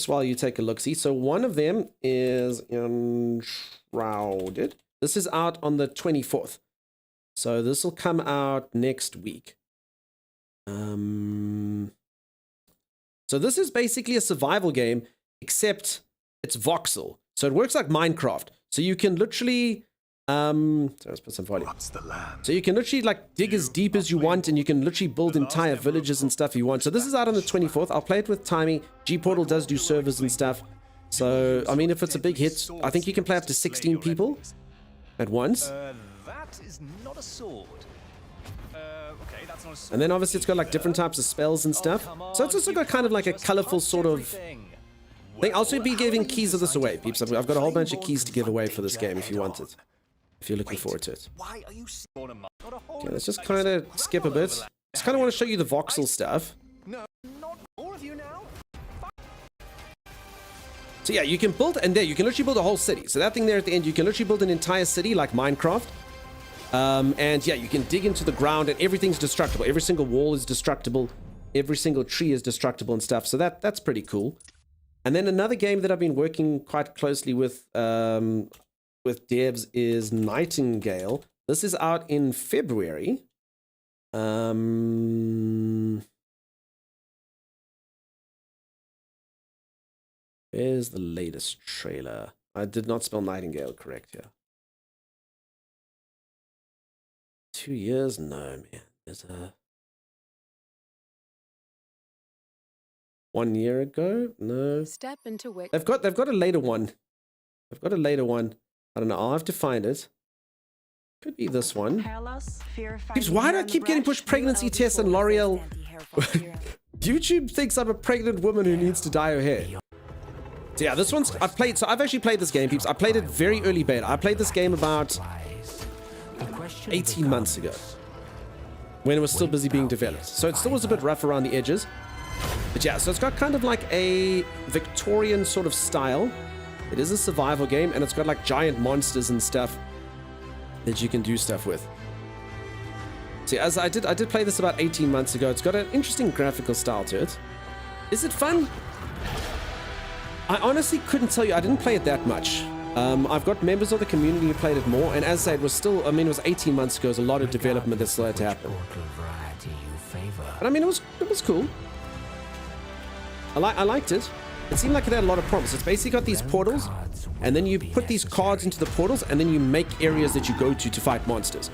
while you take a look-see. So, one of them is Enshrouded. This is out on the 24th. So, this will come out next week. So this is basically a survival game, except it's voxel. So it works like Minecraft. So you can literally So let's put some volume. So you can literally like dig as deep as you want, and you can literally build entire villages and stuff you want. So this is out on the 24th. I'll play it with Timey. G-Portal does do servers and stuff. So, I mean, if it's a big hit, I think you can play up to 16 people at once. That is not a sword. Okay, that's not a sword. And then obviously it's got like different types of spells and stuff. So it's also got kind of like a colorful sort of thing. I'll also be giving keys of this away, peeps. I've got a whole bunch of keys to give away for this game if you want it. If you're looking forward to it. Okay, let's just kind of skip a bit. Just kind of want to show you the voxel stuff. No, not all of you now. So yeah, you can build, and there, you can literally build a whole city. So that thing there at the end, you can literally build an entire city like Minecraft. And yeah, you can dig into the ground and everything's destructible. Every single wall is destructible. Every single tree is destructible and stuff. So that's pretty cool. And then another game that I've been working quite closely with devs is Nightingale. This is out in February. Where's the latest trailer? I did not spell Nightingale correct here. 2 years? No, man. There's a 1 year ago? No. Step into Wick. They've got a later one. They've got a later one. I don't know. I'll have to find it. Could be this one. Peeps, why do I keep getting pushed pregnancy tests and L'Oreal? YouTube thinks I'm a pregnant woman who needs to dye her hair. So yeah, this one's I've actually played this game, peeps. I played it very early beta. I played this game about 18 months ago when it was still busy being developed. So it still was a bit rough around the edges. But yeah, so it's got kind of like a Victorian sort of style. It is a survival game, and it's got like giant monsters and stuff that you can do stuff with. See, as I did play this about 18 months ago. It's got an interesting graphical style to it. Is it fun? I honestly couldn't tell you. I didn't play it that much. I've got members of the community who played it more, and as I said, it was still, I mean, it was 18 months ago. There's a lot of development that still had to happen. But I mean, it was cool. I liked it. It seemed like it had a lot of promise. It's basically got these portals, and then you put these cards into the portals, and then you make areas that you go to fight monsters.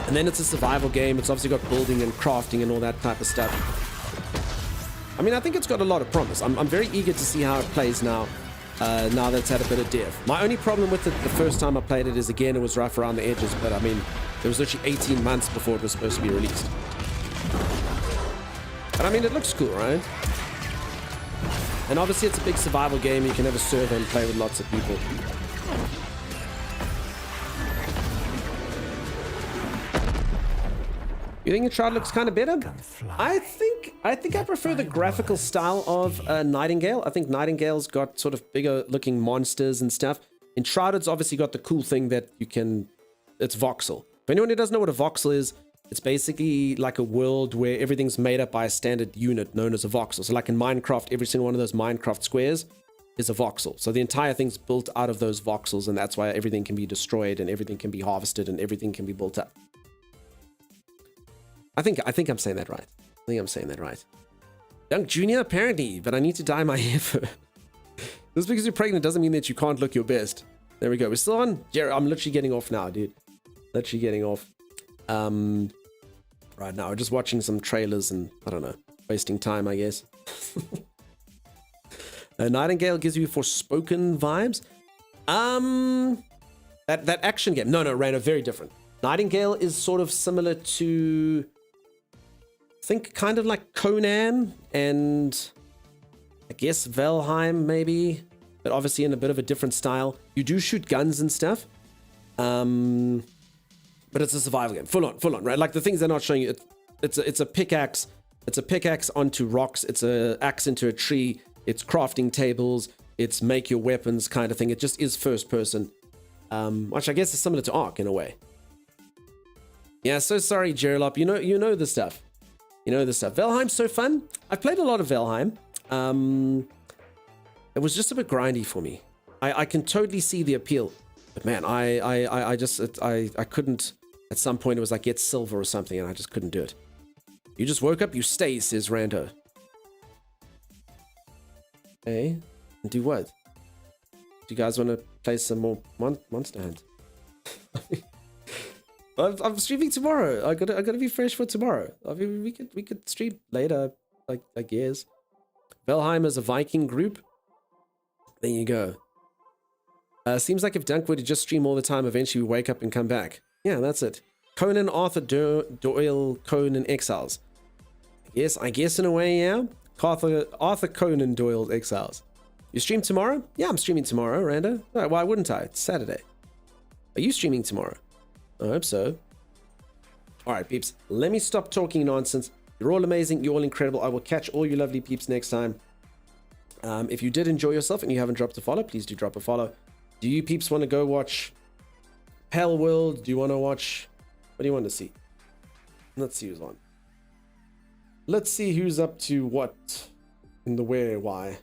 And then it's a survival game. It's obviously got building and crafting and all that type of stuff. I mean, I think it's got a lot of promise. I'm very eager to see how it plays now, now that it's had a bit of dev. My only problem with it the first time I played it is, again, it was rough around the edges, but I mean, there was literally 18 months before it was supposed to be released. But I mean, it looks cool, right? And obviously it's a big survival game. You can have a server and play with lots of people. You think Enshrouded looks kind of better? I think I prefer the graphical style of Nightingale. I think Nightingale's got sort of bigger looking monsters and stuff. Enshrouded's obviously got the cool thing that you can... It's voxel. For anyone who doesn't know what a voxel is, it's basically like a world where everything's made up by a standard unit known as a voxel. So like in Minecraft, every single one of those Minecraft squares is a voxel. So the entire thing's built out of those voxels, and that's why everything can be destroyed and everything can be harvested and everything can be built up. I think I'm saying that right. I think I'm saying that right. Dunk Jr. apparently, but I need to dye my hair first. Just because you're pregnant doesn't mean that you can't look your best. There we go. We're still on. Jerry, I'm literally getting off now, dude. Literally getting off. Right now, we're just watching some trailers and, I don't know, wasting time, I guess. Nightingale gives you Forspoken vibes. That action game. No, Rano, very different. Nightingale is sort of similar to... think kind of like Conan and I guess Valheim maybe, but obviously in a bit of a different style. You do shoot guns and stuff, but it's a survival game, full on, right? Like the things they're not showing you, it's a pickaxe. It's a pickaxe onto rocks. It's a axe into a tree. It's crafting tables. It's make your weapons kind of thing. It just is first person, which I guess is similar to Ark in a way. Yeah, so sorry, Geralop. You know the stuff. You know the stuff. Valheim's so fun. I've played a lot of Valheim. It was just a bit grindy for me. I can totally see the appeal, but man, I couldn't. At some point, it was like get silver or something, and I just couldn't do it. You just woke up, you stay, says Rando. Hey, and do what? you guys want to play some more Monster Hunt? I'm streaming tomorrow. I gotta be fresh for tomorrow. I mean, we could stream later, I guess. Valheim is a Viking group. There you go. Seems like if Dunk were to just stream all the time, eventually we wake up and come back. Yeah, that's it. Conan Arthur Doyle Conan Exiles. Yes, I guess in a way, yeah. Arthur Conan Doyle Exiles. You stream tomorrow? Yeah, I'm streaming tomorrow, Rando. No, why wouldn't I? It's Saturday. Are you streaming tomorrow? I hope so. Alright, peeps. Let me stop talking nonsense. You're all amazing. You're all incredible. I will catch all you lovely peeps next time. If you did enjoy yourself and you haven't dropped a follow, please do drop a follow. Do you peeps want to go watch Pale World? Do you want to watch... What do you want to see? Let's see who's on. Let's see who's up to what in the where, why.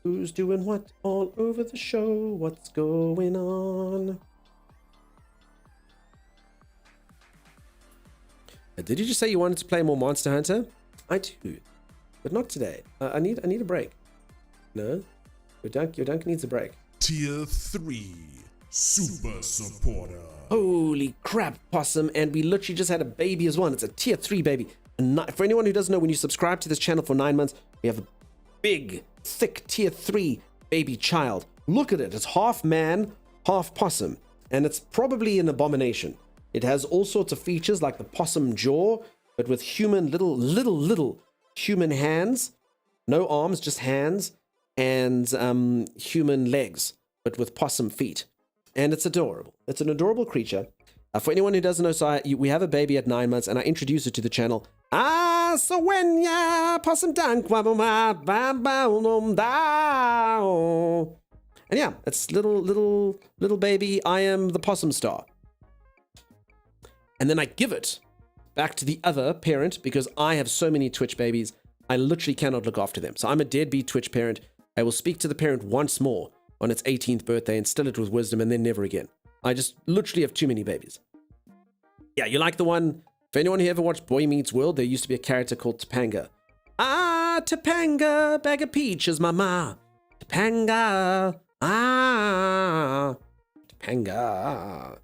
Who's doing what all over the show? What's going on? Did you just say you wanted to play more Monster Hunter? I do, but not today. I need a break. No, your dunk needs a break. Tier 3 Super Supporter. Holy crap, Possum, and we literally just had a baby as well. It's a tier 3 baby. For anyone who doesn't know, when you subscribe to this channel for 9 months, we have a big, thick tier 3 baby child. Look at it. It's half man, half possum, and it's probably an abomination. It has all sorts of features like the possum jaw, but with human little human hands, no arms, just hands, and human legs, but with possum feet. And it's adorable. It's an adorable creature. For anyone who doesn't know, we have a baby at 9 months, and I introduced it to the channel. So when ya possum dunk, and yeah, it's little baby. I am the possum star. And then I give it back to the other parent because I have so many Twitch babies. I literally cannot look after them. So I'm a deadbeat Twitch parent. I will speak to the parent once more on its 18th birthday, instill it with wisdom, and then never again. I just literally have too many babies. Yeah, you like the one? For anyone who ever watched Boy Meets World, there used to be a character called Topanga. Topanga, bag of peaches, mama. Topanga, Topanga.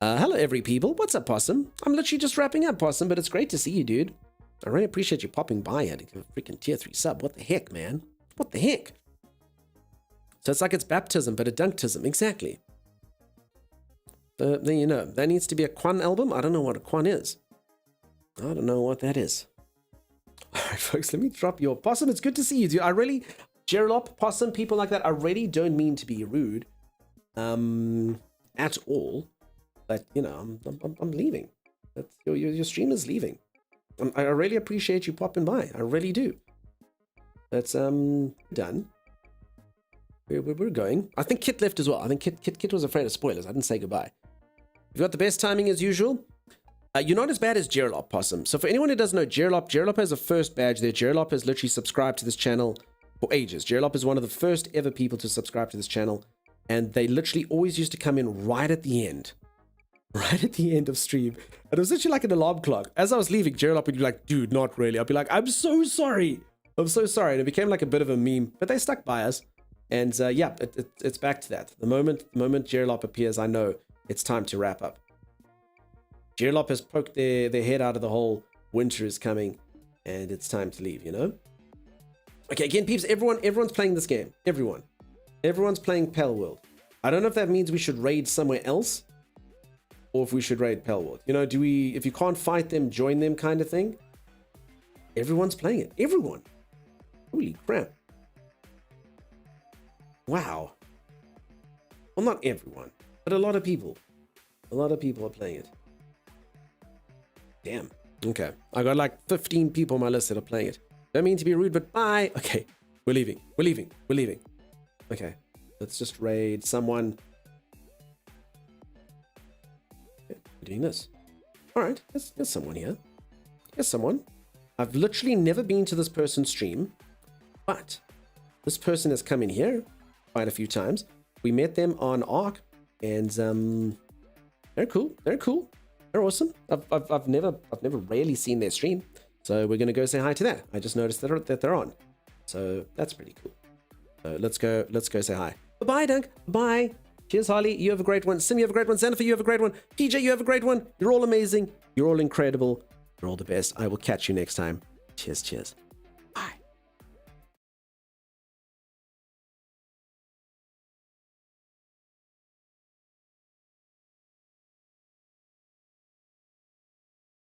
Hello, every people. What's up, Possum? I'm literally just wrapping up, Possum, but it's great to see you, dude. I really appreciate you popping by here to give a freaking tier 3 sub. What the heck, man? What the heck? So it's like it's baptism, but a dunktism. Exactly. There you know. That needs to be a Quan album. I don't know what a Quan is. I don't know what that is. All right, folks, let me drop your Possum. It's good to see you, dude. I really, Geralop, Possum, people like that, I really don't mean to be rude at all. But, you know, I'm leaving. That's, your stream is leaving. I really appreciate you popping by. I really do. That's done. We're going. I think Kit left as well. I think Kit was afraid of spoilers. I didn't say goodbye. You've got the best timing as usual. You're not as bad as Geralop, Possum. So for anyone who doesn't know, Geralop has a first badge there. Geralop has literally subscribed to this channel for ages. Geralop is one of the first ever people to subscribe to this channel. And they literally always used to come in right at the end. Right at the end of stream. And it was literally like an alarm clock. As I was leaving, Geralop would be like, dude, not really. I'd be like, I'm so sorry. I'm so sorry. And it became like a bit of a meme. But they stuck by us. And yeah, it's back to that. The moment Geralop appears, I know it's time to wrap up. Geralop has poked their head out of the hole. Winter is coming, and it's time to leave, you know? Okay, again, peeps, everyone's playing this game. Everyone's playing Pale World. I don't know if that means we should raid somewhere else, or if we should raid Pale World. You know, if you can't fight them, join them kind of thing? Everyone's playing it. Everyone. Holy crap. Wow. Well, not everyone, but a lot of people. A lot of people are playing it. Damn. Okay. I got like 15 people on my list that are playing it. Don't mean to be rude, but bye. Okay. We're leaving. Okay. Let's just raid someone. Okay, we're doing this. All right. There's someone here. There's someone. I've literally never been to this person's stream, but this person has come in here quite a few times. We met them on Ark, and they're cool. They're awesome. I've never really seen their stream, so we're gonna go say hi to that. I just noticed that they're on. So that's pretty cool. Let's go say hi. Bye-bye, Dunk. Bye. Cheers, Harley. You have a great one. Sim, you have a great one. Xanafer, you have a great one. PJ, you have a great one. You're all amazing. You're all incredible. You're all the best. I will catch you next time. Cheers, cheers.